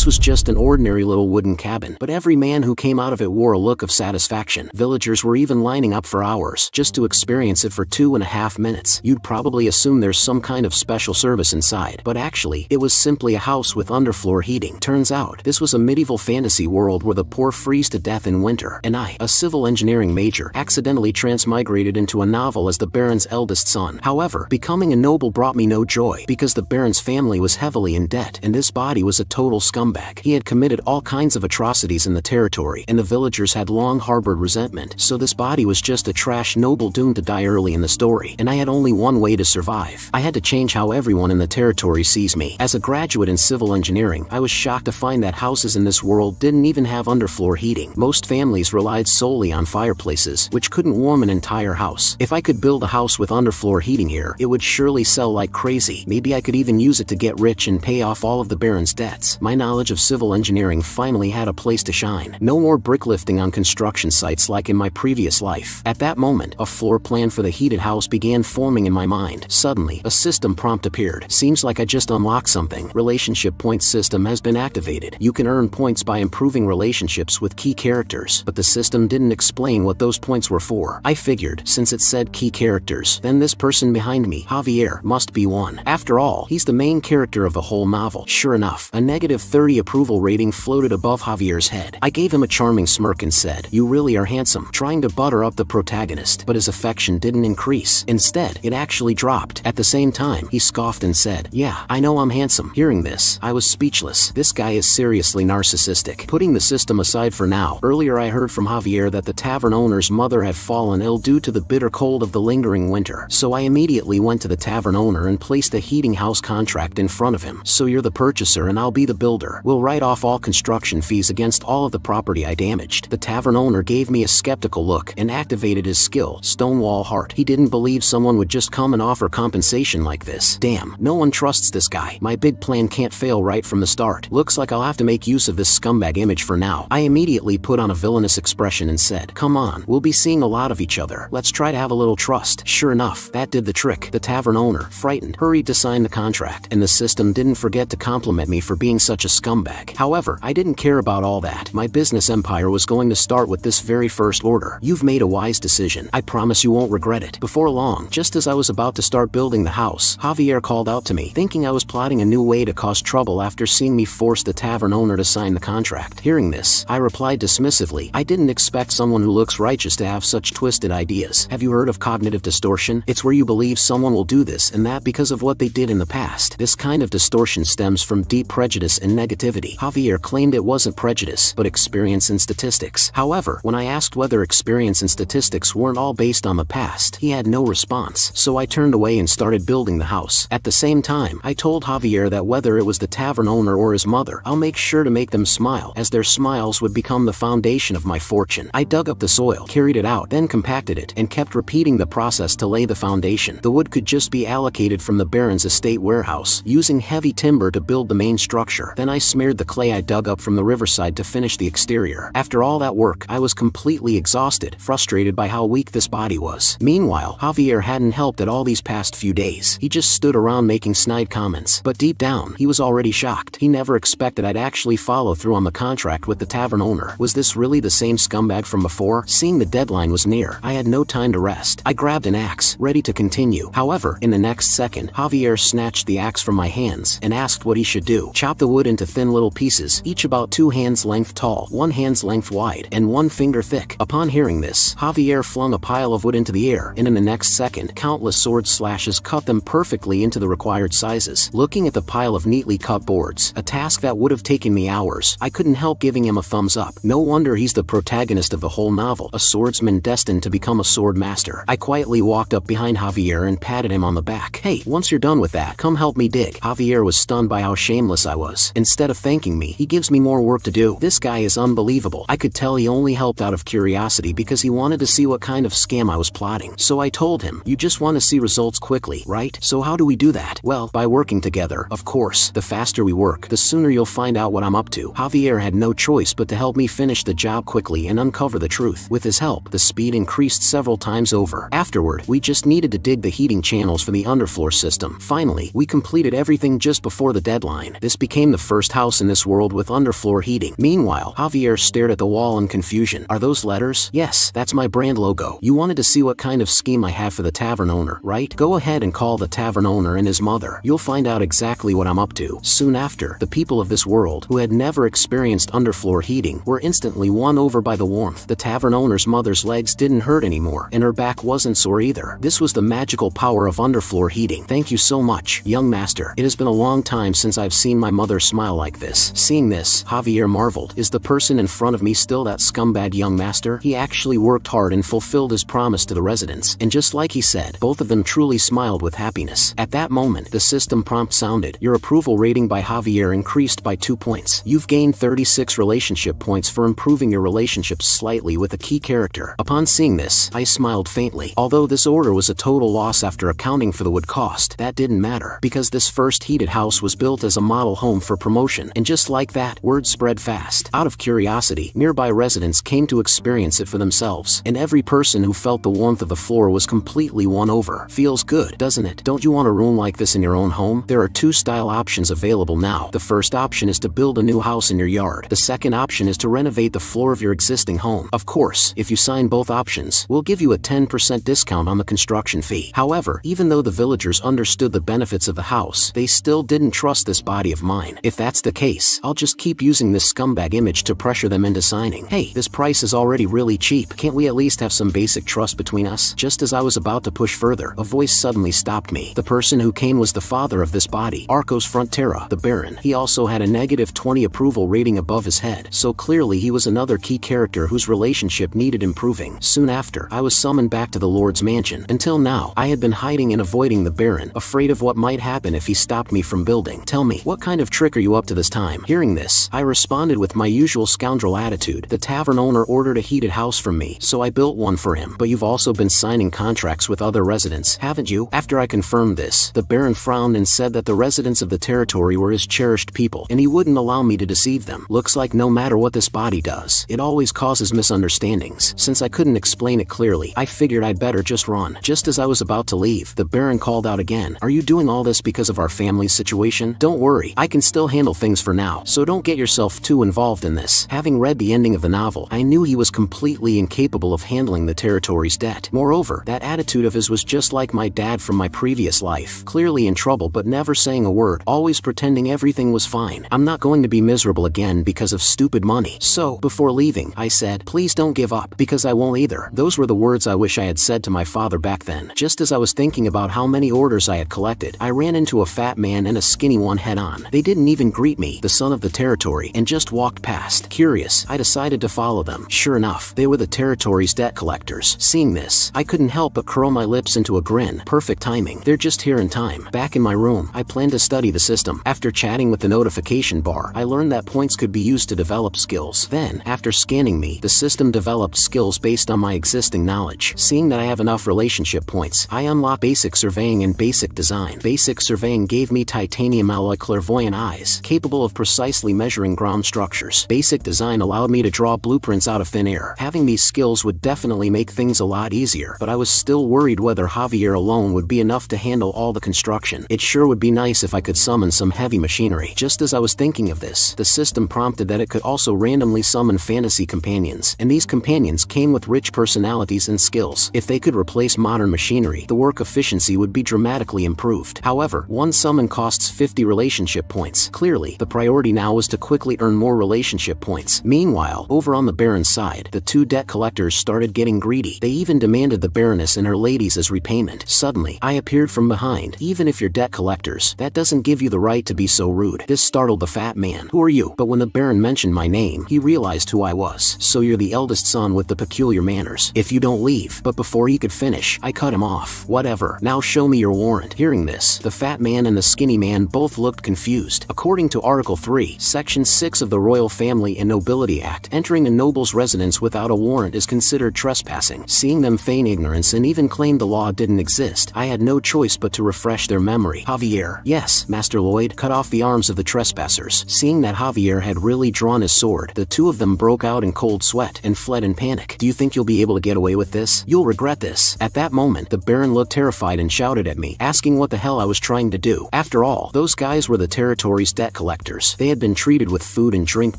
This was just an ordinary little wooden cabin, but every man who came out of it wore a look of satisfaction. Villagers were even lining up for hours just to experience it for 2.5 minutes. You'd probably assume there's some kind of special service inside, but actually, it was simply a house with underfloor heating. Turns out, this was a medieval fantasy world where the poor freeze to death in winter, and I, a civil engineering major, accidentally transmigrated into a novel as the Baron's eldest son. However, becoming a noble brought me no joy, because the Baron's family was heavily in debt, and this body was a total scumbag. He had committed all kinds of atrocities in the territory, and the villagers had long harbored resentment, so this body was just a trash noble doomed to die early in the story, and I had only one way to survive. I had to change how everyone in the territory sees me. As a graduate in civil engineering, I was shocked to find that houses in this world didn't even have underfloor heating. Most families relied solely on fireplaces, which couldn't warm an entire house. If I could build a house with underfloor heating here, it would surely sell like crazy. Maybe I could even use it to get rich and pay off all of the Baron's debts. My knowledge of civil engineering finally had a place to shine. No more bricklifting on construction sites like in my previous life. At that moment, a floor plan for the heated house began forming in my mind. Suddenly, a system prompt appeared. Seems like I just unlocked something. Relationship points system has been activated. You can earn points by improving relationships with key characters, but the system didn't explain what those points were for. I figured, since it said key characters, then this person behind me, Javier, must be one. After all, he's the main character of the whole novel. Sure enough, a -30 approval rating floated above Javier's head. I gave him a charming smirk and said, "You really are handsome," trying to butter up the protagonist, but his affection didn't increase. Instead, it actually dropped. At the same time, he scoffed and said, "Yeah, I know I'm handsome." Hearing this, I was speechless. This guy is seriously narcissistic. Putting the system aside for now, earlier I heard from Javier that the tavern owner's mother had fallen ill due to the bitter cold of the lingering winter, so I immediately went to the tavern owner and placed a heating house contract in front of him. "So you're the purchaser and I'll be the builder. We'll write off all construction fees against all of the property I damaged." The tavern owner gave me a skeptical look and activated his skill, Stonewall Heart. He didn't believe someone would just come and offer compensation like this. Damn, no one trusts this guy. My big plan can't fail right from the start. Looks like I'll have to make use of this scumbag image for now. I immediately put on a villainous expression and said, "Come on, we'll be seeing a lot of each other. Let's try to have a little trust." Sure enough, that did the trick. The tavern owner, frightened, hurried to sign the contract, and the system didn't forget to compliment me for being such a scumbag. However, I didn't care about all that. My business empire was going to start with this very first order. "You've made a wise decision. I promise you won't regret it." Before long, just as I was about to start building the house, Javier called out to me, thinking I was plotting a new way to cause trouble after seeing me force the tavern owner to sign the contract. Hearing this, I replied dismissively, "I didn't expect someone who looks righteous to have such twisted ideas. Have you heard of cognitive distortion? It's where you believe someone will do this and that because of what they did in the past. This kind of distortion stems from deep prejudice and negativity." Javier claimed it wasn't prejudice, but experience and statistics. However, when I asked whether experience and statistics weren't all based on the past, he had no response, so I turned away and started building the house. At the same time, I told Javier that whether it was the tavern owner or his mother, I'll make sure to make them smile, as their smiles would become the foundation of my fortune. I dug up the soil, carried it out, then compacted it, and kept repeating the process to lay the foundation. The wood could just be allocated from the Baron's estate warehouse, using heavy timber to build the main structure. Then I smeared the clay I dug up from the riverside to finish the exterior. After all that work, I was completely exhausted, frustrated by how weak this body was. Meanwhile, Javier hadn't helped at all these past few days. He just stood around making snide comments, but deep down, he was already shocked. He never expected I'd actually follow through on the contract with the tavern owner. Was this really the same scumbag from before? Seeing the deadline was near, I had no time to rest. I grabbed an axe, ready to continue. However, in the next second, Javier snatched the axe from my hands and asked what he should do. Chop the wood into thin little pieces, each about 2 hands length tall, 1 hand's length wide, and 1 finger thick. Upon hearing this, Javier flung a pile of wood into the air, and in the next second, countless sword slashes cut them perfectly into the required sizes. Looking at the pile of neatly cut boards, a task that would have taken me hours, I couldn't help giving him a thumbs up. No wonder he's the protagonist of the whole novel, a swordsman destined to become a sword master. I quietly walked up behind Javier and patted him on the back. "Hey, once you're done with that, come help me dig." Javier was stunned by how shameless I was. Instead of thanking me, he gives me more work to do. This guy is unbelievable. I could tell he only helped out of curiosity because he wanted to see what kind of scam I was plotting. So I told him, "You just want to see results quickly, right? So how do we do that?" "Well, by working together, of course. The faster we work, the sooner you'll find out what I'm up to." Javier had no choice but to help me finish the job quickly and uncover the truth. With his help, the speed increased several times over. Afterward, we just needed to dig the heating channels for the underfloor system. Finally, we completed everything just before the deadline. This became the first first house in this world with underfloor heating. Meanwhile, Javier stared at the wall in confusion. Are those letters? Yes, that's my brand logo. You wanted to see what kind of scheme I have for the tavern owner, right? Go ahead and call the tavern owner and his mother. You'll find out exactly what I'm up to. Soon after, the people of this world, who had never experienced underfloor heating, were instantly won over by the warmth. The tavern owner's mother's legs didn't hurt anymore, and her back wasn't sore either. This was the magical power of underfloor heating. Thank you so much, young master. It has been a long time since I've seen my mother smile like this. Seeing this, Javier marveled. Is the person in front of me still that scumbag young master? He actually worked hard and fulfilled his promise to the residents, and just like he said, both of them truly smiled with happiness. At that moment, the system prompt sounded. Your approval rating by Javier increased by 2 points. You've gained 36 relationship points for improving your relationships slightly with a key character. Upon seeing this, I smiled faintly. Although this order was a total loss after accounting for the wood cost, that didn't matter, because this first heated house was built as a model home for promotion, and just like that, word spread fast. Out of curiosity, nearby residents came to experience it for themselves, and every person who felt the warmth of the floor was completely won over. Feels good, doesn't it? Don't you want a room like this in your own home? There are 2 style options available now. The first option is to build a new house in your yard. The second option is to renovate the floor of your existing home. Of course, if you sign both options, we'll give you a 10% discount on the construction fee. However, even though the villagers understood the benefits of the house, they still didn't trust this body of mine. If that's the case, I'll just keep using this scumbag image to pressure them into signing. Hey, this price is already really cheap. Can't we at least have some basic trust between us? Just as I was about to push further, a voice suddenly stopped me. The person who came was the father of this body, Arcos Frontera, the Baron. He also had a negative 20 approval rating above his head, so clearly he was another key character whose relationship needed improving. Soon after, I was summoned back to the Lord's mansion. Until now, I had been hiding and avoiding the Baron, afraid of what might happen if he stopped me from building. Tell me, what kind of trick are you up to this time? Hearing this, I responded with my usual scoundrel attitude. The tavern owner ordered a heated house from me, so I built one for him. But you've also been signing contracts with other residents, haven't you? After I confirmed this, the Baron frowned and said that the residents of the territory were his cherished people, and he wouldn't allow me to deceive them. Looks like no matter what this body does, it always causes misunderstandings. Since I couldn't explain it clearly, I figured I'd better just run. Just as I was about to leave, the Baron called out again. Are you doing all this because of our family's situation? Don't worry, I can still handle things for now, so don't get yourself too involved in this. Having read the ending of the novel, I knew he was completely incapable of handling the territory's debt. Moreover, that attitude of his was just like my dad from my previous life. Clearly in trouble but never saying a word, always pretending everything was fine. I'm not going to be miserable again because of stupid money. So, before leaving, I said, please don't give up, because I won't either. Those were the words I wish I had said to my father back then. Just as I was thinking about how many orders I had collected, I ran into a fat man and a skinny one head-on. They didn't even greet me, the son of the territory, and just walked past. Curious, I decided to follow them. Sure enough, they were the territory's debt collectors. Seeing this, I couldn't help but curl my lips into a grin. Perfect timing. They're just here in time. Back in my room, I planned to study the system. After chatting with the notification bar, I learned that points could be used to develop skills. Then, after scanning me, the system developed skills based on my existing knowledge. Seeing that I have enough relationship points, I unlocked basic surveying and basic design. Basic surveying gave me titanium alloy clairvoyant eyes, capable of precisely measuring ground structures. Basic design allowed me to draw blueprints out of thin air. Having these skills would definitely make things a lot easier, but I was still worried whether Javier alone would be enough to handle all the construction. It sure would be nice if I could summon some heavy machinery. Just as I was thinking of this, the system prompted that it could also randomly summon fantasy companions, and these companions came with rich personalities and skills. If they could replace modern machinery, the work efficiency would be dramatically improved. However, one summon costs 50 relationship points. Clearly, the priority now was to quickly earn more relationship points. Meanwhile, over on the Baron's side, the 2 debt collectors started getting greedy. They even demanded the Baroness and her ladies as repayment. Suddenly, I appeared from behind. Even if you're debt collectors, that doesn't give you the right to be so rude. This startled the fat man. Who are you? But when the Baron mentioned my name, he realized who I was. So you're the eldest son with the peculiar manners. If you don't leave. But before he could finish, I cut him off. Whatever. Now show me your warrant. Hearing this, the fat man and the skinny man both looked confused. According to Article 3, Section 6 of the Royal Family and Nobility Act, entering a noble's residence without a warrant is considered trespassing. Seeing them feign ignorance and even claim the law didn't exist, I had no choice but to refresh their memory. Javier. Yes, Master Lloyd. Cut off the arms of the trespassers. Seeing that Javier had really drawn his sword, the 2 of them broke out in cold sweat and fled in panic. Do you think you'll be able to get away with this? You'll regret this. At that moment, the Baron looked terrified and shouted at me, asking what the hell I was trying to do. After all, those guys were the territory's debt debt collectors. They had been treated with food and drink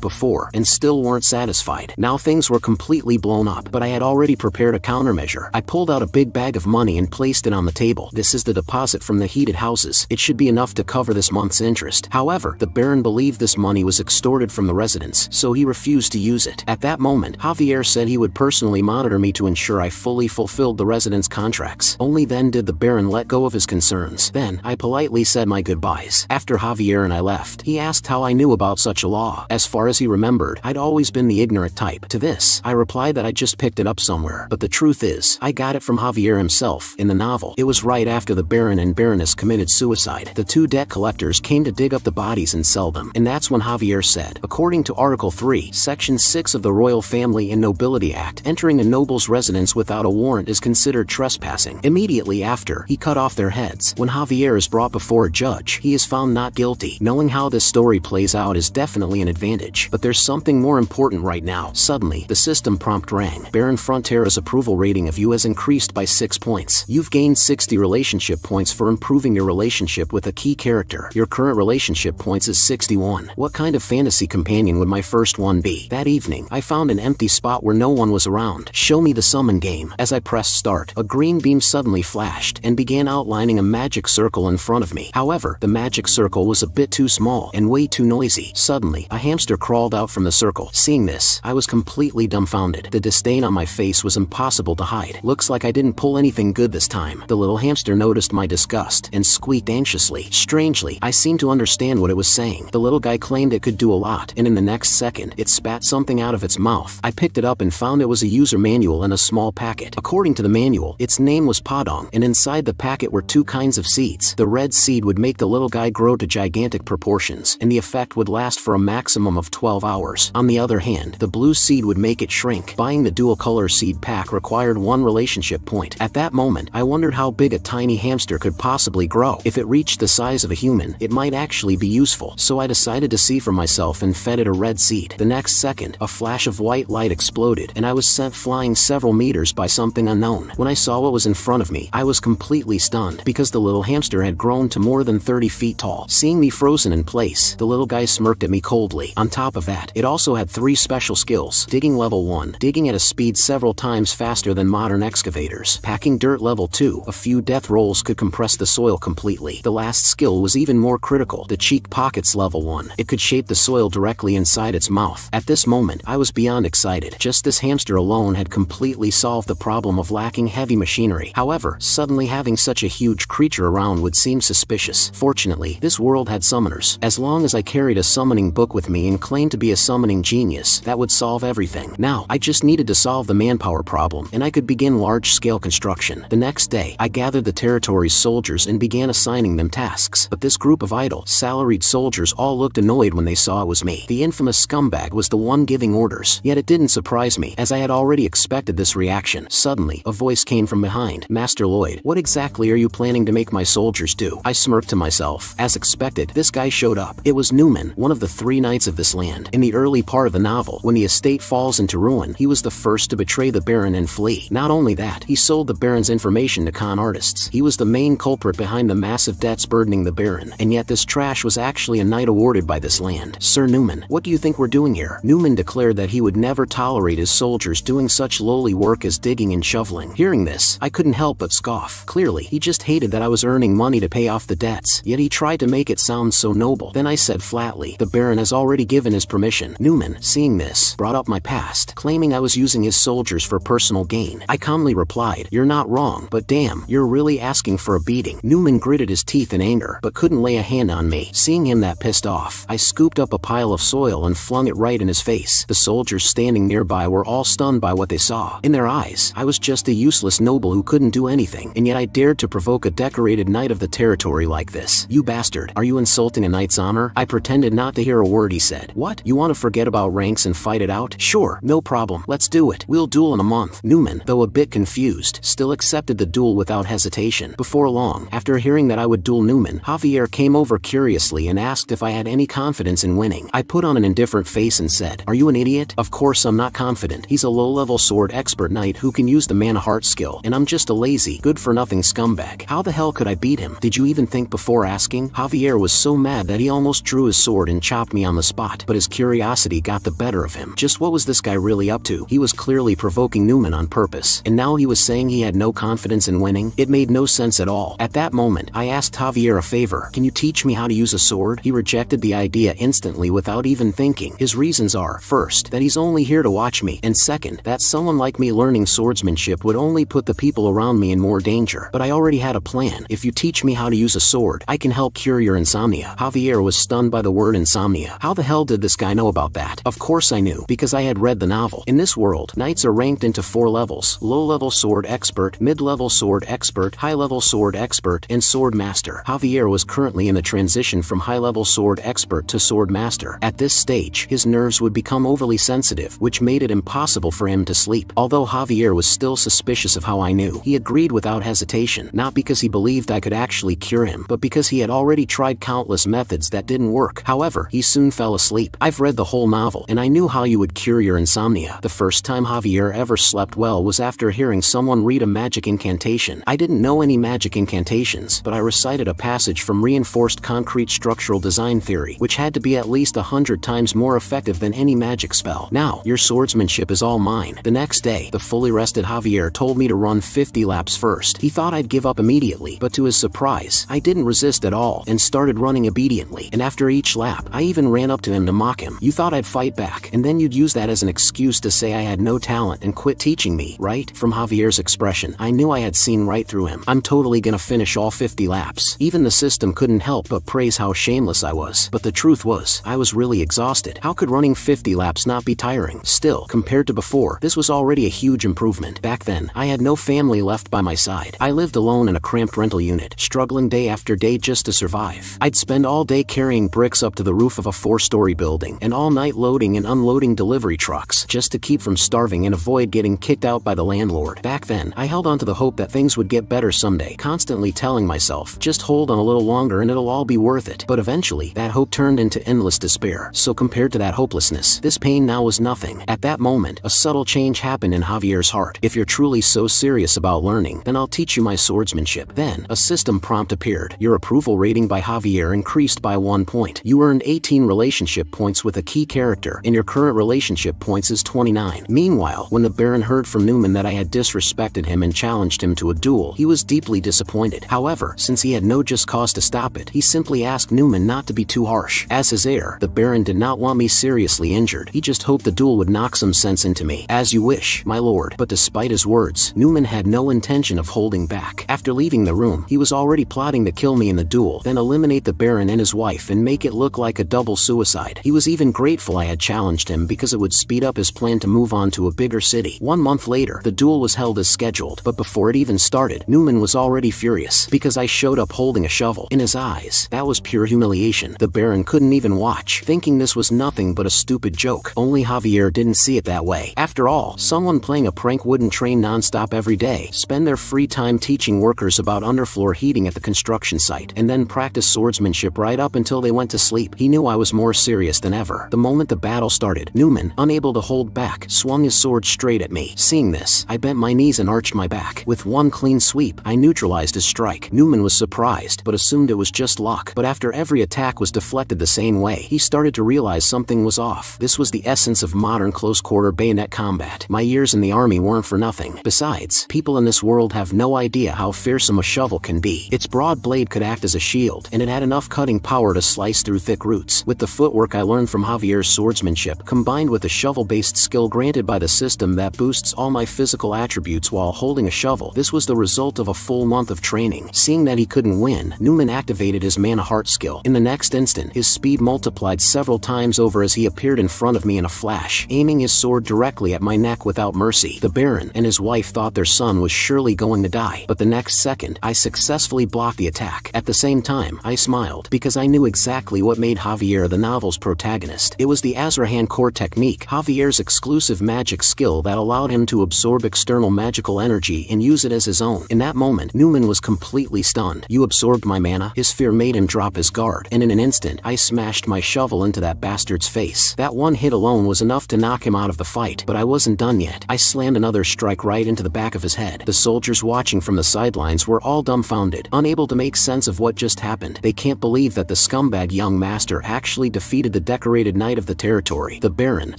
before, and still weren't satisfied. Now things were completely blown up, but I had already prepared a countermeasure. I pulled out a big bag of money and placed it on the table. This is the deposit from the heated houses. It should be enough to cover this month's interest. However, the Baron believed this money was extorted from the residents, so he refused to use it. At that moment, Javier said he would personally monitor me to ensure I fully fulfilled the residents' contracts. Only then did the Baron let go of his concerns. Then, I politely said my goodbyes. After Javier and I left, he asked how I knew about such a law. As far as he remembered, I'd always been the ignorant type. To this, I replied that I just picked it up somewhere. But the truth is, I got it from Javier himself. In the novel, it was right after the Baron and Baroness committed suicide. The two debt collectors came to dig up the bodies and sell them. And that's when Javier said, according to Article 3, Section 6 of the Royal Family and Nobility Act, entering a noble's residence without a warrant is considered trespassing. Immediately after, he cut off their heads. When Javier is brought before a judge, he is found not guilty. Knowing how this story plays out is definitely an advantage. But there's something more important right now. Suddenly, the system prompt rang. Baron Frontera's approval rating of you has increased by 6 points. You've gained 60 relationship points for improving your relationship with a key character. Your current relationship points is 61. What kind of fantasy companion would my first one be? That evening, I found an empty spot where no one was around. Show me the summon game. As I pressed start, a green beam suddenly flashed and began outlining a magic circle in front of me. However, the magic circle was a bit too small and way too noisy. Suddenly, a hamster crawled out from the circle. Seeing this, I was completely dumbfounded. The disdain on my face was impossible to hide. Looks like I didn't pull anything good this time. The little hamster noticed my disgust and squeaked anxiously. Strangely, I seemed to understand what it was saying. The little guy claimed it could do a lot, and in the next second, it spat something out of its mouth. I picked it up and found it was a user manual and a small packet. According to the manual, its name was Padong, and inside the packet were two kinds of seeds. The red seed would make the little guy grow to gigantic proportions, and the effect would last for a maximum of 12 hours. On the other hand, the blue seed would make it shrink. Buying the dual color seed pack required 1 relationship point. At that moment, I wondered how big a tiny hamster could possibly grow. If it reached the size of a human, it might actually be useful. So I decided to see for myself and fed it a red seed. The next second, a flash of white light exploded, and I was sent flying several meters by something unknown. When I saw what was in front of me, I was completely stunned, because the little hamster had grown to more than 30 feet tall. Seeing me frozen in place, the little guy smirked at me coldly. On top of that, it also had 3 special skills. Digging level 1, digging at a speed several times faster than modern excavators. Packing dirt level 2, a few death rolls could compress the soil completely. The last skill was even more critical. The cheek pockets level 1, it could shape the soil directly inside its mouth. At this moment, I was beyond excited. Just this hamster alone had completely solved the problem of lacking heavy machinery. However, suddenly having such a huge creature around would seem suspicious. Fortunately, this world had summoners. As long as I carried a summoning book with me and claimed to be a summoning genius, that would solve everything. Now, I just needed to solve the manpower problem, and I could begin large-scale construction. The next day, I gathered the territory's soldiers and began assigning them tasks. But this group of idle, salaried soldiers all looked annoyed when they saw it was me. The infamous scumbag was the one giving orders. Yet it didn't surprise me, as I had already expected this reaction. Suddenly, a voice came from behind. Master Lloyd, what exactly are you planning to make my soldiers do? I smirked to myself. As expected, this guy showed up. It was Newman, one of the 3 knights of this land. In the early part of the novel, when the estate falls into ruin, he was the first to betray the Baron and flee. Not only that, he sold the Baron's information to con artists. He was the main culprit behind the massive debts burdening the Baron, and yet this trash was actually a knight awarded by this land. Sir Newman, what do you think we're doing here? Newman declared that he would never tolerate his soldiers doing such lowly work as digging and shoveling. Hearing this, I couldn't help but scoff. Clearly, he just hated that I was earning money to pay off the debts, yet he tried to make it sound so noble. Then I said flatly, the Baron has already given his permission. Newman, seeing this, brought up my past, claiming I was using his soldiers for personal gain. I calmly replied, you're not wrong, but damn, you're really asking for a beating. Newman gritted his teeth in anger, but couldn't lay a hand on me. Seeing him that pissed off, I scooped up a pile of soil and flung it right in his face. The soldiers standing nearby were all stunned by what they saw. In their eyes, I was just a useless noble who couldn't do anything, and yet I dared to provoke a decorated knight of the territory like this. You bastard, are you insulting a knight's honor? I pretended not to hear a word he said. What? You want to forget about ranks and fight it out? Sure, no problem. Let's do it. We'll duel in a month. Newman, though a bit confused, still accepted the duel without hesitation. Before long, after hearing that I would duel Newman, Javier came over curiously and asked if I had any confidence in winning. I put on an indifferent face and said, are you an idiot? Of course I'm not confident. He's a low-level sword expert knight who can use the mana heart skill, and I'm just a lazy, good-for-nothing scumbag. How the hell could I beat him? Did you even think before asking? Javier was so mad that he almost drew his sword and chopped me on the spot, but his curiosity got the better of him. Just what was this guy really up to? He was clearly provoking Newman on purpose, and now he was saying he had no confidence in winning? It made no sense at all. At that moment, I asked Javier a favor. Can you teach me how to use a sword? He rejected the idea instantly without even thinking. His reasons are, first, that he's only here to watch me, and second, that someone like me learning swordsmanship would only put the people around me in more danger. But I already had a plan. If you teach me how to use a sword, I can help cure your insomnia. Javier was stunned by the word insomnia. How the hell did this guy know about that? Of course I knew, because I had read the novel. In this world, knights are ranked into 4 levels: low-level sword expert, mid-level sword expert, high-level sword expert, and sword master. Javier was currently in the transition from high-level sword expert to sword master. At this stage, his nerves would become overly sensitive, which made it impossible for him to sleep. Although Javier was still suspicious of how I knew, he agreed without hesitation, not because he believed I could actually cure him, but because he had already tried countless methods that didn't work. However, he soon fell asleep. I've read the whole novel, and I knew how you would cure your insomnia. The first time Javier ever slept well was after hearing someone read a magic incantation. I didn't know any magic incantations, but I recited a passage from Reinforced Concrete Structural Design Theory, which had to be at least 100 times more effective than any magic spell. Now, your swordsmanship is all mine. The next day, the fully rested Javier told me to run 50 laps first. He thought I'd give up immediately, but to his surprise, I didn't resist at all and started running obediently. And after each lap, I even ran up to him to mock him. You thought I'd fight back, and then you'd use that as an excuse to say I had no talent and quit teaching me, right? From Javier's expression, I knew I had seen right through him. I'm totally gonna finish all 50 laps. Even the system couldn't help but praise how shameless I was. But the truth was, I was really exhausted. How could running 50 laps not be tiring? Still, compared to before, this was already a huge improvement. Back then, I had no family left by my side. I lived alone in a cramped rental unit, struggling day after day just to survive. I'd spend all day carrying bricks up to the roof of a 4-story building, and all night loading and unloading delivery trucks, just to keep from starving and avoid getting kicked out by the landlord. Back then, I held on to the hope that things would get better someday, constantly telling myself, just hold on a little longer and it'll all be worth it. But eventually, that hope turned into endless despair. So compared to that hopelessness, this pain now was nothing. At that moment, a subtle change happened in Javier's heart. If you're truly so serious about learning, then I'll teach you my swordsmanship. Then, a system prompt appeared. Your approval rating by Javier increased by 1 point. You earned 18 relationship points with a key character, and your current relationship points is 29. Meanwhile, when the Baron heard from Newman that I had disrespected him and challenged him to a duel, he was deeply disappointed. However, since he had no just cause to stop it, he simply asked Newman not to be too harsh. As his heir, the Baron did not want me seriously injured. He just hoped the duel would knock some sense into me. As you wish, my lord. But despite his words, Newman had no intention of holding back. After leaving the room, he was already plotting to kill me in the duel, then eliminate the Baron and his wife and make it look like a double suicide. He was even grateful I had challenged him because it would speed up his plan to move on to a bigger city. 1 month later, the duel was held as scheduled, but before it even started, Newman was already furious because I showed up holding a shovel. In his eyes, that was pure humiliation. The Baron couldn't even watch, thinking this was nothing but a stupid joke. Only Javier didn't see it that way. After all, someone playing a prank wouldn't train non-stop every day, spend their free time teaching workers about underfloor heating at the construction site, and then practice swordsmanship right up until they went to sleep. He knew I was more serious than ever. The moment the battle started, Newman, unable to hold back, swung his sword straight at me. Seeing this, I bent my knees and arched my back. With one clean sweep, I neutralized his strike. Newman was surprised, but assumed it was just luck. But after every attack was deflected the same way, he started to realize something was off. This was the essence of modern close-quarter bayonet combat. My years in the army weren't for nothing. Besides, people in this world have no idea how fearsome a shovel can be. Its broad blade could act as a shield, and it had enough cutting power to slice through thick roots. With the footwork I learned from Javier's swordsmanship, combined with the shovel-based skill granted by the system that boosts all my physical attributes while holding a shovel, this was the result of a full month of training. Seeing that he couldn't win, Newman activated his mana heart skill. In the next instant, his speed multiplied several times over as he appeared in front of me in a flash, aiming his sword directly at my neck without mercy. The Baron and his wife thought their son was surely going to die, but the next second, I successfully blocked the attack. At the same time, I smiled, because I knew exactly what made Javier the novel's protagonist. It was the Azrahan core technique, Javier's exclusive magic skill that allowed him to absorb external magical energy and use it as his own. In that moment, Newman was completely stunned. You absorbed my mana? His fear made him drop his guard, and in an instant, I smashed my shovel into that bastard's face. That one hit alone was enough to knock him out of the fight, but I wasn't done yet. I slammed another strike right into the back of his head. The soldiers watching from the sidelines were all dumbfounded, unable to make sense of what just happened. They can't believe that the scumbag young master actually defeated the decorated knight of the territory. The Baron,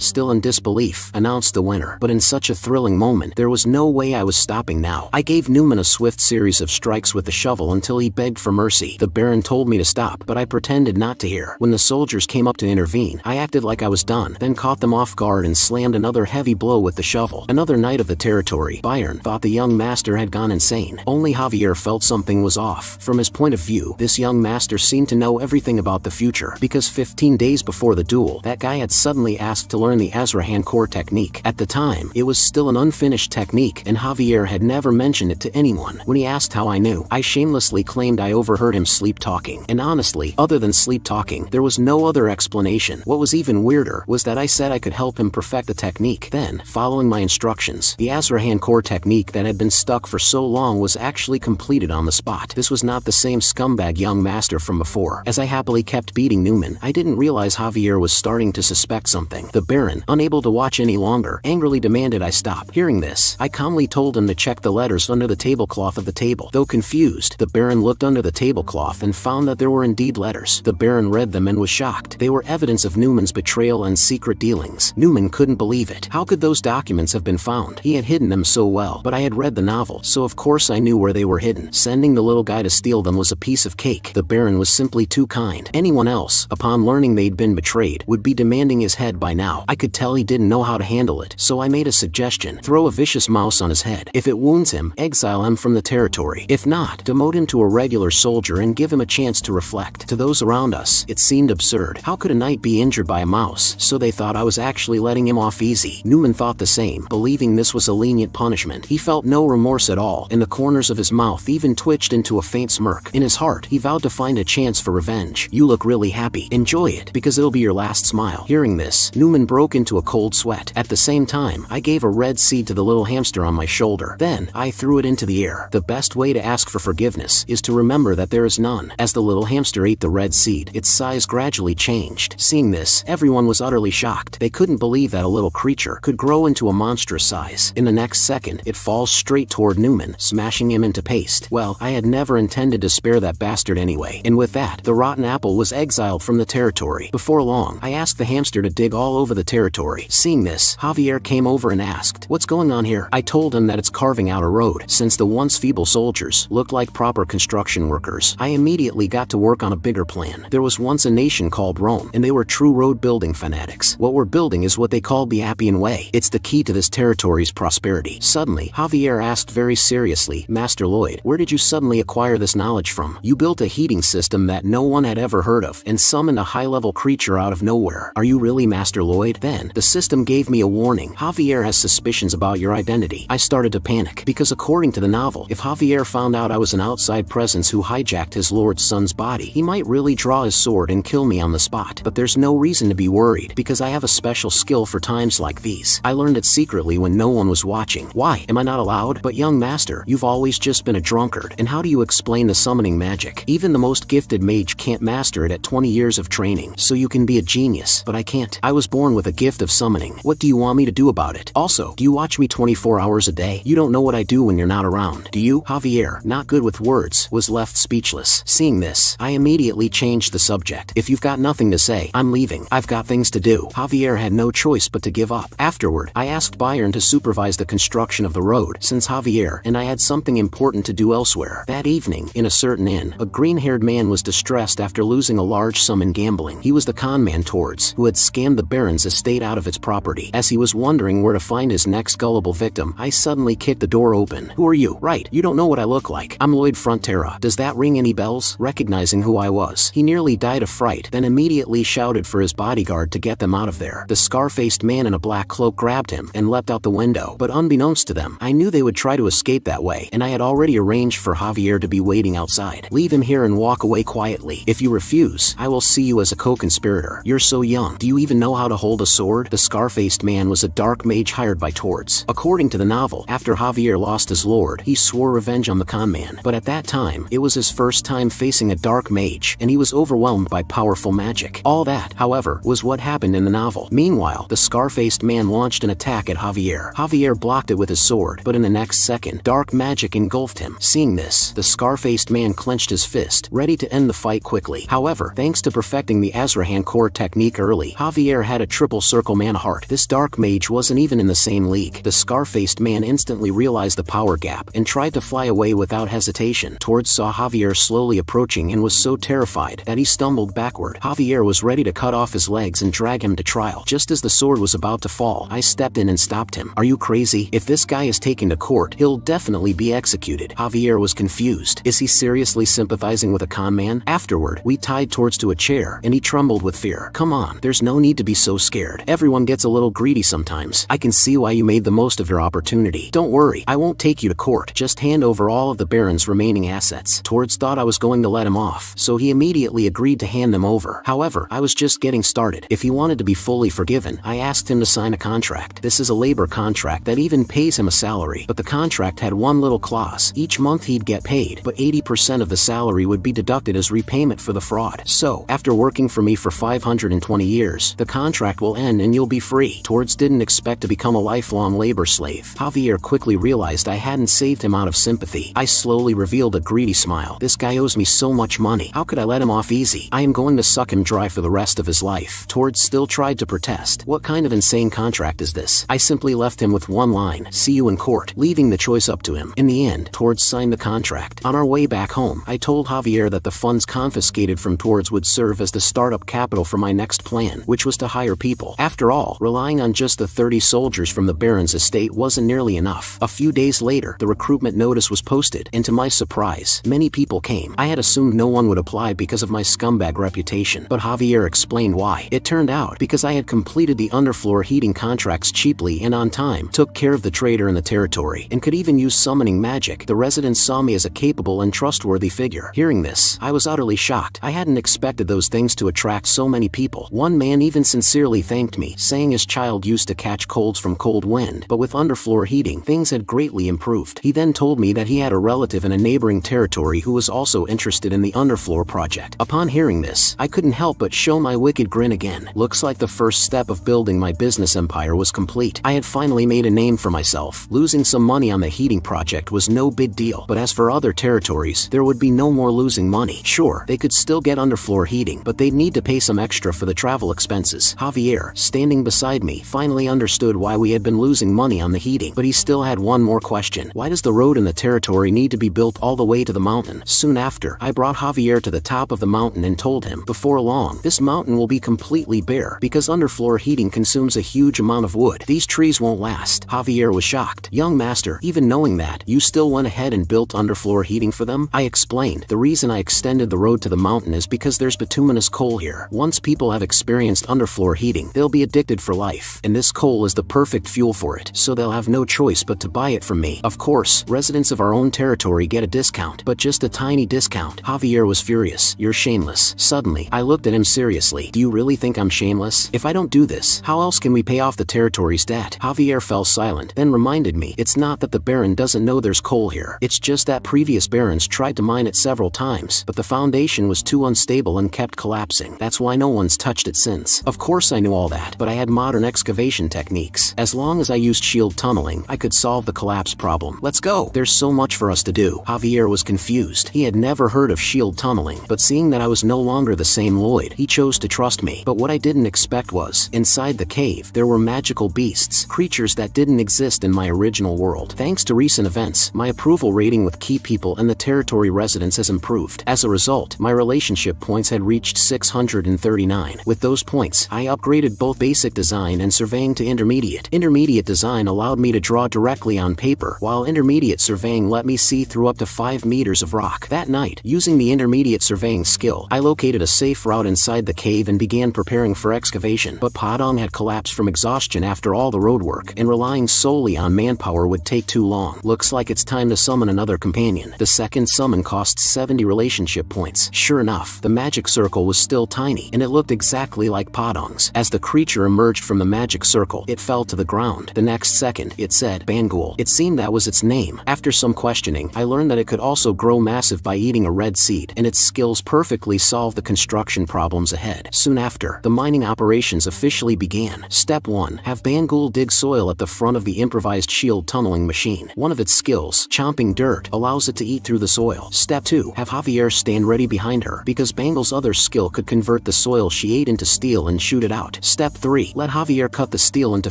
still in disbelief, announced the winner. But in such a thrilling moment, there was no way I was stopping now. I gave Newman a swift series of strikes with the shovel until he begged for mercy. The Baron told me to stop, but I pretended not to hear. When the soldiers came up to intervene, I acted like I was done, then caught them off guard and slammed another heavy blow with the shovel. Another knight of the territory, Byron, thought the young master had gone insane. Only Javier felt something was off. From his point of view, this young master seemed to know everything about the future, because 15 days before the duel, that guy had suddenly asked to learn the Azrahan core technique. At the time, it was still an unfinished technique, and Javier had never mentioned it to anyone. When he asked how I knew, I shamelessly claimed I overheard him sleep talking. And honestly, other than sleep talking, there was no other explanation. What was even weirder was that I said I could help him perfect the technique. Then, following my instructions, the Azrahan core technique that had been stuck for so long was actually completed on the spot. This was not the same scumbag young master from before. As I happily kept beating Newman, I didn't realize Javier was starting to suspect something. The Baron, unable to watch any longer, angrily demanded I stop. Hearing this, I calmly told him to check the letters under the tablecloth of the table. Though confused, the Baron looked under the tablecloth and found that there were indeed letters. The Baron read them and was shocked. They were evidence of Newman's betrayal and secret dealings. Newman couldn't believe it. How could those documents have been found? He had hidden them so well, but I had read the novel, so of course I knew where they were hidden. Sending the little guy to steal them was a piece of cake. The Baron was simply too kind. Anyone else, upon learning they'd been betrayed, would be demanding his head by now. I could tell he didn't know how to handle it, so I made a suggestion. Throw a vicious mouse on his head. If it wounds him, exile him from the territory. If not, demote him to a regular soldier and give him a chance to reflect. To those around us, it seemed absurd. How could a knight be injured by a mouse? So they thought I was actually letting him off easy. Newman thought the same, believing this was a lenient punishment. He felt no remorse at all, and the corners of his mouth even twitched into a faint smirk. In his heart, he vowed to find a chance for revenge. You look really happy. Enjoy it, because it'll be your last smile. Hearing this, Newman broke into a cold sweat. At the same time, I gave a red seed to the little hamster on my shoulder. Then, I threw it into the air. The best way to ask for forgiveness is to remember that there is none. As the little hamster ate the red seed, its size gradually changed. Seeing this, everyone was utterly shocked. They couldn't believe that a little creature could grow into a monstrous size. In the next second, it falls straight toward Newman, smashing him into paste. Well, I had never intended to spare that bastard anyway. And with that, the rotten apple was exiled from the territory. Before long, I asked the hamster to dig all over the territory. Seeing this, Javier came over and asked, "What's going on here?" I told him that it's carving out a road. Since the once feeble soldiers looked like proper construction workers, I immediately got to work on a bigger plan. There was once a nation called Rome, and they were true road building fanatics. What we're building is what they called the Appian Way. It's the key to this territory's prosperity. Suddenly, Javier asked very seriously, "Master Lloyd, where did you suddenly acquire this knowledge from? You built a heating system that no one had ever heard of, and summoned a high-level creature out of nowhere. Are you really Master Lloyd?" Then, the system gave me a warning. Javier has suspicions about your identity. I started to panic, because according to the novel, if Javier found out I was an outside presence who hijacked his lord's son's body, he might really draw his sword and kill me on the spot. But there's no reason to be worried, because I have a special skill for times like these. I learned it secretly when no one was watching. Why? Am I not allowed? But young master, you've always just been a drunkard. And how do you explain the summoning magic? Even the most gifted mage can't master it at 20 years of training. So you can be a genius, but I can't. I was born with a gift of summoning. What do you want me to do about it? Also, do you watch me 24 hours a day? You don't know what I do when you're not around, do you? Javier, not good with words, was left speechless. Seeing this, I immediately changed the subject. If you've got nothing to say, I'm leaving. I've got things to do. Javier had no choice but to give up. Afterward, I asked Byron to supervise the construction of the road, since Javier and I had something important to do elsewhere. That evening, in a certain inn, a green-haired man was distressed after losing a large sum in gambling. He was the con man Tords, who had scammed the Baron's estate out of its property. As he was wondering where to find his next gullible victim, I suddenly kicked the door open. Who are you? Right, you don't know what I look like. I'm Lloyd Frontera. Does that ring any bells? Recognizing who I was, he nearly died of fright, then immediately shouted for his bodyguard to get them out of there. The scar-faced man in a black cloak grabbed him and leapt out the window. But unbeknownst to them, I knew they would try to escape that way, and I had already arranged for Javier to be waiting outside. Leave him here and walk away quietly. If you refuse, I will see you as a co-conspirator. You're so young. Do you even know how to hold a sword? The scar-faced man was a dark mage hired by Tords. According to the novel, after Javier lost his lord, he swore revenge on the con man. But at that time, it was his first time facing a dark mage, and he was overwhelmed by powerful magic. All that, however, was what happened in the novel. Meanwhile, the scar-faced man launched an attack at Javier. Javier blocked it with his sword, but in the next second, dark magic engulfed him. Seeing this, the scar-faced man clenched his fist, ready to end the fight quickly. However, thanks to perfecting the Azrahan core technique early, Javier had a triple circle mana heart. This dark mage wasn't even in the same league. The scar-faced man instantly realized the power gap and tried to fly away without hesitation. Tords saw Javier slowly approaching and was so terrified that he stumbled backward. Javier was ready to cut off his legs and drag him to trial. Just as the sword was about to fall, I stepped in and stopped him. "Are you crazy? If this guy is taken to court, he'll definitely be executed." Javier was confused. Is he seriously sympathizing with a con man? Afterward, we tied Tords to a chair and he trembled with fear. "Come on, there's no need to be so scared. Everyone gets a little greedy sometimes. I can see why you made the most of your opportunity. Don't worry, I won't take you to court. Just hand over all of the Baron's remaining assets." Tords thought I was going to let him off, so he immediately agreed to hand them over. However, I was just getting started. If he wanted to be fully forgiven, I asked him to sign a contract. This is a labor contract that even pays him a salary, but the contract had one little clause. Each month he'd get paid, but 80% of the salary would be deducted as repayment for the fraud. So, after working for me for 520 years, the contract will end and you'll be free. Tords didn't expect to become a lifelong labor slave. Javier quickly realized I hadn't saved him out of sympathy. I slowly revealed a greedy smile. This guy owes me so much money. How could I let him off easy? I am going to suck him dry for the rest of his life. Tords still tried to protest. What kind of insane contract is this? I simply left him with one line: "See you in court," leaving the choice up to him. In the end, Tords signed the contract. On our way back home, I told Javier that the funds confiscated from Tords would serve as the startup capital for my next plan, which was to hire people. After all, relying on just the 30 soldiers from the Baron's estate wasn't nearly enough. A few days later, the recruitment notice was posted, and to my surprise, many people came. I had assumed no one would apply because of my scumbag reputation, but Javier explained why. It turned out because I had completed the underfloor heating contracts cheaply and on time, took care of the trader in the territory, and could even use summoning magic. The residents saw me as a capable and trustworthy figure. Hearing this, I was utterly shocked. I hadn't expected those things to attract so many people. One man even sincerely thanked me, saying his child used to catch colds from cold wind, but with underfloor heating, things had greatly improved. He then told me that he had a relative in a neighboring territory who was also interested in the underfloor project. Upon hearing this, I couldn't help but show my wicked grin again. Looks like the first step of building my business empire was complete. I had finally made a name for myself. Losing some money on the heating project was no big deal, but as for other territories, there would be no more losing money. Sure, they could still get underfloor heating, but they'd need to pay some extra for the travel expenses. Javier, standing beside me, finally understood why we had been losing money on the heating, but he still had one more question. Why does the road in the territory need to be built all the way to the mountain? Soon after, I brought Javier to the top of the mountain and told him, before long, this mountain will be completely bare, because underfloor heating consumes a huge amount of wood. These trees won't last. Javier was shocked. Young master, even knowing that, you still went ahead and built underfloor heating for them? I explained, the reason I extended the road to the mountain is because there's bituminous coal here. Once people have experienced underfloor heating, they'll be addicted for life, and this coal is the perfect fuel for it, so they'll have no choice but to buy it from me. Of course, residents of our own territory get a discount, but just a tiny discount. Javier was furious. You're shameless. Suddenly, I looked at him seriously. Do you really think I'm shameless? If I don't do this, how else can we pay off the territory's debt? Javier fell silent, then reminded me, it's not that the Baron doesn't know there's coal here. It's just that previous Barons tried to mine it several times, but the foundation was too unstable and kept collapsing. That's why no one's touched it since. Of course I knew all that, but I had modern excavation techniques. As long as I used shield tunneling, I could solve the collapse problem. Let's go! There's so much for us to do. Javier was confused. He had never heard of shield tunneling, but seeing that I was no longer the same Lloyd, he chose to trust me. But what I didn't expect was, inside the cave, there were magical beasts, creatures that didn't exist in my original world. Thanks to recent events, my approval rating with key people and the territory residents has improved. As a result, my relationship points had reached 639. With those points, I upgraded both basic design and surveying to intermediate. Intermediate design allowed me to draw directly on paper, while intermediate surveying let me see through up to 5 meters of rock. That night, using the intermediate surveying skill, I located a safe route inside the cave and began preparing for excavation. But Padang had collapsed from exhaustion after all the roadwork, and relying solely on manpower would take too long. Looks like it's time to summon another companion. The second summon costs 70 relationship points. Sure enough, the magic circle was still tiny, and it looked exactly like Padang's. As the creature emerged from the magic circle, it fell to the ground. The next second, it said, Bangul. It seemed that was its name. After some questioning, I learned that it could also grow massive by eating a red seed, and its skills perfectly solved the construction problems ahead. Soon after, the mining operations officially began. Step 1. Have Bangul dig soil at the front of the improvised shield tunneling machine. One of its skills, chomping dirt, allows it to eat through the soil. Step 2. Have Javier stand ready behind her, because Bangle's other skill could convert the soil she ate into steel and shoot it out. Step 3. Let Javier cut the steel into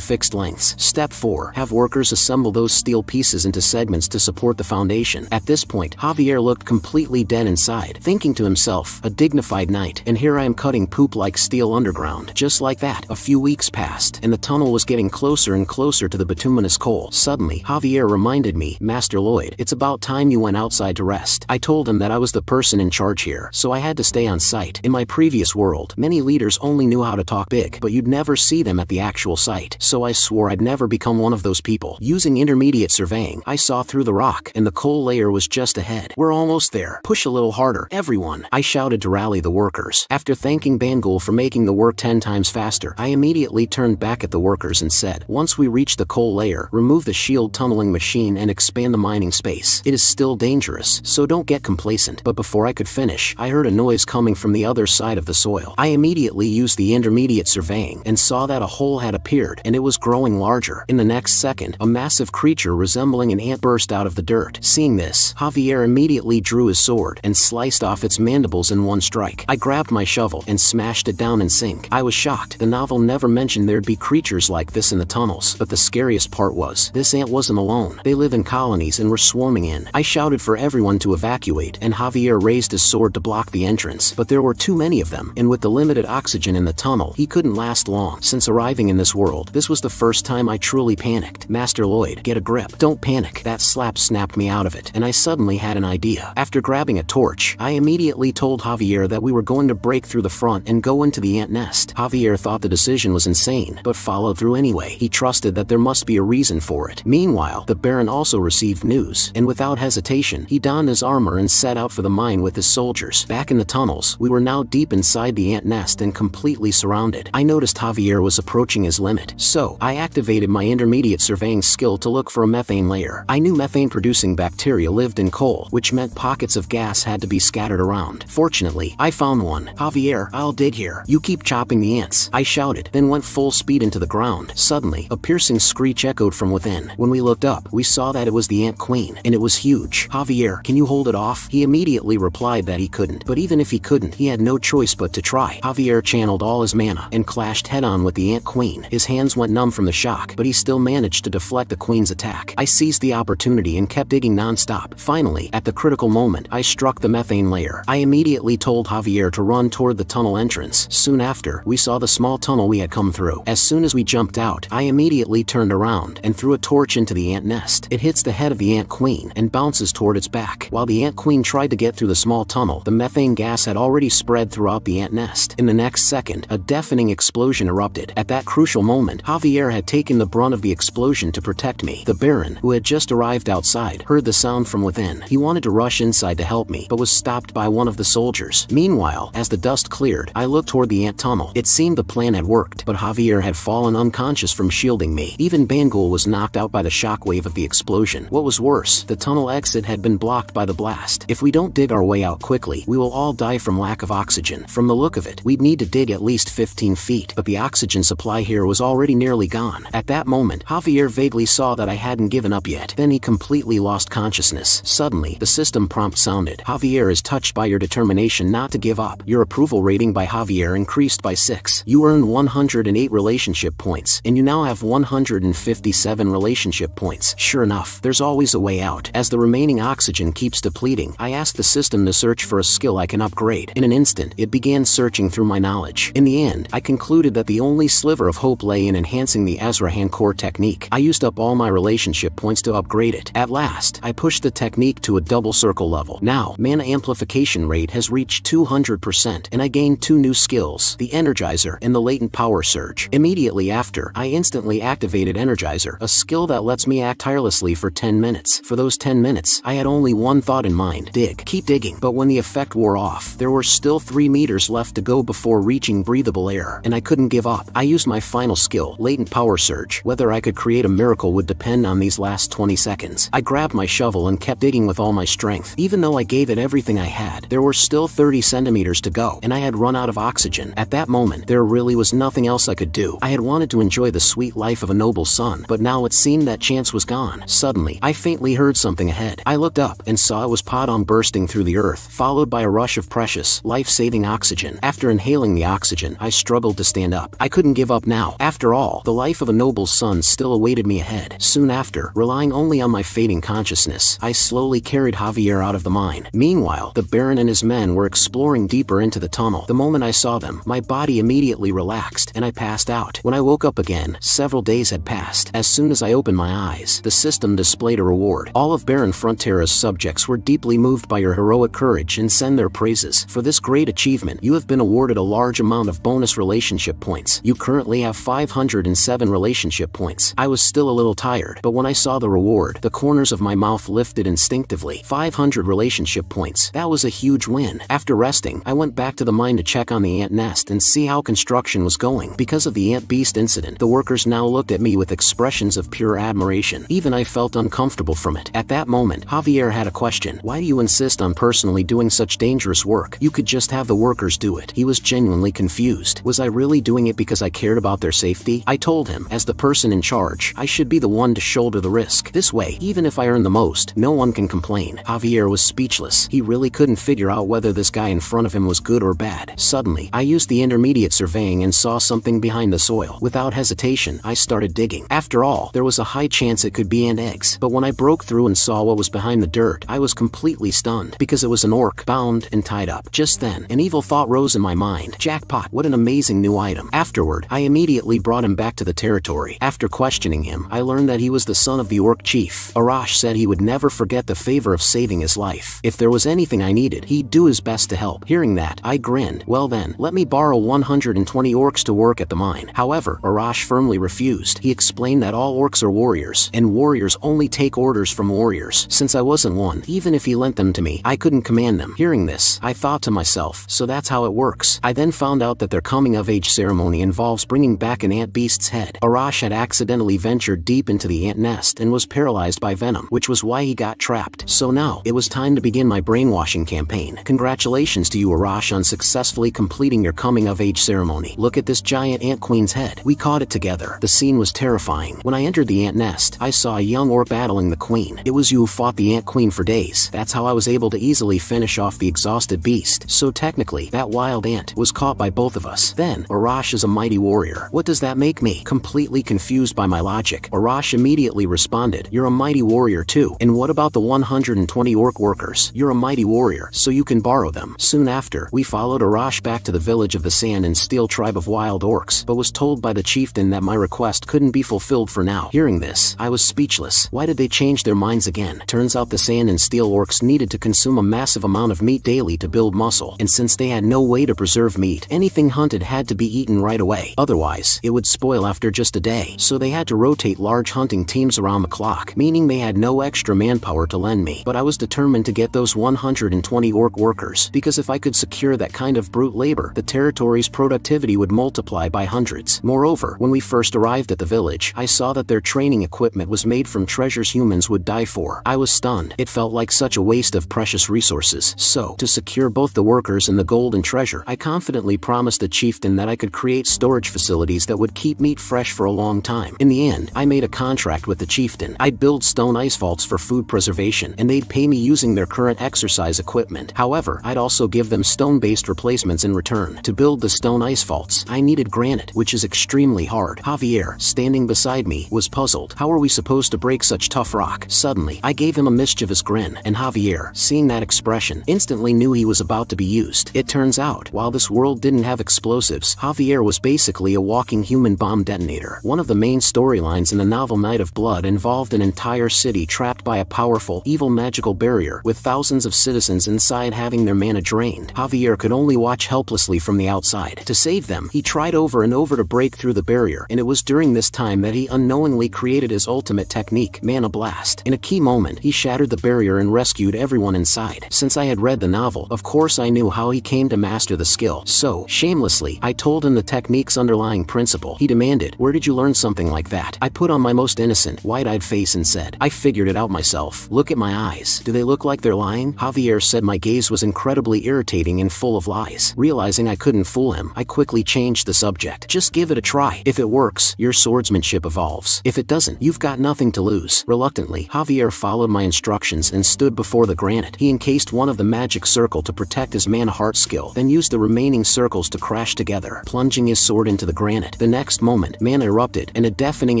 fixed lengths. Step 4. Have workers assemble those steel pieces into segments to support the foundation. At this point, Javier looked completely dead inside, thinking to himself, a dignified knight, and here I am cutting poop like steel underground. Just like that, a few weeks passed, and the tunnel was getting closer and closer to the bituminous coal. Suddenly, Javier reminded me, Master Lloyd, it's about time you went outside to rest. I told him that I was the person in charge here, so I had to stay on site. In my previous world, many leaders only knew how to talk big, but you'd never see them at the actual site, so I swore I'd never become one of those people. Using intermediate surveying, I saw through the rock, and the coal layer was just ahead. We're almost there. Push a little harder, everyone, I shouted to rally the workers. After thanking Bangul for making the work 10 times faster, I immediately turned back at the workers and said, once we reach the coal layer, remove the shield tunneling machine and expand the mining space. It is still dangerous, so don't get complacent. But before I could finish, I heard a noise coming from the other side of the soil. I immediately used the intermediate surveying and saw that a hole had appeared, and it was growing larger. In the next second, a massive creature resembling an ant burst out of the dirt. Seeing this, Javier immediately drew his sword and sliced off its mandibles in one strike. I grabbed my shovel and smashed it down in sync. I was shocked. The novel never mentioned there'd be creatures like this in the tunnels, but the scariest part was, this ant wasn't alone. They live in colonies and were swarming in. I shouted for everyone to evacuate, and Javier raised his sword to block the entrance, but there were too many of them, and with the limited oxygen in the tunnel, he couldn't last long. Since arriving in this world, this was the first time I truly panicked. Master Lloyd, get a grip. Don't panic. That slap snapped me out of it, and I suddenly had an idea. After grabbing a torch, I immediately told Javier that we were going to break through the front and go into the ant nest. Javier thought the decision was insane, but followed through anyway. He trusted that there must be a reason for it. Meanwhile, the Baron also received news, and without hesitation, he donned his armor and set out for the mine with his soldiers. Back in the tunnels, we were now deep inside the ant nest and completely surrounded. I noticed Javier was approaching his limit, so I activated my intermediate surveying skill to look for a methane layer. I knew methane-producing bacteria lived in coal, which meant pockets of gas had to be scattered around. Fortunately, I found one. Javier, I'll dig here. You keep chopping the ants, I shouted, then went full speed into the ground. Suddenly, a piercing screech echoed from within. When we looked up, we saw that it was the ant queen, and it was huge. Javier, can you hold it off? He immediately replied that he couldn't, but even if he couldn't, he had no choice but to try. Javier channeled all his mana and clashed head-on with the ant queen. His hands went numb from the shock, but he still managed to deflect the queen's attack. I seized the opportunity and kept digging non-stop. Finally, at the critical moment, I struck the methane layer. I immediately told Javier to run toward the tunnel entrance. Soon after, we saw the small tunnel we had come through. As soon as we jumped out, I immediately turned around and threw a torch into the ant nest. It hits the head of the ant queen and bounces toward its back. While the ant queen tried to get through the small tunnel, the methane gas had already spread throughout the ant nest. In the next second, a deafening explosion erupted. At that crucial moment, Javier had taken the brunt of the explosion to protect me. The Baron, who had just arrived outside, heard the sound from within. He wanted to rush inside to help me, but was stopped by one of the soldiers. Meanwhile, as the dust cleared, I looked toward the ant tunnel. It seemed the plan had worked, but Javier had fallen unconscious from shielding me. Even Bangul was knocked out by the shockwave of the explosion. What was worse, the tunnel exit had been blocked by the blast. If we don't dig our way out quickly, we will all die from lack of oxygen. From the look of it, we'd need to dig at least 15 feet, but the oxygen supply here was already nearly gone. At that moment, Javier vaguely saw that I hadn't given up yet. Then he completely lost consciousness. Suddenly, the system prompt sounded. Javier is touched by your determination not to give up. Your approval rating by Javier increased by 6. You earned 108 relationship points, and you now have 157 relationship points. Sure enough, there's always a way out. As the remaining oxygen keeps depleting, I asked the system to search for a skill I can upgrade. In an instant, it began searching through my knowledge. In the end, I concluded that the only sliver of hope lay in enhancing the Azrahan core technique. I used up all my relationship points to upgrade it. At last, I pushed the technique to a double circle level. Now, mana amplification rate has reached 200%, and I gained 2 new skills, the Energizer and the Latent Power Surge. Immediately after, I instantly activated Energizer, a skill that lets me act tirelessly for 10 minutes. For those 10 minutes, I had only one thought in mind: dig. Keep digging. But when the effect wore off, there were still 3 meters left to go before reaching breathable air, and I couldn't give up. I used my final skill, Latent Power Surge. Whether I could create a miracle would depend on these last 20 seconds. I grabbed my shovel and kept digging with all my strength. Even though I gave it everything I had, there were still 30 centimeters to go, and I had run out of oxygen. At that moment, there really was nothing else I could do. I had wanted to enjoy the sweet life of a noble son, but now it seemed that chance was gone. Suddenly, I faintly heard something ahead. I looked up and saw it was Podon bursting through the earth, followed by a rush of precious, life-saving oxygen. After inhaling the oxygen, I struggled to stand up. I couldn't give up now. After all, the life of a noble's son still awaited me ahead. Soon after, relying only on my fading consciousness, I slowly carried Javier out of the mine. Meanwhile, the Baron and his men were exploring deeper into the tunnel. The moment I saw them, my body immediately relaxed, and I passed out. When I woke up again, several days had passed. As soon as I opened my eyes, the system displayed a reward. All of Baron Frontera's subjects were deeply moved by your heroic courage and send their praises. For this great achievement, you have been awarded a large amount of bonus relationship points. You currently have 507 relationship points. I was still a little tired, but when I saw the reward, the corners of my mouth lifted instinctively. 500 relationship points. That was a huge win. After resting, I went back to the mine to check on the ant nest and see how construction was going. Because of the ant beast incident, the workers now looked at me with expressions of pure admiration. Even I felt uncomfortable from it. At that moment, Javier had a question. Why do you insist on personally doing such dangerous work? You could just have the workers do it. He was genuinely confused. Was I really doing it because I cared about their safety? I told him, as the person in charge, I should be the one to shoulder the risk. This way, even if I earn the most, no one can complain. Javier was speechless. He really couldn't figure out whether this guy in front of him was good or bad. Suddenly, I used the intermediate surveying and saw something behind the soil. Without hesitation, I started digging. After all, there was a high chance it could be ant eggs. But when I broke through and saw what was behind the dirt, I was completely stunned, because it was an orc, bound and tied up. Just then, an evil thought rose in my mind. Jackpot, what an amazing new item. Afterward, I immediately brought him back to the territory. After questioning him, I learned that he was the son of the orc chief. Arash said he would never forget the favor of saving his life. If there was anything I needed, he'd do his best to help. Hearing that, I grinned. Well then, let me borrow 120 orcs to work at the mine. However, Arash firmly refused. He explained that all orcs are warriors, and warriors only take orders from warriors. Since I wasn't one, even if he lent them to me, I couldn't command them. Hearing this, I thought to myself, so that's how it works. I then found out that their coming-of-age ceremony involves bringing back an ant beast's head. Arash had accidentally ventured deep into the ant nest and was paralyzed by venom, which was why he got trapped. So now, it was time to begin my brainwashing campaign. Congratulations to you, Arash, on successfully completing your coming-of-age ceremony. Look at this giant ant queen's head. We caught it together. The scene was terrifying. When I entered the ant nest, I saw a young orc battling the queen. It was you who fought the ant queen for days. That's how I was able to easily finish off the exhausted beast. So technically, that wild ant was caught by both of us. Then, Arash is a mighty warrior. What does that make me? Completely confused by my logic, Arash immediately responded, you're a mighty warrior too. And what about the 120 orc workers? You're a mighty warrior, so you can borrow them. Soon after, we followed Arash back to the village of the Sand and Steel tribe of wild orcs, but was told by the chieftain that my request couldn't be fulfilled for now. Hearing this, I was speechless. Why did they change their minds again? Turns out the Sand and Steel orcs needed to consume a massive amount of meat daily to build muscle, and since they had no way to preserve meat, anything hunted had to be eaten right away. Otherwise, it would spoil after just a day. So they had to rotate large hunting teams around the clock, meaning they had no extra manpower to lend me. But I was determined to get those 120 orc workers, because if I could secure that kind of brute labor, the territory's productivity would multiply by hundreds. Moreover, when we first arrived at the village, I saw that their training equipment was made from treasures humans would die for. I was stunned. It felt like such a waste of precious resources. So, to secure both the workers and the gold and treasure, I confidently promised the chieftain that I could create storage facilities that would keep meat fresh for a long time. In the end, I made a contract with the chieftain. I'd build stone ice vaults for food preservation, and they'd pay me using their current exercise equipment. However, I'd also give them stone-based replacements in return. To build the stone ice vaults, I needed granite, which is extremely hard. Javier, standing beside me, was puzzled. How are we supposed to break such tough rock? Suddenly, I gave him a mischievous grin, and Javier, seeing that expression, instantly knew he was about to be used. It turns out, while this world didn't have explosives, Javier was basically a walking human bomb detonator. One of the main storylines in the novel Night of Blood involved an entire city trapped by a powerful, evil magical barrier, with thousands of citizens inside having their mana drained. Javier could only watch helplessly from the outside. To save them, he tried over and over to break through the barrier, and it was during this time that he unknowingly created his ultimate technique, Mana Blast. In a key moment, he shattered the barrier and rescued everyone inside. Since I had read the novel, of course I knew how he came to master the skill. So, shamelessly, I told him the technique's underlying principle. He demanded, where did you learn something like that? I put on my most innocent, wide-eyed face and said, I figured it out myself. Look at my eyes. Do they look like they're lying? Javier said my gaze was incredibly irritating and full of lies. Realizing I couldn't fool him, I quickly changed the subject. Just give it a try. If it works, your swordsmanship evolves. If it doesn't, you've got nothing to lose. Reluctantly, Javier followed my instructions and stood before the granite. He encased one of of the magic circle to protect his mana heart skill, then used the remaining circles to crash together, plunging his sword into the granite. The next moment, mana erupted, and a deafening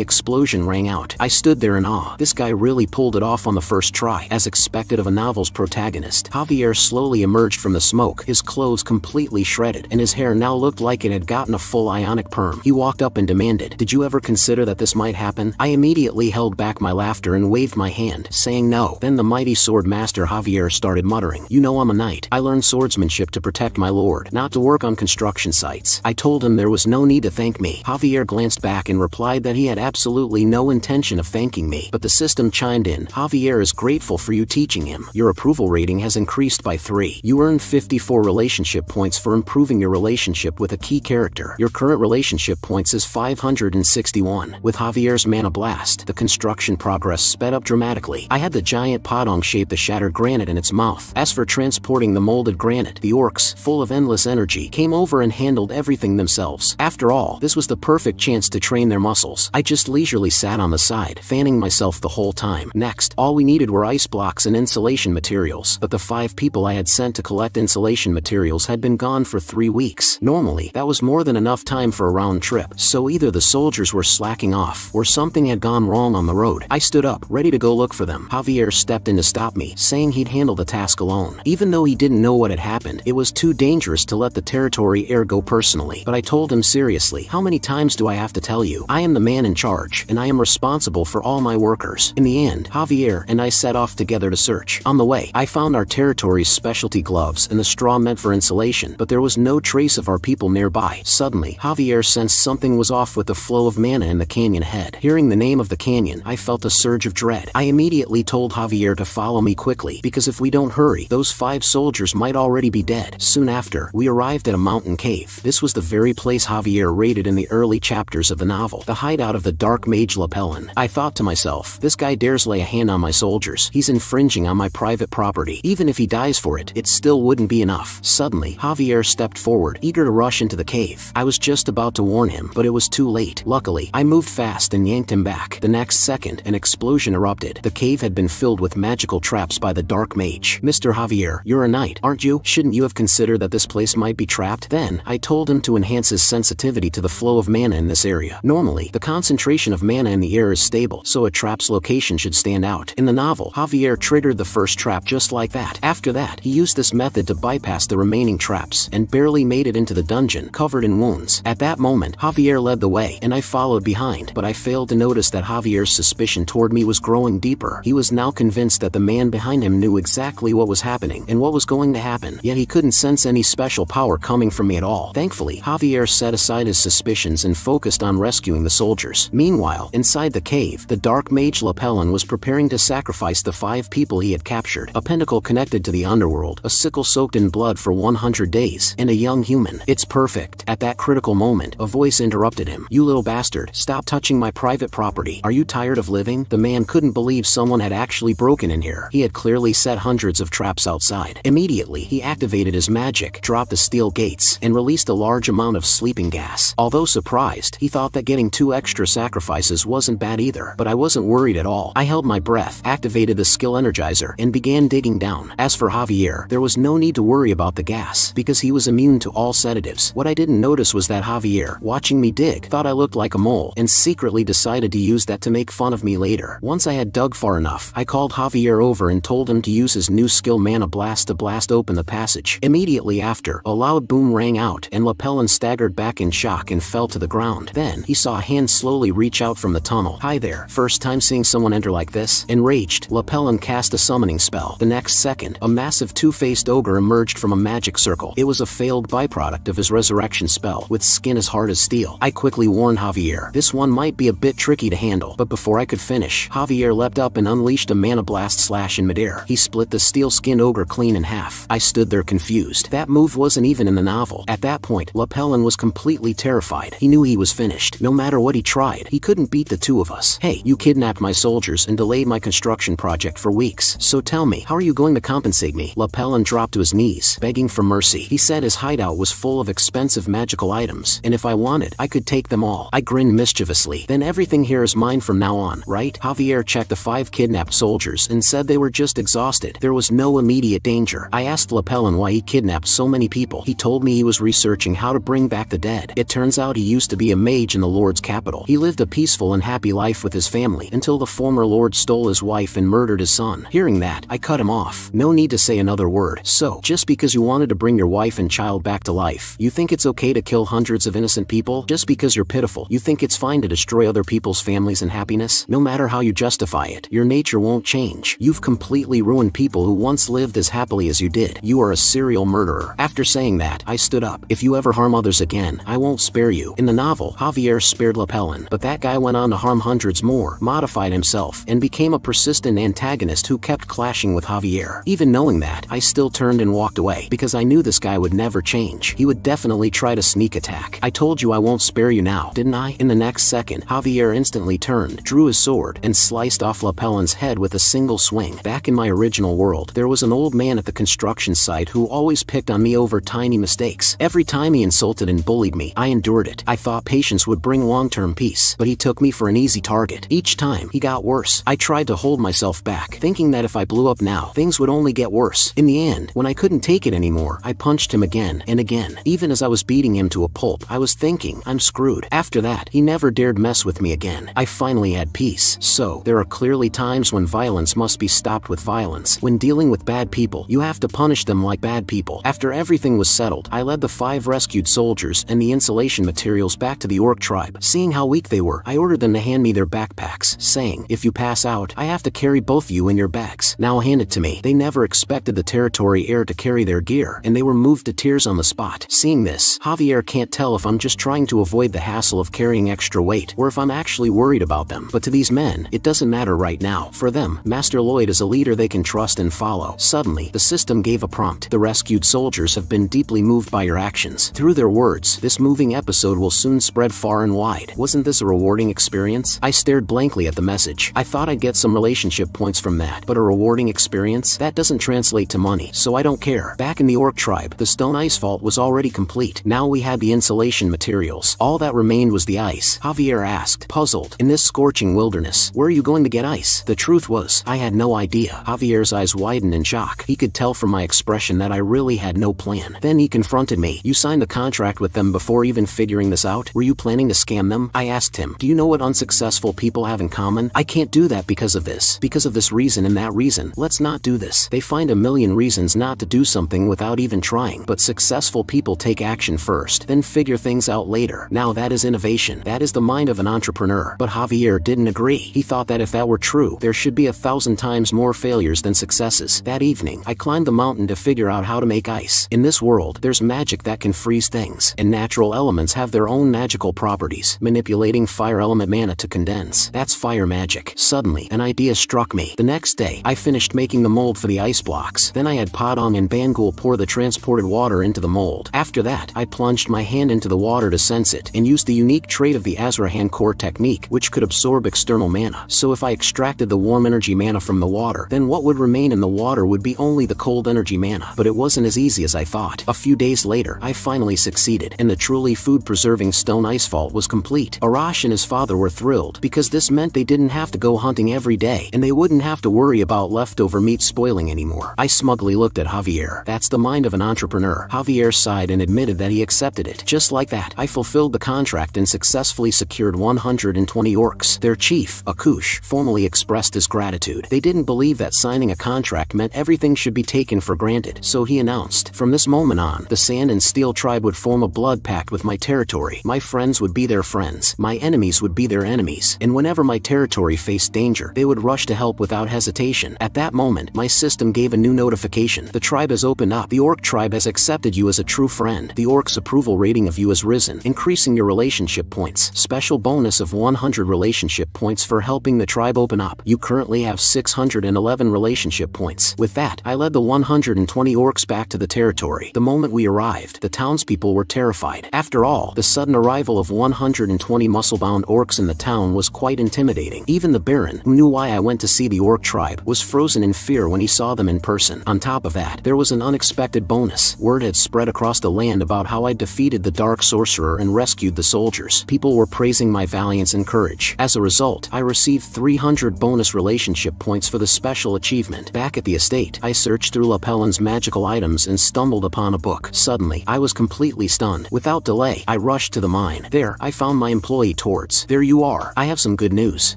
explosion rang out. I stood there in awe. This guy really pulled it off on the first try. As expected of a novel's protagonist, Javier slowly emerged from the smoke, his clothes completely shredded, and his hair now looked like it had gotten a full ionic perm. He walked up and demanded, "Did you ever consider that this might happen?" I immediately held back my laughter and waved my hand, saying no. Then the mighty sword master Javier started muttering, "You know I'm a knight. I learned swordsmanship to protect my lord, not to work on construction sites." I told him there was no need to thank me. Javier glanced back and replied that he had absolutely no intention of thanking me, but the system chimed in, "Javier is grateful for you teaching him. Your approval rating has increased by 3. You earned 54 relationship points for improving your relationship with a key character. Your current relationship points is 561. With Javier's mana blast, the construction progress sped up dramatically. I had the giant podong shape the shattered granite in its mouth. As for transporting the molded granite, the orcs, full of endless energy, came over and handled everything themselves. After all, this was the perfect chance to train their muscles. I just leisurely sat on the side, fanning myself the whole time. Next, all we needed were ice blocks and insulation materials, but the 5 people I had sent to collect insulation materials had been gone for 3 weeks. Normally, that was more than enough time for a round trip, so either the soldiers were slacking off, or something had gone wrong on the road. I stood up, ready to go look for them. Javier stepped in to stop me, saying he'd handle the task alone. Even though he didn't know what had happened, it was too dangerous to let the territory heir go personally. But I told him seriously, "How many times do I have to tell you? I am the man in charge, and I am responsible for all my workers." In the end, Javier and I set off together to search. On the way, I found our territory's specialty gloves and the straw meant for insulation, but there was no trace of our people nearby. Suddenly, Javier sensed something was off with the flow of mana in the canyon ahead. Hearing the name of the canyon, I felt a surge of dread. I immediately told Javier to follow me quickly, because if we don't hurry, those 5 soldiers might already be dead. Soon after, we arrived at a mountain cave. This was the very place Javier raided in the early chapters of the novel, the hideout of the dark mage Lapellin. I thought to myself, this guy dares lay a hand on my soldiers. He's infringing on my private property. Even if he dies for it, it still wouldn't be enough. Suddenly, Javier stepped forward, eager to rush into the cave. I was just about to warn him, but it was too late. Luckily, I moved fast and yanked him back. The next second, an explosion erupted. The cave had been filled with magical traps by the dark mage. "Mr. Javier, you're a knight, aren't you? Shouldn't you have considered that this place might be trapped?" Then, I told him to enhance his sensitivity to the flow of mana in this area. Normally, the concentration of mana in the air is stable, so a trap's location should stand out. In the novel, Javier triggered the first trap just like that. After that, he used this method to bypass the remaining traps, and barely made it into the dungeon, covered in wounds. At that moment, Javier led the way, and I followed behind, but I failed to notice that Javier's suspicion toward me was growing deeper. He was now convinced that the man behind him knew exactly what was happening, and what was going to happen, yet he couldn't sense any special power coming from me at all. Thankfully, Javier set aside his suspicions and focused on rescuing the soldiers. Meanwhile, inside the cave, the dark mage Lapellin was preparing to sacrifice the 5 people he had captured, a pentacle connected to the underworld, a sickle soaked in blood for 100 days, and a young human. "It's perfect." At that critical moment, a voice interrupted him. "You little bastard, stop touching my private property. Are you tired of living?" The man couldn't believe someone had actually broken in here. He had clearly set hundreds of traps outside. Immediately, he activated his magic, dropped the steel gates, and released a large amount of sleeping gas. Although surprised, he thought that getting 2 extra sacrifices wasn't bad either, but I wasn't worried at all. I held my breath, activated the skill energizer, and began digging down. As for Javier, there was no need to worry about the gas, because he was immune to all sedatives. What I didn't notice was that Javier, watching me dig, thought I looked like a mole, and secretly decided to use that to make fun of me later. Once I had dug far enough, I called Javier over and told him to use his new skill Mana Blast to blast open the passage. Immediately after, a loud boom rang out, and Lapellin staggered back in shock and fell to the ground. Then, he saw a hand slowly reach out from the tunnel. "Hi there. First time seeing someone enter like this?" Enraged, Lapellin cast a summoning spell. The next second, a massive 2-faced ogre emerged from a magic circle. It was a failed byproduct of his resurrection spell, with skin as hard as steel. I quickly warned Javier, this one might be a bit tricky to handle, but before I could finish, Javier leapt up and unleashed a Mana Blast slash in midair. He split the steel-skinned ogre clean in half. I stood there confused. That move wasn't even in the novel. At that point, Lapellin was completely terrified. He knew he was finished. No matter what he tried, he couldn't beat the 2 of us. "Hey, you kidnapped my soldiers and delayed my construction project for weeks. So tell me, how are you going to compensate me?" Lapellin dropped to his knees, begging for mercy. He said his hideout was full of expensive magical items, and if I wanted, I could take them all. I grinned mischievously. "Then everything here is mine from now on, right?" Javier checked the 5 kidnapped soldiers and said they were just exhausted. There was no immediate danger. I asked Lapellin why he kidnapped so many people. He told me he was researching how to bring back the dead. It turns out he used to be a mage in the Lord's capital. He lived a peaceful and happy life with his family until the former Lord stole his wife and murdered his son. Hearing that, I cut him off. No need to say another word. So, just because you wanted to bring your wife and child back to life, you think it's okay to kill hundreds of innocent people? Just because you're pitiful, you think it's fine to destroy other people's families and happiness? No matter how you justify it, your nature won't change. You've completely ruined people who once lived as happily as you did. You are a serial murderer. After saying that, I stood up. If you ever harm others again, I won't spare you. In the novel, Javier spared Lapellin, but that guy went on to harm hundreds more, modified himself, and became a persistent antagonist who kept clashing with Javier. Even knowing that, I still turned and walked away, because I knew this guy would never change. He would definitely try to sneak attack. I told you I won't spare you now, didn't I? In the next second, Javier instantly turned, drew his sword, and sliced off Lapellin's head with a single swing. Back in my original world, there was an old man at the construction site who always picked on me over tiny mistakes. Every time he insulted and bullied me, I endured it. I thought patience would bring long-term peace, but he took me for an easy target. Each time, he got worse. I tried to hold myself back, thinking that if I blew up now, things would only get worse. In the end, when I couldn't take it anymore, I punched him again and again. Even as I was beating him to a pulp, I was thinking, I'm screwed. After that, he never dared mess with me again. I finally had peace. So, there are clearly times when violence must be stopped with violence. When dealing with bad people, you have to punish them like bad people. After everything was settled, I led the 5 rescued soldiers and the insulation materials back to the orc tribe. Seeing how weak they were, I ordered them to hand me their backpacks, saying, if you pass out, I have to carry both you in your bags. Now hand it to me. They never expected the territory heir to carry their gear, and they were moved to tears on the spot. Seeing this, Javier can't tell if I'm just trying to avoid the hassle of carrying extra weight, or if I'm actually worried about them. But to these men, it doesn't matter right now. For them, Master Lloyd is a leader they can trust and follow. Suddenly, the system gave a prompt. The rescued soldiers have been deeply moved by your actions. Through their words, this moving episode will soon spread far and wide. Wasn't this a rewarding experience? I stared blankly at the message. I thought I'd get some relationship points from that, but a rewarding experience? That doesn't translate to money, so I don't care. Back in the orc tribe, the stone ice vault was already complete. Now we had the insulation materials. All that remained was the ice. Javier asked, puzzled, in this scorching wilderness, where are you going to get ice? The truth was, I had no idea. Javier's eyes widened in shock. He could tell from my expression that I really had no plan. Then he confronted me. You signed the contract with them before even figuring this out? Were you planning to scam them? I asked him, do you know what unsuccessful people have in common? I can't do that because of this. Because of this reason and that reason. Let's not do this. They find a million reasons not to do something without even trying. But successful people take action first, then figure things out later. Now that is innovation. That is the mind of an entrepreneur. But Javier didn't agree. He thought that if that were true, there should be 1,000 times more failures than successes. That evening, I climbed the mountain to figure out how to make ice. In this world, there's magic that can freeze things, and natural elements have their own magical properties. Manipulating fire element mana to condense. That's fire magic. Suddenly, an idea struck me. The next day, I finished making the mold for the ice blocks. Then I had Podong and Bangul pour the transported water into the mold. After that, I plunged my hand into the water to sense it, and used the unique trait of the Azrahan core technique, which could absorb external mana. So if I extracted the warm energy mana from the water, then what would remain in the water would be only the cold energy mana. But it wasn't as easy as I thought. A few days later, I finally succeeded, and the truly food-preserving stone ice vault was complete. Arash and his father were thrilled, because this meant they didn't have to go hunting every day, and they wouldn't have to worry about leftover meat spoiling anymore. I smugly looked at Javier. That's the mind of an entrepreneur. Javier sighed and admitted that he accepted it. Just like that, I fulfilled the contract and successfully secured 120 orcs. Their chief, Akush, formally expressed his gratitude. They didn't believe that signing a contract meant everything should be taken for granted, so he announced, from this moment on, the Sand and Steel tribe would form a blood pact with my territory. My friends would be their friends, my enemies would be their enemies, and whenever my territory faced danger, they would rush to help without hesitation. At that moment, my system gave a new notification. The tribe has opened up. The orc tribe has accepted you as a true friend. The orc's approval rating of you has risen, increasing your relationship points. Special bonus of 100 relationship points for helping the tribe open up. You currently have 611 relationship points. With that, I led the 120 orcs back to the territory. The moment we arrived, the townspeople were terrified. After all, the sudden arrival of 120 muscle-bound orcs in the town was quite intimidating. Even the Baron, who knew why I went to see the orc tribe, was frozen in fear when he saw them in person. On top of that, there was an unexpected bonus. Word had spread across the land about how I defeated the Dark Sorcerer and rescued the soldiers. People were praising my valiance and courage. As a result, I received 300 bonus relationship points for the special achievement. Back at the estate, state. I searched through Lapellin's magical items and stumbled upon a book. Suddenly, I was completely stunned. Without delay, I rushed to the mine. There, I found my employee Tords. There you are. I have some good news.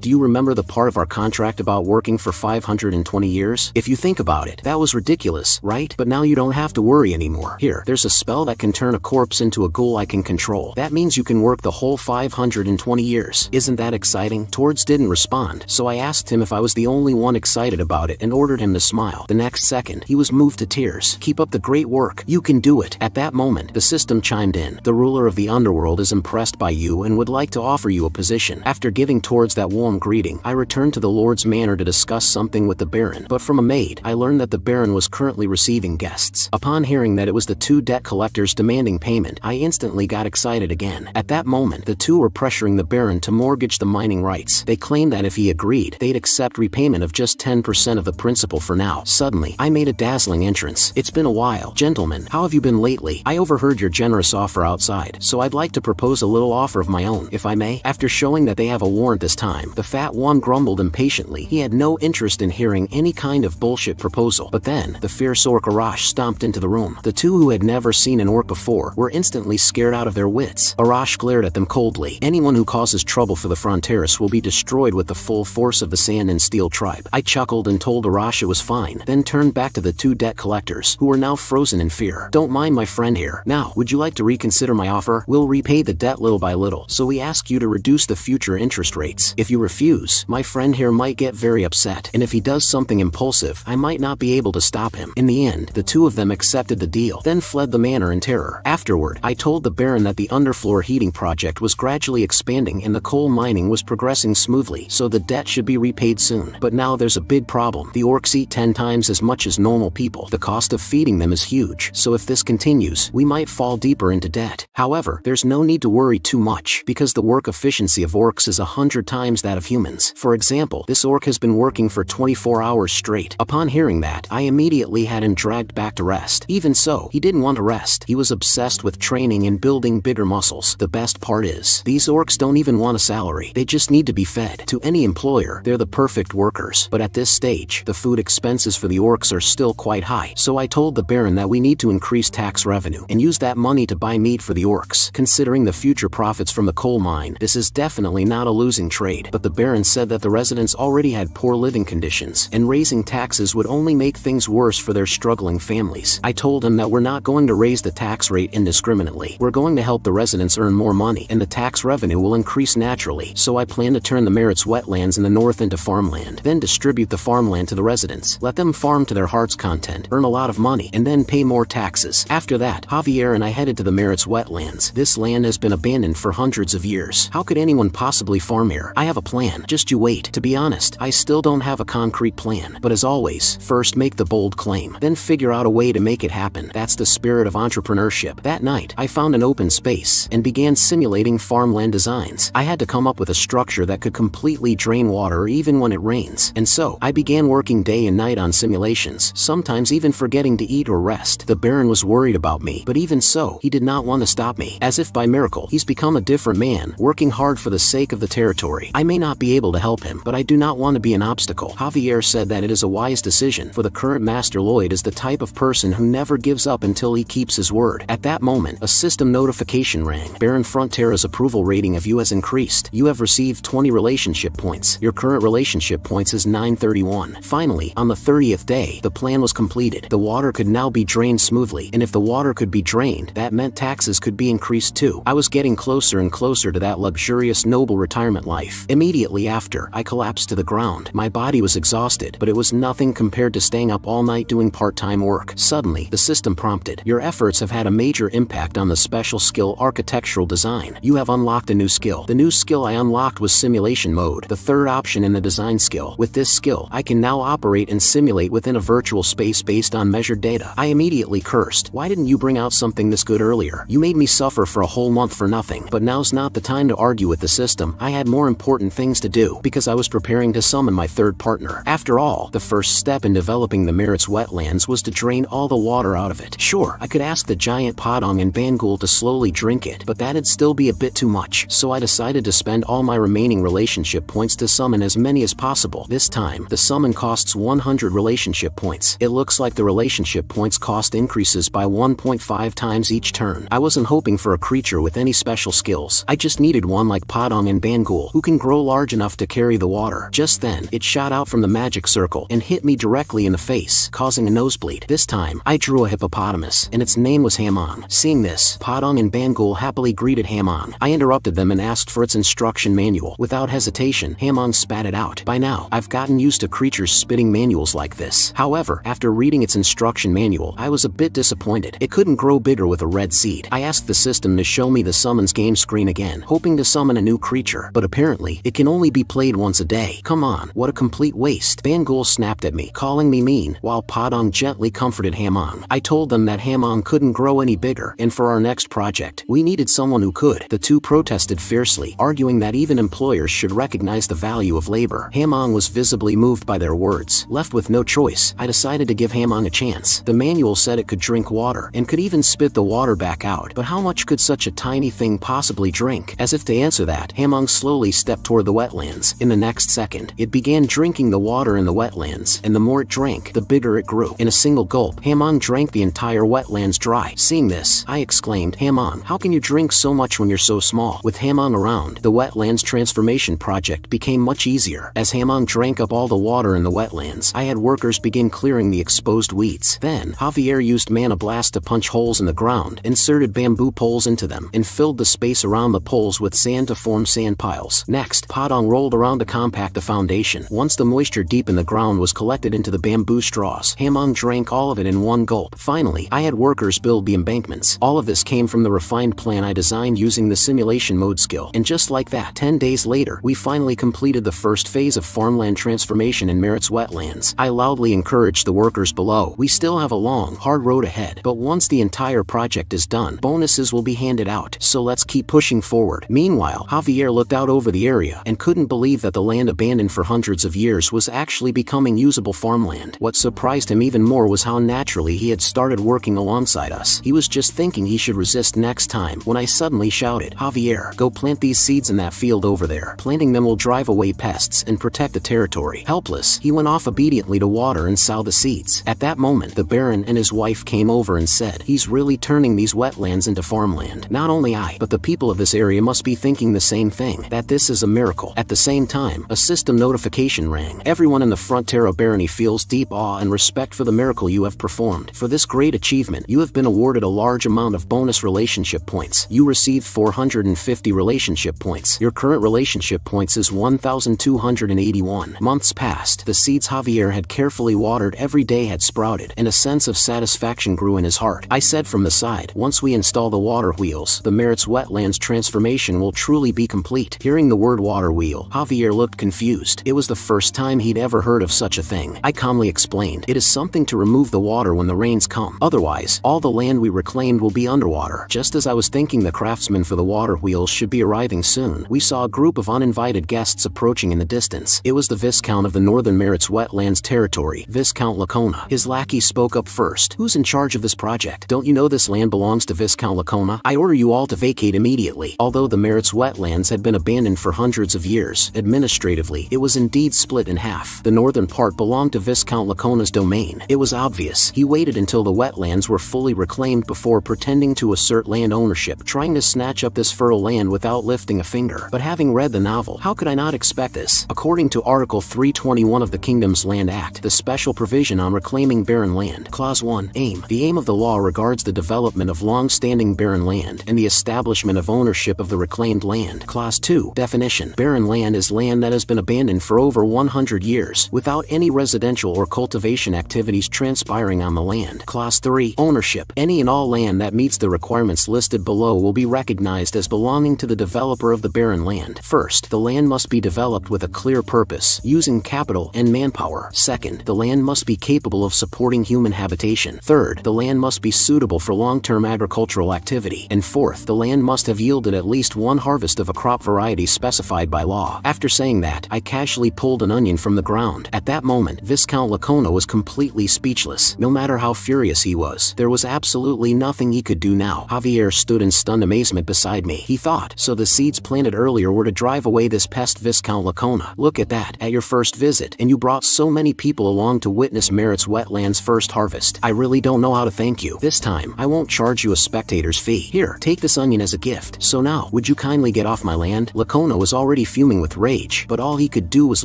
Do you remember the part of our contract about working for 520 years? If you think about it, that was ridiculous, right? But now you don't have to worry anymore. Here, there's a spell that can turn a corpse into a ghoul I can control. That means you can work the whole 520 years. Isn't that exciting? Tords didn't respond, so I asked him if I was the only one excited about it and ordered him to smile. The next second, he was moved to tears. Keep up the great work. You can do it. At that moment, the system chimed in. The ruler of the underworld is impressed by you and would like to offer you a position. After giving Tords that warm greeting, I returned to the Lord's manor to discuss something with the Baron, but from a maid, I learned that the Baron was currently receiving guests. Upon hearing that it was the two debt collectors demanding payment, I instantly got excited again. At that moment, the two were pressuring the Baron to mortgage the mining rights. They claimed that if he agreed, they'd accept repayment of just 10% of the principal for now. Suddenly, I made a dazzling entrance. It's been a while. Gentlemen, how have you been lately? I overheard your generous offer outside, so I'd like to propose a little offer of my own, if I may. After showing that they have a warrant this time, the fat one grumbled impatiently. He had no interest in hearing any kind of bullshit proposal. But then, the fierce orc Arash stomped into the room. The two who had never seen an orc before were instantly scared out of their wits. Arash glared at them coldly. Anyone who causes trouble for the Fronteras will be destroyed with the full force of the Sand and Steel tribe. I chuckled and told Arash it was fine, then turned back to the two debt collectors, who were now frozen in fear. Don't mind my friend here. Now, would you like to reconsider my offer? We'll repay the debt little by little, so we ask you to reduce the future interest rates. If you refuse, my friend here might get very upset, and if he does something impulsive, I might not be able to stop him. In the end, the two of them accepted the deal, then fled the manor in terror. Afterward, I told the Baron that the underfloor heating project was gradually expanding and the coal mining was progressing smoothly, so the debt should be repaid soon. But now there's a big problem. The orcs eat 10 times as much as normal people. The cost of feeding them is huge, so if this continues, we might fall deeper into debt. However, there's no need to worry too much, because the work efficiency of orcs is 100 times that of humans. For example, this orc has been working for 24 hours straight. Upon hearing that, I immediately had him dragged back to rest. Even so, he didn't want to rest. He was obsessed with training and building bigger muscles. The best part is, these orcs don't even want a salary. They just need to be fed. To any employer, they're the perfect workers. But at this stage, the food expenses for the orcs are still quite high. So I told the Baron that we need to increase tax revenue and use that money to buy meat for the orcs. Considering the future profits from the coal mine, this is definitely not a losing trade. But the Baron said that the residents already had poor living conditions, and raising taxes would only make things worse for their struggling families. I told him that we're not going to raise the tax rate indiscriminately. We're going to help the residents earn more money, and the tax revenue will increase naturally. So I plan to turn the Merit's wetlands in the north into farmland, then distribute the farmland to the residents. Let them farm to their heart's content, earn a lot of money, and then pay more taxes. After that, Javier and I headed to the Merit's wetlands. This land has been abandoned for hundreds of years. How could anyone possibly farm here? I have a plan. Just you wait. To be honest, I still don't have a concrete plan. But as always, first make the bold claim, then figure out a way to make it happen. That's the spirit of entrepreneurship. That night, I found an open space and began simulating farmland designs. I had to come up with a structure that could completely drain water even when it rains. And so, I began working day and night on simulations, sometimes even forgetting to eat or rest. The Baron was worried about me, but even so, he did not want to stop me. As if by miracle, he's become a different man, working hard for the sake of the territory. I may not be able to help him, but I do not want to be an obstacle. Javier said that it is a wise decision, for the current Master Lloyd is the type of person who never gives up until he keeps his word. At that moment, a system notification rang. Baron Frontera's approval rating of you has increased. You have received 20 relationship points. Your current relationship points is 931. Finally, on the 30th day, the plan was completed. The water could now be drained smoothly, and if the water could be drained, that meant taxes could be increased too. I was getting closer and closer to that luxurious, noble retirement life. Immediately after, I collapsed to the ground. My body was exhausted, but it was nothing compared to staying up all night doing part-time work. Suddenly, the system prompted, your efforts have had a major impact on the special skill architectural design. You have unlocked a new skill. The new skill I unlocked was simulation mode, the third option in the design skill. With this skill, I can now operate and simulate within a virtual space based on measured data. I immediately cursed. Why didn't you bring out something this good earlier? You made me suffer for a whole month for nothing. But now's not the time to argue with the system. I had more important things to do, because I was preparing to summon my third partner. After all, the first step in developing the Merit's wetlands was to drain all the water out of it. Sure, I could ask the giant Podong and Bangul to slowly drink it, but that'd still be a bit too much. So I decided to spend all my remaining relationship points to summon as many as possible. This time, the summon costs 100 relationship relationship points. It looks like the relationship points cost increases by 1.5 times each turn. I wasn't hoping for a creature with any special skills. I just needed one like Padang and Bangul, who can grow large enough to carry the water. Just then, it shot out from the magic circle and hit me directly in the face, causing a nosebleed. This time, I drew a hippopotamus, and its name was Hamon. Seeing this, Padang and Bangul happily greeted Hamon. I interrupted them and asked for its instruction manual. Without hesitation, Hamon spat it out. By now, I've gotten used to creatures spitting manuals like this. However, after reading its instruction manual, I was a bit disappointed. It couldn't grow bigger with a red seed. I asked the system to show me the summons game screen again, hoping to summon a new creature, but apparently, it can only be played once a day. Come on, what a complete waste. Bangul snapped at me, calling me mean, while Padang gently comforted Hamon. I told them that Hamon couldn't grow any bigger, and for our next project, we needed someone who could. The two protested fiercely, arguing that even employers should recognize the value of labor. Hamon was visibly moved by their words. Left with no choice, I decided to give Hamon a chance. The manual said it could drink water, and could even spit the water back out, but how much could such a tiny thing possibly drink? As if to answer that, Hamon slowly stepped toward the wetlands. In the next second, it began drinking the water in the wetlands, and the more it drank, the bigger it grew. In a single gulp, Hamon drank the entire wetlands dry. Seeing this, I exclaimed, Hamon, how can you drink so much when you're so small? With Hamon around, the wetlands transformation project became much easier. As Hamon drank up all the water in the wetlands, I had workers begin clearing the exposed weeds. Then, Javier used Mana Blast to punch holes in the ground, inserted bamboo poles into them, and filled the space around the poles with sand to form sand piles. Next, Padang rolled around to compact the foundation. Once the moisture deep in the ground was collected into the bamboo straws, Hamon drank all of it in one gulp. Finally, I had workers build the embankments. All of this came from the refined plan I designed using the simulation mode skill. And just like that, 10 days later, we finally completed the first phase of farmland transformation in Merit's wetlands. I loudly encouraged the workers below. We still have a long, hard road ahead, but once the entire project is done, bonuses will be handed out, so let's keep pushing forward. Meanwhile, Javier looked out over the area and couldn't believe that the land abandoned for hundreds of years was actually becoming usable farmland. What surprised him even more was how naturally he had started working alongside us. He was just thinking he should resist next time when I suddenly shouted, Javier, go plant these seeds in that field over there. Planting them will drive away pests and protect the territory. Helpless, he went off obediently to water and sow the seeds. At that moment, the Baron and his wife came over and said, he's really turning these wetlands into farmland. Not only I, but the people of this area must be thinking the same thing, that this is a miracle. At the same time, a system notification rang. Everyone in the Frontera barony feels deep awe and respect for the miracle you have performed. For this great achievement, you have been awarded a large amount of bonus relationship points. You received 450 relationship points. Your current relationship points is 1,281. Months passed. The seeds Javier had carefully watered every day had sprouted, and a sense of satisfaction grew in his heart. I said from the side, once we install the water wheels, the Merit's wetlands transformation will truly be complete. Hearing the word water wheel, Javier looked confused. It was the first time he'd ever heard of such a thing. I calmly explained, it is something to remove the water when the rains come. Otherwise, all the land we reclaimed will be underwater. Just as I was thinking the craftsmen for the water wheels should be arriving soon, we saw a group of uninvited guests approaching in the distance. It was the Viscount of the Northern Merit's wetlands territory, Viscount Lacona. His lackey spoke up first. Who's in charge of this project? Don't you know this land belongs to Viscount Lacona? I order you all to vacate immediately. Although the Merit's wetlands had been abandoned for hundreds of years, administratively, it was indeed split in half. The northern part belonged to Viscount Lacona's domain. It was obvious. He waited until the wetlands were fully reclaimed before pretending to assert land ownership, trying to snatch up this fertile land without lifting a finger. But having read the novel, how could I not expect this? According to Article 321 of the Kingdom's Land Act, the special provision on reclaiming barren land, Clause 1, Aim. The aim of the law regards the development of long-standing barren land and the establishment of ownership of the reclaimed land. Clause 2, Definition. Barren land is land that has been abandoned for over 100 years, without any residential or cultivation activities transpiring on the land. Clause 3, Ownership. Any and all land that meets the requirements listed below will be recognized as belonging to the developer of the barren land. First, the land must be developed with a clear purpose, using capital and manpower. Second, the land must be capable of supporting human habitation. Third, the land must be suitable for long-term agricultural activity. And fourth, the land must have yielded at least one harvest of a crop variety specified by law. After saying that, I casually pulled an onion from the ground. At that moment, Viscount Lacona was completely speechless. No matter how furious he was, there was absolutely nothing he could do now. Javier stood in stunned amazement beside me. He thought, so the seeds planted earlier were to drive away this pest, Viscount Lacona. Look at that. At your first visit, and you brought so many people people along to witness Merit's wetland's first harvest. I really don't know how to thank you. This time, I won't charge you a spectator's fee. Here, take this onion as a gift. So now, would you kindly get off my land? Lakona was already fuming with rage, but all he could do was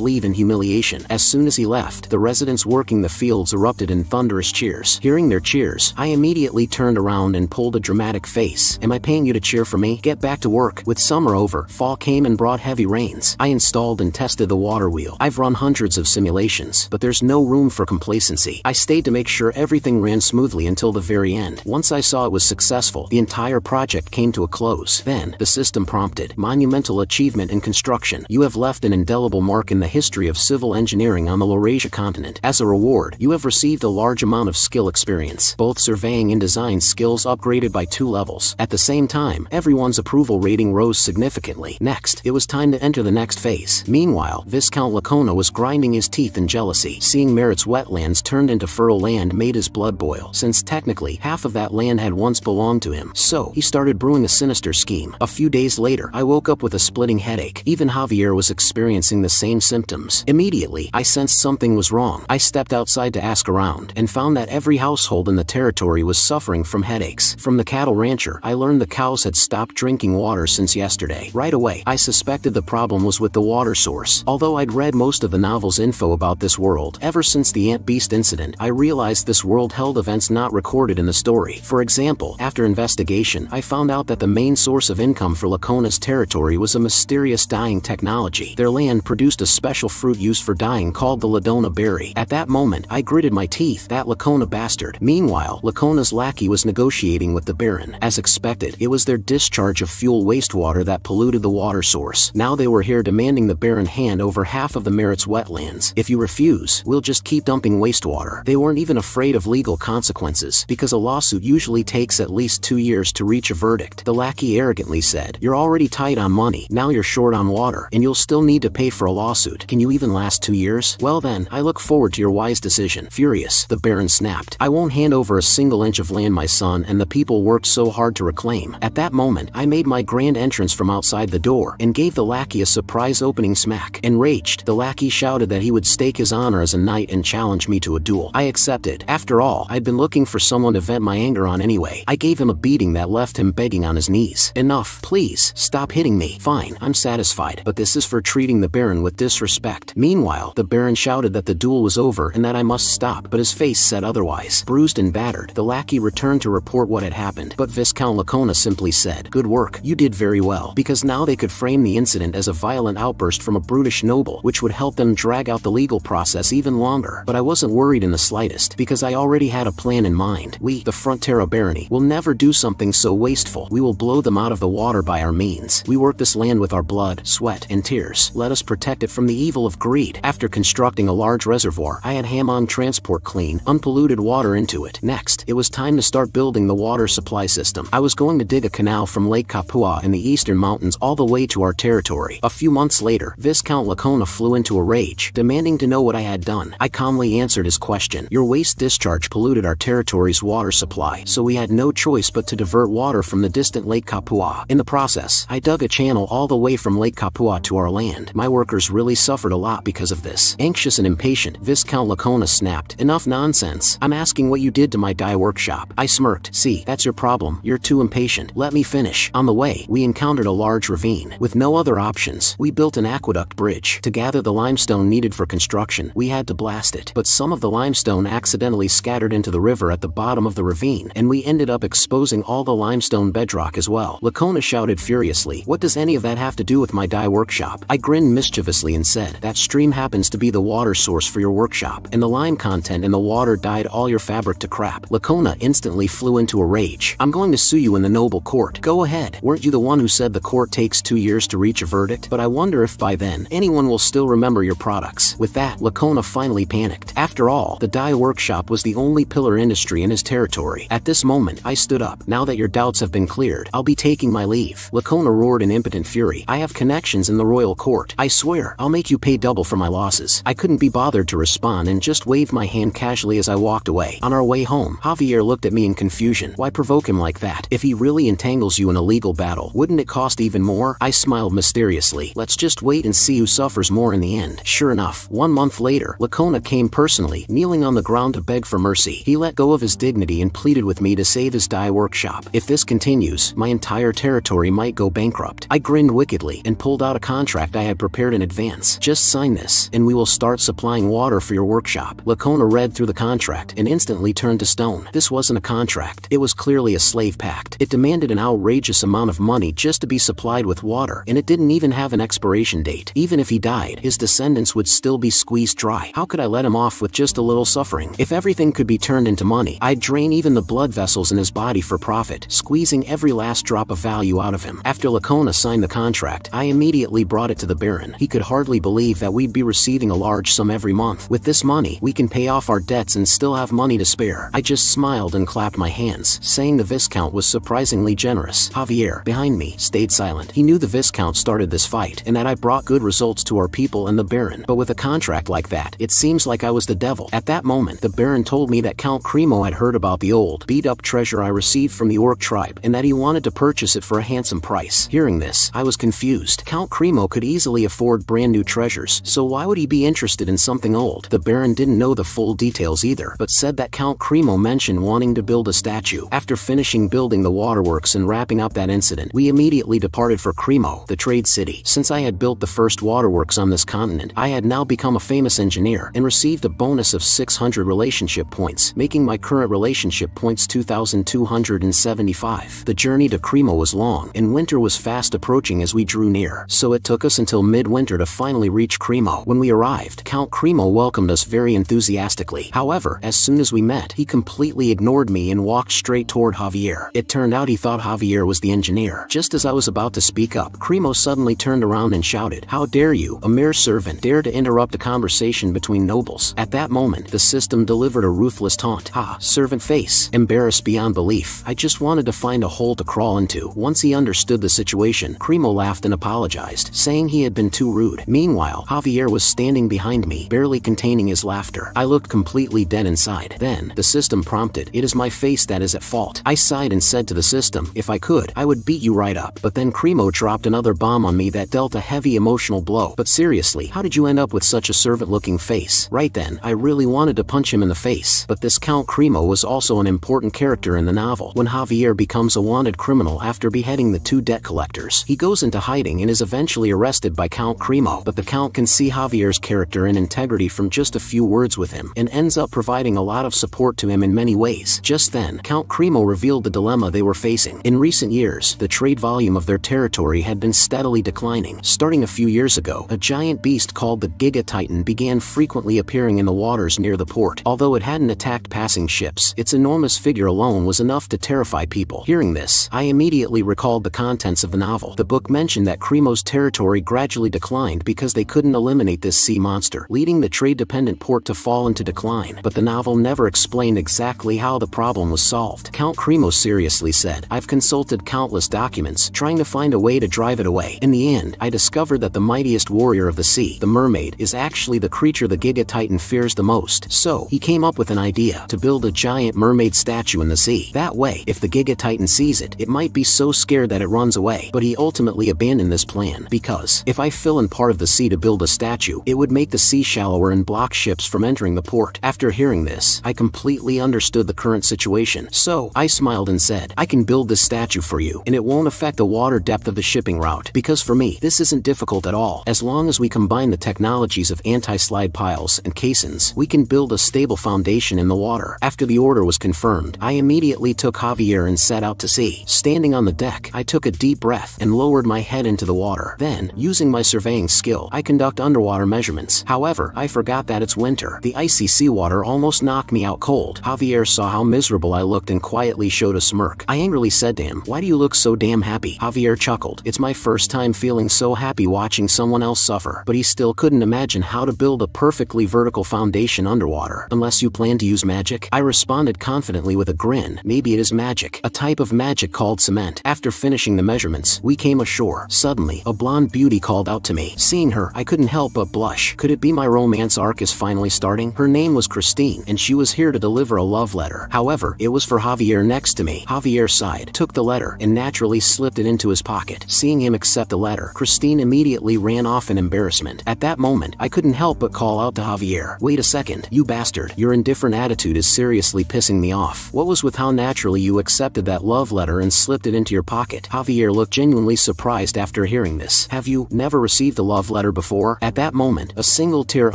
leave in humiliation. As soon as he left, the residents working the fields erupted in thunderous cheers. Hearing their cheers, I immediately turned around and pulled a dramatic face. Am I paying you to cheer for me? Get back to work. With summer over, fall came and brought heavy rains. I installed and tested the water wheel. I've run hundreds of simulations, but there's no room for complacency. I stayed to make sure everything ran smoothly until the very end. Once I saw it was successful, the entire project came to a close. Then, the system prompted, monumental achievement in construction. You have left an indelible mark in the history of civil engineering on the Laurasia continent. As a reward, you have received a large amount of skill experience. Both surveying and design skills upgraded by 2 levels. At the same time, everyone's approval rating rose significantly. Next, it was time to enter the next phase. Meanwhile, Viscount Lakona was grinding his teeth in jealousy. Seeing Merit's wetlands turned into fertile land made his blood boil, since technically, half of that land had once belonged to him. So, he started brewing a sinister scheme. A few days later, I woke up with a splitting headache. Even Javier was experiencing the same symptoms. Immediately, I sensed something was wrong. I stepped outside to ask around, and found that every household in the territory was suffering from headaches. From the cattle rancher, I learned the cows had stopped drinking water since yesterday. Right away, I suspected the problem was with the water source. Although I'd read most of the novel's info about this world, ever since the Ant Beast incident, I realized this world held events not recorded in the story. For example, after investigation, I found out that the main source of income for Lakona's territory was a mysterious dyeing technology. Their land produced a special fruit used for dyeing called the Ladona berry. At that moment, I gritted my teeth. That Lakona bastard. Meanwhile, Lakona's lackey was negotiating with the Baron. As expected, it was their discharge of fuel wastewater that polluted the water source. Now they were here demanding the Baron hand over half of the Merit's wetlands. If you refuse, we'll just keep dumping wastewater. They weren't even afraid of legal consequences, because a lawsuit usually takes at least 2 years to reach a verdict. The lackey arrogantly said, "You're already tight on money, now you're short on water, and you'll still need to pay for a lawsuit. Can you even last 2 years? Well then, I look forward to your wise decision." Furious, the Baron snapped, "I won't hand over a single inch of land my son and the people worked so hard to reclaim." At that moment, I made my grand entrance from outside the door, and gave the lackey a surprise opening smack. Enraged, the lackey shouted that he would stake his honor as a knight and challenge me to a duel. I accepted. After all, I'd been looking for someone to vent my anger on anyway. I gave him a beating that left him begging on his knees. "Enough, please, stop hitting me." "Fine, I'm satisfied, but this is for treating the Baron with disrespect." Meanwhile, the Baron shouted that the duel was over and that I must stop, but his face said otherwise. Bruised and battered, the lackey returned to report what had happened, but Viscount Lakona simply said, "Good work, you did very well," because now they could frame the incident as a violent outburst from a brutish noble, which would help them drag out the legal process even longer. But I wasn't worried in the slightest, because I already had a plan in mind. We, the Frontera Barony, will never do something so wasteful. We will blow them out of the water by our means. We work this land with our blood, sweat, and tears. Let us protect it from the evil of greed. After constructing a large reservoir, I had Hammond transport clean, unpolluted water into it. Next, it was time to start building the water supply system. I was going to dig a canal from Lake Kapua in the eastern mountains all the way to our territory. A few months later, Viscount Lakona flew into a rage, demanding to know what I had done. I calmly answered his question. "Your waste discharge polluted our territory's water supply, so we had no choice but to divert water from the distant Lake Kapua. In the process, I dug a channel all the way from Lake Kapua to our land. My workers really suffered a lot because of this." Anxious and impatient, Viscount Lakona snapped, "Enough nonsense. I'm asking what you did to my dye workshop." I smirked. "See, that's your problem. You're too impatient. Let me finish." On the way, we encountered a large ravine. With no other options, we built an aqueduct bridge. To gather the limestone needed for construction, we had to blast it. But some of the limestone accidentally scattered into the river at the bottom of the ravine, and we ended up exposing all the limestone bedrock as well. Lakona shouted furiously, "What does any of that have to do with my dye workshop?" I grinned mischievously and said, "That stream happens to be the water source for your workshop, and the lime content in the water dyed all your fabric to crap." Lakona instantly flew into a rage. "I'm going to sue you in the noble court." "Go ahead. Weren't you the one who said the court takes 2 years to reach a verdict? But I wonder if by then, anyone will still remember your products." With that, Lakona finally panicked. After all, the dye workshop was the only pillar industry in his territory. At this moment, I stood up. "Now that your doubts have been cleared, I'll be taking my leave." Lakona roared in impotent fury. "I have connections in the royal court. I swear, I'll make you pay double for my losses." I couldn't be bothered to respond and just waved my hand casually as I walked away. On our way home, Javier looked at me in confusion. "Why provoke him like that? If he really entangles you in a legal battle, wouldn't it cost even more?" I smiled mysteriously. "Let's just wait and see who suffers more in the end." Sure enough, 1 month later, However, Lacona came personally, kneeling on the ground to beg for mercy. He let go of his dignity and pleaded with me to save his dye workshop. If this continues, my entire territory might go bankrupt. I grinned wickedly and pulled out a contract I had prepared in advance. Just sign this, and we will start supplying water for your workshop. Lacona read through the contract and instantly turned to stone. This wasn't a contract. It was clearly a slave pact. It demanded an outrageous amount of money just to be supplied with water, and it didn't even have an expiration date. Even if he died, his descendants would still be squeezed dry. How could I let him off with just a little suffering? If everything could be turned into money, I'd drain even the blood vessels in his body for profit, squeezing every last drop of value out of him. After Lacona signed the contract, I immediately brought it to the Baron. He could hardly believe that we'd be receiving a large sum every month. With this money, we can pay off our debts and still have money to spare. I just smiled and clapped my hands, saying the Viscount was surprisingly generous. Javier, behind me, stayed silent. He knew the Viscount started this fight, and that I brought good results to our people and the Baron. But with a contract like that, it seems like I was the devil. At that moment, the Baron told me that Count Cremo had heard about the old, beat-up treasure I received from the Orc tribe, and that he wanted to purchase it for a handsome price. Hearing this, I was confused. Count Cremo could easily afford brand new treasures, so why would he be interested in something old? The Baron didn't know the full details either, but said that Count Cremo mentioned wanting to build a statue. After finishing building the waterworks and wrapping up that incident, we immediately departed for Cremo, the trade city. Since I had built the first waterworks on this continent, I had now become a famous engineer and received a bonus of 600 relationship points, making my current relationship points 2,275. The journey to Cremo was long, and winter was fast approaching as we drew near, so it took us until midwinter to finally reach Cremo. When we arrived, Count Cremo welcomed us very enthusiastically. However, as soon as we met, he completely ignored me and walked straight toward Javier. It turned out he thought Javier was the engineer. Just as I was about to speak up, Cremo suddenly turned around and shouted, "How dare you, a mere servant, dare to interrupt a conversation between nobles?" At that moment, the system delivered a ruthless taunt. "Ha, servant face." Embarrassed beyond belief, I just wanted to find a hole to crawl into. Once he understood the situation, Cremo laughed and apologized, saying he had been too rude. Meanwhile, Javier was standing behind me, barely containing his laughter. I looked completely dead inside. Then, the system prompted, "It is my face that is at fault." I sighed and said to the system, "If I could, I would beat you right up." But then Cremo dropped another bomb on me that dealt a heavy emotional blow. "But seriously, how did you end up with such a servant-looking face?" Right then, I really wanted to punch him in the face. But this Count Cremo was also an important character in the novel. When Javier becomes a wanted criminal after beheading the two debt collectors, he goes into hiding and is eventually arrested by Count Cremo. But the Count can see Javier's character and integrity from just a few words with him, and ends up providing a lot of support to him in many ways. Just then, Count Cremo revealed the dilemma they were facing. In recent years, the trade volume of their territory had been steadily declining. Starting a few years ago, a giant beast called the Giga Titan began frequently appearing in the waters near the port. Although it hadn't attacked passing ships, its enormous figure alone was enough to terrify people. Hearing this, I immediately recalled the contents of the novel. The book mentioned that Cremo's territory gradually declined because they couldn't eliminate this sea monster, leading the trade-dependent port to fall into decline. But the novel never explained exactly how the problem was solved. Count Cremo seriously said, "I've consulted countless documents, trying to find a way to drive it away. In the end, I discovered that the mightiest warrior of the sea, the mermaid, is actually the creature the Giga Titan fears the most." So, he came up with an idea to build a giant mermaid statue in the sea. That way, if the Giga Titan sees it, it might be so scared that it runs away. But he ultimately abandoned this plan, because if I fill in part of the sea to build a statue, it would make the sea shallower and block ships from entering the port. After hearing this, I completely understood the current situation. So, I smiled and said, "I can build this statue for you, and it won't affect the water depth of the shipping route, because for me, this isn't difficult at all. As long as we combine the technologies of anti-slide piles and caissons, we can build a stable foundation in the water." After the order was confirmed, I immediately took Javier and set out to sea. Standing on the deck, I took a deep breath and lowered my head into the water. Then, using my surveying skill, I conduct underwater measurements. However, I forgot that it's winter. The icy seawater almost knocked me out cold. Javier saw how miserable I looked and quietly showed a smirk. I angrily said to him, "Why do you look so damn happy?" Javier chuckled. It's my first time feeling so happy watching someone else suffer. But he still couldn't imagine how to build a perfectly vertical foundation underwater. "Unless you plan to use magic?" I responded confidently with a grin. "Maybe it is magic. A type of magic called cement." After finishing the measurements, we came ashore. Suddenly, a blonde beauty called out to me. Seeing her, I couldn't help but blush. Could it be my romance arc is finally starting? Her name was Christine, and she was here to deliver a love letter. However, it was for Javier next to me. Javier sighed, took the letter, and naturally slipped it into his pocket. Seeing him accept the letter, Christine immediately ran off in embarrassment. At that moment, I couldn't help but call call out to Javier, "Wait a second, you bastard, your indifferent attitude is seriously pissing me off. What was with how naturally you accepted that love letter and slipped it into your pocket?" Javier looked genuinely surprised after hearing this. "Have you never received a love letter before?" At that moment, a single tear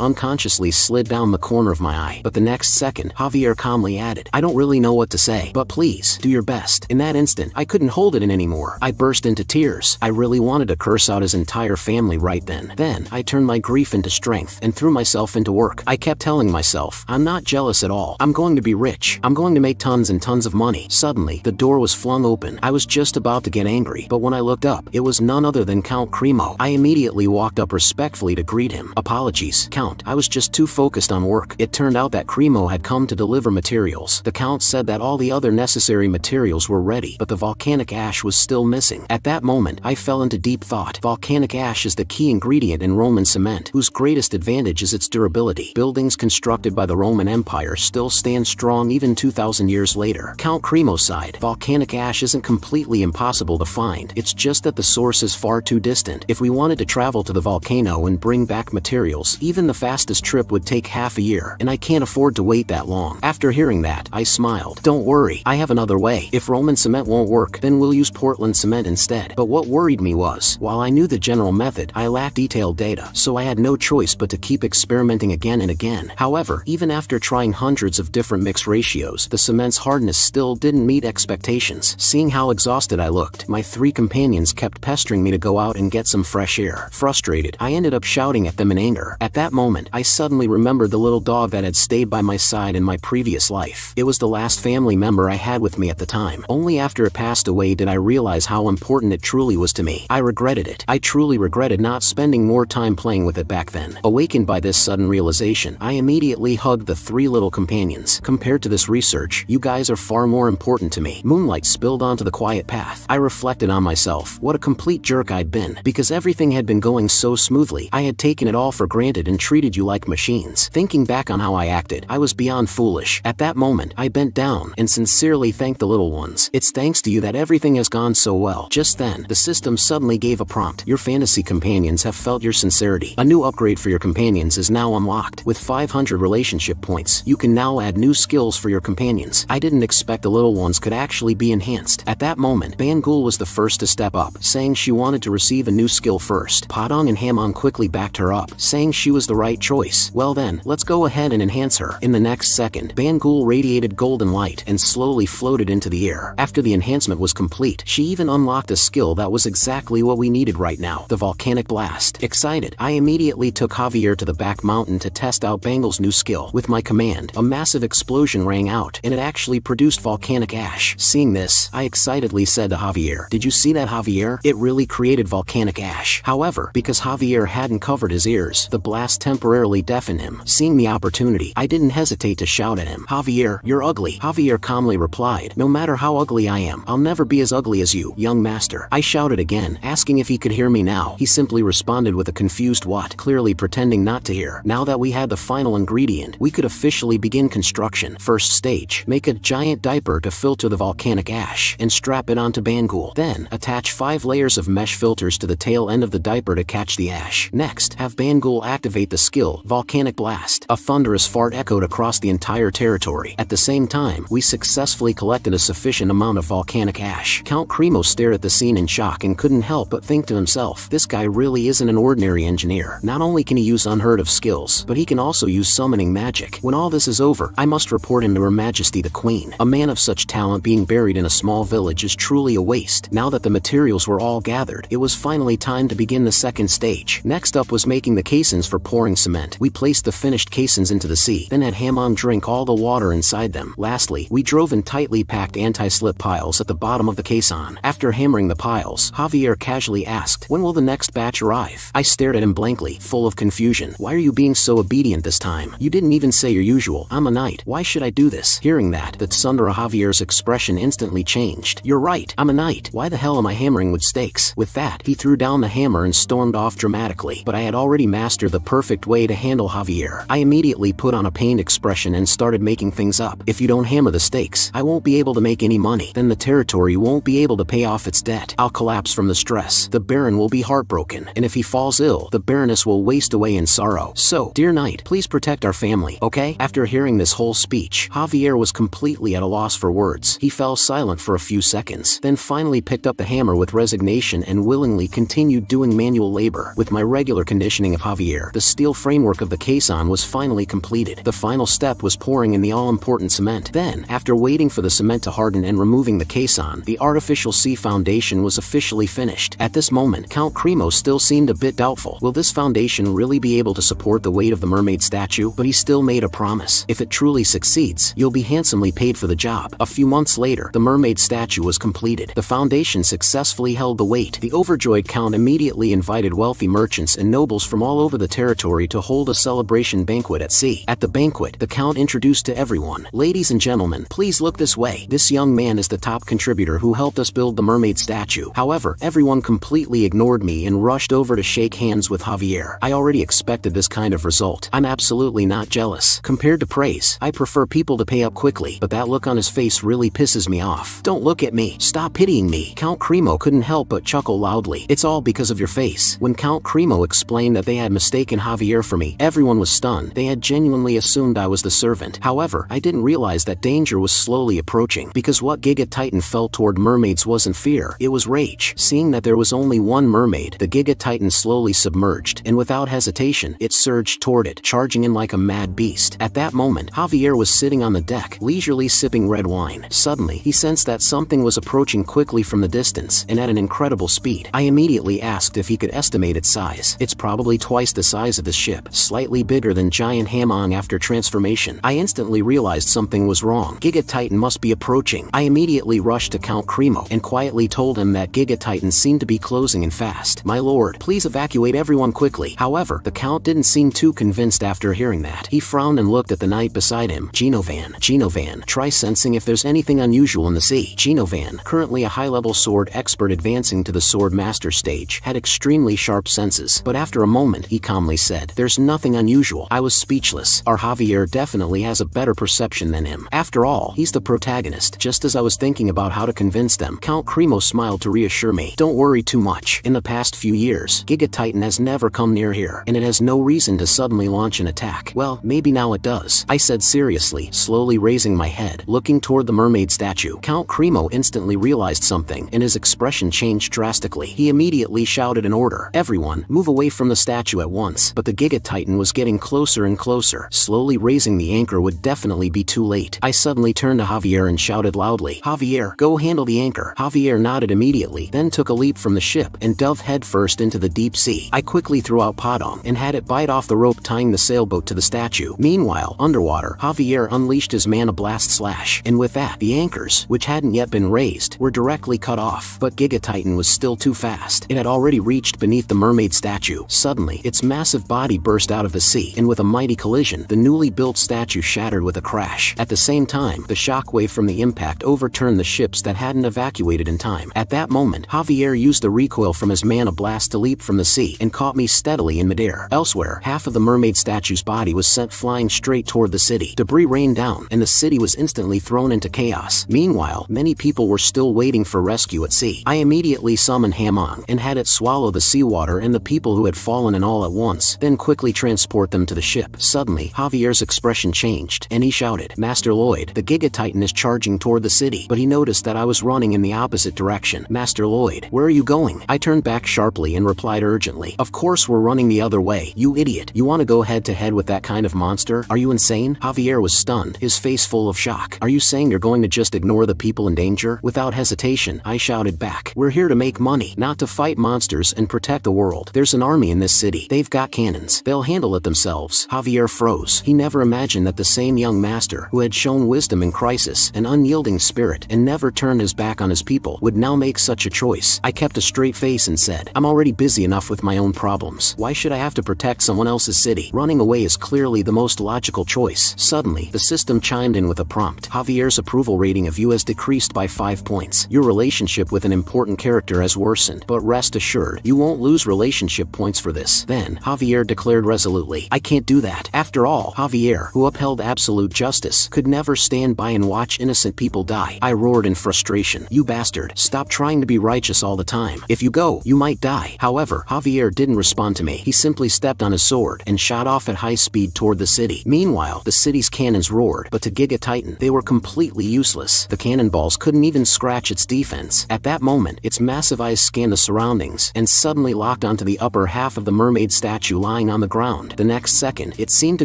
unconsciously slid down the corner of my eye. But the next second, Javier calmly added, "I don't really know what to say, but please, do your best." In that instant, I couldn't hold it in anymore. I burst into tears. I really wanted to curse out his entire family right then. Then, I turned my grief into strength and threw myself into work. I kept telling myself, "I'm not jealous at all. I'm going to be rich. I'm going to make tons and tons of money." Suddenly, the door was flung open. I was just about to get angry, but when I looked up, it was none other than Count Cremo. I immediately walked up respectfully to greet him. "Apologies, Count. I was just too focused on work." It turned out that Cremo had come to deliver materials. The Count said that all the other necessary materials were ready, but the volcanic ash was still missing. At that moment, I fell into deep thought. Volcanic ash is the key ingredient in Roman cement, whose greatest advantage is its durability. Buildings constructed by the Roman Empire still stand strong even 2,000 years later. Count Cremo sighed. Volcanic ash isn't completely impossible to find. It's just that the source is far too distant. If we wanted to travel to the volcano and bring back materials, even the fastest trip would take half a year, and I can't afford to wait that long. After hearing that, I smiled. "Don't worry, I have another way. If Roman cement won't work, then we'll use Portland cement instead." But what worried me was, while I knew the general method, I lacked detailed data, so I had no choice but to keep experimenting again and again. However, even after trying hundreds of different mix ratios, the cement's hardness still didn't meet expectations. Seeing how exhausted I looked, my three companions kept pestering me to go out and get some fresh air. Frustrated, I ended up shouting at them in anger. At that moment, I suddenly remembered the little dog that had stayed by my side in my previous life. It was the last family member I had with me at the time. Only after it passed away did I realize how important it truly was to me. I regretted it. I truly regretted not spending more time playing with it back then. Awakened by this sudden realization, I immediately hugged the three little companions. Compared to this research, you guys are far more important to me. Moonlight spilled onto the quiet path. I reflected on myself. What a complete jerk I'd been. Because everything had been going so smoothly, I had taken it all for granted and treated you like machines. Thinking back on how I acted, I was beyond foolish. At that moment, I bent down and sincerely thanked the little ones. "It's thanks to you that everything has gone so well." Just then, the system suddenly gave a prompt. "Your fantasy companions have felt your sincerity. A new upgrade for your companions is now unlocked. With 500 relationship points, you can now add new skills for your companions." I didn't expect the little ones could actually be enhanced. At that moment, Bangul was the first to step up, saying she wanted to receive a new skill first. Padang and Hamon quickly backed her up, saying she was the right choice. "Well then, let's go ahead and enhance her." In the next second, Bangul radiated golden light and slowly floated into the air. After the enhancement was complete, she even unlocked a skill that was exactly what we needed right now, the volcanic blast. Excited, I immediately took Javier to the back mountain to test out Bangul's new skill. With my command, a massive explosion rang out, and it actually produced volcanic ash. Seeing this, I excitedly said to Javier, "Did you see that, Javier? It really created volcanic ash." However, because Javier hadn't covered his ears, the blast temporarily deafened him. Seeing the opportunity, I didn't hesitate to shout at him, "Javier, you're ugly." Javier calmly replied, "No matter how ugly I am, I'll never be as ugly as you, young master." I shouted again, asking if he could hear me now. He simply responded with a confused what, clearly pretending not to hear. Now that we had the final ingredient, we could officially begin construction. First stage, make a giant diaper to filter the volcanic ash, and strap it onto Bangul. Then, attach 5 layers of mesh filters to the tail end of the diaper to catch the ash. Next, have Bangul activate the skill, Volcanic Blast. A thunderous fart echoed across the entire territory. At the same time, we successfully collected a sufficient amount of volcanic ash. Count Cremo stared at the scene in shock and couldn't help but think to himself, this guy really isn't an ordinary engineer. Not only can he use unheard of skills, but he can also use summoning magic. When all this is over, I must report him to Her Majesty the Queen. A man of such talent being buried in a small village is truly a waste. Now that the materials were all gathered, it was finally time to begin the second stage. Next up was making the caissons for pouring cement. We placed the finished caissons into the sea, then had Hamon drink all the water inside them. Lastly, we drove in tightly packed anti-slip piles at the bottom of the caisson. After hammering the piles, Javier casually asked, "When will the next batch arrive?" I stared at him blankly, full of confusion. "Why are you being so obedient this time? You didn't even say your usual, 'I'm a knight.' Why should I do this?" Hearing that, the Tsundere Javier's expression instantly changed. "You're right, I'm a knight. Why the hell am I hammering with stakes?" With that, he threw down the hammer and stormed off dramatically. But I had already mastered the perfect way to handle Javier. I immediately put on a pained expression and started making things up. "If you don't hammer the stakes, I won't be able to make any money. Then the territory won't be able to pay off its debt. I'll collapse from the stress. The Baron will be heartbroken. And if he falls ill, the Baroness will waste away in sorrow. hero. So, dear knight, please protect our family, okay? After hearing this whole speech, Javier was completely at a loss for words. He fell silent for a few seconds, then finally picked up the hammer with resignation and willingly continued doing manual labor. With my regular conditioning of Javier, the steel framework of the caisson was finally completed. The final step was pouring in the all-important cement. Then, after waiting for the cement to harden and removing the caisson, the artificial sea foundation was officially finished. At this moment, Count Cremo still seemed a bit doubtful. Will this foundation really be able to support the weight of the mermaid statue? But he still made a promise. If it truly succeeds, you'll be handsomely paid for the job. A few months later, the mermaid statue was completed. The foundation successfully held the weight. The overjoyed Count immediately invited wealthy merchants and nobles from all over the territory to hold a celebration banquet at sea. At the banquet, the Count introduced to everyone, "Ladies and gentlemen, please look this way. This young man is the top contributor who helped us build the mermaid statue." However, everyone completely ignored me and rushed over to shake hands with Javier. I already expected this kind of result. I'm absolutely not jealous. Compared to praise, I prefer people to pay up quickly, but that look on his face really pisses me off. "Don't look at me. Stop pitying me." Count Cremo couldn't help but chuckle loudly. "It's all because of your face." When Count Cremo explained that they had mistaken Javier for me, everyone was stunned. They had genuinely assumed I was the servant. However, I didn't realize that danger was slowly approaching, because what Giga Titan felt toward mermaids wasn't fear, it was rage. Seeing that there was only one mermaid, the Giga Titan slowly submerged, and without hesitation, it surged toward it, charging in like a mad beast. At that moment, Javier was sitting on the deck, leisurely sipping red wine. Suddenly, he sensed that something was approaching quickly from the distance, and at an incredible speed. I immediately asked if he could estimate its size. "It's probably twice the size of this ship, slightly bigger than Giant Hamon after transformation." I instantly realized something was wrong. Giga Titan must be approaching. I immediately rushed to Count Cremo and quietly told him that Giga Titan seemed to be closing in fast. "My lord, please evacuate everyone quickly." However, the Count didn't seem too convinced after hearing that. He frowned and looked at the knight beside him. Genovan, try sensing if there's anything unusual in the sea." Genovan, currently a high-level sword expert advancing to the sword master stage, had extremely sharp senses, but after a moment he calmly said, "There's nothing unusual." I was speechless. Our Javier definitely has a better perception than him. After all, he's the protagonist. Just as I was thinking about how to convince them, Count Cremo smiled to reassure me. "Don't worry too much. In the past few years, Giga Titan has never come near here, and it has no reason to suddenly launch an attack." "Well, maybe now it does," I said seriously, slowly raising my head, looking toward the mermaid statue. Count Cremo instantly realized something, and his expression changed drastically. He immediately shouted an order. "Everyone, move away from the statue at once." But the Giga Titan was getting closer and closer. Slowly raising the anchor would definitely be too late. I suddenly turned to Javier and shouted loudly, "Javier, go handle the anchor." Javier nodded immediately, then took a leap from the ship and dove headfirst into the deep sea. I quickly threw out Padong and had it bite off the rope tying the sailboat to the statue. Meanwhile, underwater, Javier unleashed his mana blast slash, and with that, the anchors, which hadn't yet been raised, were directly cut off. But Giga Titan was still too fast. It had already reached beneath the mermaid statue. Suddenly, its massive body burst out of the sea, and with a mighty collision, the newly built statue shattered with a crash. At the same time, the shockwave from the impact overturned the ships that hadn't evacuated in time. At that moment, Javier used the recoil from his mana blast to leap from the sea and caught me steadily in midair. Elsewhere, half of the mermaid statue's body was sent flying straight toward the city. Debris rained down, and the city was instantly thrown into chaos. Meanwhile, many people were still waiting for rescue at sea. I immediately summoned Hamon and had it swallow the seawater and the people who had fallen in all at once, then quickly transport them to the ship. Suddenly, Javier's expression changed, and he shouted, "Master Lloyd, the Giga Titan is charging toward the city." But he noticed that I was running in the opposite direction. "Master Lloyd, where are you going?" I turned back sharply and replied urgently, "Of course we're running the other way, you idiot. You want to go head-to-head with that kind of monster? Are you insane?" Javier was stunned, his face full of shock. "Are you saying you're going to just ignore the people in danger?" Without hesitation, I shouted back, "We're here to make money, not to fight monsters and protect the world. There's an army in this city. They've got cannons. They'll handle it themselves." Javier froze. He never imagined that the same young master, who had shown wisdom in crisis, an unyielding spirit, and never turned his back on his people, would now make such a choice. I kept a straight face and said, "I'm already busy enough with my own problems. Why should I have to protect someone else's city? Running away is clearly the most logical choice." Suddenly, the system chimed in with a prompt. "Javier's approval rating of you has decreased by 5 points. Your relationship with an important character has worsened, but rest assured, you won't lose relationship points for this." Then, Javier declared resolutely, "I can't do that. After all, Javier, who upheld absolute justice, could never stand by and watch innocent people die." I roared in frustration, "You bastard, stop trying to be righteous all the time. If you go, you might die." However, Javier didn't respond to me. He simply stepped on on his sword, and shot off at high speed toward the city. Meanwhile, the city's cannons roared, but to Giga Titan, they were completely useless. The cannonballs couldn't even scratch its defense. At that moment, its massive eyes scanned the surroundings, and suddenly locked onto the upper half of the mermaid statue lying on the ground. The next second, it seemed to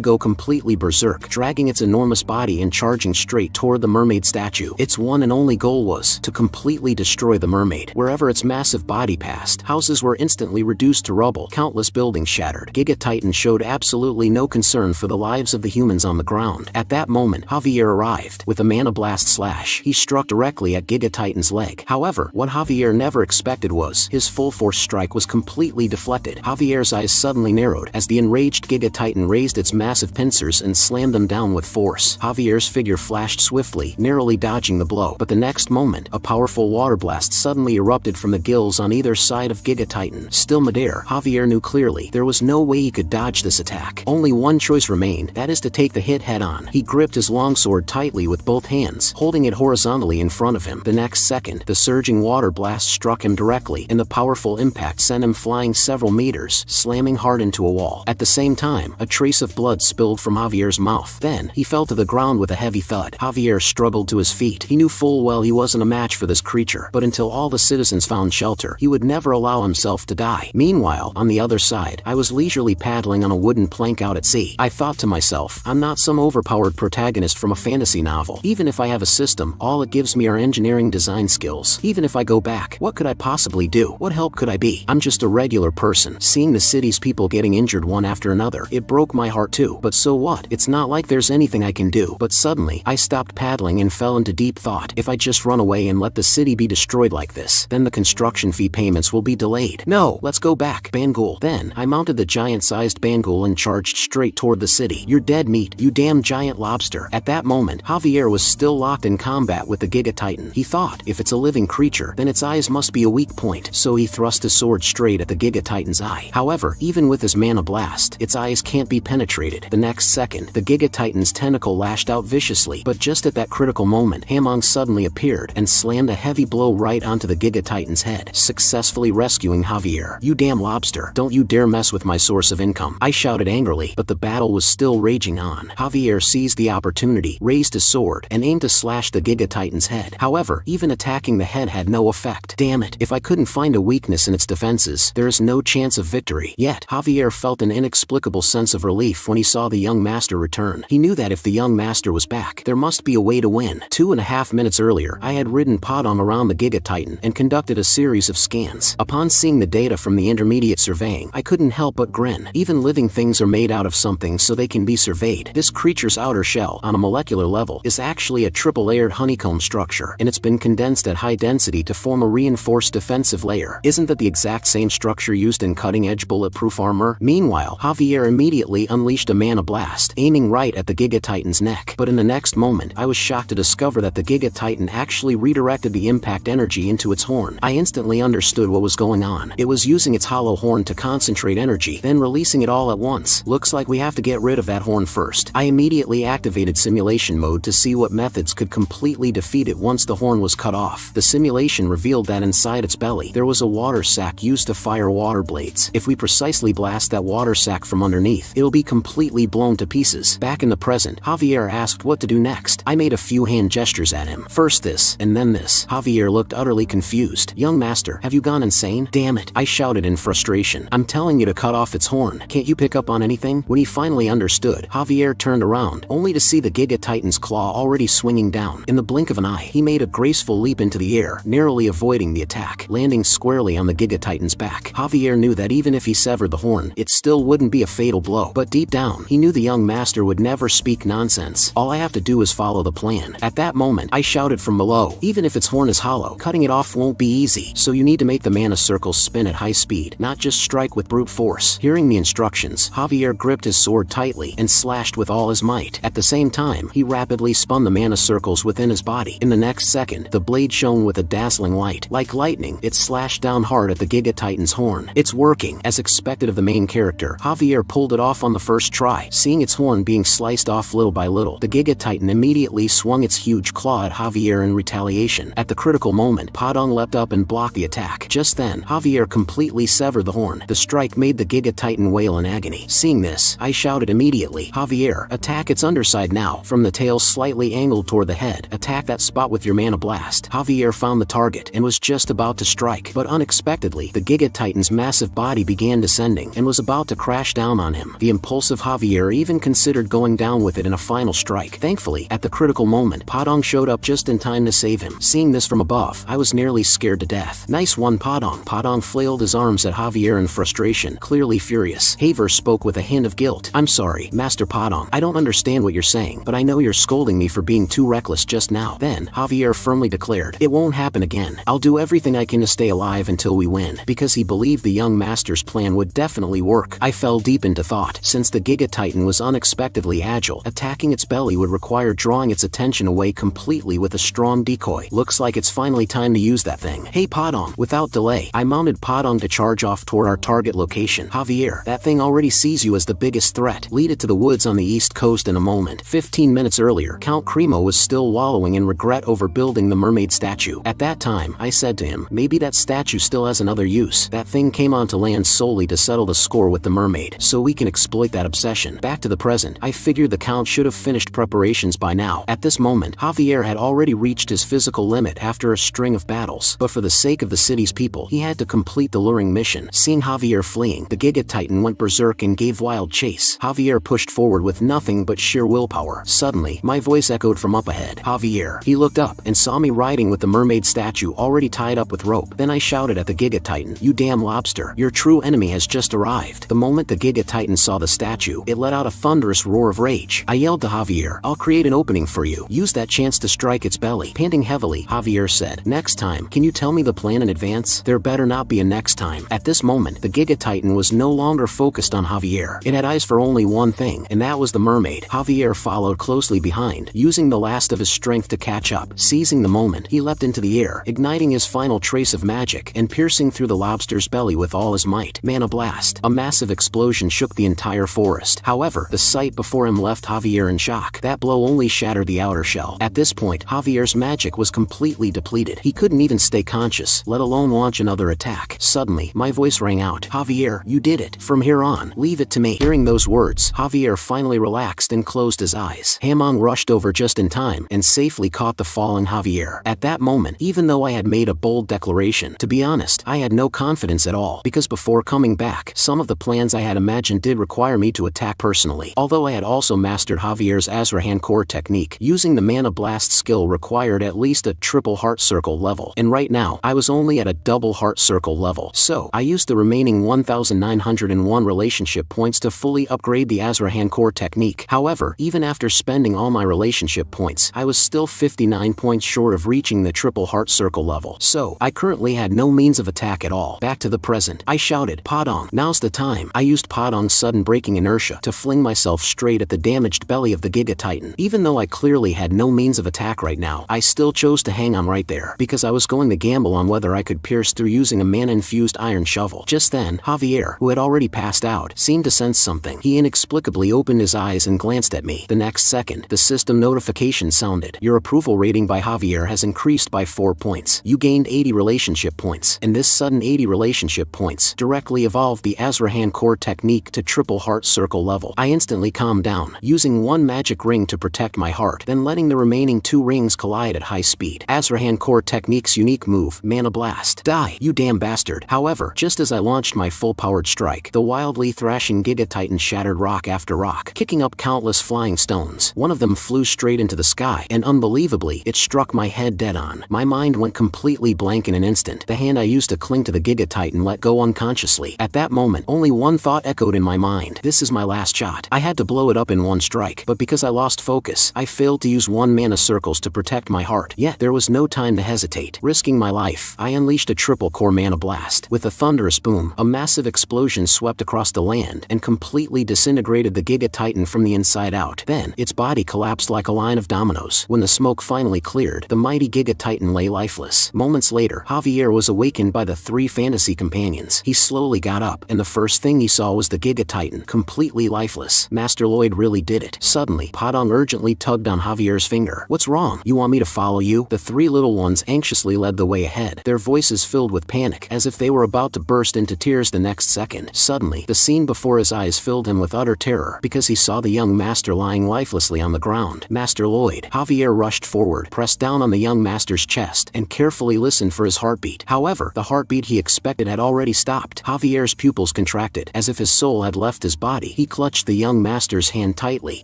go completely berserk, dragging its enormous body and charging straight toward the mermaid statue. Its one and only goal was to completely destroy the mermaid. Wherever its massive body passed, houses were instantly reduced to rubble, countless buildings shattered. Giga Titan showed absolutely no concern for the lives of the humans on the ground. At that moment, Javier arrived. With a mana blast slash, he struck directly at Giga Titan's leg. However, what Javier never expected was, his full force strike was completely deflected. Javier's eyes suddenly narrowed as the enraged Giga Titan raised its massive pincers and slammed them down with force. Javier's figure flashed swiftly, narrowly dodging the blow, but the next moment, a powerful water blast suddenly erupted from the gills on either side of Giga Titan. Still midair, Javier knew clearly there was no way he could dodge this attack. Only one choice remained, that is to take the hit head on. He gripped his longsword tightly with both hands, holding it horizontally in front of him. The next second, the surging water blast struck him directly, and the powerful impact sent him flying several meters, slamming hard into a wall. At the same time, a trace of blood spilled from Javier's mouth. Then, he fell to the ground with a heavy thud. Javier struggled to his feet. He knew full well he wasn't a match for this creature, but until all the citizens found shelter, he would never allow himself to die. Meanwhile, on the other side, I was leisurely paddling on a wooden plank out at sea. I thought to myself, I'm not some overpowered protagonist from a fantasy novel. Even if I have a system, all it gives me are engineering design skills. Even if I go back, what could I possibly do? What help could I be? I'm just a regular person. Seeing the city's people getting injured one after another, it broke my heart too. But so what? It's not like there's anything I can do. But suddenly, I stopped paddling and fell into deep thought. If I just run away and let the city be destroyed like this, then the construction fee payments will be delayed. No, let's go back. Bangul. Then, I mounted the giant-sized Bangul and charged straight toward the city. You're dead meat, you damn giant lobster. At that moment, Javier was still locked in combat with the Giga Titan. He thought, if it's a living creature, then its eyes must be a weak point, so he thrust his sword straight at the Giga Titan's eye. However, even with his mana blast, its eyes can't be penetrated. The next second, the Giga Titan's tentacle lashed out viciously, but just at that critical moment, Hamong suddenly appeared and slammed a heavy blow right onto the Giga Titan's head, successfully rescuing Javier. You damn lobster, don't you dare mess with my source of income, I shouted angrily, but the battle was still raging on. Javier seized the opportunity, raised his sword, and aimed to slash the Giga Titan's head. However, even attacking the head had no effect. Damn it, if I couldn't find a weakness in its defenses, there is no chance of victory. Yet, Javier felt an inexplicable sense of relief when he saw the young master return. He knew that if the young master was back, there must be a way to win. 2.5 minutes earlier, I had ridden Podong around the Giga Titan and conducted a series of scans. Upon seeing the data from the intermediate surveying, I couldn't help but grin. Even living things are made out of something so they can be surveyed. This creature's outer shell, on a molecular level, is actually a triple-layered honeycomb structure, and it's been condensed at high density to form a reinforced defensive layer. Isn't that the exact same structure used in cutting-edge bulletproof armor? Meanwhile, Javier immediately unleashed a mana blast, aiming right at the Giga Titan's neck. But in the next moment, I was shocked to discover that the Giga Titan actually redirected the impact energy into its horn. I instantly understood what was going on. It was using its hollow horn to concentrate energy, then releasing it all at once. Looks like we have to get rid of that horn first. I immediately activated simulation mode to see what methods could completely defeat it once the horn was cut off. The simulation revealed that inside its belly, there was a water sac used to fire water blades. If we precisely blast that water sac from underneath, it'll be completely blown to pieces. Back in the present, Javier asked what to do next. I made a few hand gestures at him. First this, and then this. Javier looked utterly confused. Young master, have you gone insane? Damn it, I shouted in frustration. I'm telling you to cut off its horn. Can't you pick up on anything? When he finally understood, Javier turned around, only to see the Giga Titan's claw already swinging down. In the blink of an eye, he made a graceful leap into the air, narrowly avoiding the attack, landing squarely on the Giga Titan's back. Javier knew that even if he severed the horn, it still wouldn't be a fatal blow. But deep down, he knew the young master would never speak nonsense. All I have to do is follow the plan. At that moment, I shouted from below, even if its horn is hollow, cutting it off won't be easy. So you need to make the mana circles spin at high speed, not just strike with brute force. Hearing the instructions, Javier gripped his sword tightly and slashed with all his might. At the same time, he rapidly spun the mana circles within his body. In the next second, the blade shone with a dazzling light. Like lightning, it slashed down hard at the Giga Titan's horn. It's working. As expected of the main character, Javier pulled it off on the first try. Seeing its horn being sliced off little by little, the Giga Titan immediately swung its huge claw at Javier in retaliation. At the critical moment, Podong leapt up and blocked the attack. Just then, Javier completely severed the horn. The strike made the Giga Titan Titan wail in agony. Seeing this, I shouted immediately, "Javier, attack its underside now." From the tail slightly angled toward the head, attack that spot with your mana blast. Javier found the target and was just about to strike, but unexpectedly, the Giga Titan's massive body began descending and was about to crash down on him. The impulsive Javier even considered going down with it in a final strike. Thankfully, at the critical moment, Padong showed up just in time to save him. Seeing this from above, I was nearly scared to death. "Nice one, Padong." Padong flailed his arms at Javier in frustration, clearly furious. Haver spoke with a hint of guilt. "I'm sorry, Master Padong. I don't understand what you're saying, but I know you're scolding me for being too reckless just now." Then, Javier firmly declared, "It won't happen again. I'll do everything I can to stay alive until we win," because he believed the young master's plan would definitely work. I fell deep into thought. Since the Giga Titan was unexpectedly agile, attacking its belly would require drawing its attention away completely with a strong decoy. Looks like it's finally time to use that thing. "Hey Padong." Without delay, I mounted Padong to charge off toward our target location. "Javier, that thing already sees you as the biggest threat. Lead it to the woods on the east coast in a moment." 15 minutes earlier, Count Cremo was still wallowing in regret over building the mermaid statue. At that time, I said to him, "Maybe that statue still has another use. That thing came onto land solely to settle the score with the mermaid, so we can exploit that obsession." Back to the present, I figured the Count should have finished preparations by now. At this moment, Javier had already reached his physical limit after a string of battles, but for the sake of the city's people, he had to complete the luring mission. Seeing Javier fleeing, the Giga Titan went berserk and gave wild chase. Javier pushed forward with nothing but sheer willpower. Suddenly, my voice echoed from up ahead. "Javier." He looked up and saw me riding with the mermaid statue already tied up with rope. Then I shouted at the Giga Titan, "You damn lobster, your true enemy has just arrived." The moment the Giga Titan saw the statue, it let out a thunderous roar of rage. I yelled to Javier, "I'll create an opening for you. Use that chance to strike its belly." Panting heavily, Javier said, "Next time, can you tell me the plan in advance?" There better not be a next time. At this moment, the Giga Titan was no longer focused on Javier. It had eyes for only one thing, and that was the mermaid. Javier followed closely behind, using the last of his strength to catch up. Seizing the moment, he leapt into the air, igniting his final trace of magic and piercing through the lobster's belly with all his might. Mana blast. A massive explosion shook the entire forest. However, the sight before him left Javier in shock. That blow only shattered the outer shell. At this point, Javier's magic was completely depleted. He couldn't even stay conscious, let alone launch another attack. Suddenly, my voice rang out, "Javier, you did it. From here on, leave it to me." Hearing those words, Javier finally relaxed and closed his eyes. Hamon rushed over just in time and safely caught the falling Javier. At that moment, even though I had made a bold declaration, to be honest, I had no confidence at all, because before coming back, some of the plans I had imagined did require me to attack personally. Although I had also mastered Javier's Azrahan core technique, using the mana blast skill required at least a triple heart circle level, and right now, I was only at a double heart circle level. So, I used the remaining 1901 relationship points to fully upgrade the Azrahan core technique. However, even after spending all my relationship points, I was still 59 points short of reaching the triple heart circle level. So, I currently had no means of attack at all. Back to the present, I shouted, "Padong, now's the time." I used Padong's sudden braking inertia to fling myself straight at the damaged belly of the Giga Titan. Even though I clearly had no means of attack right now, I still chose to hang on right there, because I was going to gamble on whether I could pierce through using a mana-infused iron shovel. Just then, Javier, who had already passed out, seemed to sense something. He inexplicably opened his eyes and glanced at me. The next second, the system notification sounded. "Your approval rating by Javier has increased by 4 points. You gained 80 relationship points." And this sudden 80 relationship points directly evolved the Azrahan core technique to triple heart circle level. I instantly calmed down, using one magic ring to protect my heart, then letting the remaining 2 rings collide at high speed. Azrahan core technique's unique move, Mana Blast. "Die, you damn bastard." However, just as I launched my full-powered strike, the wildly thrashing Giga Titan shattered rock after rock, kicking up countless flying stones. One of them flew straight into the sky, and unbelievably, it struck my head dead on. My mind went completely blank in an instant. The hand I used to cling to the Giga Titan let go unconsciously. At that moment, only one thought echoed in my mind. This is my last shot. I had to blow it up in one strike, but because I lost focus, I failed to use 1 mana circles to protect my heart. Yet, there was no time to hesitate. Risking my life, I unleashed a triple core mana blast. With a thunderous boom, a massive explosion swept across the land and completely disintegrated the Giga Titan from the inside out. Then, its body collapsed like a line of dominoes. When the smoke finally cleared, the mighty Giga Titan lay lifeless. Moments later, Javier was awakened by the 3 fantasy companions. He slowly got up, and the first thing he saw was the Giga Titan, completely lifeless. Master Lloyd really did it. Suddenly, Padong urgently tugged on Javier's finger. "What's wrong? You want me to follow you?" The 3 little ones anxiously led the way ahead, their voices filled with panic, as if they were about to burst into tears the next second. Suddenly, the scene before his eyes filled him with utter terror because he saw the young master lying lifelessly on the ground. Master Lloyd. Javier rushed forward, pressed down on the young master's chest, and carefully listened for his heartbeat. However, the heartbeat he expected had already stopped. Javier's pupils contracted, as if his soul had left his body. He clutched the young master's hand tightly.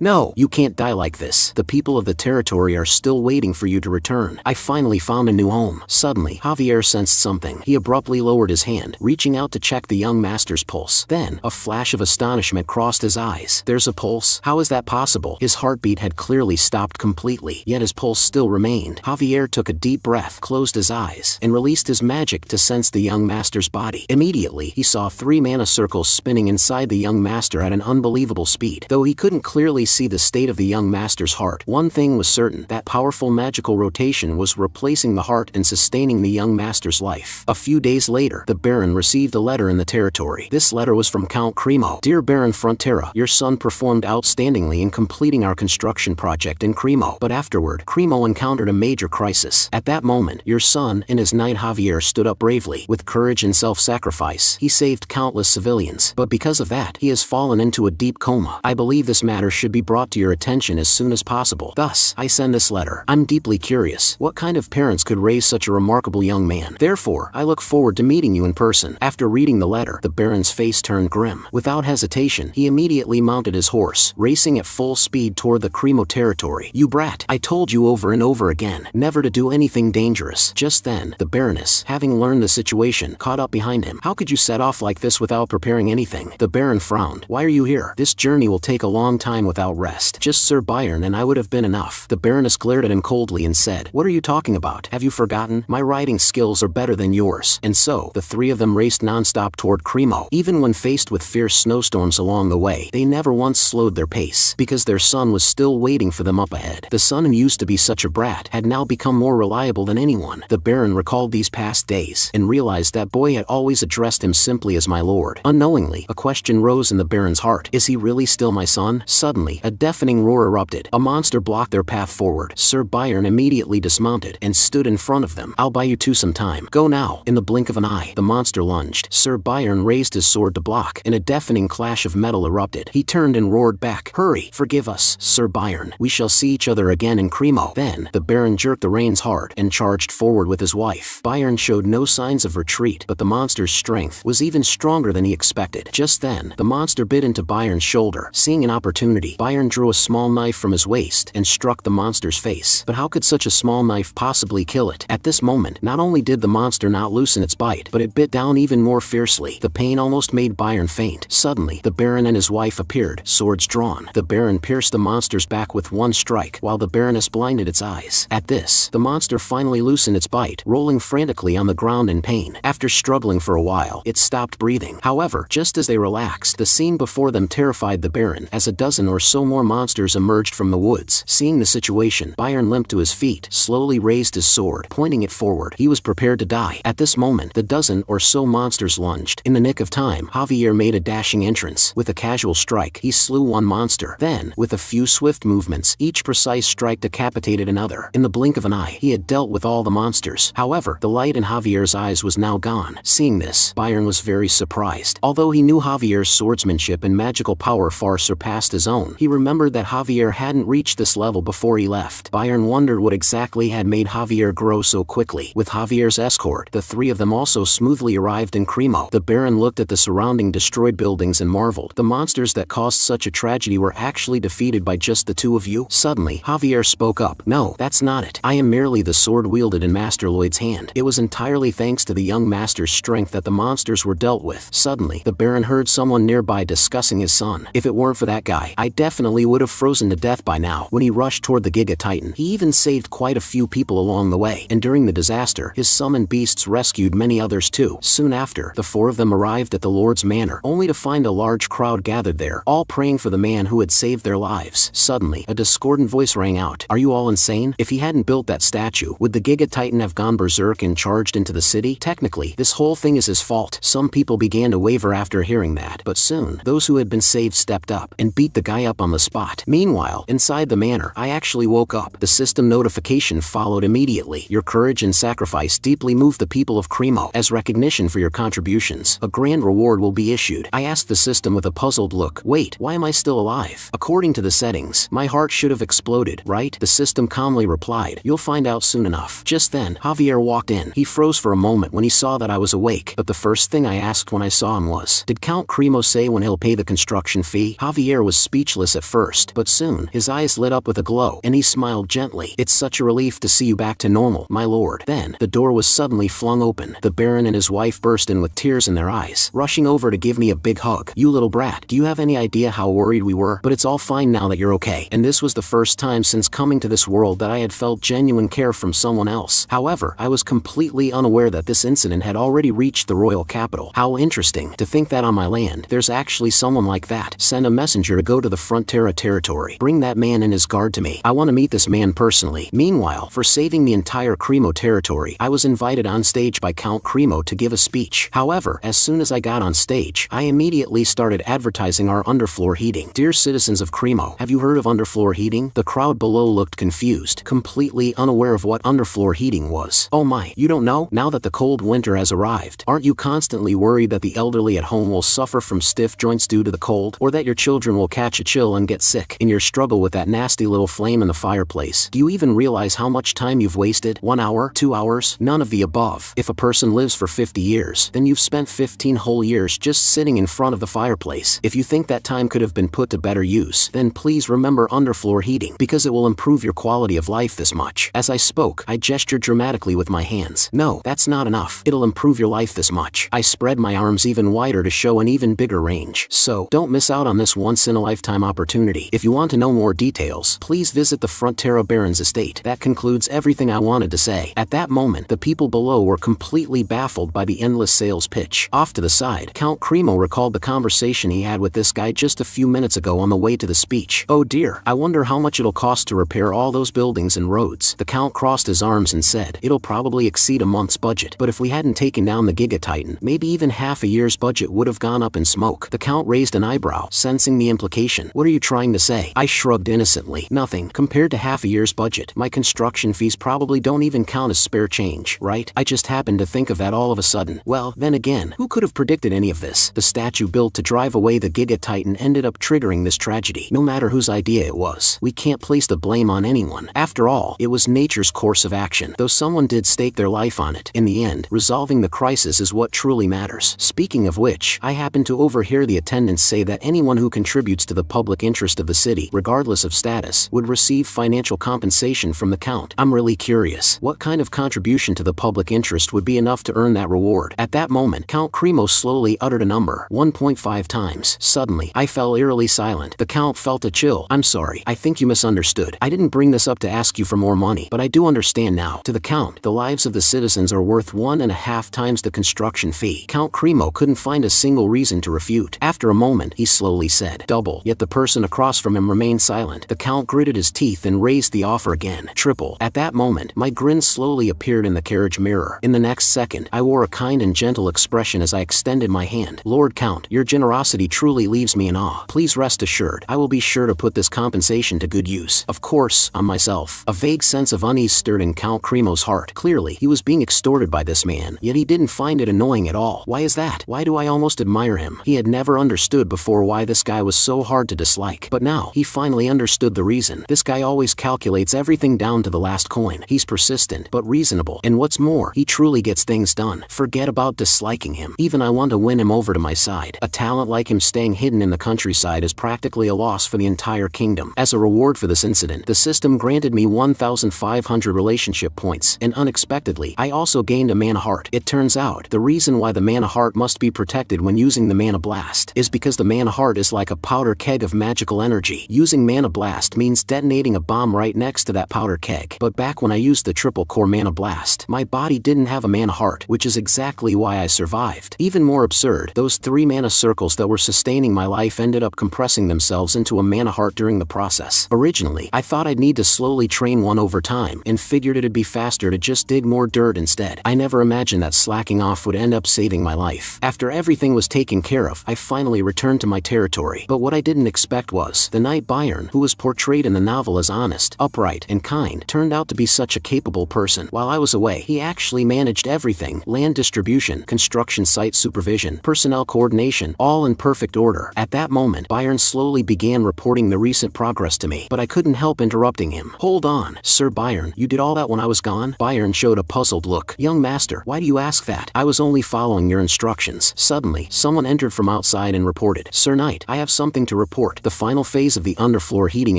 "No, you can't die like this. The people of the territory are still waiting for you to return. I finally found a new home." Suddenly, Javier sensed something. He abruptly lowered his hand, reaching out to check the young master's pulse. Then, a flash of astonishment crossed his eyes. "There's a pulse? How is that possible?" His heartbeat had clearly stopped completely, yet his pulse still remained. Javier took a deep breath, closed his eyes, and released his magic to sense the young master's body. Immediately, he saw 3 mana circles spinning inside the young master at an unbelievable speed. Though he couldn't clearly see the state of the young master's heart, one thing was certain: that powerful magical rotation was replacing the heart and sustaining the young master's life. A few days later, the Baron received a letter in the territory. This letter was from Count Cremo. "Dear Baron Frontera, your son performed outstandingly in completing our construction project in Cremo. But afterward, Cremo encountered a major crisis. At that moment, your son and his knight Javier stood up bravely. With courage and self-sacrifice, he saved countless civilians. But because of that, he has fallen into a deep coma. I believe this matter should be brought to your attention as soon as possible. Thus, I send this letter. I'm deeply curious. What kind of parents could raise such a remarkable young man? Therefore, I look forward to meeting you in person." After reading the letter, the Baron's face turned grim. Without hesitation, he immediately mounted his horse, racing at full speed toward the Cremo territory. "You brat! I told you over and over again never to do anything dangerous." Just then, the Baroness, having learned the situation, caught up behind him. "How could you set off like this without preparing anything?" The Baron frowned. "Why are you here? This journey will take a long time without rest. Just Sir Byron and I would have been enough." The Baroness glared at him coldly and said, "What are you talking about? Have you forgotten? My riding skills are better than yours." And so, the 3 of them raced non-stop toward Cremo. Even when faced with fierce snowstorms along the way, they never once slowed their pace, because their son was still waiting for them up ahead. The son who used to be such a brat had now become more reliable than anyone. The Baron recalled these past days, and realized that boy had always addressed him simply as my lord. Unknowingly, a question rose in the Baron's heart. Is he really still my son? Suddenly, a deafening roar erupted. A monster blocked their path forward. Sir Byron immediately dismounted, and stood in front of them. "I'll buy you 2 some time. Go now." In the blink of an eye, the monster lunged. Sir Byron raised his sword to block, and a deafening clash of metal erupted. He turned and roared back, "Hurry! Forgive us, Sir Byron. We shall see each other again in Cremo." Then, the Baron jerked the reins hard, and charged forward with his wife. Byron showed no signs of retreat, but the monster's strength was even stronger than he expected. Just then, the monster bit into Byron's shoulder. Seeing an opportunity, Byron drew a small knife from his waist, and struck the monster's face. But how could such a small knife possibly kill it? At this moment, not only did the monster not loosen its bite, but it bit down even more fiercely. The pain almost made Byron faint. Suddenly, the Baron and his wife appeared, swords drawn. The Baron pierced the monster's back with one strike, while the Baroness blinded its eyes. At this, the monster finally loosened its bite, rolling frantically on the ground in pain. After struggling for a while, it stopped breathing. However, just as they relaxed, the scene before them terrified the Baron, as a dozen or so more monsters emerged from the woods. Seeing the situation, Byron limped to his feet, slowly raised his sword, pointing it forward. He was prepared to die. At this moment, the dozen or so monsters lunged. In the nick of time, Javier made a dashing entrance. With a casual strike, he slew one monster. Then, with a few swift movements, each precise strike decapitated another. In the blink of an eye, he had dealt with all the monsters. However, the light in Javier's eyes was now gone. Seeing this, Byron was very surprised. Although he knew Javier's swordsmanship and magical power far surpassed his own, he remembered that Javier hadn't reached this level before he left. Byron wondered what exactly had made Javier grow so quickly. With Javier's escort, the 3 of them also smoothly arrived in Cremo. The Baron looked at the surrounding destroyed buildings and marveled. The monsters that caused such a tragedy were actually defeated by just the 2 of you? Suddenly, Javier spoke up. "No, that's not it. I am merely the sword wielded in Master Lloyd's hand. It was entirely thanks to the young master's strength that the monsters were dealt with." Suddenly, the Baron heard someone nearby discussing his son. "If it weren't for that guy, I definitely would have frozen to death by now." When he rushed toward the Giga Titan, he even saved quite a few people along the way, and during the disaster, his summoned beasts rescued many others too. Soon after, the 4 of them arrived at the Lord's manor, only to find a large crowd gathered there, all praying for the man who had saved their lives. Suddenly, a discordant voice rang out. "Are you all insane? If he hadn't built that statue, would the Giga Titan have gone berserk and charged into the city? Technically, this whole thing is his fault." Some people began to waver after hearing that, but soon, those who had been saved stepped up, and beat the guy up on the spot. Meanwhile, inside the manor, I actually woke up. The system notification followed immediately. "Your courage and sacrifice deeply moved the people of Cremo. As recognition for your contributions, a grand reward reward will be issued? I asked the system with a puzzled look. Wait, why am I still alive? According to the settings, my heart should have exploded, right? The system calmly replied, you'll find out soon enough. Just then, Javier walked in. He froze for a moment when he saw that I was awake, but the first thing I asked when I saw him was, did Count Cremo say when he'll pay the construction fee? Javier was speechless at first, but soon, his eyes lit up with a glow, and he smiled gently. It's such a relief to see you back to normal, my lord. Then, the door was suddenly flung open. The Baron and his wife burst in with tears in their eyes, rushing over to give me a big hug. You little brat, do you have any idea how worried we were? But it's all fine now that you're okay. And this was the first time since coming to this world that I had felt genuine care from someone else. However, I was completely unaware that this incident had already reached the royal capital. How interesting to think that on my land, there's actually someone like that. Send a messenger to go to the Frontera territory. Bring that man and his guard to me. I want to meet this man personally. Meanwhile, for saving the entire Cremo territory, I was invited on stage by Count Cremo to give a speech. However, as soon as I got on stage, I immediately started advertising our underfloor heating. Dear citizens of Cremo, have you heard of underfloor heating? The crowd below looked confused, completely unaware of what underfloor heating was. Oh my, you don't know? Now that the cold winter has arrived, aren't you constantly worried that the elderly at home will suffer from stiff joints due to the cold, or that your children will catch a chill and get sick in your struggle with that nasty little flame in the fireplace? Do you even realize how much time you've wasted? 1 hour? 2 hours? None of the above. If a person lives for 50 years, then you've spent 15 whole years just sitting in front of the fireplace. If you think that time could have been put to better use, then please remember underfloor heating, because it will improve your quality of life this much. As I spoke, I gestured dramatically with my hands. No, that's not enough. It'll improve your life this much. I spread my arms even wider to show an even bigger range. So, don't miss out on this once-in-a-lifetime opportunity. If you want to know more details, please visit the Frontera Baron's estate. That concludes everything I wanted to say. At that moment, the people below were completely baffled by the endless sales pitch. Off to the side, Count Cremo recalled the conversation he had with this guy just a few minutes ago on the way to the speech. Oh dear, I wonder how much it'll cost to repair all those buildings and roads. The Count crossed his arms and said, it'll probably exceed a month's budget, but if we hadn't taken down the Giga Titan, maybe even half a year's budget would have gone up in smoke. The Count raised an eyebrow, sensing the implication. What are you trying to say? I shrugged innocently. Nothing. Compared to half a year's budget, my construction fees probably don't even count as spare change, right? I just happened to think of that all of a sudden. Well, then again, who could have predicted any of this? The statue built to drive away the Giga Titan ended up triggering this tragedy. No matter whose idea it was, we can't place the blame on anyone. After all, it was nature's course of action, though someone did stake their life on it. In the end, resolving the crisis is what truly matters. Speaking of which, I happened to overhear the attendants say that anyone who contributes to the public interest of the city, regardless of status, would receive financial compensation from the Count. I'm really curious, what kind of contribution to the public interest would be enough to earn that reward? At that moment, Count Cremo slowly uttered a number, 1.5 times. Suddenly, I fell eerily silent. The Count felt a chill. I'm sorry, I think you misunderstood. I didn't bring this up to ask you for more money, but I do understand now. To the Count, the lives of the citizens are worth 1.5 times the construction fee. Count Cremo couldn't find a single reason to refute. After a moment, he slowly said, double. Yet the person across from him remained silent. The Count gritted his teeth and raised the offer again. Triple. At that moment, my grin slowly appeared in the carriage mirror. In the next second, I wore a kind and gentle expression as I extended my hand. Lord Count, your generosity truly leaves me in awe. Please rest assured, I will be sure to put this compensation to good use. Of course, on myself. A vague sense of unease stirred in Count Cremo's heart. Clearly, he was being extorted by this man, yet he didn't find it annoying at all. Why is that? Why do I almost admire him? He had never understood before why this guy was so hard to dislike. But now, he finally understood the reason. This guy always calculates everything down to the last coin. He's persistent, but reasonable. And what's more, he truly gets things done. Forget about disliking him. Even I want to win him over to my side. A talent like him staying hidden in the countryside is practically a loss for the entire kingdom. As a reward for this incident, the system granted me 1,500 relationship points, and unexpectedly, I also gained a mana heart. It turns out, the reason why the mana heart must be protected when using the mana blast is because the mana heart is like a powder keg of magical energy. Using mana blast means detonating a bomb right next to that powder keg. But back when I used the triple core mana blast, my body didn't have a mana heart, which is exactly why I survived. Even more absurd, those 3 mana circles that were sustaining my life ended up compressing themselves into a mana heart during the process. Originally, I thought I'd need to slowly train one over time, and figured it'd be faster to just dig more dirt instead. I never imagined that slacking off would end up saving my life. After everything was taken care of, I finally returned to my territory. But what I didn't expect was, the knight Byron, who was portrayed in the novel as honest, upright, and kind, turned out to be such a capable person. While I was away, he actually managed everything: land distribution, construction site supervision, supervision, personnel coordination, all in perfect order. At that moment, Byron slowly began reporting the recent progress to me, but I couldn't help interrupting him. Hold on, Sir Byron, you did all that when I was gone? Byron showed a puzzled look. Young master, why do you ask that? I was only following your instructions. Suddenly, someone entered from outside and reported, Sir Knight, I have something to report. The final phase of the underfloor heating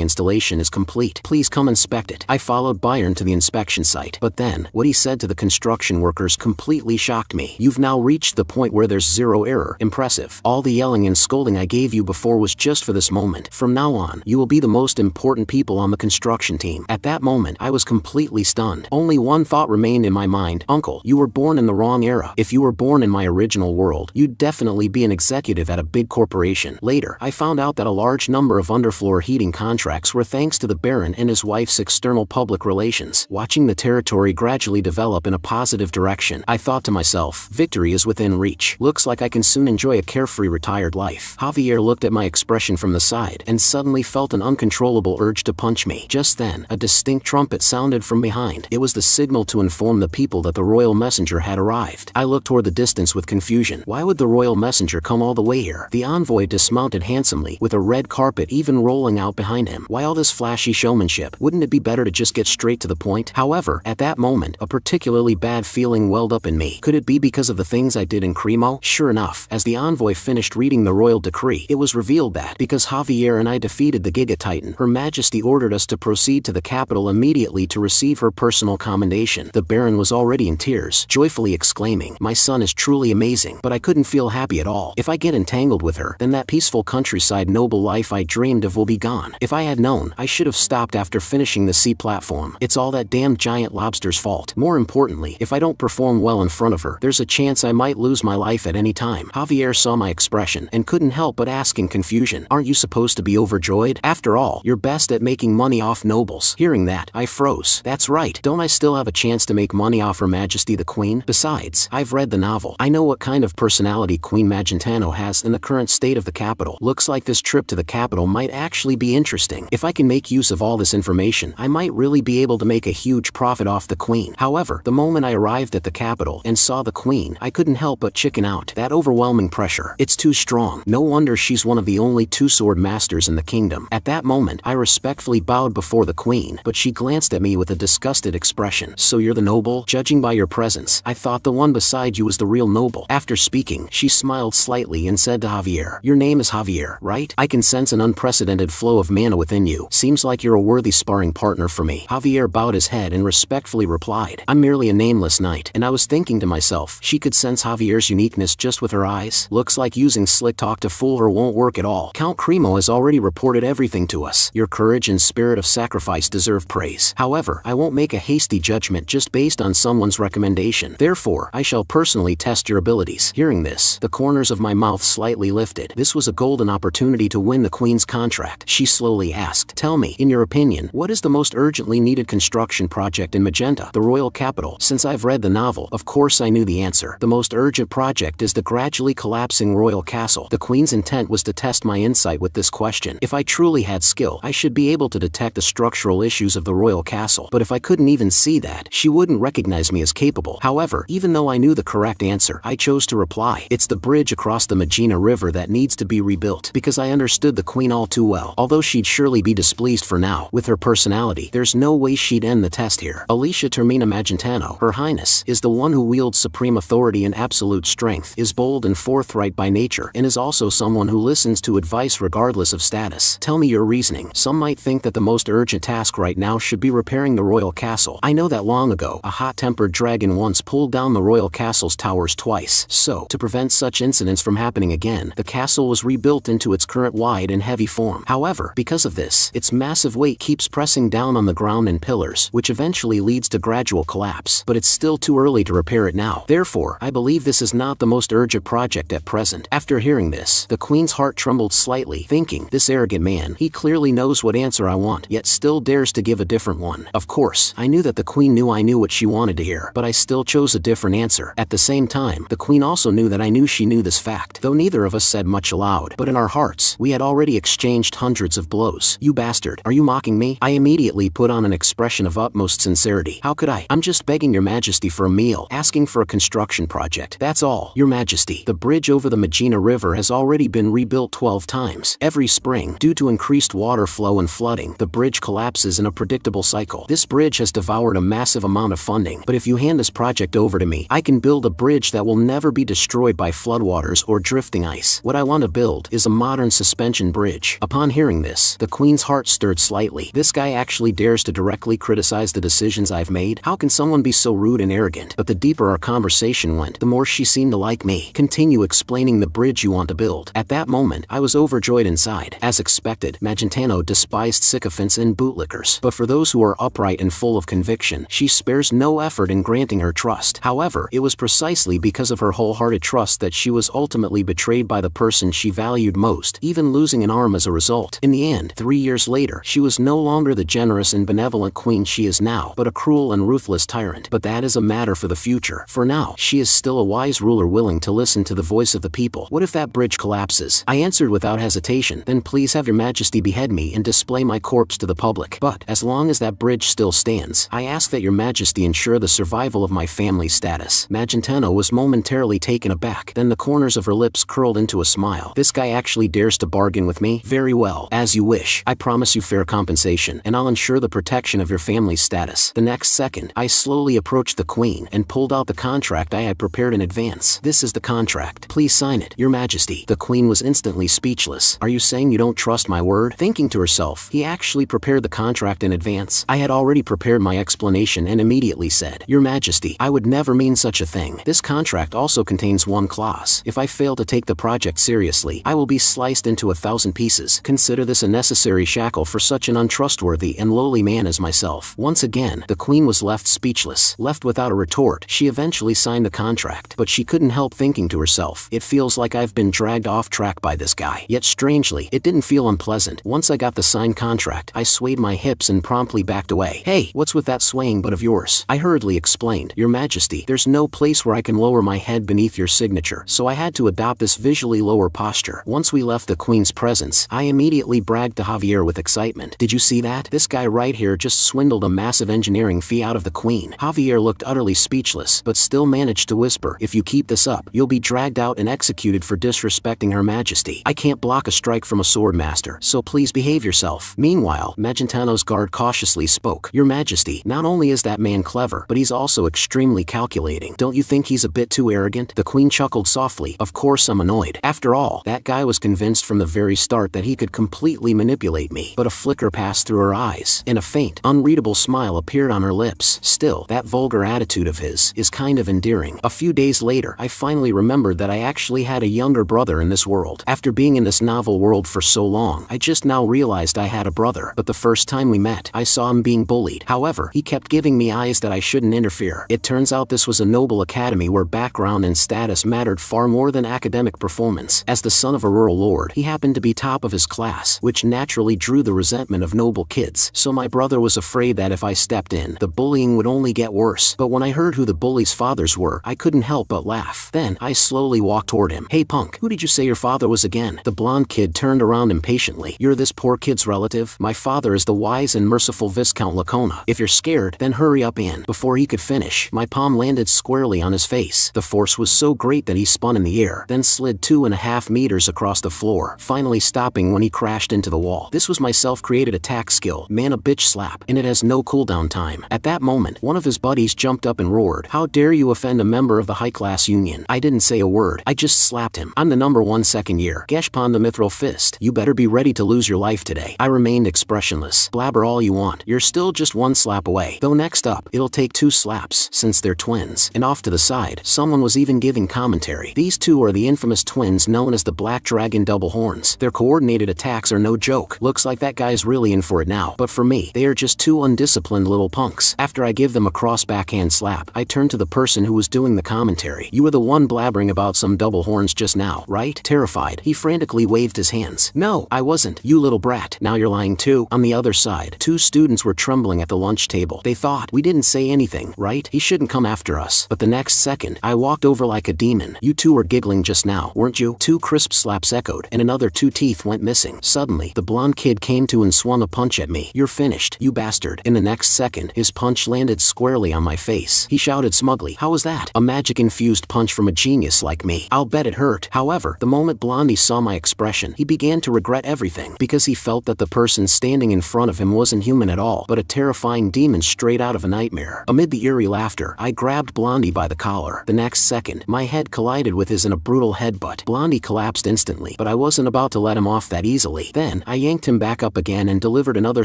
installation is complete. Please come inspect it. I followed Byron to the inspection site, but then, what he said to the construction workers completely shocked me. You've now reached the point where there's zero error. Impressive. All the yelling and scolding I gave you before was just for this moment. From now on, you will be the most important people on the construction team. At that moment, I was completely stunned. Only one thought remained in my mind. Uncle, you were born in the wrong era. If you were born in my original world, you'd definitely be an executive at a big corporation. Later, I found out that a large number of underfloor heating contracts were thanks to the Baron and his wife's external public relations. Watching the territory gradually develop in a positive direction, I thought to myself, victory is within reach. Looks like I can soon enjoy a carefree retired life. Javier looked at my expression from the side and suddenly felt an uncontrollable urge to punch me. Just then, a distinct trumpet sounded from behind. It was the signal to inform the people that the royal messenger had arrived. I looked toward the distance with confusion. Why would the royal messenger come all the way here? The envoy dismounted handsomely, with a red carpet even rolling out behind him. Why all this flashy showmanship? Wouldn't it be better to just get straight to the point? However, at that moment, a particularly bad feeling welled up in me. Could it be because of the things I did in Cremo? Sure enough, as the envoy finished reading the royal decree, it was revealed that, because Javier and I defeated the Giga Titan, Her Majesty ordered us to proceed to the capital immediately to receive her personal commendation. The Baron was already in tears, joyfully exclaiming, my son is truly amazing, but I couldn't feel happy at all. If I get entangled with her, then that peaceful countryside noble life I dreamed of will be gone. If I had known, I should have stopped after finishing the sea platform. It's all that damn giant lobster's fault. More importantly, if I don't perform well in front of her, there's a chance I might lose my life at any time. Javier saw my expression and couldn't help but ask in confusion, aren't you supposed to be overjoyed? After all, you're best at making money off nobles. Hearing that, I froze. That's right, don't I still have a chance to make money off Her Majesty the Queen? Besides, I've read the novel. I know what kind of personality Queen Magentano has in the current state of the capital. Looks like this trip to the capital might actually be interesting. If I can make use of all this information, I might really be able to make a huge profit off the Queen. However, the moment I arrived at the capital and saw the Queen, I couldn't help but chicken out. That overwhelming pressure. It's too strong. No wonder she's one of the only two sword masters in the kingdom. At that moment, I respectfully bowed before the Queen, but she glanced at me with a disgusted expression. So you're the noble? Judging by your presence, I thought the one beside you was the real noble. After speaking, she smiled slightly and said to Javier, your name is Javier, right? I can sense an unprecedented flow of mana within you. Seems like you're a worthy sparring partner for me. Javier bowed his head and respectfully replied, I'm merely a nameless knight. And I was thinking to myself, she could sense Javier's uniqueness just with her eyes. Looks like using slick talk to fool her won't work at all. Count Cremo has already reported everything to us. Your courage and spirit of sacrifice deserve praise. However, I won't make a hasty judgment just based on someone's recommendation. Therefore, I shall personally test your abilities. Hearing this, the corners of my mouth slightly lifted. This was a golden opportunity to win the Queen's contract. She slowly asked, tell me, in your opinion, what is the most urgently needed construction project in Magenta, the royal capital? Since I've read the novel, of course I knew the answer. The most urgent project is the gradually collapsing royal castle. The Queen's intent was to test my insight with this question. If I truly had skill, I should be able to detect the structural issues of the royal castle. But if I couldn't even see that, she wouldn't recognize me as capable. However, even though I knew the correct answer, I chose to reply, it's the bridge across the Magina River that needs to be rebuilt, because I understood the Queen all too well. Although she'd surely be displeased for now, with her personality, there's no way she'd end the test here. Alicia Termina Magentano, Her Highness, is the one who wields supreme authority and absolute strength, is bold and forthright by nature, and is also someone who listens to advice regardless of status. Tell me your reasoning. Some might think that the most urgent task right now should be repairing the royal castle. I know that long ago, a hot-tempered dragon once pulled down the royal castle's towers twice. So, to prevent such incidents from happening again, the castle was rebuilt into its current wide and heavy form. However, because of this, its massive weight keeps pressing down on the ground and pillars, which eventually leads to gradual collapse. But it's still too early to repair it now. Therefore, I believe this is not the most urgent project at present. After hearing this, the Queen's heart trembled slightly, thinking, this arrogant man, he clearly knows what answer I want, yet still dares to give a different one. Of course, I knew that the Queen knew I knew what she wanted to hear, but I still chose a different answer. At the same time, the Queen also knew that I knew she knew this fact, though neither of us said much aloud. But in our hearts, we had already exchanged hundreds of blows. You bastard, are you mocking me? I immediately put on an expression of utmost sincerity. How could I? I'm just begging your majesty for a meal, asking for a construction project. That's all. Your Your Majesty, the bridge over the Magina River has already been rebuilt 12 times. Every spring, due to increased water flow and flooding, the bridge collapses in a predictable cycle. This bridge has devoured a massive amount of funding, but if you hand this project over to me, I can build a bridge that will never be destroyed by floodwaters or drifting ice. What I want to build is a modern suspension bridge. Upon hearing this, the Queen's heart stirred slightly. This guy actually dares to directly criticize the decisions I've made? How can someone be so rude and arrogant? But the deeper our conversation went, the more she seemed to like me. Continue explaining the bridge you want to build. At that moment, I was overjoyed inside. As expected, Magentano despised sycophants and bootlickers. But for those who are upright and full of conviction, she spares no effort in granting her trust. However, it was precisely because of her wholehearted trust that she was ultimately betrayed by the person she valued most, even losing an arm as a result. In the end, 3 years later, she was no longer the generous and benevolent queen she is now, but a cruel and ruthless tyrant. But that is a matter for the future. For now, she is still a wise ruler willing to listen to the voice of the people. What if that bridge collapses? I answered without hesitation. Then please have your majesty behead me and display my corpse to the public. But, as long as that bridge still stands, I ask that your majesty ensure the survival of my family's status. Magentano was momentarily taken aback. Then the corners of her lips curled into a smile. This guy actually dares to bargain with me? Very well. As you wish. I promise you fair compensation, and I'll ensure the protection of your family's status. The next second, I slowly approached the queen and pulled out the contract I had prepared in advance. This is the contract. Please sign it, your majesty. The queen was instantly speechless. Are you saying you don't trust my word? Thinking to herself, he actually prepared the contract in advance. I had already prepared my explanation and immediately said, your majesty, I would never mean such a thing. This contract also contains one clause. If I fail to take the project seriously, I will be sliced into 1,000 pieces. Consider this a necessary shackle for such an untrustworthy and lowly man as myself. Once again, the queen was left speechless. Left without a retort, she eventually signed the contract. But she couldn't help thinking to herself, it feels like I've been dragged off track by this guy. Yet strangely, it didn't feel unpleasant. Once I got the signed contract, I swayed my hips and promptly backed away. Hey, what's with that swaying butt of yours? I hurriedly explained, your majesty, there's no place where I can lower my head beneath your signature, so I had to adopt this visually lower posture. Once we left the queen's presence, I immediately bragged to Javier with excitement. Did you see that? This guy right here just swindled a massive engineering fee out of the queen. Javier looked utterly speechless, but still managed to whisper, if you keep this up, you'll be dragged out and executed for disrespecting her majesty. I can't block a strike from a sword master, so please behave yourself. Meanwhile, Magentano's guard cautiously spoke. Your majesty, not only is that man clever, but he's also extremely calculating. Don't you think he's a bit too arrogant? The queen chuckled softly. Of course I'm annoyed. After all, that guy was convinced from the very start that he could completely manipulate me. But a flicker passed through her eyes, and a faint, unreadable smile appeared on her lips. Still, that vulgar attitude of his is kind of endearing. A few days later, I finally remembered that I actually had a younger brother in this world. After being in this novel world for so long, I just now realized I had a brother. But the first time we met, I saw him being bullied. However, he kept giving me eyes that I shouldn't interfere. It turns out this was a noble academy where background and status mattered far more than academic performance. As the son of a rural lord, he happened to be top of his class, which naturally drew the resentment of noble kids. So my brother was afraid that if I stepped in, the bullying would only get worse. But when I heard who the bullies' fathers were, I couldn't help but laugh. Then, I slowly walked toward him. Hey punk, who did you say your father was again? The blonde kid turned around impatiently. You're this poor kid's relative? My father is the wise and merciful Viscount Lacona. If you're scared, then hurry up in. Before he could finish, my palm landed squarely on his face. The force was so great that he spun in the air, then slid 2.5 meters across the floor, finally stopping when he crashed into the wall. This was my self-created attack skill, man a bitch slap, and it has no cooldown time. At that moment, one of his buddies jumped up and roared, how dare you offend a member of the high-class union? I didn't say a word, I just slapped him. I'm the #1 second year. Geshpon the Mithril Fist. You better be ready to lose your life today. I remained expressionless. Blabber all you want. You're still just one slap away. Though next up, it'll take 2 slaps, since they're twins. And off to the side, someone was even giving commentary. These two are the infamous twins known as the Black Dragon Double Horns. Their coordinated attacks are no joke. Looks like that guy's really in for it now. But for me, they are just 2 undisciplined little punks. After I give them a cross backhand slap, I turned to the person who was doing the commentary. You were the one blabbering about some double horns just now, right? Terrified, he frantically waved his hands. No, I wasn't. You little brat. Now you're lying too. On the other side, 2 students were trembling at the lunch table. They thought, we didn't say anything, right? He shouldn't come after us. But the next second, I walked over like a demon. You 2 were giggling just now, weren't you? 2 crisp slaps echoed, and another 2 teeth went missing. Suddenly, the blonde kid came to and swung a punch at me. You're finished, you bastard. In the next second, his punch landed squarely on my face. He shouted smugly, how was that? A magic-infused punch punch from a genius like me. I'll bet it hurt. However, the moment Blondie saw my expression, he began to regret everything, because he felt that the person standing in front of him wasn't human at all, but a terrifying demon straight out of a nightmare. Amid the eerie laughter, I grabbed Blondie by the collar. The next second, my head collided with his in a brutal headbutt. Blondie collapsed instantly, but I wasn't about to let him off that easily. Then, I yanked him back up again and delivered another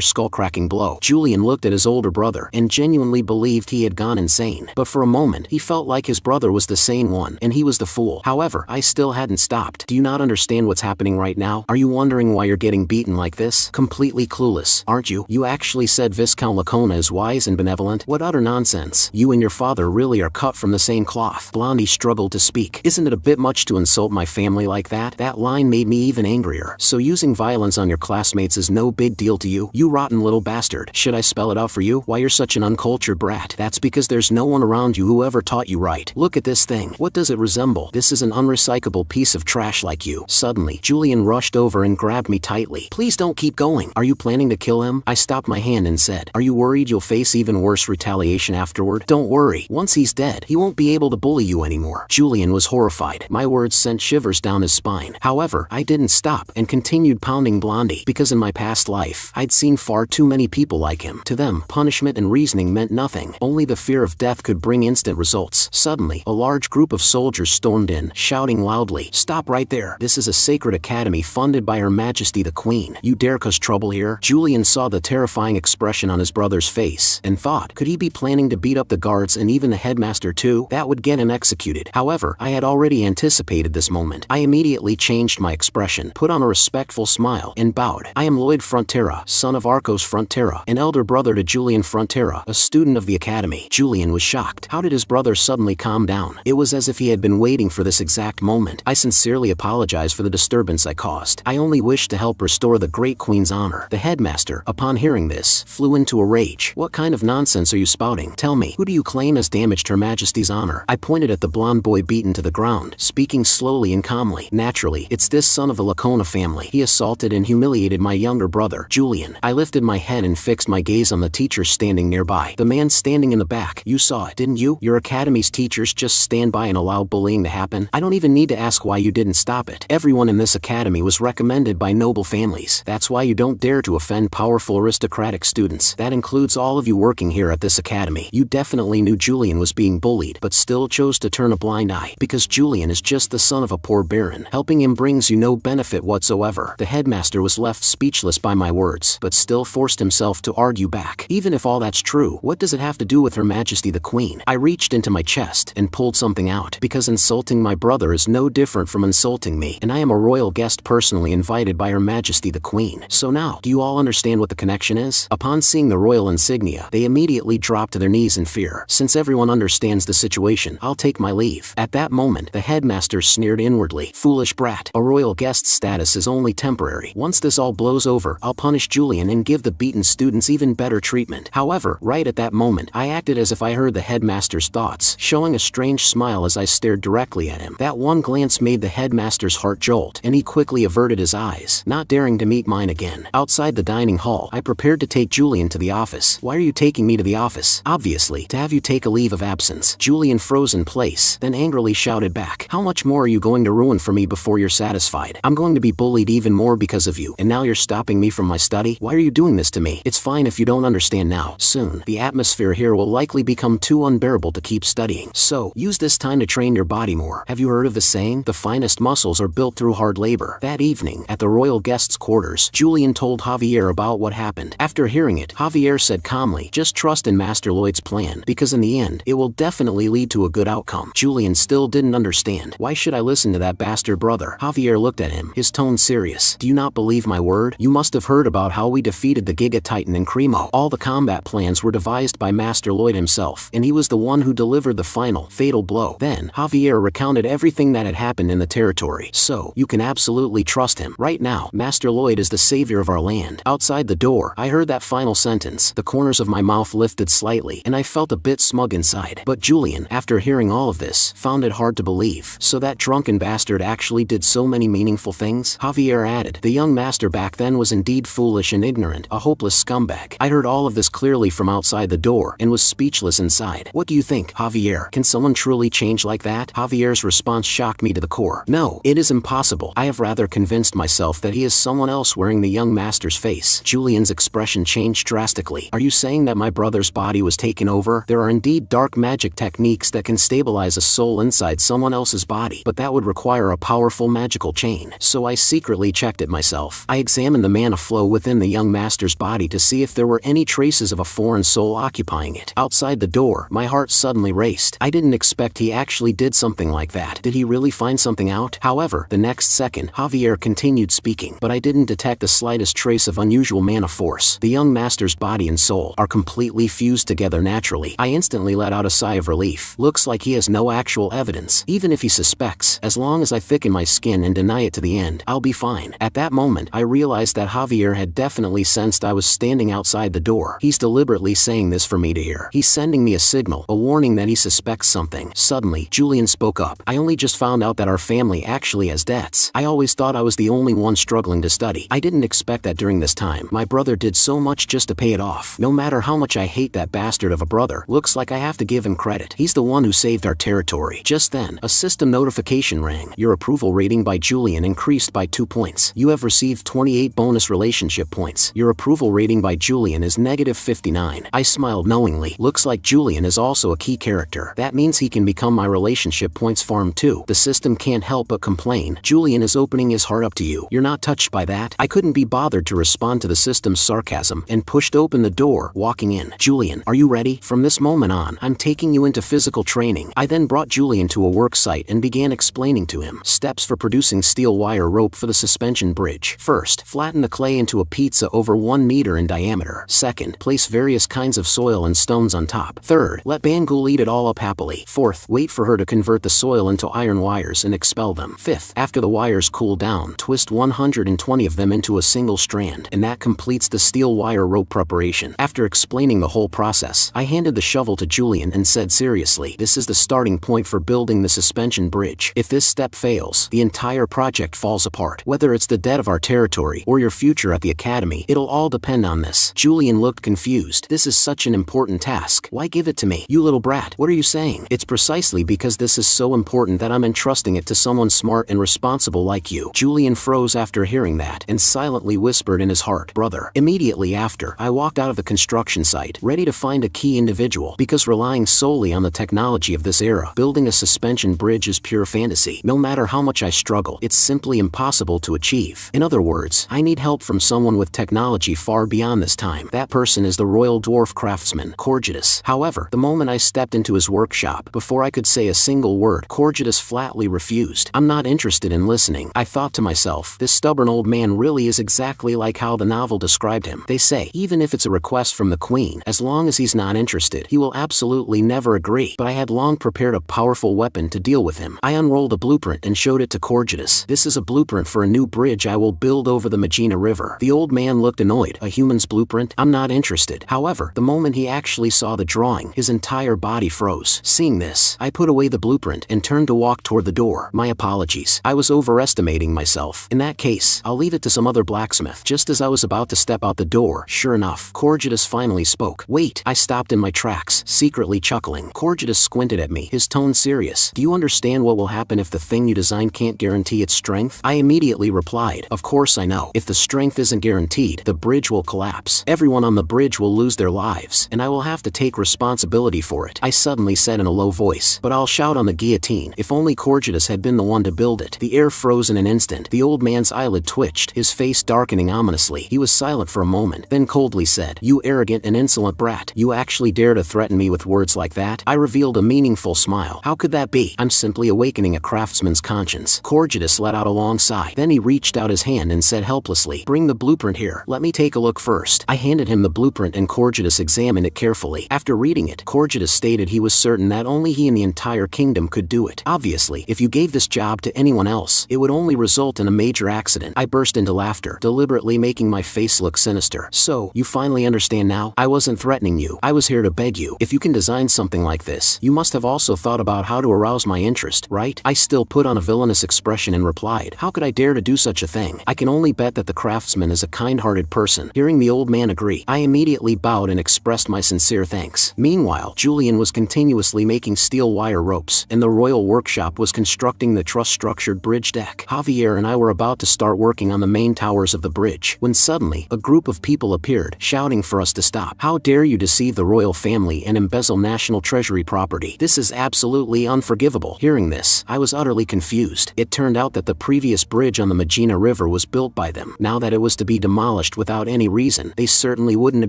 skull-cracking blow. Julian looked at his older brother and genuinely believed he had gone insane. But for a moment, he felt like his brother was the sane one, and he was the fool. However, I still hadn't stopped. Do you not understand what's happening right now? Are you wondering why you're getting beaten like this? Completely clueless, aren't you? You actually said Viscount Lacona is wise and benevolent? What utter nonsense. You and your father really are cut from the same cloth. Blondie struggled to speak. Isn't it a bit much to insult my family like that? That line made me even angrier. So using violence on your classmates is no big deal to you? You rotten little bastard. Should I spell it out for you? Why you're such an uncultured brat? That's because there's no one around you who ever taught you right. Look at this thing. What does it resemble? This is an unrecyclable piece of trash like you. Suddenly, Julian rushed over and grabbed me tightly. Please don't keep going. Are you planning to kill him? I stopped my hand and said, are you worried you'll face even worse retaliation afterward? Don't worry. Once he's dead, he won't be able to bully you anymore. Julian was horrified. My words sent shivers down his spine. However, I didn't stop and continued pounding Blondie, because in my past life, I'd seen far too many people like him. To them, punishment and reasoning meant nothing. Only the fear of death could bring instant results. Suddenly, a large group of soldiers stormed in, shouting loudly, "Stop right there. This is a sacred academy funded by Her Majesty the Queen. You dare cause trouble here?" Julian saw the terrifying expression on his brother's face and thought, could he be planning to beat up the guards and even the headmaster too? That would get him executed. However, I had already anticipated this moment. I immediately changed my expression, put on a respectful smile, and bowed. I am Lloyd Frontera, son of Arcos Frontera, an elder brother to Julian Frontera, a student of the academy. Julian was shocked. How did his brother suddenly calm down? It was as if he had been waiting for this exact moment. I sincerely apologize for the disturbance I caused. I only wish to help restore the great queen's honor. The headmaster, upon hearing this, flew into a rage. What kind of nonsense are you spouting? Tell me, who do you claim has damaged Her Majesty's honor? I pointed at the blonde boy beaten to the ground, speaking slowly and calmly. Naturally, it's this son of the Lacona family. He assaulted and humiliated my younger brother, Julian. I lifted my head and fixed my gaze on the teacher standing nearby. The man standing in the back. You saw it, didn't you? Your academy's teachers just stand by and allow bullying to happen. I don't even need to ask why you didn't stop it. Everyone in this academy was recommended by noble families. That's why you don't dare to offend powerful aristocratic students. That includes all of you working here at this academy. You definitely knew Julian was being bullied, but still chose to turn a blind eye, because Julian is just the son of a poor baron. Helping him brings you no benefit whatsoever. The headmaster was left speechless by my words, but still forced himself to argue back. Even if all that's true, what does it have to do with Her Majesty the Queen? I reached into my chest and pulled something out, because insulting my brother is no different from insulting me, and I am a royal guest personally invited by Her Majesty the Queen. So now, do you all understand what the connection is? Upon seeing the royal insignia, they immediately dropped to their knees in fear. Since everyone understands the situation, I'll take my leave. At that moment, the headmaster sneered inwardly. Foolish brat, a royal guest status is only temporary. Once this all blows over, I'll punish Julian and give the beaten students even better treatment. However, right at that moment, I acted as if I heard the headmaster's thoughts, showing a strange smile as I stared directly at him. That one glance made the headmaster's heart jolt, and he quickly averted his eyes, not daring to meet mine again. Outside the dining hall, I prepared to take Julian to the office. Why are you taking me to the office? Obviously, to have you take a leave of absence. Julian froze in place, then angrily shouted back, how much more are you going to ruin for me before you're satisfied? I'm going to be bullied even more because of you, and now you're stopping me from my study? Why are you doing this to me? It's fine if you don't understand now. Soon, the atmosphere here will likely become too unbearable to keep studying. So, use this time to train your body more. Have you heard of the saying, the finest muscles are built through hard labor? That evening, at the royal guests' quarters, Julian told Javier about what happened. After hearing it, Javier said calmly, just trust in Master Lloyd's plan, because in the end, it will definitely lead to a good outcome. Julian still didn't understand. Why should I listen to that bastard brother? Javier looked at him, his tone serious. Do you not believe my word? You must have heard about how we defeated the Giga Titan in Cremo. All the combat plans were devised by Master Lloyd himself, and he was the one who delivered the final, fatal blow. Then, Javier recounted everything that had happened in the territory. So, you can absolutely trust him. Right now, Master Lloyd is the savior of our land. Outside the door, I heard that final sentence. The corners of my mouth lifted slightly, and I felt a bit smug inside. But Julian, after hearing all of this, found it hard to believe. So that drunken bastard actually did so many meaningful things? Javier added, the young master back then was indeed foolish and ignorant, a hopeless scumbag. I heard all of this clearly from outside the door, and was speechless inside. What do you think, Javier? Can someone truly change change like that? Javier's response shocked me to the core. No, it is impossible. I have rather convinced myself that he is someone else wearing the young master's face. Julian's expression changed drastically. Are you saying that my brother's body was taken over? There are indeed dark magic techniques that can stabilize a soul inside someone else's body, but that would require a powerful magical chain. So I secretly checked it myself. I examined the mana flow within the young master's body to see if there were any traces of a foreign soul occupying it. Outside the door, my heart suddenly raced. I didn't expect he actually did something like that. Did he really find something out? However, the next second, Javier continued speaking, but I didn't detect the slightest trace of unusual mana force. The young master's body and soul are completely fused together naturally. I instantly let out a sigh of relief. Looks like he has no actual evidence. Even if he suspects, as long as I thicken my skin and deny it to the end, I'll be fine. At that moment, I realized that Javier had definitely sensed I was standing outside the door. He's deliberately saying this for me to hear. He's sending me a signal, a warning that he suspects something. Suddenly, Julian spoke up. I only just found out that our family actually has debts. I always thought I was the only one struggling to study. I didn't expect that during this time. My brother did so much just to pay it off. No matter how much I hate that bastard of a brother, looks like I have to give him credit. He's the one who saved our territory. Just then, a system notification rang. Your approval rating by Julian increased by 2 points. You have received 28 bonus relationship points. Your approval rating by Julian is -59. I smiled knowingly. Looks like Julian is also a key character. That means he can become my relationship points farm too. The system can't help but complain. Julian is opening his heart up to you. You're not touched by that? I couldn't be bothered to respond to the system's sarcasm and pushed open the door, walking in. Julian, are you ready? From this moment on, I'm taking you into physical training. I then brought Julian to a work site and began explaining to him steps for producing steel wire rope for the suspension bridge. First, flatten the clay into a pizza over 1 meter in diameter. Second, place various kinds of soil and stones on top. Third, let Bangul eat it all up happily. Fourth, wait for her to convert the soil into iron wires and expel them. Fifth, after the wires cool down, twist 120 of them into a single strand, and that completes the steel wire rope preparation. After explaining the whole process, I handed the shovel to Julian and said seriously, this is the starting point for building the suspension bridge. If this step fails, the entire project falls apart. Whether it's the debt of our territory or your future at the academy, it'll all depend on this. Julian looked confused. This is such an important task. Why give it to me? You little brat. What are you saying? It's precisely because this is so important that I'm entrusting it to someone smart and responsible like you. Julian froze after hearing that and silently whispered in his heart, brother. Immediately after, I walked out of the construction site, ready to find a key individual, because relying solely on the technology of this era, building a suspension bridge is pure fantasy. No matter how much I struggle, it's simply impossible to achieve. In other words, I need help from someone with technology far beyond this time. That person is the royal dwarf craftsman, Corgitus. However, the moment I stepped into his workshop, before I could say a single word, Corgitus flatly refused. I'm not interested in listening. I thought to myself, this stubborn old man really is exactly like how the novel described him. They say, even if it's a request from the queen, as long as he's not interested, he will absolutely never agree. But I had long prepared a powerful weapon to deal with him. I unrolled a blueprint and showed it to Corgitus. This is a blueprint for a new bridge I will build over the Magina River. The old man looked annoyed. A human's blueprint? I'm not interested. However, the moment he actually saw the drawing, his entire body froze. Seeing this, I put away the blueprint and turned to walk toward the door. My apologies. I was overestimating myself. In that case, I'll leave it to some other blacksmith. Just as I was about to step out the door, sure enough, Corgitus finally spoke. Wait, I stopped in my tracks, secretly chuckling. Corgitus squinted at me, his tone serious. Do you understand what will happen if the thing you designed can't guarantee its strength? I immediately replied, of course I know. If the strength isn't guaranteed, the bridge will collapse. Everyone on the bridge will lose their lives, and I will have to take responsibility for it. I suddenly said in a low voice, but I'll shout on the guillotine. If only Corgitus had been the one to build it. The air froze in an instant. The old man's eyelid twitched, his face darkening ominously. He was silent for a moment, then coldly said, you arrogant and insolent brat. You actually dare to threaten me with words like that? I revealed a meaningful smile. How could that be? I'm simply awakening a craftsman's conscience. Corgitus let out a long sigh. Then he reached out his hand and said helplessly, bring the blueprint here. Let me take a look first. I handed him the blueprint and Corgitus examined it carefully. After reading it, Corgitus stated he was certain that only he in the entire kingdom could do it. Obviously, if you gave this job to anyone else, it would only result in a major accident. I burst into laughter, deliberately making my face look sinister. So, you finally understand now? I wasn't threatening you. I was here to beg you. If you can design something like this, you must have also thought about how to arouse my interest, right? I still put on a villainous expression and replied, how could I dare to do such a thing? I can only bet that the craftsman is a kind-hearted person. Hearing the old man agree, I immediately bowed and expressed my sincere thanks. Meanwhile, Julian was continuously making steel wire ropes, and the royal workshop was constructing the truss-structured bridge deck. Javier and I were about to start working on the main towers of the bridge, when suddenly, a group of people appeared, shouting for us to stop. "How dare you deceive the royal family and embezzle national treasury property? This is absolutely unforgivable." Hearing this, I was utterly confused. It turned out that the previous bridge on the Magina River was built by them. Now that it was to be demolished without any reason, they certainly wouldn't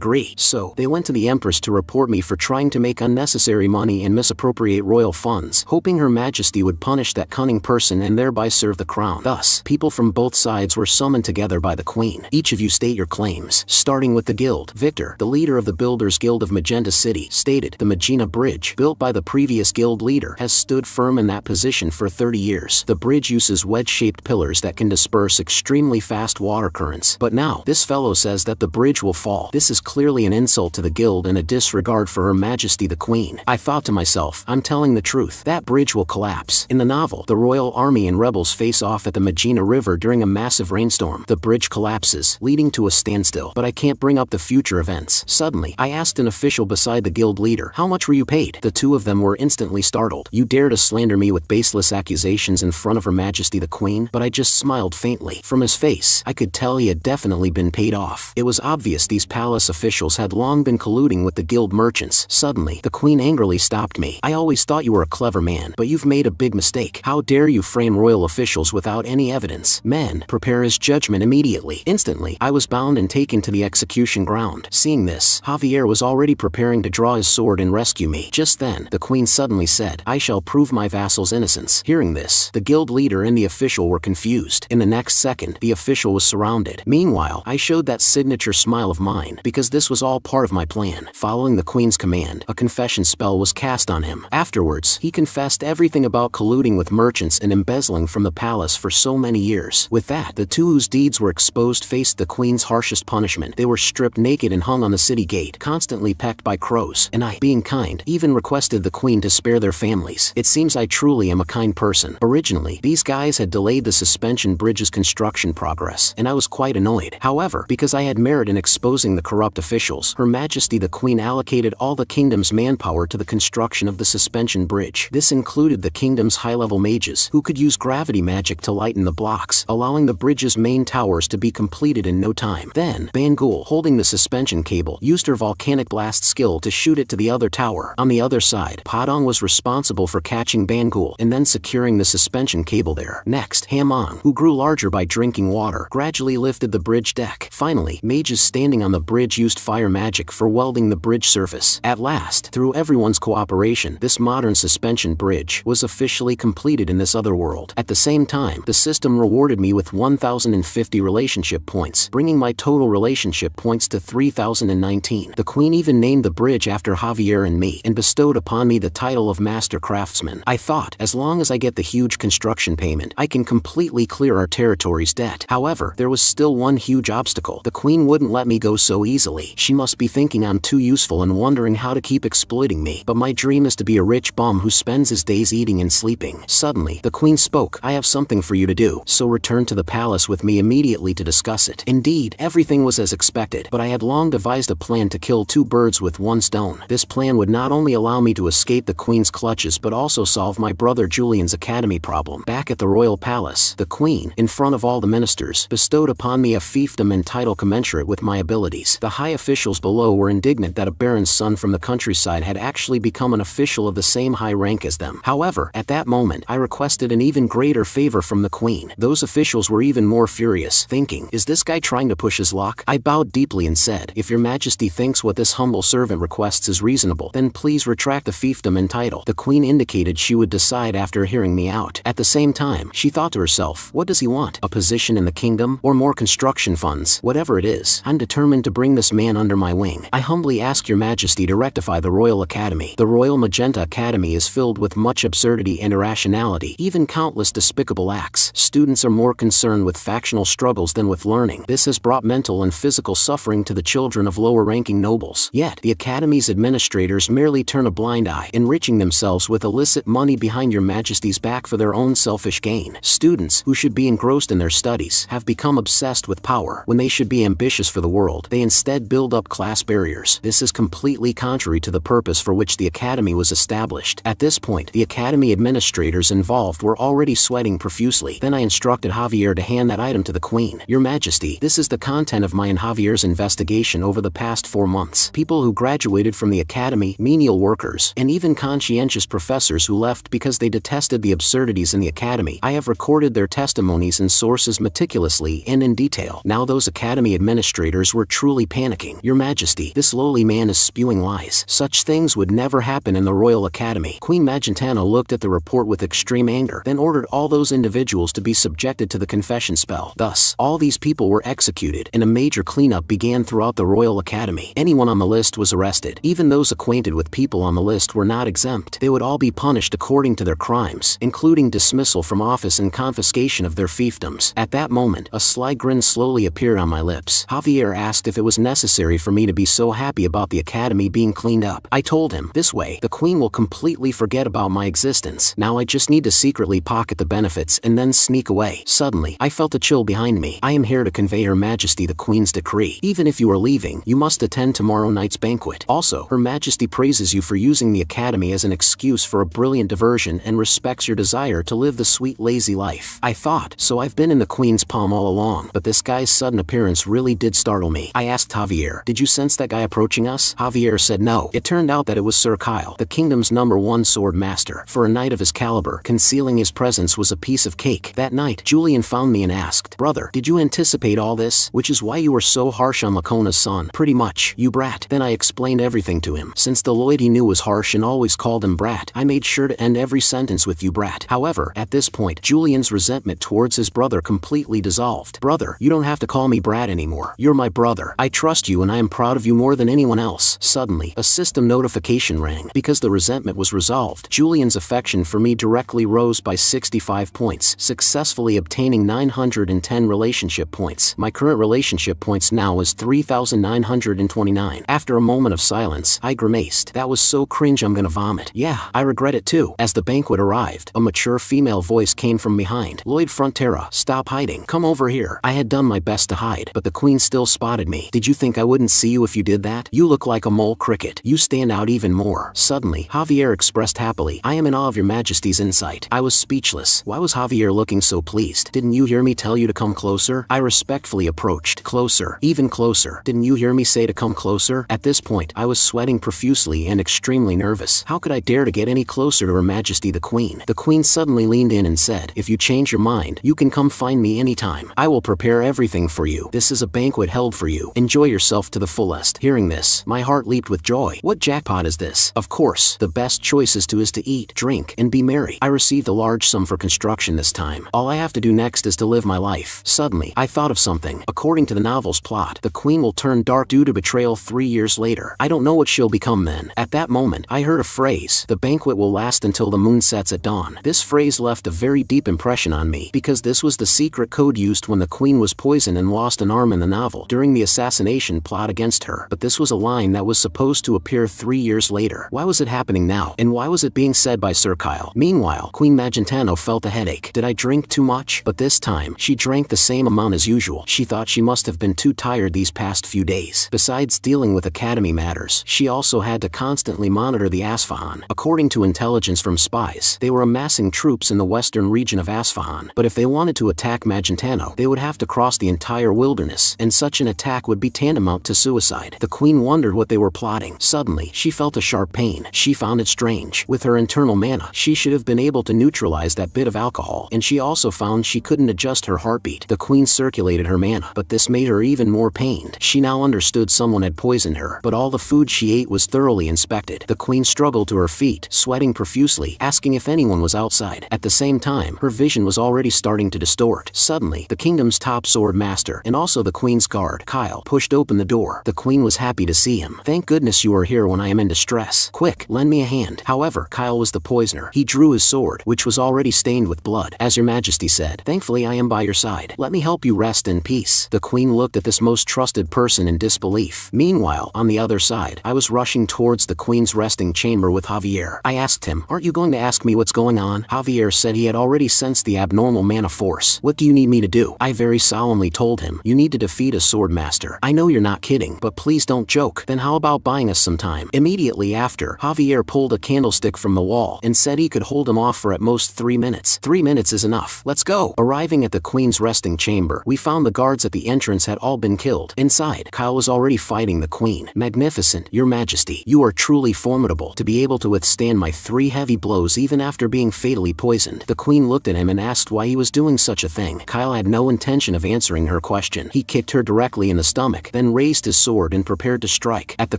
agree. So, they went to the Empress to report me for trying to make unnecessary money and misappropriate royal funds, hoping Her Majesty would punish that cunning person and thereby serve the crown. Thus, people from both sides were summoned together by the Queen. "Each of you state your claims," starting with the guild. Victor, the leader of the Builders Guild of Magenta City, stated, "The Magina Bridge, built by the previous guild leader, has stood firm in that position for 30 years. The bridge uses wedge-shaped pillars that can disperse extremely fast water currents. But now, this fellow says that the bridge will fall. This is clearly an insult to the guild and a disregard for Her Majesty the Queen." I thought to myself, I'm telling the truth. That bridge will collapse. In the novel, the royal army and rebels face off at the Magina River during a massive rainstorm. The bridge collapses, leading to a standstill. But I can't bring up the future events. Suddenly, I asked an official beside the guild leader, "How much were you paid?" The two of them were instantly startled. "You dare to slander me with baseless accusations in front of Her Majesty the Queen?" But I just smiled faintly. From his face, I could tell he had definitely been paid off. It was obvious these palace officials had long been colluding with the guild merchants. Suddenly, the Queen angrily stopped me. "I always thought you were a clever man, but you've made a big mistake. How dare you frame royal officials without any evidence? Men, prepare his judgment immediately." Instantly, I was bound and taken to the execution ground. Seeing this, Javier was already preparing to draw his sword and rescue me. Just then, the Queen suddenly said, "I shall prove my vassal's innocence." Hearing this, the guild leader and the official were confused. In the next second, the official was surrounded. Meanwhile, I showed that signature smile of mine, because this was all part of my plan. Following the Queen's command, a confession spell was cast on him. Afterwards, he confessed everything about colluding with merchants and embezzling from the palace for so many years. With that, the two whose deeds were exposed faced the Queen's harshest punishment. They were stripped naked and hung on the city gate, constantly pecked by crows. And I, being kind, even requested the Queen to spare their families. It seems I truly am a kind person. Originally, these guys had delayed the suspension bridge's construction progress, and I was quite annoyed. However, because I had merit in exposing the corrupt officials, Her Majesty the Queen allocated all the kingdom's manpower to the construction of the suspension bridge. This included the kingdom's high-level mages, who could use gravity magic to lighten the blocks, allowing the bridge's main towers to be completed in no time. Then, Bangul, holding the suspension cable, used her volcanic blast skill to shoot it to the other tower. On the other side, Padong was responsible for catching Bangul and then securing the suspension cable there. Next, Hamong, who grew larger by drinking water, gradually lifted the bridge deck. Finally, mages standing on the bridge used fire magic for welding the bridge surface. At last, through everyone's cooperation, this modern suspension bridge was officially completed in this other world. At the same time, the system rewarded me with 1,050 relationship points, bringing my total relationship points to 3,019. The Queen even named the bridge after Javier and me, and bestowed upon me the title of Master Craftsman. I thought, as long as I get the huge construction payment, I can completely clear our territory's debt. However, there was still one huge obstacle. The Queen wouldn't let me go so easily. She must be thinking I'm too useful and wondering how to keep exploiting me. But my dream is to be a rich bum who spends his days eating and sleeping. Suddenly, the Queen spoke. "I have something for you to do, so return to the palace with me immediately to discuss it." Indeed, everything was as expected, but I had long devised a plan to kill two birds with one stone. This plan would not only allow me to escape the Queen's clutches but also solve my brother Julian's academy problem. Back at the royal palace, the Queen, in front of all the ministers, bestowed upon me a fiefdom and title commensurate with my abilities. The high officials below were indignant that a baron's son from the countryside had actually become an official of the same high rank as them. However, at that moment, I requested an even greater favor from the Queen. Those officials were even more furious, thinking, "Is this guy trying to push his luck?" I bowed deeply and said, "If your Majesty thinks what this humble servant requests is reasonable, then please retract the fiefdom and title." The Queen indicated she would decide after hearing me out. At the same time, she thought to herself, what does he want? A position in the kingdom? Or more construction funds? Whatever it is, I'm determined to bring this man under my wing. I humbly ask your Majesty to rectify the Royal Academy. The Royal Magenta Academy is filled with much absurdity and irrationality, even countless despicable acts. Students are more concerned with factional struggles than with learning. This has brought mental and physical suffering to the children of lower-ranking nobles. Yet, the Academy's administrators merely turn a blind eye, enriching themselves with illicit money behind your Majesty's back for their own selfish gain. Students, who should be engrossed in their studies, have become obsessed with power. When they should be ambitious for the world, they instead build up class barriers. This is completely contrary to the purpose for which the Academy was established. accomplished. At this point, the academy administrators involved were already sweating profusely. Then I instructed Javier to hand that item to the Queen. Your Majesty, this is the content of my and Javier's investigation over the past 4 months. People who graduated from the academy, menial workers, and even conscientious professors who left because they detested the absurdities in the academy. I have recorded their testimonies and sources meticulously and in detail. Now those academy administrators were truly panicking. Your Majesty, this lowly man is spewing lies. Such things would never happen in the Royal Academy. Queen Magentano looked at the report with extreme anger, then ordered all those individuals to be subjected to the confession spell. Thus, all these people were executed, and a major cleanup began throughout the Royal Academy. Anyone on the list was arrested. Even those acquainted with people on the list were not exempt. They would all be punished according to their crimes, including dismissal from office and confiscation of their fiefdoms. At that moment, a sly grin slowly appeared on my lips. Javier asked if it was necessary for me to be so happy about the academy being cleaned up. I told him, this way, the Queen will completely forget about my existence. Now I just need to secretly pocket the benefits and then sneak away. Suddenly, I felt a chill behind me. I am here to convey Her Majesty the Queen's decree. Even if you are leaving, you must attend tomorrow night's banquet. Also, Her Majesty praises you for using the academy as an excuse for a brilliant diversion and respects your desire to live the sweet lazy life. I thought, so I've been in the Queen's palm all along, but this guy's sudden appearance really did startle me. I asked Javier, did you sense that guy approaching us? Javier said no. It turned out that it was Sir Kyle, the kingdom's #1 sword master. For a knight of his caliber, concealing his presence was a piece of cake. That night, Julian found me and asked, brother, did you anticipate all this? Which is why you were so harsh on Lacona's son. Pretty much, you brat. Then I explained everything to him. Since the Lloyd he knew was harsh and always called him brat, I made sure to end every sentence with you brat. However, at this point, Julian's resentment towards his brother completely dissolved. Brother, you don't have to call me brat anymore. You're my brother. I trust you and I am proud of you more than anyone else. Suddenly, a system notification rang. Because the resentment was resolved, Julian's affection for me directly rose by 65 points, successfully obtaining 910 relationship points. My current relationship points now is 3,929. After a moment of silence, I grimaced. That was so cringe I'm gonna vomit. Yeah, I regret it too. As the banquet arrived, a mature female voice came from behind. Lloyd Frontera, stop hiding. Come over here. I had done my best to hide, but the Queen still spotted me. Did you think I wouldn't see you if you did that? You look like a mole cricket. You stand out even more. Suddenly, Javier expressed happily, I am in awe of Your Majesty's insight. I was speechless. Why was Javier looking so pleased? Didn't you hear me tell you to come closer? I respectfully approached. Closer. Even closer. Didn't you hear me say to come closer? At this point, I was sweating profusely and extremely nervous. How could I dare to get any closer to Her Majesty the Queen? The Queen suddenly leaned in and said, if you change your mind, you can come find me anytime. I will prepare everything for you. This is a banquet held for you. Enjoy yourself to the fullest. Hearing this, my heart leaped with joy. What jackpot is this? Of course, the best choice is to eat, drink, and be merry. I received a large sum for construction this time. All I have to do next is to live my life. Suddenly, I thought of something. According to the novel's plot, the Queen will turn dark due to betrayal 3 years later. I don't know what she'll become then. At that moment, I heard a phrase, the banquet will last until the moon sets at dawn. This phrase left a very deep impression on me, because this was the secret code used when the Queen was poisoned and lost an arm in the novel during the assassination plot against her. But this was a line that was supposed to appear 3 years later. Why was it happening now? And why was it being said by Sir Kyle? Meanwhile, Queen Magentano felt a headache. Did I drink too much? But this time, she drank the same amount as usual. She thought she must have been too tired these past few days. Besides dealing with academy matters, she also had to constantly monitor the Asfahan. According to intelligence from spies, they were amassing troops in the western region of Asfahan. But if they wanted to attack Magentano, they would have to cross the entire wilderness, and such an attack would be tantamount to suicide. The Queen wondered what they were plotting. Suddenly, she felt a sharp pain. She found it strange. With her internal mana, she should have been able to neutralize that bit of alcohol, and she also found she couldn't adjust her heartbeat. The Queen circulated her mana, but this made her even more pained. She now understood someone had poisoned her, but all the food she ate was thoroughly inspected. The Queen struggled to her feet, sweating profusely, asking if anyone was outside. At the same time, her vision was already starting to distort. Suddenly, the kingdom's top sword master, and also the Queen's guard, Kyle, pushed open the door. The Queen was happy to see him. Thank goodness you are here when I am in distress. Quick, lend me a hand. However, Kyle was the poisoner. He drew his sword, which was already stained with blood. As Your Majesty said, thankfully I am by your side. Let me help you rest in peace. The Queen looked at this most trusted person in disbelief. Meanwhile, on the other side, I was rushing towards the Queen's resting chamber with Javier. I asked him, aren't you going to ask me what's going on? Javier said he had already sensed the abnormal mana force. What do you need me to do? I very solemnly told him, you need to defeat a sword master. I know you're not kidding, but please don't joke. Then how about buying us some time? Immediately after, Javier pulled pulled a candlestick from the wall and said he could hold him off for at most 3 minutes. 3 minutes is enough. Let's go. Arriving at the queen's resting chamber, we found the guards at the entrance had all been killed. Inside, Kyle was already fighting the queen. Magnificent, your majesty. You are truly formidable to be able to withstand my 3 heavy blows even after being fatally poisoned. The queen looked at him and asked why he was doing such a thing. Kyle had no intention of answering her question. He kicked her directly in the stomach, then raised his sword and prepared to strike. At the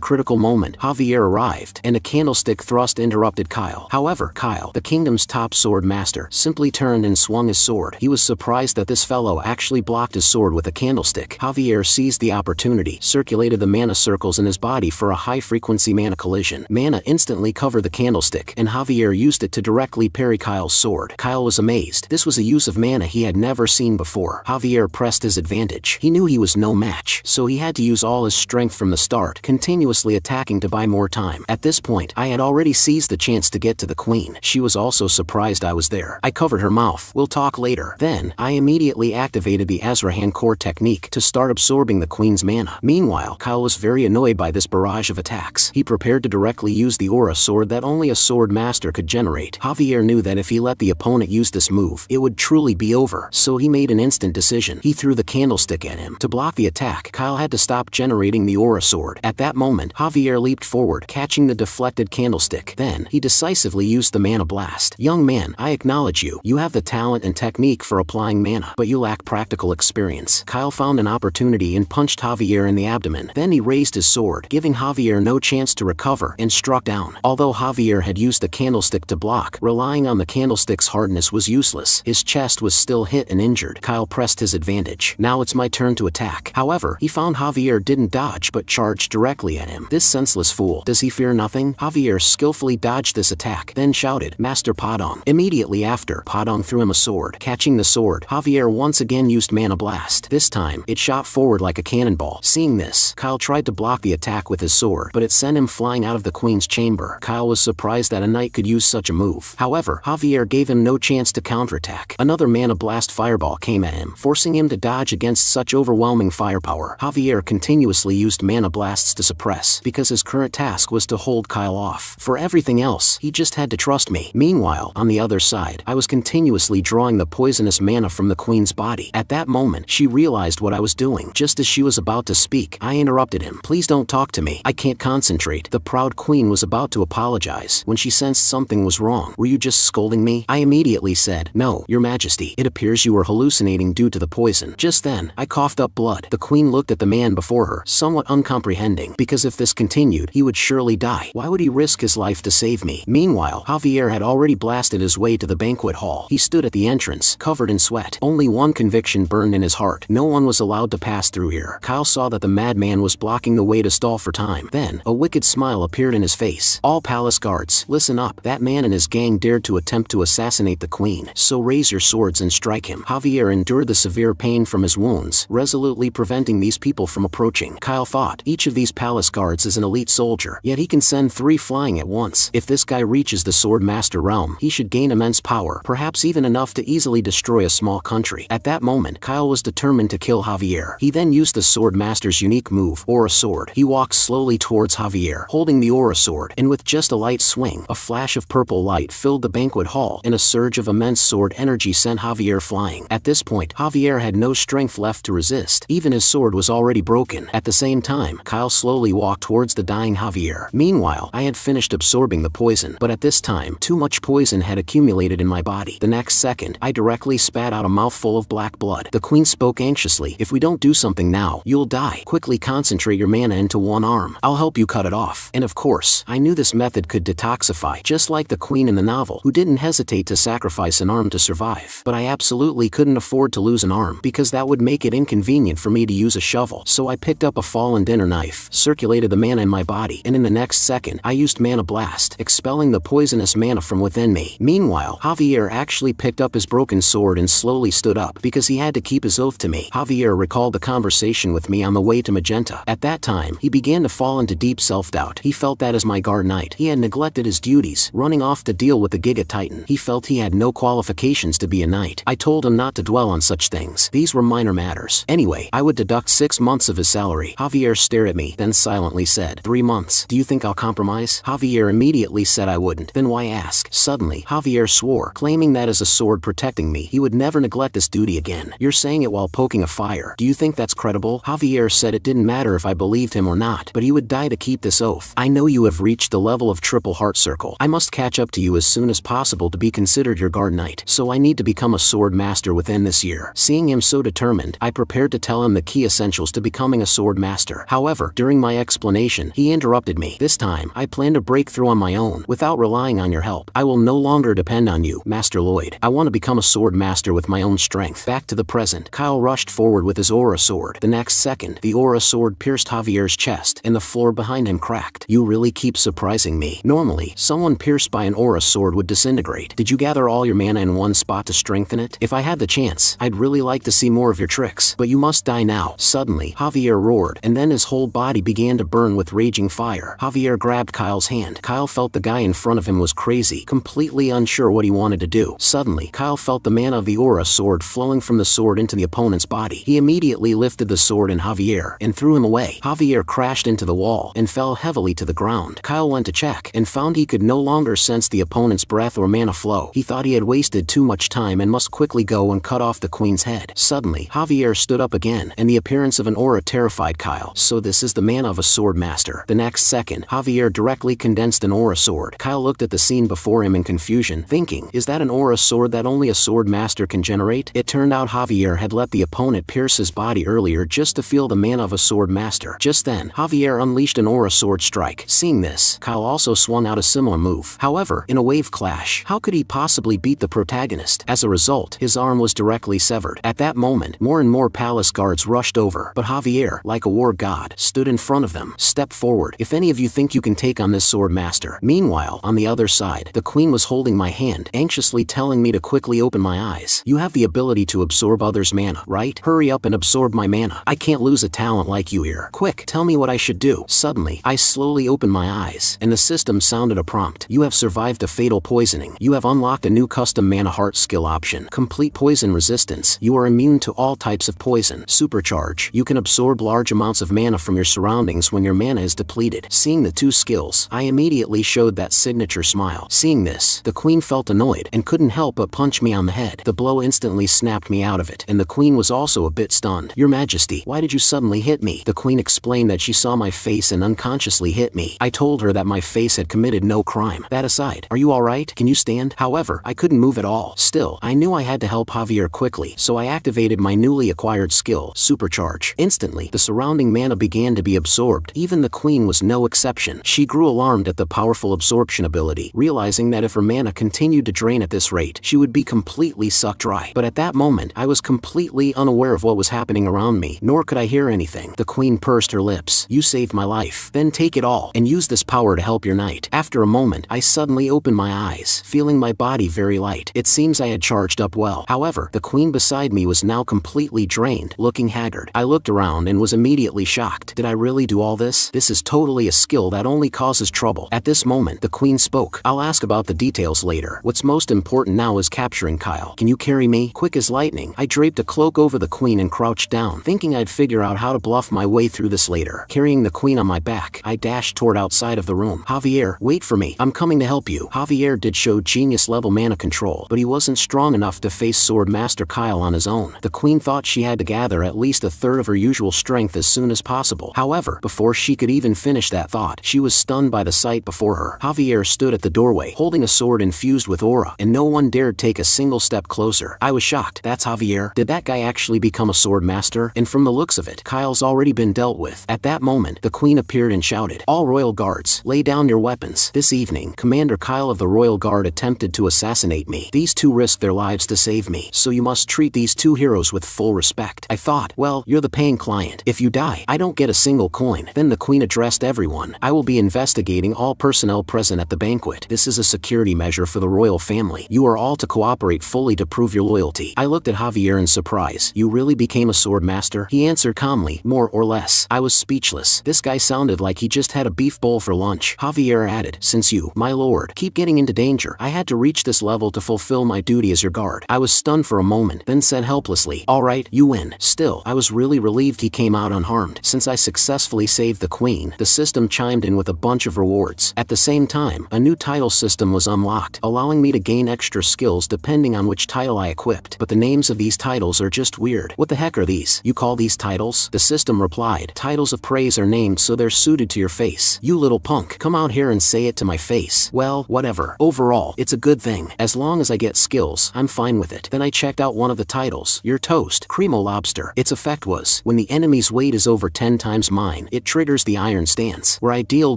critical moment, Javier arrived, and a candlestick thrust interrupted Kyle. However, Kyle, the kingdom's top sword master, simply turned and swung his sword. He was surprised that this fellow actually blocked his sword with a candlestick. Javier seized the opportunity, circulated the mana circles in his body for a high-frequency mana collision. Mana instantly covered the candlestick, and Javier used it to directly parry Kyle's sword. Kyle was amazed. This was a use of mana he had never seen before. Javier pressed his advantage. He knew he was no match, so he had to use all his strength from the start, continuously attacking to buy more time. At this point, I had already seized the chance to get to the queen. She was also surprised I was there. I covered her mouth. We'll talk later. Then, I immediately activated the Azrahan core technique to start absorbing the queen's mana. Meanwhile, Kyle was very annoyed by this barrage of attacks. He prepared to directly use the aura sword that only a sword master could generate. Javier knew that if he let the opponent use this move, it would truly be over, so he made an instant decision. He threw the candlestick at him. To block the attack, Kyle had to stop generating the aura sword. At that moment, Javier leaped forward, catching the deflected candlestick. Then, he decisively used the mana blast. Young man, I acknowledge you. You have the talent and technique for applying mana, but you lack practical experience. Kyle found an opportunity and punched Javier in the abdomen. Then he raised his sword, giving Javier no chance to recover, and struck down. Although Javier had used the candlestick to block, relying on the candlestick's hardness was useless. His chest was still hit and injured. Kyle pressed his advantage. Now it's my turn to attack. However, he found Javier didn't dodge but charged directly at him. This senseless fool. Does he fear nothing? Javier skillfully dodged this attack, then shouted, Master Padong. Immediately after, Padong threw him a sword. Catching the sword, Javier once again used mana blast. This time, it shot forward like a cannonball. Seeing this, Kyle tried to block the attack with his sword, but it sent him flying out of the queen's chamber. Kyle was surprised that a knight could use such a move. However, Javier gave him no chance to counterattack. Another mana blast fireball came at him, forcing him to dodge against such overwhelming firepower. Javier continuously used mana blasts to suppress, because his current task was to hold Kyle off. For everything else, he just had to trust me. Meanwhile, on the other side, I was continuously drawing the poisonous mana from the queen's body. At that moment, she realized what I was doing. Just as she was about to speak, I interrupted him. Please don't talk to me. I can't concentrate. The proud queen was about to apologize when she sensed something was wrong. Were you just scolding me? I immediately said, No, your majesty. It appears you were hallucinating due to the poison. Just then, I coughed up blood. The queen looked at the man before her, somewhat uncomprehending, because if this continued, he would surely die. Why would he risk his life to save me? Meanwhile, Javier had already blasted his way to the banquet hall. He stood at the entrance, covered in sweat. Only one conviction burned in his heart. No one was allowed to pass through here. Kyle saw that the madman was blocking the way to stall for time. Then, a wicked smile appeared in his face. All palace guards, listen up. That man and his gang dared to attempt to assassinate the queen, so raise your swords and strike him. Javier endured the severe pain from his wounds, resolutely preventing these people from approaching. Kyle thought, each of these palace guards is an elite soldier, yet he can send 3 flying at once. If this guy reaches the sword master realm, he should gain immense power, perhaps even enough to easily destroy a small country. At that moment, Kyle was determined to kill Javier. He then used the sword master's unique move, Aura Sword. He walked slowly towards Javier, holding the Aura Sword, and with just a light swing, a flash of purple light filled the banquet hall, and a surge of immense sword energy sent Javier flying. At this point, Javier had no strength left to resist. Even his sword was already broken. At the same time, Kyle slowly walked towards the dying Javier. Meanwhile, I had finished absorbing the poison, but at this time, too much poison had accumulated in my body. The next second, I directly spat out a mouthful of black blood. The queen spoke anxiously, If we don't do something now, you'll die. Quickly concentrate your mana into one arm. I'll help you cut it off. And of course, I knew this method could detoxify, just like the queen in the novel, who didn't hesitate to sacrifice an arm to survive. But I absolutely couldn't afford to lose an arm, because that would make it inconvenient for me to use a shovel. So I picked up a fallen dinner knife, circulated the mana in my body, and in the next second, I used Mana Blast, expelling the poisonous mana from within me. Meanwhile, Javier actually picked up his broken sword and slowly stood up, because he had to keep his oath to me. Javier recalled the conversation with me on the way to Magenta. At that time, he began to fall into deep self-doubt. He felt that as my guard knight, he had neglected his duties, running off to deal with the Giga Titan. He felt he had no qualifications to be a knight. I told him not to dwell on such things. These were minor matters. Anyway, I would deduct 6 months of his salary. Javier stared at me, then silently said, 3 months. Do you think I'll compromise? Javier Javier immediately said I wouldn't. Then why ask? Suddenly, Javier swore, claiming that as a sword protecting me, he would never neglect this duty again. You're saying it while poking a fire. Do you think that's credible? Javier said it didn't matter if I believed him or not, but he would die to keep this oath. I know you have reached the level of triple heart circle. I must catch up to you as soon as possible to be considered your guard knight, so I need to become a sword master within this year. Seeing him so determined, I prepared to tell him the key essentials to becoming a sword master. However, during my explanation, he interrupted me. This time, I plan to break through on my own, without relying on your help. I will no longer depend on you, Master Lloyd. I want to become a sword master with my own strength. Back to the present, Kyle rushed forward with his aura sword. The next second, the aura sword pierced Javier's chest, and the floor behind him cracked. You really keep surprising me. Normally, someone pierced by an aura sword would disintegrate. Did you gather all your mana in one spot to strengthen it? If I had the chance, I'd really like to see more of your tricks, but you must die now. Suddenly, Javier roared, and then his whole body began to burn with raging fire. Javier grabbed Kyle's hand. Kyle felt the guy in front of him was crazy, completely unsure what he wanted to do. Suddenly, Kyle felt the mana of the aura sword flowing from the sword into the opponent's body. He immediately lifted the sword in Javier and threw him away. Javier crashed into the wall and fell heavily to the ground. Kyle went to check and found he could no longer sense the opponent's breath or mana flow. He thought he had wasted too much time and must quickly go and cut off the queen's head. Suddenly, Javier stood up again, and the appearance of an aura terrified Kyle. So this is the mana of a sword master. The next second, Javier directly condensed an aura sword. Kyle looked at the scene before him in confusion, thinking, is that an aura sword that only a sword master can generate? It turned out Javier had let the opponent pierce his body earlier just to feel the mana of a sword master. Just then, Javier unleashed an aura sword strike. Seeing this, Kyle also swung out a similar move. However, in a wave clash, how could he possibly beat the protagonist? As a result, his arm was directly severed. At that moment, more and more palace guards rushed over, but Javier, like a war god, stood in front of them. Step forward, if any of you think you can take on this sword master. Meanwhile, on the other side, the queen was holding my hand, anxiously telling me to quickly open my eyes. You have the ability to absorb others' mana, right? Hurry up and absorb my mana. I can't lose a talent like you here. Quick, tell me what I should do. Suddenly, I slowly opened my eyes, and the system sounded a prompt. You have survived a fatal poisoning. You have unlocked a new custom mana heart skill option. Complete poison resistance. You are immune to all types of poison. Supercharge. You can absorb large amounts of mana from your surroundings when your mana is depleted. Seeing the two skills, I immediately showed that signature smile. Seeing this, the queen felt annoyed and couldn't help but punch me on the head. The blow instantly snapped me out of it, and the queen was also a bit stunned. Your Majesty, why did you suddenly hit me? The queen explained that she saw my face and unconsciously hit me. I told her that my face had committed no crime. That aside, are you alright? Can you stand? However, I couldn't move at all. Still, I knew I had to help Javier quickly, so I activated my newly acquired skill, Supercharge. Instantly, the surrounding mana began to be absorbed. Even the queen was no exception. She grew alarmed at the powerful absorption ability, realizing that if her mana continued to drain at this rate, she would be completely sucked dry. But at that moment, I was completely unaware of what was happening around me, nor could I hear anything. The queen pursed her lips. You saved my life. Then take it all, and use this power to help your knight. After a moment, I suddenly opened my eyes, feeling my body very light. It seems I had charged up well. However, the queen beside me was now completely drained, looking haggard. I looked around and was immediately shocked. Did I really do all this? This is totally a skill that only causes trouble. At this moment, the queen spoke. I'll ask about the details later. What's most important now is capturing Kyle. Can you carry me? Quick as lightning, I draped a cloak over the queen and crouched down, thinking I'd figure out how to bluff my way through this later. Carrying the queen on my back, I dashed toward outside of the room. Javier, wait for me. I'm coming to help you. Javier did show genius level mana control, but he wasn't strong enough to face Sword Master Kyle on his own. The queen thought she had to gather at least a third of her usual strength as soon as possible. However, before she could even finish that thought, she was stunned by the sight before her. Javier stood at the doorway, holding a sword infused with aura, and no one dared take a single step closer. I was shocked. That's Javier? Did that guy actually become a sword master? And from the looks of it, Kyle's already been dealt with. At that moment, the queen appeared and shouted, all royal guards, lay down your weapons. This evening, Commander Kyle of the Royal Guard attempted to assassinate me. These two risked their lives to save me, so you must treat these two heroes with full respect. I thought, well, you're the paying client. If you die, I don't get a single coin. Then the queen addressed everyone. I will be investigating all personnel present at the banquet. This is a security measure for the royal family. You are all to cooperate fully to prove your loyalty. I looked at Javier in surprise. You really became a sword master? He answered calmly, more or less. I was speechless. This guy sounded like he just had a beef bowl for lunch. Javier added, since you, my lord, keep getting into danger, I had to reach this level to fulfill my duty as your guard. I was stunned for a moment, then said helplessly, alright, you win. Still, I was really relieved he came out unharmed. Since I successfully saved the queen, the system chimed in with a bunch of rewards swords. At the same time, a new title system was unlocked, allowing me to gain extra skills depending on which title I equipped. But the names of these titles are just weird. What the heck are these? You call these titles? The system replied, titles of praise are named so they're suited to your face. You little punk, come out here and say it to my face. Well, whatever. Overall, it's a good thing. As long as I get skills, I'm fine with it. Then I checked out one of the titles. Your toast, Cremo Lobster. Its effect was, when the enemy's weight is over 10 times mine, it triggers the Iron Stance, where I deal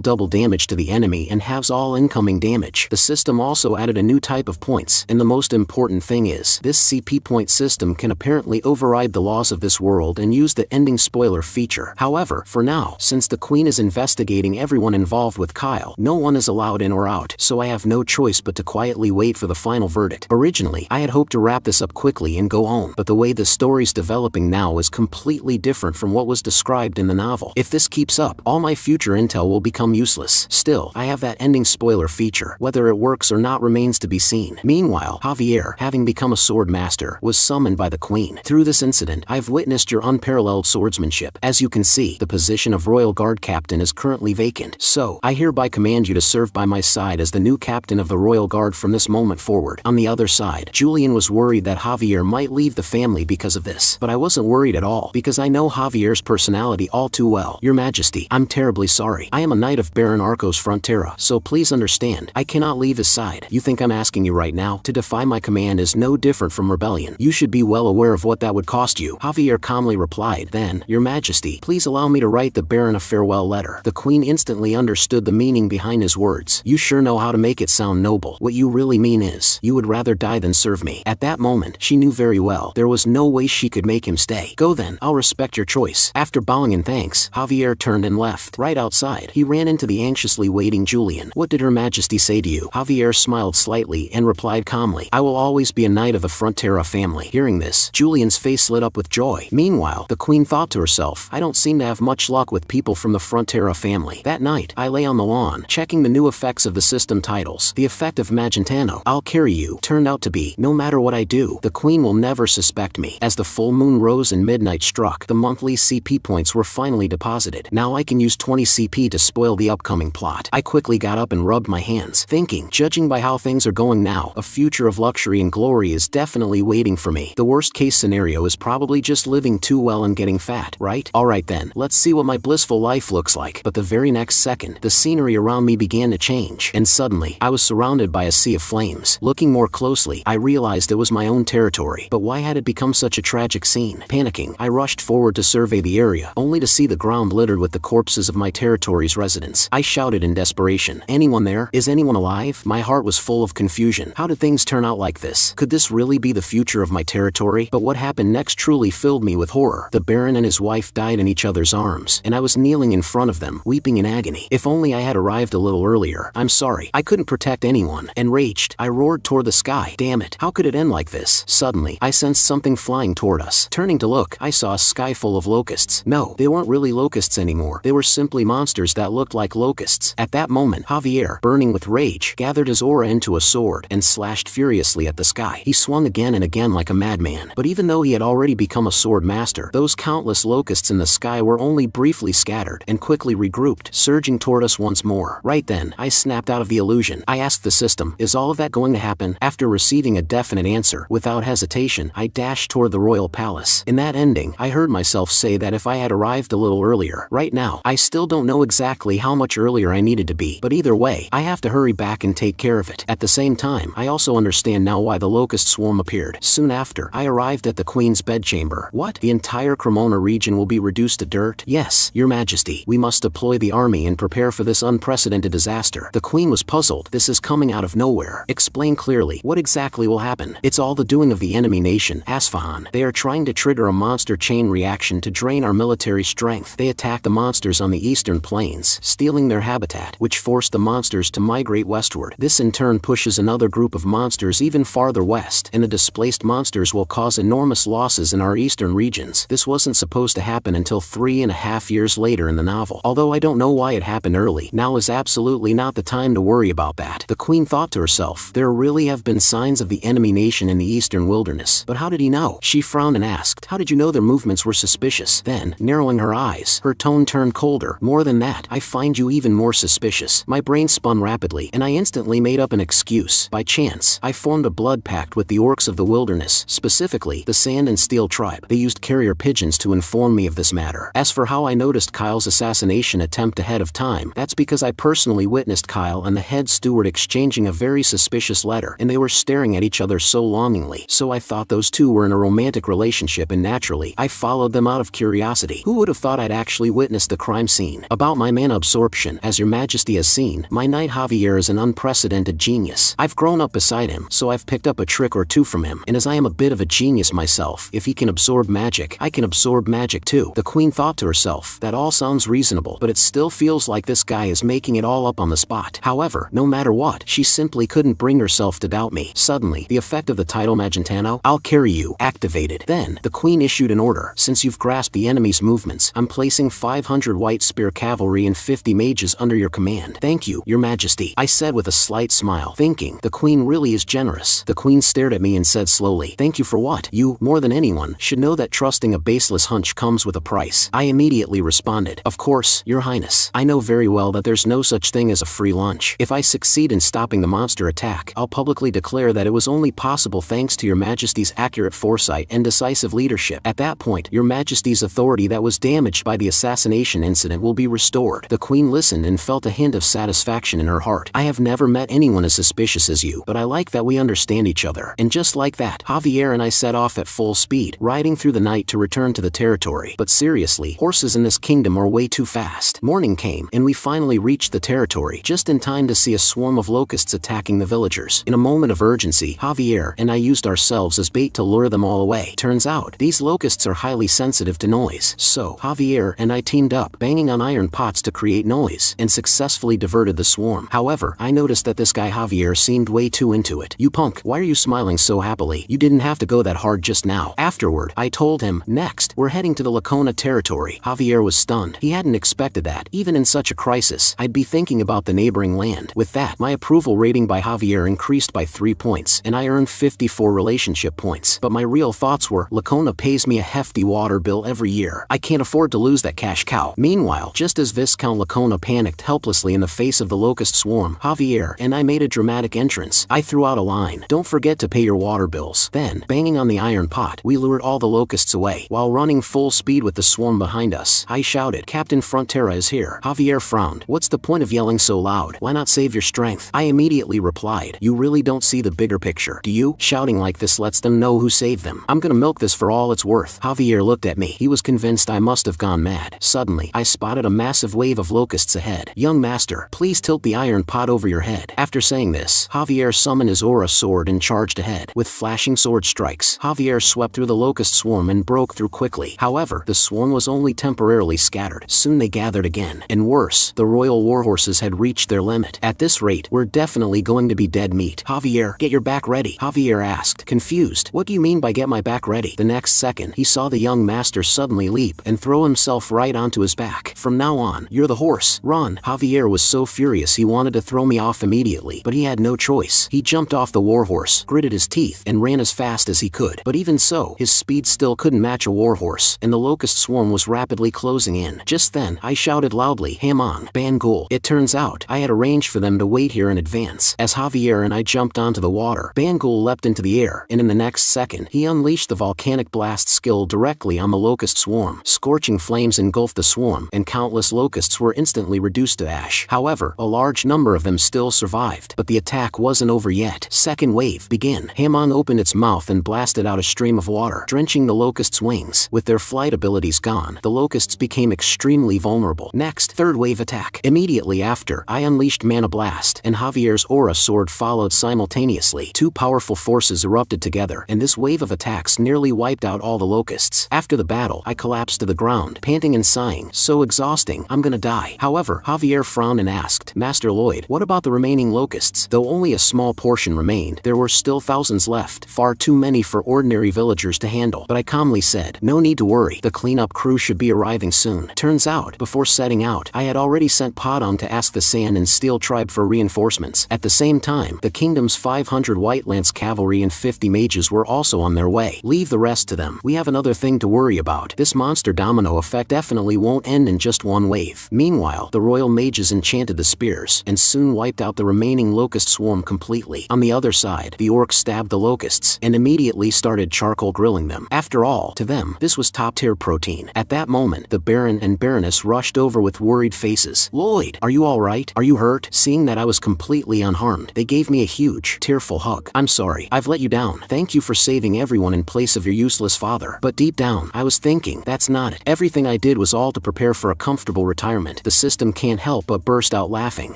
double damage to the enemy and halves all incoming damage. The system also added a new type of points, and the most important thing is, this CP point system can apparently override the laws of this world and use the ending spoiler feature. However, for now, since the Queen is investigating everyone involved with Kyle, no one is allowed in or out, so I have no choice but to quietly wait for the final verdict. Originally, I had hoped to wrap this up quickly and go home, but the way the story's developing now is completely different from what was described in the novel. If this keeps up, all my future intel will become useless. Still, I have that ending spoiler feature. Whether it works or not remains to be seen. Meanwhile, Javier, having become a sword master, was summoned by the Queen. Through this incident, I've witnessed your unparalleled swordsmanship. As you can see, the position of Royal Guard Captain is currently vacant. So, I hereby command you to serve by my side as the new captain of the Royal Guard from this moment forward. On the other side, Julian was worried that Javier might leave the family because of this. But I wasn't worried at all, because I know Javier's personality all too well. Your Majesty, I'm terribly sorry. I am a knight of Baron Arcos Frontera, so please understand, I cannot leave his side. You think I'm asking you right now? To defy my command is no different from rebellion. You should be well aware of what that would cost you. Javier calmly replied, then, Your Majesty, please allow me to write the Baron a farewell letter. The Queen instantly understood the meaning behind his words. You sure know how to make it sound noble. What you really mean is, you would rather die than serve me. At that moment, she knew very well there was no way she could make him stay. Go then, I'll respect your choice. After bowing in thanks, Javier turned and left. Right outside, he ran into the anxiously waiting Julian. What did Her Majesty say to you? Javier smiled slightly and replied calmly, I will always be a knight of the Frontera family. Hearing this, Julian's face lit up with joy. Meanwhile, the Queen thought to herself, I don't seem to have much luck with people from the Frontera family. That night, I lay on the lawn, checking the new effects of the system titles. The effect of Magentano, I'll carry you, turned out to be, no matter what I do, the Queen will never suspect me. As the full moon rose and midnight struck, the monthly CP points were finally deposited. Now I can use 20 CP to spoil the upcoming plot. I quickly got up and rubbed my hands, thinking, judging by how things are going now, a future of luxury and glory is definitely waiting for me. The worst case scenario is probably just living too well and getting fat, right? Alright then, let's see what my blissful life looks like. But the very next second, the scenery around me began to change, and suddenly, I was surrounded by a sea of flames. Looking more closely, I realized it was my own territory. But why had it become such a tragic scene? Panicking, I rushed forward to survey the area, only to see the ground littered with the corpses of my territory's residents. I shouted in desperation, anyone there? Is anyone alive? My heart was full of confusion. How did things turn out like this? Could this really be the future of my territory? But what happened next truly filled me with horror. The Baron and his wife died in each other's arms, and I was kneeling in front of them, weeping in agony. If only I had arrived a little earlier. I'm sorry. I couldn't protect anyone. Enraged, I roared toward the sky. Damn it. How could it end like this? Suddenly, I sensed something flying toward us. Turning to look, I saw a sky full of locusts. No, they weren't really locusts anymore. They were simply monsters that looked like locusts. At that moment, Javier, burning with rage, gathered his aura into a sword and slashed furiously at the sky. He swung again and again like a madman. But even though he had already become a sword master, those countless locusts in the sky were only briefly scattered and quickly regrouped, surging toward us once more. Right then, I snapped out of the illusion. I asked the system, is all of that going to happen? After receiving a definite answer, without hesitation, I dashed toward the royal palace. In that ending, I heard myself say that if I had arrived a little earlier. Right now, I still don't know exactly how much earlier I needed to be, but either way, I have to hurry back and take care of it. At the same time, I also understand now why the locust swarm appeared. Soon after, I arrived at the Queen's bedchamber. What? The entire Cremona region will be reduced to dirt? Yes, Your Majesty. We must deploy the army and prepare for this unprecedented disaster. The Queen was puzzled. This is coming out of nowhere. Explain clearly. What exactly will happen? It's all the doing of the enemy nation, Asfahan. They are trying to trigger a monster chain reaction to drain our military strength. They attacked the monsters on the eastern plains, stealing their habitat, which forced the monsters to migrate westward. This in turn pushes another group of monsters even farther west, and the displaced monsters will cause enormous losses in our eastern regions. This wasn't supposed to happen until 3.5 years later in the novel. Although I don't know why it happened early, now is absolutely not the time to worry about that. The Queen thought to herself, there really have been signs of the enemy nation in the eastern wilderness. But how did he know? She frowned and asked, how did you know their movements were suspicious? Then, narrowing her eyes, her tone turned colder. More than that, I find you even more suspicious. My brain spun rapidly, and I instantly made up an excuse. By chance, I formed a blood pact with the orcs of the wilderness, specifically the Sand and Steel tribe. They used carrier pigeons to inform me of this matter. As for how I noticed Kyle's assassination attempt ahead of time, that's because I personally witnessed Kyle and the head steward exchanging a very suspicious letter, and they were staring at each other so longingly. So I thought those two were in a romantic relationship, and naturally, I followed them out of curiosity. Who would have thought I'd actually witnessed the crime scene? About my mana absorption, as your majesty has seen, my knight Javier is an unprecedented genius. I've grown up beside him, so I've picked up a trick or two from him, and as I am a bit of a genius myself, if he can absorb magic, I can absorb magic too. The queen thought to herself, that all sounds reasonable, but it still feels like this guy is making it all up on the spot. However, no matter what, she simply couldn't bring herself to doubt me. Suddenly, the effect of the title Magentano, "I'll carry you," activated. Then, the queen issued an order. Since you've grasped the enemy's movements, I'm placing 500 white spear cavalry and 50 mages under your command. Thank you, your majesty, I said with a slight smile, thinking, the queen really is generous. The queen stared at me and said slowly, thank you for what? You, more than anyone, should know that trusting a baseless hunch comes with a price. I immediately responded, of course, your highness. I know very well that there's no such thing as a free lunch. If I succeed in stopping the monster attack, I'll publicly declare that it was only possible thanks to your majesty's accurate foresight and decisive leadership. At that point, your majesty's authority that was damaged by the assassination incident will be restored. The queen listened and felt a hint of satisfaction in her heart. I have never met anyone as suspicious as you, but I like that we understand each other. And just like that, Javier and I set off at full speed, riding through the night to return to the territory. But seriously, horses in this kingdom are way too fast. Morning came, and we finally reached the territory, just in time to see a swarm of locusts attacking the villagers. In a moment of urgency, Javier and I used ourselves as bait to lure them all away. Turns out, these locusts are highly sensitive to noise. So, Javier and I teamed up, banging on iron pots to create noise, and successfully diverted the swarm. However, I noticed that this guy Javier seemed way too into it. You punk, why are you smiling so happily? You didn't have to go that hard just now. Afterward, I told him, next, we're heading to the Lacona territory. Javier was stunned. He hadn't expected that. Even in such a crisis, I'd be thinking about the neighboring land. With that, my approval rating by Javier increased by 3 points, and I earned 54 relationship points. But my real thoughts were, Lacona pays me a hefty water bill every year. I can't afford to lose that cash cow. Meanwhile, just as Viscount Lacona panicked helplessly in the face of the locust swarm, Javier and I made a dramatic entrance. I threw out a line, don't forget to pay your water bills. Then, banging on the iron pot, we lured all the locusts away. While running full speed with the swarm behind us, I shouted, Captain Frontera is here. Javier frowned. What's the point of yelling so loud? Why not save your strength? I immediately replied, you really don't see the bigger picture, do you? Shouting like this lets them know who saved them. I'm gonna milk this for all it's worth. Javier looked at me. He was convinced I must have gone mad. Suddenly, I spotted a massive wave of locusts ahead. Young master, please tilt the iron pot over your head. After saying this, Javier summoned his aura sword and charged ahead. With flashing sword strikes, Javier swept through the locust swarm and broke through quickly. However, the swarm was only temporarily scattered. Soon they gathered again. And worse, the royal warhorses had reached their limit. At this rate, we're definitely going to be dead meat. Javier, get your back ready. Javier asked, confused. What do you mean by get my back ready? The next second, he saw the young master suddenly leap and throw himself right onto his back. From now on, you're the horse. Run. Javier was so furious he wanted to throw me off immediately, but he had no choice. He jumped off the warhorse, gritted his teeth, and ran as fast as he could. But even so, his speed still couldn't match a warhorse, and the locust swarm was rapidly closing in. Just then, I shouted loudly, Hamon, Bangul. It turns out, I had arranged for them to wait here in advance. As Javier and I jumped onto the water, Bangul leapt into the air, and in the next second, he unleashed the volcanic blast skill directly on the locust swarm. Scorching flames engulfed the swarm, and countless locusts were instantly reduced to ash. However, a large number of them still survived, but the attack wasn't over yet. Second wave, begin. Hamon opened its mouth and blasted out a stream of water, drenching the locusts' wings. With their flight abilities gone, the locusts became extremely vulnerable. Next, third wave attack. Immediately after, I unleashed Mana Blast, and Javier's aura sword followed simultaneously. Two powerful forces erupted together, and this wave of attacks nearly wiped out all the locusts. After the battle, I collapsed to the ground, panting and sighing, so exhausting, I'm gonna die. However, Javier frowned and asked, Master Lloyd, what about the remaining locusts? Though only a small portion remained, there were still thousands left, far too many for ordinary villagers to handle. But I calmly said, no need to worry, the cleanup crew should be arriving soon. Turns out, before setting out, I had already sent Padon to ask the Sand and Steel tribe for reinforcements. At the same time, the kingdom's 500 White Lance cavalry and 50 mages were also on their way. Leave the rest to them. We have another thing to worry about. This monster domino effect definitely won't end in just one wave. Meanwhile, the royal royal mages enchanted the spears and soon wiped out the remaining locust swarm completely. On the other side, the orcs stabbed the locusts and immediately started charcoal grilling them. After all, to them, this was top-tier protein. At that moment, the Baron and Baroness rushed over with worried faces. "Lloyd, are you alright? Are you hurt?" Seeing that I was completely unharmed, they gave me a huge, tearful hug. "I'm sorry, I've let you down. Thank you for saving everyone in place of your useless father." But deep down, I was thinking, that's not it. Everything I did was all to prepare for a comfortable retirement. The system can't help but burst out laughing.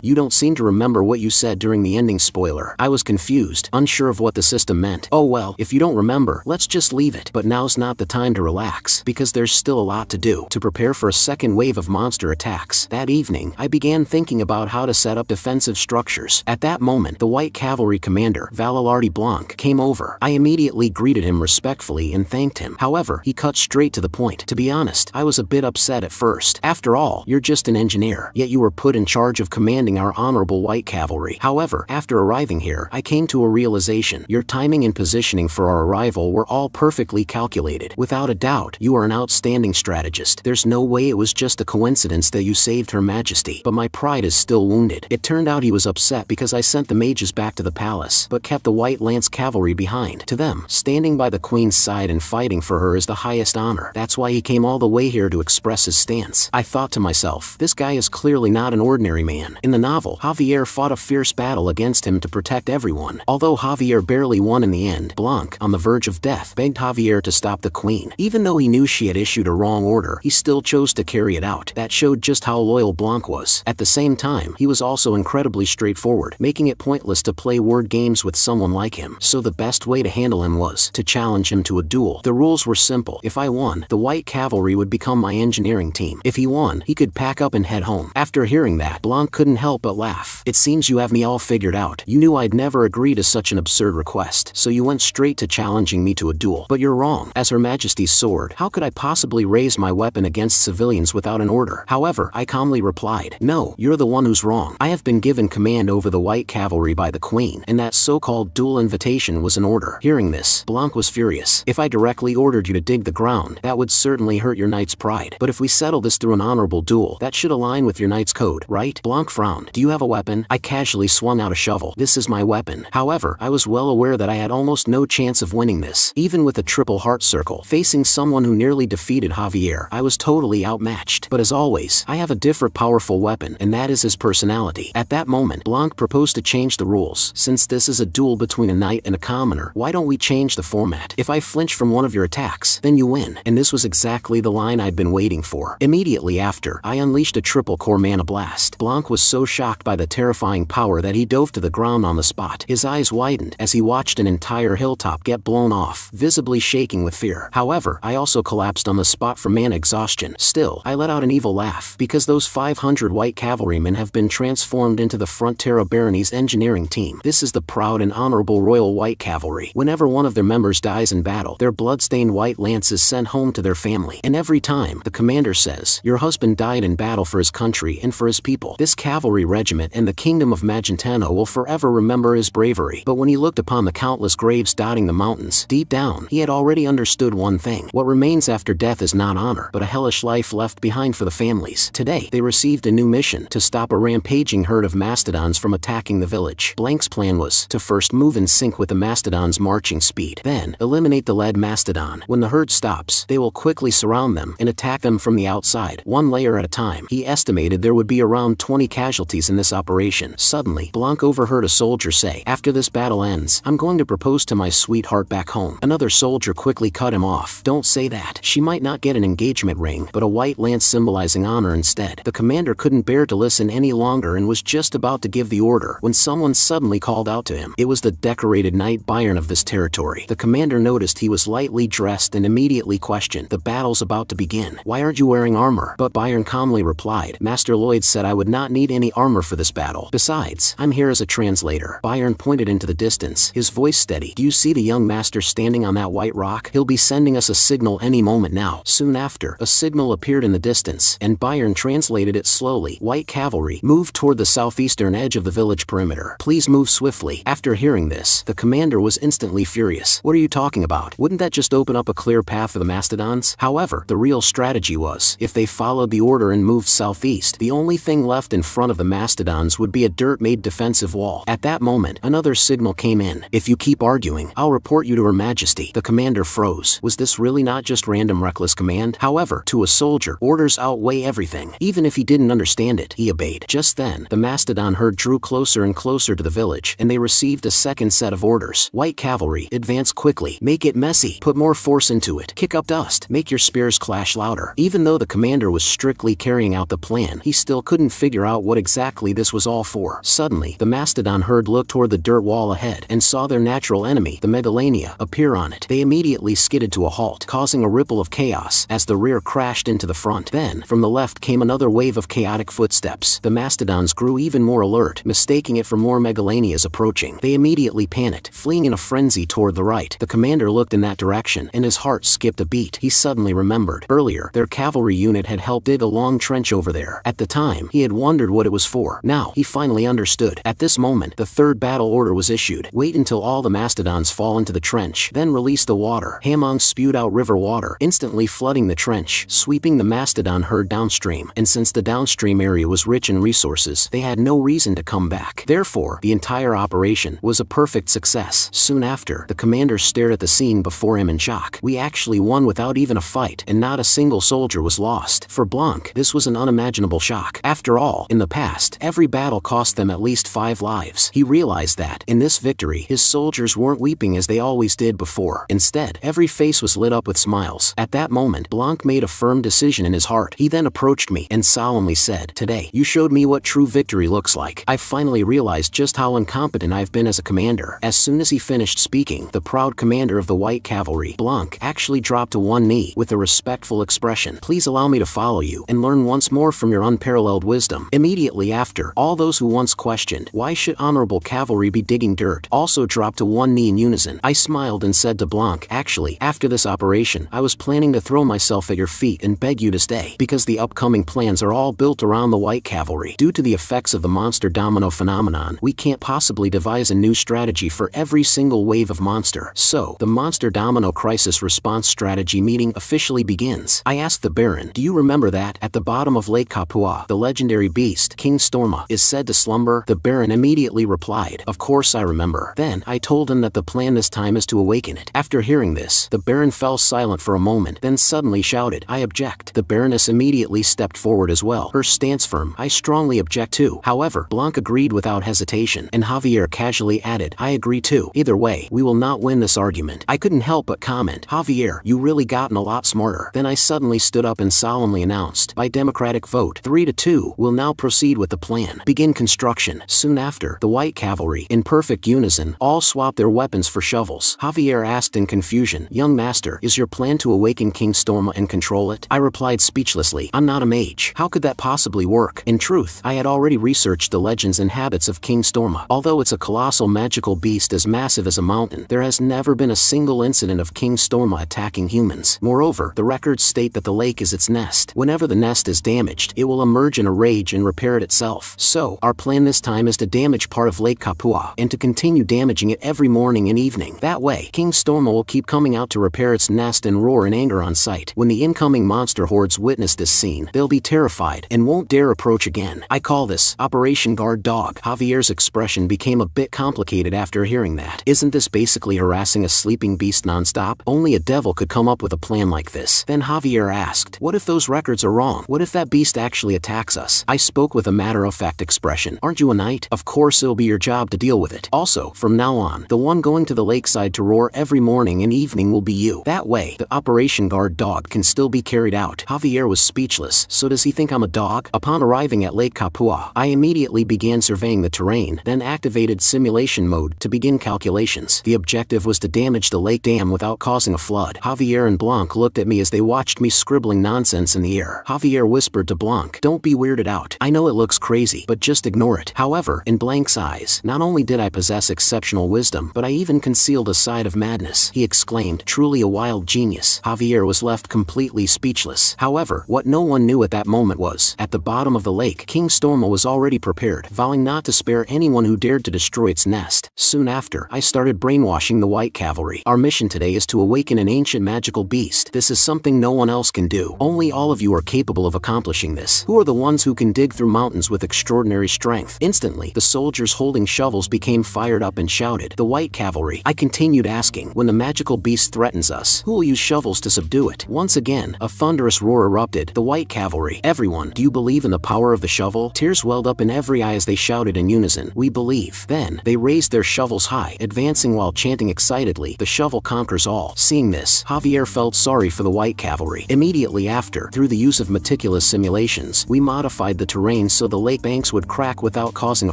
"You don't seem to remember what you said during the ending spoiler." I was confused, unsure of what the system meant. "Oh well, if you don't remember, let's just leave it." But now's not the time to relax, because there's still a lot to do to prepare for a second wave of monster attacks. That evening, I began thinking about how to set up defensive structures. At that moment, the White Cavalry commander, Valardi Blanc, came over. I immediately greeted him respectfully and thanked him. However, he cut straight to the point. To be honest, I was a bit upset at first. After all, you're just an engineer, yet you were put in charge of commanding our honorable White Cavalry. However, after arriving here, I came to a realization. Your timing and positioning for our arrival were all perfectly calculated. Without a doubt, you are an outstanding strategist. There's no way it was just a coincidence that you saved Her Majesty. But my pride is still wounded. It turned out he was upset because I sent the mages back to the palace, but kept the White Lance Cavalry behind. To them, standing by the Queen's side and fighting for her is the highest honor. That's why he came all the way here to express his stance. I thought to myself, this guy is clearly not an ordinary man. In the novel, Javier fought a fierce battle against him to protect everyone. Although Javier barely won in the end, Blanc, on the verge of death, begged Javier to stop the Queen. Even though he knew she had issued a wrong order, he still chose to carry it out. That showed just how loyal Blanc was. At the same time, he was also incredibly straightforward, making it pointless to play word games with someone like him. So the best way to handle him was to challenge him to a duel. The rules were simple. If I won, the White Cavalry would become my engineering team. If he won, he could pack up and head home. After hearing that, Blanc couldn't help but laugh. "It seems you have me all figured out. You knew I'd never agree to such an absurd request, so you went straight to challenging me to a duel. But you're wrong. As Her Majesty's sword, how could I possibly raise my weapon against civilians without an order?" However, I calmly replied, "No, you're the one who's wrong. I have been given command over the White Cavalry by the Queen, and that so-called duel invitation was an order." Hearing this, Blanc was furious. "If I directly ordered you to dig the ground, that would certainly hurt your knight's pride. But if we settle this through an honorable duel, that should align with your knight's code, right?" Blanc frowned. "Do you have a weapon?" I casually swung out a shovel. "This is my weapon." However, I was well aware that I had almost no chance of winning this. Even with a triple heart circle, facing someone who nearly defeated Javier, I was totally outmatched. But as always, I have a different powerful weapon, and that is his personality. At that moment, Blanc proposed to change the rules. "Since this is a duel between a knight and a commoner, why don't we change the format? If I flinch from one of your attacks, then you win." And this was exactly the line I'd been waiting for. Immediately after, I unleashed a triple core mana blast. Blanc was so shocked by the terrifying power that he dove to the ground on the spot. His eyes widened as he watched an entire hilltop get blown off, visibly shaking with fear. However, I also collapsed on the spot from mana exhaustion. Still, I let out an evil laugh, because those 500 White Cavalrymen have been transformed into the Frontera Barony's engineering team. This is the proud and honorable Royal White Cavalry. Whenever one of their members dies in battle, their blood-stained white lance is sent home to their family. And every time, the commander says, "Your husband died in battle for his country and for his people." This cavalry regiment and the kingdom of Magentano will forever remember his bravery. But when he looked upon the countless graves dotting the mountains, deep down, he had already understood one thing. What remains after death is not honor, but a hellish life left behind for the families. Today, they received a new mission: to stop a rampaging herd of mastodons from attacking the village. Blank's plan was to first move in sync with the mastodon's marching speed, then eliminate the lead mastodon. When the herd stops, they will quickly surround them and attack them from the outside, one layer at a time. He estimated there would be around 20 casualties in this operation. Suddenly, Blanc overheard a soldier say, "After this battle ends, I'm going to propose to my sweetheart back home." Another soldier quickly cut him off. "Don't say that. She might not get an engagement ring, but a white lance symbolizing honor instead." The commander couldn't bear to listen any longer and was just about to give the order when someone suddenly called out to him. It was the decorated knight Byron of this territory. The commander noticed he was lightly dressed and immediately questioned, "The battle's about to begin. Why aren't you wearing armor?" But Byron calmly replied, "Master Lloyd said I would not need any armor for this battle. Besides, I'm here as a translator." Byron pointed into the distance, his voice steady. "Do you see the young master standing on that white rock? He'll be sending us a signal any moment now." Soon after, a signal appeared in the distance, and Byron translated it slowly. "White Cavalry, move toward the southeastern edge of the village perimeter. Please move swiftly." After hearing this, the commander was instantly furious. "What are you talking about? Wouldn't that just open up a clear path for the mastodons?" However, the real strategy was, if they followed the order and moved southeast, The only thing left in front of the mastodons would be a dirt-made defensive wall. At that moment, another signal came in. "If you keep arguing, I'll report you to Her Majesty." The commander froze. Was this really not just random reckless command? However, to a soldier, orders outweigh everything. Even if he didn't understand it, he obeyed. Just then, the mastodon herd drew closer and closer to the village, and they received a second set of orders. "White cavalry, advance quickly. Make it messy. Put more force into it. Kick up dust. Make your spears clash louder." Even though the commander was strictly carrying out the plan, he still couldn't figure out what exactly this was all for. Suddenly, the mastodon herd looked toward the dirt wall ahead and saw their natural enemy, the megalania, appear on it. They immediately skidded to a halt, causing a ripple of chaos as the rear crashed into the front. Then, from the left came another wave of chaotic footsteps. The mastodons grew even more alert, mistaking it for more megalanias approaching. They immediately panicked, fleeing in a frenzy toward the right. The commander looked in that direction, and his heart skipped a beat. He suddenly remembered. Earlier, their cavalry unit had helped dig a long trench over there. At the time, he had wondered what it was for. Now, he finally understood. At this moment, the third battle order was issued. Wait until all the mastodons fall into the trench, then release the water. Hamong spewed out river water, instantly flooding the trench, sweeping the mastodon herd downstream. And since the downstream area was rich in resources, they had no reason to come back. Therefore, the entire operation was a perfect success. Soon after, the commander stared at the scene before him in shock. We actually won without even a fight, and not a single soldier was lost. For Blanc, this was an unimaginable shock. After all, in the past, every battle cost them at least 5 lives. He realized that, in this victory, his soldiers weren't weeping as they always did before. Instead, every face was lit up with smiles. At that moment, Blanc made a firm decision in his heart. He then approached me and solemnly said, "Today, you showed me what true victory looks like. I finally realized just how incompetent I've been as a commander." As soon as he finished speaking, the proud commander of the White Cavalry, Blanc, actually dropped to one knee with a respectful expression. "Please allow me to follow you and learn once more from your unparalleled wisdom." Immediately after, all those who once questioned, "Why should honorable cavalry be digging dirt?" also dropped to one knee in unison. I smiled and said to Blanc, "Actually, after this operation, I was planning to throw myself at your feet and beg you to stay, because the upcoming plans are all built around the White Cavalry. Due to the effects of the monster domino phenomenon, we can't possibly devise a new strategy for every single wave of monster. So, the monster domino crisis response strategy meeting officially begins." I asked the Baron, "Do you remember that, at the bottom of Lake Kapua, the legendary beast, King Storma, is said to slumber?" The Baron immediately replied, "Of course I remember." Then, I told him that the plan this time is to awaken it. After hearing this, the Baron fell silent for a moment, then suddenly shouted, "I object." The Baroness immediately stepped forward as well, her stance firm. "I strongly object too." However, Blanc agreed without hesitation, and Javier casually added, "I agree too. Either way, we will not win this argument." I couldn't help but comment, "Javier, you really gotten a lot smarter." Then I suddenly stood up and solemnly announced, "By democratic vote, 3-2, we'll now proceed with the plan. Begin construction." Soon after, the White Cavalry, in perfect unison, all swapped their weapons for shovels. Javier asked in confusion, "Young master, is your plan to awaken King Storma and control it?" I replied speechlessly, "I'm not a mage. How could that possibly work?" In truth, I had already researched the legends and habits of King Storma. Although it's a colossal magical beast as massive as a mountain, there has never been a single incident of King Storma attacking humans. Moreover, the records state that the lake is its nest. Whenever the nest is damaged, it will emerge in a rage and repair it itself. So, our plan this time is to damage part of Lake Kapua, and to continue damaging it every morning and evening. That way, King Storma will keep coming out to repair its nest and roar in anger on sight. When the incoming monster hordes witness this scene, they'll be terrified and won't dare approach again. I call this Operation Guard Dog. Javier's expression became a bit complicated after hearing that. Isn't this basically harassing a sleeping beast non-stop? Only a devil could come up with a plan like this. Then Javier asked, "What if those records are wrong? What if that beast actually attacks us?" I spoke with a matter-of-fact expression. "Aren't you a knight? Of course it'll be your job to deal with it. Also, from now on, the one going to the lakeside to roar every morning and evening will be you. That way, the Operation Guard Dog can still be carried out." Javier was speechless. So does he think I'm a dog? Upon arriving at Lake Kapua, I immediately began surveying the terrain, then activated simulation mode to begin calculations. The objective was to damage the lake dam without causing a flood. Javier and Blanc looked at me as they watched me scribbling nonsense in the air. Javier whispered to Blanc, "Don't be weirded out. I know it looks crazy, but just ignore it." However, in Blanc's eyes, not only did I possess exceptional wisdom, but I even concealed a side of madness. He exclaimed, "Truly a wild genius." Javier was left completely speechless. However, what no one knew at that moment was, at the bottom of the lake, King Storma was already prepared, vowing not to spare anyone who dared to destroy its nest. Soon after, I started brainwashing the White Cavalry. Our mission today is to awaken an ancient magical beast. This is something no one else can do. Only all of you are capable of accomplishing this. Yes, who are the ones who can dig through mountains with extraordinary strength? Instantly, the soldiers holding shovels became fired up and shouted, "The white cavalry." I continued asking, "When the magical beast threatens us, who will use shovels to subdue it?" Once again, a thunderous roar erupted. "The white cavalry. Everyone, do you believe in the power of the shovel?" Tears welled up in every eye as they shouted in unison, "We believe." Then, they raised their shovels high, advancing while chanting excitedly, "The shovel conquers all." Seeing this, Javier felt sorry for the white cavalry. Immediately after, through the use of meticulous simulations, we modified the terrain so the lake banks would crack without causing a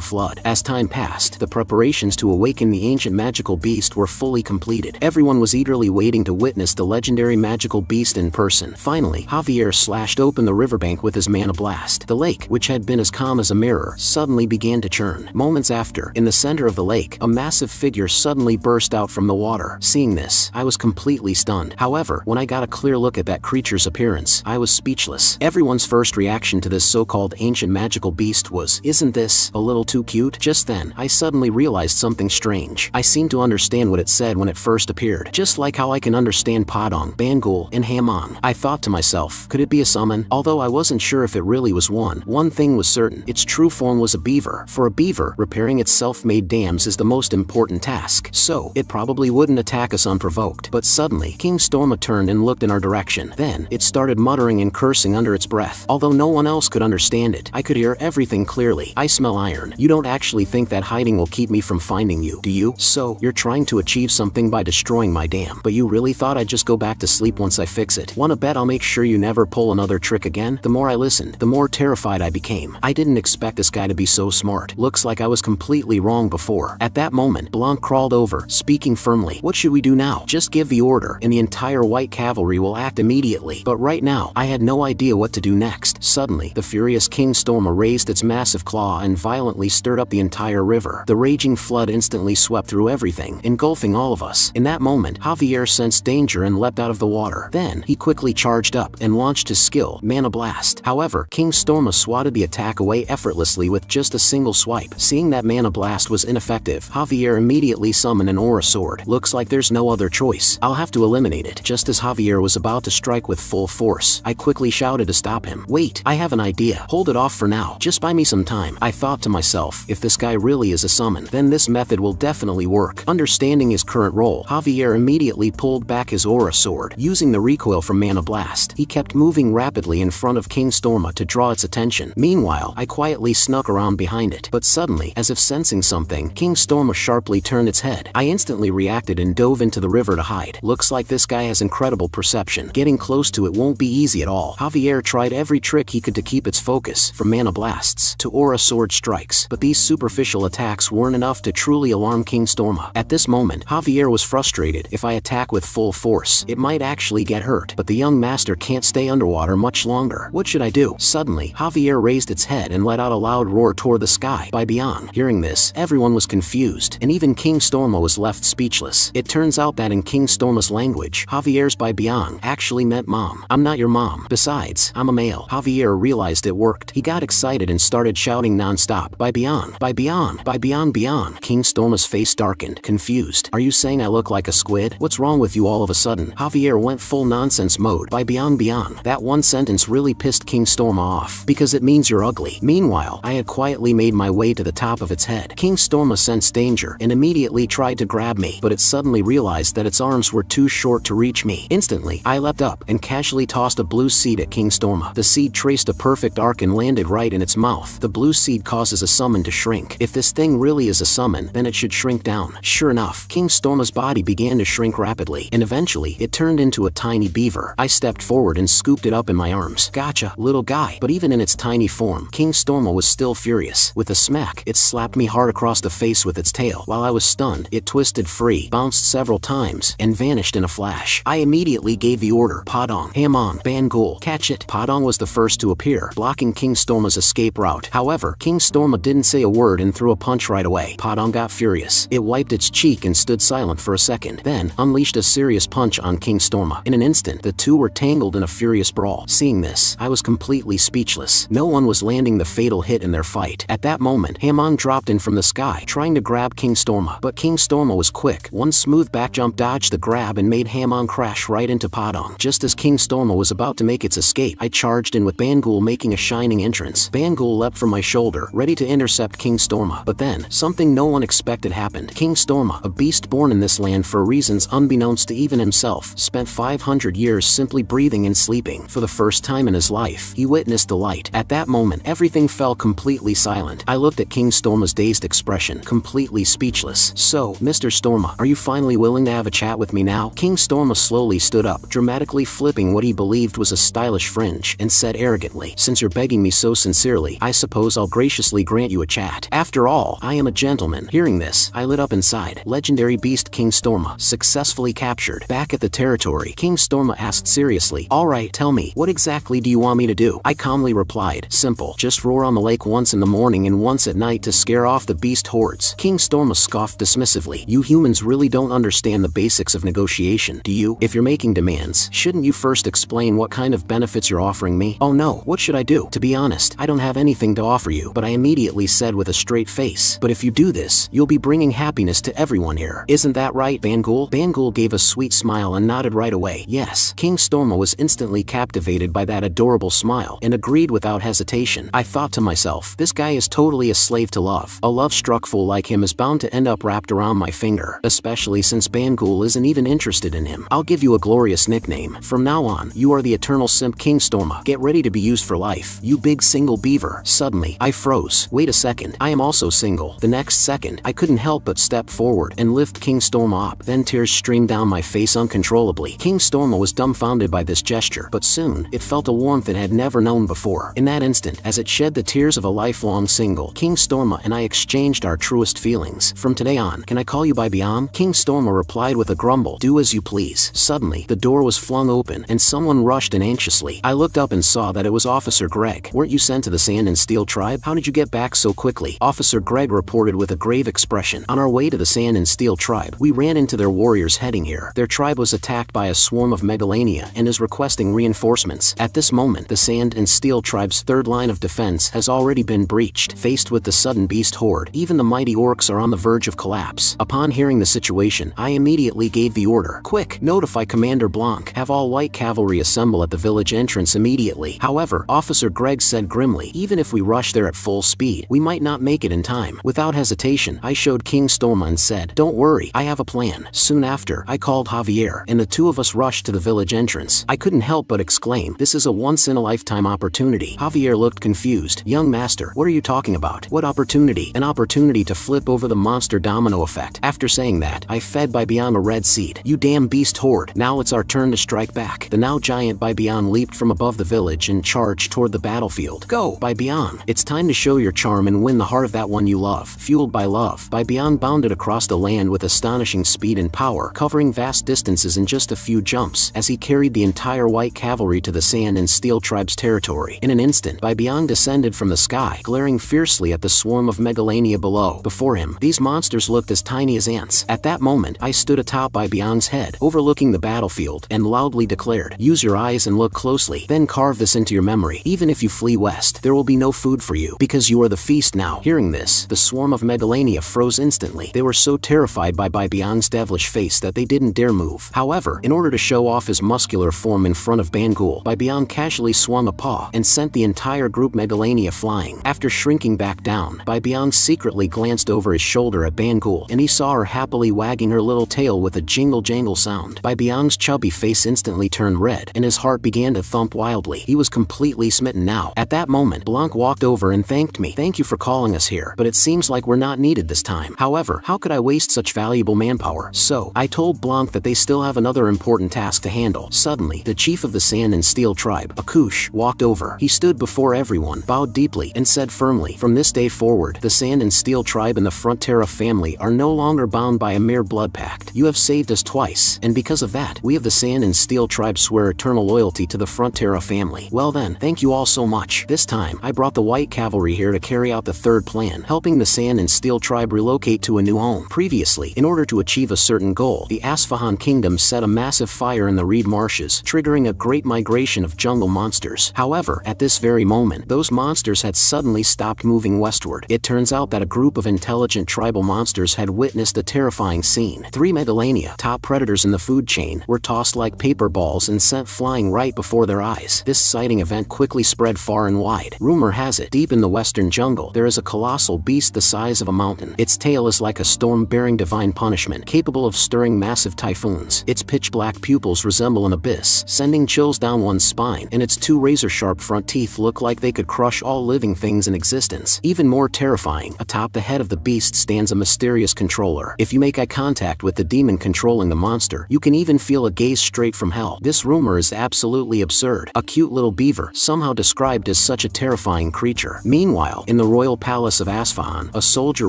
flood. As time passed, the preparations to awaken the ancient magical beast were fully completed. Everyone was eagerly waiting to witness the legendary magical beast in person. Finally, Javier slashed open the riverbank with his mana blast. The lake, which had been as calm as a mirror, suddenly began to churn. Moments after, in the center of the lake, a massive figure suddenly burst out from the water. Seeing this, I was completely stunned. However, when I got a clear look at that creature's appearance, I was speechless. Everyone's first reaction to this so-called ancient magical beast was, "Isn't this a little too cute?" Just then, I suddenly realized something strange. I seemed to understand what it said when it first appeared, just like how I can understand Padong, Bangul, and Hamon. I thought to myself, could it be a summon? Although I wasn't sure if it really was one thing was certain: its true form was a beaver. For a beaver, repairing its self-made dams is the most important task, so it probably wouldn't attack us unprovoked. But suddenly, King Storma turned and looked in our direction. Then, it started muttering and cursing under its breath. Although no one else could understand it, I could hear everything clearly. "I smell iron. You don't actually think that hiding will keep me from finding you, do you? So, you're trying to achieve something by destroying my dam. But you really thought I'd just go back to sleep once I fix it? Wanna bet I'll make sure you never pull another trick again?" The more I listened, the more terrified I became. I didn't expect this guy to be so smart. Looks like I was completely wrong before. At that moment, Blanc crawled over, speaking firmly. "What should we do now? Just give the order, and the entire white cavalry will act immediately." But right now, I had no idea what to do next. Suddenly, the furious King Storma raised its massive claw and violently stirred up the entire river. The raging flood instantly swept through everything, engulfing all of us. In that moment, Javier sensed danger and leapt out of the water. Then, he quickly charged up and launched his skill, Mana Blast. However, King Storma swatted the attack away effortlessly with just a single swipe. Seeing that Mana Blast was ineffective, Javier immediately summoned an aura sword. Looks like there's no other choice. I'll have to eliminate it. Just as Javier was about to strike with full force, I quickly shouted to stop him. "Wait, I have an idea. Hold it off for now. Just buy me some time." I thought to myself, if this guy really is a summon, then this method will definitely work. Understanding his current role, Javier immediately pulled back his aura sword. Using the recoil from Mana Blast, he kept moving rapidly in front of King Storma to draw its attention. Meanwhile, I quietly snuck around behind it. But suddenly, as if sensing something, King Storma sharply turned its head. I instantly reacted and dove into the river to hide. Looks like this guy has incredible perception. Getting close to it won't be easy at all. Javier tried every trick he could to keep its focus, from Mana Blasts to aura sword strikes, but these superficial attacks weren't enough to truly alarm King Storma. At this moment, Javier was frustrated. If I attack with full force, it might actually get hurt, but the young master can't stay underwater much longer. What should I do? Suddenly, Javier raised its head and let out a loud roar toward the sky. By beyond. Hearing this, everyone was confused, and even King Storma was left speechless. It turns out that in King Storma's language, Javier's by beyond actually meant mom. "I'm not your mom. Besides, I'm a male." Javier realized it worked. He got excited and started shouting non-stop, "By beyond, by beyond, by beyond, beyond." King Storma's face darkened, confused. "Are you saying I look like a squid? What's wrong with you all of a sudden?" Javier went full nonsense mode. "By beyond, beyond." That one sentence really pissed King Storma off, because it means you're ugly. Meanwhile, I had quietly made my way to the top of its head. King Storma sensed danger and immediately tried to grab me, but it suddenly realized that its arms were too short to reach me. Instantly, I leapt up and casually tossed a blue seed at King Storma. The seed traced a perfect arc and landed right in its mouth. The blue seed causes a summon to shrink. If this thing really is a summon, then it should shrink down. Sure enough, King Storma's body began to shrink rapidly, and eventually, it turned into a tiny beaver. I stepped forward and scooped it up in my arms. "Gotcha, little guy." But even in its tiny form, King Storma was still furious. With a smack, it slapped me hard across the face with its tail. While I was stunned, it twisted free, bounced several times, and vanished in a flash. I immediately gave the order, "Padong, Hamon, Bangul, catch it." Padong was the first to appear, blocking King Storma's escape route. However, King Storma didn't say a word and threw a punch right away. Padong got furious. It wiped its cheek and stood silent for a second, then unleashed a serious punch on King Storma. In an instant, the two were tangled in a furious brawl. Seeing this, I was completely speechless. No one was landing the fatal hit in their fight. At that moment, Hamon dropped in from the sky, trying to grab King Storma. But King Storma was quick. One smooth back jump dodged the grab and made Hamon crash right into Padong. Just as King Storma was about to make its escape, I charged in with Ban Bangul making a shining entrance. Bangul leapt from my shoulder, ready to intercept King Storma. But then, something no one expected happened. King Storma, a beast born in this land for reasons unbeknownst to even himself, spent 500 years simply breathing and sleeping. For the first time in his life, he witnessed the light. At that moment, everything fell completely silent. I looked at King Storma's dazed expression, completely speechless. "So, Mr. Storma, are you finally willing to have a chat with me now?" King Storma slowly stood up, dramatically flipping what he believed was a stylish fringe, and said arrogantly, "Since you're begging me so sincerely, I suppose I'll graciously grant you a chat. After all, I am a gentleman." Hearing this, I lit up inside. Legendary beast King Storma, successfully captured. Back at the territory, King Storma asked seriously, "Alright, tell me, what exactly do you want me to do?" I calmly replied, "Simple, just roar on the lake once in the morning and once at night to scare off the beast hordes." King Storma scoffed dismissively. "You humans really don't understand the basics of negotiation, do you? If you're making demands, shouldn't you first explain what kind of benefits you're offering me?" "Oh no, what should I do? To be honest, I don't have anything to offer you," but I immediately said with a straight face, "But if you do this, you'll be bringing happiness to everyone here. Isn't that right, Bangul?" Bangul gave a sweet smile and nodded right away. Yes. King Storma was instantly captivated by that adorable smile, and agreed without hesitation. I thought to myself, this guy is totally a slave to love. A love-struck fool like him is bound to end up wrapped around my finger, especially since Bangul isn't even interested in him. I'll give you a glorious nickname. From now on, you are the eternal simp King Storma. Get ready to be used for life, you big single beaver. Suddenly, I froze. Wait a second, I am also single. The next second, I couldn't help but step forward and lift King Storma up. Then tears streamed down my face uncontrollably. King Storma was dumbfounded by this gesture, but soon, it felt a warmth it had never known before. In that instant, as it shed the tears of a lifelong single, King Storma and I exchanged our truest feelings. "From today on, can I call you by Biam?" King Storma replied with a grumble, "Do as you please." Suddenly, the door was flung open, and someone rushed in anxiously. I looked up and saw that it was Officer Greg. "Weren't you sent to the Sand and Steel tribe? How did you get back so quickly?" Officer Greg reported with a grave expression. "On our way to the Sand and Steel tribe, we ran into their warriors heading here. Their tribe was attacked by a swarm of megalania and is requesting reinforcements. At this moment, the Sand and Steel tribe's third line of defense has already been breached. Faced with the sudden beast horde, even the mighty orcs are on the verge of collapse." Upon hearing the situation, I immediately gave the order, "Quick, notify Commander Blanc. Have all white cavalry assemble at the village entrance immediately." However, Officer Greg said grimly, "Even if we rush there at full speed, we might not make it in time." Without hesitation, I showed King Storma and said, "Don't worry, I have a plan." Soon after, I called Javier, and the two of us rushed to the village entrance. I couldn't help but exclaim, "This is a once-in-a-lifetime opportunity." Javier looked confused. "Young master, what are you talking about? What opportunity?" "An opportunity to flip over the monster domino effect." After saying that, I fed Bibian a red seed. "You damn beast horde, now it's our turn to strike back." The now giant Bibian leaped from above the village and charged toward the battlefield. "Go, Bibian! It's time to show your charm and win the heart of that one you love." Fueled by love, Bibian bounded across the land with astonishing speed and power, covering vast distances in just a few jumps, as he carried the entire white cavalry to the Sand and Steel tribe's territory. In an instant, Bibian descended from the sky, glaring fiercely at the swarm of megalania below. Before him, these monsters looked as tiny as ants. At that moment, I stood atop Bibian's head, overlooking the battlefield, and loudly declared, "Use your eyes and look closely, then carve this into your memory. Even if you flee west, there will be no food for you, because you are the feast now." Hearing this, the swarm of megalania froze instantly. They were so terrified by Bibian's devilish face that they didn't dare move. However, in order to show off his muscular form in front of Bangul, Bibian casually swung a paw and sent the entire group megalania flying. After shrinking back down, Bibian secretly glanced over his shoulder at Bangul, and he saw her happily wagging her little tail with a jingle-jangle sound. Bibian's chubby face instantly turned red, and his heart began to thump wildly. He was completely smitten now. At that moment, Blanc walked over and thanked me. "Thank you for calling us here, but it seems like we're not needed this time." However, how could I waste such valuable manpower? So, I told Blanc that they still have another important task to handle. Suddenly, the chief of the Sand and Steel tribe, Akush, walked over. He stood before everyone, bowed deeply, and said firmly, "From this day forward, the Sand and Steel tribe and the Frontera family are no longer bound by a mere blood pact. You have saved us twice, and because of that, we of the Sand and Steel tribe swear eternal loyalty to the Frontera family." Well then, thank you all so much. This time, I brought the white cavalry here to carry out the third plan, helping the Sand and Steel tribe relocate to a new home. Previously, in order to achieve a certain goal, the Asfahan kingdom set a massive fire in the reed marshes, triggering a great migration of jungle monsters. However, at this very moment, those monsters had suddenly stopped moving westward. It turns out that a group of intelligent tribal monsters had witnessed a terrifying scene. 3 megalania, top predators in the food chain, were tossed like paper balls and sent flying right before their eyes. This sighting event quickly spread far and wide. Rumor has it, deep in the western jungle, there is a colossal beast the size of a mountain. Its tail is like a storm bearing divine punishment, capable of stirring massive typhoons. Its pitch-black pupils resemble an abyss, sending chills down one's spine, and its two razor-sharp front teeth look like they could crush all living things in existence. Even more terrifying, atop the head of the beast stands a mysterious controller. If you make eye contact with the demon controlling the monster, you can even feel a gaze straight from hell. This rumor is absolutely absurd. A cute little beaver, somehow described as such a terrifying creature. Meanwhile, in the royal palace of Isfahan, a soldier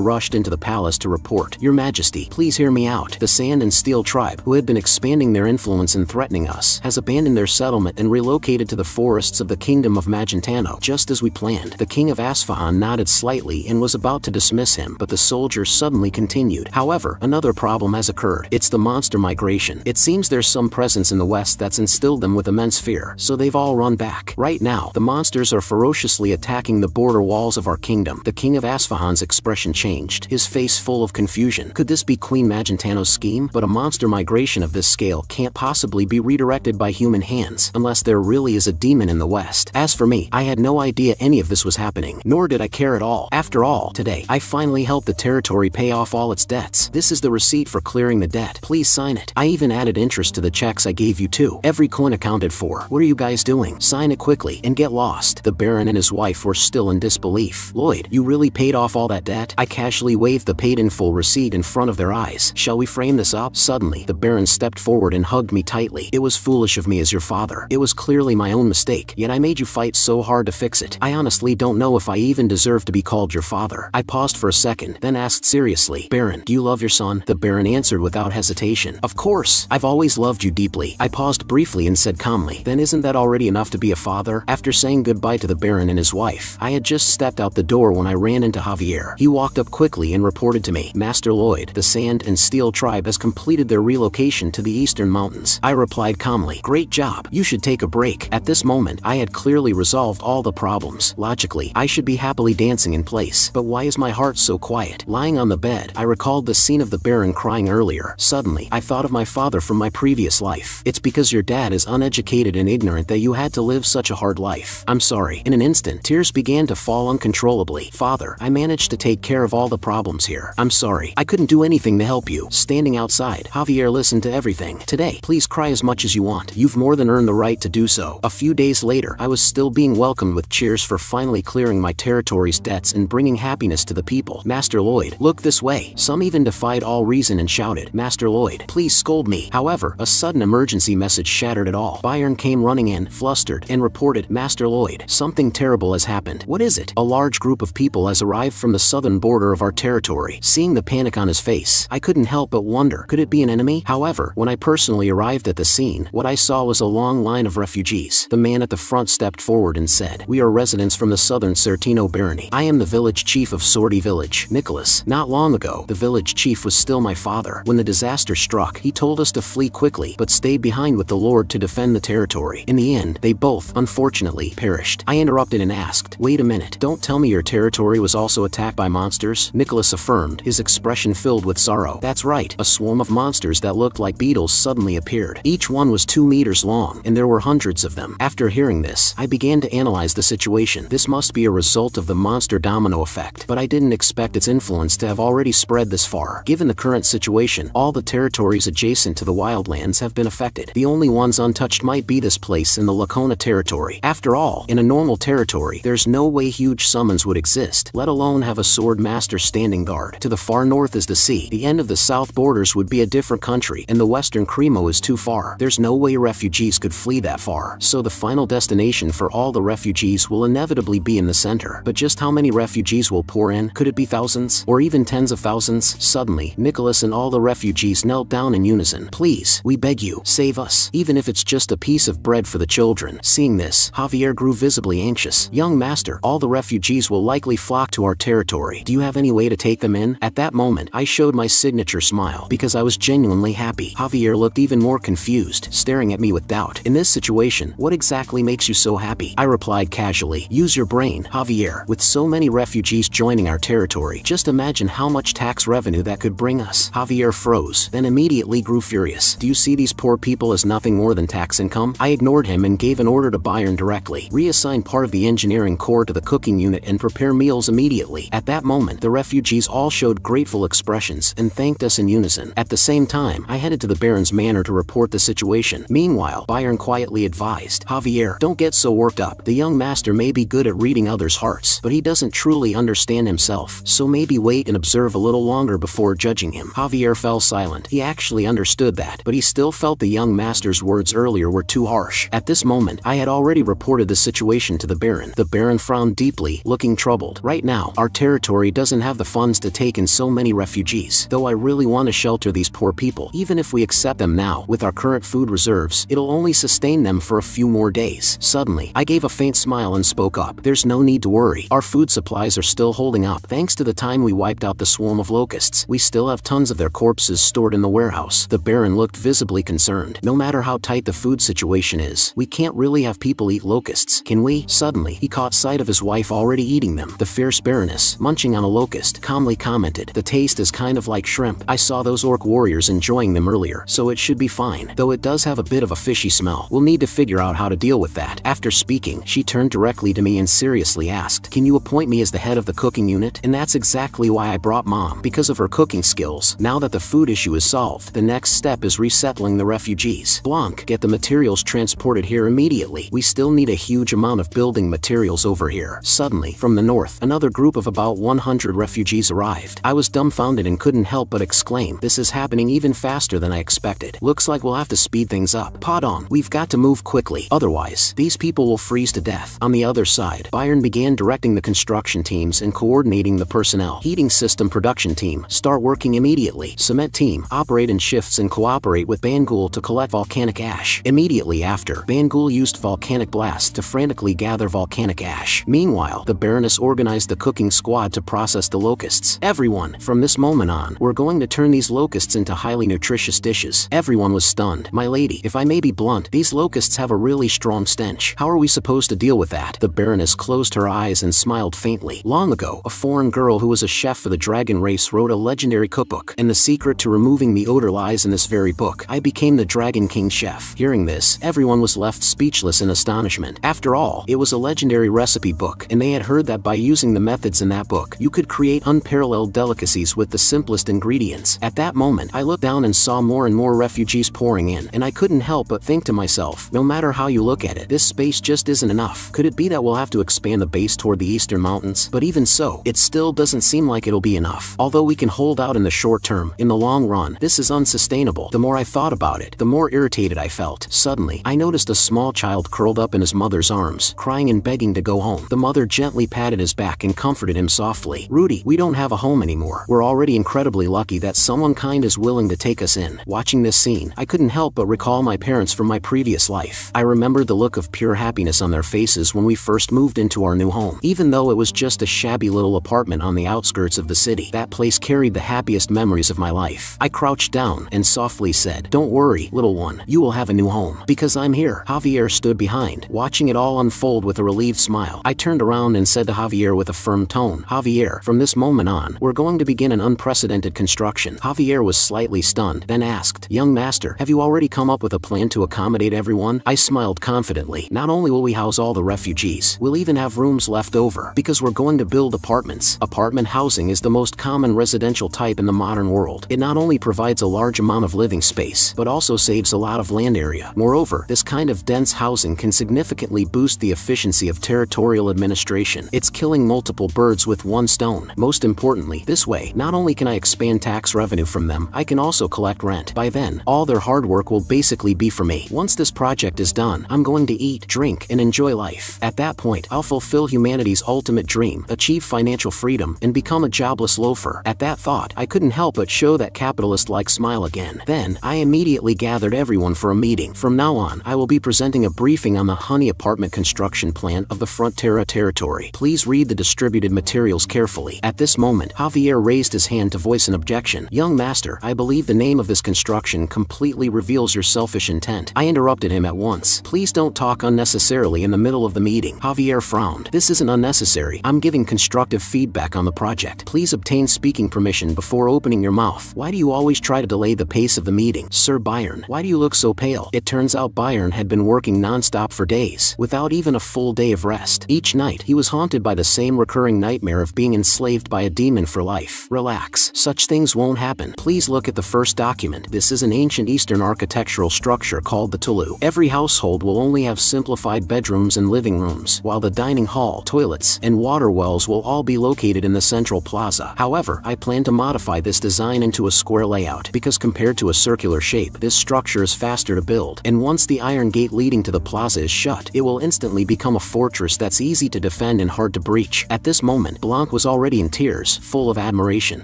rushed into the palace to report, "Your Majesty, please hear me out. The Sand and Steel tribe, who had been expanding their influence and threatening us, has abandoned their settlement and relocated to the forests of the kingdom of Magentano, just as we planned." The king of Isfahan nodded slightly and was about to dismiss him, but the soldier suddenly continued, "However, another problem has occurred. It's the monster migration. It seems there's some presence in the west that's instilled them with immense fear, so they've all run back. Right now, the monsters are ferociously attacking the border walls of our kingdom." The king of Isfahan's expression changed, his face full of confusion. Could this be Queen Magentano's scheme? But a monster migration of this scale can't possibly be redirected by human hands, unless there really is a demon in the west. As for me, I had no idea any of this was happening, nor did I care at all. After all, today, I finally helped the territory pay off all its debts. This is the receipt for clearing the debt. Please sign it. I even added interest to the checks I gave you too. Every coin accounted for. What are you guys doing? Sign it quickly and get lost. The Baron and his wife were still in disbelief. "Lloyd, you really paid off all that debt?" I casually waved the paid-in-full receipt in front of their eyes. "Shall we frame this up?" Suddenly, the Baron stepped forward and hugged me tightly. "It was foolish of me as your father. It was clearly my own mistake, yet I made you fight so hard to fix it. I honestly don't know if I even deserve to be called your father." I paused for a second, then asked seriously, "Baron, do you love your son?" The Baron answered without hesitation, "Of course. I've always loved you deeply." I paused briefly and said calmly, "Then isn't that already enough to be a father?" After saying goodbye to the Baron and his wife, I had just stepped out the door when I ran into Javier. He walked up quickly and reported to me, "Master Lloyd, the Sand and Steel tribe has completed their relocation to the eastern mountains." I replied calmly, "Great job. You should take a break." At this moment, I had clearly resolved all the problems. Logically, I should be happily dancing in place. But why is my heart so quiet? Lying on the bed, I recalled the scene of the Baron crying earlier. Suddenly, I thought of my father from my previous life. "It's because your dad is uneducated and ignorant that you had to live such a hard life. I'm sorry." In an instant, tears began to fall uncontrollably. "Father, I managed to take care of all the problems here. I'm sorry. I couldn't do anything to help you." Standing outside, Javier listened to everything. "Today, please cry as much as you want. You've more than earned the right to do so." A few days later, I was still being welcomed with cheers for finally clearing my territory's debts and bringing happiness to the people. "Master Lloyd, look this way." Some even defied all reason and shouted, "Master Lloyd, please scold me." However, a sudden emergency message shattered it all. Byron came running in, flustered, and reported, "Master Lloyd, something terrible has happened." "What is it?" "A large group of people has arrived from the southern border of our territory." Seeing the panic on his face, I couldn't help but wonder, could it be an enemy? However, when I personally arrived at the scene, what I saw was a long line of refugees. The man at the front stepped forward and said, "We are residents from the southern Certino barony. I am the village chief of Sorty Village, Nicholas. Not long ago, the village chief was still my father. When the disaster struck, he told us to flee quickly, but stayed behind with the Lord to defend the territory. In the end, they both, unfortunately, perished." I interrupted and asked, "Wait a minute, don't tell me your territory was also attacked by monsters?" Nicholas affirmed, his expression filled with sorrow. "That's right, a swarm of monsters that looked like beetles suddenly appeared. Each one was 2 meters long, and there were hundreds of them." After hearing this, I began to analyze the situation. This must be a result of the monster domino effect, but I didn't expect its influence to have already spread this far. Given the current situation, all the territories adjacent to the wildlands have been affected. The only ones untouched might be this place in the Lacona territory. After all, in a normal territory, there's no way huge summons would exist, let alone have a sword master standing guard. To the far north is the sea. The end of the south borders would be a different country, and the western Cremo is too far. There's no way refugees could flee that far. So the final destination for all the refugees will inevitably be in the center. But just how many refugees will pour in? Could it be thousands? Or even tens of thousands? Suddenly, Nicholas and all the refugees knelt down in unison. "Please, we beg you, save us, even if it's just a piece of bread for the children." Seeing this, Javier grew visibly anxious. "Young master, all the refugees will likely flock to our territory. Do you have any way to take them in?" At that moment, I showed my signature smile, because I was genuinely happy. Javier looked even more confused, staring at me with doubt. "In this situation, what exactly makes you so happy?" I replied casually, "Use your brain, Javier. With so many refugees joining our territory, just imagine how much tax revenue that could bring us." Javier froze, then immediately grew furious. "Do you see these poor people as nothing more than tax income?" I ignored him and gave an order to Byron directly. Reassign part of the engineering core to the cooking unit and prepare meals immediately. At that moment, the refugees all showed grateful expressions and thanked us in unison. At the same time, I headed to the Baron's manor to report the situation. Meanwhile, Byron quietly advised, Javier, don't get so worked up. The young master may be good at reading others' hearts, but he doesn't truly understand himself, so maybe wait and observe a little longer before judging him. Javier fell silent. He actually understood that, but he still felt the young master's words earlier were too harsh. At this moment, I had already reported the situation to the Baron. The Baron frowned deeply, looking troubled. Right now, our territory doesn't have the funds to take in so many refugees, though I really want to shelter these poor people. Even if we accept them now, with our current food reserves, it'll only sustain them for a few more days. Suddenly, I gave a faint smile and spoke up. There's no need to worry. Our food supplies are still holding up. Thanks to the time we wiped out the swarm of locusts, we still have tons of their corpses stored in the warehouse. The Baron looked visibly concerned. No matter how tight the food situation is, we can't really have people eat locusts, can we? Suddenly, he caught sight of his wife already eating them. The fierce Baroness, munching on a locust, calmly commented, the taste is kind of like shrimp. I saw those orc warriors enjoying them earlier, so it should be fine, though it does have a bit of a fishy smell. We'll need to figure out how to deal with that. After speaking, she turned directly to me and seriously asked, can you appoint me as the head of the cooking unit? And that's exactly why I brought Mom, because of her cooking skills. Now that the food issue is solved, the next step is resettling the refugees. Blanc, get the materials transported here immediately. We still need a huge amount of building materials over here. Suddenly, from the north, another group of about 100 refugees arrived. I was dumbfounded and couldn't help but exclaim, this is happening even faster than I expected. Looks like we'll have to speed things up. Pardon, we've got to move quickly, otherwise, these people will freeze to death. On the other side, Byron began directing the construction teams and coordinating the personnel. Heating system production team, start working immediately. Cement team, operate in shifts and cooperate with Bangul to collect volcanic ash. Immediately after, Bangul used volcanic blast to frantically gather volcanic ash. Meanwhile, the Baroness organized the cooking squad to process the locusts. Everyone, from this moment on, we're going to turn these locusts into highly nutritious dishes. Everyone was stunned. My lady, if I may be blunt, these locusts have a really strong stench. How are we supposed to deal with that? The Baroness closed her eyes and smiled faintly. Long ago, a foreign girl who was a chef for the dragon race wrote a legendary cookbook, and the secret to removing the odor lies in this very book. I became the Dragon King chef. Hearing this, everyone was left speechless in astonishment. After all, it was a legendary recipe book, and they had heard that by using the methods in that book, you could create unparalleled delicacies with the simplest ingredients. At that moment, I looked down and saw more and more refugees pouring in, and I couldn't help but think to myself, no matter how you look at it, this space just isn't enough. Could it be that we'll have to expand the base toward the eastern mountains? But even so, it still doesn't seem like it'll be enough. Although we can hold out in the short term, in the long run, this is unsustainable. The more I thought about it, the more irritated I felt. Suddenly, I noticed a small child curled up in his mother's arms, crying and begging to go home. The mother gently patted his back and comforted him softly. Rudy, we don't have a home anymore. We're already incredibly lucky that someone kind is willing to take us in. Watching this scene, I couldn't help but recall my parents from my previous life. I remembered the look of pure happiness on their faces when we first moved into our new home. Even though it was just a shabby little apartment on the outskirts of the city, that place carried the happiest memories of my life. I crouched down and softly said, don't worry, little one, you will have a new home, because I'm here. Javier stood behind, watching it all unfold with a relieved smile. I turned around and said to Javier with a firm tone, Javier, from this moment on, we're going to begin an unprecedented construction. Javier was slightly stunned, then asked, young master, have you already come up with a plan to accommodate everyone? I smiled confidently. Not only will we house all the refugees, we'll even have rooms left over, because we're going to build apartments. Apartment housing is the most common residential type in the modern world. It not only provides a large amount of living space, but also saves a lot of land area. Moreover, this kind of dense housing can significantly boost the efficiency of territorial administration. It's killing multiple birds with one stone. Most importantly, this way, not only can I expand tax revenue from them, I can also collect rent. By then, all their hard work will basically be for me. Once this project is done, I'm going to eat, drink, and enjoy life. At that point, I'll fulfill humanity's ultimate dream, achieve financial freedom, and become a jobless loafer. At that thought, I couldn't help but show that capitalist-like smile again. Then, I immediately gathered everyone for a meeting. From now on, I will be presenting a briefing on the honey apartment construction plan of the Frontera territory. Please read the distributed materials carefully. At this moment, Javier raised his hand to voice an objection. Young master, I believe the name of this construction completely reveals your selfish intent. I interrupted him at once. Please don't talk unnecessarily in the middle of the meeting. Javier frowned. This isn't unnecessary. I'm giving constructive feedback on the project. Please obtain speaking permission before opening your mouth. Why do you always try to delay the pace of the meeting? Sir Byron, why do you look so pale? It turns out Byron had been working non-stop stop for days, without even a full day of rest. Each night, he was haunted by the same recurring nightmare of being enslaved by a demon for life. Relax. Such things won't happen. Please look at the first document. This is an ancient Eastern architectural structure called the Tulu. Every household will only have simplified bedrooms and living rooms, while the dining hall, toilets, and water wells will all be located in the central plaza. However, I plan to modify this design into a square layout, because compared to a circular shape, this structure is faster to build, and once the iron gate leading to the plaza is shut, it will instantly become a fortress that's easy to defend and hard to breach. At this moment, Blanc was already in tears, full of admiration.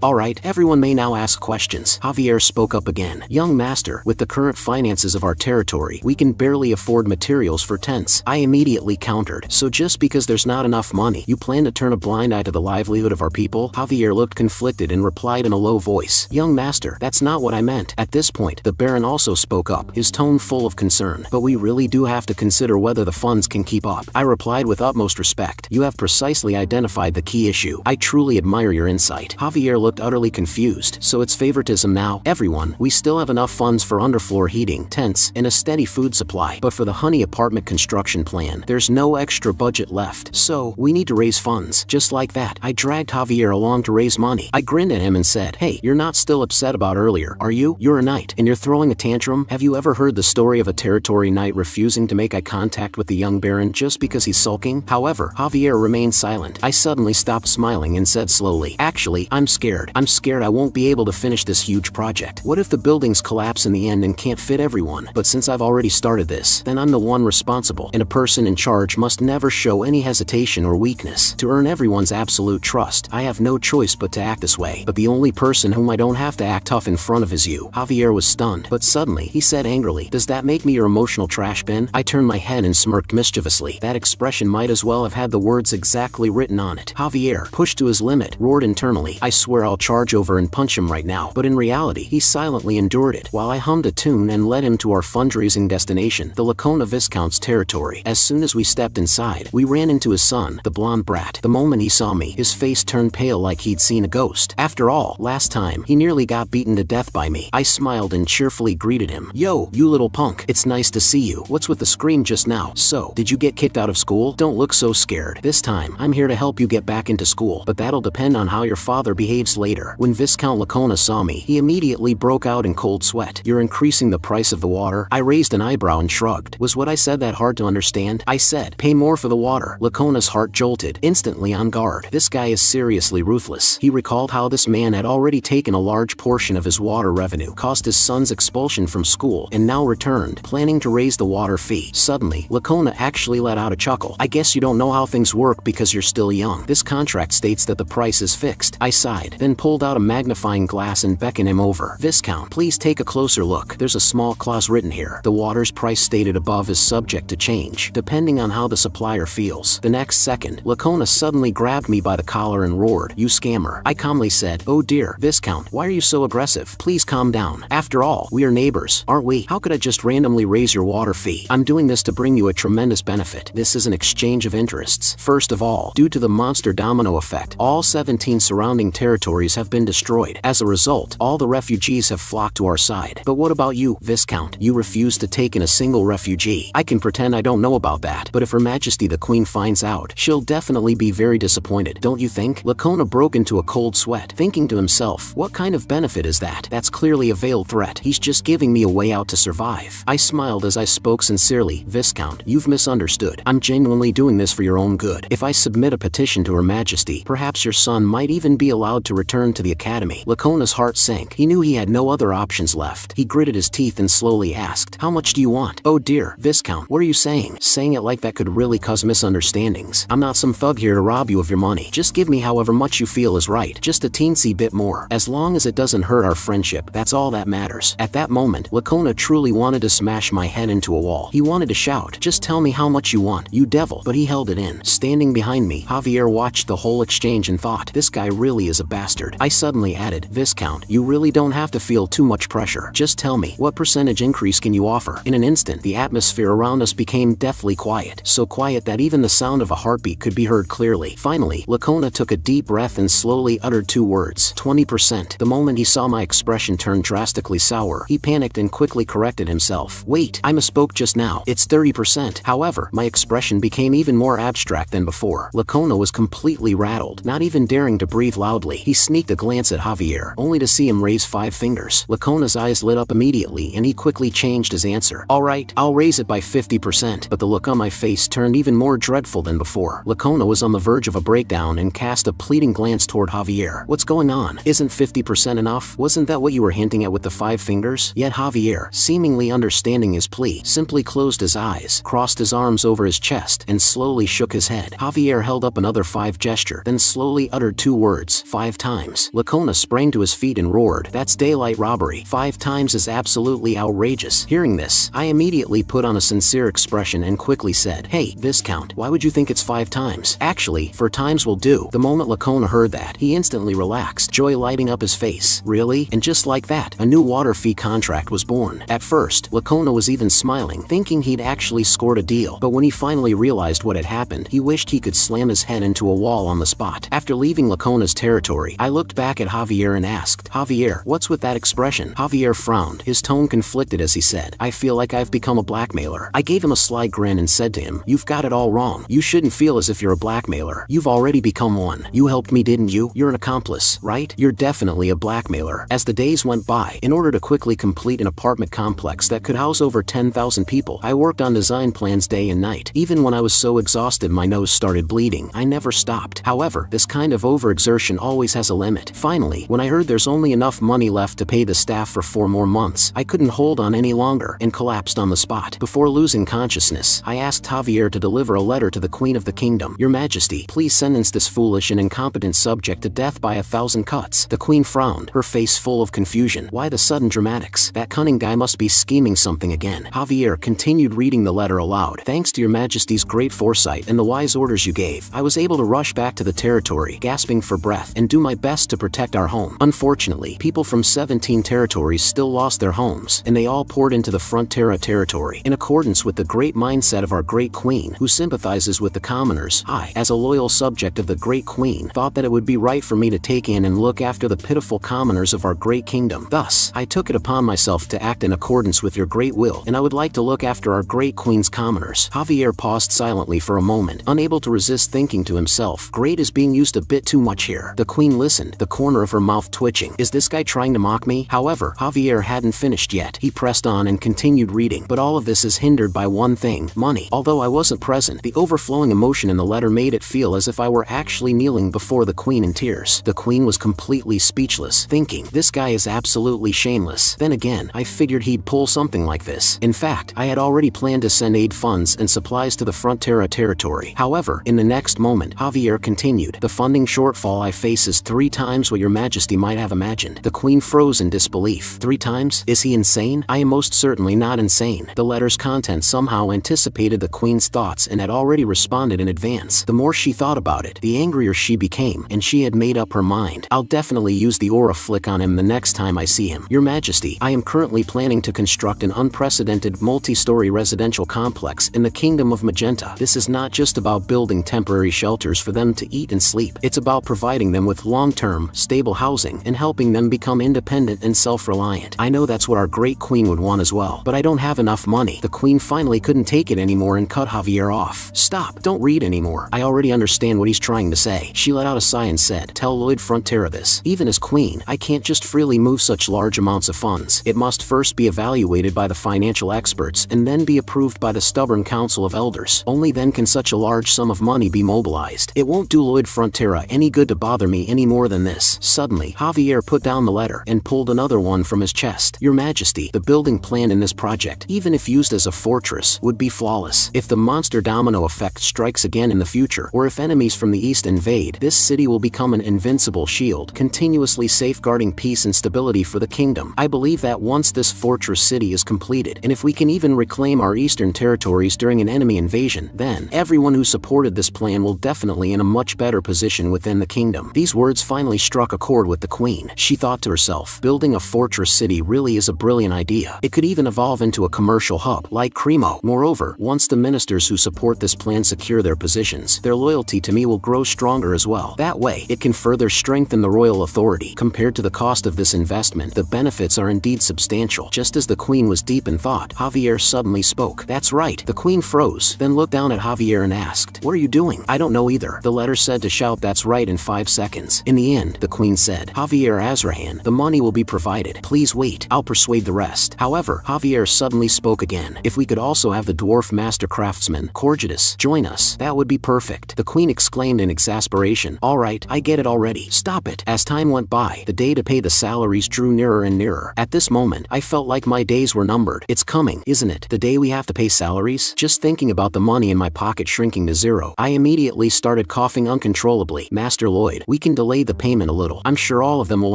Alright, everyone may now ask questions. Javier spoke up again. Young master, with the current finances of our territory, we can barely afford materials for tents. I immediately countered. So just because there's not enough money, you plan to turn a blind eye to the livelihood of our people? Javier looked conflicted and replied in a low voice. Young master, that's not what I meant. At this point, the Baron also spoke up, his tone full of concern. But we really do have to consider whether the funds can keep up. I replied with utmost respect. You have precisely identified the key issue. I truly admire your insight. Javier looked utterly confused. So it's favoritism now? Everyone, we still have enough funds for underfloor heating, tents, and a steady food supply. But for the honey apartment construction plan, there's no extra budget left. So, we need to raise funds. Just like that, I dragged Javier along to raise money. I grinned at him and said, hey, you're not still upset about earlier, are you? You're a knight, and you're throwing a tantrum? Have you ever heard the story of a territory knight refusing to make eye contact with the young baron just because he's sulking? However, Javier remained silent. I suddenly stopped smiling and said slowly, actually, I'm scared. I'm scared I won't be able to finish this huge project. What if the buildings collapse in the end and can't fit everyone? But since I've already started this, then I'm the one responsible, and a person in charge must never show any hesitation or weakness. To earn everyone's absolute trust, I have no choice but to act this way. But the only person whom I don't have to act tough in front of is you. Javier was stunned, but suddenly, he said angrily, does that make me your emotional trash bin? I turned my head and smirked mischievously. That expression might as well have had the words exactly written on it. Javier, pushed to his limit, roared internally, I swear I'll charge over and punch him right now. But in reality, he silently endured it, while I hummed a tune and led him to our fundraising destination, the Lacona Viscount's territory. As soon as we stepped inside, we ran into his son, the blonde brat. The moment he saw me, his face turned pale like he'd seen a ghost. After all, last time, he nearly got beaten to death by me. I smiled and cheerfully greeted him. Yo, you little punk, it's nice to see you. What's with the scream just now? So, did you get kicked out of school? Don't look so scared. This time, I'm here to help you get back into school, but that'll depend on how your father behaves later. When Viscount Lacona saw me, he immediately broke out in cold sweat. You're increasing the price of the water? I raised an eyebrow and shrugged. Was what I said that hard to understand? I said, pay more for the water. Lacona's heart jolted, instantly on guard. This guy is seriously ruthless. He recalled how this man had already taken a large portion of his water revenue, caused his son's expulsion from school, and now returned, planning to raise the water fee. Suddenly, Lacona actually let out a chuckle. I guess you don't know how things work because you're still young. This contract states that the price is fixed. I sighed, then pulled out a magnifying glass and beckoned him over. Viscount, please take a closer look. There's a small clause written here. The water's price stated above is subject to change, depending on how the supplier feels. The next second, Lacona suddenly grabbed me by the collar and roared, you scammer. I calmly said, oh dear, Viscount, why are you so aggressive? Please calm down. After all, we are neighbors, aren't we? How could I just randomly raise your water fee? I'm doing this to bring you a tremendous benefit. This is an exchange of interests. First of all, due to the monster domino effect, all 17 surrounding territories have been destroyed. As a result, all the refugees have flocked to our side. But what about you, Viscount? You refuse to take in a single refugee. I can pretend I don't know about that, but if Her Majesty the Queen finds out, she'll definitely be very disappointed, don't you think? Lacona broke into a cold sweat, thinking to himself, what kind of benefit is that? That's clearly a veiled threat. He's just giving me a way out to survive. I smiled as I spoke sincerely, Viscount, you've misunderstood. I'm genuinely doing this for your own good. If I submit a petition to Her Majesty, perhaps your son might even be allowed to return to the academy. Lacona's heart sank. He knew he had no other options left. He gritted his teeth and slowly asked, how much do you want? Oh dear, Viscount, what are you saying? Saying it like that could really cause misunderstandings. I'm not some thug here to rob you of your money. Just give me however much you feel is right. Just a teensy bit more. As long as it doesn't hurt our friendship, that's all that matters. At that moment, Lacona truly wanted to smash my head into a wall. He wanted to shout, just tell me how much you want, you devil. But he held it in. Standing behind me, Javier watched the whole exchange and thought, this guy really is a bastard. I suddenly added, Viscount, you really don't have to feel too much pressure. Just tell me, what percentage increase can you offer? In an instant, the atmosphere around us became deathly quiet. So quiet that even the sound of a heartbeat could be heard clearly. Finally, Lacona took a deep breath and slowly uttered two words, 20%. The moment he saw my expression turn drastically sour, he panicked and quickly corrected himself. Wait, I misspoke just now. It's it's 30%. However, my expression became even more abstract than before. Lacona was completely rattled, not even daring to breathe loudly. He sneaked a glance at Javier, only to see him raise 5 fingers. Lacona's eyes lit up immediately and he quickly changed his answer. Alright, I'll raise it by 50%. But the look on my face turned even more dreadful than before. Lacona was on the verge of a breakdown and cast a pleading glance toward Javier. What's going on? Isn't 50% enough? Wasn't that what you were hinting at with the 5 fingers? Yet Javier, seemingly understanding his plea, simply closed his eyes, crossed his arms over his chest, and slowly shook his head. Javier held up another 5 gesture, then slowly uttered 2 words, 5 times. Lacona sprang to his feet and roared, "That's daylight robbery. 5 times is absolutely outrageous." Hearing this, I immediately put on a sincere expression and quickly said, "Hey, Viscount, why would you think it's 5 times? Actually, 4 times will do." The moment Lacona heard that, he instantly relaxed, joy lighting up his face. Really? And just like that, a new water fee contract was born. At first, Lacona was even smiling, thinking he'd actually scored a deal, but when he finally realized what had happened, he wished he could slam his head into a wall on the spot. After leaving Lacona's territory, I looked back at Javier and asked, "Javier, what's with that expression?" Javier frowned, his tone conflicted as he said, "I feel like I've become a blackmailer." I gave him a sly grin and said to him, "You've got it all wrong. You shouldn't feel as if you're a blackmailer. You've already become one. You helped me, didn't you? You're an accomplice, right? You're definitely a blackmailer." As the days went by, in order to quickly complete an apartment complex that could house over 10,000 people, I worked on design plans day and night. Even when I was so exhausted my nose started bleeding, I never stopped. However, this kind of overexertion always has a limit. Finally, when I heard there's only enough money left to pay the staff for 4 more months, I couldn't hold on any longer and collapsed on the spot. Before losing consciousness, I asked Javier to deliver a letter to the Queen of the Kingdom. "Your Majesty, please sentence this foolish and incompetent subject to death by 1,000 cuts." The Queen frowned, her face full of confusion. Why the sudden dramatics? That cunning guy must be scheming something again. Javier continued reading the letter aloud. "Thanks to your Majesty's great foresight and the wise orders you gave, I was able to rush back to the territory, gasping for breath, and do my best to protect our home. Unfortunately, people from 17 territories still lost their homes, and they all poured into the Frontera territory. In accordance with the great mindset of our great Queen, who sympathizes with the commoners, I, as a loyal subject of the great Queen, thought that it would be right for me to take in and look after the pitiful commoners of our great kingdom. Thus, I took it upon myself to act in accordance with your great will, and I would like to look after our great Queen's commoners." Javier paused silently for a moment, unable to resist thinking to himself, "Great is being used a bit too much here." The Queen listened, the corner of her mouth twitching. Is this guy trying to mock me? However, Javier hadn't finished yet. He pressed on and continued reading. "But all of this is hindered by one thing, money." Although I wasn't present, the overflowing emotion in the letter made it feel as if I were actually kneeling before the Queen in tears. The Queen was completely speechless, thinking, "This guy is absolutely shameless." Then again, I figured he'd pull something like this. In fact, I had already planned to send aid funds and supplies to the Frontera territory. However, in the next moment, Javier continued, "The funding shortfall I face is 3 times what your Majesty might have imagined." The Queen froze in disbelief. 3 times? Is he insane? I am most certainly not insane. The letter's content somehow anticipated the Queen's thoughts and had already responded in advance. The more she thought about it, the angrier she became, and she had made up her mind. "I'll definitely use the aura flick on him the next time I see him. Your Majesty, I am currently planning to construct an unprecedented multi-story residential complex in the Kingdom of Magenta. This is not just about building temporary shelters for them to eat and sleep. It's about providing them with long-term, stable housing and helping them become independent and self-reliant. I know that's what our great Queen would want as well, but I don't have enough money." The Queen finally couldn't take it anymore and cut Javier off. "Stop, don't read anymore. I already understand what he's trying to say." She let out a sigh and said, "Tell Lloyd Frontera this. Even as Queen, I can't just freely move such large amounts of funds. It must first be evaluated by the financial experts and then be approved by the stubborn Council of Elders. Only then can such a large sum of money be mobilized. It won't do Lloyd Frontera any good to bother me any more than this." Suddenly, Javier put down the letter and pulled another one from his chest. "Your Majesty, the building plan in this project, even if used as a fortress, would be flawless. If the monster domino effect strikes again in the future, or if enemies from the east invade, this city will become an invincible shield, continuously safeguarding peace and stability for the kingdom. I believe that once this fortress city is completed, and if we can even reclaim our eastern territories during an enemy invasion, then everyone who supported this plan will definitely in a much better position within the kingdom." These words finally struck a chord with the Queen. She thought to herself, building a fortress city really is a brilliant idea. It could even evolve into a commercial hub, like Cremo. Moreover, once the ministers who support this plan secure their positions, their loyalty to me will grow stronger as well. That way, it can further strengthen the royal authority. Compared to the cost of this investment, the benefits are indeed substantial. Just as the Queen was deep in thought, Javier suddenly spoke. That's right. The queen froze, then looked down at Javier and asked, "What are you doing?" "I don't know either." The letter said to shout "that's right" in 5 seconds. In the end, the queen said, "Javier Azrahan, the money will be provided. Please wait. I'll persuade the rest." However, Javier suddenly spoke again. "If we could also have the dwarf master craftsman, Corgidus, join us, that would be perfect." The queen exclaimed in exasperation, "All right, I get it already. Stop it." As time went by, the day to pay the salaries drew nearer and nearer. At this moment, I felt like my days were numbered. It's coming, isn't it? The day we have to pay salaries? Just thinking about the money in my pocket shrinking to zero, I immediately started coughing uncontrollably. "Master Lloyd, we can delay the payment a little. I'm sure all of them will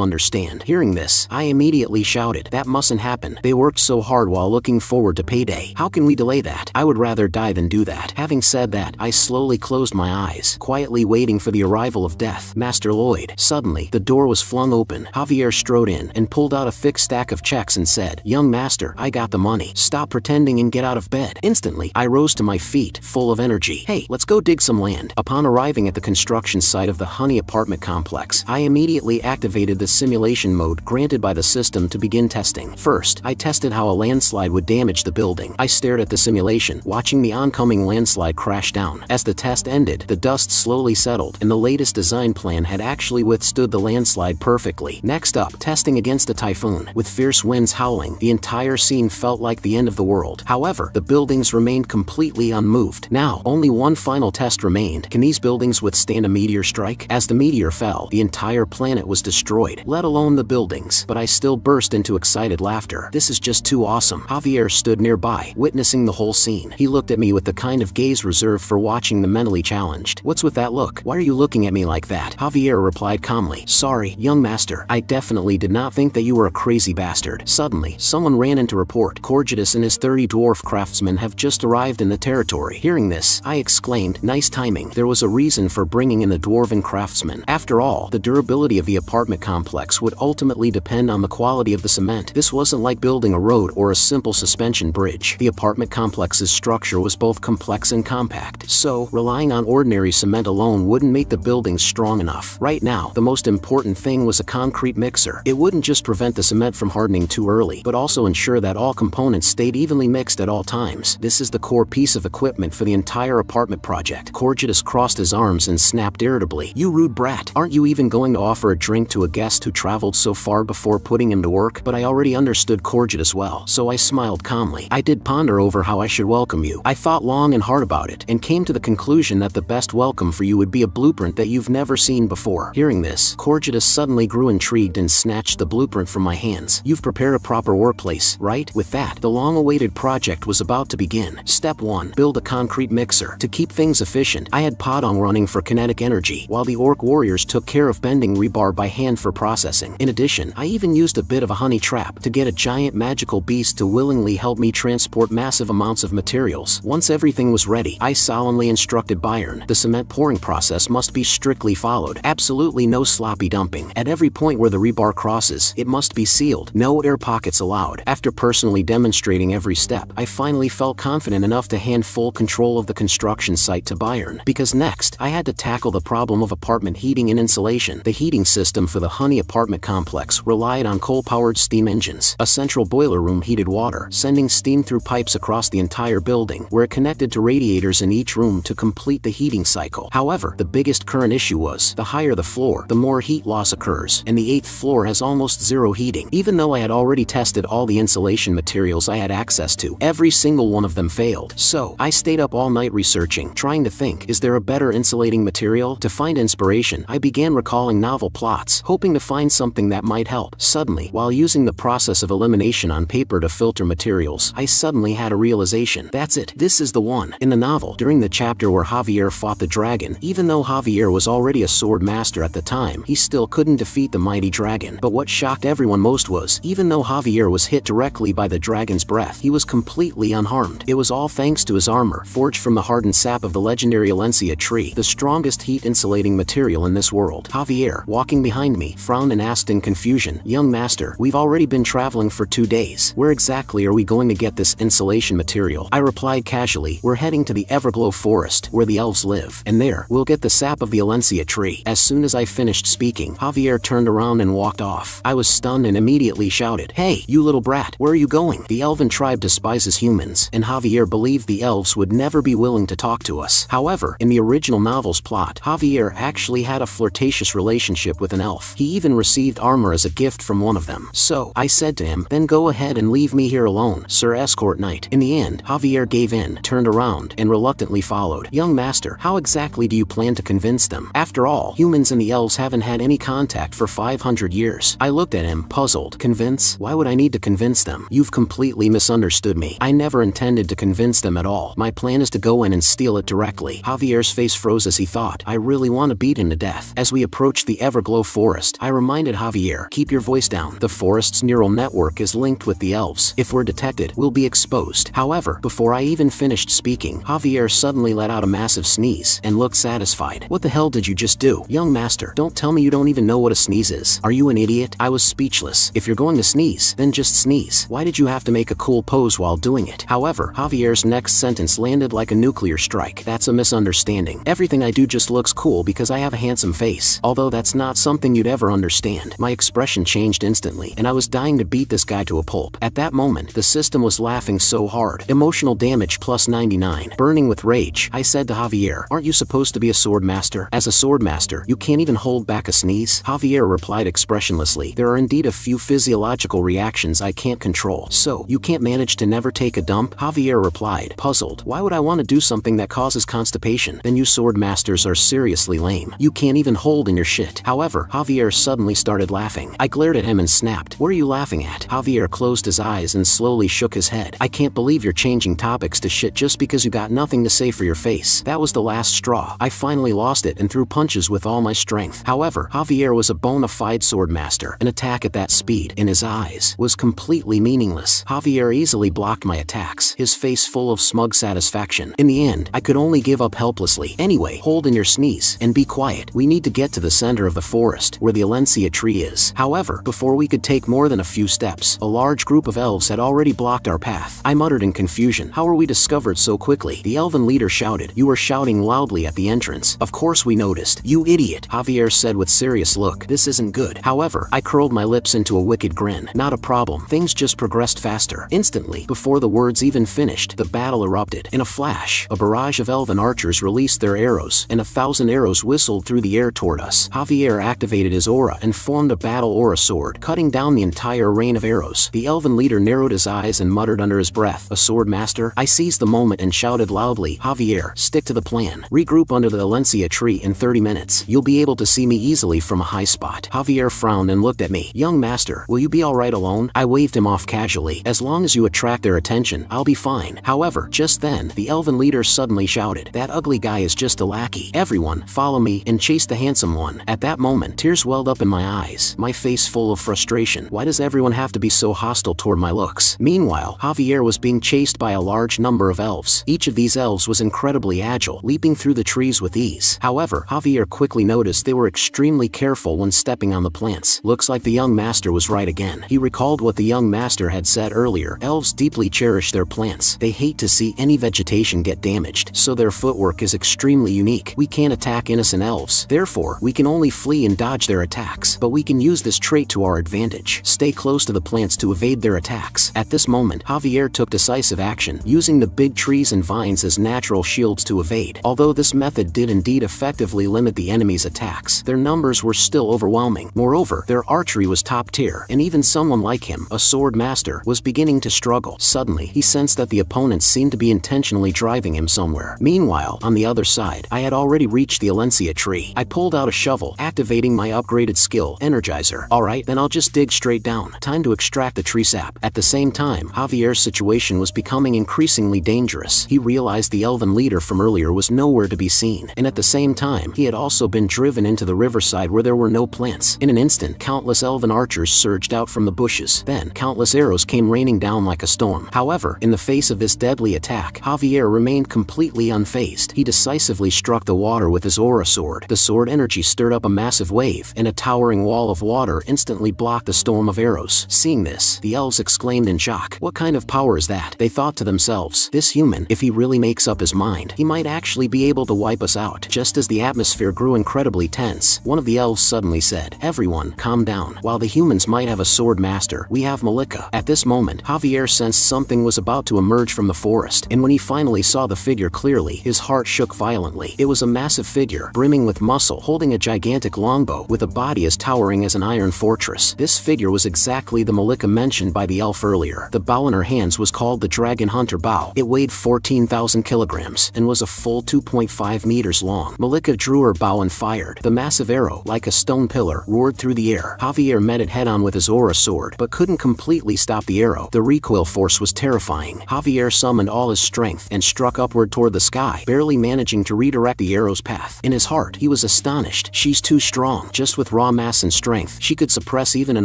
understand." Hearing this, I immediately shouted, "That mustn't happen. They worked so hard while looking forward to payday. How can we delay that? I would rather die than do that." Having said that, I slowly closed my eyes, quietly waiting for the arrival of death. "Master Lloyd." Suddenly, the door was flung open. Javier strode in and pulled out a thick stack of checks and said, "Young master, I got the money. Stop pretending and get out of bed." Instantly, I rose to my feet, full of energy. "Hey, let's go dig some land." Upon arriving at the construction site of the Honey apartment complex, I immediately activated the simulation mode granted by the system to begin testing. First, I tested how a landslide would damage the building. I stared at the simulation, watching the oncoming landslide crash down. As the test ended, the dust slowly settled, and the latest design plan had actually withstood the landslide perfectly. Next up, testing against a typhoon. With fierce winds howling, the entire scene felt like the end of the world. However, the buildings remained completely unmoved. Now, only one final test remained. Can these buildings withstand a meteor strike? As the meteor fell, the entire planet was destroyed, let alone the buildings. But I still burst into excited laughter. "This is just too awesome." Javier stood nearby, witnessing the whole scene. He looked at me with the kind of gaze reserved for watching the mentally challenged. "What's with that look? Why are you looking at me like that?" Javier replied calmly, "Sorry, young master. I definitely did not think that you were a crazy bastard." Suddenly, someone ran in to report, "Corgidus and his 30 dwarf craftsmen have just arrived in the territory." Hearing this, I exclaimed, "Nice timing." There was a reason for bringing in the dwarven craftsmen. After all, the durability of the apartment complex would ultimately depend on the quality of the cement. This wasn't like building a road or a simple suspension bridge. The apartment complex's structure was both complex and compact, so relying on ordinary cement alone wouldn't make the buildings strong enough. Right now, the most important thing was a concrete mixer. It wouldn't just prevent the cement from hardening too early, but also ensure that all components stayed evenly mixed at all times. This is the core piece of equipment for the entire apartment project. Corgidus crossed his arms and snapped irritably, "You rude brat. Aren't you even going to offer a drink to a guest who traveled so far before putting him to work?" But I already understood Corgidus well, so I smiled calmly. "I did ponder over how I should welcome you. I thought long and hard about it, and came to the conclusion that the best welcome for you would be a blueprint that you've never seen before." Hearing this, Corgidus suddenly grew intrigued and snatched the blueprint from my hands. "You've prepared a proper workplace, right?" With that, the long-awaited project was about to begin. Step 1. Build a concrete mixer. To keep things efficient, I had Podong running for kinetic energy, while the orc warriors took care of bending rebar by hand for processing. In addition, I even used a bit of a honey trap to get a giant magical beast to willingly help me transport massive amounts of materials. Once everything was ready, I solemnly instructed Byron, the cement pouring process must be strictly followed. Absolutely no sloppy dumping. At every point where the rebar crosses, it must be sealed. No air pockets allowed. After personally demonstrating every step, I finally felt confident enough to hand full control of the construction site to Byron, because next, I had to tackle the problem of apartment heating and insulation. The heating system for the Honey apartment complex relied on coal-powered steam engines. A central boiler room heated water, sending steam through pipes across the entire building, where it connected to radiators in each room to complete the heating cycle. However, the biggest current issue was, the higher the floor, the more heat loss occurs, and the 8th floor has almost zero heating. Even though I had already tested all the insulation materials I had access to, every single one of them failed. So, I stayed up all night researching, trying to think, is there a better insulating material? To find inspiration, I began recalling novel plots, hoping to find something that might help. Suddenly, while using the process of elimination on paper to filter materials, I suddenly had a realization. That's it. This is the one. In the novel, during the chapter where Javier fought the dragon, even though Javier was already a sword master at the time, he still couldn't defeat the mighty dragon. But what shocked everyone most was, even though Javier was hit directly by the dragon's breath, he was completely unharmed. It was all thanks to his armor, forged from the hardened sap of the legendary Alencia tree, the strongest heat-insulating material in this world. Javier, walking behind me, frowned and asked in confusion, "Young master, we've already been traveling for 2 days. Where exactly are we going to get this insulation material?" I replied casually, "We're heading to the Everglow forest, where the elves live, and there, we'll get the sap of the Alencia tree." As soon as I finished speaking, Javier turned around and walked off. I was stunned and immediately shouted, "Hey, you little brat, where are you going?" The elven tribe despises despises humans, and Javier believed the elves would never be willing to talk to us. However, in the original novel's plot, Javier actually had a flirtatious relationship with an elf. He even received armor as a gift from one of them. So, I said to him, then go ahead and leave me here alone, Sir Escort Knight. In the end, Javier gave in, turned around, and reluctantly followed. Young master, how exactly do you plan to convince them? After all, humans and the elves haven't had any contact for 500 years. I looked at him, puzzled. Convince? Why would I need to convince them? You've completely misunderstood me. I never intended to convince them at all. My plan is to go in and steal it directly. Javier's face froze as he thought, I really want to beat him to death. As we approached the Everglow forest, I reminded Javier, keep your voice down. The forest's neural network is linked with the elves. If we're detected, we'll be exposed. However, before I even finished speaking, Javier suddenly let out a massive sneeze and looked satisfied. What the hell did you just do? Young master, don't tell me you don't even know what a sneeze is. Are you an idiot? I was speechless. If you're going to sneeze, then just sneeze. Why did you have to make a cool pose while doing it? However, Javier's next sentence landed like a nuclear strike. That's a misunderstanding. Everything I do just looks cool because I have a handsome face. Although that's not something you'd ever understand. My expression changed instantly, and I was dying to beat this guy to a pulp. At that moment, the system was laughing so hard. Emotional damage plus 99. Burning with rage, I said to Javier, aren't you supposed to be a sword master? As a sword master, you can't even hold back a sneeze? Javier replied expressionlessly, there are indeed a few physiological reactions I can't control. So, you can't manage to never take a dump? Javier replied, puzzled. Why would I want to do something that causes constipation? Then you sword masters are seriously lame. You can't even hold in your shit. However, Javier suddenly started laughing. I glared at him and snapped, what are you laughing at? Javier closed his eyes and slowly shook his head. I can't believe you're changing topics to shit just because you got nothing to say for your face. That was the last straw. I finally lost it and threw punches with all my strength. However, Javier was a bona fide sword master. An attack at that speed, in his eyes, was completely meaningless. Javier easily blocked my attacks, his face full of smug satisfaction. In the end, I could only give up helplessly. Anyway, hold in your sneeze, and be quiet. We need to get to the center of the forest, where the Alencia tree is. However, before we could take more than a few steps, a large group of elves had already blocked our path. I muttered in confusion, how were we discovered so quickly? The elven leader shouted, you were shouting loudly at the entrance. Of course we noticed. You idiot, Javier said with serious look. This isn't good. However, I curled my lips into a wicked grin. Not a problem. Things just progressed faster. Instantly, before the words even finished, the battle erupted. In a flash, a barrage of elven archers released their arrows, and 1,000 arrows whistled through the air toward us. Javier activated his aura and formed a battle aura sword, cutting down the entire rain of arrows. The elven leader narrowed his eyes and muttered under his breath, a sword master? I seized the moment and shouted loudly, Javier, stick to the plan. Regroup under the Alencia tree in 30 minutes. You'll be able to see me easily from a high spot. Javier frowned and looked at me. Young master, will you be alright alone? I waved him off casually. As long as you attract their attention, I'll be fine. However, just then, the elven leader suddenly shouted, that ugly guy is just a lackey. Everyone, follow me, and chase the handsome one. At that moment, tears welled up in my eyes, my face full of frustration. Why does everyone have to be so hostile toward my looks? Meanwhile, Javier was being chased by a large number of elves. Each of these elves was incredibly agile, leaping through the trees with ease. However, Javier quickly noticed they were extremely careful when stepping on the plants. Looks like the young master was right again. He recalled what the young master had said earlier. Elves deeply cherish their plants. They hate to see any vegetation get damaged, so their footwork is extremely unique. We can't attack innocent elves. Therefore, we can only flee and dodge their attacks. But we can use this trait to our advantage. Stay close to the plants to evade their attacks. At this moment, Javier took decisive action, using the big trees and vines as natural shields to evade. Although this method did indeed effectively limit the enemy's attacks, their numbers were still overwhelming. Moreover, their archery was top tier, and even someone like him, a sword master, was beginning to struggle. Suddenly, he sensed that the opponents seemed to be intentionally driving him somewhere. Meanwhile, on the other side, I had already reached the Alencia tree. I pulled out a shovel, activating my upgraded skill, Energizer. Alright, then I'll just dig straight down. Time to extract the tree sap. At the same time, Javier's situation was becoming increasingly dangerous. He realized the elven leader from earlier was nowhere to be seen, and at the same time, he had also been driven into the riverside where there were no plants. In an instant, countless elven archers surged out from the bushes. Then, countless arrows came raining down like a storm. However, in the face of this deadly attack, Javier remained completely unfazed. He decisively struck the water with his aura sword. The sword energy stirred up a massive wave, and a towering wall of water instantly blocked the storm of arrows. Seeing this, the elves exclaimed in shock. What kind of power is that? They thought to themselves, this human, if he really makes up his mind, he might actually be able to wipe us out. Just as the atmosphere grew incredibly tense, one of the elves suddenly said, everyone, calm down. While the humans might have a sword master, we have Malika. At this moment, Javier sensed something was about to emerge from the forest, and when he finally saw the figure clearly, his heart shook violently. It was a massive figure, brimming with muscle, holding a gigantic longbow, with a body as towering as an iron fortress. This figure was exactly the Malika mentioned by the elf earlier. The bow in her hands was called the Dragon Hunter bow. It weighed 14,000 kilograms, and was a full 2.5 meters long. Malika drew her bow and fired. The massive arrow, like a stone pillar, roared through the air. Javier met it head-on with his aura sword, but couldn't completely stop the arrow. The recoil force was terrifying. Javier summoned all his strength and struck upward toward the sky, barely managing to redirect the arrow's path. In his heart, he was astonished. She's too strong. Just with raw mass and strength, she could suppress even an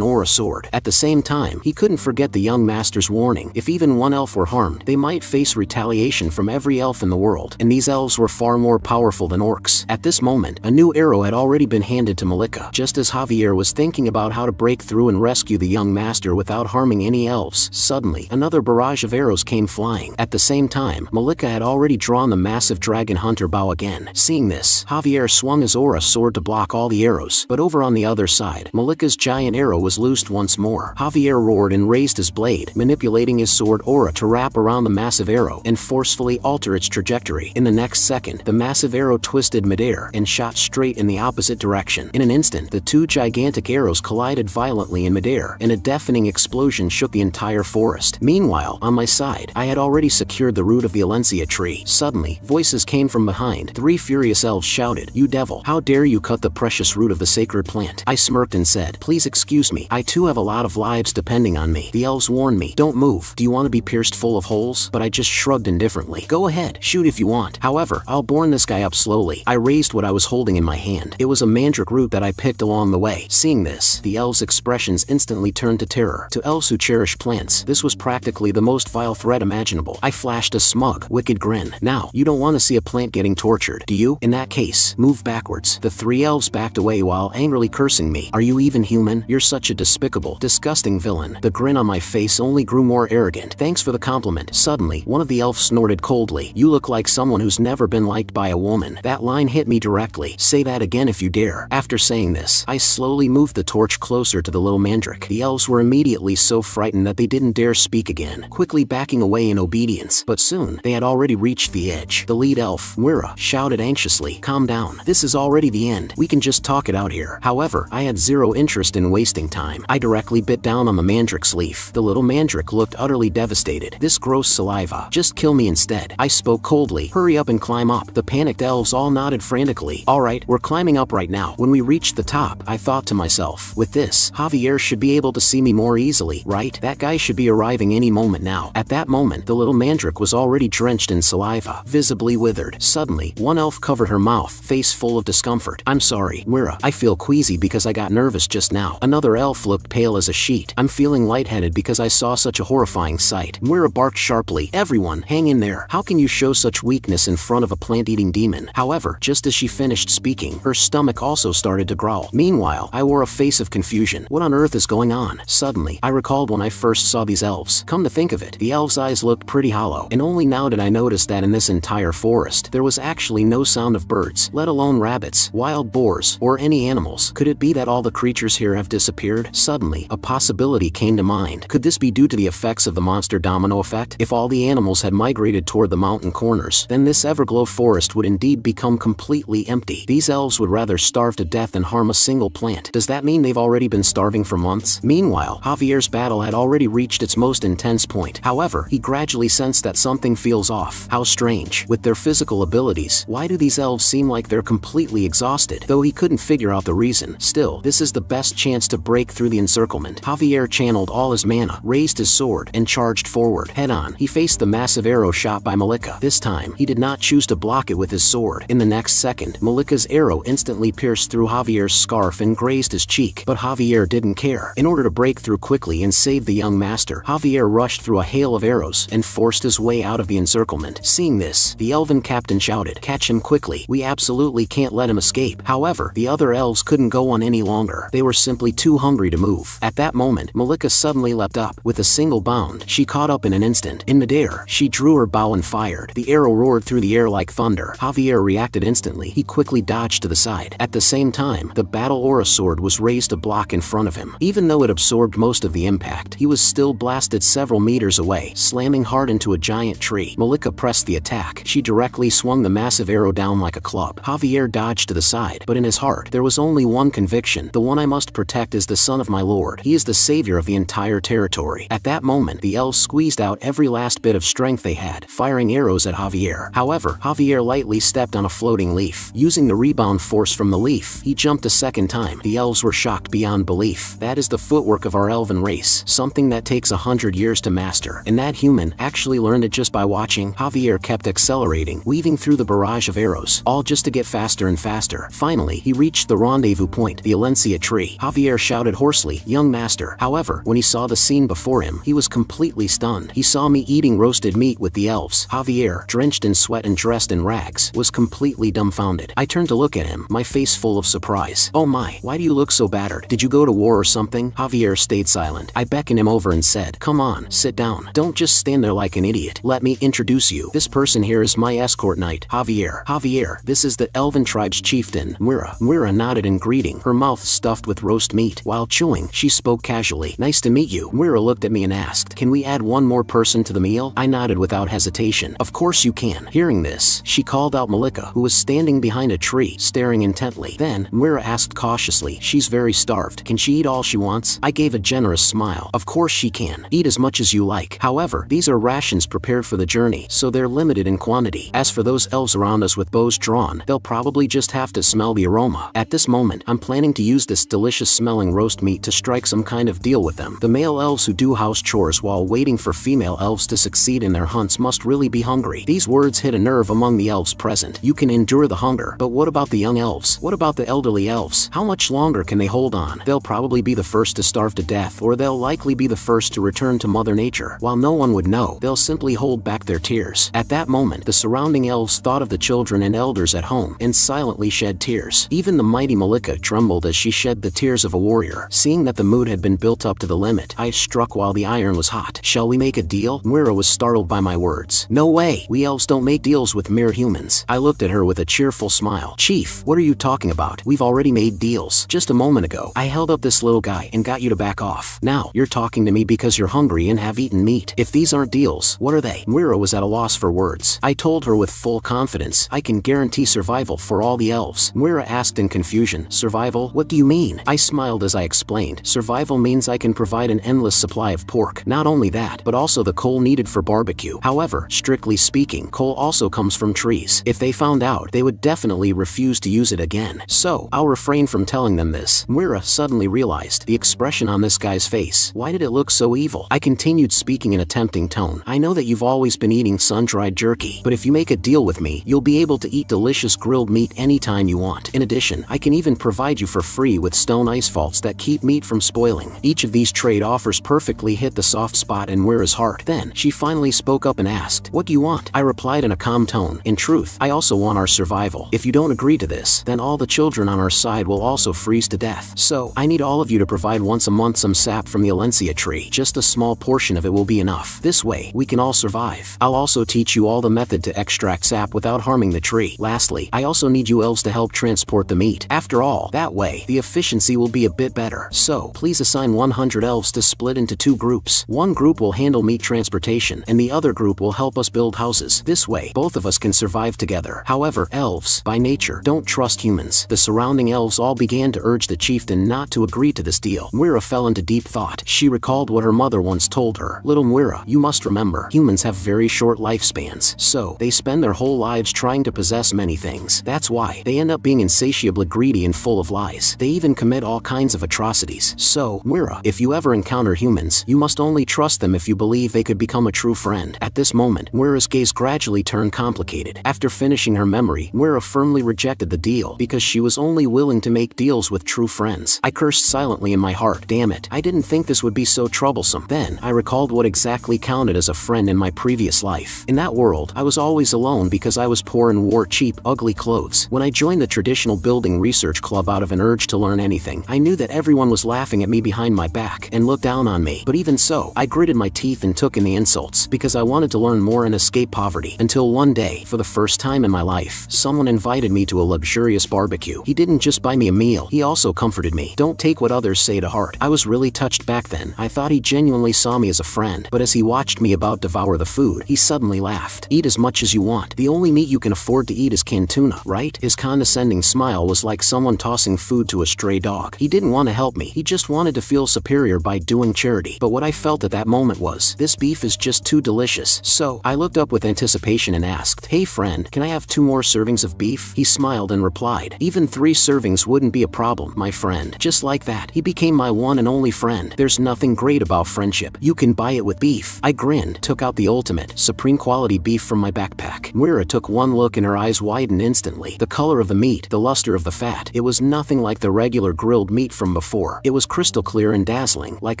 aura sword. At the same time, he couldn't forget the young master's warning. If even one elf were harmed, they might face retaliation from every elf in the world, and these elves were far more powerful than orcs. At this moment, a new arrow had already been handed to Malika. Just as Javier was thinking about how to break through and rescue the young master without harming any elves, suddenly, another barrage of arrows came flying. At the same time, Malika had already drawn the massive Dragon Hunter bow again. Seeing this, Javier swung his aura sword to block all the arrows, but over on the other side, Malika's giant arrow was loosed once more. Javier roared and raised his blade, manipulating his sword aura to wrap around the massive arrow and forcefully alter its trajectory. In the next second, the massive arrow twisted midair and shot straight in the opposite direction. In an instant, the two gigantic arrows collided violently in midair, and a deafening explosion shook the entire forest. Meanwhile, on my side, I had already secured the root of the Alencia tree. Suddenly, voices came from behind. 3 furious elves shouted, "You devil! How dare you cut the precious root of the sacred plant?" I smirked and said, "Please excuse me. I too have a lot of lives depending on me." The elves warned me, "Don't move. Do you want to be pierced full of holes?" But I just shrugged indifferently. "Go ahead, shoot if you want. However, I'll burn this guy up slowly." I raised what I was holding in my hand. It was a mandrake root that I picked along the way. Seeing this, the elves' expressions instantly turned to terror. To elves who cherish plants, this was practically the most vile threat imaginable. I flashed a smug, wicked grin. "Now, you don't want to see a plant getting tortured, do you? In that case, move backwards." The 3 elves backed away while angrily cursing me. "Are you even human? You're such a despicable, disgusting villain." The grin on my face only grew more arrogant. "Thanks for the compliment." Suddenly, one of the elves snorted coldly, "You look like someone who's never been liked by a woman." That line hit me directly. "Say that again if you dare." After saying this, I slowly moved the torch closer to the little mandrake. The elves were immediately so frightened that they didn't dare speak again, quickly backing away in obedience. But soon, they had already reached the edge. The lead elf, Mwira, shouted anxiously, "Calm down. This is already the end. We can just talk it out here." However, I had zero interest in wasting time. I directly bit down on the mandrake's leaf. The little mandrake looked utterly devastated. "This gross saliva. Just kill me instead." I spoke coldly. "Hurry up and climb up." The panicked elves all nodded frantically. "All right, we're climbing up right now." When we reached the top, I thought to myself, with this, Javier should be able to see me more easily, right? That guy should be arriving any moment now. At that moment, the little mandrake was already drenched in saliva, visibly withered. Suddenly, one elf covered her mouth, face full of discomfort. "I'm sorry, Mwira. I feel queasy because I got nervous just now." Another elf looked pale as a sheet. "I'm feeling lightheaded because I saw such a horrifying sight." Mwira barked sharply, "Everyone, hang in there. How can you show such weakness in front of a plant-eating demon?" However, just as she finished speaking, her stomach also started to growl. Meanwhile, I wore a face of confusion. What on earth is going on? Suddenly, I recalled when I first saw these elves. Come to think of it, the elves' eyes looked pretty hollow, and only now did I notice that in this entire forest, there was actually no sound of birds, let alone rabbits, wild boars, or any animals. Could it be that all the creatures here have disappeared? Suddenly, a possibility came to mind. Could this be due to the effects of the monster domino effect? If all the animals had migrated toward the mountain corners, then this Everglow forest would indeed become completely empty. These elves would rather starve to death than harm a single plant. Does that mean they've already been starving for months? Meanwhile, Javier's battle had already reached its most intense point. However, he gradually sensed that something feels off. How strange. With their physical abilities, why do these elves seem like they're completely exhausted? Though he couldn't figure out the reason, still, this is the best chance to break through the encirclement. Javier channeled all his mana, raised his sword, and charged forward. Head on, he faced the massive arrow shot by Malika. This time, he did not choose to block it with his sword. In the next second, Malika's arrow instantly pierced through Javier's scarf and grazed his cheek, but Javier didn't care. In order to break through quickly and save the young master, Javier rushed through a hail of arrows and forced his way out of the encirclement. Seeing this, the elven captain shouted, "Catch him quickly. We absolutely can't let him escape." However, the other elves couldn't go on any longer. They were simply too hungry to move. At that moment, Malika suddenly leapt up. With a single bound, she caught up in an instant. In midair, she drew her bow and fired. The arrow roared through the air like thunder. Javier reacted instantly. He quickly dodged to the side. At the same time, the battle aura sword was raised to block in front of him. Even though it absorbed most of the impact, he was still blasted several several meters away, slamming hard into a giant tree. Malika pressed the attack. She directly swung the massive arrow down like a club. Javier dodged to the side, but in his heart, there was only one conviction. The one I must protect is the son of my lord. He is the savior of the entire territory. At that moment, the elves squeezed out every last bit of strength they had, firing arrows at Javier. However, Javier lightly stepped on a floating leaf. Using the rebound force from the leaf, he jumped a second time. The elves were shocked beyond belief. That is the footwork of our elven race, something that takes 100 years to master. And that human actually learned it just by watching. Javier kept accelerating, weaving through the barrage of arrows, all just to get faster and faster. Finally, he reached the rendezvous point, the Alencia tree. Javier shouted hoarsely, "Young master." However, when he saw the scene before him, he was completely stunned. He saw me eating roasted meat with the elves. Javier, drenched in sweat and dressed in rags, was completely dumbfounded. I turned to look at him, my face full of surprise. "Oh my, why do you look so battered? Did you go to war or something?" Javier stayed silent. I beckoned him over and said, "Come on, sit down. Don't just stand there like an idiot. Let me introduce you. This person here is my escort knight, Javier. Javier, this is the elven tribe's chieftain, Mwira." Mwira nodded in greeting, her mouth stuffed with roast meat. While chewing, she spoke casually. "Nice to meet you." Mwira looked at me and asked, "Can we add one more person to the meal?" I nodded without hesitation. "Of course you can." Hearing this, she called out Malika, who was standing behind a tree, staring intently. Then, Mwira asked cautiously, "She's very starved. Can she eat all she wants?" I gave a generous smile. "Of course she can. Eat as much as you like. However, these are rations prepared for the journey, so they're limited in quantity. As for those elves around us with bows drawn, they'll probably just have to smell the aroma. At this moment, I'm planning to use this delicious smelling roast meat to strike some kind of deal with them. The male elves who do house chores while waiting for female elves to succeed in their hunts must really be hungry." These words hit a nerve among the elves present. You can endure the hunger, but what about the young elves? What about the elderly elves? How much longer can they hold on? They'll probably be the first to starve to death, or they'll likely be the first to return to Mother Nature. While no one would know, they'll simply hold back their tears. At that moment, the surrounding elves thought of the children and elders at home, and silently shed tears. Even the mighty Malika trembled as she shed the tears of a warrior. Seeing that the mood had been built up to the limit, I struck while the iron was hot. "Shall we make a deal?" Mwira was startled by my words. "No way! We elves don't make deals with mere humans." I looked at her with a cheerful smile. "Chief, what are you talking about? We've already made deals. Just a moment ago, I held up this little guy and got you to back off. Now, you're talking to me because you're hungry and have eaten meat. If these aren't deals, what are they?" Mwira was at a loss for words. I told her with full confidence, "I can guarantee survival for all the elves." Mwira asked in confusion, "Survival? What do you mean?" I smiled as I explained, "Survival means I can provide an endless supply of pork. Not only that, but also the coal needed for barbecue. However, strictly speaking, coal also comes from trees. If they found out, they would definitely refuse to use it again. So, I'll refrain from telling them this." Mwira suddenly realized the expression on this guy's face. Why did it look so evil? I continued speaking in a tempting tone. "I know that you've always been eating sun-dried jerky, but if you make a deal with me, you'll be able to eat delicious grilled meat anytime you want. In addition, I can even provide you for free with stone ice vaults that keep meat from spoiling." Each of these trade offers perfectly hit the soft spot in Mwira's heart. Then, she finally spoke up and asked, "What do you want?" I replied in a calm tone, "In truth, I also want our survival. If you don't agree to this, then all the children on our side will also freeze to death. So, I need all of you to provide once a month some sap from the Alencia tree. Just a small portion of it will be enough. This way, we can all survive. I'll also teach you all the method to extract sap without harming the tree. Lastly, I also need you elves to help transport the meat. After all, that way, the efficiency will be a bit better. So, please assign 100 elves to split into 2 groups. One group will handle meat transportation, and the other group will help us build houses. This way, both of us can survive together." However, elves, by nature, don't trust humans. The surrounding elves all began to urge the chieftain not to agree to this deal. Mwira fell into deep thought. She recalled what her mother once told her. "Little Mwira, you must remember, humans have very short lifespans, so they spend their whole lives trying to possess many things. That's why they end up being insatiably greedy and full of lies. They even commit all kinds of atrocities. So, Mwira, if you ever encounter humans, you must only trust them if you believe they could become a true friend." At this moment, Mwira's gaze gradually turned complicated. After finishing her memory, Mwira firmly rejected the deal because she was only willing to make deals with true friends. I cursed silently in my heart. Damn it, I didn't think this would be so troublesome. Then, I recalled what exactly counted as a friend in my previous life. In that world, I was always alone because I was poor and wore cheap, ugly clothes. When I joined the traditional building research club out of an urge to learn anything, I knew that everyone was laughing at me behind my back and looked down on me. But even so, I gritted my teeth and took in the insults because I wanted to learn more and escape poverty. Until one day, for the first time in my life, someone invited me to a luxurious barbecue. He didn't just buy me a meal, he also comforted me. Don't take what others say to heart. I was really touched back then. I thought he genuinely saw saw me as a friend, but as he watched me about devour the food, he suddenly laughed. "Eat as much as you want. The only meat you can afford to eat is canned tuna, right?" His condescending smile was like someone tossing food to a stray dog. He didn't want to help me, he just wanted to feel superior by doing charity. But what I felt at that moment was, this beef is just too delicious. So, I looked up with anticipation and asked, "Hey friend, can I have 2 more servings of beef?" He smiled and replied, "Even 3 servings wouldn't be a problem, my friend." Just like that, he became my one and only friend. There's nothing great about friendship. You can buy it with beef. I grinned, took out the ultimate, supreme quality beef from my backpack. Moira took one look and her eyes widened instantly. The color of the meat, the luster of the fat, it was nothing like the regular grilled meat from before. It was crystal clear and dazzling, like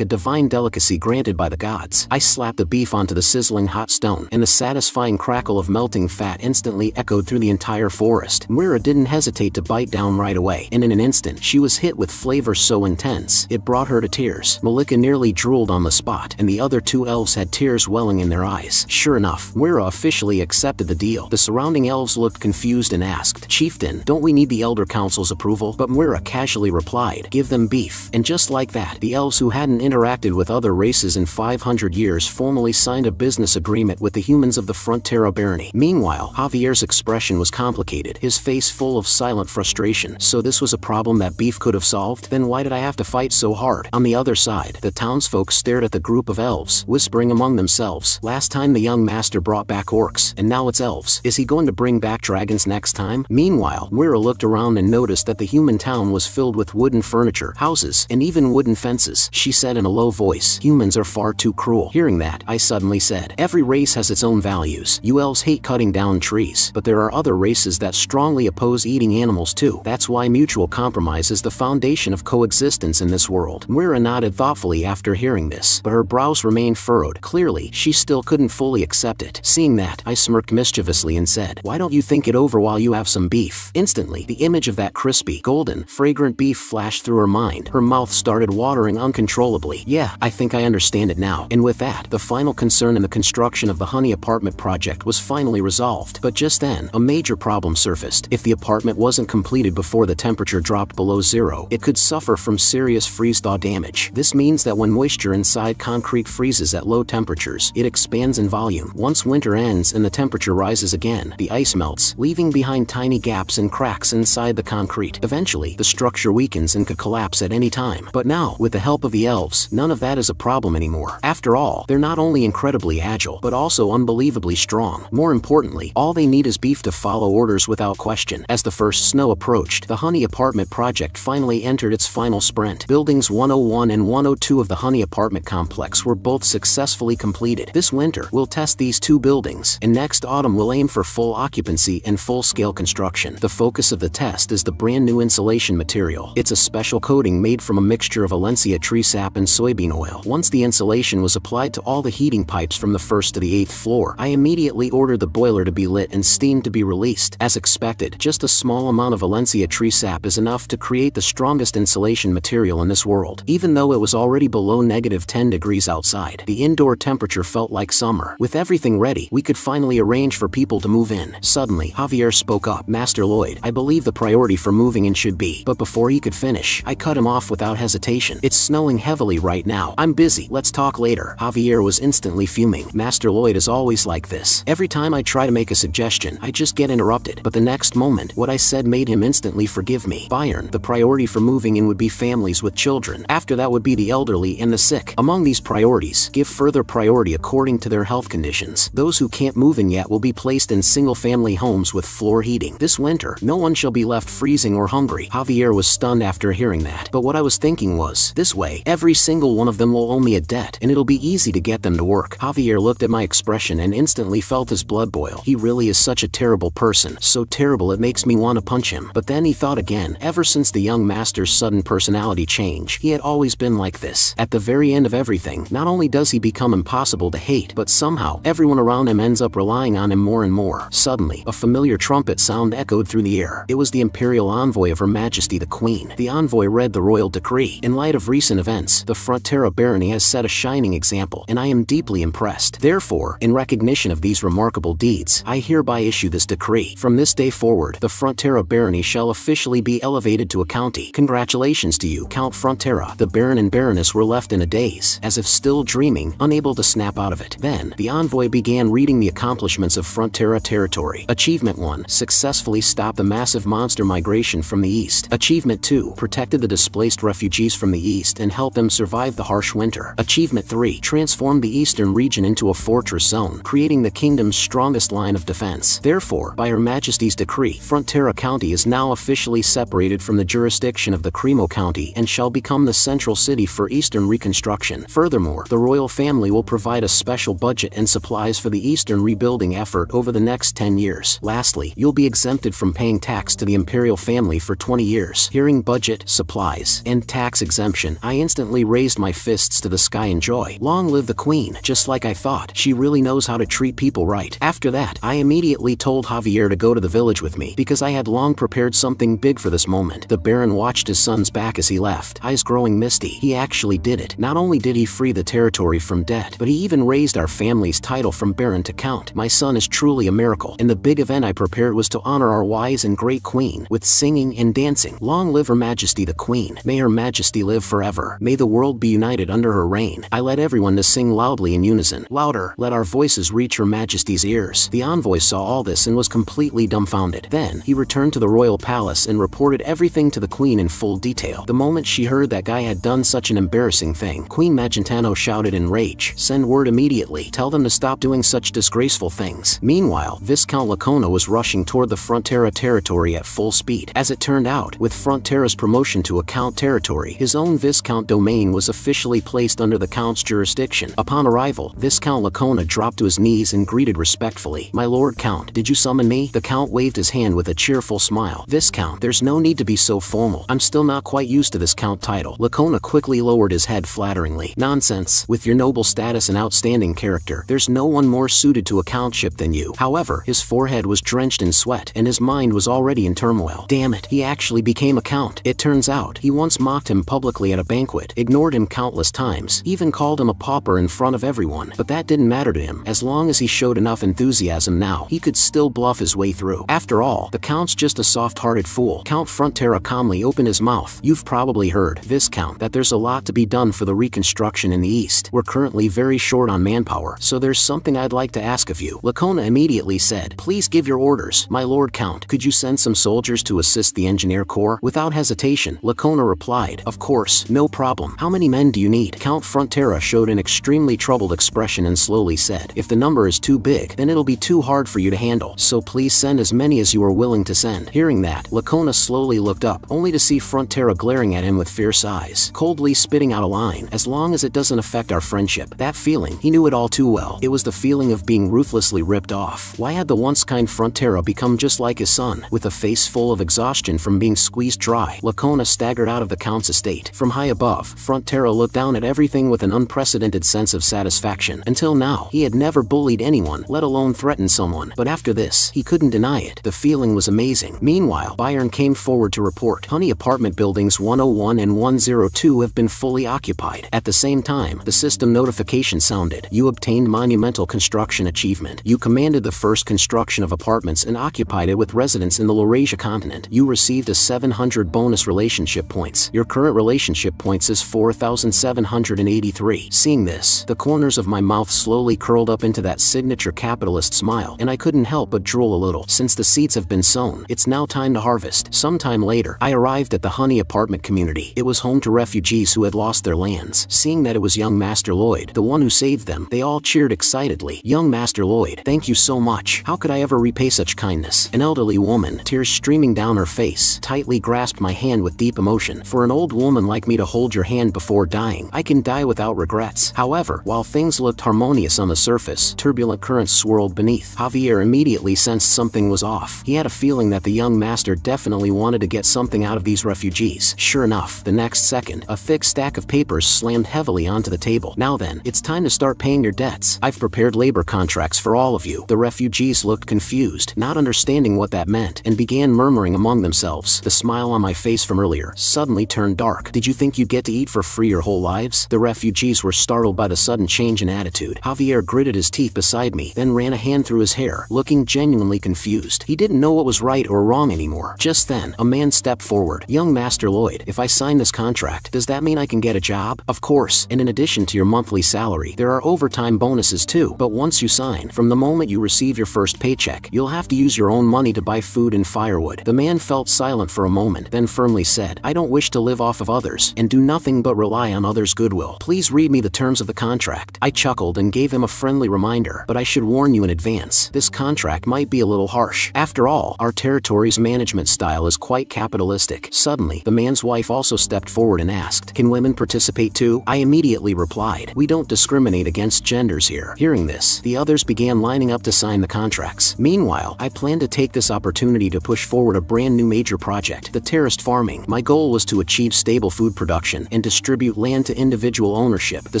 a divine delicacy granted by the gods. I slapped the beef onto the sizzling hot stone, and the satisfying crackle of melting fat instantly echoed through the entire forest. Moira didn't hesitate to bite down right away, and in an instant, she was hit with flavor so intense, it brought her to tears. Malika nearly drooled on the spot, and the other 2 elves had tears welling in their eyes. Sure enough, Moira officially accepted the deal. The surrounding elves looked confused and asked, "Chieftain, don't we need the Elder Council's approval?" But Moira casually replied, "Give them beef." And just like that, the elves who hadn't interacted with other races in 500 years formally signed a business agreement with the humans of the Frontera Barony. Meanwhile, Javier's expression was complicated, his face full of silent frustration. So this was a problem that beef could have solved? Then why did I have to fight so hard? On the other side, the townsfolk stared at the group of elves, whispering among themselves, "Last time the young master brought back orcs, and now it's elves. Is he going to bring back dragons next time?" Meanwhile, Moira looked around and noticed that the human town was filled with wooden furniture, houses, and even wooden fences. She said in a low voice, "Humans are far too cruel." Hearing that, I suddenly said, "Every race has its own values. You elves hate cutting down trees, but there are other races that strongly oppose eating animals too. That's why mutual compromise is the foundation of coexistence in this world." Moira nodded thoughtfully after hearing this, but her brows remained furrowed. Clearly, she still couldn't fully accept it. Seeing that, I smirked mischievously and said, "Why don't you think it over while you have some beef?" Instantly, the image of that crispy, golden, fragrant beef flashed through her mind. Her mouth started watering uncontrollably. "Yeah, I think I understand it now." And with that, the final concern in the construction of the honey apartment project was finally resolved. But just then, a major problem surfaced. If the apartment wasn't completed before the temperature dropped below 0, it could suffer from serious freeze-thaw damage. This means that when moisture inside concrete freezes at low temperatures, it expands in volume. Once winter ends and the temperature rises again, the ice melts, leaving behind tiny gaps and cracks inside the concrete. Eventually, the structure weakens and could collapse at any time. But now, with the help of the elves, none of that is a problem anymore. After all, they're not only incredibly agile, but also unbelievably strong. More importantly, all they need is beef to follow orders without question. As the first snow approached, the honey apartment project finally entered its final sprint. Buildings 101 and 102 of the honey apartment complex were both successfully completed. This winter, we'll test these 2 buildings, and next autumn we'll aim for full occupancy and full-scale construction. The focus of the test is the brand new insulation material. It's a special coating made from a mixture of Valencia tree sap and soybean oil. Once the insulation was applied to all the heating pipes from the 1st to the 8th floor, I immediately ordered the boiler to be lit and steam to be released. As expected, just a small amount of Valencia tree sap is enough to create the strongest insulation material in this world. Even though it was already below -10 degrees outside, the indoor temperature felt like summer. With everything ready, we could finally arrange for people to move in. Suddenly, Javier spoke up. "Master Lloyd, I believe the priority for moving in should be..." But before he could finish, I cut him off without hesitation. "It's snowing heavily right now. I'm busy. Let's talk later." Javier was instantly fuming. Master Lloyd is always like this. Every time I try to make a suggestion, I just get interrupted. But the next moment, what I said made him instantly forgive me. "Byron, the priority for moving in would be families with children. After that would be the elderly and the sick. Among these priorities, give further priority according to their health conditions. Those who can't move in yet will be placed in single-family homes with floor heating. This winter, no one shall be left freezing or hungry." Javier was stunned after hearing that. But what I was thinking was, this way, every single one of them will owe me a debt, and it'll be easy to get them to work. Javier looked at my expression and instantly felt his blood boil. He really is such a terrible person. So terrible it makes me want to punch him. But then he thought again. Ever since the young master's sudden personality change, he had always been like this. At the very end of everything, not only does he become impossible to hate, but somehow, everyone around him ends up relying on him more and more. Suddenly, a familiar trumpet sound echoed through the air. It was the imperial envoy of Her Majesty the Queen. The envoy read the royal decree. "In light of recent events, the Frontera Barony has set a shining example, and I am deeply impressed. Therefore, in recognition of these remarkable deeds, I hereby issue this decree. From this day forward, the Frontera Barony shall officially be elevated to a county. Congratulations to you, Count Frontera." The Baron and Baroness were left in a daze, as if still dreaming, unable to snap out of it. Then, the envoy began reading the accomplishments of Frontera territory. Achievement 1. Successfully stopped the massive monster migration from the east. Achievement 2. Protected the displaced refugees from the east and helped them survive the harsh winter. Achievement 3. Transformed the eastern region into a fortress zone, creating the kingdom's strongest line of defense. Therefore, by Her Majesty's decree, Frontera County is now officially separated from the jurisdiction of the Cremo County and shall become the central city for eastern reconstruction. Furthermore, the royal family will provide a special budget and supplies for the eastern rebuilding effort over the next 10 years. Lastly, you'll be exempted from paying tax to the imperial family for 20 years. Hearing budget, supplies, and tax exemption, I instantly raised my fists to the sky in joy. Long live the queen. Just like I thought, she really knows how to treat people right. After that, I immediately told Javier to go to the village with me, because I had long prepared something big for this moment. The Baron watched his son's back as he left, eyes growing misty. He actually did it. Not only did he free the territory from debt, but he even raised our family's title from Baron to Count. My son is truly a miracle, and the big event I prepared was to honor our wise and great queen, with singing and dancing. Long live Her Majesty the Queen. May Her Majesty live forever. May the world be united under her reign. I led everyone to sing loudly in unison. Louder, let our voices reach Her Majesty's ears. The envoy saw all this and was completely dumbfounded. Then, he returned to the royal palace and reported everything to the queen in full detail. The moment she heard that guy had done such an embarrassing thing, Queen Magentano shouted in rage, "Send word immediately. Tell them to stop doing such disgraceful things." Meanwhile, Viscount Lacona was rushing toward the Frontera territory at full speed. As it turned out, with Frontera's promotion to a count territory, his own Viscount domain was officially placed under the count's jurisdiction. Upon arrival, Viscount Lacona dropped to his knees and greeted respectfully. "My lord Count, did you summon me?" The count waved his hand with a cheerful smile. "Viscount, there's no need to be so formal. I'm still not quite used to this count title." Lacona quickly lowered his head flatteringly. "Nonsense. With your noble status and outstanding character, there's no one more suited to a countship than you." However, his forehead was drenched in sweat, and his mind was already in turmoil. Damn it, he actually became a count. It turns out, he once mocked him publicly at a banquet, ignored him countless times, even called him a pauper in front of everyone. But that didn't matter to him. As long as he showed enough enthusiasm now, he could still bluff his way through. After all, the count's just a soft-hearted fool. Count Frontera calmly opened his mouth. "You've probably heard, Viscount, that there's a lot to be done for the reconstruction in the east. We're currently very short on manpower, so there's something I'd like to ask of you." Lacona immediately said, "Please give your orders, my lord Count. Could you send some soldiers to assist the engineer corps?" Without hesitation, Lacona replied, "Of course, no problem. How many men do you need?" Count Frontera showed an extremely troubled expression and slowly said, "If the number is too big, then it'll be too hard for you to handle, so please send as many as you are willing to send." Hearing that, Lacona slowly looked up, only to see Frontera glaring at him with fierce eyes, coldly spitting out a line, "As long as it doesn't affect our friendship." That feeling, he knew it all too well. It was the feeling of being ruthlessly ripped off. Why had the once kind Frontera become just like his son? With a face full of exhaustion from being squeezed dry, Lacona staggered out of the count's estate. From high above, Frontera looked down at everything with an unprecedented sense of satisfaction. Until now, he had never bullied anyone, let alone threatened someone. But after this, he couldn't deny it. The feeling was amazing. Meanwhile, Bayern came forward to report, "Honey apartment buildings 101 and 102 have been fully occupied." At the same time, the system notification sounded. "You obtained monumental construction achievement. You commanded the first construction of apartments and occupied it with residents in the Laurasia continent. You received a 700 bonus relationship points. Your current relationship points is 4,783. Seeing this, the corners of my mouth slowly curled up into that signature capitalist smile, and I couldn't help but drool a little. Since the seeds have been sown, it's now time to harvest. Sometime later, I arrived at the Honey apartment community. It was home to refugees who had lost their lands. Seeing that it was young Master Lloyd, the one who saved them, they all cheered excitedly. "Young Master Lloyd, thank you so much. How could I ever repay such kindness?" An elderly woman, tears streaming down her face, tightly grasped my hand with deep emotion. "For an old woman like me to hold your hand before dying, I can die without regrets." However, while things looked harmonious on the surface, turbulent currents swirled beneath. Javier immediately sensed something was off. He had a feeling that the young master definitely wanted to get something out of these refugees. Sure enough, the next second, a thick stack of papers slammed heavily onto the table. "Now then, it's time to start paying your debts. I've prepared labor contracts for all of you." The refugees looked confused, not understanding what that meant, and began murmuring among themselves. The smile on my face from earlier suddenly turned dark. "Did you think you'd get to eat for free your whole lives?" The refugees were startled by the sudden change in attitude. Javier gritted his teeth beside me, then ran a hand through his hair, looking genuinely confused. He didn't know what was right or wrong anymore. Just then, a man stepped forward. "Young Master Lloyd, if I sign this contract, does that mean I can get a job?" "Of course, and and in addition to your monthly salary, there are overtime bonuses too. But once you sign, from the moment you receive your first paycheck, you'll have to use your own money to buy food and firewood." The man felt silent for a moment, then firmly said, "I don't wish to live off of others, and do nothing but rely on others' goodwill. Please read me the terms of the contract." I chuckled and gave him a friendly reminder, "But I should warn you in advance, this contract might be a little harsh. After all, our territory's management style is quite capitalistic." Suddenly, the man's wife also stepped forward and asked, "Can women participate too?" I immediately replied, "We don't discriminate against genders here." Hearing this, the others began lining up to sign the contracts. Meanwhile, I planned to take this opportunity to push forward a brand new major project, the terraced farming. My goal was to achieve stable food production and distribute land to individual ownership. The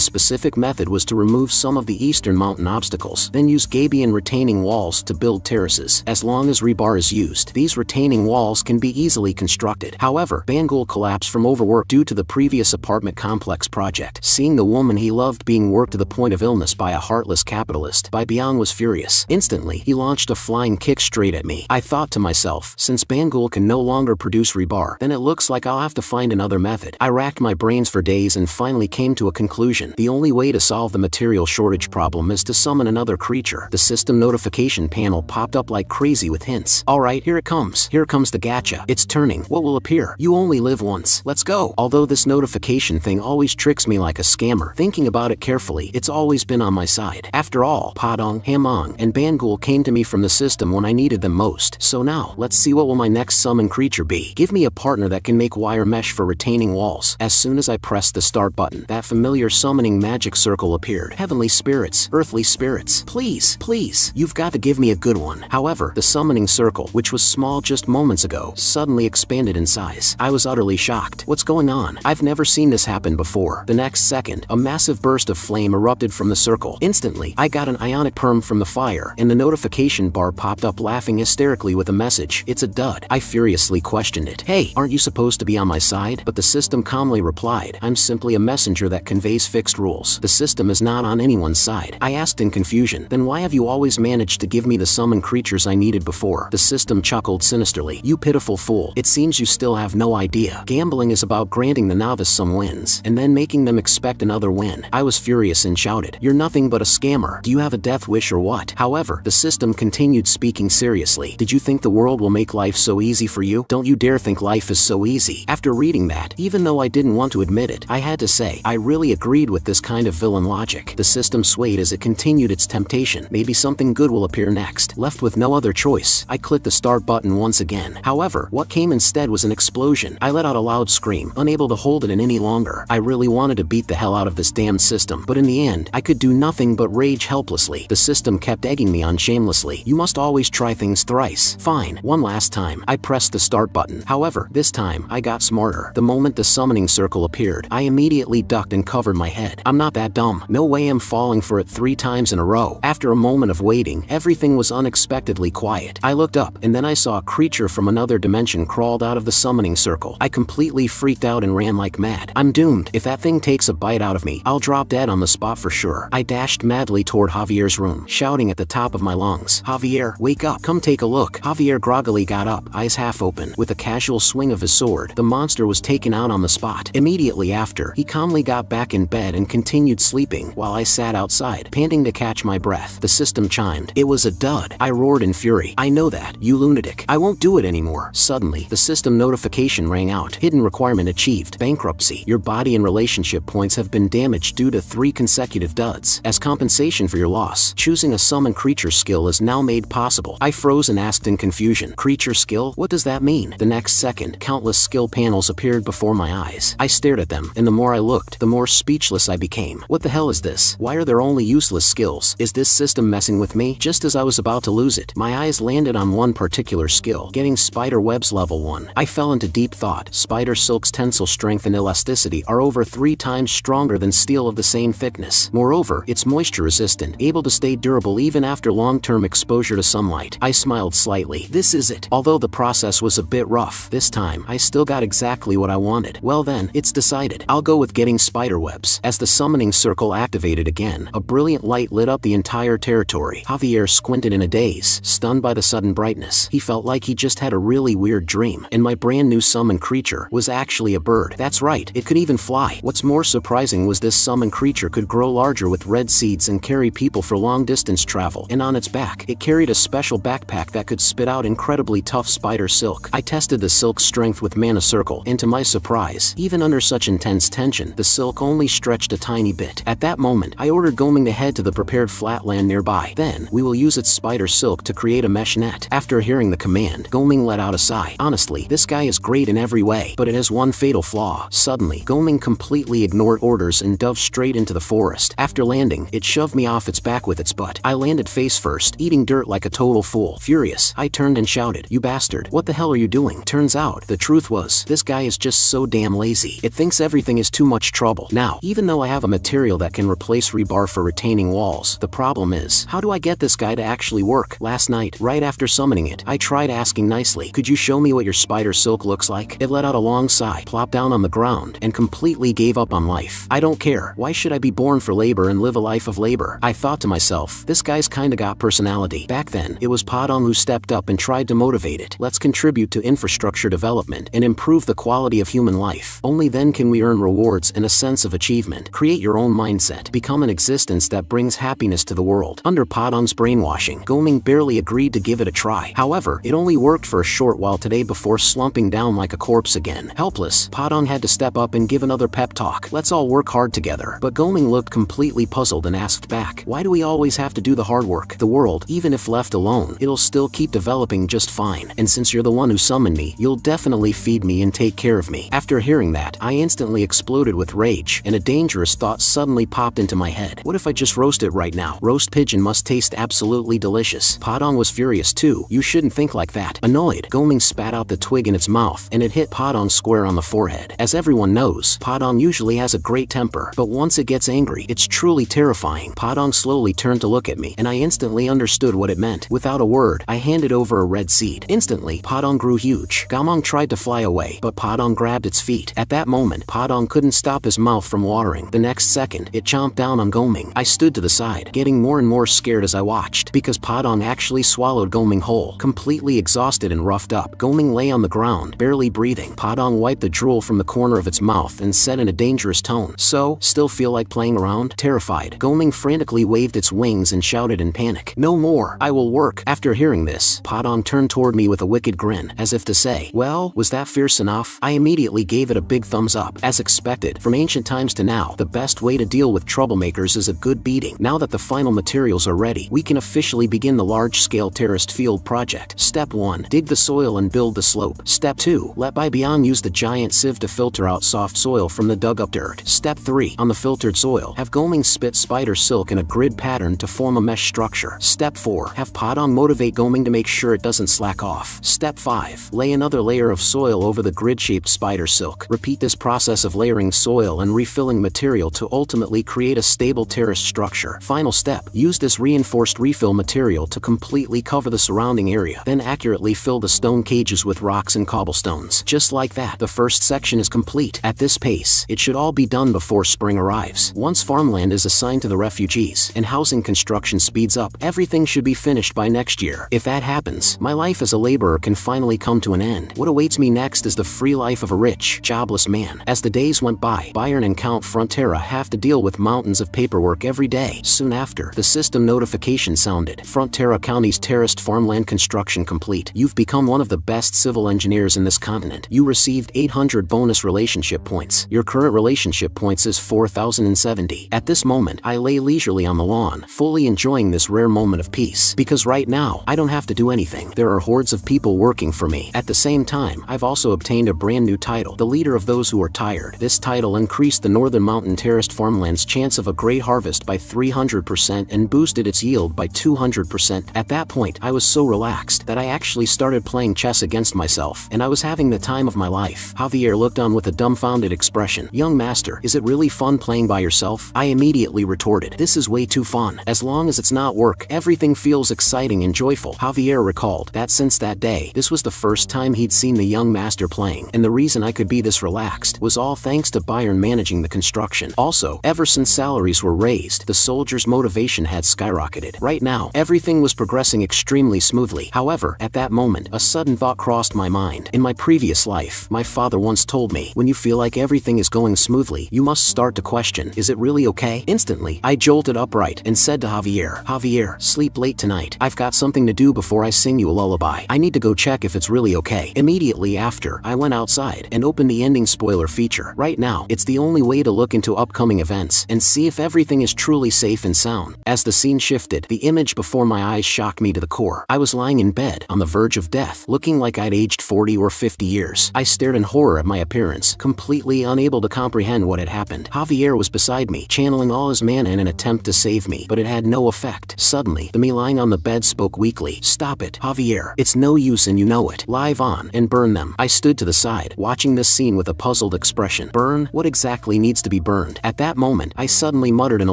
specific method was to remove some of the eastern mountain obstacles, then use gabion retaining walls to build terraces. As long as rebar is used, these retaining walls can be easily constructed. However, Bangul collapsed from overwork due to the previous apartment complex project. Seeing the woman he loved being worked to the point of illness by a heartless capitalist, Bai Biang was furious. Instantly, he launched a flying kick straight at me. I thought to myself, since Bangul can no longer produce rebar, then it looks like I'll have to find another method. I racked my brains for days and finally came to a conclusion. The only way to solve the material shortage problem is to summon another creature. The system notification panel popped up like crazy with hints. "Alright, here it comes. Here comes the gacha. It's turning. What will appear? You only live once. Let's go." Although this notification thing always tricks me like a scammer, thinking about it carefully, it's always been on my side. After all, Padong, Hamong, and Bangul came to me from the system when I needed them most. So now, let's see what will my next summon creature be. Give me a partner that can make wire mesh for retaining walls. As soon as I pressed the start button, that familiar summoning magic circle appeared. Heavenly spirits, earthly spirits, please, please, you've got to give me a good one. However, the summoning circle, which was small just moments ago, suddenly expanded in size. I was utterly shocked. What's going on? I've never seen this happen before. The next second, a massive burst of flame erupted from the circle. Instantly, I got an ionic perm from the fire, and the notification bar popped up laughing hysterically with a message, "It's a dud." I furiously questioned it. "Hey, aren't you supposed to be on my side?" But the system calmly replied, "I'm simply a messenger that conveys fixed rules. The system is not on anyone's side." I asked in confusion, "Then why have you always managed to give me the summon creatures I needed before?" The system chuckled sinisterly. "You pitiful fool. It seems you still have no idea. Gambling is about granting the novice some wins, and then making them expect another win." I was furious and shouted, "You're nothing but a scammer. Do you have a death wish or what?" However, the system continued speaking seriously. "Did you think the world will make life so easy for you? Don't you dare think life is so easy." After reading that, even though I didn't want to admit it, I had to say, I really agreed with this kind of villain logic. The system swayed as it continued its temptation. Maybe something good will appear next. Left with no other choice, I clicked the start button once again. However, what came instead was an explosion. I let out a loud scream, unable to hold it in any longer. I really wanted to beat the hell out of this damned system, but in the end, I could do nothing but rage helplessly. The system kept egging me on shamelessly. "You must always try things thrice." Fine, one last time. I pressed the start button. However, this time, I got smarter. The moment the summoning circle appeared, I immediately ducked and covered my head. I'm not that dumb. No way I'm falling for it 3 times in a row. After a moment of waiting, everything was unexpectedly quiet. I looked up, and then I saw a creature from another dimension crawled out of the summoning circle. I completely freaked out and ran like mad. I'm doomed. If that thing takes a bite out of me, I'll drop dead on the spot for sure. I dashed madly toward Javier's room, shouting at the top of my lungs, "Javier, wake up. Come take a look." Javier groggily got up, eyes half open. With a casual swing of his sword, the monster was taken out on the spot. Immediately after, he calmly got back in bed and continued sleeping, while I sat outside, panting to catch my breath. The system chimed. "It was a dud." I roared in fury. "I know that, you lunatic. I won't do it anymore." Suddenly, the system notification rang out. "Hidden requirement achieved. Bankruptcy. Your body and relationship points have been damaged due to 3 consecutive duds. As compensation for your loss, choosing a summon creature skill is now made possible." I froze and asked in confusion, "Creature skill? What does that mean?" The next second, countless skill panels appeared before my eyes. I stared at them, and the more I looked, the more speechless I became. What the hell is this? Why are there only useless skills? Is this system messing with me? Just as I was about to lose it, my eyes landed on one particular skill, getting spider webs level 1. I fell into deep thought. Spider silk's tensile strength and elasticity are over 3 times stronger than steel of the same thickness. Moreover, it's moisture resistant, able to stay durable even after long-term exposure to sunlight. I smiled slightly. This is it. Although the process was a bit rough, this time, I still got exactly what I wanted. Well then, it's decided. I'll go with getting spider webs. As the summoning circle activated again, a brilliant light lit up the entire territory. Javier squinted in a daze, stunned by the sudden brightness. He felt like he just had a really weird dream, and my brand new summon creature was actually a bird. That's right, it could even fly. What's more surprising surprising was this summon creature could grow larger with red seeds and carry people for long distance travel, and on its back, it carried a special backpack that could spit out incredibly tough spider silk. I tested the silk's strength with Mana Circle, and to my surprise, even under such intense tension, the silk only stretched a tiny bit. At that moment, I ordered Goming to head to the prepared flatland nearby. Then, we will use its spider silk to create a mesh net. After hearing the command, Goming let out a sigh. Honestly, this guy is great in every way, but it has one fatal flaw. Suddenly, Goming completely ignored orders and dove straight into the forest. After landing, it shoved me off its back with its butt. I landed face first, eating dirt like a total fool. Furious, I turned and shouted, "You bastard, what the hell are you doing?" Turns out, the truth was, this guy is just so damn lazy. It thinks everything is too much trouble. Now, even though I have a material that can replace rebar for retaining walls, the problem is, how do I get this guy to actually work? Last night, right after summoning it, I tried asking nicely, "Could you show me what your spider silk looks like?" It let out a long sigh, plopped down on the ground, and completely gave up on life. I don't care. Why should I be born for labor and live a life of labor? I thought to myself, this guy's kinda got personality. Back then, it was Padong who stepped up and tried to motivate it. Let's contribute to infrastructure development and improve the quality of human life. Only then can we earn rewards and a sense of achievement. Create your own mindset. Become an existence that brings happiness to the world. Under Padong's brainwashing, Goming barely agreed to give it a try. However, it only worked for a short while today before slumping down like a corpse again. Helpless, Padong had to step up and give another pep talk. Let's all work hard together. But Goming looked completely puzzled and asked back, why do we always have to do the hard work? The world, even if left alone, it'll still keep developing just fine. And since you're the one who summoned me, you'll definitely feed me and take care of me. After hearing that, I instantly exploded with rage, and a dangerous thought suddenly popped into my head. What if I just roast it right now? Roast pigeon must taste absolutely delicious. Padong was furious too. You shouldn't think like that. Annoyed, Goming spat out the twig in its mouth, and it hit Padong square on the forehead. As everyone knows, Padong usually has a great temper, but once it gets angry, it's truly terrifying. Padong slowly turned to look at me, and I instantly understood what it meant. Without a word, I handed over a red seed. Instantly, Padong grew huge. Gamong tried to fly away, but Padong grabbed its feet. At that moment, Padong couldn't stop his mouth from watering. The next second, it chomped down on Goming. I stood to the side, getting more and more scared as I watched, because Padong actually swallowed Goming whole. Completely exhausted and roughed up, Goming lay on the ground, barely breathing. Padong wiped the drool from the corner of its mouth and said in a dangerous tone, "So, still feel like playing around?" Terrified, Goming frantically waved its wings and shouted in panic, "No more, I will work." After hearing this, Padong turned toward me with a wicked grin, as if to say, well, was that fierce enough? I immediately gave it a big thumbs up. As expected, from ancient times to now, the best way to deal with troublemakers is a good beating. Now that the final materials are ready, we can officially begin the large-scale terraced field project. Step 1. Dig the soil and build the slope. Step 2. Let Baibian use the giant sieve to filter out soft soil from the dug-up dirt. Step 3. On the filtered soil, have Goming spit spider silk in a grid pattern to form a mesh structure. Step 4. Have Padong motivate Goming to make sure it doesn't slack off. Step 5. Lay another layer of soil over the grid-shaped spider silk. Repeat this process of layering soil and refilling material to ultimately create a stable terraced structure. Final step. Use this reinforced refill material to completely cover the surrounding area. Then accurately fill the stone cages with rocks and cobblestones. Just like that, the first section is complete. At this pace, it should all be done before spring arrives. Once farmland is assigned to the refugees and housing construction speeds up, everything should be finished by next year. If that happens, my life as a laborer can finally come to an end. What awaits me next is the free life of a rich, jobless man. As the days went by, Bayern and Count Frontera have to deal with mountains of paperwork every day. Soon after, the system notification sounded. Frontera County's terraced farmland construction complete. You've become one of the best civil engineers in this continent. You received 800 bonus relationship points. Your current relationship points is 4,070. At this moment, I lay leisurely on the lawn, fully enjoying this rare moment of peace. Because right now, I don't have to do anything. There are hordes of people working for me. At the same time, I've also obtained a brand new title, the leader of those who are tired. This title increased the Northern Mountain terraced farmland's chance of a great harvest by 300% and boosted its yield by 200%. At that point, I was so relaxed that I actually started playing chess against myself, and I was having the time of my life. Javier looked on with a dumbfounded expression. "Young master, is it really fun playing by yourself?" I immediately retorted, "This is way too fun. As long as it's not work, everything feels exciting and joyful." Javier recalled that since that day, this was the first time he'd seen the young master playing, and the reason I could be this relaxed was all thanks to Bayern managing the construction. Also, ever since salaries were raised, the soldiers' motivation had skyrocketed. Right now, everything was progressing extremely smoothly. However, at that moment, a sudden thought crossed my mind. In my previous life, my father once told me, when you feel like everything is going smoothly, Immediately, you must start to question, is it really okay? Instantly, I jolted upright and said to Javier, Javier, sleep late tonight. I've got something to do before I sing you a lullaby. I need to go check if it's really okay. Immediately after, I went outside and opened the ending spoiler feature. Right now, it's the only way to look into upcoming events and see if everything is truly safe and sound. As the scene shifted, the image before my eyes shocked me to the core. I was lying in bed, on the verge of death, looking like I'd aged 40 or 50 years. I stared in horror at my appearance, completely unable to comprehend what had happened. Javier was beside me, channeling all his mana in an attempt to save me, but it had no effect. Suddenly, the me lying on the bed spoke weakly. Stop it, Javier. It's no use and you know it. Live on, and burn them. I stood to the side, watching this scene with a puzzled expression. Burn? What exactly needs to be burned? At that moment, I suddenly muttered in a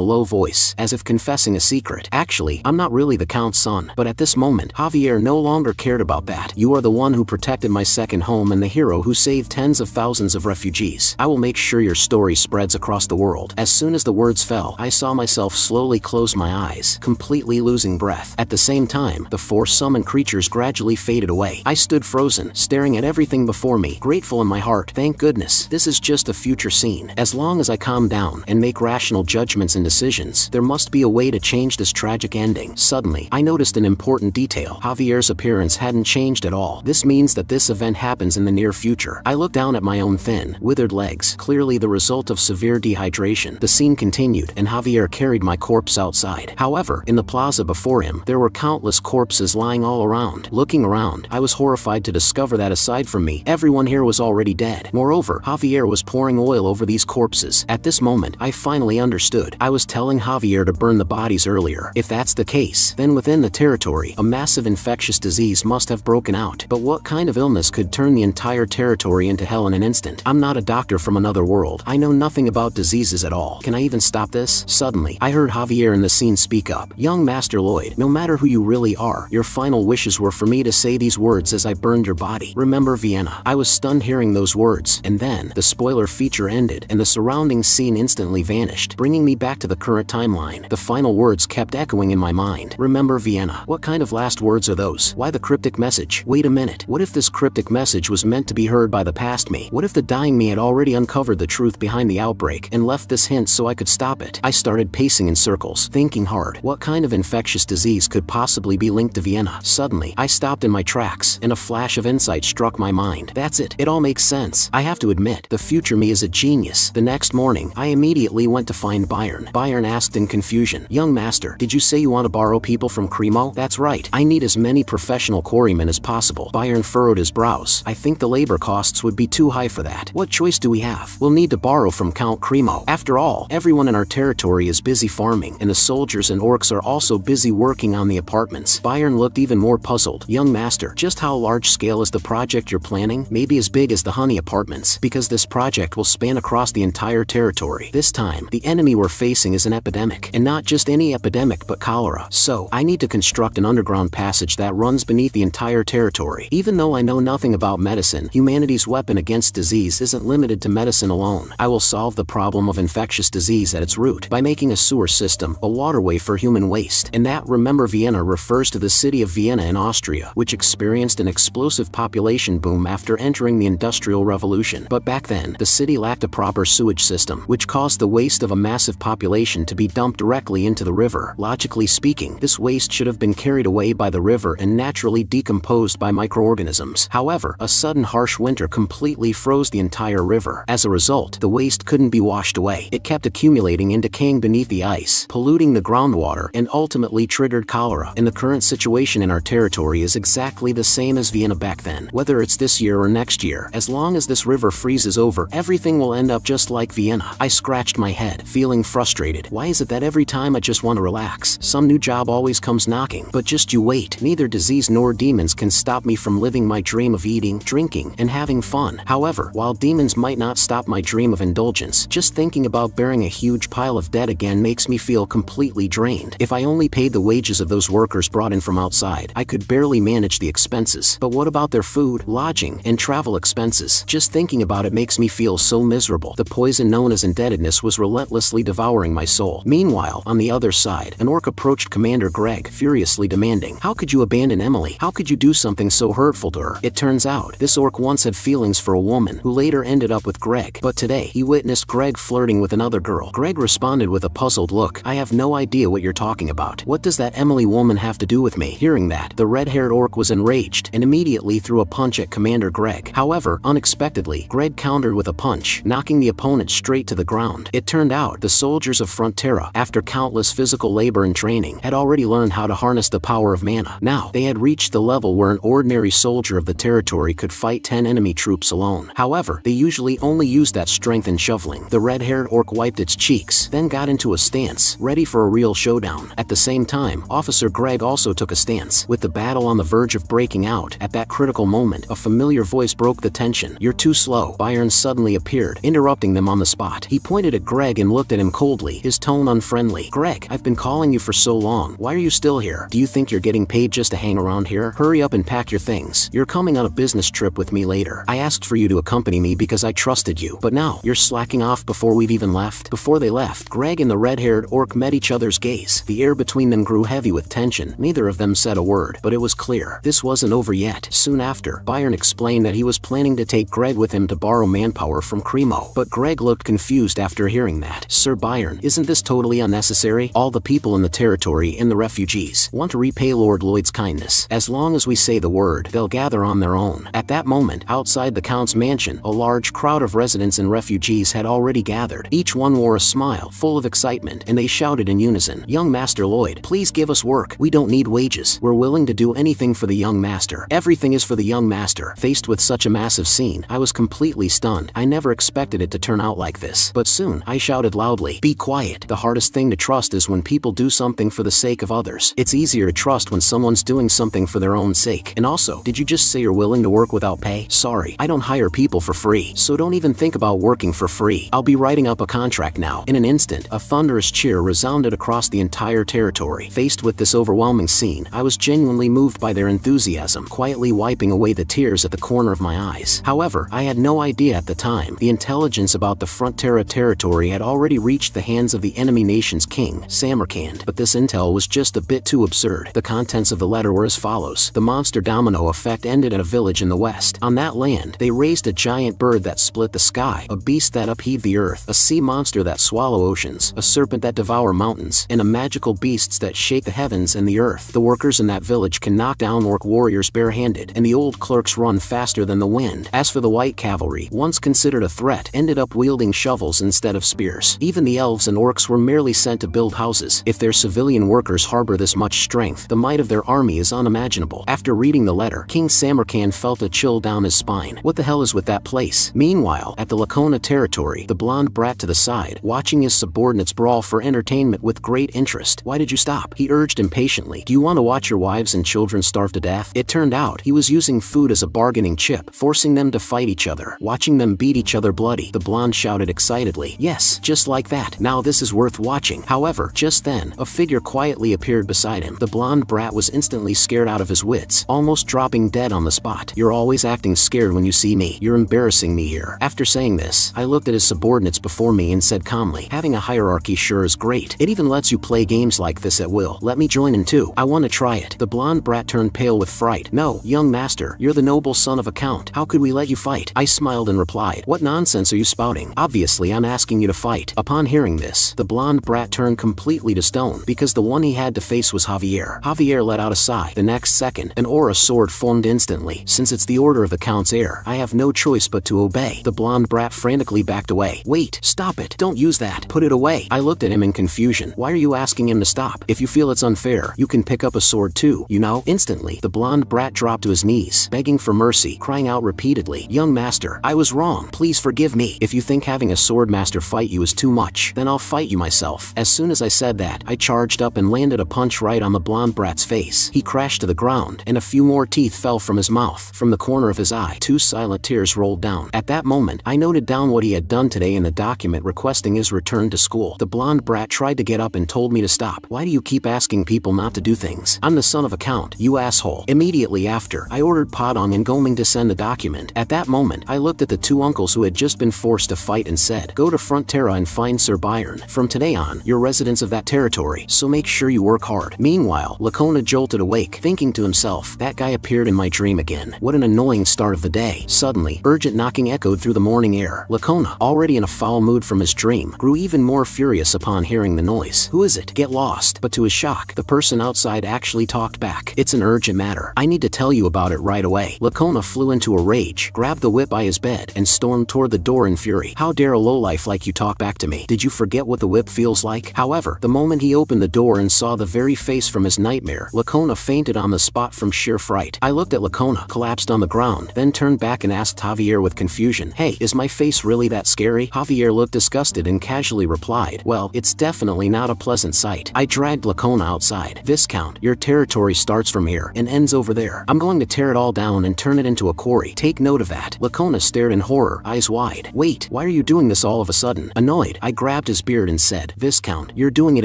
low voice, as if confessing a secret. Actually, I'm not really the Count's son. But at this moment, Javier no longer cared about that. You are the one who protected my second home and the hero who saved tens of thousands of refugees. I will make sure your story spreads across the world. As soon as the words fell, I saw myself slowly close my eyes, completely losing breath. At the same time, the four summoned creatures gradually faded away. I stood frozen, staring at everything before me, grateful in my heart. Thank goodness, this is just a future scene. As long as I calm down and make rational judgments and decisions, there must be a way to change this tragic ending. Suddenly, I noticed an important detail. Javier's appearance hadn't changed at all. This means that this event happens in the near future. I looked down at my own thin, withered legs, clearly the result of severe dehydration. The scene continued, and Javier carried my corpse outside. However, in the plaza before him, there were countless corpses lying all around. Looking around, I was horrified to discover that aside from me, everyone here was already dead. Moreover, Javier was pouring oil over these corpses. At this moment, I finally understood. I was telling Javier to burn the bodies earlier. If that's the case, then within the territory, a massive infectious disease must have broken out. But what kind of illness could turn the entire territory into hell in an instant? I'm not a doctor from another world. I know nothing about diseases at all. Can I even stop this? Suddenly, I heard Javier in the scene speak up. Young Master Lloyd, no matter who you really are, your final wishes were for me to say these words as I burned your body. Remember Vienna. I was stunned hearing those words, and then, the spoiler feature ended, and the surrounding scene instantly vanished, bringing me back to the current timeline. The final words kept echoing in my mind. Remember Vienna. What kind of last words are those? Why the cryptic message? Wait a minute. What if this cryptic message was meant to be heard by the past me? What if the dying me had already uncovered the truth behind the outbreak and left this hint so I could stop it? I started pacing in circles, thinking hard. What kind of infectious disease could possibly be linked to Vienna? Suddenly, I stopped in my tracks, and a flash of insight struck my mind. That's it. It all makes sense. I have to admit, the future me is a genius. The next morning, I immediately went to find Byron. Byron asked in confusion, Young Master, did you say you want to borrow people from Cremo? That's right. I need as many professional quarrymen as possible. Byron furrowed his brows. I think the labor costs would be too high for that. What choice do we have? We'll need to borrow from Count Cremo. After all, everyone in our territory is busy farming, and the soldiers and orcs are also busy working on the apartments. Byron looked even more puzzled. Young Master, just how large scale is the project you're planning? Maybe as big as the honey apartments, because this project will span across the entire territory. This time, the enemy we're facing is an epidemic, and not just any epidemic but cholera. So, I need to construct an underground passage that runs beneath the entire territory. Even though I know nothing about medicine, humanity's weapon against disease isn't limited to medicine alone. I will solve the problem of infectious disease at its root by making a sewer system, a waterway for human waste. And that, remember Vienna, refers to the city of Vienna in Austria, which experienced an explosive population boom after entering the Industrial Revolution. But back then, the city lacked a proper sewage system, which caused the waste of a massive population to be dumped directly into the river. Logically speaking, this waste should have been carried away by the river and naturally decomposed by microorganisms. However, a sudden harsh winter completely froze the entire river. As a result, the waste couldn't be washed away. It kept accumulating and decaying beneath the ice, polluting the groundwater, and ultimately triggered cholera. And the current situation in our territory is exactly the same as Vienna back then. Whether it's this year or next year, as long as this river freezes over, everything will end up just like Vienna. I scratched my head, feeling frustrated. Why is it that every time I just want to relax, some new job always comes knocking? But just you wait. Neither disease nor demons can stop me from living my dream of eating, drinking, and having fun. However, while demons might not stop my dream of indulgence, just thinking about bearing a huge pile of debt again makes me feel completely drained. If I only paid the wages of those workers brought in from outside, I could barely manage the expenses. But what about their food, lodging, and travel expenses? Just thinking about it makes me feel so miserable. The poison known as indebtedness was relentlessly devouring my soul. Meanwhile, on the other side, an orc approached Commander Greg, furiously demanding, "How could you abandon Emily? How could you do something so hurtful to her?" It turns out, this orc once had feelings for a woman who later ended up with Greg. But today, day, he witnessed Greg flirting with another girl. Greg responded with a puzzled look. I have no idea what you're talking about. What does that Emily woman have to do with me? Hearing that, the red-haired orc was enraged and immediately threw a punch at Commander Greg. However, unexpectedly, Greg countered with a punch, knocking the opponent straight to the ground. It turned out the soldiers of Frontera, after countless physical labor and training, had already learned how to harness the power of mana. Now, they had reached the level where an ordinary soldier of the territory could fight 10 enemy troops alone. However, they usually only used that strength in shoveling. The red-haired orc wiped its cheeks, then got into a stance, ready for a real showdown. At the same time, Officer Greg also took a stance, with the battle on the verge of breaking out. At that critical moment, a familiar voice broke the tension. You're too slow. Byron suddenly appeared, interrupting them on the spot. He pointed at Greg and looked at him coldly, his tone unfriendly. Greg, I've been calling you for so long. Why are you still here? Do you think you're getting paid just to hang around here? Hurry up and pack your things. You're coming on a business trip with me later. I asked for you to accompany me because I trusted you, but now, you're slacking off before we've even left? Before they left, Greg and the red-haired orc met each other's gaze. The air between them grew heavy with tension. Neither of them said a word, but it was clear. This wasn't over yet. Soon after, Byron explained that he was planning to take Greg with him to borrow manpower from Cremo. But Greg looked confused after hearing that. Sir Byron, isn't this totally unnecessary? All the people in the territory and the refugees want to repay Lord Lloyd's kindness. As long as we say the word, they'll gather on their own. At that moment, outside the Count's mansion, a large crowd of residents and refugees had already gathered. Each one wore a smile, full of excitement, and they shouted in unison, Young Master Lloyd, please give us work. We don't need wages. We're willing to do anything for the young master. Everything is for the young master. Faced with such a massive scene, I was completely stunned. I never expected it to turn out like this. But soon, I shouted loudly, be quiet. The hardest thing to trust is when people do something for the sake of others. It's easier to trust when someone's doing something for their own sake. And also, did you just say you're willing to work without pay? Sorry, I don't hire people for free, so don't even think about working for free. I'll be writing up a contract now. In an instant, a thunderous cheer resounded across the entire territory. Faced with this overwhelming scene, I was genuinely moved by their enthusiasm, quietly wiping away the tears at the corner of my eyes. However, I had no idea at the time. The intelligence about the Frontera territory had already reached the hands of the enemy nation's king, Samarkand, but this intel was just a bit too absurd. The contents of the letter were as follows. The monster domino effect ended at a village in the west. On that land, they raised a giant bird that split the sky, a beast that upheaved the earth, a sea monster that swallow oceans, a serpent that devour mountains, and a magical beasts that shake the heavens and the earth. The workers in that village can knock down orc warriors barehanded, and the old clerks run faster than the wind. As for the white cavalry, once considered a threat, ended up wielding shovels instead of spears. Even the elves and orcs were merely sent to build houses. If their civilian workers harbor this much strength, the might of their army is unimaginable. After reading the letter, King Samarkand felt a chill down his spine. What the hell is with that place? Meanwhile, at the Lacona territory, the blonde brat to the side, watching his subordinates brawl for entertainment with great interest. Why did you stop? He urged impatiently. Do you want to watch your wives and children starve to death? It turned out he was using food as a bargaining chip, forcing them to fight each other, watching them beat each other bloody. The blonde shouted excitedly. Yes, just like that. Now this is worth watching. However, just then, a figure quietly appeared beside him. The blonde brat was instantly scared out of his wits, almost dropping dead on the spot. You're always acting scared when you see me. You're embarrassing me here. After saying this, I looked at his subordinates before me and said calmly, having a hierarchy sure is great. It even lets you play games like this at will. Let me join in too. I want to try it. The blonde brat turned pale with fright. No, young master, you're the noble son of a count. How could we let you fight? I smiled and replied, what nonsense are you spouting? Obviously I'm asking you to fight. Upon hearing this, the blonde brat turned completely to stone, because the one he had to face was Javier. Javier let out a sigh. The next second, an aura sword formed instantly. Since it's the order of the count's heir, I have no choice but to obey. The blonde brat frantically backed away. Wait, stop it. Don't use that. Put it away. I looked at him in confusion. Why are you asking him to stop? If you feel it's unfair, you can pick up a sword too, you know? Instantly, the blonde brat dropped to his knees, begging for mercy, crying out repeatedly, young master, I was wrong. Please forgive me. If you think having a sword master fight you is too much, then I'll fight you myself. As soon as I said that, I charged up and landed a punch right on the blonde brat's face. He crashed to the ground, and a few more teeth fell from his mouth. From the corner of his eye, 2 silent tears rolled down. At that moment, I noted down what he had done today in the document requesting his return to school. The blonde brat tried to get up and told me to stop. Why do you keep asking people not to do things? I'm the son of a count, you asshole. Immediately after, I ordered Padong and Goming to send the document. At that moment, I looked at the 2 uncles who had just been forced to fight and said, go to Frontera and find Sir Byron. From today on, you're residents of that territory, so make sure you work hard. Meanwhile, Lacona jolted awake, thinking to himself, that guy appeared in my dream again. What an annoying start of the day. Suddenly, urgent knocking echoed through the morning air. Lacona, already in a foul mood from his dream, grew even more furious upon hearing the noise. Who is it? Get lost. But to his shock, the person outside actually talked back. It's an urgent matter. I need to tell you about it right away. Lacona flew into a rage, grabbed the whip by his bed, and stormed toward the door in fury. How dare a lowlife like you talk back to me? Did you forget what the whip feels like? However, the moment he opened the door and saw the very face from his nightmare, Lacona fainted on the spot from sheer fright. I looked at Lacona, collapsed on the ground, then turned back and asked Javier with confusion, "Hey, is my face really that scary?" Javier looked disgusted and casually replied, "Well, it's definitely not a pleasant sight." I dragged Lacona outside. "Viscount, your territory starts from here and ends over there. I'm going to tear it all down and turn it into a quarry. Take note of that." Lacona stared in horror, eyes wide. "Wait, why are you doing this all of a sudden?" Annoyed, I grabbed his beard and said, "Viscount, you're doing it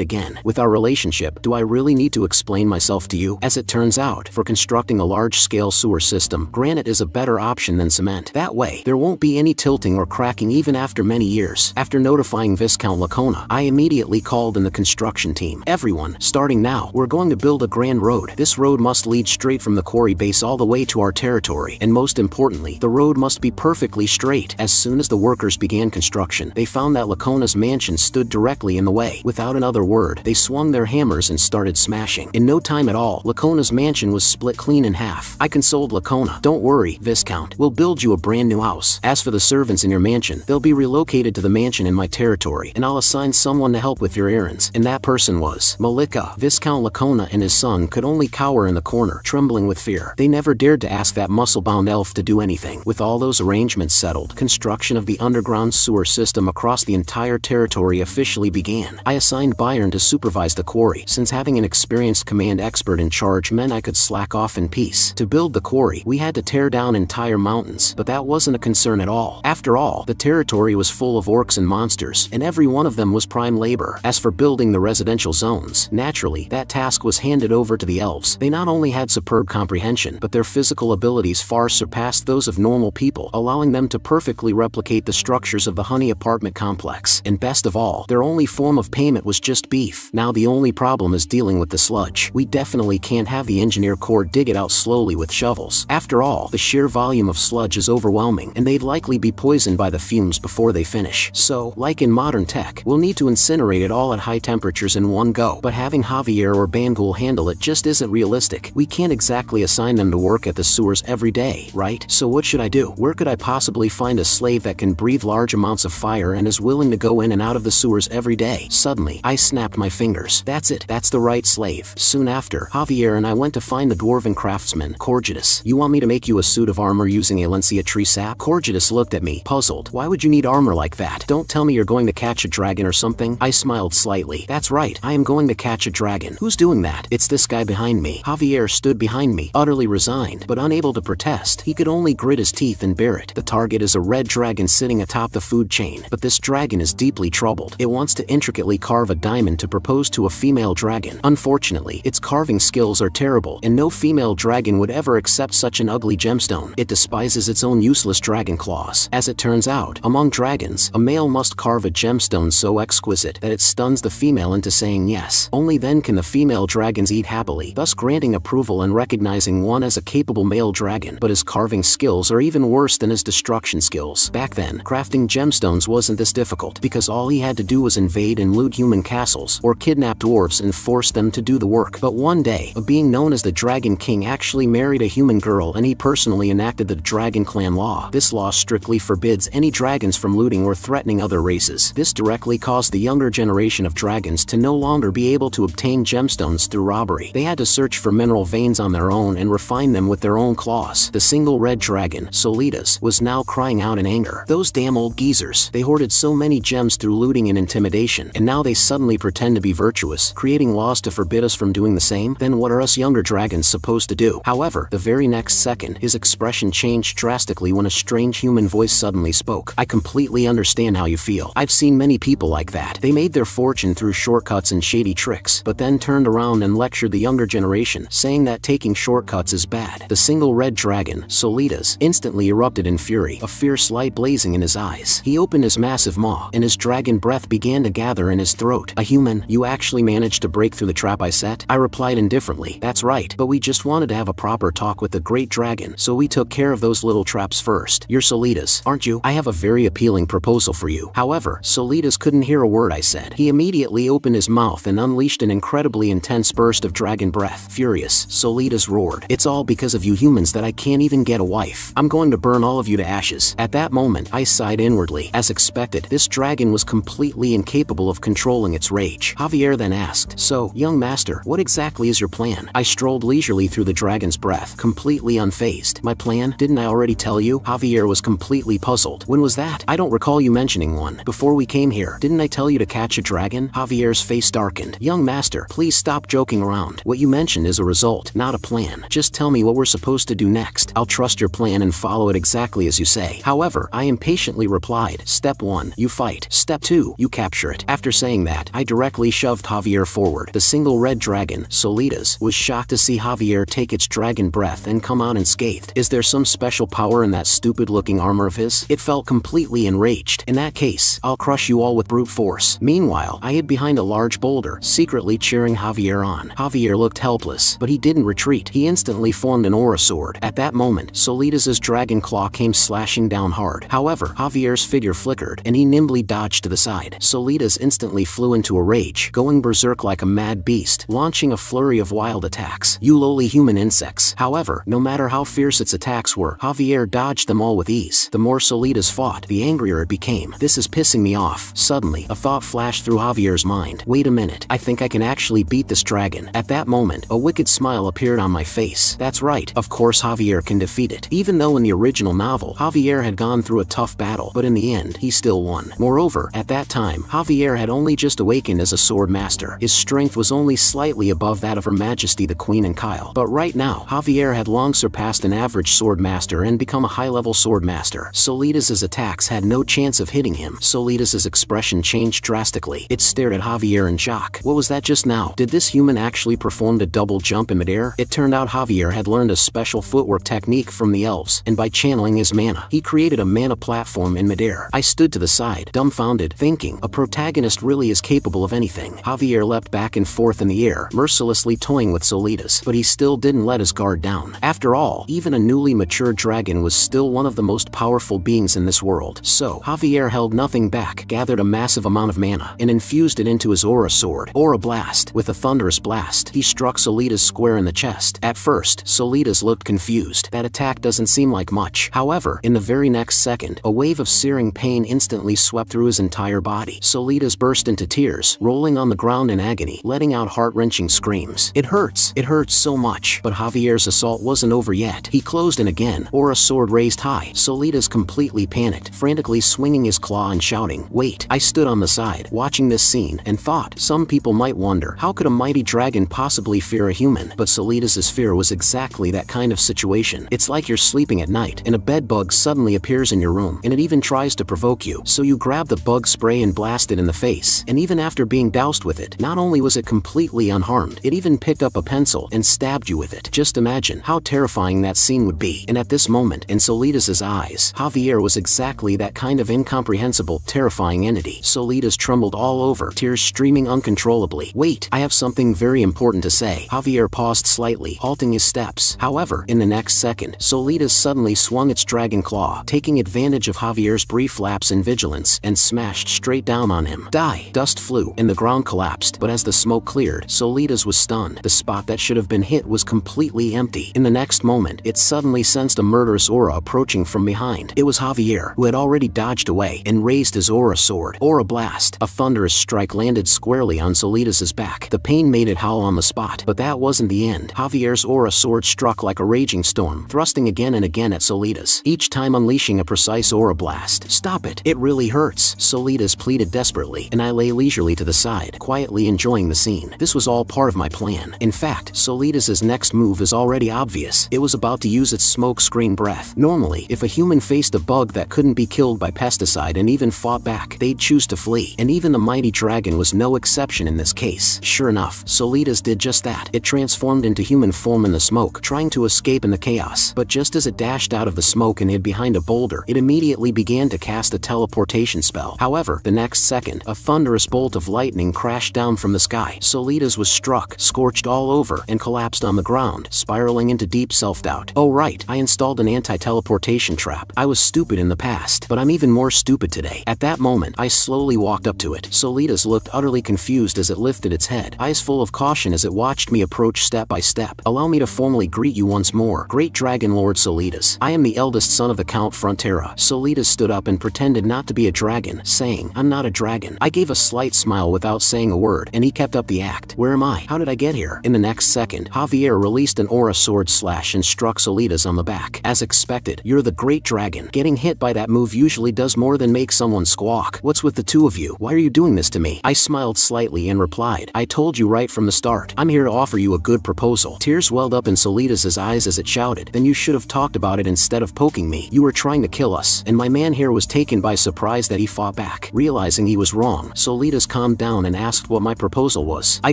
again. With our relationship, do I really need to explain myself to you? As it turns out, for constructing a large-scale sewer system, granite is a better option than cement. That way, there won't be any tilting or cracking even after many years." After notifying Viscount Lacona, I immediately called in the construction team. "Everyone, starting now, we're going to build a grand road. This road must lead straight from the quarry base all the way to our territory, and most importantly, the road must be perfectly straight." As soon as the workers began construction, they found that Lacona's mansion stood directly in the way. Without another word, they swung their hammers and started smashing. In no time at all, Lacona's mansion was split clean in half. I consoled Lacona, "Don't worry, Viscount, we'll build you a brand new house. As for the servants in your mansion, they'll be relocated to the mansion in my territory, and I'll assign someone to help with your errands." And that person was Malika. Viscount Lacona and his son could only cower in the corner, trembling with fear. They never dared to ask that muscle-bound elf to do anything. With all those arrangements settled, construction of the underground sewer system across the entire territory officially began. I assigned Byron to supervise the quarry, since having an experienced command expert in charge meant I could slack off in peace. To build the quarry, we had to tear down entire mountains, but that wasn't a concern at all. After all, the territory was full of orcs and monsters, and every one of them was prime labor. As for building the residential zones, naturally, that task was handed over to the elves. They not only had superb comprehension, but their physical abilities far surpassed those of normal people, allowing them to perfectly replicate the structures of the Honey apartment complex. And best of all, their only form of payment was just beef. Now the only problem is dealing with the sludge. We definitely can't have the engineer corps dig it out slowly with shovels. After all, the sheer volume of sludge is overwhelming, and they'd likely be poisoned by the fumes before they finish. So, like in modern tech, we'll need to incinerate it all at high temperatures in one go. But having Javier or Bangul handle it just isn't realistic. We can't exactly assign them to work at the sewers every day, right? So what should I do? Where could I possibly find a slave that can breathe large amounts of fire and is willing to go in and out of the sewers every day? Suddenly, I snapped my fingers. That's it. That's the right slave. Soon after, Javier and I went to find the dwarven craftsman, Corgitus. "You want me to make you a suit of armor using Alencia tree sap?" Corgitus looked at me, puzzled. "Why would you need armor like that? Don't tell me you're going to catch a dragon or something." I smiled slightly. "That's right. I am going to catch a dragon." "Who's doing that?" "It's this guy behind me." Javier stood behind me, utterly resigned, but unable to protest. He could only grit his teeth and bear it. "The target is a red dragon sitting atop the food chain, but this dragon is deeply troubled. It wants to intricately carve a diamond to propose to a female dragon. Unfortunately, its carving skills are terrible, and no female dragon would ever accept such an ugly gemstone. It despises its own useless dragon claws. As it turns out, among dragons, a male must carve a gemstone so exquisite that it stuns the female into saying yes. Only then can the female dragons eat happily, thus granting approval and recognizing one as a capable male dragon. But his carving skills are even worse than his destruction skills. Back then, crafting gemstones wasn't this difficult, because all he had to do was invade and loot human castles, or kidnap dwarves and force them to do the work. But one day, a being known as the Dragon King actually married a human girl, and he personally enacted the Dragon Clan Law. This law strictly forbids any dragons from looting or threatening other races. This directly caused the younger generation of dragons to no longer be able to obtain gemstones through robbery. They had to search for mineral veins on their own and refine them with their own claws. The single red dragon, Solitas, was now crying out in anger. Those damn old geezers. They hoarded so many gems through looting and intimidation, and now they suddenly pretend to be virtuous, creating laws to forbid us from doing the same? Then what are us younger dragons supposed to do? However, the very next second, his expression changed drastically when a strange human voice suddenly spoke. "I completely understand how you feel. I've seen many people like that. They made their fortune through shortcuts and shady tricks, but then turned around and lectured the younger generation, saying that taking shortcuts is bad." The single red dragon, Solitas, instantly erupted in fury, a fierce light blazing in his eyes. He opened his massive maw, and his dragon breath began to gather in his throat. "A human? You actually managed to break through the trap I set?" I replied indifferently. "That's right, but we just wanted to have a proper talk with the great dragon, so we took care of those little traps first. You're Solitas, aren't you?" "I have have a very appealing proposal for you. However, Solitas couldn't hear a word I said. He immediately opened his mouth and unleashed an incredibly intense burst of dragon breath. Furious, Solitas roared. It's all because of you humans that I can't even get a wife. I'm going to burn all of you to ashes. At that moment, I sighed inwardly. As expected, this dragon was completely incapable of controlling its rage. Javier then asked, "So, young master, what exactly is your plan?" I strolled leisurely through the dragon's breath, completely unfazed. My plan? Didn't I already tell you? Javier was completely puzzled. When was that? I don't recall you mentioning one. Before we came here, didn't I tell you to catch a dragon? Javier's face darkened. Young master, please stop joking around. What you mentioned is a result, not a plan. Just tell me what we're supposed to do next. I'll trust your plan and follow it exactly as you say. However, I impatiently replied, Step 1, you fight. Step 2, you capture it. After saying that, I directly shoved Javier forward. The single red dragon, Solitas, was shocked to see Javier take its dragon breath and come out unscathed. Is there some special power in that stupid-looking armor of his? It felt completely enraged. In that case, I'll crush you all with brute force. Meanwhile, I hid behind a large boulder, secretly cheering Javier on. Javier looked helpless, but he didn't retreat. He instantly formed an aura sword. At that moment, Solitas' dragon claw came slashing down hard. However, Javier's figure flickered, and he nimbly dodged to the side. Solitas instantly flew into a rage, going berserk like a mad beast, launching a flurry of wild attacks. You lowly human insects. However, no matter how fierce its attacks were, Javier dodged them all with ease. The more Solitas fought, the angrier it became. This is pissing me off. Suddenly, a thought flashed through Javier's mind. Wait a minute, I think I can actually beat this dragon. At that moment, a wicked smile appeared on my face. That's right, of course Javier can defeat it. Even though in the original novel, Javier had gone through a tough battle, but in the end, he still won. Moreover, at that time, Javier had only just awakened as a sword master. His strength was only slightly above that of Her Majesty the Queen and Kyle. But right now, Javier had long surpassed an average sword master and become a high-level sword master. Solitas' attacks had no chance of hitting him. Solitas' expression changed drastically. It stared at Javier in shock. What was that just now? Did this human actually perform a double jump in midair? It turned out Javier had learned a special footwork technique from the elves, and by channeling his mana, he created a mana platform in midair. I stood to the side, dumbfounded, thinking, a protagonist really is capable of anything. Javier leapt back and forth in the air, mercilessly toying with Solitas, but he still didn't let his guard down. After all, even a newly mature dragon was still one of the most powerful beings in this world. So, Javier held nothing back, gathered a massive amount of mana, and infused it into his aura sword. Aura blast. With a thunderous blast, he struck Solitas square in the chest. At first, Solitas looked confused. That attack doesn't seem like much. However, in the very next second, a wave of searing pain instantly swept through his entire body. Solitas burst into tears, rolling on the ground in agony, letting out heart-wrenching screams. It hurts so much. But Javier's assault wasn't over yet. He closed in again, aura sword raised high. Solitas completely panicked, frantically swinging his claw and shouting, "Wait!" I stood on the side, watching this scene, and thought, some people might wonder, how could a mighty dragon possibly fear a human? But Solitas' fear was exactly that kind of situation. It's like you're sleeping at night, and a bed bug suddenly appears in your room, and it even tries to provoke you. So you grab the bug spray and blast it in the face, and even after being doused with it, not only was it completely unharmed, it even picked up a pencil and stabbed you with it. Just imagine how terrifying that scene would be. And at this moment, in Solitas' eyes, Javier was exactly that kind of incomprehensible, terrifying entity. Solitas trembled all over, tears streaming uncontrollably. Wait, I have something very important to say. Javier paused slightly, halting his steps. However, in the next second, Solitas suddenly swung its dragon claw, taking advantage of Javier's brief lapse in vigilance, and smashed straight down on him. Die! Dust flew, and the ground collapsed, but as the smoke cleared, Solitas was stunned. The spot that should have been hit was completely empty. In the next moment, it suddenly sensed a murderous aura approaching from behind. It was Javier, who had already dodged away, and raised his aura sword. Aura blast. A thunderous strike landed squarely on Solitas' back. The pain made it howl on the spot, but that wasn't the end. Javier's aura sword struck like a raging storm, thrusting again and again at Solitas, each time unleashing a precise aura blast. Stop it! It really hurts! Solitas pleaded desperately, and I lay leisurely to the side, quietly enjoying the scene. This was all part of my plan. In fact, Solitas' next move is already obvious. It was about to use its smoke screen breath. Normally, if a human faced a bug that couldn't be killed by pesticide and even fought back, they'd choose to flee. And even the mighty dragon was no exception in this case. Sure enough, Solitas did just that. It transformed into human form in the smoke, trying to escape in the chaos. But just as it dashed out of the smoke and hid behind a boulder, it immediately began to cast a teleportation spell. However, the next second, a thunderous bolt of lightning crashed down from the sky. Solitas was struck, scorched all over, and collapsed on the ground, spiraling into deep self-doubt. Oh right, I installed an anti-teleportation trap. I was stupid in the the past, but I'm even more stupid today. At that moment, I slowly walked up to it. Solitas looked utterly confused as it lifted its head, eyes full of caution as it watched me approach step by step. Allow me to formally greet you once more, Great Dragon Lord Solitas. I am the eldest son of the Count Frontera. Solitas stood up and pretended not to be a dragon, saying, I'm not a dragon. I gave a slight smile without saying a word, and he kept up the act. Where am I? How did I get here? In the next second, Javier released an aura sword slash and struck Solitas on the back. As expected, you're the Great Dragon. Getting hit by that move usually does more than make someone squawk. What's with the two of you? Why are you doing this to me? I smiled slightly and replied, I told you right from the start. I'm here to offer you a good proposal. Tears welled up in Solitas' eyes as it shouted, then you should have talked about it instead of poking me. You were trying to kill us, and my man here was taken by surprise that he fought back. Realizing he was wrong, Solitas calmed down and asked what my proposal was. I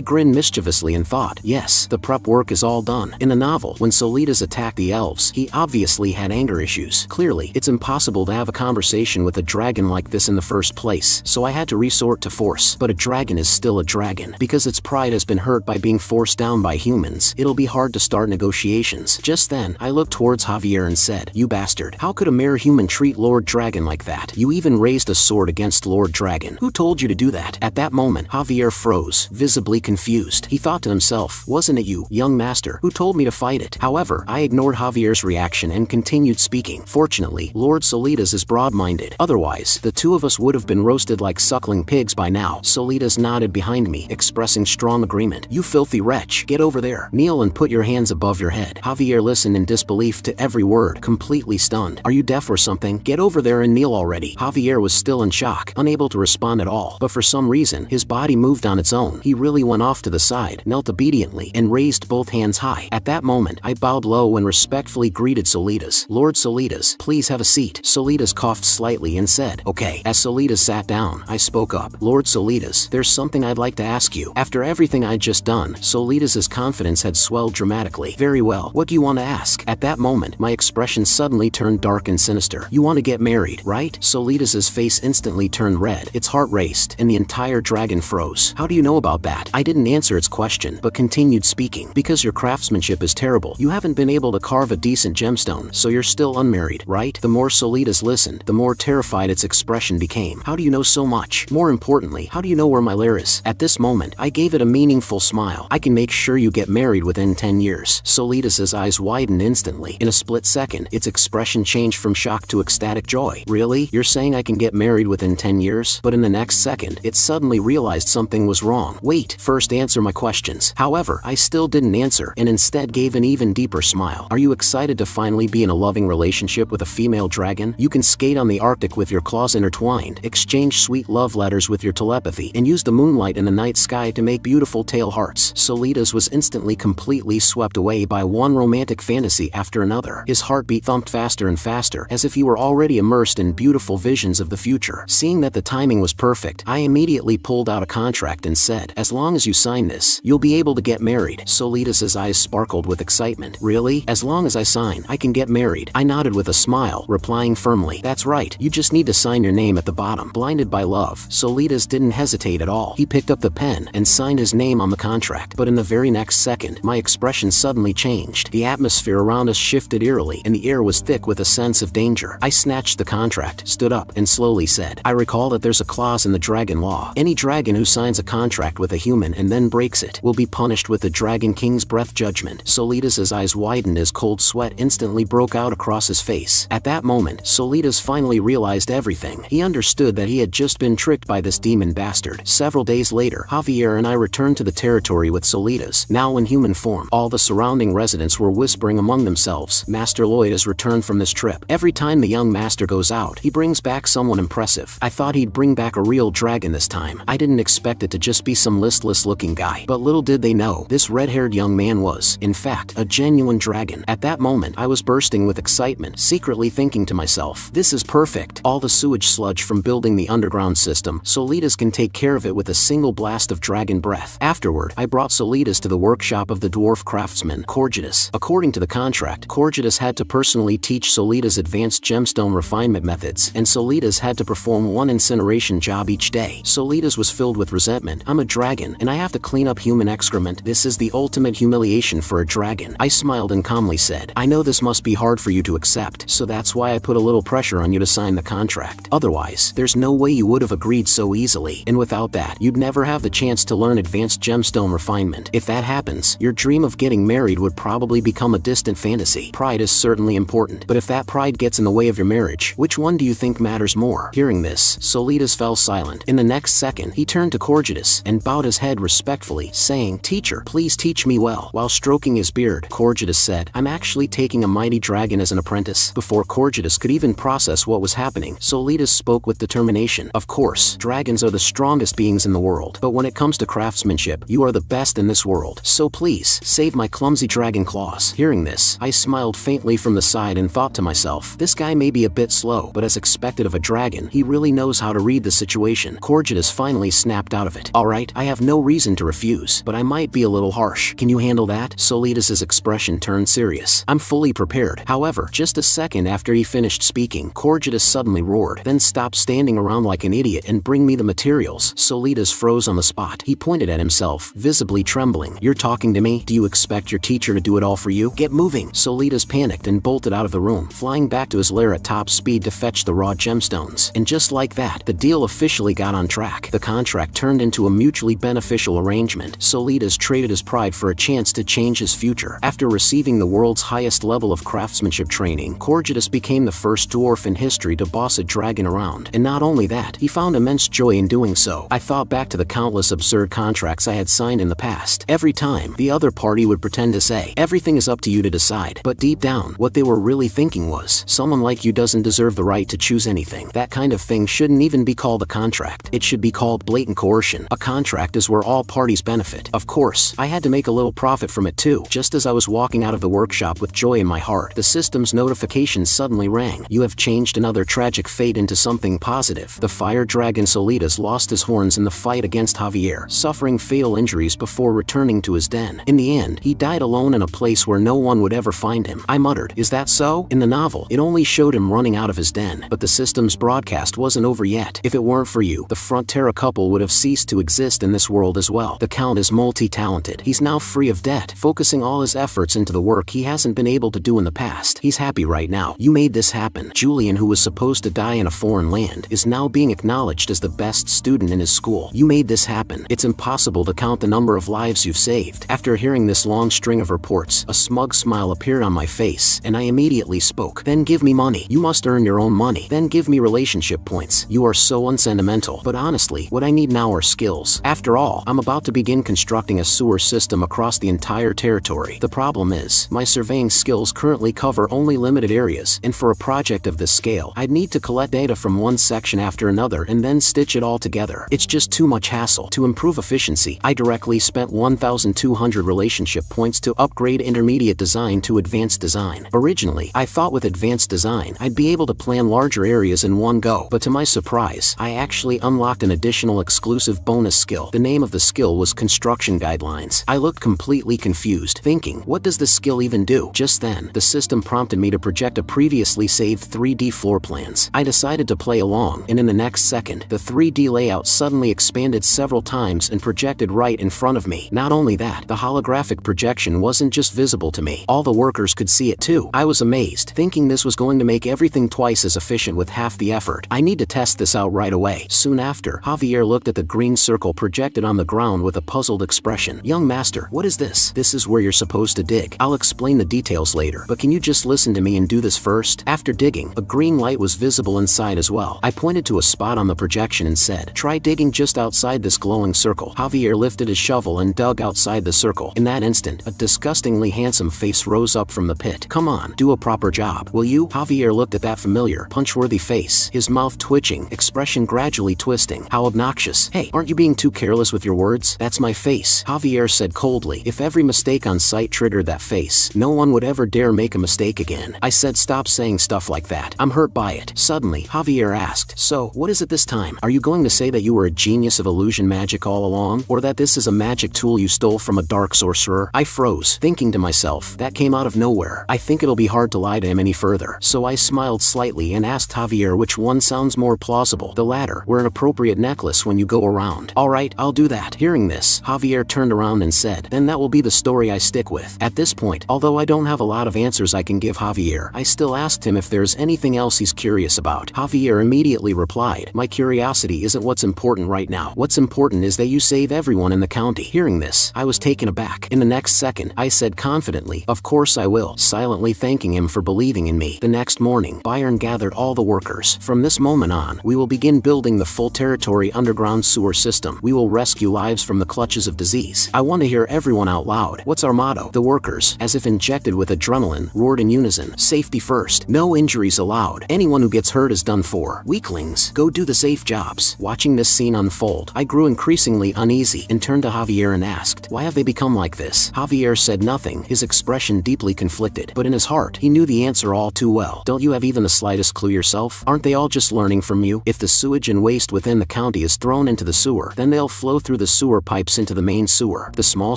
grinned mischievously and thought, yes, the prep work is all done. In the novel, when Solitas attacked the elves, he obviously had anger issues. Clearly, it's impossible to have a conversation with a dragon like this in the first place, so I had to resort to force. But a dragon is still a dragon. Because its pride has been hurt by being forced down by humans, it'll be hard to start negotiations. Just then, I looked towards Javier and said, you bastard, how could a mere human treat Lord Dragon like that? You even raised a sword against Lord Dragon. Who told you to do that? At that moment, Javier froze, visibly confused. He thought to himself, wasn't it you, young master, who told me to fight it? However, I ignored Javier's reaction and continued speaking. Fortunately, Lord Solitas is broad-minded. Otherwise, the two of us would have been roasted like suckling pigs by now. Solitas nodded behind me, expressing strong agreement. You filthy wretch, get over there. Kneel and put your hands above your head. Javier listened in disbelief to every word, completely stunned. Are you deaf or something? Get over there and kneel already. Javier was still in shock, unable to respond at all, but for some reason, his body moved on its own. He really went off to the side, knelt obediently, and raised both hands high. At that moment, I bowed low and respectfully greeted Solitas. Lord Solitas, please have a seat. Solitas coughed slightly and said, okay. As Solitas sat down, I spoke up. Lord Solitas, there's something I'd like to ask you. After everything I'd just done, Solitas' confidence had swelled dramatically. Very well, what do you want to ask? At that moment, my expression suddenly turned dark and sinister. You want to get married, right? Solitas' face instantly turned red, its heart raced, and the entire dragon froze. How do you know about that? I didn't answer its question, but continued speaking. Because your craftsmanship is terrible. You haven't been able to carve a decent gemstone, so you're still unmarried, right? The more Solitas listened, the more terrified its expression became. How do you know so much? More importantly, how do you know where my lair is? At this moment, I gave it a meaningful smile. I can make sure you get married within 10 years. Solitas' eyes widened instantly. In a split second, its expression changed from shock to ecstatic joy. Really? You're saying I can get married within 10 years? But in the next second, it suddenly realized something was wrong. Wait, first answer my questions. However, I still didn't answer, and instead gave an even deeper smile. Are you excited to finally be in a loving relationship with a female dragon? You can skate on the Arctic with your claws intertwined, exchange sweet love letters with your telepathy, and use the moonlight in the night sky to make beautiful tail hearts. Solitas was instantly completely swept away by one romantic fantasy after another. His heartbeat thumped faster and faster, as if he were already immersed in beautiful visions of the future. Seeing that the timing was perfect, I immediately pulled out a contract and said, as long as you sign this, you'll be able to get married. Solitas' eyes sparkled with excitement. Really? As long as I sign, I can get married? I nodded with a smile, replying firmly, that's right, you just need to sign your name at the bottom. Blinded by love, Solitas didn't hesitate at all. He picked up the pen and signed his name on the contract. But in the very next second, my expression suddenly changed. The atmosphere around us shifted eerily, and the air was thick with a sense of danger. I snatched the contract, stood up, and slowly said, I recall that there's a clause in the dragon law. Any dragon who signs a contract with a human and then breaks it will be punished with the Dragon King's breath judgment. Solitas' eyes widened as cold sweat instantly broke out across his face. At that moment, Solitas finally realized everything. He understood that he had just been tricked by this demon bastard. Several days later, Javier and I returned to the territory with Solitas, now in human form. All the surrounding residents were whispering among themselves, Master Lloyd has returned from this trip. Every time the young master goes out, he brings back someone impressive. I thought he'd bring back a real dragon this time. I didn't expect it to just be some listless-looking guy. But little did they know, this red-haired young man was, in fact, a genuine dragon. At that moment, I was bursting with excitement, secretly thinking to myself, this is perfect. All the sewage sludge from building the underground system, Solitas can take care of it with a single blast of dragon breath. Afterward, I brought Solitas to the workshop of the dwarf craftsman, Corgitus. According to the contract, Corgitus had to personally teach Solitas advanced gemstone refinement methods, and Solitas had to perform one incineration job each day. Solitas was filled with resentment. I'm a dragon, and I have to clean up human excrement. This is the ultimate humiliation for a dragon. I smiled and calmly said, I know this must be hard for you to accept, so that's why I put a little pressure on you to sign the contract. Otherwise, there's no way you would have agreed so easily. And without that, you'd never have the chance to learn advanced gemstone refinement. If that happens, your dream of getting married would probably become a distant fantasy. Pride is certainly important, but if that pride gets in the way of your marriage, which one do you think matters more? Hearing this, Solitas fell silent. In the next second, he turned to Corgetus and bowed his head respectfully, saying, "Teacher, please teach me well." While stroking his beard, Corgetus said, "I'm actually taking a mighty dragon as an apprentice." Before Corgetus could even process what was happening, Solitas spoke with determination. "Of course, dragons are the strongest beings in the world, but when it comes to craftsmanship, you are the best in this world. So please, save my clumsy dragon claws." Hearing this, I smiled faintly from the side and thought to myself, this guy may be a bit slow, but as expected of a dragon, he really knows how to read the situation. Corgetus finally snapped out of it. "Alright, I have no reason to refuse, but I might be a little harsh. Can you handle that?" Solitas' expression turned serious. "I'm fully prepared." However, just a second after he finished speaking, Corgetus suddenly roared, "Then stop standing around like an idiot and bring me the materials." Solitas froze on the spot. He pointed at himself, visibly trembling. "You're talking to me? Do you expect your teacher to do it all for you? Get moving!" Solitas panicked and bolted out of the room, flying back to his lair at top speed to fetch the raw gemstones. And just like that, the deal officially got on track. The contract turned into a mutually beneficial arrangement. Solitas traded his pride for a chance to change his future. After receiving the world's highest level of craftsmanship training, Corgetus became the first dwarf in history to boss a dragon around. And not only that, he found immense joy in doing so. I thought back to the countless absurd contracts I had signed in the past. Every time, the other party would pretend to say, "Everything is up to you to decide." But deep down, what they were really thinking was, "Someone like you doesn't deserve the right to choose anything." That kind of thing shouldn't even be called a contract. It should be called blatant coercion. A contract is where all parties benefit. Of course, I had to make a little profit from it too. Just as I was walking out of the workshop with joy in my heart, the system's notification suddenly rang. "You have changed another tragic fate into something positive." The fire dragon Solitas lost his horns in the fight against Javier, suffering fatal injuries before returning to his den. In the end, he died alone in a place where no one would ever find him. I muttered, "Is that so?" In the novel, it only showed him running out of his den, but the system's broadcast wasn't over yet. If it weren't for you, the Frontera couple would have ceased to exist in this world as well. The Count is multi-talented. He's now free of debt, focusing all his efforts into the work he hasn't been able to do in the past. He's happy right now. You made this happen. Julian, who was supposed to die in a foreign land, is now being acknowledged as the best student in his school. You made this happen. It's impossible to count the number of lives you've saved. After hearing this long string of reports, a smug smile appeared on my face, and I immediately spoke. "Then give me money. You must earn your own money. Then give me relationship points. You are so unsentimental. But honestly, what I need now are skills. After all, I'm about to begin constructing a sewer system across the entire territory. The problem is, my surveying skills currently cover only limited areas, and for a project of this scale, I'd need to collect data from one section after another and then stitch it all together. It's just too much hassle. To improve efficiency, I directly spent 1,200 relationship points to upgrade intermediate design to advanced design. Originally, I thought with advanced design, I'd be able to plan larger areas in one go, but to my surprise, I actually unlocked an additional exclusive bonus skill. The name of the skill was Construction Guidelines. I looked completely confused, thinking, what does this skill even do? Just then, the system prompted me to project a previously saved 3D floor plans. I decided to play along, and in the next second, the 3D layout suddenly expanded several times and projected right in front of me. Not only that, the holographic projection wasn't just visible to me, all the workers could see it too. I was amazed, thinking this was going to make everything twice as efficient with half the effort. I need to test this out right away. Soon after, Javier looked at the green circle projected on the ground with a puzzled expression. "Young master, what is this?" "This is where you're supposed to dig. I'll explain the details later, but can you just listen to me and do this first?" After digging, a green light was visible inside as well. I pointed to a spot on the projection and said, "Try digging just outside this glowing circle." Javier lifted his shovel and dug outside the circle. In that instant, a disgustingly handsome face rose up from the pit. "Come on, do a proper job, will you?" Javier looked at that familiar, punch-worthy face, his mouth twitching, expression gradually twisting. "How obnoxious. Hey, aren't you being too careless with your words?" "That's my face," Javier said coldly. "If every mistake on site triggered that face, no one would ever dare make a mistake again." I said, "Stop saying stuff like that. I'm hurt by it." Suddenly, Javier asked, "So, what is it this time? Are you going to say that you were a genius of illusion magic all along, or that this is a magic tool you stole from a dark sorcerer?" I froze, thinking to myself, that came out of nowhere. I think it'll be hard to lie to him any further. So I smiled slightly and asked Javier which one sounds more plausible. The latter, wear an appropriate necklace when you go around. "Alright, I'll do that." Hearing this, Javier turned around and said, "Then that will be the story I stick with." At this point, although I don't have a lot of answers I can give Javier, I still asked him if there's anything else he's curious about. Javier immediately replied, my curiosity isn't what's important right now. What's important is that you save everyone in the county. Hearing this, I was taken aback. In the next second, I said confidently, of course I will, silently thanking him for believing in me. The next morning, Byron gathered all the workers. From this moment on, we will begin building the full territory underground sewer system. We will rescue lives from the clutches of disease. I want to hear everyone out loud. What's our motto? The workers, as if injected with adrenaline, roared in unison. Safety first. No injuries allowed. Anyone who gets hurt is done for. Weaklings, go do the safe jobs. Watching this scene unfold, I grew increasingly uneasy and turned to Javier and asked, why have they become like this? Javier said nothing, his expression deeply conflicted, but in his heart, he knew the answer all too well. Don't you have even the slightest clue yourself? Aren't they all just learning from you? If the sewage and waste within the county is thrown into the sewer, then they'll flow through the sewer pipes into the main sewer. The small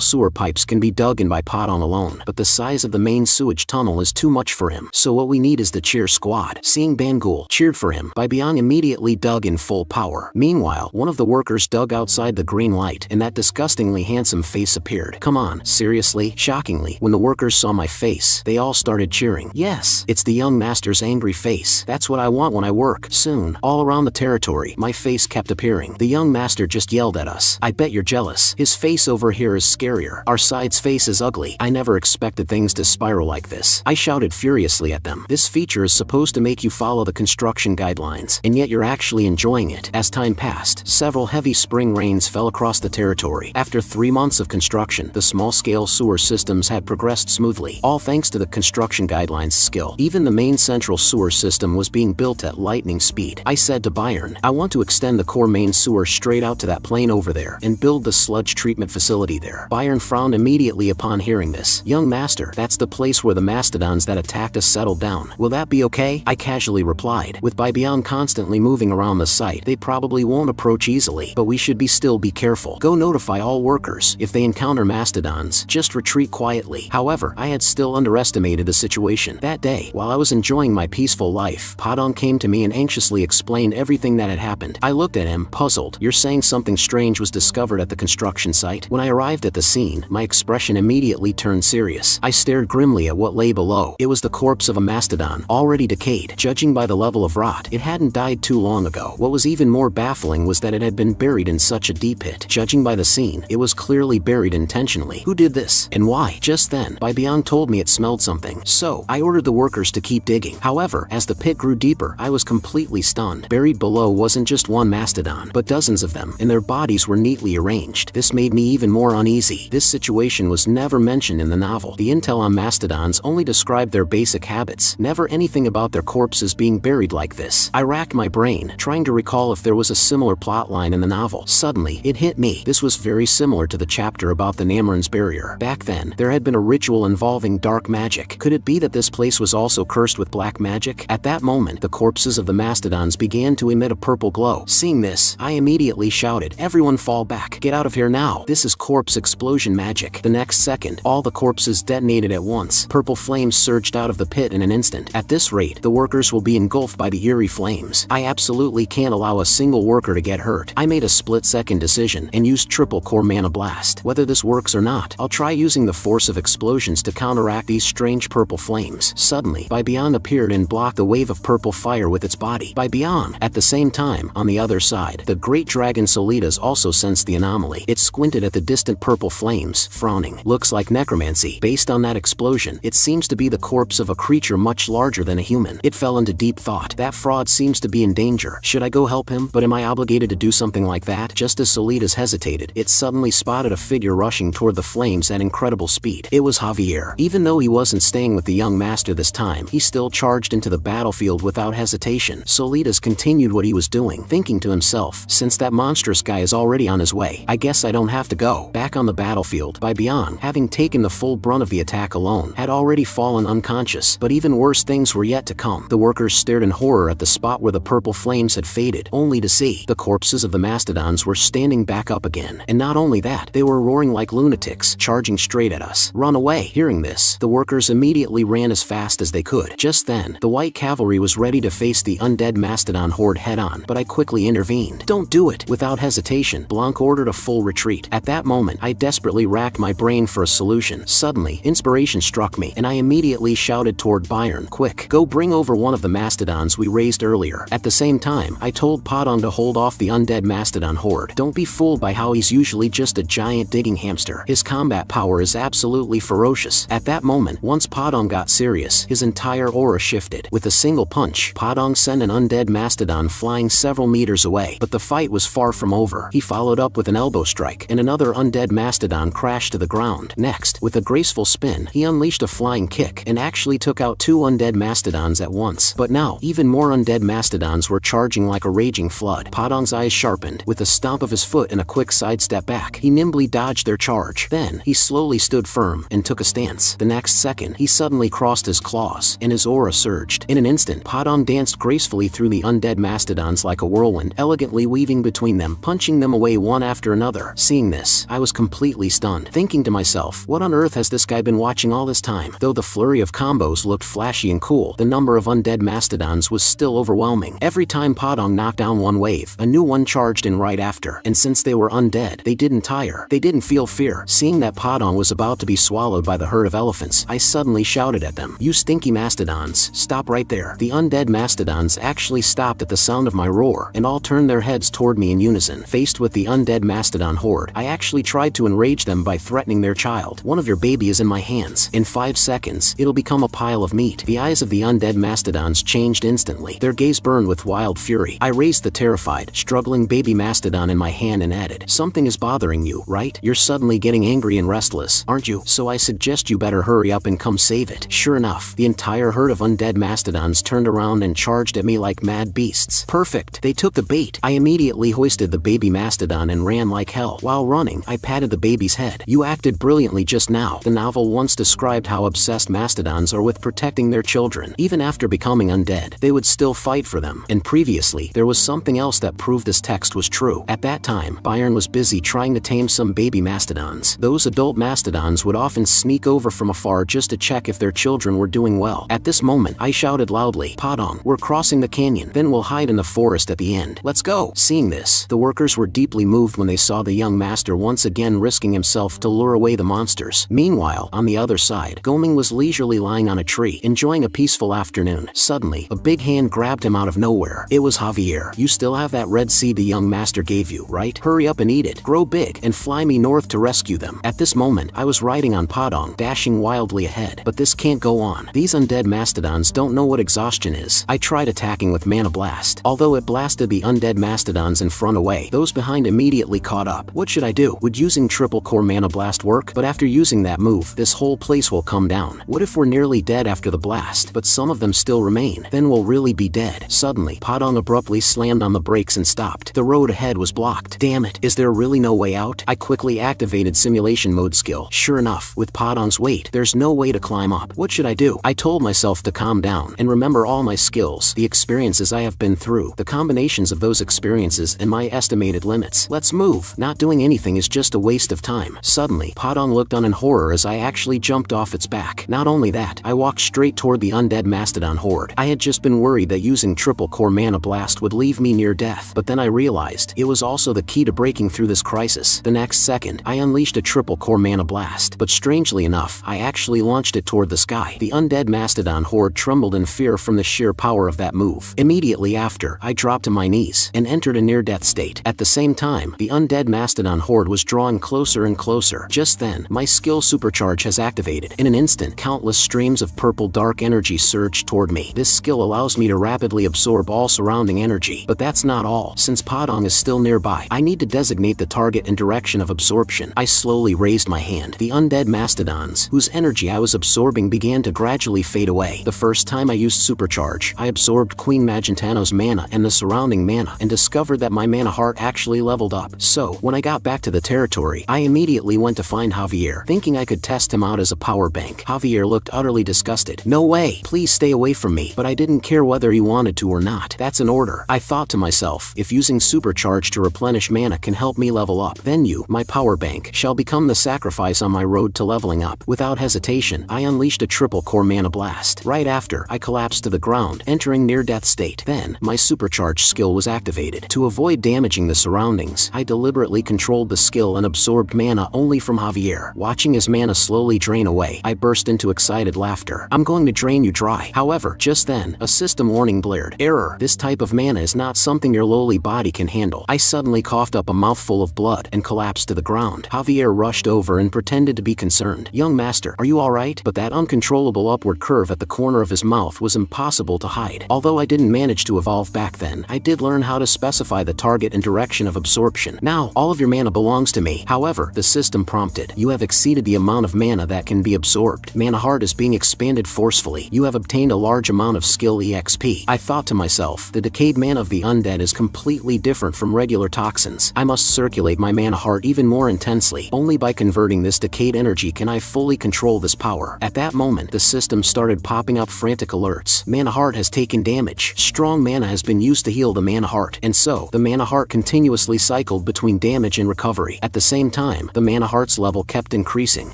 sewer pipes can be dug in by Padon alone, but the size of the main sewage tunnel is too much for him. So what we need is the cheer squad. Seeing Bangul cheered for him, Bibiang immediately dug in full power. Meanwhile, one of the workers dug outside the green light, and that disgustingly handsome face appeared. Come on, seriously? Shockingly, when the workers saw my face, they all started cheering. Yes, it's the young master's angry face. That's what I want when I work. Soon, all around the territory, my face kept appearing. The young master just yelled at us. I bet you're jealous. His face over here is scarier. Our side's face is ugly. I never expected things to spiral like this. I shouted furiously at them. This feature is supposed to make you follow the construction guidelines, and yet you're actually enjoying it. As time passed, several heavy spring rains fell across the territory. After 3 months of construction, the small-scale sewer systems had progressed smoothly, all thanks to the construction guidelines skill. Even the main central sewer system was being built at lightning speed. I said to Byron, I want to extend the core main sewer straight out to that plain over there and build the sludge treatment facility there. Byron frowned immediately upon hearing this. Young master, that's the place where the mastodons that attacked us settled down. Will that be okay? I casually replied. With Bibiang constantly moving around the site, they probably won't approach easily, but we should still be careful. Go notify all workers. If they encounter mastodons, just retreat quietly. However, I had still underestimated the situation. That day, while I was enjoying my peaceful life, Padon came to me and anxiously explained everything that had happened. I looked at him, puzzled. You're saying something strange was discovered at the construction site? When I arrived at the scene, my expression immediately turned serious. I stared grimly at what lay below. It was the corpse of a mastodon, already decayed. Judging by the level of rot, it hadn't died too long ago. What was even more baffling was that it had been buried in such a deep pit. Judging by the scene, it was clearly buried intentionally. Who did this? And why? Just then, Bibiang told me it smelled something. So, I ordered the workers to keep digging. However, as the pit grew deeper, I was completely stunned. Buried below wasn't just one mastodon, but dozens of them, and their bodies were neatly arranged. This made me even more uneasy. This situation was never mentioned in the novel. The intel on mastodons only described their basic habits, never anything about their corpses being buried like this. I racked my brain, trying to recall if there was a similar plotline in the novel. Suddenly, it hit me. This was very similar to the chapter about the Namran's barrier. Back then, there had been a ritual involving dark magic. Could it be that this place was also cursed with black magic? At that moment, the corpses of the mastodons began to emit a purple glow. Seeing this, I immediately shouted, everyone fall back. Get out of here now. This is corpse explosion magic. The next second, all the corpses detonated at once. Purple flames surged out of the pit in an instant. At this rate, the workers will be engulfed by the eerie flames. I absolutely can't allow a single worker to get hurt. I made a split-second decision and used triple core mana blast. Whether this works or not, I'll try using the force of explosions to counteract these strange purple flames. Suddenly, Bibiang appeared and blocked the wave of purple fire with its body. Bibiang. At the same time, on the other side, the great dragon Solitas also sensed the anomaly. It squinted at the distant purple flames, frowning. Looks like necromancy. Based on that explosion, it seems to be the corpse of a creature much larger than a human. It fell into deep thought. That fraud seems to be in danger. Should I go help him? But am I obligated to do something like that? Just as Solitas hesitated, it suddenly spotted a figure rushing toward the flames at incredible speed. It was Javier. Even though he wasn't staying with the young master this time, he still charged into the battlefield without hesitation. Solitas continued what he was doing, thinking to himself, since that monstrous guy is already on his way, I guess I don't have to go. Back on the battlefield, Bibiang, having taken the full brunt of the attack alone, had already fallen unconscious, but even worse things were yet to come. The workers stared in horror at the spot where the purple flames had faded, only to see the corpses of the mastodons were standing back up again. And not only that, they were roaring like lunatics, charging straight at us. Run away! Hearing this, the workers immediately ran as fast as they could. Just then, the white cavalry was ready to face the undead mastodon horde head-on, but I quickly intervened. Don't do it! Without hesitation, Blanc ordered a full retreat. At that moment, I desperately racked my brain for a solution. Suddenly, inspiration struck me, and I immediately shouted toward Byron, quick, quick, go bring over one of the mastodons we raised earlier. At the same time, I told Podong to hold off the undead mastodon horde. Don't be fooled by how he's usually just a giant digging hamster. His combat power is absolutely ferocious. At that moment, once Podong got serious, his entire aura shifted. With a single punch, Podong sent an undead mastodon flying several meters away, but the fight was far from over. He followed up with an elbow strike, and another undead mastodon crashed to the ground. Next, with a graceful spin, he unleashed a flying kick and actually took out 2 undead mastodons at once. But now, even more undead mastodons were charging like a raging flood. Podong's eyes sharpened. With a stomp of his foot and a quick sidestep back, he nimbly dodged their charge. Then, he slowly stood firm and took a stance. The next second, he suddenly crossed his claws, and his aura surged. In an instant, Podong danced gracefully through the undead mastodons like a whirlwind, elegantly weaving between them, punching them away one after another. Seeing this, I was completely stunned, thinking to myself, what on earth has this guy been watching all this time? Though the flurry of combos looked flashy and cool, the number of undead mastodons was still overwhelming. Every time Podong knocked down one wave, a new one charged in right after, and since they were undead, they didn't tire. They didn't feel fear. Seeing that Podong was about to be swallowed by the herd of elephants, I suddenly shouted at them, "You stinky mastodons, stop right there." The undead mastodons actually stopped at the sound of my roar, and all turned their heads toward me in unison. Faced with the undead mastodon horde, I actually tried to enrage them by threatening their child. "One of your baby is in my hands. In 5 seconds, it'll become a pile of meat." The eyes of the undead mastodons changed instantly. Their gaze burned with wild fury. I raised the terrified, struggling baby mastodon in my hand and added, "Something is bothering you, right? You're suddenly getting angry and restless, aren't you? So I suggest you better hurry up and come save it." Sure enough, the entire herd of undead mastodons turned around and charged at me like mad beasts. Perfect! They took the bait. I immediately hoisted the baby mastodon and ran like hell. While running, I patted the baby's head. "You acted brilliantly just now." The novel once described how obsessed mastodons are with protecting their children. Even after becoming undead, they would still fight for them. And previously, there was something else that proved this text was true. At that time, Byron was busy trying to tame some baby mastodons. Those adult mastodons would often sneak over from afar just to check if their children were doing well. At this moment, I shouted loudly, "Podong, we're crossing the canyon. Then we'll hide in the forest at the end. Let's go." Seeing this, the workers were deeply moved when they saw the young master once again risking himself to lure away the monsters. Meanwhile, on the other side, Goming was leisurely lying on a tree, enjoying a peaceful afternoon. Suddenly, a big hand grabbed him out of nowhere. It was Javier. "You still have that red seed the young master gave you, right? Hurry up and eat it. Grow big, and fly me north to rescue them." At this moment, I was riding on Podong, dashing wildly ahead. But this can't go on. These undead mastodons don't know what exhaustion is. I tried attacking with Mana Blast. Although it blasted the undead mastodons in front away, those behind immediately caught up. What should I do? Would using triple core Mana Blast work? But after using that move, this whole place will come down. What if we're nearly dead after the blast, but some of them still remain? Then we'll really be dead. Suddenly, Podong abruptly slammed on the brakes and stopped. The road ahead was blocked. Damn it, is there really no way out? I quickly activated simulation mode skill. Sure enough, with Podong's weight, there's no way to climb up. What should I do? I told myself to calm down and remember all my skills, the experiences I have been through, the combinations of those experiences and my estimated limits. Let's move. Not doing anything is just a waste of time. Suddenly, Podong looked on in horror as I actually jumped off its back. Not only that, I walked straight toward the undead mastodon horde. I had just been worried that using triple core Mana Blast would leave me near death, but then I realized it was also the key to breaking through this crisis. The next second, I unleashed a triple core Mana Blast, but strangely enough, I actually launched it toward the sky. The undead mastodon horde trembled in fear from the sheer power of that move. Immediately after, I dropped to my knees and entered a near-death state. At the same time, the undead mastodon horde was drawing closer and closer. Just then, my skill supercharge has activated. In an instant, countless streams of purple dark energy surged toward me. This skill allows me to rapidly absorb all surrounding energy. But that's not all. Since Podong is still nearby, I need to designate the target and direction of absorption. I slowly raised my hand. The undead mastodons, whose energy I was absorbing, began to gradually fade away. The first time I used supercharge, I absorbed Queen Magentano's mana and the surrounding mana, and discovered that my mana heart actually leveled up. So, when I got back to the territory, I immediately went to find Javier, thinking I could test him out as a power bank. Javier looked utterly disgusted. "No way! Please stay away from me." But I didn't care whether he wanted to or not. That's an order. I thought to myself, if using supercharge to replenish mana can help me level up, then you, my power bank, shall become the sacrifice on my road to leveling up. Without hesitation, I unleashed a triple core Mana Blast. Right after, I collapsed to the ground, entering near-death state. Then, my supercharge skill was activated. To avoid damaging the surroundings, I deliberately controlled the skill and absorbed mana only from Javier. Watching his mana slowly drain away, I burst into excited laughter. "I'm going to drain you dry. However, just then, a system warning blared. Error. This type of mana is not something your lowly body can handle. I suddenly coughed up a mouthful of blood and collapsed to the ground. Javier rushed over and pretended to be concerned. Young master, are you alright? But that uncontrollable upward curve at the corner of his mouth was impossible to hide. Although I didn't manage to evolve back then, I did learn how to specify the target and direction of absorption. Now, all of your mana belongs to me. However, the system prompted. You have exceeded the amount of mana that can be absorbed. Mana heart is being expanded forcefully. You have obtained a large amount of skill EXP. I thought to myself, the decayed mana of the undead is completely different from regular toxins. I must circulate my mana heart even more intensely. Only by converting this decayed energy can I fully control this power. At that moment, the system started popping up frantic alerts. Mana heart has taken damage. Strong mana has been used to heal the mana heart. And so, the mana heart continuously cycled between damage and recovery. At the same time, the mana heart's level kept increasing.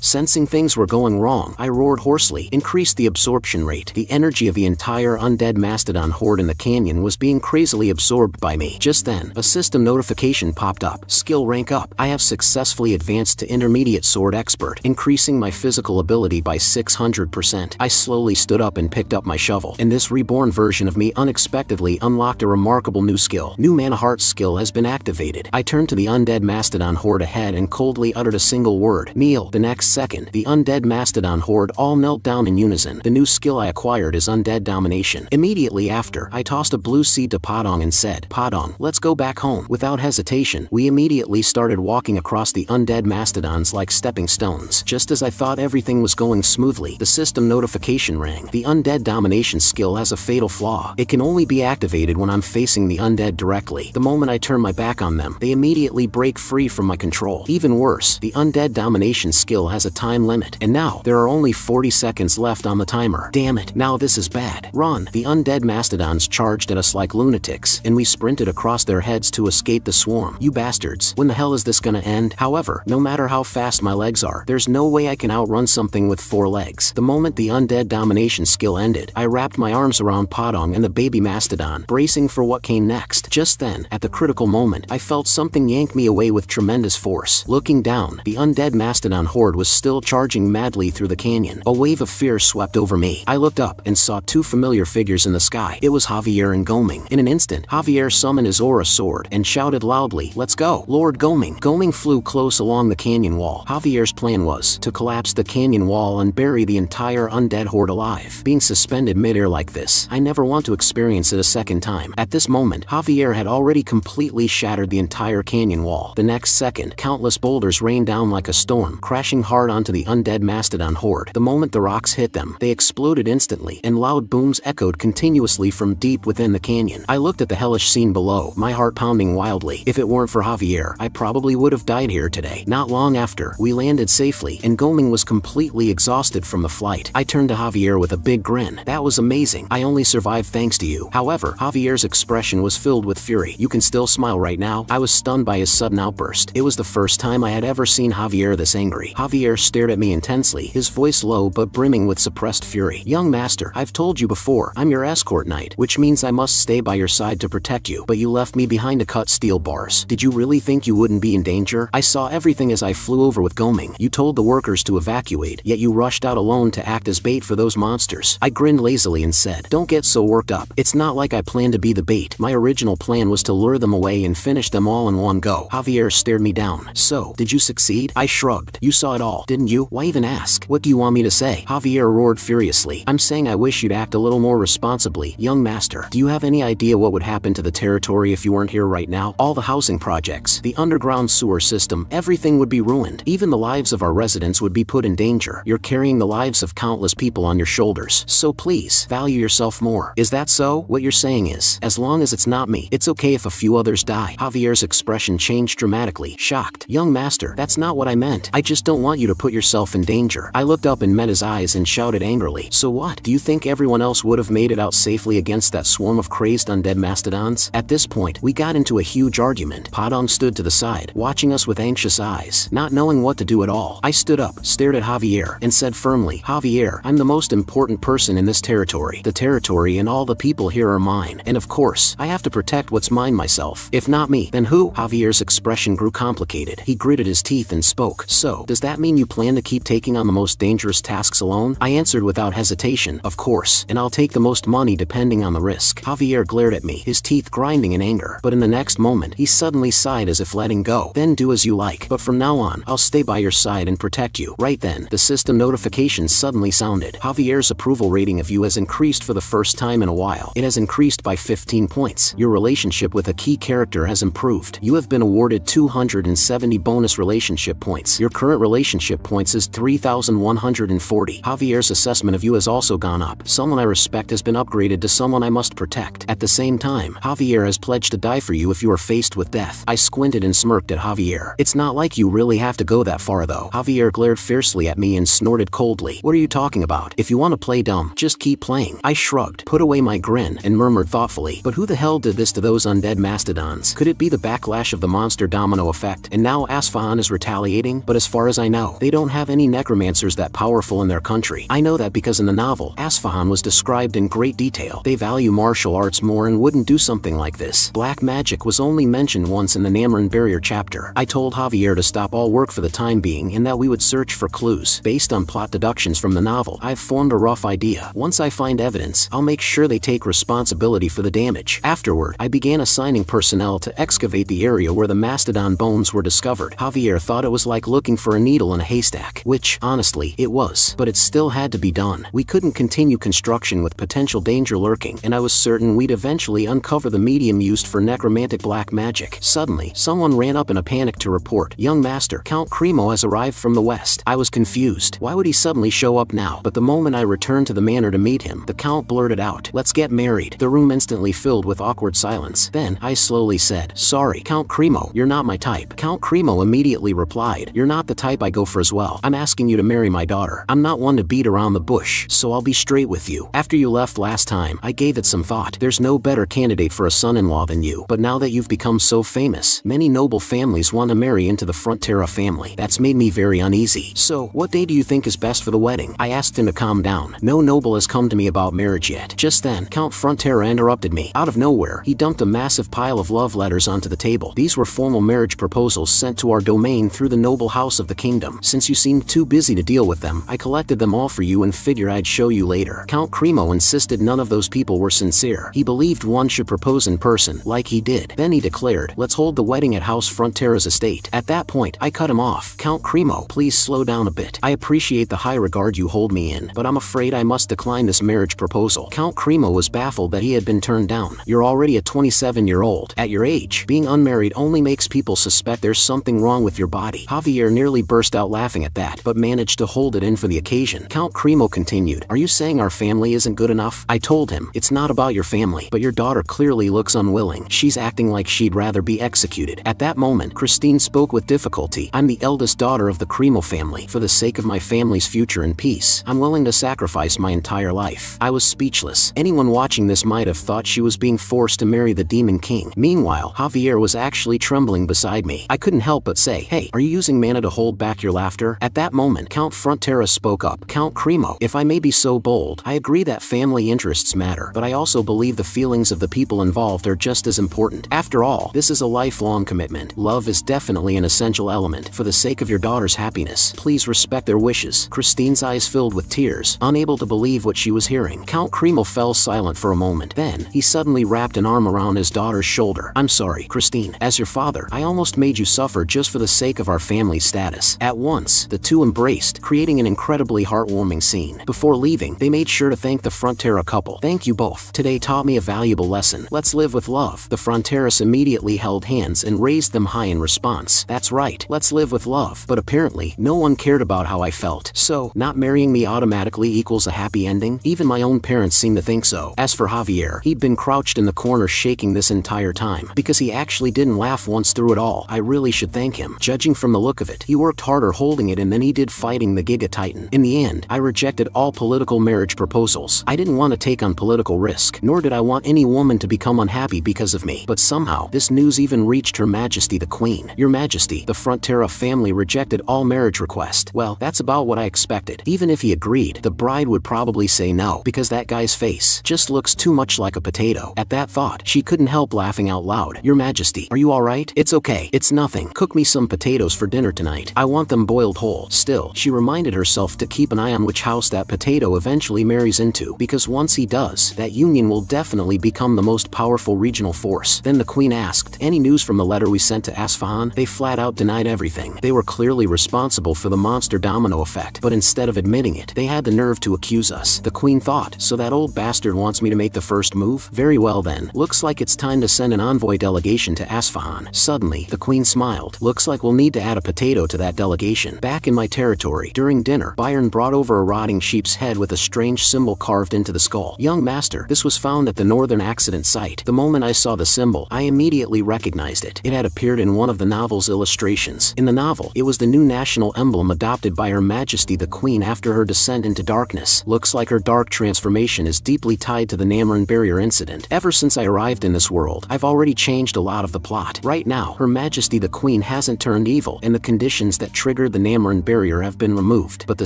Sensing things were going wrong, I roared hoarsely, increased the absorption rate. The energy of the entire undead mastodon horde in the canyon was being crazily absorbed by me. Just then, a system notification popped up. Skill rank up. I have successfully advanced to intermediate sword expert, increasing my physical ability by 600%. I slowly stood up and picked up my shovel, and this reborn version of me unexpectedly unlocked a remarkable new skill. New mana heart skill has been activated. I turned to the undead mastodon horde ahead and coldly uttered a single word. Kneel. The next second, the undead mastodon horde all knelt down in unison. The new skill I acquired is undead domination. Immediately after, I tossed a blue seed to Padong and said, Padong, let's go back home. Without hesitation, we immediately started walking across the undead mastodons like stepping stones. Just as I thought everything was going smoothly, the system notification rang. The undead domination skill has a fatal flaw. It can only be activated when I'm facing the undead directly. The moment I turn my back on them, they immediately break free from my control. Even worse, the undead domination skill has a time limit, and now there are only 40 seconds left on the timer. Damn it, now this is bad. Run! The undead mastodons charged at us like lunatics, and we sprinted across their heads to escape the swarm. You bastards, when the hell is this gonna end? However, no matter how fast my legs are, there's no way I can outrun something with 4 legs. The moment the undead domination skill ended, I wrapped my arms around Padong and the baby mastodon, bracing for what came next. Just then, at the critical moment, I felt something yank me away with tremendous force. Looking down, the undead mastodon horde was still charging madly through the canyon. A wave of fear swept over me. I looked up and saw 2 familiar figures in the sky. It was Javier and Goming. In an instant, Javier summoned his aura sword and shouted loudly, "Let's go, Lord Goming." Goming flew close along the canyon wall. Javier's plan was to collapse the canyon wall and bury the entire undead horde alive. Being suspended midair like this, I never want to experience it a second time. At this moment, Javier had already completely shattered the entire canyon wall. The next second, countless boulders rained down like a storm, crashing hard onto the undead mastodon horde. The moment the rocks hit them, they exploded instantly, and loud booms echoed continuously from deep within the canyon. I looked at the hellish scene below, my heart pounding wildly. If it weren't for Javier, I probably would have died here today. Not long after, we landed safely, and Goming was completely exhausted from the flight. I turned to Javier with a big grin. "That was amazing. I only survived thanks to you." However, Javier's expression was filled with fury. "You can still smile right now?" I was stunned by his sudden outburst. It was the first time I had ever seen Javier this angry. Javier stared at me intensely, his voice low but brimming with suppressed fury. "Young master, I've told you before, I'm your escort knight, which means I must stay by your side to protect you, but you left me behind to cut steel bars. Did you really think you wouldn't be in danger? I saw everything as I flew over with Goming. You told the workers to evacuate, yet you rushed out alone to act as bait for those monsters." I grinned lazily and said, "Don't get so worked up. It's not like I planned to be the bait. My original plan was to lure them away and finish them all in one go." Javier stared me down. "So, did you succeed?" I shrugged. "You saw it all, didn't you? Why even ask? What do you want me to say?" Javier roared furiously. "I'm saying I wish you'd act a little more responsibly, young master. Do you have any idea what would happen to the territory if you weren't here right now? All the housing projects, the underground sewer system, everything would be ruined. Even the lives of our residents would be put in danger. You're carrying the lives of countless people on your shoulders. So please, value yourself more. Is that so? What you're saying is, as long as it's not me, it's okay if a few others die." Javier's expression changed dramatically, shocked. "Young master, that's not what I meant. I just don't want you to put yourself in danger." I looked up and met his eyes and shouted angrily, "So what? Do you think everyone else would have made it out safely against that swarm of crazed undead mastodons?" At this point, we got into a huge argument. Padong stood to the side, watching us with anxious eyes, not knowing what to do at all. I stood up, stared at Javier, and said firmly, "Javier, I'm the most important person in this territory. The territory and all the people here are mine, and of course, I have to protect what's mine myself. If not me, then who?" Javier's expression grew complicated. He gritted his teeth and spoke. "So, does that mean you plan to keep taking on the most dangerous tasks alone?" I answered without hesitation. information, of course, and I'll take the most money depending on the risk. Javier glared at me, his teeth grinding in anger, but in the next moment, he suddenly sighed as if letting go. Then do as you like, but from now on, I'll stay by your side and protect you. Right then, the system notification suddenly sounded. Javier's approval rating of you has increased for the first time in a while. It has increased by 15 points. Your relationship with a key character has improved. You have been awarded 270 bonus relationship points. Your current relationship points is 3,140. Javier's assessment of you has also gone up. Someone I respect has been upgraded to someone I must protect. At the same time, Javier has pledged to die for you if you are faced with death. I squinted and smirked at Javier. It's not like you really have to go that far though. Javier glared fiercely at me and snorted coldly. What are you talking about? If you want to play dumb, just keep playing. I shrugged, put away my grin, and murmured thoughtfully, but who the hell did this to those undead mastodons? Could it be the backlash of the monster domino effect, and now Asfahan is retaliating? But as far as I know, they don't have any necromancers that powerful in their country. I know that because in the novel, Asfahan was described in great detail. They value martial arts more and wouldn't do something like this. Black magic was only mentioned once in the Namran Barrier chapter. I told Javier to stop all work for the time being and that we would search for clues. Based on plot deductions from the novel, I've formed a rough idea. Once I find evidence, I'll make sure they take responsibility for the damage. Afterward, I began assigning personnel to excavate the area where the mastodon bones were discovered. Javier thought it was like looking for a needle in a haystack, which, honestly, it was. But it still had to be done. We couldn't continue construction with potential danger lurking, and I was certain we'd eventually uncover the medium used for necromantic black magic. Suddenly, someone ran up in a panic to report, "Young master, Count Cremo has arrived from the west." I was confused. Why would he suddenly show up now? But the moment I returned to the manor to meet him, the Count blurted out, "Let's get married." The room instantly filled with awkward silence. Then, I slowly said, "Sorry, Count Cremo, you're not my type." Count Cremo immediately replied, "You're not the type I go for as well. I'm asking you to marry my daughter. I'm not one to beat around the bush, so I'll be straight with you. After you left last time, I gave it some thought. There's no better candidate for a son-in-law than you. But now that you've become so famous, many noble families want to marry into the Frontera family. That's made me very uneasy. So, what day do you think is best for the wedding?" I asked him to calm down. No noble has come to me about marriage yet. Just then, Count Frontera interrupted me. Out of nowhere, he dumped a massive pile of love letters onto the table. These were formal marriage proposals sent to our domain through the noble house of the kingdom. Since you seemed too busy to deal with them, I collected them all for you and figured I'd show you later. Count Cremo insisted none of those people were sincere. He believed one should propose in person, like he did. Then he declared, "Let's hold the wedding at House Frontera's estate." At that point, I cut him off. "Count Cremo, please slow down a bit. I appreciate the high regard you hold me in, but I'm afraid I must decline this marriage proposal." Count Cremo was baffled that he had been turned down. "You're already a 27-year-old. At your age, being unmarried only makes people suspect there's something wrong with your body." Javier nearly burst out laughing at that, but managed to hold it in for the occasion. Count Cremo continued, "Are you saying our family isn't good enough?" I told him, "It's not about your family, but your daughter clearly looks unwilling. She's acting like she'd rather be executed." At that moment, Christine spoke with difficulty. "I'm the eldest daughter of the Cremo family. For the sake of my family's future and peace, I'm willing to sacrifice my entire life." I was speechless. Anyone watching this might have thought she was being forced to marry the Demon King. Meanwhile, Javier was actually trembling beside me. I couldn't help but say, "Hey, are you using mana to hold back your laughter?" At that moment, Count Frontera spoke up. "Count Cremo, if I may be so bold, I agree that family interests matter, but I also believe the feelings of the people involved are just as important. After all, this is a lifelong commitment. Love is definitely an essential element. For the sake of your daughter's happiness, please respect their wishes." Christine's eyes filled with tears, unable to believe what she was hearing. Count Cremo fell silent for a moment. Then, he suddenly wrapped an arm around his daughter's shoulder. "I'm sorry, Christine. As your father, I almost made you suffer just for the sake of our family's status." At once, the two embraced, creating an incredibly heartwarming scene. Before leaving, they made sure to thank the Frontera couple. "Thank you both. Today taught me a valuable lesson. Let's live with love." The Fronteras immediately held hands and raised them high in response. "That's right. Let's live with love." But apparently, no one cared about how I felt. So, not marrying me automatically equals a happy ending? Even my own parents seemed to think so. As for Javier, he'd been crouched in the corner shaking this entire time. Because he actually didn't laugh once through it all. I really should thank him. Judging from the look of it, he worked harder holding it in than he did fighting the Giga Titan. In the end, I rejected all political marriage proposals. I didn't want to take on political risk, nor did I want any woman to become unhappy because of me. But somehow, this news even reached Her Majesty the Queen. "Your Majesty, the Frontera family rejected all marriage requests." Well, that's about what I expected. Even if he agreed, the bride would probably say no, because that guy's face just looks too much like a potato. At that thought, she couldn't help laughing out loud. "Your Majesty, are you alright?" "It's okay. It's nothing. Cook me some potatoes for dinner tonight. I want them boiled whole." Still, she reminded herself to keep an eye on which house that potato potato eventually marries into, because once he does, that union will definitely become the most powerful regional force. Then the queen asked, any news from the letter we sent to Asfahan? They flat out denied everything. They were clearly responsible for the monster domino effect, but instead of admitting it, they had the nerve to accuse us. The queen thought, so that old bastard wants me to make the first move? Very well then, looks like it's time to send an envoy delegation to Asfahan. Suddenly, the queen smiled. Looks like we'll need to add a potato to that delegation. Back in my territory, during dinner, Byron brought over a rotting sheep's head with a strange symbol carved into the skull. Young master, this was found at the northern accident site. The moment I saw the symbol, I immediately recognized it. It had appeared in one of the novel's illustrations. In the novel, it was the new national emblem adopted by Her Majesty the Queen after her descent into darkness. Looks like her dark transformation is deeply tied to the Namoran barrier incident. Ever since I arrived in this world, I've already changed a lot of the plot. Right now, Her Majesty the Queen hasn't turned evil, and the conditions that triggered the Namoran barrier have been removed. But the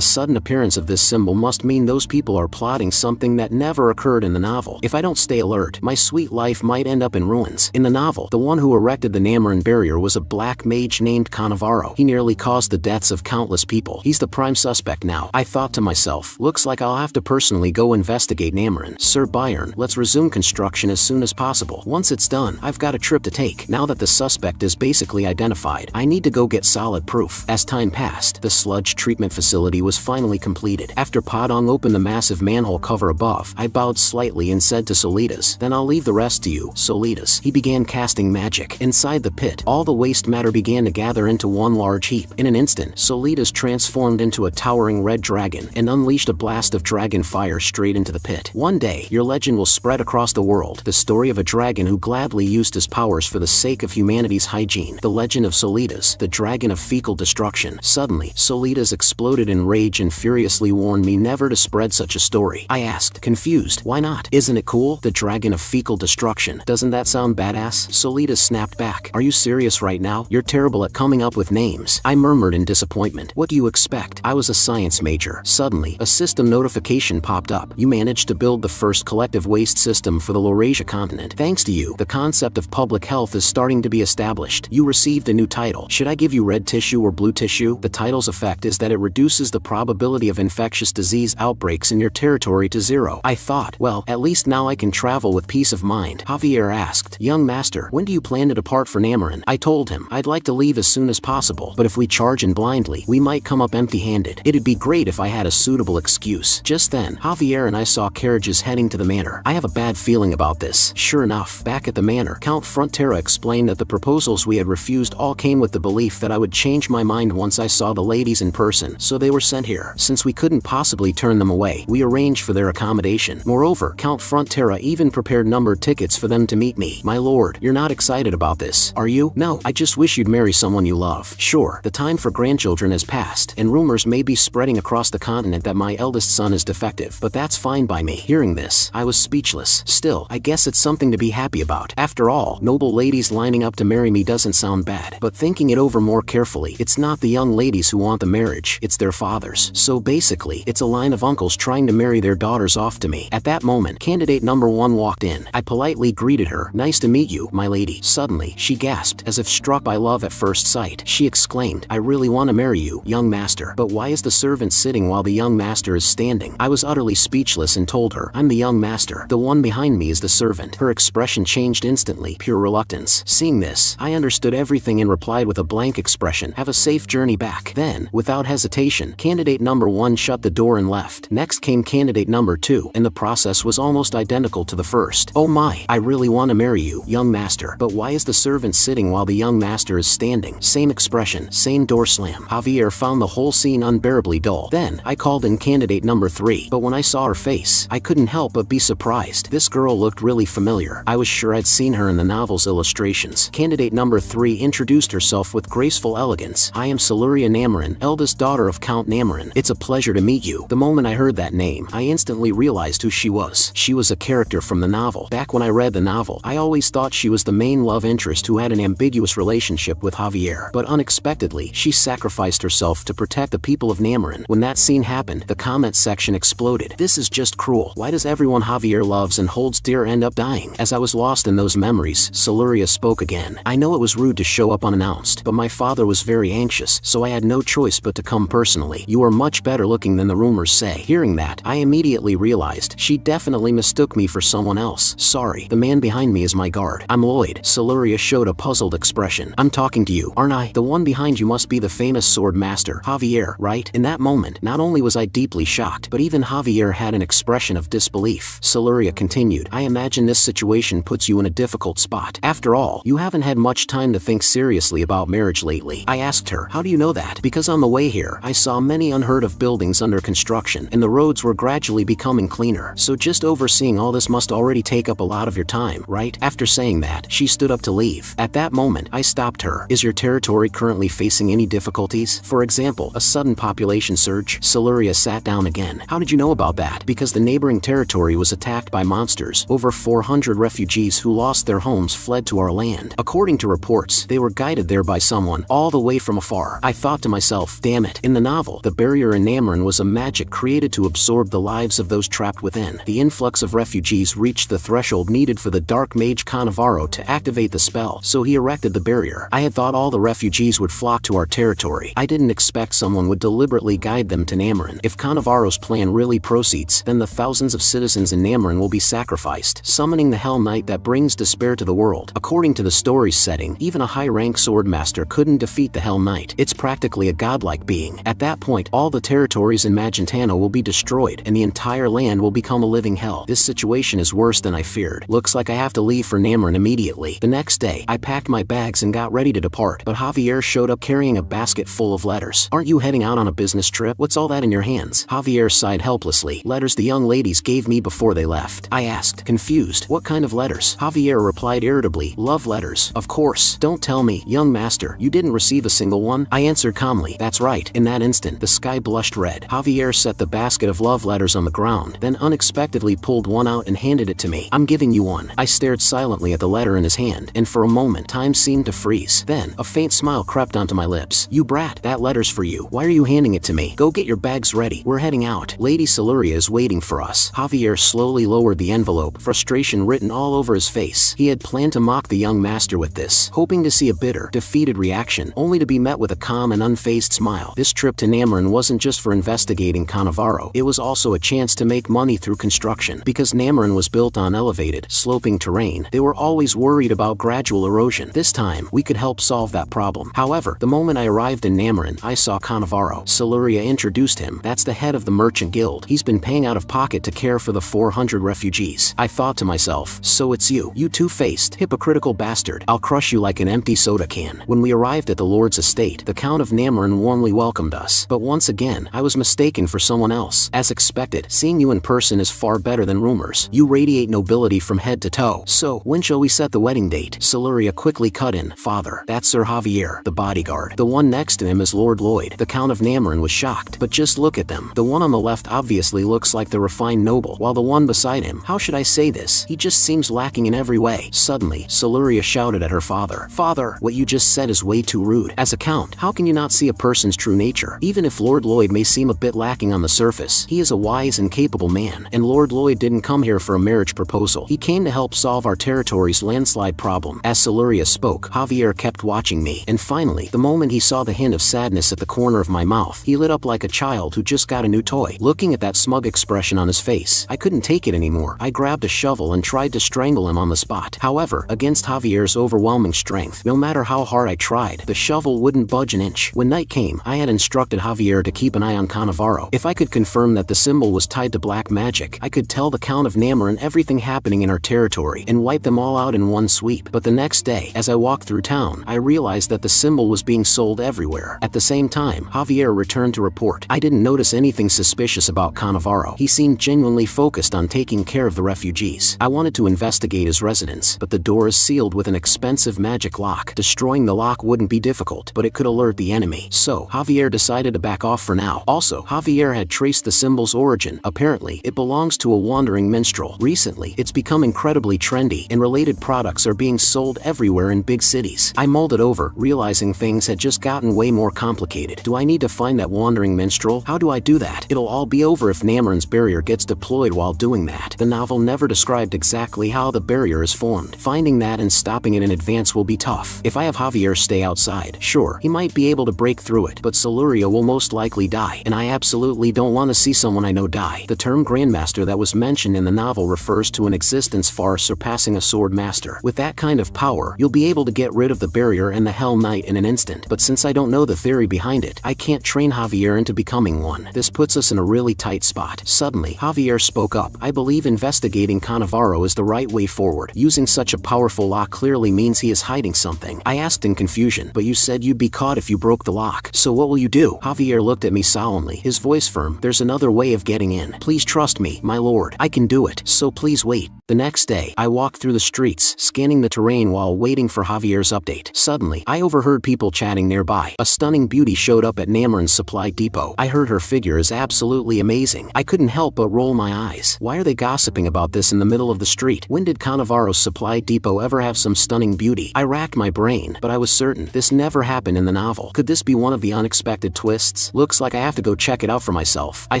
sudden appearance of this symbol must mean those people are plotting something that never occurred in the novel. If I don't stay alert, my sweet life might end up in ruins. In the novel, the one who erected the Namoran barrier was a black mage named Cannavaro. He nearly caused the deaths of countless people. He's the prime suspect now. I thought to myself, looks like I'll have to personally go investigate Namoran. Sir Byron, let's resume construction as soon as possible. Once it's done, I've got a trip to take. Now that the suspect is basically identified, I need to go get solid proof. As time passed, the sludge treatment facility was finally completed. After Padong opened the massive manhole cover above, I bowed slightly and said to Solitas, then I'll leave the rest to you, Solitas. He began casting magic. Inside the pit, all the waste matter began to gather into one large heap. In an instant, Solitas transformed into a towering red dragon and unleashed a blast of dragon fire straight into the pit. One day, your legend will spread across the world. The story of a dragon who gladly used his powers for the sake of humanity's hygiene. The legend of Solitas, the dragon of fecal destruction. Suddenly, Solitas exploded in rage and furiously warned me never to spread such a story. I asked, confused, why not? Isn't it cool? The dragon of fecal destruction. Doesn't that sound badass? Solitas snapped back. Are you serious right now? You're terrible at coming up with names. I murmured in disappointment. What do you expect? I was a science major. Suddenly, a system notification popped up. You managed to build the first collective waste system for the Laurasia continent. Thanks to you, the concept of public health is starting to be established. You received a new title. Should I give you red tissue or blue tissue? The title's effect is that it reduces the probability of infectious disease outbreaks in your territory to 0. I thought, well, at least now I can travel with peace of mind. Javier asked, young master, when do you plan to depart for Namoran? I told him, I'd like to leave as soon as possible, but if we charge in blindly, we might come up empty-handed. It'd be great if I had a suitable excuse. Just then, Javier and I saw carriages heading to the manor. I have a bad feeling about this. Sure enough, back at the manor, Count Frontera explained that the proposals we had refused all came with the belief that I would change my mind once I saw the ladies in person, so they were sent here. Since we couldn't possibly turn them away, we arranged for their accommodation. Moreover, Count Frontera even prepared numbered tickets for them to meet me. My lord, you're not excited about this, are you? No, I just wish you'd marry someone you love. Sure, the time for grandchildren has passed, and rumors may be spreading across the continent that my eldest son is defective, but that's fine by me. Hearing this, I was speechless. Still, I guess it's something to be happy about. After all, noble ladies lining up to marry me doesn't sound bad. But thinking it over more carefully, it's not the young ladies who want the marriage, it's their fathers. So basically, it's a line of uncles trying to marry their daughters off to me. At that moment, candidate number 1 walked in. I politely greeted her. Nice to meet you, my lady. Suddenly, she gasped, as if struck by love at first sight. She exclaimed, I really want to marry you, young master. But why is the servant sitting while the young master is standing? I was utterly speechless and told her, I'm the young master. The one behind me is the servant. Her expression changed instantly, pure reluctance. Seeing this, I understood everything and replied with a blank expression, have a safe journey back. Then, without hesitation, candidate number 1 shut the door and left. Next came candidate number 2, and the process was almost identical to the first. Oh my, I really want to marry you, young master. But why is the servant sitting while the young master is standing? Same expression, same door slam. Javier found the whole scene unbearably dull. Then, I called in candidate number 3, but when I saw her face, I couldn't help but be surprised. This girl looked really familiar. I was sure I'd seen her in the novel's illustrations. Candidate number 3 introduced herself with graceful elegance. I am Siluria Namoran, eldest daughter of Count Namoran. It's a pleasure to meet you. The moment I heard that name, I instantly realized who she was. She was a character from the novel. Back when I read the novel, I always thought she was the main love interest who had an ambiguous relationship with Javier. But unexpectedly, she sacrificed herself to protect the people of Namoran. When that scene happened, the comment section exploded. This is just cruel. Why does everyone Javier loves and holds dear end up dying? As I was lost in those memories, Siluria spoke again. I know it was rude to show up unannounced, but my father was very anxious, so I had no choice but to come personally. You are much better looking than the rumors say. Hearing that, I immediately realized she definitely mistook me for someone else. Sorry, the man behind me is my guard. I'm Lloyd. Siluria showed a puzzled expression. I'm talking to you, aren't I? The one behind you must be the famous sword master, Javier, right? In that moment, not only was I deeply shocked, but even Javier had an expression of disbelief. Siluria continued, I imagine this situation puts you in a difficult spot. After all, you haven't had much time to think seriously about marriage lately. I asked her, how do you know that? Because on the way here, I saw many unheard of buildings under construction, and the roads were gradually becoming cleaner. So just overseeing all this must already take up a lot of your time, right? After saying that, she stood up to leave. At that moment, I stopped her. Is your territory currently facing any difficulties? For example, a sudden population surge? Siluria sat down again. How did you know about that? Because the neighboring territory was attacked by monsters. Over 400 refugees who lost their homes fled to our land. According to reports, they were guided there by someone, all the way from afar. I thought to myself, damn it. In the novel, the barrier in Namoran was a magic created to absorb the lives of those trapped within. The influx of refugees reached the threshold needed for the dark mage Cannavaro to activate the spell, so he erected the barrier. I had thought all the refugees would flock to our territory. I didn't expect someone would deliberately guide them to Namoran. If Cannavaro's plan really proceeds, then the thousands of citizens in Namoran will be sacrificed, summoning the Hell Knight that brings despair to the world. According to the story's setting, even a high-rank swordmaster couldn't defeat the Hell Knight. It's practically a godlike being. At that point, all the territories in Magentano will be destroyed, and the entire land will become a living hell. This situation is worse than I feared. Looks like I have to leave for Namoran immediately. The next day, I packed my bags and got ready to depart, but Javier showed up carrying a basket full of letters. Aren't you heading out on a business trip? What's all that in your hands? Javier sighed helplessly. Letters the young ladies gave me before they left. I asked, confused. What kind of letters? Javier replied irritably, love letters. Of course. Don't tell me, young master, you didn't receive a single one? I answered calmly, that's right. In that instant, the sky blushed red. Javier set the basket of love letters on the ground, then unexpectedly pulled one out and handed it to me. I'm giving you one. I stared silently at the letter in his hand, and for a moment, time seemed to freeze. Then, a faint smile crept onto my lips. You brat, that letter's for you. Why are you handing it to me? Go get your bags ready. We're heading out. Lady Siluria is waiting for us. Javier slowly lowered the envelope, frustration written all over his face. He had planned to mock the young master with this, hoping to see a bitter, defeated reaction, only to be met with a calm and unfazed smile. This trip to Namoran wasn't just for investigating Cannavaro, it was also a chance to make money through construction. Because Namoran was built on elevated, sloping terrain, they were always worried about gradual erosion. This time, we could help solve that problem. However, the moment I arrived in Namoran, I saw Cannavaro. Siluria introduced him. That's the head of the merchant guild. He's been paying out of pocket to care for the 400 refugees. I thought to myself, so it's you. You two-faced, hypocritical bastard. I'll crush you like an empty soda can. When we arrived at the Lord's estate, the Count of Namoran warmly welcomed us. But once again, I was mistaken for someone else. As expected, seeing you in person is far better than rumors. You radiate nobility from head to toe. So, when shall we set the wedding date? Siluria quickly cut in. Father, that's Sir Javier, the bodyguard. The one next to him is Lord Lloyd. The Count of Namoran was shocked. But just look at them. The one on the left obviously looks like the refined noble, while the one beside him, how should I say this? He just seems lacking in every way. Suddenly, Siluria shouted at her father. Father, what you just said is way too rude. As a count, how can you not see a person's true nature? Even if Lord Lloyd may seem a bit lacking on the surface, he is a wise and capable man. And Lord Lloyd didn't come here for a marriage proposal. He came to help solve our territory's landslide problem. As Siluria spoke, Javier kept watching me, and finally, the moment he saw the hint of sadness at the corner of my mouth, he lit up like a child who just got a new toy. Looking at that smug expression on his face, I couldn't take it anymore. I grabbed a shovel and tried to strangle him on the spot. However, against Javier's overwhelming strength, no matter how hard I tried, the shovel wouldn't budge an inch. When night came, I had instructed Javier to keep an eye on Cannavaro. If I could confirm that the symbol was tied to black magic, I could tell the Count of Namoran everything happening in our territory and wipe them all out in one sweep. But the next day, as I walked through town, I realized that the symbol was being sold everywhere. At the same time, Javier returned to report. I didn't notice anything suspicious about Cannavaro. He seemed genuinely focused on taking care of the refugees. I wanted to investigate his residence, but the door is sealed with an expensive magic lock. Destroying the lock wouldn't be difficult, but it could alert the enemy. So, Javier decided to back off for now. Also, Javier had traced the symbol's origin. Apparently, it belongs to a wandering minstrel. Recently, it's become incredibly trendy, and related products are being sold everywhere in big cities. I mulled it over, realizing things had just gotten way more complicated. Do I need to find that wandering minstrel? How do I do that? It'll all be over if Namoran's barrier gets deployed while doing that. The novel never described exactly how the barrier is formed. Finding that and stopping it in advance will be tough. If I have Javier stay outside, sure, he might be able to break through it, but Siluria will most likely die, and I absolutely definitely don't want to see someone I know die. The term grandmaster that was mentioned in the novel refers to an existence far surpassing a sword master. With that kind of power, you'll be able to get rid of the barrier and the Hell Knight in an instant. But since I don't know the theory behind it, I can't train Javier into becoming one. This puts us in a really tight spot. Suddenly, Javier spoke up. I believe investigating Cannavaro is the right way forward. Using such a powerful lock clearly means he is hiding something. I asked in confusion, but you said you'd be caught if you broke the lock. So what will you do? Javier looked at me solemnly, his voice firm. There's another way of getting in. Please trust me, my lord. I can do it, so please wait. The next day, I walked through the streets, scanning the terrain while waiting for Javier's update. Suddenly, I overheard people chatting nearby. A stunning beauty showed up at Nameron's supply depot. I heard her figure is absolutely amazing. I couldn't help but roll my eyes. Why are they gossiping about this in the middle of the street? When did Cannavaro's supply depot ever have some stunning beauty? I racked my brain, but I was certain this never happened in the novel. Could this be one of the unexpected twists? Looks like I have to go check it out for myself. I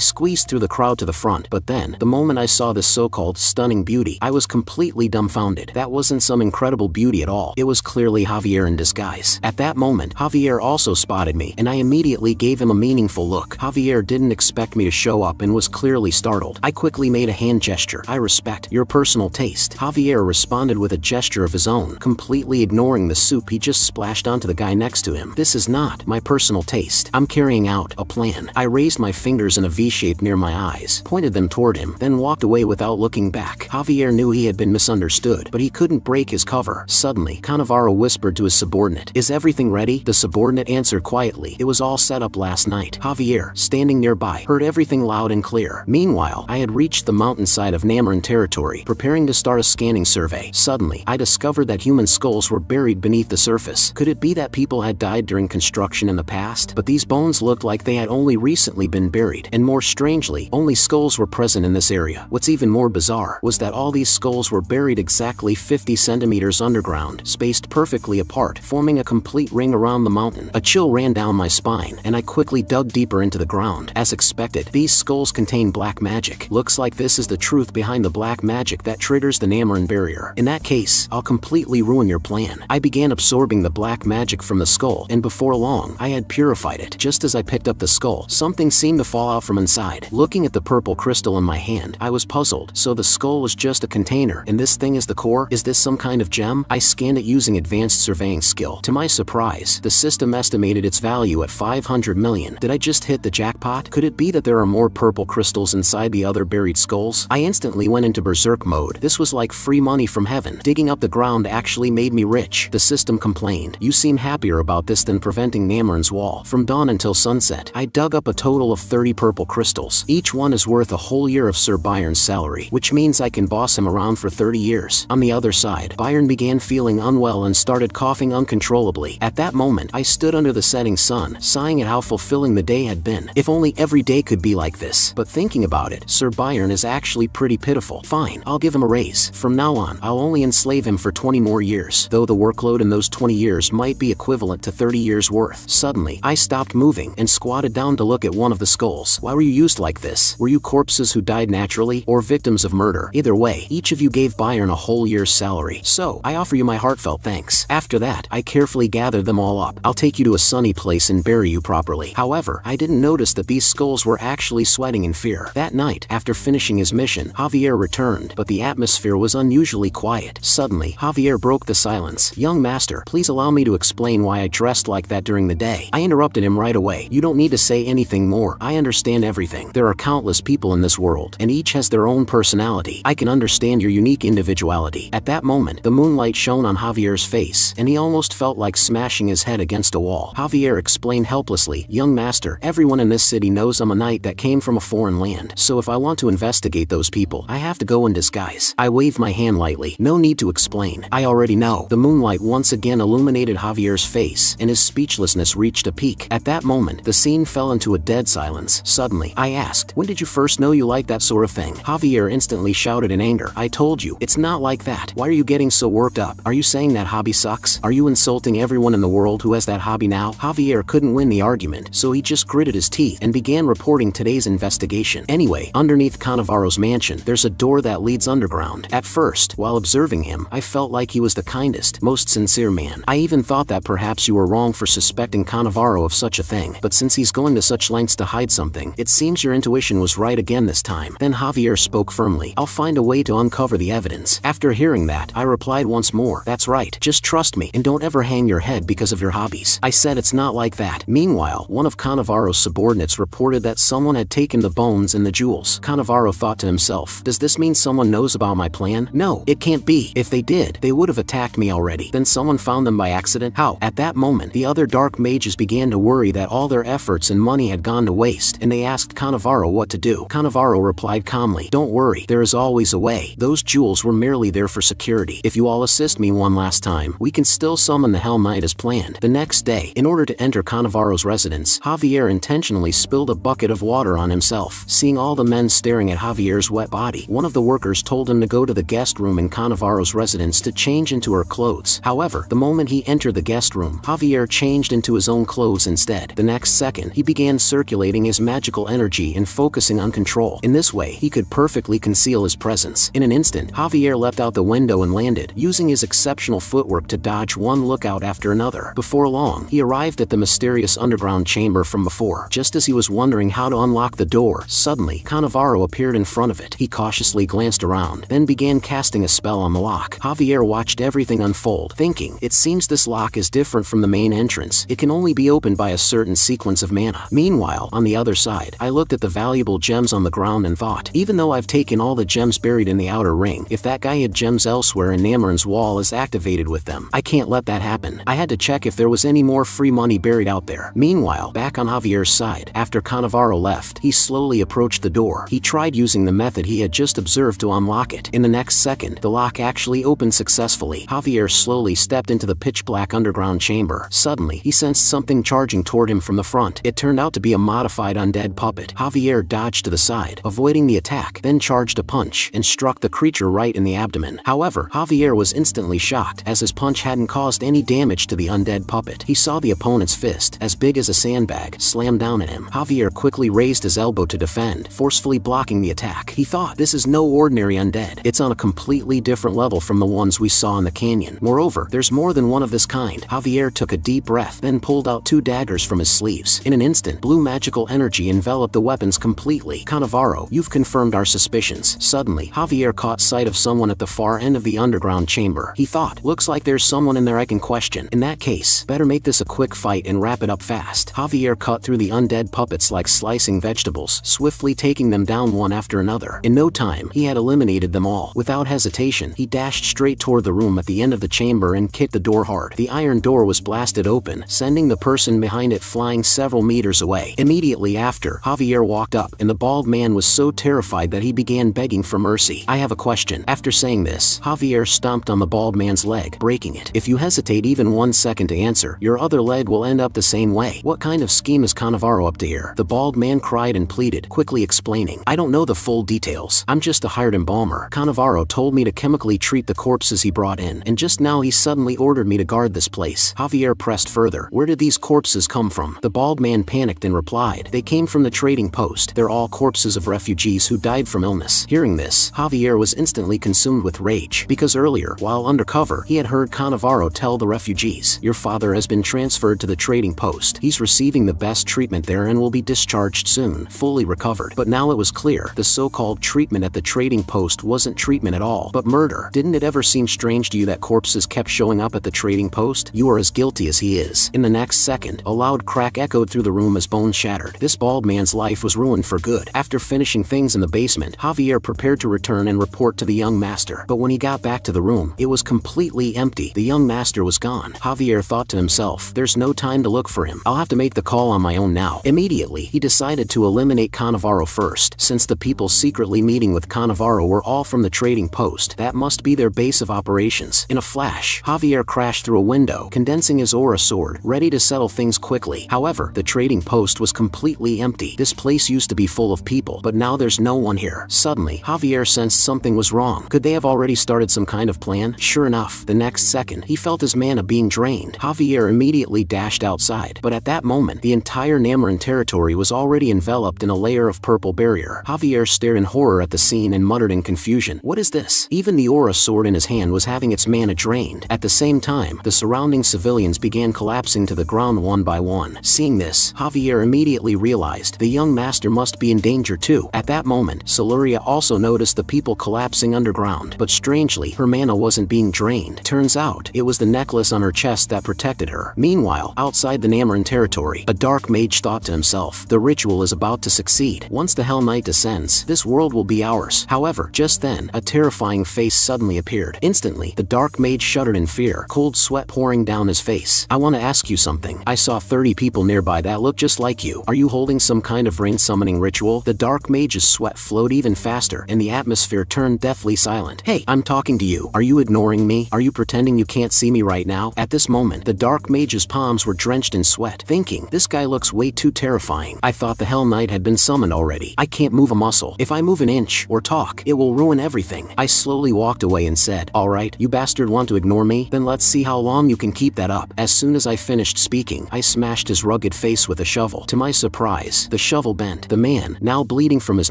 squeezed through the crowd to the front, but then, the moment I saw this so-called stunning beauty, I was completely dumbfounded. That wasn't some incredible beauty at all. It was clearly Javier in disguise. At that moment, Javier also spotted me, and I immediately gave him a meaningful look. Javier didn't expect me to show up and was clearly startled. I quickly made a hand gesture. I respect your personal taste. Javier responded with a gesture of his own, completely ignoring the soup he just splashed onto the guy next to him. This is not my personal taste. I'm carrying out a plan. I raised my fingers in a V shape near my eyes, pointed them toward him, then walked away without looking back. Javier knew he had been misunderstood, but he couldn't break his cover. Suddenly, Cannavaro whispered to his subordinate, "Is everything ready?" The subordinate answered quietly, "It was all set up last night." Javier, standing nearby, heard everything loud and clear. Meanwhile, I had reached the mountainside of Nameron territory, preparing to start a scanning survey. Suddenly, I discovered that human skulls were buried beneath the surface. Could it be that people had died during construction in the past? But these bones looked like they had only recently been buried, and more strangely, only skulls were present in this area. What's even more bizarre was that all these skulls were buried exactly 50 centimeters underground, spaced perfectly apart, forming a complete ring around the mountain. A chill ran down my spine, and I quickly dug deeper into the ground. As expected, these skulls contain black magic. Looks like this is the truth behind the black magic that triggers the Nameron barrier. In that case, I'll completely ruin your plan. I began absorbing the black magic from the skull, and before long, I had purified it. Just as I picked up the skull, something seemed to fall out from inside. Looking at the purple crystal in my hand, I was puzzled. So the skull was just a container, and this thing is the core? Is this some kind of gem? I scanned it using advanced surveying skill. To my surprise, the system estimated its value at 500 million. Did I just hit the jackpot? Could it be that there are more purple crystals inside the other buried skulls? I instantly went into berserk mode. This was like free money from heaven. Digging up the ground actually made me rich. The system complained. You seem happier about this than preventing Nameron's wall. From dawn until sunset, I dug up a total of 30 purple crystals. Each one is worth a whole year of Sir Byron's salary, which means I can boss him around for 30 years. On the other side, Byron began feeling unwell and started coughing uncontrollably. At that moment, I stood under the setting sun, sighing at how fulfilling the day had been. If only every day could be like this. But thinking about it, Sir Byron is actually pretty pitiful. Fine, I'll give him a raise. From now on, I'll only enslave him for 20 more years, though the workload in those 20 years might be equivalent to 30 years worth. Suddenly, I stopped moving and squatted down to look at one of the skulls. Why were you used like this? Were you corpses who died naturally, or victims of murder? Either way, each of you gave Byron a whole year's salary. So, I offer you my heartfelt thanks. After that, I carefully gathered them all up. I'll take you to a sunny place and bury you properly. However, I didn't notice that these skulls were actually sweating in fear. That night, after finishing his mission, Javier returned, but the atmosphere was unusually quiet. Suddenly, Javier broke the silence. "Young master, please allow me to explain why I dressed like that during the day." I interrupted him right away. "You don't need to say anything more. I understand everything. There are countless people in this world, and each has their own personality. I can understand your unique individuality." At that moment, the moonlight shone on Javier's face, and he almost felt like smashing his head against a wall. Javier explained helplessly, "Young master, everyone in this city knows I'm a knight that came from a foreign land, so if I want to investigate those people, I have to go in disguise." I waved my hand lightly. "No need to explain. I already know." The moonlight once again illuminated Javier's face, and his speechlessness reached a peak. At that moment, the scene fell into a dead silence. Suddenly, I asked, "When did you first know you liked that sort of thing?" Javier instantly shouted in anger, "I told you, it's not like that. Why are you getting so worked up? Are you saying that hobby sucks? Are you insulting everyone in the world who has that hobby now?" Javier couldn't win the argument, so he just gritted his teeth and began reporting today's investigation. Anyway, underneath Cannavaro's mansion, there's a door that leads underground. At first, while observing him, I felt like he was the kindest, most sincere man. I even thought that perhaps you were wrong for suspecting Cannavaro of such a thing, but since he's going to such lengths to hide something. It seems your intuition was right again this time. Then Javier spoke firmly. I'll find a way to uncover the evidence. After hearing that, I replied once more. That's right. Just trust me and don't ever hang your head because of your hobbies. I said it's not like that. Meanwhile, one of Cannavaro's subordinates reported that someone had taken the bones and the jewels. Cannavaro thought to himself, does this mean someone knows about my plan? No, it can't be. If they did, they would have attacked me already. Then someone found them by accident? How? At that moment, the other dark mages began to worry that all their efforts and money had gone to waste, and they asked Cannavaro what to do. Cannavaro replied calmly, don't worry, there is always a way. Those jewels were merely there for security. If you all assist me one last time, we can still summon the Hell Knight as planned. The next day, in order to enter Cannavaro's residence, Javier intentionally spilled a bucket of water on himself. Seeing all the men staring at Javier's wet body, one of the workers told him to go to the guest room in Cannavaro's residence to change into her clothes. However, the moment he entered the guest room, Javier changed into his own clothes instead. The next second, he began circulating his magical energy and focusing on control. In this way, he could perfectly conceal his presence. In an instant, Javier leapt out the window and landed, using his exceptional footwork to dodge one lookout after another. Before long, he arrived at the mysterious underground chamber from before. Just as he was wondering how to unlock the door, suddenly, Cannavaro appeared in front of it. He cautiously glanced around, then began casting a spell on the lock. Javier watched everything unfold, thinking, it seems this lock is different from the main entrance. It can only be opened by a certain sequence of mana. Meanwhile, on the other side, I looked at the valuable gems on the ground and thought, even though I've taken all the gems buried in the outer ring, if that guy had gems elsewhere and Namorin's wall is activated with them, I can't let that happen. I had to check if there was any more free money buried out there. Meanwhile, back on Javier's side, after Cannavaro left, he slowly approached the door. He tried using the method he had just observed to unlock it. In the next second, the lock actually opened successfully. Javier slowly stepped into the pitch-black underground chamber. Suddenly, he sensed something charging toward him from the front. It turned out to be a modified undead puppet. Javier dodged to the side, avoiding the attack, then charged a punch and struck the creature right in the abdomen. However, Javier was instantly shocked, as his punch hadn't caused any damage to the undead puppet. He saw the opponent's fist, as big as a sandbag, slam down at him. Javier quickly raised his elbow to defend, forcefully blocking the attack. He thought, this is no ordinary undead. It's on a completely different level from the ones we saw in the canyon. Moreover, there's more than one of this kind. Javier took a deep breath, then pulled out 2 daggers from his sleeves. In an instant, blue magical energy enveloped the weapons completely. Cannavaro, you've confirmed our suspicions. Suddenly, Javier caught sight of someone at the far end of the underground chamber. He thought, looks like there's someone in there I can question. In that case, better make this a quick fight and wrap it up fast. Javier cut through the undead puppets like slicing vegetables, swiftly taking them down one after another. In no time, he had eliminated them all. Without hesitation, he dashed straight toward the room at the end of the chamber and kicked the door hard. The iron door was blasted open, sending the person behind it flying several meters away. Immediately after, Javier walked up, and the bald man was so terrified that he began begging for mercy. I have a question. After saying this, Javier stomped on the bald man's leg, breaking it. If you hesitate even 1 second to answer, your other leg will end up the same way. What kind of scheme is Cannavaro up to here? The bald man cried and pleaded, quickly explaining, I don't know the full details. I'm just a hired embalmer. Cannavaro told me to chemically treat the corpses he brought in, and just now he suddenly ordered me to guard this place. Javier pressed further, where did these corpses come from? The bald man panicked and replied, they came from the trading post. They're all corpses of refugees who died from illness. Hearing this, Javier was instantly consumed with rage, because earlier, while undercover, he had heard Cannavaro tell the refugees, your father has been transferred to the trading post. He's receiving the best treatment there and will be discharged soon, fully recovered. But now it was clear, the so-called treatment at the trading post wasn't treatment at all, but murder. Didn't it ever seem strange to you that corpses kept showing up at the trading post? You are as guilty as he is. In the next second, a loud crack echoed through the room as bones shattered. This bald man's life was ruined for good. After finishing things in the basement, Javier prepared to return and report to the young master. But when he got back to the room, it was completely empty. The young master was gone. Javier thought to himself, there's no time to look for him. I'll have to make the call on my own now. Immediately, he decided to eliminate Cannavaro first. Since the people secretly meeting with Cannavaro were all from the trading post, that must be their base of operations. In a flash, Javier crashed through a window, condensing his aura sword, ready to settle things quickly. However, the trading post was completely empty. This place used to be full of people, but now there's no one here. Suddenly, Javier sensed something was wrong. Could they have already started some kind of plan? Sure enough, the next second, he felt his mana being drained. Javier immediately dashed outside, but at that moment, the entire Namorin territory was already enveloped in a layer of purple barrier. Javier stared in horror at the scene and muttered in confusion, what is this? Even the aura sword in his hand was having its mana drained. At the same time, the surrounding civilians began collapsing to the ground one by one. Seeing this, Javier immediately realized the young master must be in danger too. At that moment, Siluria also noticed the people collapsing underground, but strangely, her mana wasn't being drained. Turns out, it was the necklace on her chest that protected her. Meanwhile, outside the Namoran territory, a dark mage thought to himself, the ritual is about to succeed. Once the Hell Knight descends, this world will be ours. However, just then, a terrifying face suddenly appeared. Instantly, the dark mage shuddered in fear, cold sweat pouring down his face. I want to ask you something. I saw 30 people nearby that look just like you. Are you holding some kind of rain summoning ritual? The dark mage's sweat flowed even faster, and the atmosphere turned deathly silent. Hey, I'm talking to you. Are you ignoring me? Are you pretending you can't see me right now? At this moment, the dark mage's palms were drenched in sweat, thinking, this guy looks way too terrifying. I thought the Hell Knight had been summoned already. I can't move a muscle. If I move an inch or talk, it will ruin everything. I slowly walked away and said, alright, you bastard want to ignore me? Then let's see how long you can keep that up. As soon as I finished speaking, I smashed his rugged face with a shovel. To my surprise, the shovel bent. The man, now bleeding from his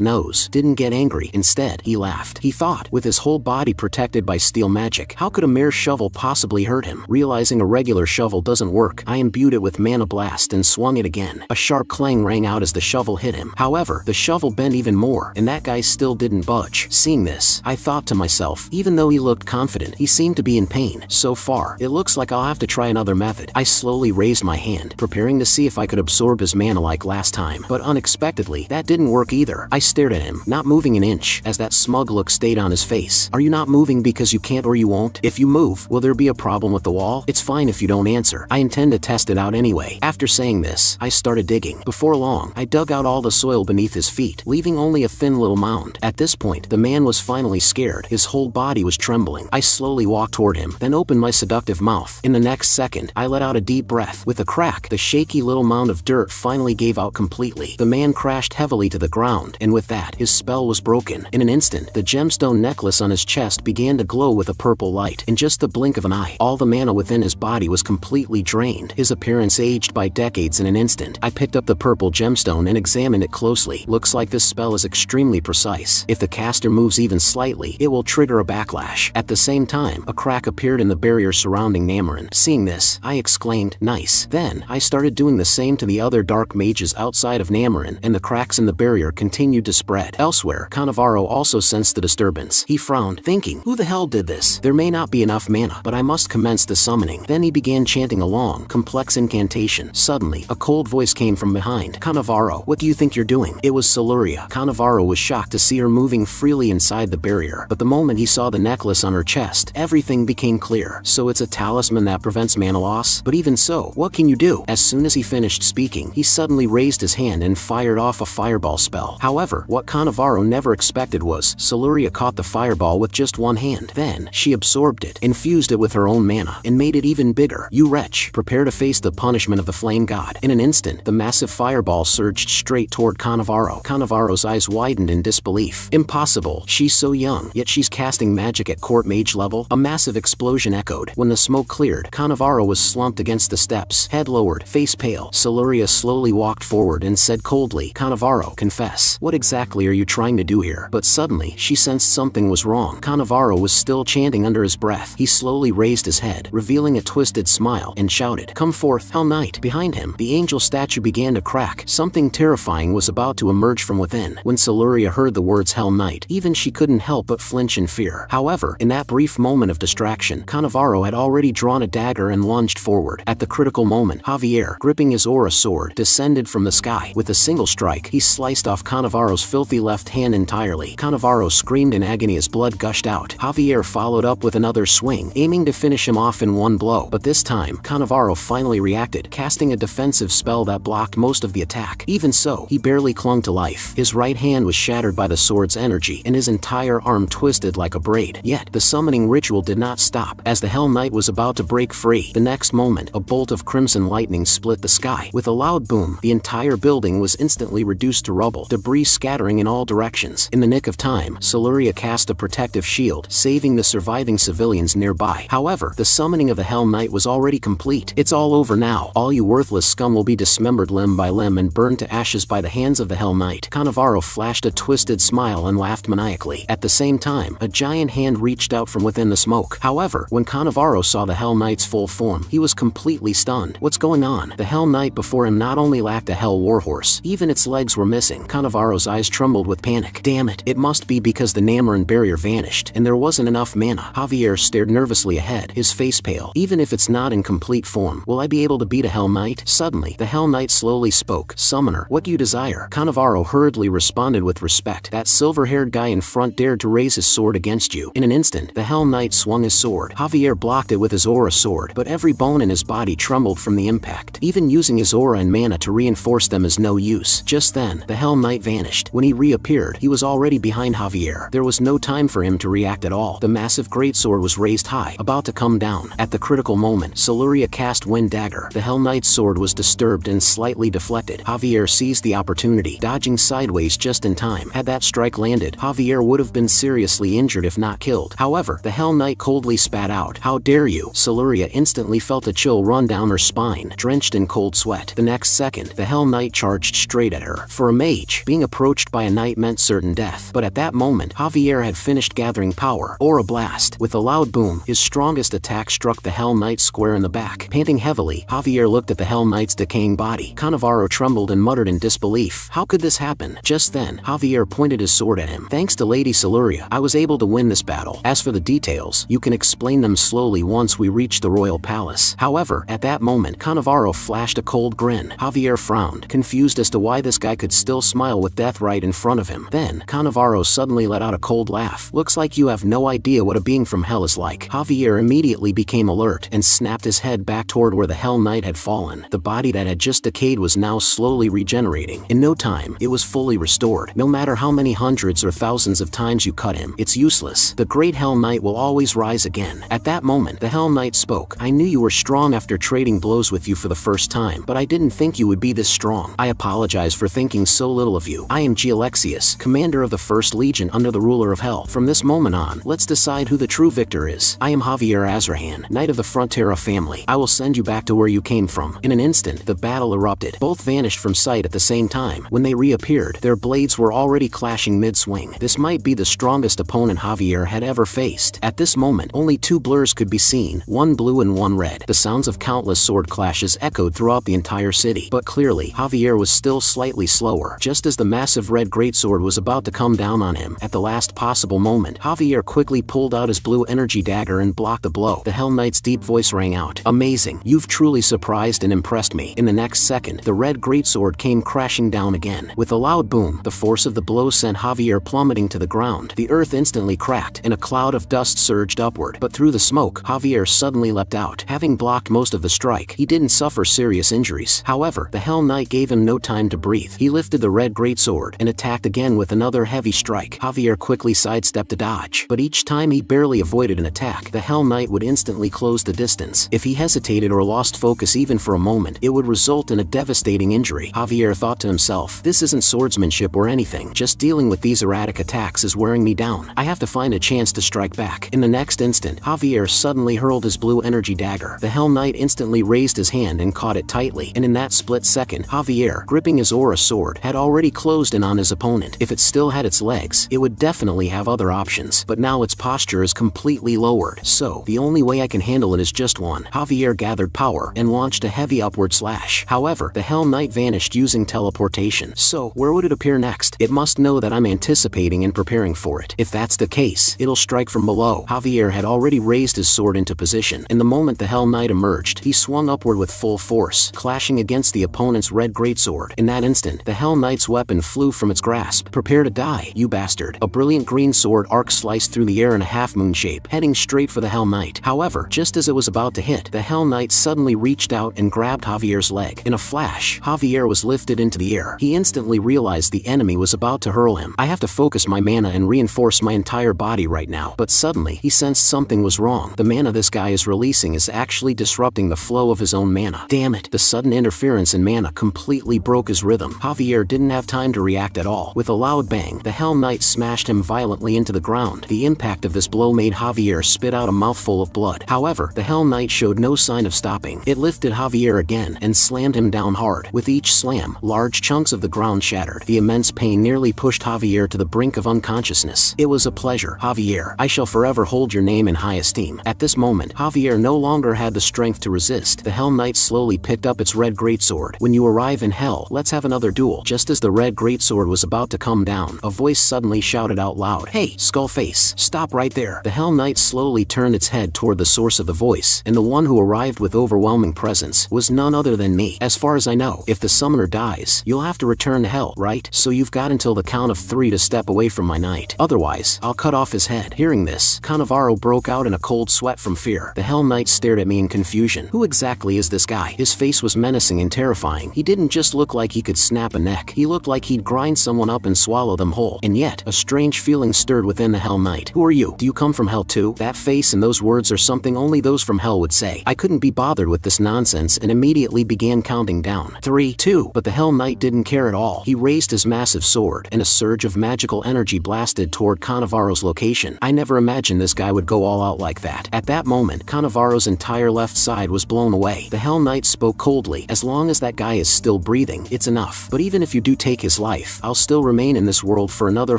nose, didn't get angry. Instead, he laughed. He thought, with his whole body protected by steel magic, how could a mere shovel possibly hurt him? Realizing a regular shovel doesn't work, I imbued it with mana blast and swung it again. A sharp clang rang out as the shovel hit him. However, the shovel bent even more, and that guy still didn't budge. Seeing this, I thought to myself, even though he looked confident, he seemed to be in pain. So far, it looks like I'll have to try another method. I slowly raised my hand, preparing to see if I could absorb his mana like last time. But unexpectedly, that didn't work either. I stared at him, not moving an inch, as that smug look stayed on his face. Are you not moving because you can't or you won't? If you move, will there be a problem with the wall? It's fine if you don't answer. I intend to test it out anyway. After saying this, I started digging. Before long, I dug out all the soil beneath his feet, leaving only a thin little mound. At this point, the man was finally scared. His whole body was trembling. I slowly walked toward him, then opened my seductive mouth. In the next second, I let out a deep breath. With a crack, the shaky little mound of dirt finally gave out completely. The man crashed heavily to the ground, and with that, his spell was broken. In an instant, the gemstone necklace on his chest began to glow with a purple light. In just the blink of an eye, all the mana within his body was completely drained. His appearance aged by decades in an instant. I picked up the purple gemstone and examined it closely. Looks like this spell is extremely precise. If the caster moves even slightly, it will trigger a backlash. At the same time, a crack appeared in the barrier surrounding Namoran. Seeing this, I exclaimed, nice. Then, I started doing the same to the other dark mages outside of Namoran, and the cracks in the barrier continued to spread. Elsewhere, Cannavaro also sensed the disturbance. He frowned, thinking, who the hell did this? There may not be enough mana, but I must commence the summoning. Then he began chanting a long, complex incantation. Suddenly, a cold voice came from behind. Cannavaro, what do you think you're doing? It was Siluria. Cannavaro was shocked to see her moving freely inside the barrier, but the moment he saw the necklace on her chest, everything became clear. So it's a talisman that prevents mana loss? But even so, what can you do? As soon as he finished speaking, he suddenly raised his hand and fired off a fireball spell. However, what Cannavaro never expected was, Siluria caught the fireball with just one hand. Then, she absorbed it, infused it with her own mana, and made it even bigger. You wretch, prepare to face the punishment of the flame god. In an instant, the massive fireball surged straight toward Cannavaro. Cannavaro's eyes widened in disbelief. Impossible. She's so young, yet she's casting magic at court mage level. A massive explosion echoed. When the smoke cleared, Cannavaro was slumped against the steps, head lowered, face pale. Siluria slowly walked forward and said coldly, Cannavaro, confess. What exactly are you trying to do here? But suddenly, she sensed something was wrong. Cannavaro was still chanting under his breath. He slowly raised his head, revealing a twisted smile, and shouted, come forth, Hell Knight. Behind him, the angel statue began to crack. Something terrifying was about to emerge from within. When Siluria heard the words Hell Knight, even she couldn't help but flinch in fear. However, in that brief moment of distraction, Cannavaro had already drawn a dagger and lunged forward. At the critical moment, Javier, gripping his aura sword, descended from the sky. With a single strike, he sliced off Cannavaro's filthy left hand entirely. Cannavaro screamed in agony as blood gushed out. Javier followed up with another swing, aiming to finish him off in one blow. But this time, Cannavaro finally reacted, casting a defensive spell that blocked most of the attack. Even so, he barely clung to life. His right hand was shattered by the sword's energy, and his entire arm twisted like a braid. Yet, the summoning ritual did not stop. As the Hell Knight was about to break free, the next moment, a bolt of crimson lightning split the sky. With a loud boom, the entire building was instantly reduced to rubble, debris scattering in all directions. In the nick of time, Siluria cast a protective shield, saving the surviving civilians nearby. However, the summoning of the Hell Knight was already complete. It's all over now. All you worthless scum will be dismembered limb by limb and burned to ashes by the hands of the Hell Knight. Cannavaro flashed a twisted smile and laughed maniacally. At the same time, a giant hand reached out from within the smoke. However, when Cannavaro saw the Hell Knight's full form, he was completely stunned. What's going on? The Hell Knight before him not only lacked a Hell Warhorse. Even its legs were missing. Cannavaro's eyes trembled with panic. Damn it, it must be because the Namarin barrier vanished, and there wasn't enough mana. Javier stared nervously ahead, his face pale. Even if it's not in complete form, will I be able to beat a Hell Knight? Suddenly, the Hell Knight slowly spoke. Summoner, what do you desire? Cannavaro hurriedly responded with respect. That silver-haired guy in front dared to raise his sword against you. In an instant, the Hell Knight swung his sword. Javier blocked it with his aura sword, but every bone in his body trembled from the impact. Even using his aura and mana to reinforce them is no use. Just then, the Hell Knight vanished. When he reappeared, he was already behind Javier. There was no time for him to react at all. The massive greatsword was raised high, about to come down. At the critical moment, Siluria cast Wind Dagger. The Hell Knight's sword was disturbed and slightly deflected. Javier seized the opportunity, dodging sideways just in time. Had that strike landed, Javier would have been seriously injured if not killed. However, the Hell Knight coldly spat out, "How dare you?" Siluria instantly felt a chill run down her spine, drenched in cold sweat. The next second, the Hell Knight charged straight at her. For a mage, being approached by a knight meant certain death. But at that moment, Javier had finished gathering power. Aura Blast. With a loud boom, his strongest attack struck the Hell Knight square in the back. Panting heavily, Javier looked at the Hell Knight's decaying body. Cannavaro trembled and muttered in disbelief. How could this happen? Just then, Javier pointed his sword at him. Thanks to Lady Siluria, I was able to win this battle. As for the details, you can explain them slowly once we reach the royal palace. However, at that moment, Cannavaro flashed a cold grin. Javier frowned, confused as to why this guy could still smile with death right in front of him. Then, Cannavaro suddenly let out a cold laugh. Looks like you have no idea what a being from hell is like. Javier immediately became alert and snapped his head back toward where the Hell Knight had fallen. The body that had just decayed was now slowly regenerating. In no time, it was fully restored. No matter how many hundreds or thousands of times you cut him, it's useless. The great Hell Knight will always rise again. At that moment, the Hell Knight spoke. I knew you were strong after trading blows with you for the first time, but I didn't think you would be this strong. I apologize for thinking so little of you. I am Gialexius, commander of the First Legion under the ruler of Hell. From this moment on, let's decide who the true victor is. I am Javier Azrahan, knight of the Frontera family. I will send you back to where you came from. In an instant, the battle erupted. Both vanished from sight at the same time. When they reappeared, their blades were already clashing mid-swing. This might be the strongest opponent Javier had ever faced. At this moment, only two blurs could be seen, one blue and one red. The sounds of countless sword clashes echoed throughout the entire city. But clearly, Javier was still slightly slower. Just as the massive red greatsword was about to come down on him, at the last possible moment, Javier quickly pulled out his blue energy dagger and blocked the blow. The Hell Knight's deep voice rang out. Amazing. You've truly surprised and impressed me. In the next second, the red greatsword came crashing down again. With a loud boom, the force of the blow sent Javier plummeting to the ground. The earth instantly cracked, and a cloud of dust surged upward. But through the smoke, Javier suddenly leapt out. Having blocked most of the strike, he didn't suffer serious injuries. However, the Hell Knight gave him no time to breathe. He lifted the red greatsword and attacked again with another heavy strike. Javier quickly sidestepped to dodge, but each time he barely avoided an attack, the Hell Knight would instantly close the distance. If he hesitated or lost focus even for a moment, it would result in a devastating injury. Javier thought to himself, this isn't swordsmanship or anything, just dealing with these erratic attacks is wearing me down. I have to find a chance to strike back. In the next instant, Javier suddenly hurled his blue energy dagger. The Hell Knight instantly raised his hand and caught it tightly, and in that split second, Javier, gripping his aura sword, had already closed in on his opponent. If it still had its legs, it would definitely have other options, but now its posture is completely lowered. So, the only way I can handle it is just one. Javier gathered power and launched a heavy upward slash. However, the Hell Knight vanished using teleportation. So, where would it appear next? It must know that I'm anticipating and preparing for it. If that's the case, it'll strike from below. Javier had already raised his sword into position, and the moment the Hell Knight emerged, he swung upward with full force, clashing against the opponent's red greatsword. In that instant, the Hell Knight's weapon flew from its grasp. Prepare to die, you bastard. A brilliant green sword arc sliced through the air in a half-moon shape, heading straight for the Hell Knight. However, just as it was about to hit, the Hell Knight suddenly reached out and grabbed Javier's leg. In a flash, Javier was lifted into the air. He instantly realized the enemy was about to hurl him. I have to focus my mana and reinforce my entire body right now. But suddenly, he sensed something was wrong. The mana this guy is releasing is actually disrupting the flow of his own mana. Damn it, the sudden interference in mana completely broke his rhythm. Javier didn't have time to react at all. With a loud bang, the Hell Knight smashed him violently into the ground. The impact of this blow made Javier spit out a mouthful of blood. However, the Hell Knight showed no sign of stopping. It lifted Javier again and slammed him down hard. With each slam, large chunks of the ground shattered. The immense pain nearly pushed Javier to the brink of unconsciousness. It was a pleasure, Javier. I shall forever hold your name in high esteem. At this moment, Javier no longer had the strength to resist. The Hell Knight slowly picked up its red greatsword. When you you arrive in hell, let's have another duel. Just as the red greatsword was about to come down, a voice suddenly shouted out loud, "Hey, Skullface, stop right there." The Hell Knight slowly turned its head toward the source of the voice, and the one who arrived with overwhelming presence was none other than me. "As far as I know, if the summoner dies, you'll have to return to hell, right? So you've got until the count of 3 to step away from my knight. Otherwise, I'll cut off his head." Hearing this, Cannavaro broke out in a cold sweat from fear. The Hell Knight stared at me in confusion. Who exactly is this guy? His face was menacing and terrifying. He didn't just look like he could snap a neck. He looked like he'd grind someone up and swallow them whole. And yet, a strange feeling stirred within the Hell Knight. "Who are you? Do you come from hell too?" That face and those words are something only those from hell would say. I couldn't be bothered with this nonsense and immediately began counting down. 3, 2. But the Hell Knight didn't care at all. He raised his massive sword, and a surge of magical energy blasted toward Cannavaro's location. I never imagined this guy would go all out like that. At that moment, Cannavaro's entire left side was blown away. The Hell Knight spoke coldly, "As long as that guy is still breathing, it's enough. But even if you do take his life, I'll still remain in this world for another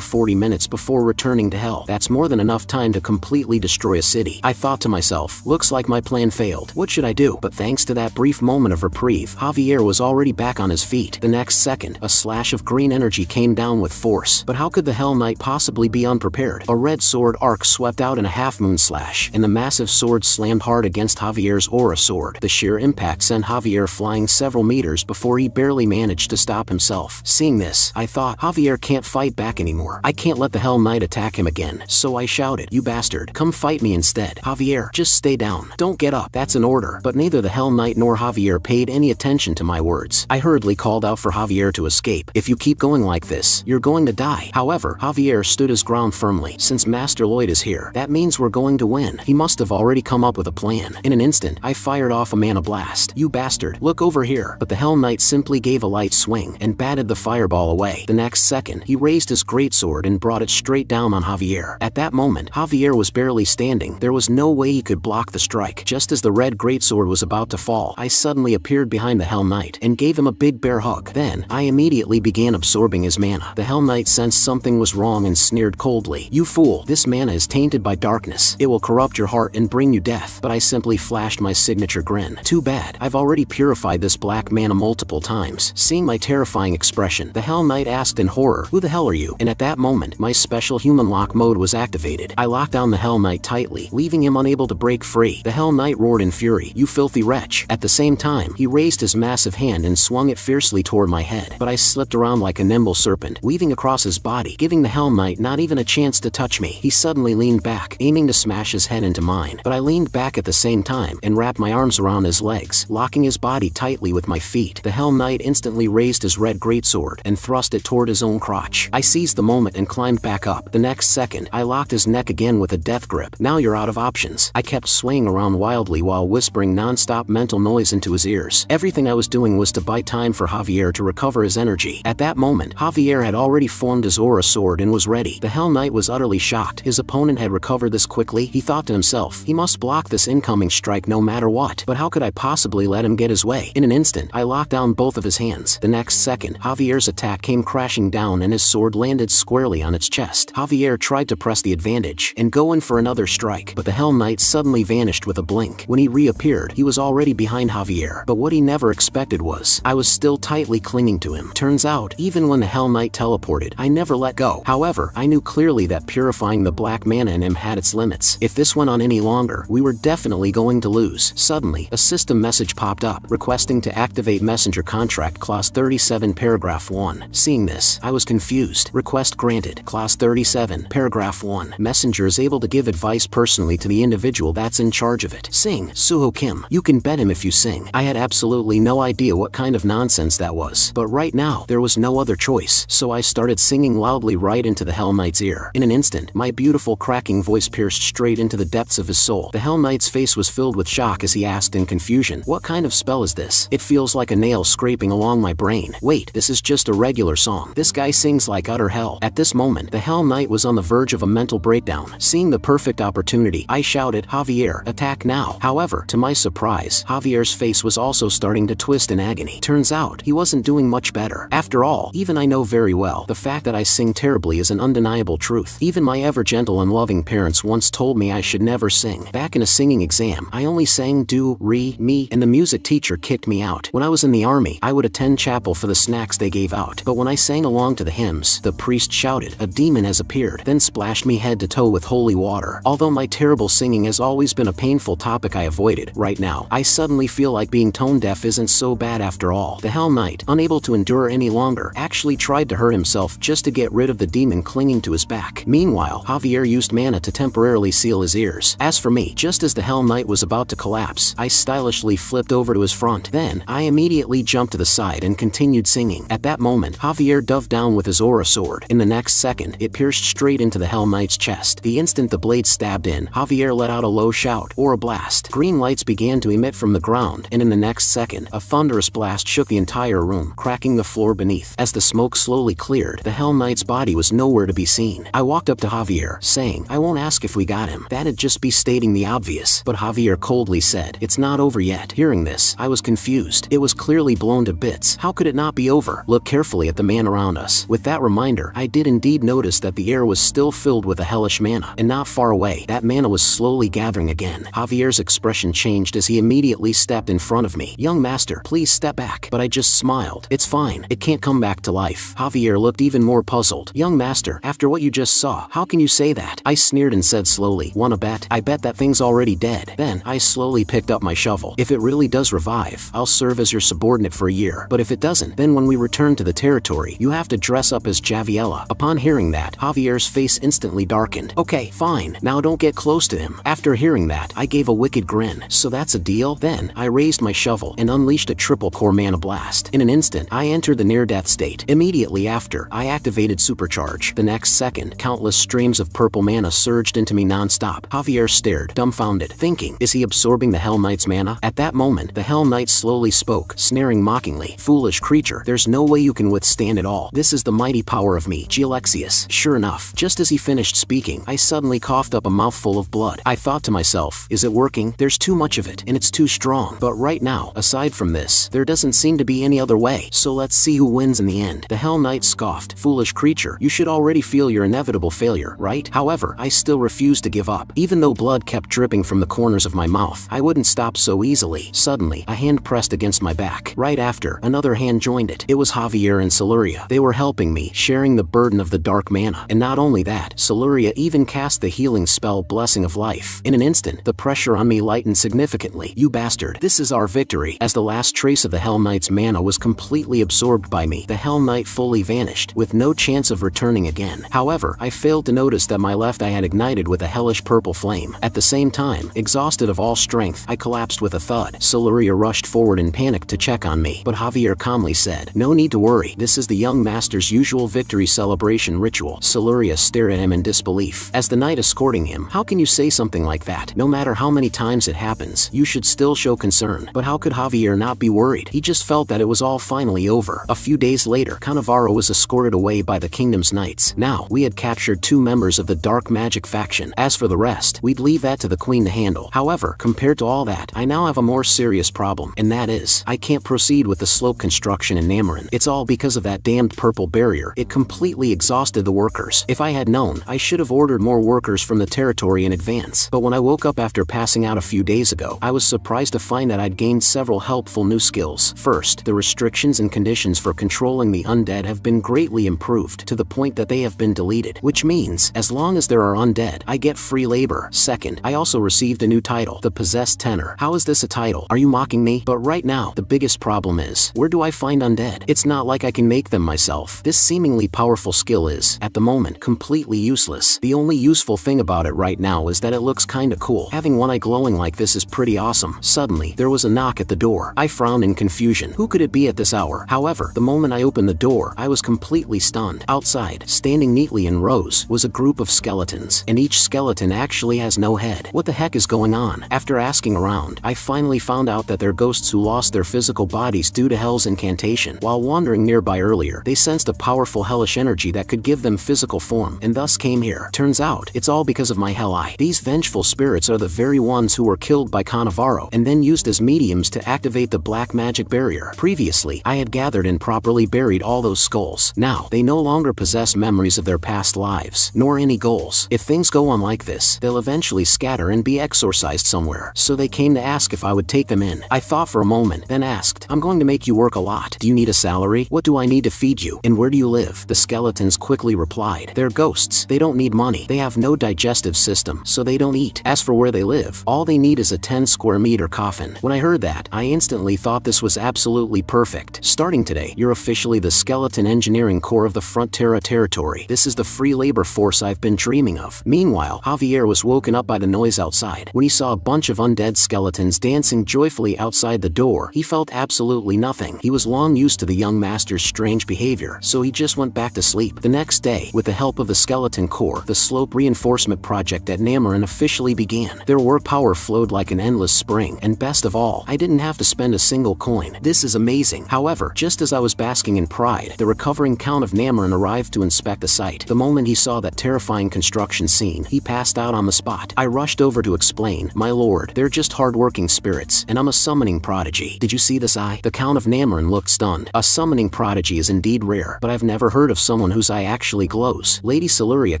40 minutes before returning to hell. That's more than enough time to completely destroy a city." I thought to myself, looks like my plan failed. What should I do? But thanks to that brief moment of reprieve, Javier was already back on his feet. The next second, a slash of green energy came down with force. But how could the Hell Knight possibly be unprepared? A red sword arc swept out in a half-moon slash, and the massive sword slammed hard against Javier's aura sword. The sheer impact sent Javier flying several meters before he barely managed to stop himself. Seeing this, I thought, Javier can't fight back anymore. I can't let the Hell Knight attack him again. So I shouted, "You bastard, come fight me instead." "Javier, just stay down. Don't get up. That's an order." But neither the Hell Knight nor Javier paid any attention to my words. I hurriedly called out for Javier to escape. "If you keep going like this, you're going to die." However, Javier stood his ground firmly. "Since Master Lloyd is here, that means we're going to win." He must have already come up with a plan. In an instant, I fired off a mana blast. "You bastard, look over here." But the Hell Knight simply gave a light swing and batted the fireball away. The next second, he raised his greatsword and brought it straight down on Javier. At that moment, Javier was barely standing. There was no way he could block the strike. Just as the red greatsword was about to fall, I suddenly appeared behind the Hell Knight and gave him a big bear hug. Then, I immediately began absorbing his mana. The Hell Knight sensed something was wrong and sneered coldly, "You fool, this mana is tainted by darkness. It will corrupt your heart and bring you death." But I simply flashed my signature grin. "Too bad. I've already purified this black mana multiple times." Seeing my terrifying expression, the Hell Knight asked in horror, "Who the hell are you?" And at that moment, my special human lock mode was activated. I locked down the Hell Knight tightly, leaving him unable to break free. The Hell Knight roared in fury, "You filthy wretch." At the same time, he raised his massive hand and swung it fiercely toward my head. But I slipped around like a nimble serpent, weaving across his body, giving the Hell Knight not even a chance to touch me. He suddenly leaned back, aiming to smash his head into mine. But I leaned back at the same time and wrapped my arms around his legs, locking his body tightly with my feet. The Hell Knight instantly raised his red greatsword and thrust it toward his own crotch. I seized the moment and climbed back up. The next second, I locked his neck again with a death grip. "Now you're out of options." I kept swaying around wildly while whispering non-stop mental noise into his ears. Everything I was doing was to buy time for Javier to recover his energy. At that moment, Javier had already formed his aura sword and was ready. The Hell Knight was utterly shocked. His opponent had recovered this quickly. He thought to himself, he must block this incoming strike no matter what. But how could I possibly let him get his way? In an instant, I locked down both of his hands. The next second, Javier's attack came crashing down and his sword landed squarely on its chest. Javier tried to press the advantage and go in for another strike, but the Hell Knight suddenly vanished with a blink. When he reappeared, he was already behind Javier. But what he never expected was, I was still tightly clinging to him. Turns out, even when the Hell Knight teleported, I never let go. However, I knew clearly that purifying the black mana in him had its limits. If this went on any longer, we were definitely going to lose. Suddenly, a system message popped up, requesting to activate Messenger Contract Clause 37 Paragraph 1. Seeing this, I was confused. Request granted. Clause 37, Paragraph 1. Messenger is able to give advice personally to the individual that's in charge of it. Sing, Suho Kim. You can bet him if you sing. I had absolutely no idea what kind of nonsense that was. But right now, there was no other choice, so I started singing loudly right into the Hell Knight's ear. In an instant, my beautiful cracking voice pierced straight into the depths of his soul. The Hell Knight's face was filled with shock as he asked in confusion, "What kind of spell is this? It feels like a nail scraping along my brain. Wait, this is just a regular song. This guy sings like utter hell." At this moment, the Hell Knight was on the verge of a mental breakdown. Seeing the perfect opportunity, I shouted, "Javier, attack now." However, to my surprise, Javier's face was also starting to twist in agony. Turns out, he wasn't doing much better. After all, even I know very well, the fact that I sing terribly is an undeniable truth. Even my ever gentle and loving parents once told me I should never sing. Back in a singing exam, I only sang do, re, mi, and the music teacher kicked me out. When I was in the the army, I would attend chapel for the snacks they gave out. But when I sang along to the hymns, the priest shouted, "A demon has appeared," then splashed me head to toe with holy water. Although my terrible singing has always been a painful topic I avoided, right now, I suddenly feel like being tone deaf isn't so bad after all. The Hell Knight, unable to endure any longer, actually tried to hurt himself just to get rid of the demon clinging to his back. Meanwhile, Javier used mana to temporarily seal his ears. As for me, just as the Hell Knight was about to collapse, I stylishly flipped over to his front. Then, I immediately jumped to the side and continued singing. At that moment, Javier dove down with his aura sword. In the next second, it pierced straight into the Hell Knight's chest. The instant the blade stabbed in, Javier let out a low shout, or a blast. Green lights began to emit from the ground, and in the next second, a thunderous blast shook the entire room, cracking the floor beneath. As the smoke slowly cleared, the Hell Knight's body was nowhere to be seen. I walked up to Javier, saying, "I won't ask if we got him. That'd just be stating the obvious." But Javier coldly said, "It's not over yet." Hearing this, I was confused. It was clearly blown to bits. How could it not be over? Look carefully at the man around us. With that reminder, I did indeed notice that the air was still filled with a hellish mana, and not far away, that mana was slowly gathering again. Javier's expression changed as he immediately stepped in front of me. "Young master, please step back." But I just smiled. "It's fine. It can't come back to life." Javier looked even more puzzled. "Young master, after what you just saw, how can you say that?" I sneered and said slowly, "Wanna bet? I bet that thing's already dead." Then, I slowly picked up my shovel. "If it really does revive, I'll serve as your subordinate for a year. But if it doesn't, then when we return to the territory, you have to dress up as Javiella." Upon hearing that, Javier's face instantly darkened. "Okay, fine. Now don't get close to him." After hearing that, I gave a wicked grin. "So that's a deal?" Then, I raised my shovel and unleashed a triple core mana blast. In an instant, I entered the near-death state. Immediately after, I activated Supercharge. The next second, countless streams of purple mana surged into me non-stop. Javier stared, dumbfounded, thinking, is he absorbing the Hell Knight's mana? At that moment, the Hell Knight slowly spoke, sneering mockingly, "Foolish creature, there's no way you can withstand it all. This is the mighty power of me, Gilexius." Sure enough, just as he finished speaking, I suddenly coughed up a mouthful of blood. I thought to myself, is it working? There's too much of it, and it's too strong. But right now, aside from this, there doesn't seem to be any other way. So let's see who wins in the end. The Hell Knight scoffed, "Foolish creature, you should already feel your inevitable failure, right?" However, I still refused to give up. Even though blood kept dripping from the corners of my mouth, I wouldn't stop so easily. Suddenly, a hand pressed against my back. Right after, another hand joined it. It was Javier and Siluria. They were helping me, sharing the burden of the dark mana. And not only that, Siluria even cast the healing spell Blessing of Life. In an instant, the pressure on me lightened significantly. "You bastard, this is our victory." As the last trace of the Hell Knight's mana was completely absorbed by me, the Hell Knight fully vanished, with no chance of returning again. However, I failed to notice that my left eye had ignited with a hellish purple flame. At the same time, exhausted of all strength, I collapsed with a thud. Siluria rushed forward in panic to check on me, but Javier calmly said, "No need to worry, this is the young master's usual victory celebration ritual." Siluria stared at him in disbelief. As the knight escorting him, "How can you say something like that? No matter how many times it happens, you should still show concern." But how could Javier not be worried? He just felt that it was all finally over. A few days later, Cannavaro was escorted away by the kingdom's knights. Now, we had captured 2 members of the dark magic faction. As for the rest, we'd leave that to the queen to handle. However, compared to all that, I now have a more serious problem, and that is, I can't proceed with the slope construction in Namarin. It's all because of that damned purple barrier. It completely exhausted the workers. If I had known, I should have ordered more workers from the territory in advance. But when I woke up after passing out a few days ago, I was surprised to find that I'd gained several helpful new skills. First, the restrictions and conditions for controlling the undead have been greatly improved, to the point that they have been deleted, which means, as long as there are undead, I get free labor. Second, I also received a new title, the Possessed Tenor. How is this a title? Are you mocking me? But right now, the biggest problem is, where do I find undead? It's not like I can make them myself. This seemingly powerful skill is, at the moment, completely useless. The only useful thing about it right now is that it looks kinda cool. Having one eye glowing like this is pretty awesome. Suddenly, there was a knock at the door. I frowned in confusion. Who could it be at this hour? However, the moment I opened the door, I was completely stunned. Outside, standing neatly in rows, was a group of skeletons, and each skeleton actually has no head. What the heck is going on? After asking around, I finally found out that they're ghosts who lost their physical bodies due to Hell's incantation. While wandering nearby earlier, they sensed a powerful hellish energy that could give them physical form, and thus came here. Turns out, it's all because of my Hell Eye. These vengeful spirits are the very ones who were killed by Cannavaro, and then used as mediums to activate the black magic barrier. Previously, I had gathered and properly buried all those skulls. Now, they no longer possess memories of their past lives, nor any goals. If things go on like this, they'll eventually scatter and be exorcised somewhere. So they came to ask if I would take them in. I thought for a moment, then asked, asked. I'm going to make you work a lot. Do you need a salary? What do I need to feed you? And where do you live? The skeletons quickly replied. They're ghosts. They don't need money. They have no digestive system, so they don't eat. As for where they live, all they need is a 10 square meter coffin. When I heard that, I instantly thought this was absolutely perfect. Starting today, you're officially the skeleton engineering core of the Frontera territory. This is the free labor force I've been dreaming of. Meanwhile, Javier was woken up by the noise outside. When he saw a bunch of undead skeletons dancing joyfully outside the door, he felt absolutely nothing. He was long used to the young master's strange behavior, so he just went back to sleep. The next day, with the help of the skeleton core, the slope reinforcement project at Namoran officially began. Their work power flowed like an endless spring, and best of all, I didn't have to spend a single coin. This is amazing. However, just as I was basking in pride, the recovering Count of Namoran arrived to inspect the site. The moment he saw that terrifying construction scene, he passed out on the spot. I rushed over to explain, "My lord, they're just hardworking spirits, and I'm a summoning prodigy. Did you see this eye?" The Count of Namoran looked stunned. A summoning prodigy is indeed rare, but I've never heard of someone whose eye actually glows. Lady Siluria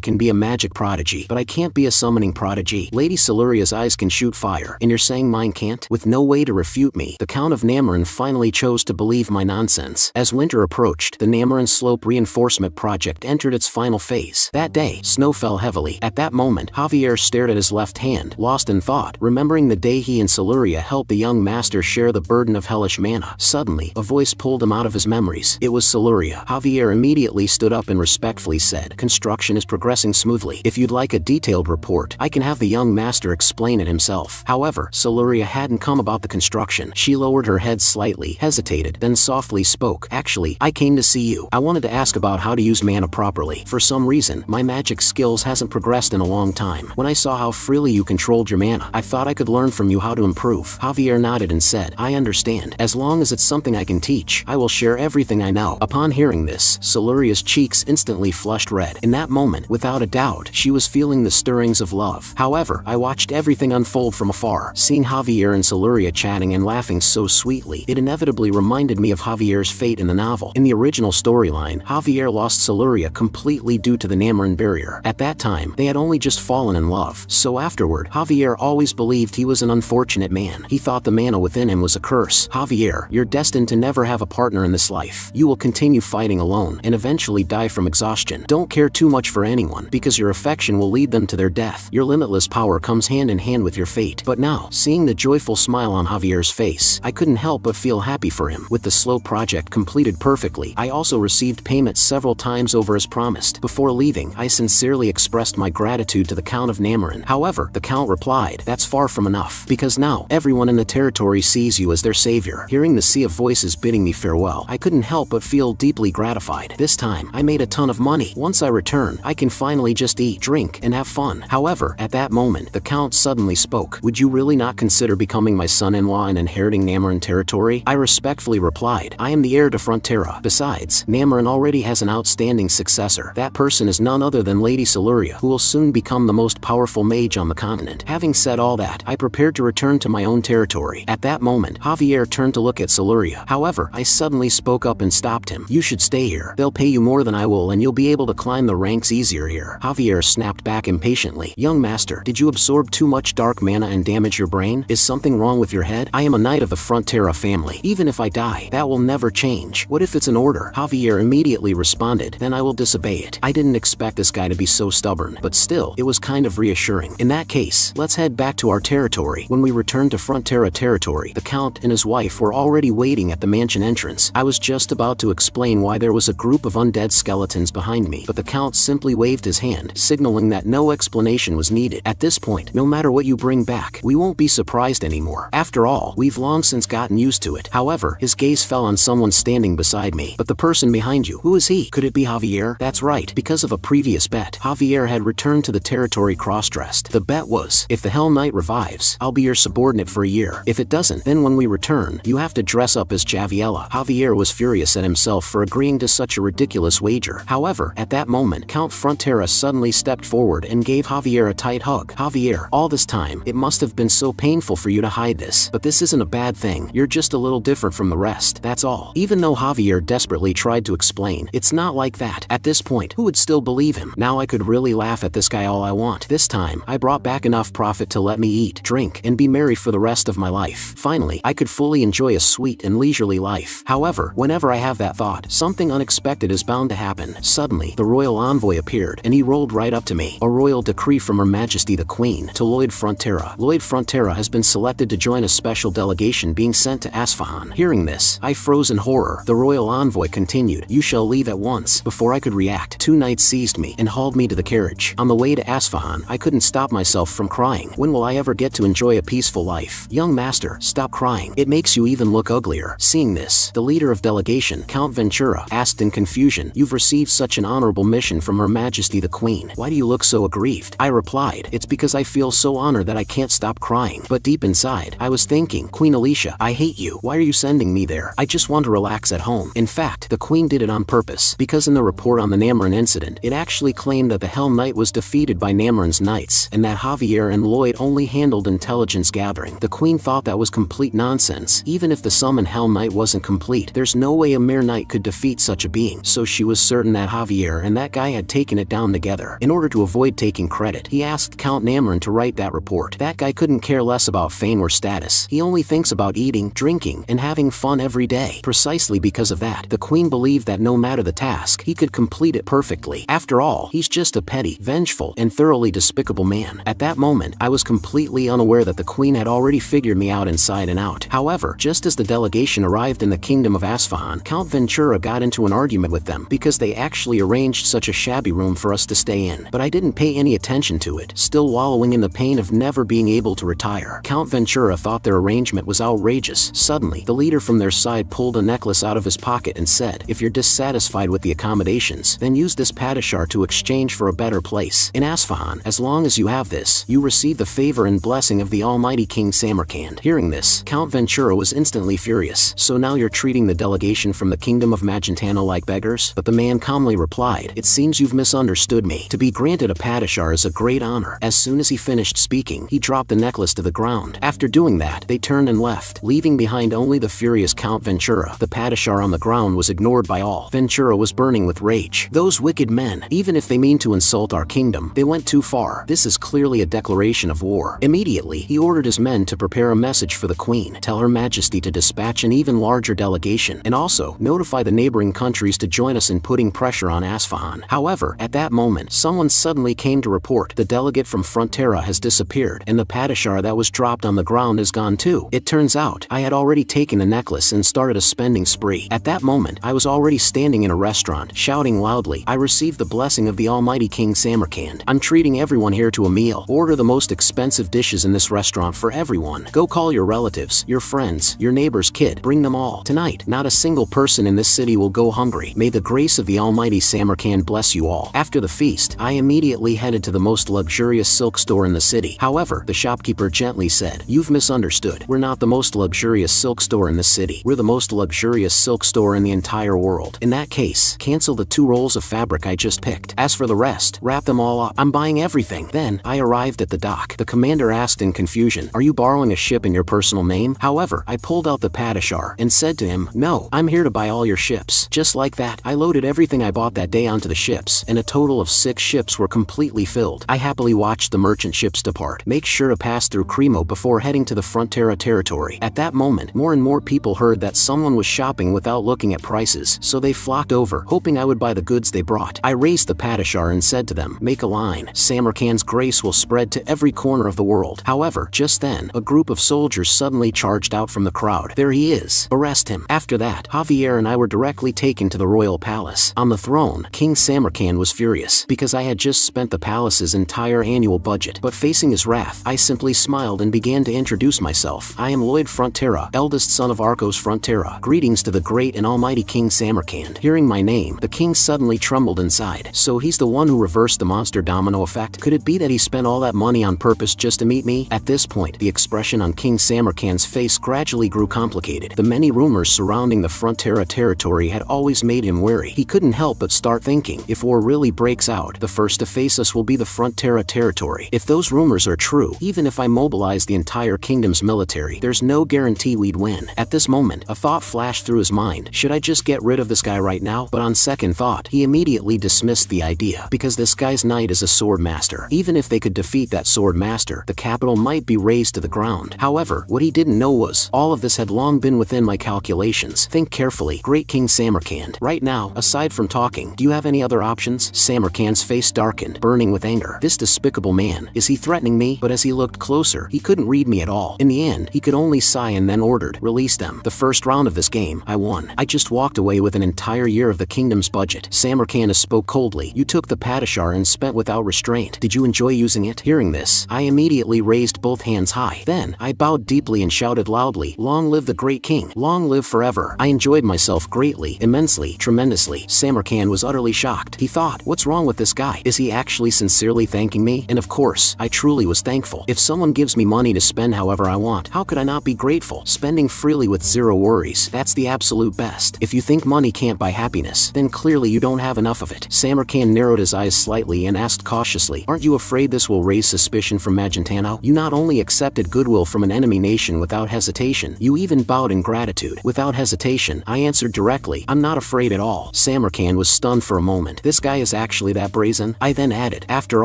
can be a magic prodigy, but I can't be a summoning prodigy. Lady Siluria's eyes can shoot fire, and you're saying mine can't? With no way to refute me, the Count of Namoran finally chose to believe my nonsense. As winter approached, the Namoran Slope Reinforcement Project entered its final phase. That day, snow fell heavily. At that moment, Javier stared at his left hand, lost in thought, remembering the day he and Siluria helped the young master share the burden of hellish mana. Suddenly, a voice pulled him out of his memories. It was Siluria. Javier immediately stood up and respectfully said, "Construction is progressing smoothly. If you'd like a detailed report, I can have the young master explain it himself." However, Siluria hadn't come about the construction. She lowered her head slightly, hesitated, then softly spoke. "Actually, I came to see you. I wanted to ask about how to use mana properly. For some reason, my magic skills hasn't progressed in a long time. When I saw how freely you controlled your mana, I thought I could learn from you how to improve." Javier nodded and said, "I understand. As long as it's something I can teach, I will share everything I know." Upon hearing this, Siluria's cheeks instantly flushed red. In that moment, without a doubt, she was feeling the stirrings of love. However, I watched everything unfold from afar. Seeing Javier and Siluria chatting and laughing so sweetly, it inevitably reminded me of Javier's fate in the novel. In the original storyline, Javier lost Siluria completely due to the Namoran barrier. At that time, they had only just fallen in love. So afterward, Javier always believed he was an unfortunate man. He thought the mana within him was a curse. "Javier, you're destined to never have a partner in this life. You will continue fighting alone and eventually die from exhaustion. Don't care too much for anyone, because your affection will lead them to their death. Your limitless power comes hand in hand with your fate." But now, seeing the joyful smile on Javier's face, I couldn't help but feel happy for him. With the slow project completed perfectly, I also received payment several times over as promised. Before leaving, I sincerely expressed my gratitude to the Count of Namoran. However, the Count replied, "That's far from enough, because now, everyone in the territory sees you as their savior." Hearing the sea of voices bidding me farewell, I couldn't help but feel deeply gratified. This time, I made a ton of money. Once I return, I can finally just eat, drink, and have fun. However, at that moment, the Count suddenly spoke. "Would you really not consider becoming my son-in-law and inheriting Namoran territory?" I respectfully replied, "I am the heir to Frontera. Besides, Namoran already has an outstanding successor. That person is none other than Lady Siluria, who will soon become the most powerful mage on the continent." Having said all that, I prepared to return to my own territory. At that moment, Javier turned to look at Siluria. However, I suddenly spoke up and stopped him. "You should stay here. They'll pay you more than I will, and you'll be able to climb the ranks easier here." Javier snapped back impatiently. "Young master, did you absorb too much dark mana and damage your brain? Is something wrong with your head? I am a knight of the Frontera family. Even if I die, that will never change. What if it's an order?" Javier immediately responded, "Then I will disobey it." I didn't expect this guy to be so stubborn, but still, it was kind of reassuring. "In that case, let's head back to our territory." When we returned to Frontera territory, the Count and his wife were already waiting at the mansion entrance. I was just about to explain why there was a group of undead skeletons behind me, but the Count simply waved his hand, signaling that no explanation was needed. At this point, no matter what you bring back, we won't be surprised anymore. After all, we've long since gotten used to it. However, his gaze fell on someone standing beside me. "But the person behind you, who is he? Could it be Javier?" That's right, because of a previous bet, Javier had returned to the territory cross-dressed. The bet was, if the Hell Knight revives, I'll be your subordinate for a year. If it doesn't, then when we return, you have to dress up as Javiella. Javier was furious at himself for agreeing to such a ridiculous wager. However, at that moment, Count Frontera suddenly stepped forward and gave Javier a tight hug. "Javier, all this time, it must have been so painful for you to hide this. But this isn't a bad thing. You're just a little different from the rest. That's all." Even though Javier desperately tried to explain, "It's not like that." At this point, who would still believe him? Now I could really laugh at this guy all I want. This time, I brought back enough profit to let me eat, drink, and be merry for the rest of my life. Finally, I could fully enjoy enjoy a sweet and leisurely life. However, whenever I have that thought, something unexpected is bound to happen. Suddenly, the royal envoy appeared, and he rolled right up to me. A royal decree from Her Majesty the Queen to Lloyd Frontera. Lloyd Frontera has been selected to join a special delegation being sent to Asfahan. Hearing this, I froze in horror. The royal envoy continued, "You shall leave at once." Before I could react, 2 knights seized me and hauled me to the carriage. On the way to Asfahan, I couldn't stop myself from crying. When will I ever get to enjoy a peaceful life? Young master, stop crying. It makes you even look uglier. Seeing this, the leader of delegation, Count Ventura, asked in confusion, "You've received such an honorable mission from Her Majesty the Queen. Why do you look so aggrieved?" I replied, "It's because I feel so honored that I can't stop crying." But deep inside, I was thinking, "Queen Alicia, I hate you. Why are you sending me there? I just want to relax at home." In fact, the Queen did it on purpose, because in the report on the Namarine incident, it actually claimed that the Helm Knight was defeated by Namarine's knights, and that Javier and Lloyd only handled intelligence gathering. The Queen thought that was complete nonsense. Even if the summoned Helm Knight wasn't complete, there's no way a mere knight could defeat such a being. So she was certain that Javier and that guy had taken it down together. In order to avoid taking credit, he asked Count Namarine to write that report. That guy couldn't care less about fame or status. He only thinks about eating, drinking, and having fun every day. Precisely because of that, the Queen believed that no matter the task, he could complete it perfectly. After all, he's just a petty, vengeful, and thoroughly despicable man. At that moment, I was completely unaware that the Queen had already figured me out inside and out. However, just as the delegation arrived in the kingdom of Asfahan, Count Ventura got into an argument with them because they actually arranged such a shabby room for us to stay in. But I didn't pay any attention to it, still wallowing in the pain of never being able to retire. Count Ventura thought their arrangement was outrageous. Suddenly, the leader from their side pulled a necklace out of his pocket and said, "If you're dissatisfied with the accommodations, then use this padishar to exchange for a better place. In Asfahan, as long as you have this, you receive the favor and blessing of the almighty King Samarkand." Hearing this, Count Ventura was instantly furious. "So now you're treating the delegation from the kingdom of Magentano like beggars?" But the man calmly replied, "It seems you've misunderstood me. To be granted a padishar is a great honor." As soon as he finished speaking, he dropped the necklace to the ground. After doing that, they turned and left, leaving behind only the furious Count Ventura. The padishar on the ground was ignored by all. Ventura was burning with rage. "Those wicked men, even if they mean to insult our kingdom, they went too far. This is clearly a declaration of war." Immediately, he ordered his men to prepare a message for the Queen, tell Her Majesty to dispatch an even larger delegation, and also notify the neighboring countries to join us in putting pressure on Asfahan. However, at that moment, someone suddenly came to report the delegate from Frontera has disappeared, and the padishar that was dropped on the ground is gone too. It turns out, I had already taken the necklace and started a spending spree. At that moment, I was already standing in a restaurant, shouting loudly, "I received the blessing of the almighty King Samarkand. I'm treating everyone here to a meal. Order the most expensive dishes in this restaurant for everyone. Go call your relatives, your friends, your neighbor's kid. Bring them all. Tonight, not a single person in this city will go hungry. May the grace of the almighty Samarkand bless you all." After the feast, I immediately headed to the most luxurious silk store in the city. However, the shopkeeper gently said, "You've misunderstood. We're not the most luxurious silk store in the city. We're the most luxurious silk store in the entire world. In that case, cancel the 2 rolls of fabric I just picked. As for the rest, wrap them all up. I'm buying everything." Then, I arrived at the dock. The commander asked in confusion, "Are you borrowing a ship in your personal name?" However, I pulled out the padishar and said to him, "No, I'm here to buy all your ships." Just like that, I loaded everything I bought that day onto the ships, and a total of 6 ships were completely filled. I happily watched the merchant ships depart. Make sure to pass through Cremo before heading to the Frontera territory. At that moment, more and more people heard that someone was shopping without looking at prices, so they flocked over, hoping I would buy the goods they brought. I raised the padishar and said to them, "Make a line. Samarkand's grace will spread to every corner of the world." However, just then, a group of soldiers suddenly charged out from the crowd. "There he is. Arrest him." After that, Javier and I were directly taken to the royal palace. On the throne, King Samarkand was furious, because I had just spent the palace's entire annual budget. But facing his wrath, I simply smiled and began to introduce myself. "I am Lloyd Frontera, eldest son of Arcos Frontera. Greetings to the great and almighty King Samarkand." Hearing my name, the king suddenly trembled inside. So he's the one who reversed the monster domino effect? Could it be that he spent all that money on purpose just to meet me? At this point, the expression on King Samarkand's face gradually grew complicated. The many rumors surrounding the Frontera territory had always made him wary. He couldn't help but start thinking, if war really breaks out, the first to face us will be the Frontera territory. If those rumors are true, even if I mobilize the entire kingdom's military, there's no guarantee we'd win. At this moment, a thought flashed through his mind. Should I just get rid of this guy right now? But on second thought, he immediately dismissed the idea, because this guy's knight is a sword master. Even if they could defeat that sword master, the capital might be razed to the ground. However, what he didn't know was, all all of this had long been within my calculations. Think carefully, Great King Samarkand. Right now, aside from talking, do you have any other options? Samarkand's face darkened, burning with anger. This despicable man, is he threatening me? But as he looked closer, he couldn't read me at all. In the end, he could only sigh and then ordered, release them. The first round of this game, I won. I just walked away with an entire year of the kingdom's budget. Samarkand spoke coldly. You took the Padishar and spent without restraint. Did you enjoy using it? Hearing this, I immediately raised both hands high. Then, I bowed deeply and shouted loudly, long live the great king. Long live forever. I enjoyed myself greatly, immensely, tremendously. Samarkand was utterly shocked. He thought, what's wrong with this guy? Is he actually sincerely thanking me? And of course, I truly was thankful. If someone gives me money to spend however I want, how could I not be grateful? Spending freely with zero worries, that's the absolute best. If you think money can't buy happiness, then clearly you don't have enough of it. Samarkand narrowed his eyes slightly and asked cautiously, aren't you afraid this will raise suspicion from Magentano? You not only accepted goodwill from an enemy nation without hesitation, you even bowed in gratitude. Without hesitation, I answered directly, I'm not afraid at all. Samarkand was stunned for a moment. This guy is actually that brazen? I then added, after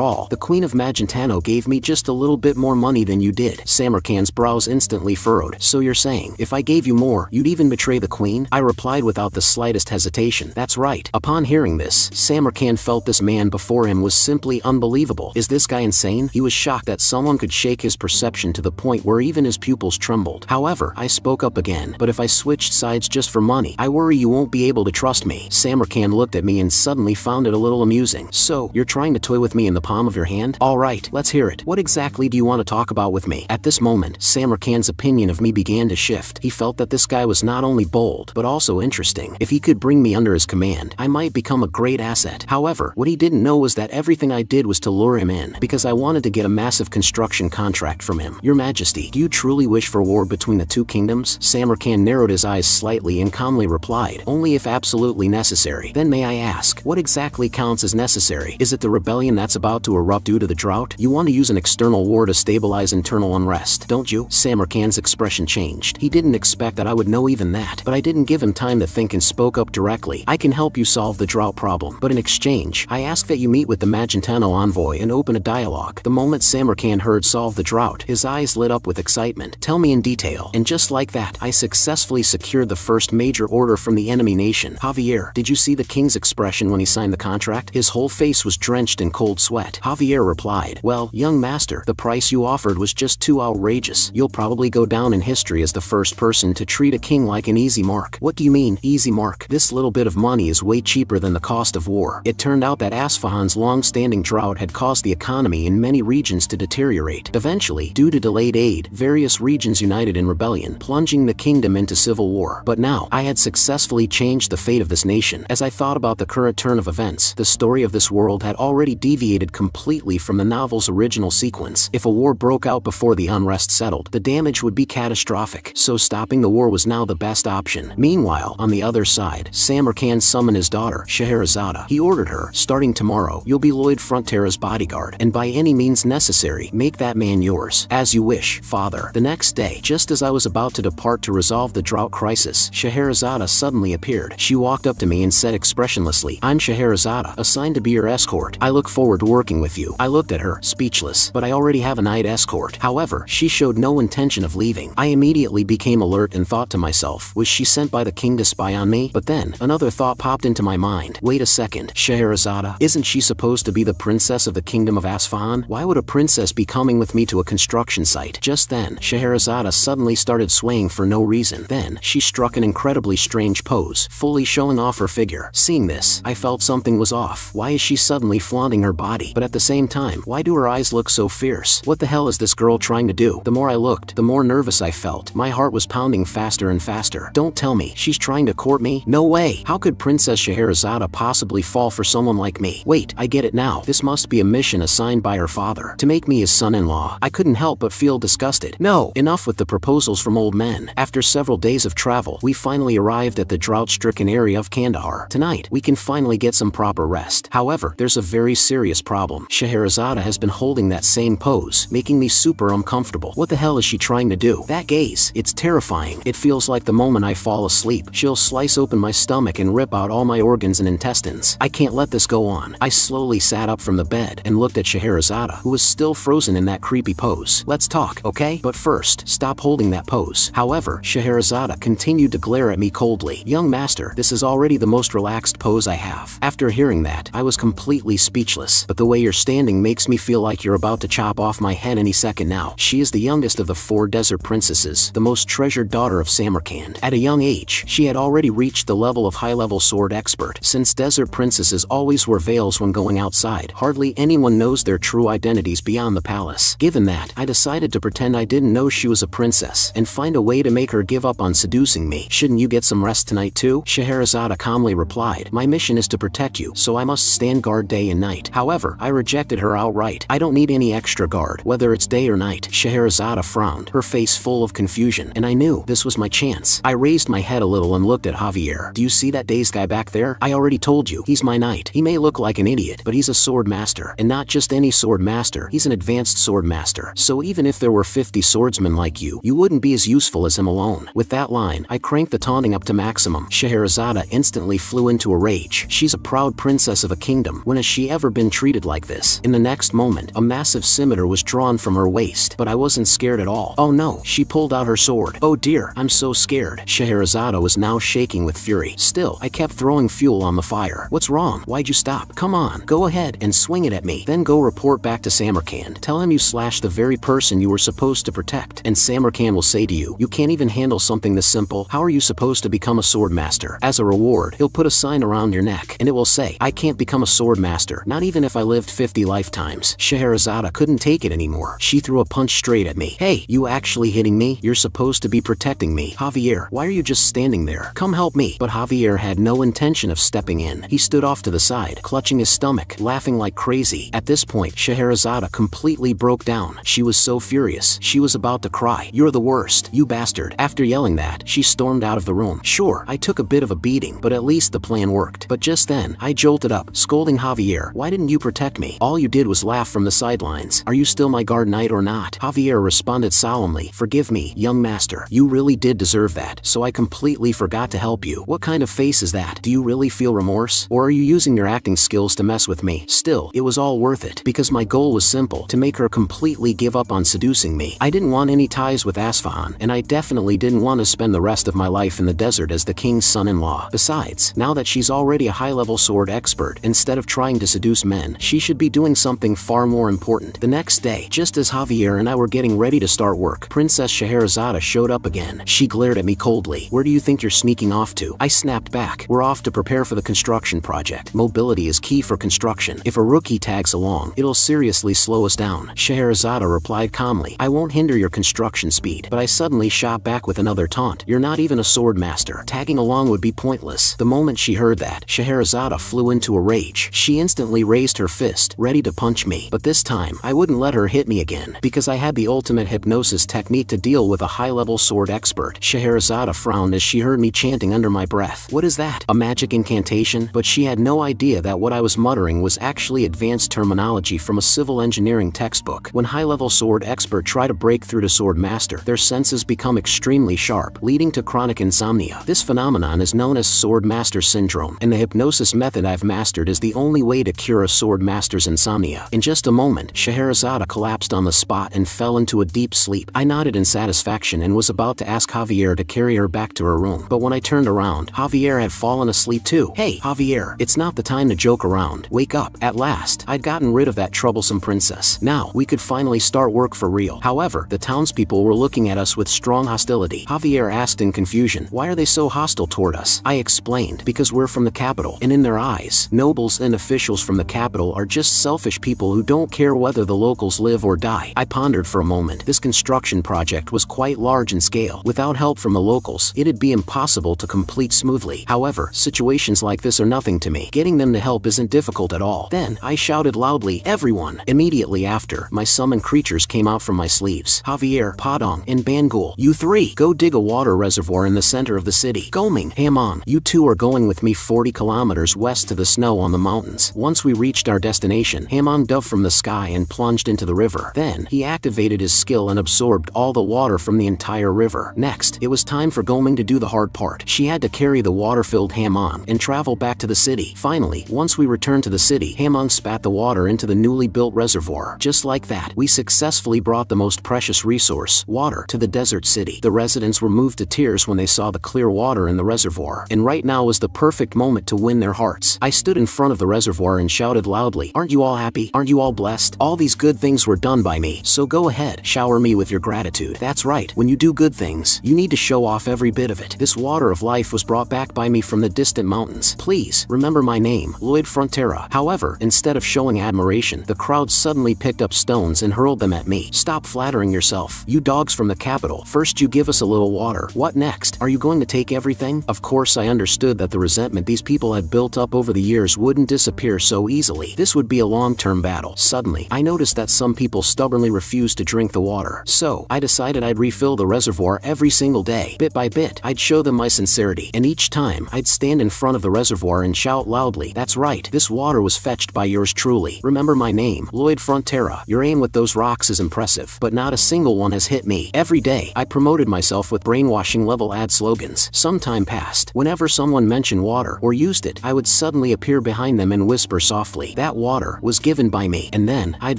all, the Queen of Magentano gave me just a little bit more money than you did. Samarkand's brows instantly furrowed. So you're saying, if I gave you more, you'd even betray the Queen? I replied without the slightest hesitation. That's right. Upon hearing this, Samarkand felt this man before him was simply unbelievable. Is this guy insane? He was shocked that someone could shake his perception to the point where even his pupils trembled. However, I spoke up again. But if I switched sides just for money, I worry you won't be able to trust me. Samarkand looked at me and suddenly found it a little amusing. So, you're trying to toy with me in the palm of your hand? Alright, let's hear it. What exactly do you want to talk about with me? At this moment, Samarkand's opinion of me began to shift. He felt that this guy was not only bold, but also interesting. If he could bring me under his command, I might become a great asset. However, what he didn't know was that everything I did was to lure him in, because I wanted to get a massive construction contract from him. Your Majesty, do you truly wish for war between the two kingdoms? Samarkand narrowed his eyes slightly and calmly replied, only if absolutely necessary. Then may I ask, what exactly counts as necessary? Is it the rebellion that's about to erupt due to the drought? You want to use an external war to stabilize internal unrest, don't you? Samarkand's expression changed. He didn't expect that I would know even that, but I didn't give him time to think and spoke up directly. I can help you solve the drought problem, but in exchange, I ask that you meet with the Magentano envoy and open a dialogue. The moment Samarkand heard solve the drought, his eyes lit up with excitement. Tell me in detail. And just like that, I successfully secured the first major order from the enemy nation. Javier, did you see the king's expression when he signed the contract? His whole face was drenched in cold sweat. Javier replied, well, young master, the price you offered was just too outrageous. You'll probably go down in history as the first person to treat a king like an easy mark. What do you mean, easy mark? This little bit of money is way cheaper than the cost of war. It turned out that Asfahan's long-standing drought had caused the economy in many regions to deteriorate. Eventually, due to delayed aid, various regions united in rebellion, plunging the kingdom into civil war. But now, I had successfully changed the fate of this nation. As I thought about the current turn of events, the story of this world had already deviated completely from the novel's original sequence. If a war broke out before the unrest settled, the damage would be catastrophic. So stopping the war was now the best option. Meanwhile, on the other side, Samarkand summoned his daughter, Scheherazade. He ordered her, starting tomorrow, you'll be Lloyd Frontera's bodyguard, and by any means necessary, make that man yours. As you wish, father. The next day, just as I was about to depart to resolve the drought crisis, Scheherazade suddenly appeared. She walked up to me and said expressionlessly, I'm Scheherazade, assigned to be your escort. I look forward to working with you. I looked at her, speechless, but I already have a night escort. However, she showed no intention of leaving. I immediately became alert and thought to myself, was she sent by the king to spy on me? But then, another thought popped into my mind. Wait a second, Scheherazade, isn't she supposed to be the princess of the kingdom of Asfahan? Why would a princess be coming with me to a construction site? Just then, Scheherazade suddenly started swaying for no reason. Then, she struck an incredibly strange pose, fully showing off her figure. Seeing this, I felt something was off. Why is she suddenly flaunting her body? But at the same time, why do her eyes look so fierce? What the hell is this girl trying to do? The more I looked, the more nervous I felt. My heart was pounding faster and faster. Don't tell me, she's trying to court me? No way! How could Princess Scheherazade possibly fall for someone like me? Wait, I get it now. This must be a mission assigned by her father, to make me his son-in-law. I couldn't help but feel disgusted. No, enough with the proposals from old men. After several days of travel, we finally arrived at the drought-stricken area of Kandahar. Tonight, we can finally get some proper rest. However, there's a very serious problem. Scheherazade has been holding that same pose, making me super uncomfortable. What the hell is she trying to do? That gaze, it's terrifying. It feels like the moment I fall asleep, she'll slice open my stomach and rip out all my organs and intestines. I can't let this go on. I slowly sat up from the bed and looked at Scheherazade, who was still frozen in that creepy pose. Let's talk, okay? But first, stop holding that that pose. However, Scheherazade continued to glare at me coldly. Young master, this is already the most relaxed pose I have. After hearing that, I was completely speechless. But the way you're standing makes me feel like you're about to chop off my head any second now. She is the youngest of the 4 desert princesses, the most treasured daughter of Samarkand. At a young age, she had already reached the level of high-level sword expert. Since desert princesses always wear veils when going outside, hardly anyone knows their true identities beyond the palace. Given that, I decided to pretend I didn't know she was a princess and find a way to make her give up on seducing me. Shouldn't you get some rest tonight too? Scheherazade calmly replied. My mission is to protect you, so I must stand guard day and night. However, I rejected her outright. I don't need any extra guard, whether it's day or night. Scheherazade frowned, her face full of confusion, and I knew this was my chance. I raised my head a little and looked at Javier. Do you see that dazed guy back there? I already told you, he's my knight. He may look like an idiot, but he's a sword master. And not just any sword master, he's an advanced sword master. So even if there were 50 swordsmen like you, you wouldn't be as useful as him alone. With that line, I cranked the taunting up to maximum. Scheherazade instantly flew into a rage. She's a proud princess of a kingdom. When has she ever been treated like this? In the next moment, a massive scimitar was drawn from her waist, but I wasn't scared at all. Oh no, she pulled out her sword. Oh dear, I'm so scared. Scheherazade was now shaking with fury. Still, I kept throwing fuel on the fire. What's wrong? Why'd you stop? Come on, go ahead and swing it at me. Then go report back to Samarkand. Tell him you slashed the very person you were supposed to protect. And Samarkand will say to you, you can't even handle something this simple. How are you supposed to become a sword master? As a reward, he'll put a sign around your neck, and it will say, I can't become a sword master, not even if I lived 50 lifetimes. Scheherazade couldn't take it anymore. She threw a punch straight at me. Hey, you actually hitting me? You're supposed to be protecting me. Javier, why are you just standing there? Come help me. But Javier had no intention of stepping in. He stood off to the side, clutching his stomach, laughing like crazy. At this point, Scheherazade completely broke down. She was so furious. She was about to cry. You're the worst, you bastard. After yelling that, she stormed out of the room. Sure, I took a bit of a beating, but at least the plan worked. But just then, I jolted up, scolding Javier. Why didn't you protect me? All you did was laugh from the sidelines. Are you still my guard knight or not? Javier responded solemnly. Forgive me, young master. You really did deserve that, so I completely forgot to help you. What kind of face is that? Do you really feel remorse? Or are you using your acting skills to mess with me? Still, it was all worth it, because my goal was simple, to make her completely give up on seducing me. I didn't want any ties with Asfahan, and I definitely didn't want to spend the rest of my life in the desert as the king's son-in-law. Besides, now that she's already a high-level sword expert, instead of trying to seduce men, she should be doing something far more important. The next day, just as Javier and I were getting ready to start work, Princess Scheherazade showed up again. She glared at me coldly. Where do you think you're sneaking off to? I snapped back. We're off to prepare for the construction project. Mobility is key for construction. If a rookie tags along, it'll seriously slow us down. Scheherazade replied calmly. I won't hinder your construction speed. But I suddenly shot back with another taunt. You're not even a sword master. Tagging along would be pointless. The moment she heard that, Scheherazade flew into a rage. She instantly raised her fist, ready to punch me. But this time, I wouldn't let her hit me again, because I had the ultimate hypnosis technique to deal with a high-level sword expert. Scheherazade frowned as she heard me chanting under my breath. What is that? A magic incantation? But she had no idea that what I was muttering was actually advanced terminology from a civil engineering textbook. When high-level sword experts try to break through to sword master, their senses become extremely sharp, leading to chronic insomnia. This phenomenon is known as sword master syndrome, and the hypnosis method I've mastered is the only way to cure a sword master's insomnia. In just a moment, Scheherazade collapsed on the spot and fell into a deep sleep. I nodded in satisfaction and was about to ask Javier to carry her back to her room, but when I turned around, Javier had fallen asleep too. Hey, Javier, it's not the time to joke around. Wake up. At last, I'd gotten rid of that troublesome princess. Now, we could finally start work for real. However, the townspeople were looking at us with strong hostility. Javier asked in confusion, why are they so hostile toward us? I explained, because we're from the capital, and in their eyes, nobles and officials from the capital are just selfish people who don't care whether the locals live or die. I pondered for a moment. This construction project was quite large in scale. Without help from the locals, it'd be impossible to complete smoothly. However, situations like this are nothing to me. Getting them to help isn't difficult at all. Then, I shouted loudly, everyone! Immediately after, my summoned creatures came out from my sleeves. Javier, Padong, and Bangul, you three, go dig a water reservoir in the center of the city. Goming, Hamon, you two are going with me 40 kilometers west to the snow on the mountains. Once we reached our destination, Hamon dove from the sky and plunged into the river. Then, he activated his skill and absorbed all the water from the entire river. Next, it was time for Goming to do the hard part. She had to carry the water-filled Hamon and travel back to the city. Finally, once we returned to the city, Hamon spat the water into the newly built reservoir. Just like that, we successfully brought the most precious resource, water, to to the desert city. The residents were moved to tears when they saw the clear water in the reservoir, and right now was the perfect moment to win their hearts. I stood in front of the reservoir and shouted loudly, "Aren't you all happy? Aren't you all blessed? All these good things were done by me, so go ahead, shower me with your gratitude." That's right, when you do good things, you need to show off every bit of it. This water of life was brought back by me from the distant mountains. Please, remember my name, Lloyd Frontera. However, instead of showing admiration, the crowd suddenly picked up stones and hurled them at me. Stop flattering yourself. You dogs from the capital. First you give us a little water. What next? Are you going to take everything? Of course I understood that the resentment these people had built up over the years wouldn't disappear so easily. This would be a long-term battle. Suddenly, I noticed that some people stubbornly refused to drink the water. So, I decided I'd refill the reservoir every single day. Bit by bit, I'd show them my sincerity, and each time, I'd stand in front of the reservoir and shout loudly, "That's right, this water was fetched by yours truly. Remember my name, Lloyd Frontera. Your aim with those rocks is impressive, but not a single one has hit me." Every day, I promoted myself with brainwashing-level ad slogans. Some time passed. Whenever someone mentioned water or used it, I would suddenly appear behind them and whisper softly, "That water was given by me," and then I'd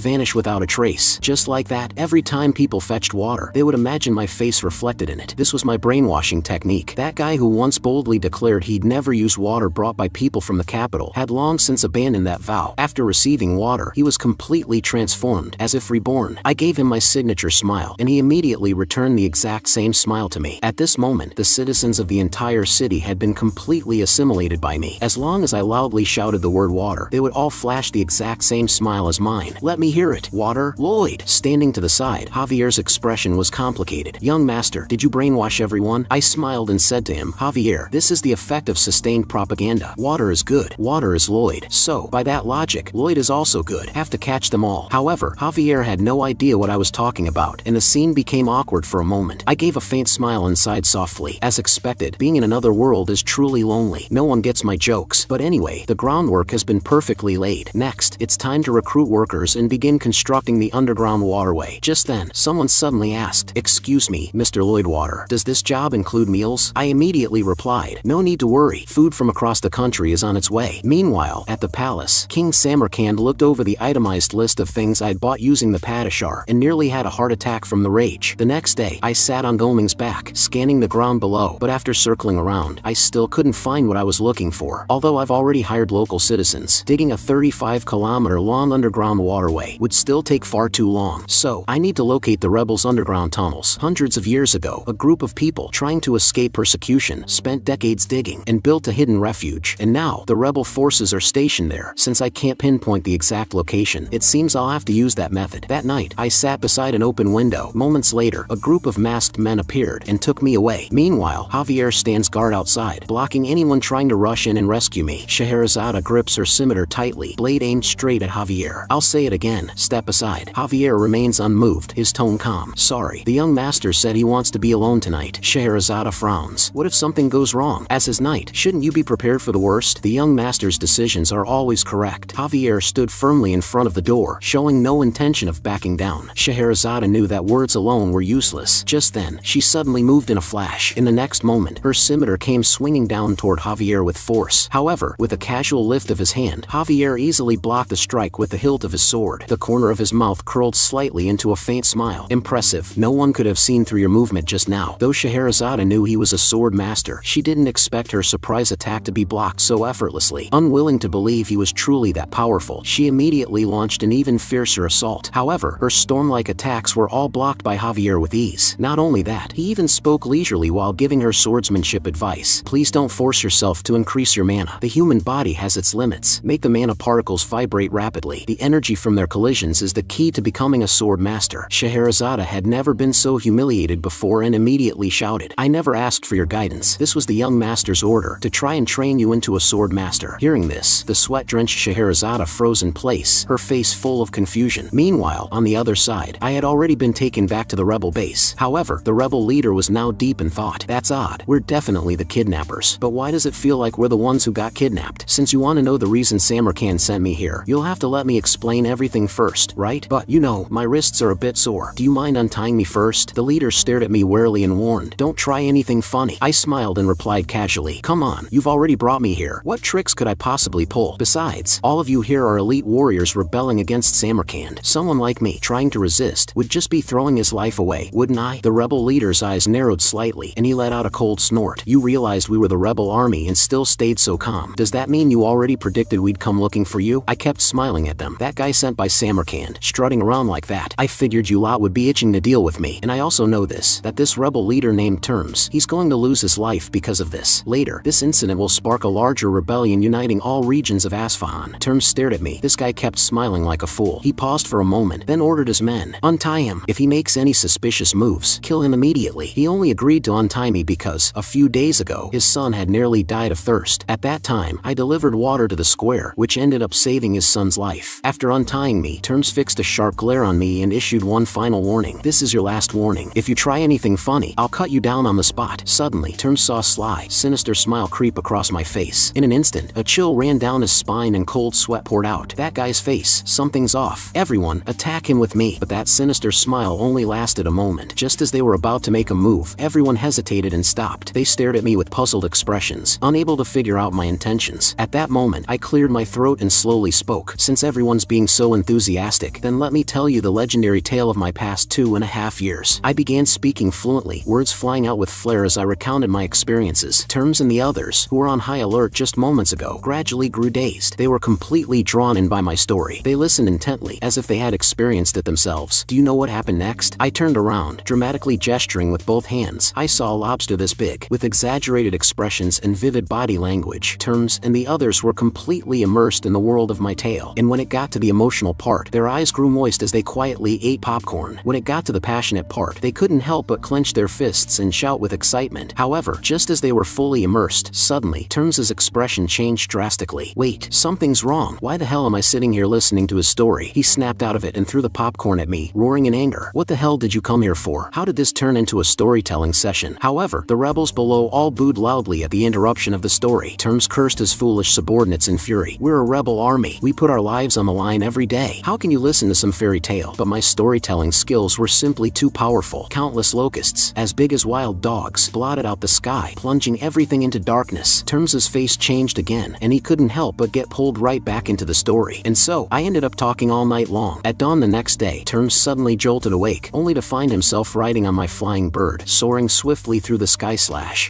vanish without a trace. Just like that, every time people fetched water, they would imagine my face reflected in it. This was my brainwashing technique. That guy who once boldly declared he'd never use water brought by people from the capital had long since abandoned that vow. After receiving water, he was completely transformed, as if reborn. I gave him my signature smile, and he immediately returned the exact same smile to me. At this moment, the citizens of the entire city had been completely assimilated by me. As long as I loudly shouted the word water, they would all flash the exact same smile as mine. Let me hear it. Water? Lloyd. Standing to the side, Javier's expression was complicated. "Young master, did you brainwash everyone?" I smiled and said to him, "Javier, this is the effect of sustained propaganda. Water is good. Water is Lloyd. So, by that logic, Lloyd is also good. Have to catch them all." However, Javier had no idea what I was talking about, and the scene became awkward for a moment. I gave a faint smile and sighed softly. As expected, being in another world is truly lonely. No one gets my jokes. But anyway, the groundwork has been perfectly laid. Next, it's time to recruit workers and begin constructing the underground waterway. Just then, someone suddenly asked, "Excuse me, Mr. Lloydwater, does this job include meals?" I immediately replied, "No need to worry. Food from across the country is on its way." Meanwhile, at the palace, King Samarkand looked over the itemized list of things I'd bought using the Padishar and nearly had a heart attack from the rage. The next day, I sat on Goming's back, scanning the ground below, but after circling around, I still couldn't find what I was looking for. Although I've already hired local citizens, digging a 35-kilometer-long underground waterway would still take far too long. So, I need to locate the rebels' underground tunnels. Hundreds of years ago, a group of people trying to escape persecution spent decades digging and built a hidden refuge, and now the rebel forces are stationed there. Since I can't pinpoint the exact location, it seems I'll have to use that method. That night, I sat beside an open window. Moments later, a group of masked men appeared and took me away. Meanwhile, Javier stands guard outside, blocking anyone trying to rush in and rescue me. Scheherazade grips her scimitar tightly, blade aimed straight at Javier. I'll say it again, step aside. Javier remains unmoved, his tone calm. "Sorry, the young master said he wants to be alone tonight." Scheherazade frowns. "What if something goes wrong? As his knight, shouldn't you be prepared for the worst? The young master's decisions are always correct." Javier stood firmly in front of the door, showing no intention of backing down. Scheherazade knew that words alone were useless. Just then, she suddenly moved in a flash. In the next moment, her scimitar came swinging down toward Javier with force. However, with a casual lift of his hand, Javier easily blocked the strike with the hilt of his sword. The corner of his mouth curled slightly into a faint smile. "Impressive. No one could have seen through your movement just now." Though Scheherazade knew he was a sword master, she didn't expect her surprise attack to be blocked so effortlessly. Unwilling to believe he was truly that powerful, she immediately launched an even fiercer assault. However, her storm-like attacks were all blocked by Javier with ease. Not only that, he even spoke leisurely while giving her swordsmanship advice. "Please don't force yourself to increase your mana. The human body has its limits. Make the mana particles vibrate rapidly. The energy from their collisions is the key to becoming a sword master." Scheherazade had never been so humiliated before and immediately shouted, "I never asked for your guidance. This was the young master's order, to try and train you into a sword master." Hearing this, the sweat-drenched Scheherazade froze in place, her face full of confusion. Meanwhile, on the other side, I had already been taken back to the rebel base. However, the rebel leader was now deep in thought. "That's odd. We're definitely the kidnappers. But why does it feel like we're the ones who got kidnapped? Since you want to know the reason Samarkand sent me here, you'll have to let me explain everything first, right? But, you know, my wrists are a bit sore. Do you mind untying me first?" The leader stared at me warily and warned, "Don't try anything funny." I smiled and replied casually, "Come on, you've already brought me here. What tricks could I possibly pull? Besides, all of you here are elite warriors rebelling against Samarkand. Someone like me, trying to resist, would just be throwing his life away. right, wouldn't I? The rebel leader's eyes narrowed slightly, and he let out a cold snort. You realized we were the rebel army and still stayed so calm. Does that mean you already predicted we'd come looking for you? I kept smiling at them. That guy sent by Samarkand, strutting around like that. I figured you lot would be itching to deal with me, and I also know this, that this rebel leader named Terms, he's going to lose his life because of this. Later, this incident will spark a larger rebellion uniting all regions of Asfahan. Terms stared at me. This guy kept smiling like a fool. He paused for a moment, then ordered his men, untie him. If he makes any suspicious moves, kill him immediately. He only agreed to untie me because, a few days ago, his son had nearly died of thirst. At that time, I delivered water to the square, which ended up saving his son's life. After untying me, Terms fixed a sharp glare on me and issued one final warning. This is your last warning. If you try anything funny, I'll cut you down on the spot. Suddenly, Terms saw a sly, sinister smile creep across my face. In an instant, a chill ran down his spine and cold sweat poured out. That guy's face, something's off. Everyone, attack him with me. But that sinister smile only lasted a moment. Just as they were about to make a move, everyone hesitated and stopped. They stared at me with puzzled expressions, unable to figure out my intentions. At that moment, I cleared my throat and slowly spoke. Since everyone's being so enthusiastic, then let me tell you the legendary tale of my past 2.5 years. I began speaking fluently, words flying out with flair as I recounted my experiences. Terms and the others, who were on high alert just moments ago, gradually grew dazed. They were completely drawn in by my story. They listened intently, as if they had experienced it themselves. Do you know what happened next? I turned around, dramatically gesturing with both hands. I saw a lobster this big, with exaggerated expressions and vivid body language. Terms and the others were completely immersed in the world of my tale, and when it got to the emotional part, their eyes grew moist as they quietly ate popcorn. When it got to the passionate part, they couldn't help but clench their fists and shout with excitement. However, just as they were fully immersed, suddenly, Terms' expression changed drastically. Wait, something's wrong. Why the hell am I sitting here listening to his story? He snapped out of it and threw the popcorn at me, roaring in anger. What the hell did you come here for? How did this turn into a storytelling session? However, the rebels below all booed loudly at the interruption of the story. Terms cursed his foolish subordinates in fury. We're a rebel army. We put our lives on the line every day. How can you listen to some fairy tale? But my storytelling skills were simply too powerful. Countless locusts, as big as wild dogs, blotted out the sky, plunging everything into darkness. Terms' face changed again, and he couldn't help but get pulled right back into the story. And so, I ended up talking all night long. At dawn the next day, Terms suddenly jolted awake, only to find himself riding on my flying bird, soaring swiftly through the sky.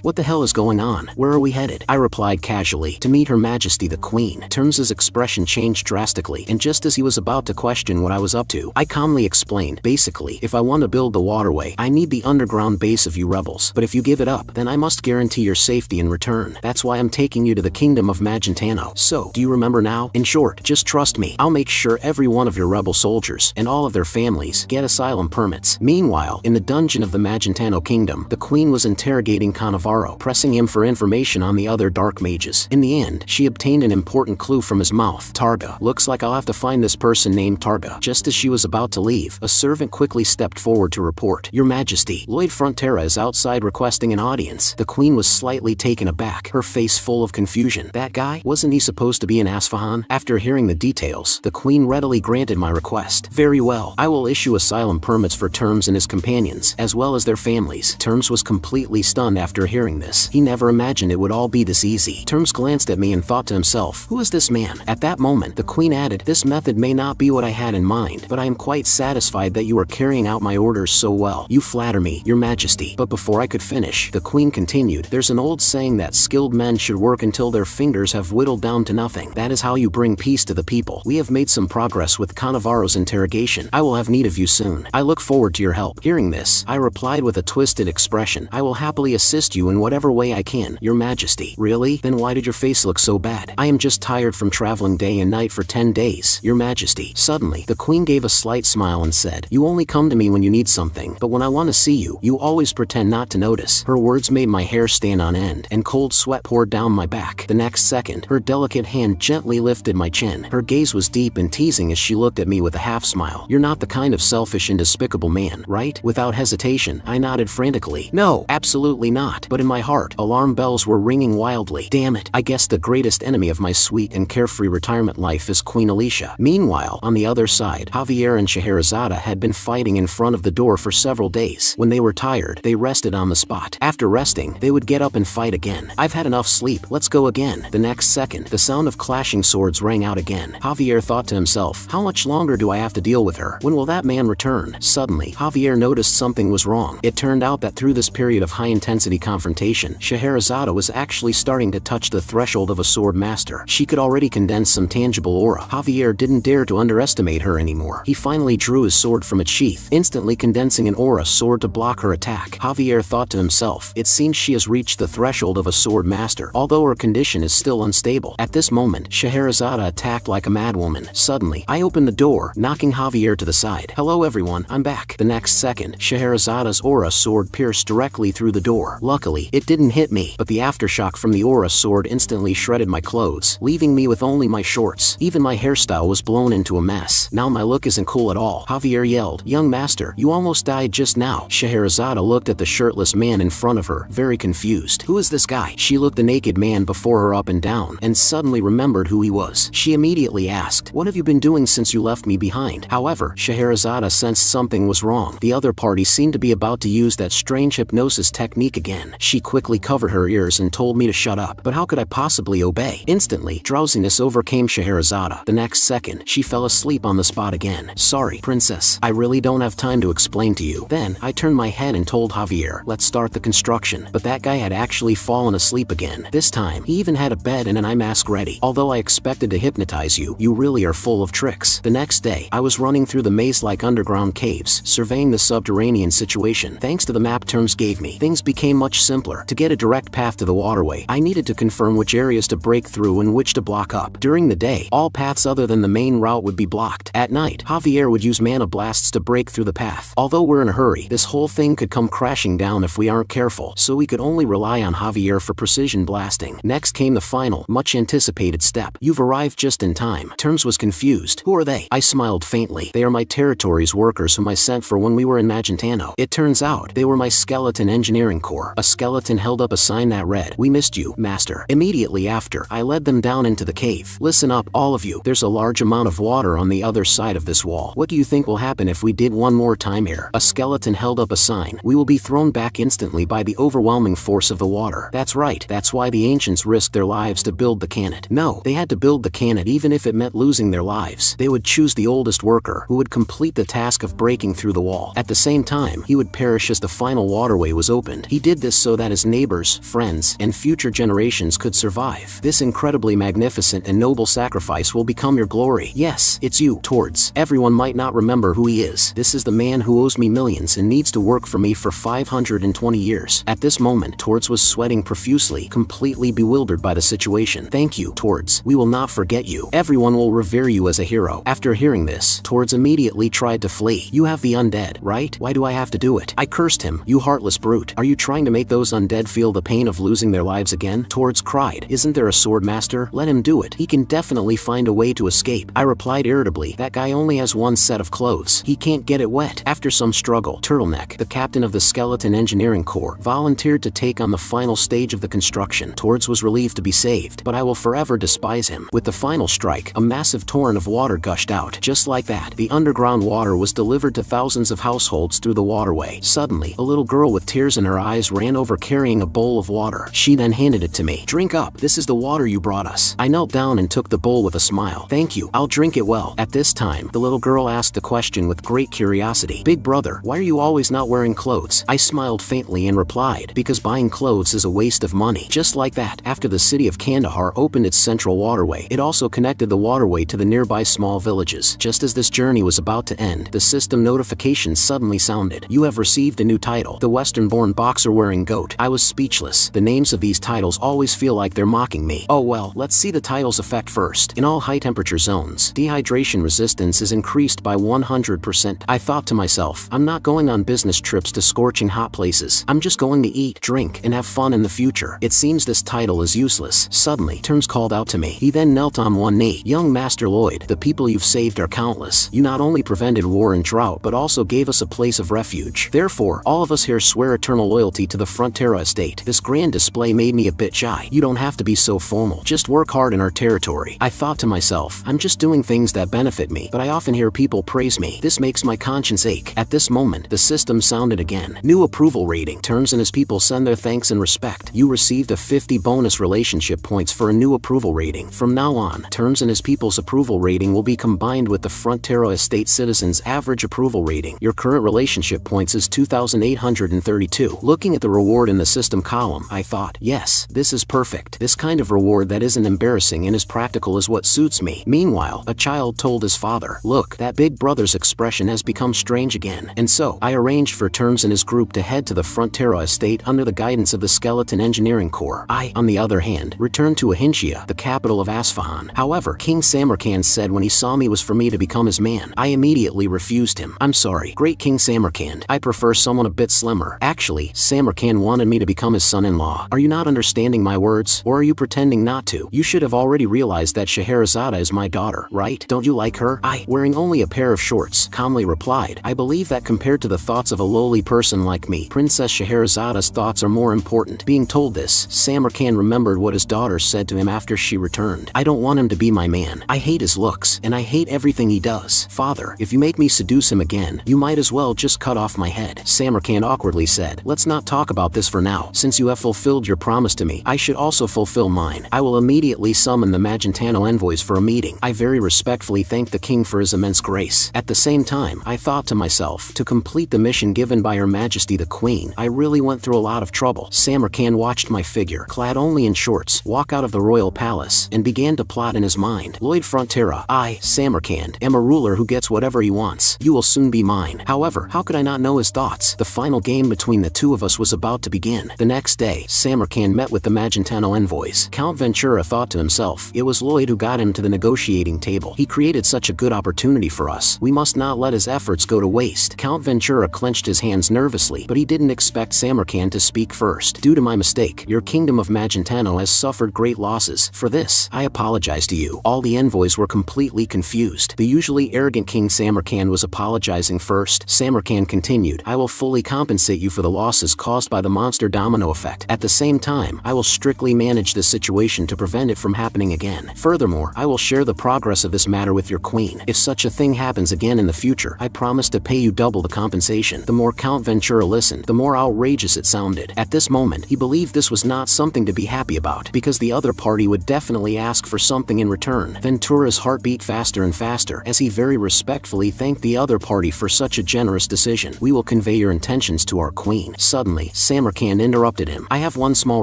What the hell is going on? Where are we headed? I replied casually. To meet Her Majesty the Queen. Terms' expression changed drastically, and just as he was about to question what I was up to, I calmly explained. Basically, if I want to build the waterway, I need the underground base of you rebels. But if you give it up, then I must guarantee your safety in return. That's why I'm taking you to the kingdom of Magentano. So, do you remember now? In short, just trust me. I'll make sure every one of your rebel soldiers, and all of their families, get asylum permits. Meanwhile, in the dungeon of the Magentano kingdom, the Queen was interrogating Cannavaro, pressing him for information on the other dark mages. In the end, she obtained an important clue from his mouth. Targa. Looks like I'll have to find this person named Targa. Just as she was about to leave, a servant quickly stepped forward to report. Your Majesty, Lloyd Frontera is outside requesting an audience. The Queen was slightly taken aback, her face full of confusion. That guy? Wasn't he supposed to be in Asfahan? After hearing the details, the Queen readily granted my request. Very well. I will issue asylum permits for Terms and his companions, as well as their families. Terms was completely stunned after hearing this. He never imagined it would all be this easy. Terms glanced at me and thought to himself, who is this man? At that moment, the Queen added, this method may not be what I had in mind, but I am quite satisfied that you are carrying out my orders so well. You flatter me, Your Majesty. But before I could finish, the Queen continued, there's an old saying that skilled men should work until their fingers have whittled down to nothing. That is how you bring peace to the people. We have made some progress with Cannavaro's interrogation. I will have need of you soon. I look forward to your help. Hearing this, I replied with a twisted expression, I will happily assist you in whatever way I can, Your Majesty. Really? Then why did your face look so bad? I am just tired from traveling day and night for 10 days, Your Majesty. Suddenly, the Queen gave a slight smile and said, you only come to me when you need something, but when I want to see you, you always pretend not to notice. Her words made my hair stand on end, and cold sweat poured down my back. The next second, her delicate hand gently lifted my chin. Her gaze was deep and teasing as she looked at me with a half smile. You're not the kind of selfish and despicable man, right? Without hesitation, I nodded frantically. No, absolutely not. But in my heart, alarm bells were ringing wildly. Damn it, I guess the greatest enemy of my sweet and carefree retirement life is Queen Alicia. Meanwhile, on the other side, Javier and Scheherazade had been fighting in front of the door for several days. When they were tired, they rested on the spot. After resting, they would get up and fight again. I've had enough sleep, let's go again. The next second, the sound of clashing swords rang out again. Javier thought to himself, how much longer do I have to deal with her? When will that man return? Suddenly, Javier Javier noticed something was wrong. It turned out that through this period of high-intensity confrontation, Scheherazade was actually starting to touch the threshold of a sword master. She could already condense some tangible aura. Javier didn't dare to underestimate her anymore. He finally drew his sword from its sheath, instantly condensing an aura sword to block her attack. Javier thought to himself, it seems she has reached the threshold of a sword master, although her condition is still unstable. At this moment, Scheherazade attacked like a madwoman. Suddenly, I opened the door, knocking Javier to the side. Hello everyone, I'm back. The next second, Scheherazade's aura sword pierced directly through the door. Luckily, it didn't hit me, but the aftershock from the aura sword instantly shredded my clothes, leaving me with only my shorts. Even my hairstyle was blown into a mess. Now my look isn't cool at all. Javier yelled, young master, you almost died just now. Scheherazade looked at the shirtless man in front of her, very confused. Who is this guy? She looked the naked man before her up and down, and suddenly remembered who he was. She immediately asked, what have you been doing since you left me behind? However, Scheherazade sensed something was wrong. The other party seemed to be about to use that strange hypnosis technique again. She quickly covered her ears and told me to shut up. But how could I possibly obey? Instantly, drowsiness overcame Scheherazade. The next second, she fell asleep on the spot again. Sorry, princess. I really don't have time to explain to you. Then, I turned my head and told Javier, let's start the construction. But that guy had actually fallen asleep again. This time, he even had a bed and an eye mask ready. Although I expected to hypnotize you, you really are full of tricks. The next day, I was running through the maze-like underground caves, surveying the subterranean situation. Thanks to the map terms gave me, things became much simpler. To get a direct path to the waterway, I needed to confirm which areas to break through and which to block up. During the day, all paths other than the main route would be blocked. At night, Javier would use mana blasts to break through the path. Although we're in a hurry, this whole thing could come crashing down if we aren't careful, so we could only rely on Javier for precision blasting. Next came the final, much anticipated step. You've arrived just in time. Terms was confused. Who are they? I smiled faintly. They are my territory's workers whom I sent for when we were in Magentano. It turns out, they were my skeleton engineering corps. A skeleton held up a sign that read, we missed you, master. Immediately after, I led them down into the cave. Listen up, all of you. There's a large amount of water on the other side of this wall. What do you think will happen if we did one more time here? A skeleton held up a sign. We will be thrown back instantly by the overwhelming force of the water. That's right. That's why the ancients risked their lives to build the cannon. No, they had to build the cannon even if it meant losing their lives. They would choose the oldest worker, who would complete the task of breaking through the wall. At the same time, he would perish as the final waterway was opened. He did this so that his neighbors, friends, and future generations could survive. This incredibly magnificent and noble sacrifice will become your glory. Yes, it's you, Tords. Everyone might not remember who he is. This is the man who owes me millions and needs to work for me for 520 years. At this moment, Tords was sweating profusely, completely bewildered by the situation. Thank you, Tords. We will not forget you. Everyone will revere you as a hero. After hearing this, Tords immediately tried to flee. You have the undead, right? Why do I have to do it? I cursed him. You heartless brute. Are you trying to make those undead feel the pain of losing their lives again? Tords cried. Isn't there a sword master? Let him do it. He can definitely find a way to escape. I replied irritably, that guy only has one set of clothes. He can't get it wet. After some struggle, Turtleneck, the captain of the skeleton engineering corps, volunteered to take on the final stage of the construction. Tords was relieved to be saved, but I will forever despise him. With the final strike, a massive torrent of water gushed out. Just like that, the underground water was delivered to thousands of households through the waterway. Suddenly, a little girl with tears in her eyes ran over carrying a bowl of water. She then handed it to me. Drink up. This is the water you brought us. I knelt down and took the bowl with a smile. Thank you. I'll drink it well. At this time, the little girl asked the question with great curiosity. Big brother, why are you always not wearing clothes? I smiled faintly and replied, because buying clothes is a waste of money. Just like that, after the city of Kandahar opened its central waterway, it also connected the waterway to the nearby small villages. Just as this journey was about to end, the system notification suddenly sounded. You have received a new title, the Western-born boxer-wearing goat. I was speechless. The names of these titles always feel like they're mocking me. Oh well, let's see the title's effect first. In all high-temperature zones, dehydration resistance is increased by 100%. I thought to myself, I'm not going on business trips to scorching hot places. I'm just going to eat, drink, and have fun in the future. It seems this title is useless. Suddenly, Terms called out to me. He then knelt on one knee. Young Master Lloyd, the people you've saved are countless. You not only prevented war and drought, but also gave us a place of refuge. Therefore, all of us here swear eternal loyalty to the Frontera estate. This grand display made me a bit shy. You don't have to be so formal. Just work hard in our territory. I thought to myself, I'm just doing things that benefit me, but I often hear people praise me. This makes my conscience ache. At this moment, the system sounded again. New approval rating. Terms and his people send their thanks and respect. You received a 50 bonus relationship points for a new approval rating. From now on, Terms and his people's approval rating will be combined with the Frontera estate citizens' average approval rating. Your current relationship points is 2,832. Looking at the reward in the system column, I thought, yes, this is perfect. This kind of reward that isn't embarrassing and is practical is what suits me. Meanwhile, a child told his father, look, that big brother's expression has become strange again. And so, I arranged for Terms and his group to head to the Frontera estate under the guidance of the Skeleton Engineering Corps. I, on the other hand, returned to Ahinchia, the capital of Asfahan. However, King Samarkand said when he saw me was for me to become his man. I immediately refused him. I'm sorry, great King Samarkand. I prefer someone a bit slimmer. Actually, Samarkand wanted me to become his son-in-law. Are you not understanding my words? Or are you pretending not to? You should have already realized that Scheherazade is my daughter, right? Don't you like her? I, wearing only a pair of shorts, calmly replied, I believe that compared to the thoughts of a lowly person like me, Princess Scheherazade's thoughts are more important. Being told this, Samarkand remembered what his daughter said to him after she returned. I don't want him to be my man. I hate his looks, and I hate everything he does. Father, if you make me seduce him again, you might as well just cut off my head. Samarkand awkwardly said, let's not talk about this for now. Since you have fulfilled your promise to me, I should also fulfill mine. I will immediately summon the Magentano envoys for a meeting. I very respectfully thanked the king for his immense grace. At the same time, I thought to myself, to complete the mission given by Her Majesty the Queen, I really went through a lot of trouble. Samarkand watched my figure, clad only in shorts, walk out of the royal palace, and began to plot in his mind. Lloyd Frontera, I, Samarkand, am a ruler who gets whatever he wants. You will soon be mine. However, how could I not know his thoughts? The final game between the two of us was about to begin. The next day, Samarkand met with the Magentano envoys. Count Ventura thought to himself, it was Lloyd who got him to the negotiating table. He created such a good opportunity for us. We must not let his efforts go to waste. Count Ventura clenched his hands nervously, but he didn't expect Samarkand to speak first. Due to my mistake, your kingdom of Magentano has suffered great losses. For this, I apologize to you. All the envoys were completely confused. The usually arrogant King Samarkand was apologizing first. Samarkand continued, I will fully compensate you for the losses caused by the monster domino effect. At the same time, I will strictly manage this situation to prevent it from happening again. Furthermore, I will share the progress of this matter with your queen. If such a thing happens again in the future, I promise to pay you double the compensation. The more Count Ventura listened, the more outrageous it sounded. At this moment, he believed this was not something to be happy about, because the other party would definitely ask for something in return. Ventura's heart beat faster and faster as he very respectfully thanked the other party for such a generous decision. We will convey your intentions to our queen. Suddenly, Samarkand interrupted him. I have one small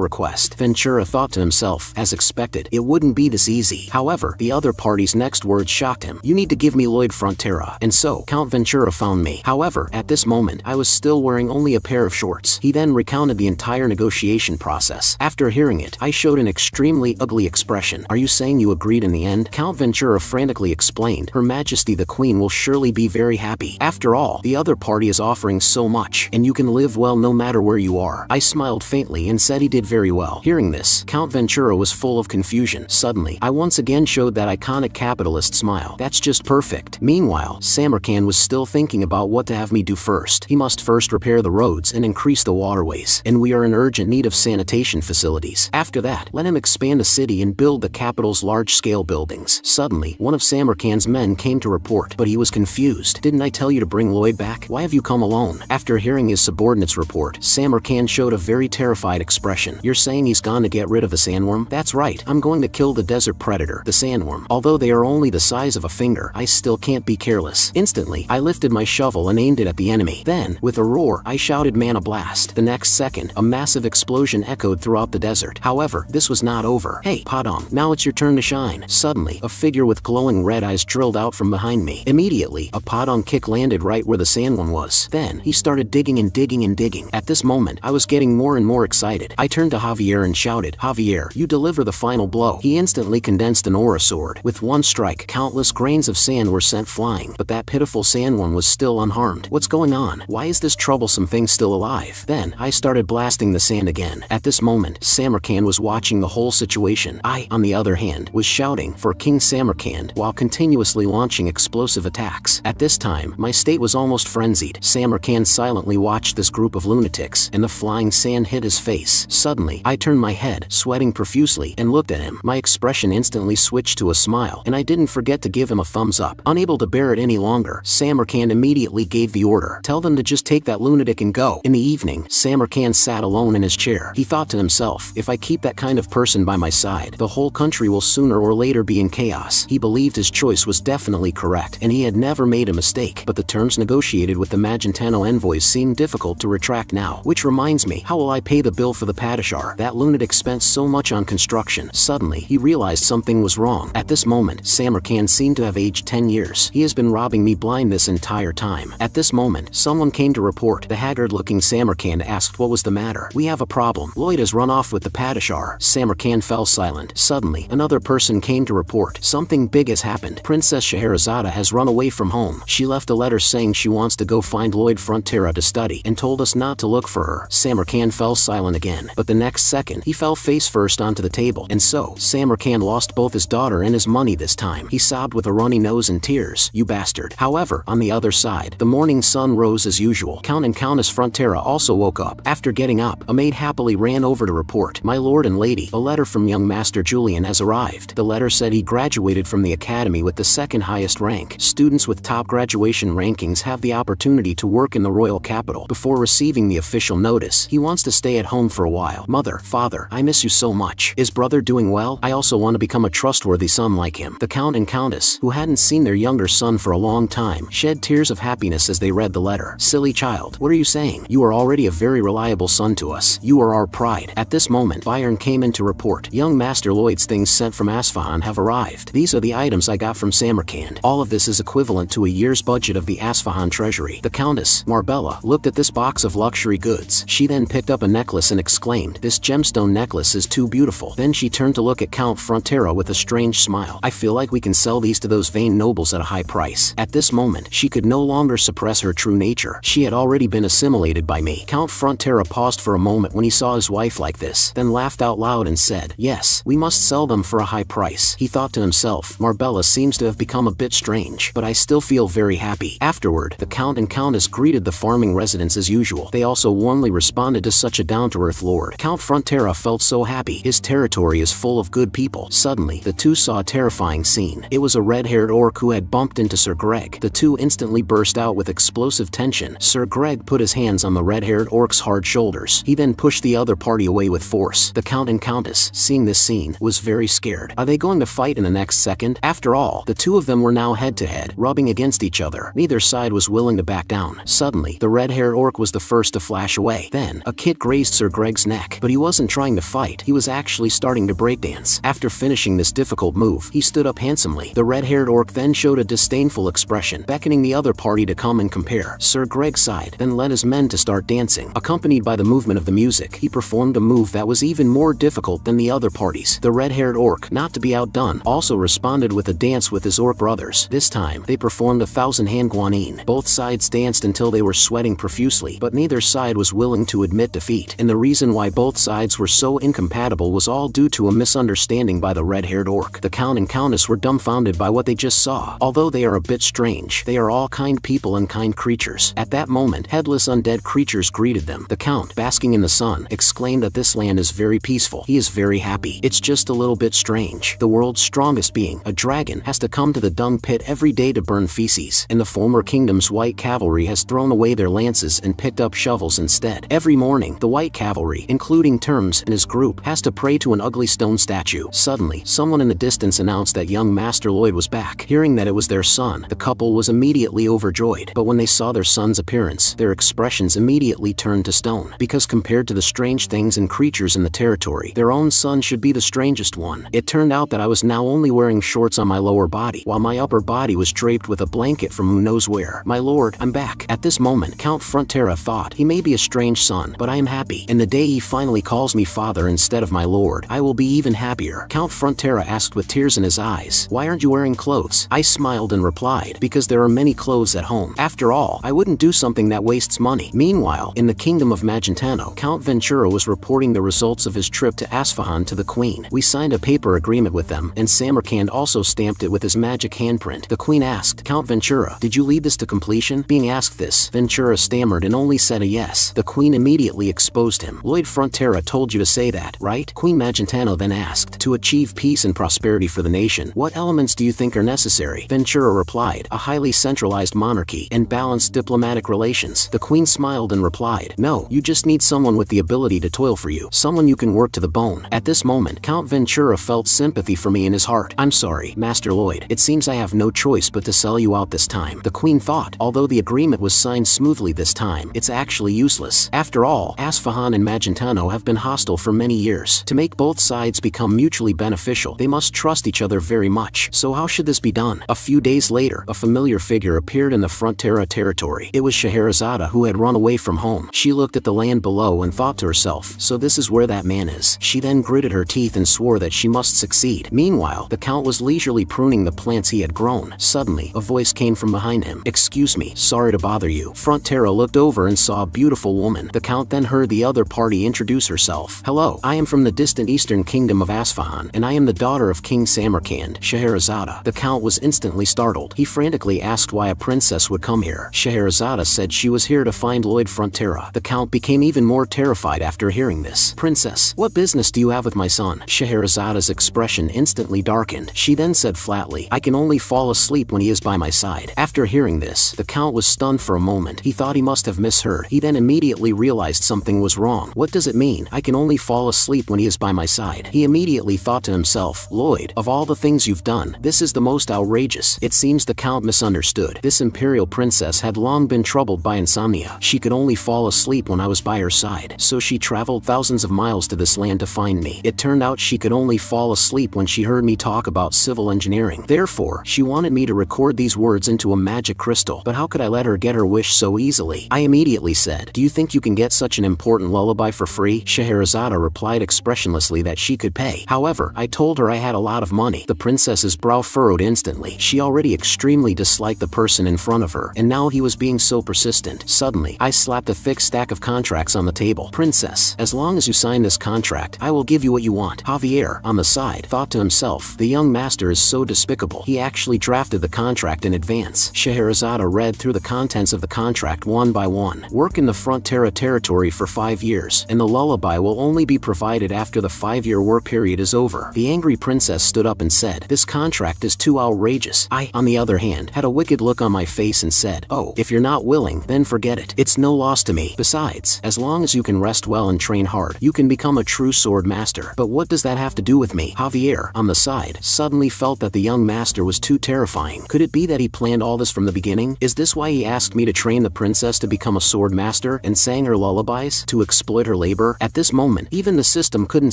request. Ventura thought to himself, as expected, it wouldn't be this easy. However, the other party's next words shocked him. You need to give me Lloyd Frontera. And so, Count Ventura found me. However, at this moment, I was still wearing only a pair of shorts. He then recounted the entire negotiation process. After hearing it, I showed an extremely ugly expression. Are you saying you agreed in the end? Count Ventura frantically explained, Her Majesty the Queen will surely be very happy. After all, the other party is offering so much, and you can live well no matter where you are. I smiled faintly and said he did very well. Hearing this, Count Ventura was full of confusion. Suddenly, I once again showed that iconic capitalist smile. That's just perfect. Meanwhile, Samarkand was still thinking about what to have me do first. He must first repair the roads and increase the waterways, and we are in urgent need of sanitation facilities. After that, let him expand the city and build the capital's large-scale buildings. Suddenly, one of Samarkand's men came to report, but he was confused. Didn't I tell you to bring Lloyd back? Why have you come alone? After hearing his subordinate's report, Samarkand showed a very terrified expression. You're saying he's gone to get rid of the sandworm? That's right, I'm going to kill the desert predator, the sandworm. Although they are only the size of a finger, I still can't be careless. Instantly, I lifted my shovel and aimed it at the enemy. Then, with a roar, I shouted Mana Blast. The next second, a massive explosion echoed throughout the desert. However, this was not over. Hey, Padam, now it's your turn to shine. Suddenly, a figure with glowing red eyes drilled out from behind me. Immediately, a Padam kick landed right where the sandworm was. Then, he started digging and digging and digging. At this moment, I was getting more and more excited. I turned to Javier and shouted, Javier, you deliver the final blow. He instantly condensed an aura sword. With one strike, countless grains of sand were sent flying, but that pitiful sandworm was still unharmed. What's going on? Why is this troublesome thing still alive? Then, I started blasting the sand again. At this moment, Samarkand was watching the whole situation. I, on the other hand, was shouting for King Samarkand while continuously launching explosive attacks. At this time, my state was almost frenzied. Samarkand silently watched this group of lunatics, and the flying sand hit his face. Suddenly, I turned my head, sweating profusely, and looked at him. My expression instantly switched to a smile, and I didn't forget to give him a thumbs up. Unable to bear it any longer, Samarkand immediately gave the order. Tell them to just take that lunatic and go. In the evening, Samarkand sat alone in his chair. He thought to himself, if I keep that kind of person by my side, the whole country will sooner or later be in chaos. He believed his choice was definitely correct, and he had never made a mistake. But the terms terms negotiated with the Magentano envoys seemed difficult to retract now. Which reminds me, how will I pay the bill for the Padishar? That lunatic spent so much on construction. Suddenly, he realized something was wrong. At this moment, Samarkand seemed to have aged 10 years. He has been robbing me blind this entire time. At this moment, someone came to report. The haggard-looking Samarkand asked what was the matter. We have a problem. Lloyd has run off with the Padishar. Samarkand fell silent. Suddenly, another person came to report. Something big has happened. Princess Scheherazade has run away from home. She left a letter saying she wants to go find Lloyd Frontera to study and told us not to look for her. Samarkand fell silent again, but the next second, he fell face first onto the table, and so, Samarkand lost both his daughter and his money this time. He sobbed with a runny nose and tears. You bastard. However, on the other side, the morning sun rose as usual. Count and Countess Frontera also woke up. After getting up, a maid happily ran over to report, "My lord and lady, a letter from young Master Julian has arrived." The letter said he graduated from the academy with the second highest rank. Students with top graduation rankings have the opportunity to work in the royal capital before receiving the official notice. He wants to stay at home for a while. Mother, father, I miss you so much. Is brother doing well? I also want to become a trustworthy son like him. The Count and Countess, who hadn't seen their younger son for a long time, shed tears of happiness as they read the letter. Silly child, what are you saying? You are already a very reliable son to us. You are our pride. At this moment, Byron came in to report. Young Master Lloyd's things sent from Asfahan have arrived. These are the items I got from Samarkand. All of this is equivalent to a year's budget of the Asfahan treasury. The Countess, Marbella, looked at this box of luxury goods. She then picked up a necklace and exclaimed, "This gemstone necklace is too beautiful." Then she turned to look at Count Frontera with a strange smile. "I feel like we can sell these to those vain nobles at a high price." At this moment, she could no longer suppress her true nature. She had already been assimilated by me. Count Frontera paused for a moment when he saw his wife like this, then laughed out loud and said, "Yes, we must sell them for a high price." He thought to himself, Marbella seems to have become a bit strange, but I still feel very happy. Afterward, the Count and Countess greeted the farming residents as usual. They also warmly responded to such a down-to-earth lord. Count Frontera felt so happy. His territory is full of good people. Suddenly, the two saw a terrifying scene. It was a red-haired orc who had bumped into Sir Greg. The two instantly burst out with explosive tension. Sir Greg put his hands on the red-haired orc's hard shoulders. He then pushed the other party away with force. The Count and Countess, seeing this scene, was very scared. Are they going to fight in the next second? After all, the two of them were now head-to-head, rubbing against each other. Neither side was willing to back down. Suddenly, the red-haired orc was the first to flash away. Then, a kick grazed Sir Greg's neck, but he wasn't trying to fight. He was actually starting to breakdance. After finishing this difficult move, he stood up handsomely. The red-haired orc then showed a disdainful expression, beckoning the other party to come and compare. Sir Greg sighed, then led his men to start dancing. Accompanied by the movement of the music, he performed a move that was even more difficult than the other parties. The red-haired orc, not to be outdone, also responded with a dance with his orc brothers. This time, they performed a 1,000-hand guanyin. Both sides danced until they were sweating profusely, but neither side was willing to admit defeat. And the reason why both sides were so incompatible was all due to a misunderstanding by the red-haired orc. The Count and Countess were dumbfounded by what they just saw. Although they are a bit strange, they are all kind people and kind creatures. At that moment, headless undead creatures greeted them. The Count, basking in the sun, exclaimed that this land is very peaceful. He is very happy. It's just a little bit strange. The world's strongest being, a dragon, has to come to the dung pit every day to burn feces. In the former kingdom's white cavalry has thrown away their lances and picked up shovels instead. Every morning, the white cavalry, including Terms and his group, has to pray to an ugly stone statue. Suddenly, someone in the distance announced that young Master Lloyd was back. Hearing that it was their son, the couple was immediately overjoyed. But when they saw their son's appearance, their expressions immediately turned to stone. Because compared to the strange things and creatures in the territory, their own son should be the strangest one. It turned out that I was now only wearing shorts on my lower body, while my upper body was draped with a blanket from who knows where. My lord, I'm back. At this moment, Count Frontera thought, he may be a strange son, but I am happy. And the day he finally calls me father instead of my lord, I will be even happier. Count Frontera asked with tears in his eyes, "Why aren't you wearing clothes?" I smiled and replied, "Because there are many clothes at home. After all, I wouldn't do something that wastes money." Meanwhile, in the kingdom of Magentano, Count Ventura was reporting the results of his trip to Asfahan to the queen. We signed a paper agreement with them, and Samarkand also stamped it with his magic handprint. The queen asked, "Count Ventura, did you lead this to completion?" Being asked this, Ventura stammered and only said a yes. The queen immediately exposed him. "Lloyd Frontera told you to say that, right?" Queen Magentano then asked, "To achieve peace and prosperity for the nation, what elements do you think are necessary?" Ventura replied, "A highly centralized monarchy and balanced diplomatic relations." The queen smiled and replied, "No, you just need someone with the ability to toil for you, someone you can work to the bone." At this moment, Count Ventura felt sympathy for me in his heart. "I'm sorry, Master Lloyd. It seems I have no choice but to sell you out this time." The queen thought, although the agreement was signed smoothly this time, it's actually useless. After all, Asfahan and Magentano have been hostile for many years. To make both sides become mutually beneficial, they must trust each other very much. So how should this be done? A few days later, a familiar figure appeared in the Frontera territory. It was Scheherazade, who had run away from home. She looked at the land below and thought to herself, so this is where that man is. She then gritted her teeth and swore that she must succeed. Meanwhile, the Count was leisurely pruning the plants he had grown. Suddenly, a voice came from behind him. "Excuse me, sorry to bother you." Frontera looked over and saw a beautiful woman. The Count then heard the other party introduce herself. "Hello, I am from the distant eastern kingdom of Asfahan, and I am the daughter of King Samarkand, Scheherazade." The Count was instantly startled. He frantically asked why a princess would come here. Scheherazade said she was here to find Lloyd Frontera. The Count became even more terrified after hearing this. "Princess, what business do you have with my son?" Scheherazade's expression instantly darkened. She then said flatly, "I can only fall asleep when he is by my side." After hearing this, the Count was stunned for a moment. He thought he must have misheard. He then immediately realized something was wrong. What does it mean? "I can only fall asleep when he is by my side." He immediately thought to himself, "Lloyd, of all the things you've done, this is the most outrageous." It seems the Count misunderstood. This imperial princess had long been troubled by insomnia. She could only fall asleep when I was by her side. So she traveled thousands of miles to this land to find me. It turned out she could only fall asleep when she heard me talk about civil engineering. Therefore, she wanted me to record these words into a magic crystal. But how could I let her get her wish so easily? I immediately said, "Do you think you can get such an important lullaby for free?" Scheherazade replied expressionlessly that she could pay. However, I told her I had a lot of money. The princess's brow furrowed instantly. She already extremely disliked the person in front of her, and now he was being so persistent. Suddenly, I slapped a thick stack of contracts on the table. "Princess, as long as you sign this contract, I will give you what you want." Javier, on the side, thought to himself, the young master is so despicable. He actually drafted the contract in advance. Scheherazade read through the contents of the contract one by one. "Work in the Frontera territory for 5 years, and the lullaby will only be provided after the 5-year work period is over." The angry princess stood up and said, "This contract is too outrageous." I, on the other hand, had a wicked look on my face and said, "Oh, if you're not willing, then forget it. It's no loss to me. Besides, as long as you can rest well and train hard, you can become a true sword master." "But what does that have to do with me?" Javier, on the side, suddenly felt that the young master was too terrifying. Could it be that he planned all this from the beginning? Is this why he asked me to train the princess to become a sword master and sang her lullabies to exploit her labor? At this moment, even the system couldn't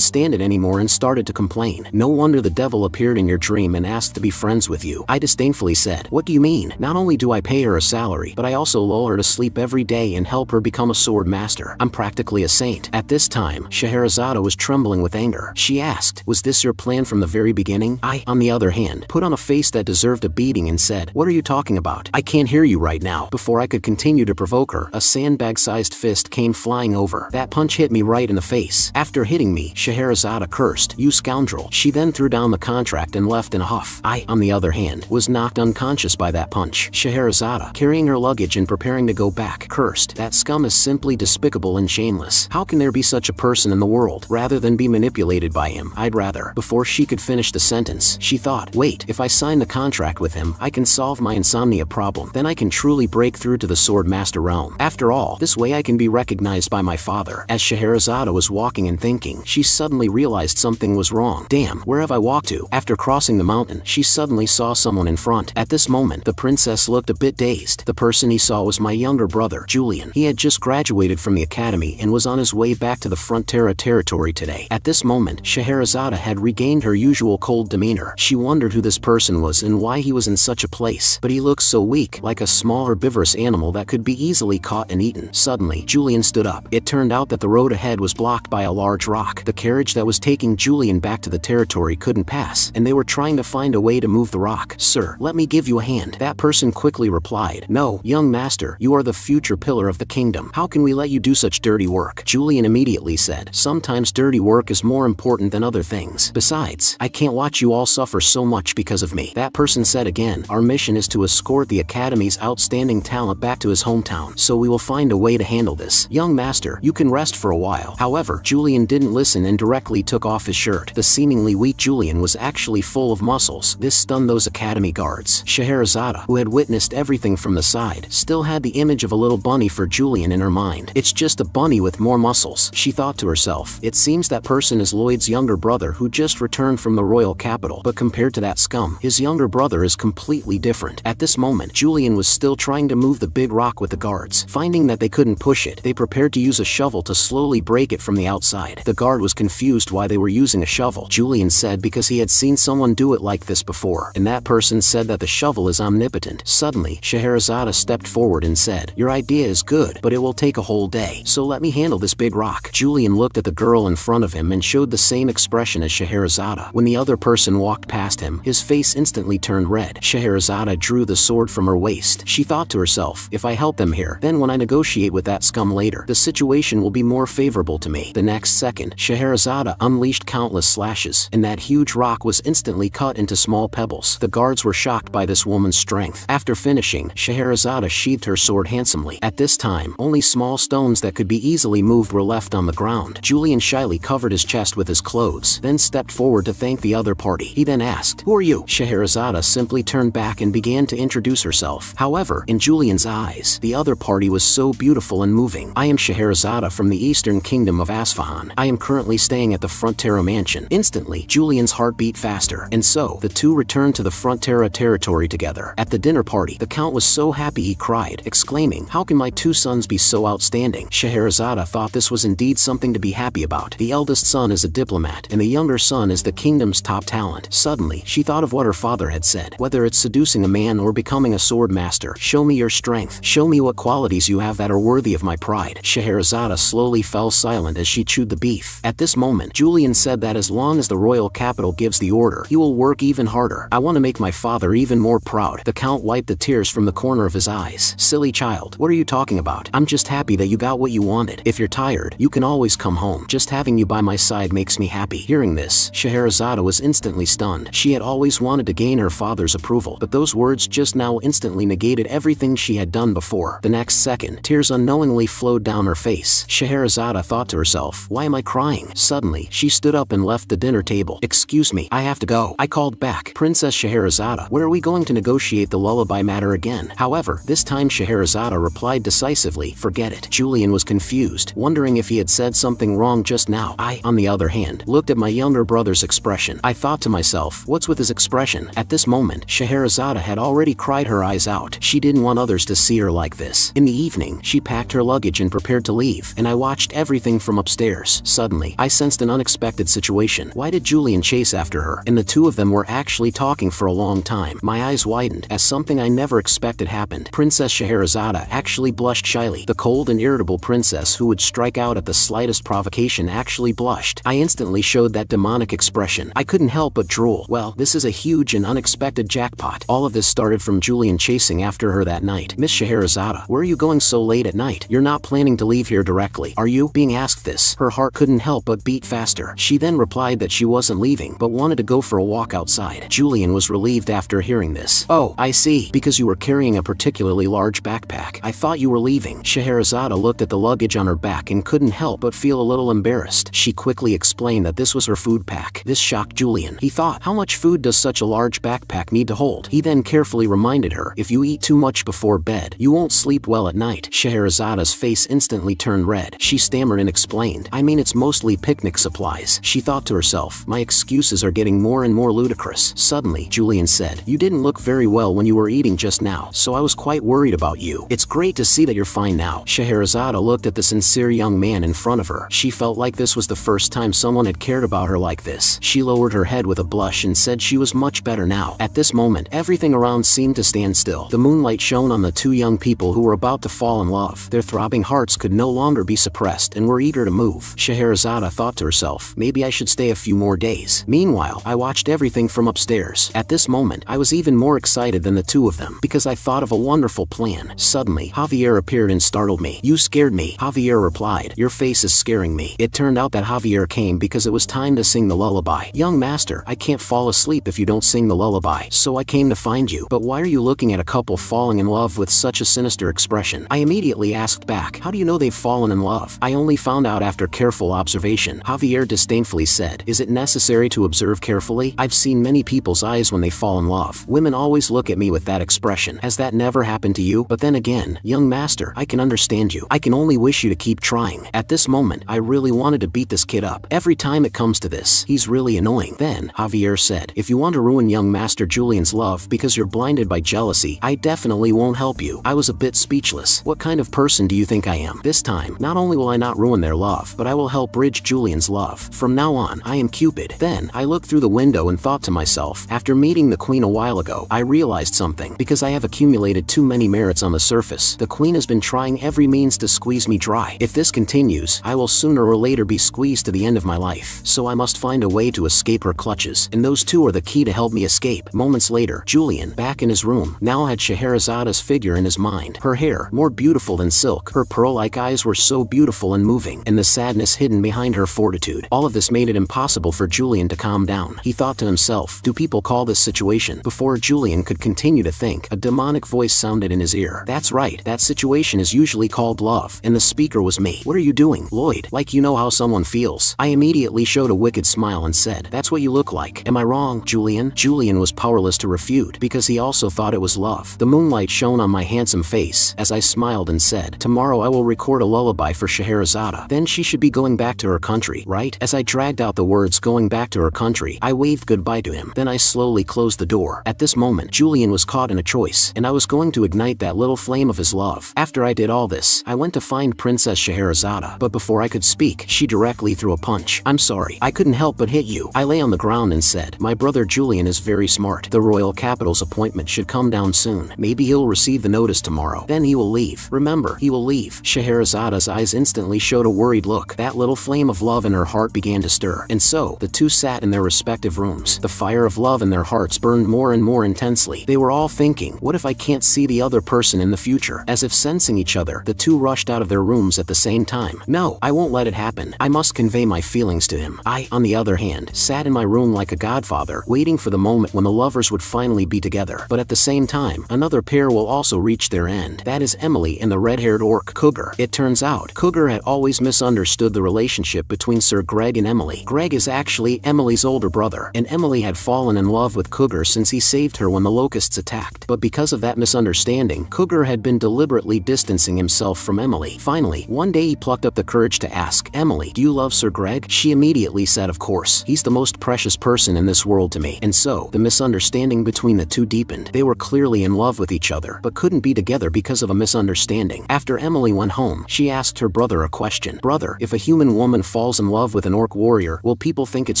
stand it anymore and started to complain. "No wonder the devil appeared in your dream and asked to be friends with you." I disdainfully said, "What do you mean? Not only do I pay her a salary, but I also lull her to sleep every day and help her become a sword master. I'm practically a saint." At this time, Scheherazade was trembling with anger. She asked, "Was this your plan from the very beginning?" I, on the other hand, put on a face that deserved a beating and said, "What are you talking about? I can't hear you right now." Before I could continue to provoke her, a sandbag-sized fist came flying over. That punch hit me right in the face. After hitting me, Scheherazade cursed, "You scoundrel." She then threw down the contract and left in a huff. I, on the other hand, was knocked unconscious by that punch. Scheherazade, carrying her luggage and preparing to go back, cursed, "That scum is simply despicable and shameless. How can there be such a person in the world? Rather than be manipulated by him, I'd rather." Before she could finish the sentence, she thought, "Wait, if I sign the contract with him, I can solve my insomnia problem. Then I can truly break through to the sword master realm. After all, this way I can be recognized by my father." As Scheherazade was walking and thinking, she suddenly realized something was wrong. "Damn, where have I walked to?" After crossing the mountain, she suddenly saw someone in front. At this moment, the princess looked a bit dazed. The person he saw was my younger brother, Julian. He had just graduated from the academy and was on his way back to the Frontera territory today. At this moment, Scheherazade had regained her usual cold demeanor. She wondered who this person was and why he was in such a place. But he looked so weak, like a small herbivorous animal that could be easily caught and eaten. Suddenly, Julian stood up. It turned out that the road ahead was blocked by a large rock. The carriage that was taking Julian back to the territory couldn't pass, and they were trying to find a way to move the rock. "Sir, let me give you a hand." That person quickly replied, "No, young master, you are the future pillar of the kingdom. How can we let you do such dirty work?" Julian immediately said, "Sometimes dirty work is more important than other things. Besides, I can't watch you all suffer so much because of me." That person said again, "Our mission is to escort the academy's outstanding talent back to his hometown, so we will find a way to handle this. Young master, you can rest for a while." However, Julian didn't listen and directly took off his shirt. The seemingly weak Julian was actually full of muscles. This stunned those academy guards. Scheherazade, who had witnessed everything from the side, still had the image of a little bunny for Julian in her mind. "It's just a bunny with more muscles," she thought to herself. It seems that person is Lloyd's younger brother who just returned from the royal capital, but compared to that scum, his younger brother is completely different. At this moment, Julian was still trying to move the big rock with the guards. Finding that they couldn't push it, they prepared to use a shovel to slowly break it from the outside. The guard was confused why they were using a shovel. Julian said because he had seen someone do it like this before, and that person said that the shovel is omnipotent. Suddenly, Scheherazade stepped forward and said, "Your idea is good, but it will take a whole day, so let me handle this big rock." Julian looked at the girl in front of him and showed the same expression as Scheherazade. When the other person walked past him, his face instantly turned red. Scheherazade drew the sword from her waist. She thought to herself, if I help them here, then when I negotiate with that scum later, the situation will be more favorable to me. The next second, Scheherazade unleashed countless slashes, and that huge rock was instantly cut into small pebbles. The guards were shocked by this woman's strength. After finishing, Scheherazade sheathed her sword handsomely. At this time, only small stones that could be easily moved were left on the ground. Julian shyly covered his chest with his clothes, then stepped forward to thank the other party. He then asked, "Who are you?" Scheherazade simply turned back and began to introduce herself. However, in Julian's eyes, the other party was so beautiful and moving. "I am Scheherazade from the eastern kingdom of Isfahan. I am currently staying at the Frontera mansion." Instantly, Julian's heart beat faster, and so, the two returned to the Frontera territory together. At the dinner party, the count was so happy he cried, exclaiming, "How can my two sons be so outstanding?" Scheherazade thought this was indeed something to be happy about. The eldest son is a diplomat, and the younger son is the kingdom's top talent. Suddenly, she thought of what her father had said. Whether it's seducing a man or becoming a sword master, show me your strength. Show me what qualities you have that are worthy of my pride. Scheherazade slowly fell silent as she chewed the beef. At this moment, Julian said that as long as the royal capital gives the order, he will work even harder. "I want to make my father even more proud." The count wiped the tears from the corner of his eyes. "Silly child, what are you talking about? I'm just happy that you got what you wanted. If you're tired, you can always come home. Just having you by my side makes me happy." Hearing this, Scheherazade was instantly stunned. She had always wanted to gain her father's approval, but those words just now instantly negated everything she had done before. The next second, tears unknowingly flowed down her face. Scheherazade thought to herself, "Why am I crying?" Suddenly, she stood up and left the dinner table. "Excuse me, I have to go." I called back, "Princess Scheherazade, where are we going to negotiate the lullaby matter again?" However, this time Scheherazade replied decisively, "Forget it." Julian was confused, wondering if he had said something wrong just now. I, on the other hand, looked at my younger brother's expression. I thought to myself, what's with his expression? At this moment, Scheherazade had already cried her eyes out. She didn't want others to see her like this. In the evening, she packed her luggage and prepared to leave, and I watched everything from upstairs. Suddenly, I sensed an unexpected situation. Why did Julian chase after her? And the two of them were actually talking for a long time. My eyes widened as something I never expected happened. Princess Scheherazade actually blushed shyly. The cold and irritable princess who would strike out at the slightest provocation actually blushed. I instantly showed that demonic expression. I couldn't help but drool. Well, this is a huge and unexpected jackpot. All of this started from Julian chasing after her that night. "Miss Scheherazade, where are you going so late at night? You're not planning to leave here directly, are you?" Being asked this, her heart couldn't help but beat faster. She then replied that she wasn't leaving, but wanted to go for a walk outside. Julian was relieved after hearing this. "Oh, I see. Because you were carrying a particularly large backpack. I thought you were leaving." Scheherazade looked at the luggage on her back and couldn't help but feel a little embarrassed. She quickly explained that this was her food pack. This shocked Julian. He thought, how much food does such a large backpack need to hold? He then carefully reminded her, if you eat too much before bed, you won't sleep well at night. Scheherazade's face instantly turned red. She stammered and explained, "I mean, it's mostly picnic supplies." She thought to herself, my excuses are getting more and more ludicrous. Suddenly, Julian said, "You didn't look very well when you were eating just now, so I was quite worried about you. It's great to see that you're fine now." Scheherazade looked at the sincere young man in front of her. She felt like this was the first time someone had cared about her like this. She lowered her head with a blush and said she was much better now. At this moment, everything around seemed to stand still. The moonlight shone on the two young people who were about to fall in love. Their throbbing hearts could no longer be suppressed and were eager to move. Scheherazade thought to herself, maybe I should stay a few more days. Meanwhile, I watched everything from upstairs. At this moment, I was even more excited than the two of them, because I thought of a wonderful plan. Suddenly, Javier appeared and startled me. "You scared me," Javier replied. "Your face is scaring me." It turned out that Javier came because it was time to sing the lullaby. "Young master, I can't fall asleep if you don't sing the lullaby, so I came to find you." "But why are you looking at a couple falling in love with such a sinister expression?" I immediately asked back, "How do you know they've fallen in love?" "I only found out after careful observation," Javier disdainfully said. "Is it necessary to observe carefully? I've seen many people's eyes when they fall in love. Women always look at me with that expression. Has that never happened to you? But then again, young master, I can understand you. I can only wish you to keep trying." At this moment, I really wanted to beat this kid up. Every time it comes to this, he's really annoying. Then, Javier said, "If you want to ruin young master Julian's love because you're blinded by jealousy, jealousy, I definitely won't help you. I was a bit speechless. What kind of person do you think I am? This time, not only will I not ruin their love, but I will help bridge Julian's love. From now on, I am Cupid. Then, I looked through the window and thought to myself, after meeting the queen a while ago, I realized something. Because I have accumulated too many merits on the surface, the queen has been trying every means to squeeze me dry. If this continues, I will sooner or later be squeezed to the end of my life. So I must find a way to escape her clutches, and those two are the key to help me escape. Moments later, Julian, back in his room, now had Scheherazada's figure in his mind. Her hair, more beautiful than silk, her pearl-like eyes were so beautiful and moving, and the sadness hidden behind her fortitude. All of this made it impossible for Julian to calm down. He thought to himself, do people call this situation? Before Julian could continue to think, a demonic voice sounded in his ear. That's right, that situation is usually called love, and the speaker was me. What are you doing, Lloyd? Like you know how someone feels. I immediately showed a wicked smile and said, that's what you look like. Am I wrong, Julian? Julian was powerless to refute, because he also thought it was love. The moonlight shone on my handsome face, as I smiled and said, tomorrow I will record a lullaby for Scheherazada. Then she should be going back to her country, right? As I dragged out the words going back to her country, I waved goodbye to him. Then I slowly closed the door. At this moment, Julian was caught in a choice, and I was going to ignite that little flame of his love. After I did all this, I went to find Princess Scheherazada, but before I could speak, she directly threw a punch. I'm sorry, I couldn't help but hit you. I lay on the ground and said, my brother Julian is very smart. The royal capital's appointment should come down soon. Maybe he'll receive the notice tomorrow. Then he will leave. Remember, he will leave. Scheherazada's eyes instantly showed a worried look. That little flame of love in her heart began to stir. And so, the two sat in their respective rooms. The fire of love in their hearts burned more and more intensely. They were all thinking, what if I can't see the other person in the future? As if sensing each other, the two rushed out of their rooms at the same time. No, I won't let it happen. I must convey my feelings to him. I, on the other hand, sat in my room like a godfather, waiting for the moment when the lovers would finally be together. But at the same time, another pair will also reach their end. That is Emily and the red-haired orc, Cougar. It turns out, Cougar had always misunderstood the relationship between Sir Greg and Emily. Greg is actually Emily's older brother, and Emily had fallen in love with Cougar since he saved her when the locusts attacked. But because of that misunderstanding, Cougar had been deliberately distancing himself from Emily. Finally, one day he plucked up the courage to ask, Emily, do you love Sir Greg? She immediately said, of course. He's the most precious person in this world to me. And so, the misunderstanding between the two deepened. They were clearly in love with each other, but couldn't be together because of a misunderstanding. After Emily went home, she asked her brother a question. Brother, if a human woman falls in love with an orc warrior, will people think it's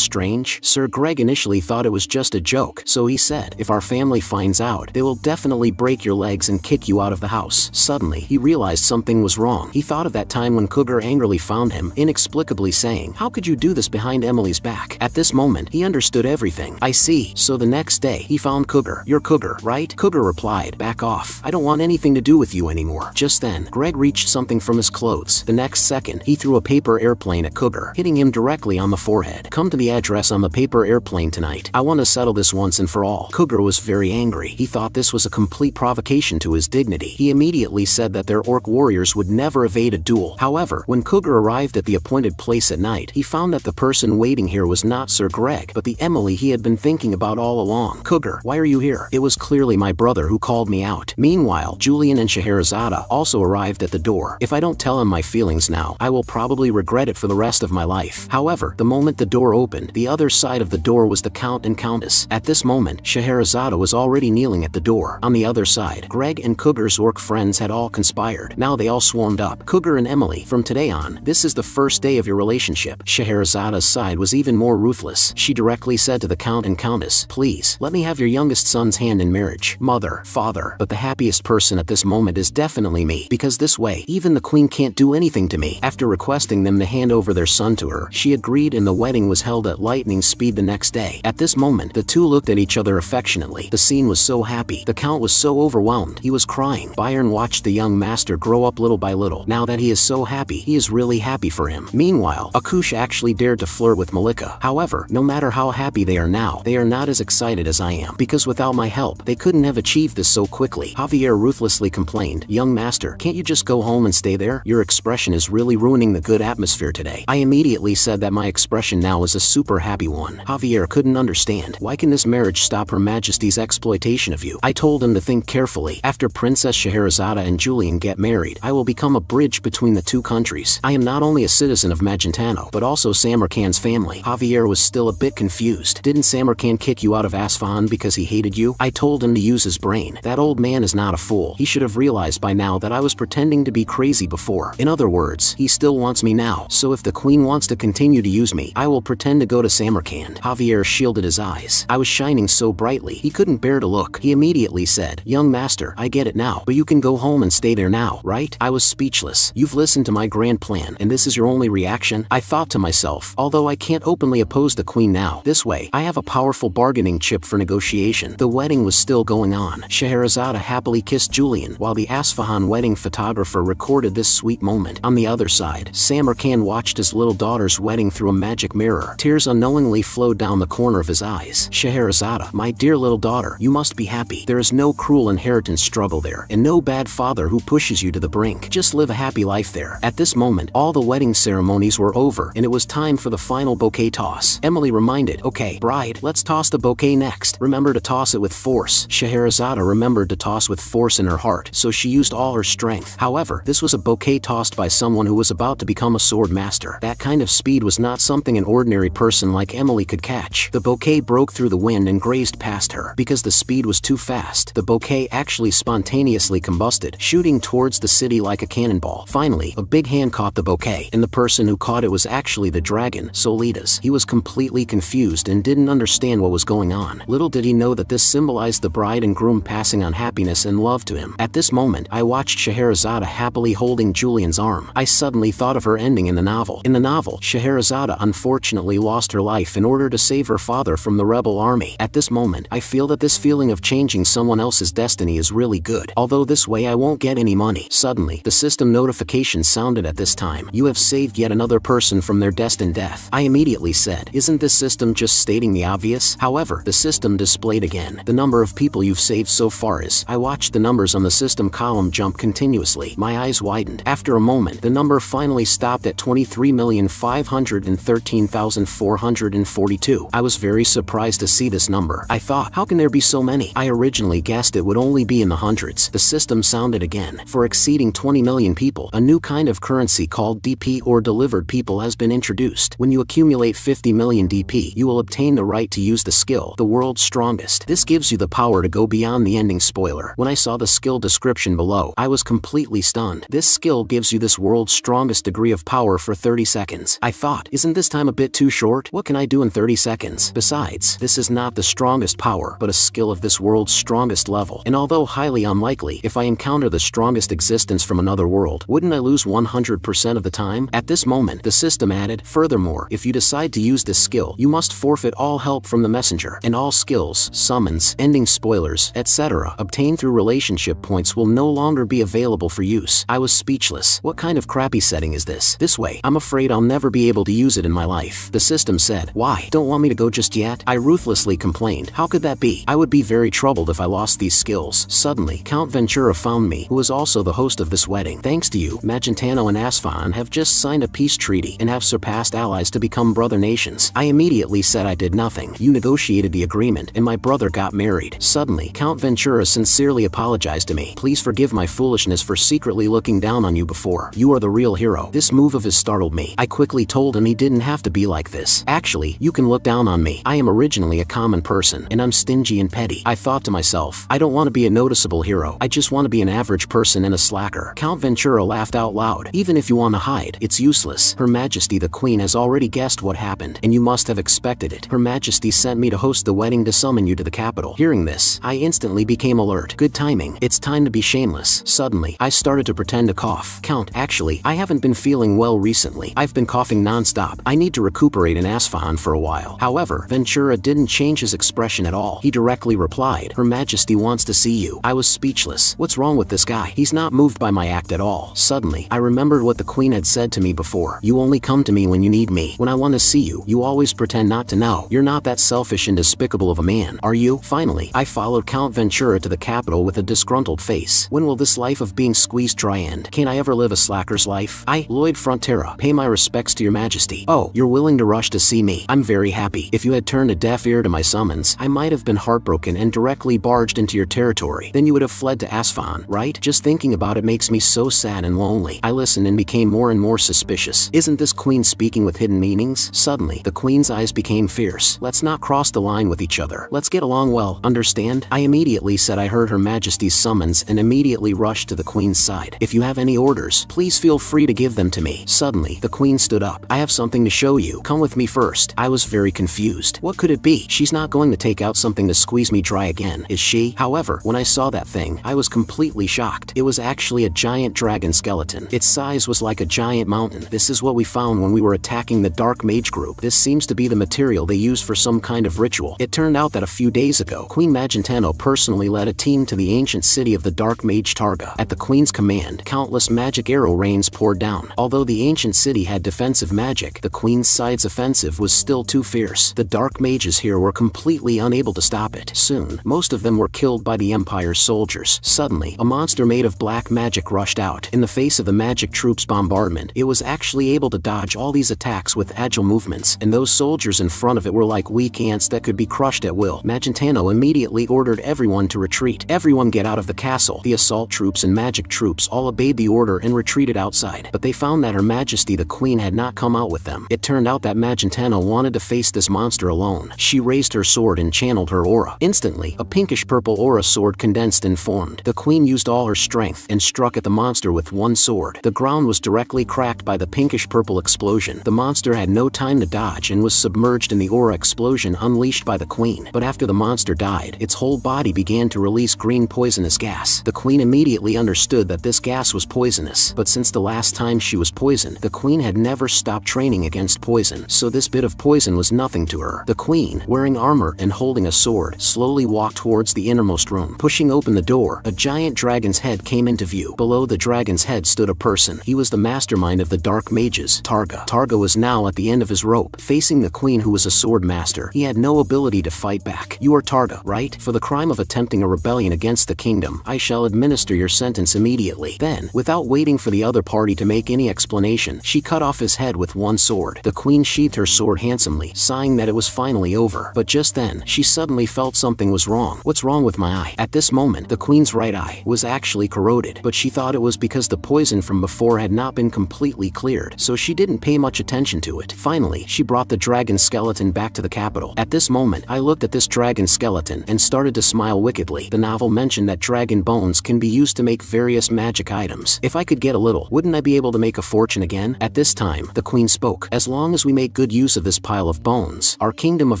strange? Sir Greg initially thought it was just a joke, so he said, if our family finds out, they will definitely break your legs and kick you out of the house. Suddenly, he realized something was wrong. He thought of that time when Cougar angrily found him, inexplicably saying, how could you do this behind Emily's back? At this moment, he understood everything. I see. So the next day, he found Cougar. You're Cougar, right? Cougar replied, back off. I don't want anything to do with you anymore. Just then, Greg reached something from his clothes. The next second, he threw a paper airplane at Cougar, hitting him directly on the forehead. Come to the address on the paper airplane tonight. I want to settle this once and for all. Cougar was very angry. He thought this was a complete provocation to his dignity. He immediately said that their orc warriors would never evade a duel. However, when Cougar arrived at the appointed place at night, he found that the person waiting here was not Sir Greg, but the Emily he had been thinking about all along. Cougar, why are you here? It was clearly my brother who called me out. Meanwhile, Julian and Scheherazada also arrived at the door. If I don't tell him my feelings now, I will probably regret it for the rest of my life. However, the moment the door opened, the other side of the door was the Count and Countess. At this moment, Scheherazada was already kneeling at the door. On the other side, Greg and Cougar's orc friends had all conspired. Now they all swarmed up. Cougar and Emily, from today on, this is the first day of your relationship. Scheherazada's side was even more ruthless. She directly said to the Count and Countess, please, let me have your youngest son's hand in marriage. Mother, father, but the happiest person at this moment is definitely me, because this way, even the queen can't do anything to me. After requesting them to hand over their son to her, she agreed and the wedding was held at lightning speed the next day. At this moment, the two looked at each other affectionately. The scene was so happy. The Count was so overwhelmed. He was crying. Byron watched the young master grow up little by little. Now that he is so happy, he is really happy for him. Meanwhile, Akush actually dared to flirt with Malika. However, no matter how happy they are now, they are not as excited as I am, because without my help, they couldn't have achieved this so quickly. Javier ruthlessly complained, young master, can't you just go home and stay there? Your expression is really ruining the good atmosphere today. I immediately said that my expression now is a super happy one. Javier couldn't understand. Why can this marriage stop Her Majesty's exploitation of you? I told him to think carefully. After Princess Scheherazada and Julian get married, I will become a bridge between the two countries. I am not only a citizen of Magentano, but also Samarkand's family. Javier was still a bit confused. Didn't Samarkand kick you out of Asfahan because he hated you? I told him to use use his brain. That old man is not a fool. He should have realized by now that I was pretending to be crazy before. In other words, he still wants me now. So if the queen wants to continue to use me, I will pretend to go to Samarkand. Javier shielded his eyes. I was shining so brightly, he couldn't bear to look. He immediately said, "Young master, I get it now, but you can go home and stay there now, right?" I was speechless. You've listened to my grand plan, and this is your only reaction? I thought to myself, although I can't openly oppose the queen now, this way, I have a powerful bargaining chip for negotiation. The wedding was still going on. Scheherazade happily kissed Julian, while the Asfahan wedding photographer recorded this sweet moment. On the other side, Samarkand watched his little daughter's wedding through a magic mirror. Tears unknowingly flowed down the corner of his eyes. Scheherazade, my dear little daughter, you must be happy. There is no cruel inheritance struggle there, and no bad father who pushes you to the brink. Just live a happy life there. At this moment, all the wedding ceremonies were over, and it was time for the final bouquet toss. Emily reminded, "Okay, bride, let's toss the bouquet next. Remember to toss it with force." Scheherazade remembered to toss with force in her heart, so she used all her strength. However, this was a bouquet tossed by someone who was about to become a sword master. That kind of speed was not something an ordinary person like Emily could catch. The bouquet broke through the wind and grazed past her. Because the speed was too fast, the bouquet actually spontaneously combusted, shooting towards the city like a cannonball. Finally, a big hand caught the bouquet, and the person who caught it was actually the dragon, Solitas. He was completely confused and didn't understand what was going on. Little did he know that this symbolized the bride and groom passing on happiness and love to him. At this moment, I watched Scheherazade happily holding Julian's arm. I suddenly thought of her ending in the novel. In the novel, Scheherazade unfortunately lost her life in order to save her father from the rebel army. At this moment, I feel that this feeling of changing someone else's destiny is really good. Although this way I won't get any money. Suddenly, the system notification sounded at this time. You have saved yet another person from their destined death. I immediately said, isn't this system just stating the obvious? However, the system displayed again. The number of people you've saved so far is. I watched the numbers on the system column jump continuously. My eyes widened. After a moment, the number finally stopped at 23,513,442. I was very surprised to see this number. I thought, how can there be so many? I originally guessed it would only be in the hundreds. The system sounded again. For exceeding 20 million people, a new kind of currency called DP or delivered people has been introduced. When you accumulate 50 million DP, you will obtain the right to use the skill, the world's strongest. This gives you the power to go beyond the ending spoiler. When I saw the skill description below, I was completely stunned. This skill gives you this world's strongest degree of power for 30 seconds. I thought, isn't this time a bit too short? What can I do in 30 seconds? Besides, this is not the strongest power, but a skill of this world's strongest level. And although highly unlikely, if I encounter the strongest existence from another world, wouldn't I lose 100% of the time? At this moment, the system added, furthermore, if you decide to use this skill, you must forfeit all help from the messenger, and all skills, summons, ending spoilers, etc. obtained through relationship points will no longer be available for use. I was speechless. What kind of crappy setting is this? This way, I'm afraid I'll never be able to use it in my life. The system said, why? Don't want me to go just yet? I ruthlessly complained. How could that be? I would be very troubled if I lost these skills. Suddenly, Count Ventura found me, who is also the host of this wedding. Thanks to you, Magentano and Asfahan have just signed a peace treaty and have surpassed allies to become brother nations. I immediately said I did nothing. You negotiated the agreement, and my brother got married. Suddenly, Count Ventura sincerely apologized to me. Please forgive my foolishness for secretly looking down on you before. You are the real hero. This move of his startled me. I quickly told him he didn't have to be like this. Actually, you can look down on me. I am originally a common person, and I'm stingy and petty. I thought to myself, I don't want to be a noticeable hero. I just want to be an average person and a slacker. Count Ventura laughed out loud. Even if you want to hide, it's useless. Her Majesty the Queen has already guessed what happened, and you must have expected it. Her Majesty sent me to host the wedding to summon you to the capital. Hearing this, I instantly became alert. Good timing. It's time to be shameless. Suddenly, I started to pretend to cough. Count, actually, I haven't been feeling well recently. I've been coughing non-stop. I need to recuperate in Asfahan for a while. However, Ventura didn't change his expression at all. He directly replied, Her Majesty wants to see you. I was speechless. What's wrong with this guy? He's not moved by my act at all. Suddenly, I remembered what the Queen had said to me before. You only come to me when you need me. When I want to see you, you always pretend not to know. You're not that selfish and despicable of a man, are you? Finally, I followed Count Ventura to the capital with a disgruntled face. When will this life of being squeezed dry end? Can't I ever live a slacker's life? I, Lloyd Frontera, pay my respects to your Majesty. Oh, you're willing to rush to see me. I'm very happy. If you had turned a deaf ear to my summons, I might have been heartbroken and directly barged into your territory. Then you would have fled to Asfahan, right? Just thinking about it makes me so sad and lonely. I listened and became more and more suspicious. Isn't this Queen speaking with hidden meanings? Suddenly, the Queen's eyes became fierce. Let's not cross the line with each other. Let's get along well, understand? command? I immediately said I heard Her Majesty's summons and immediately rushed to the Queen's side. If you have any orders, please feel free to give them to me. Suddenly, the Queen stood up. I have something to show you. Come with me first. I was very confused. What could it be? She's not going to take out something to squeeze me dry again, is she? However, when I saw that thing, I was completely shocked. It was actually a giant dragon skeleton. Its size was like a giant mountain. This is what we found when we were attacking the Dark Mage group. This seems to be the material they use for some kind of ritual. It turned out that a few days ago, Queen Magentano personally led a team to the ancient city of the Dark Mage Targa. At the Queen's command, countless magic arrow rains poured down. Although the ancient city had defensive magic, the Queen's side's offensive was still too fierce. The Dark Mages here were completely unable to stop it. Soon, most of them were killed by the Empire's soldiers. Suddenly, a monster made of black magic rushed out. In the face of the magic troops' bombardment, it was actually able to dodge all these attacks with agile movements, and those soldiers in front of it were like weak ants that could be crushed at will. Magentano immediately ordered everyone to retreat. Everyone get out of the castle. The assault troops and magic troops all obeyed the order and retreated outside, but they found that Her Majesty the Queen had not come out with them. It turned out that Magentano wanted to face this monster alone. She raised her sword and channeled her aura. Instantly, a pinkish-purple aura sword condensed and formed. The Queen used all her strength and struck at the monster with one sword. The ground was directly cracked by the pinkish-purple explosion. The monster had no time to dodge and was submerged in the aura explosion unleashed by the Queen. But after the monster died, its whole body began to release green poisonous gas. The Queen immediately understood that this gas was poisonous, but since the last time she was poisoned, the Queen had never stopped training against poison, so this bit of poison was nothing to her. The Queen, wearing armor and holding a sword, slowly walked towards the innermost room. Pushing open the door, a giant dragon's head came into view. Below the dragon's head stood a person. He was the mastermind of the Dark Mages, Targa. Targa was now at the end of his rope, facing the Queen, who was a sword master. He had no ability to fight back. You are Targa, right? For the crime of attempting a rebellion against the kingdom, I shall administer your sentence immediately. Then, without waiting for the other party to make any explanation, she cut off his head with one sword. The Queen sheathed her sword handsomely, sighing that it was finally over. But just then, she suddenly felt something was wrong. What's wrong with my eye? At this moment, the Queen's right eye was actually corroded, but she thought it was because the poison from before had not been completely cleared, so she didn't pay much attention to it. Finally, she brought the dragon skeleton back to the capital. At this moment, I looked at this dragon skeleton and started to smile wickedly. The novel mentioned that dragon bones can be used to make various magic items. If I could get a little, wouldn't I be able to make a fortune again? At this time, the Queen spoke. As long as we make good use of this pile of bones, our kingdom of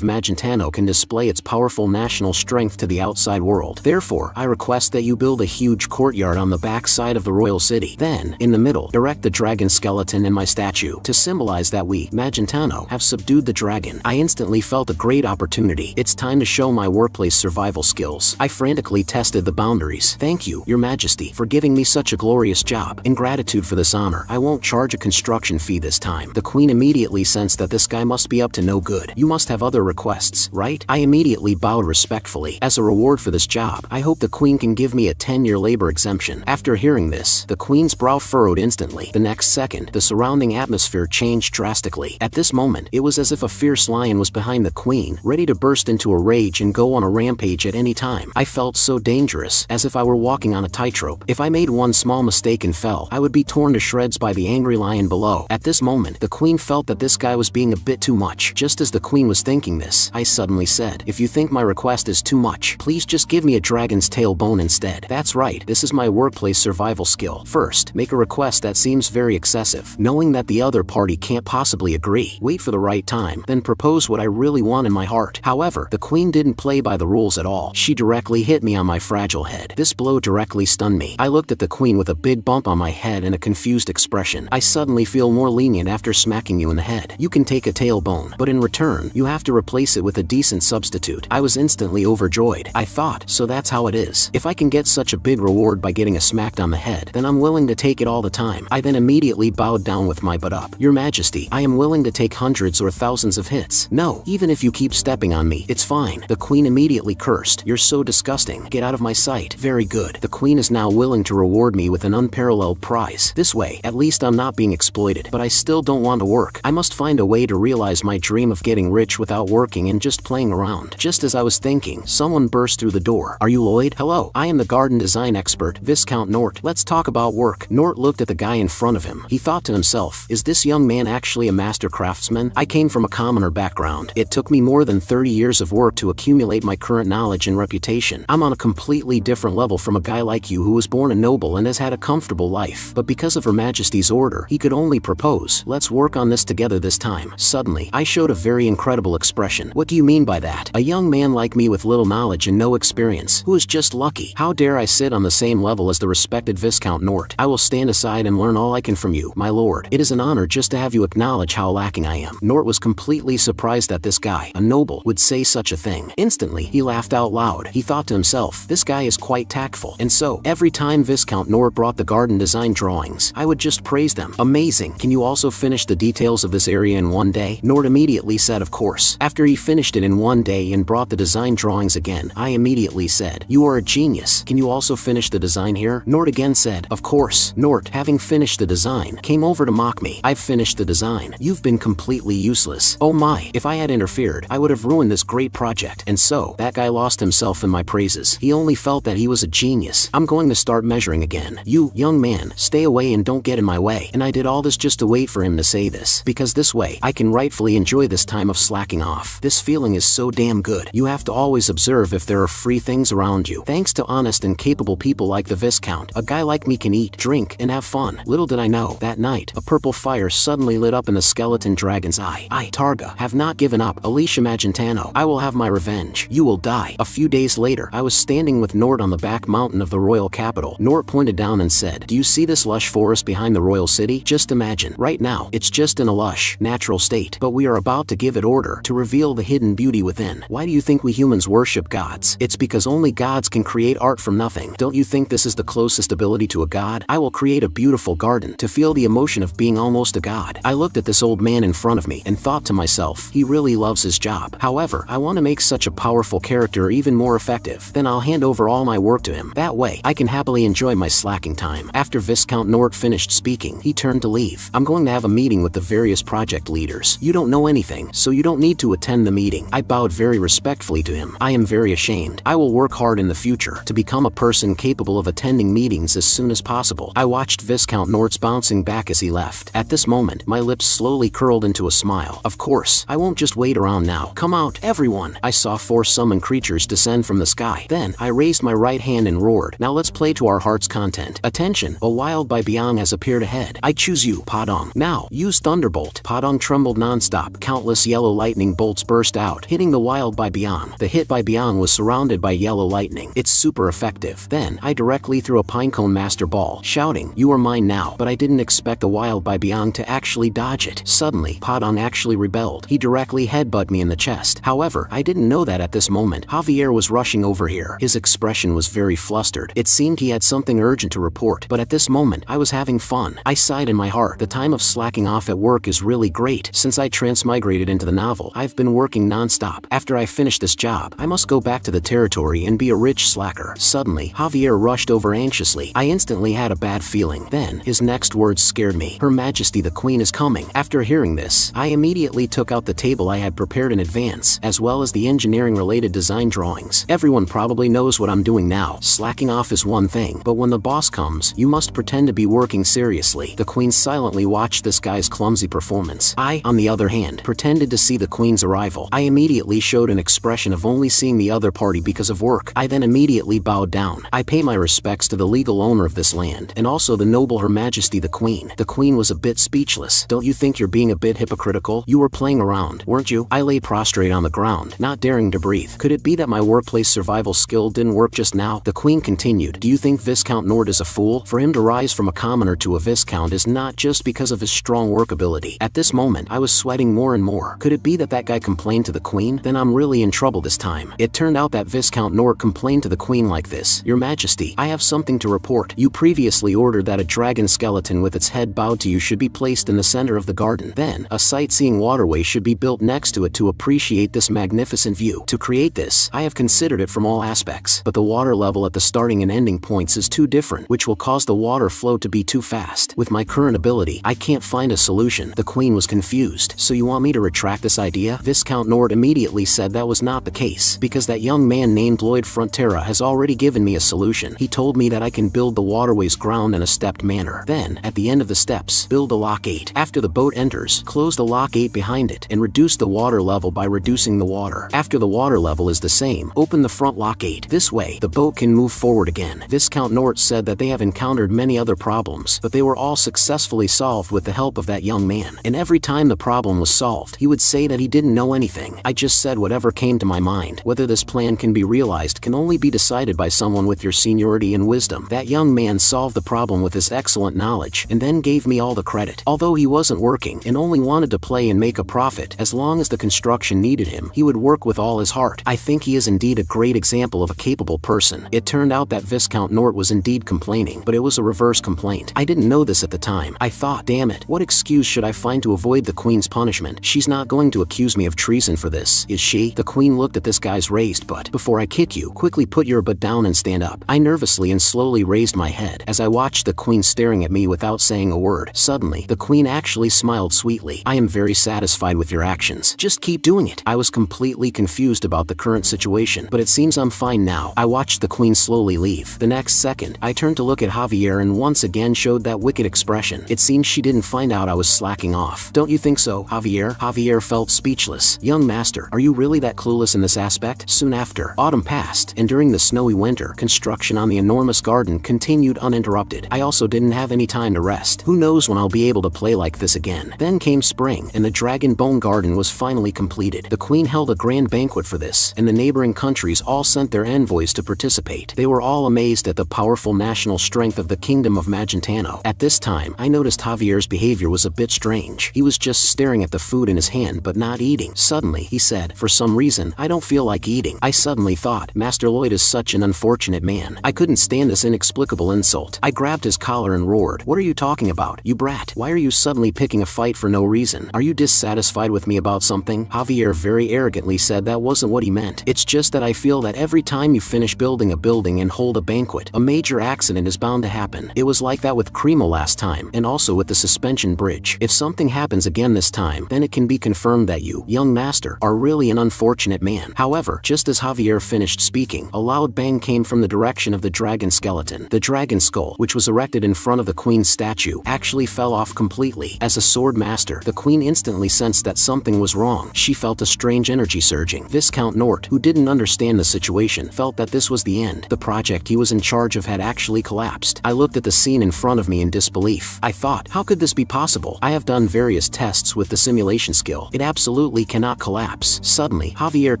Magentano can display its powerful national strength to the outside world. Therefore, I request that you build a huge courtyard on the back side of the royal city. Then, in the middle, erect the dragon skeleton and my statue, to symbolize that we, Magentano, have subdued the dragon. I instantly felt a great opportunity. It's time to show my workplace survival skills. I frantically tested the boundaries. Thank you, Your Majesty, for giving me such a glorious job. In gratitude for this honor, I won't charge a construction fee this time. The Queen immediately sensed that this guy must be up to no good. You must have other requests, right? I immediately bowed respectfully. As a reward for this job, I hope the Queen can give me a 10-year labor exemption. After hearing this, the Queen's brow furrowed instantly. The next second, the surrounding atmosphere changed drastically. At this moment, it was as if a fierce lion was behind the Queen, ready to burst into a rage and go on a rampage at any time. I felt so dangerous, as if I were walking on a tightrope. If I made one small mistake and fell, I would be torn to shreds by the angry lion below. At this moment, the Queen felt that this guy was being a bit too much. Just as the Queen was thinking this, I suddenly said, if you think my request is too much, please just give me a dragon's tail bone instead. That's right, this is my workplace survival skill. First, make a request that seems very excessive, knowing that the other party can't possibly agree. Wait for the right time, then propose what I really want in my heart. However, the Queen didn't play by the rules at all. She directly hit me on my fragile head. This blow directly stunned me. I looked at the Queen with a big bump on my head and a confused expression. I suddenly feel more lenient after smacking you in the head. You can take a tailbone, but in return, you have to replace it with a decent substitute. I was instantly overjoyed. I thought, so that's how it is. If I can get such a big reward by getting a smacked on the head, then I'm willing to take it all the time. I then immediately bowed down with my butt up. Your Majesty, I am willing to take hundreds or thousands of hits. No, even if you keep stepping on me, it's fine. The Queen immediately cursed. You're so disgusting. Get out of my sight. Very good. The Queen is now willing to reward me with an unparalleled prize. This way, at least I'm not being exploited. But I still don't want to work. I must find a way to realize my dream of getting rich without working and just playing around. Just as I was thinking, someone burst through the door. Are you Lloyd? Hello, I am the garden design expert, Viscount Nort. Let's talk about work. Nort looked at the guy in front of him. He thought to himself, is this young man actually a master craftsman? I came from a commoner background. It took me more than 30 years of work to accumulate my current knowledge knowledge and reputation. I'm on a completely different level from a guy like you who was born a noble and has had a comfortable life. But because of Her Majesty's order, he could only propose. Let's work on this together this time. Suddenly, I showed a very incredible expression. What do you mean by that? A young man like me with little knowledge and no experience, who is just lucky. How dare I sit on the same level as the respected Viscount Nort? I will stand aside and learn all I can from you, my lord. It is an honor just to have you acknowledge how lacking I am. Nort was completely surprised that this guy, a noble, would say such a thing. Instantly, he laughed out loud. He thought to himself, this guy is quite tactful. And so, every time Viscount Nort brought the garden design drawings, I would just praise them. Amazing. Can you also finish the details of this area in one day? Nort immediately said of course. After he finished it in one day and brought the design drawings again, I immediately said, you are a genius. Can you also finish the design here? Nort again said, of course. Nort, having finished the design, came over to mock me. I've finished the design. You've been completely useless. Oh my, if I had interfered, I would have ruined this great project. And so, that guy lost himself in my praises. He only felt that he was a genius. I'm going to start measuring again. You, young man, stay away and don't get in my way. And I did all this just to wait for him to say this, because this way, I can rightfully enjoy this time of slacking off. This feeling is so damn good. You have to always observe if there are free things around you. Thanks to honest and capable people like the Viscount, a guy like me can eat, drink, and have fun. Little did I know, that night, a purple fire suddenly lit up in the skeleton dragon's eye. I, Targa, have not given up. Alicia Magentano, I will have my revenge. You will die. A few days later, I was standing with Nort on the back mountain of the royal capital. Nort pointed down and said, do you see this lush forest behind the royal city? Just imagine. Right now, it's just in a lush, natural state, but we are about to give it order to reveal the hidden beauty within. Why do you think we humans worship gods? It's because only gods can create art from nothing. Don't you think this is the closest ability to a god? I will create a beautiful garden to feel the emotion of being almost a god. I looked at this old man in front of me and thought to myself, he really loves his job. However, I want to make such a powerful character even more effective. Then I'll hand over all my work to him. That way, I can happily enjoy my slacking time. After Viscount Nort finished speaking, he turned to leave. I'm going to have a meeting with the various project leaders. You don't know anything, so you don't need to attend the meeting. I bowed very respectfully to him. I am very ashamed. I will work hard in the future to become a person capable of attending meetings as soon as possible. I watched Viscount Nort's bouncing back as he left. At this moment, my lips slowly curled into a smile. Of course, I won't just wait around now. Come out, everyone. I saw 4 summoned creatures descend from the sky. Then, I raised my right hand and roared. Now let's play to our heart's content. Attention, a wild Bibiang has appeared ahead. I choose you, Padong. Now, use Thunderbolt. Padong trembled non-stop. Countless yellow lightning bolts burst out, hitting the wild Bibiang. The hit Bibiang was surrounded by yellow lightning. It's super effective. Then, I directly threw a pinecone master ball, shouting, you are mine now. But I didn't expect the wild Bibiang to actually dodge it. Suddenly, Padong actually rebelled. He directly headbutted me in the chest. However, I didn't know that at this moment, Javier was rushing over here. His expression was very flustered. It seemed he had something urgent to report, but at this moment, I was having fun. I sighed in my heart. The time of slacking off at work is really great. Since I transmigrated into the novel, I've been working non-stop. After I finish this job, I must go back to the territory and be a rich slacker. Suddenly, Javier rushed over anxiously. I instantly had a bad feeling. Then, his next words scared me. Her Majesty the Queen is coming. After hearing this, I immediately took out the table I had prepared in advance, as well as the engineering-related design drawings. Everyone probably knows what I'm doing now. Slacking off is one thing, but when the boss comes, you must pretend to be working seriously. The Queen silently watched this guy's clumsy performance. I, on the other hand, pretended to see the Queen's arrival. I immediately showed an expression of only seeing the other party because of work. I then immediately bowed down. I pay my respects to the legal owner of this land, and also the noble Her Majesty the Queen. The Queen was a bit speechless. Don't you think you're being a bit hypocritical? You were playing around, weren't you? I lay prostrate on the ground, not daring to breathe. Could it be that my workplace survival skill didn't work just now? The Queen continued, do you think Viscount Nort is a fool? For him to rise from a commoner to a Viscount is not just because of his strong work ability. At this moment, I was sweating more and more. Could it be that that guy complained to the Queen? Then I'm really in trouble this time. It turned out that Viscount Nort complained to the Queen like this. Your Majesty, I have something to report. You previously ordered that a dragon skeleton with its head bowed to you should be placed in the center of the garden. Then, a sightseeing waterway should be built next to it to appreciate this magnificent view. To create this, I have considered it from all aspects, but the water level at the starting and ending points is too different, which will cause the water flow to be too fast. With my current ability, I can't find a solution. The Queen was confused. So you want me to retract this idea? Viscount Nort immediately said that was not the case, because that young man named Lloyd Frontera has already given me a solution. He told me that I can build the waterway's ground in a stepped manner. Then, at the end of the steps, build a lock gate. After the boat enters, close the lock gate behind it, and reduce the water level by reducing the water. After the water level is the same. Open the front lock gate. This way, the boat can move forward again. Viscount Nort said that they have encountered many other problems, but they were all successfully solved with the help of that young man. And every time the problem was solved, he would say that he didn't know anything. I just said whatever came to my mind. Whether this plan can be realized can only be decided by someone with your seniority and wisdom. That young man solved the problem with his excellent knowledge, and then gave me all the credit. Although he wasn't working and only wanted to play and make a profit, as long as the construction needed him, he would work with all his heart. I think he is indeed a great example of a capable person. It turned out that Viscount Nort was indeed complaining, but it was a reverse complaint. I didn't know this at the time. I thought, damn it, what excuse should I find to avoid the Queen's punishment? She's not going to accuse me of treason for this, is she? The Queen looked at this guy's raised butt. Before I kick you, quickly put your butt down and stand up. I nervously and slowly raised my head as I watched the Queen staring at me without saying a word. Suddenly, the Queen actually smiled sweetly. I am very satisfied with your actions. Just keep doing it. I was completely confused about the current situation, but it seems I'm fine now. I watched the Queen slowly leave. The next second, I turned to look at Javier and once again showed that wicked expression. It seems she didn't find out I was slacking off. Don't you think so, Javier? Javier felt speechless. Young master, are you really that clueless in this aspect? Soon after, autumn passed, and during the snowy winter, construction on the enormous garden continued uninterrupted. I also didn't have any time to rest. Who knows when I'll be able to play like this again? Then came spring, and the Dragon Bone Garden was finally completed. The Queen held a grand banquet for this, and the neighboring countries all sent their envoys to participate. They were all amazed at the powerful national strength of the Kingdom of Magentano. At this time, I noticed Javier's behavior was a bit strange. He was just staring at the food in his hand but not eating. Suddenly, he said, for some reason, I don't feel like eating. I suddenly thought, Master Lloyd is such an unfortunate man. I couldn't stand this inexplicable insult. I grabbed his collar and roared, what are you talking about, you brat? Why are you suddenly picking a fight for no reason? Are you dissatisfied with me about something? Javier very arrogantly said that wasn't what he meant. It's just that I feel that every time you finish building a building and hold a banquet, a major accident is bound to happen. It was like that with Cremo last time, and also with the suspension bridge. If something happens again this time, then it can be confirmed that you, young master, are really an unfortunate man. However, just as Javier finished speaking, a loud bang came from the direction of the dragon skeleton. The dragon skull, which was erected in front of the Queen's statue, actually fell off completely. As a sword master, the Queen instantly sensed that something was wrong. She felt a strange energy surging. Viscount Nort, who didn't understand the situation, felt that this was the end. The project he was in charge of had actually collapsed. I looked at the scene in front of me in disbelief. I thought, how could this be possible? I have done various tests with the simulation skill. It absolutely cannot collapse. Suddenly, Javier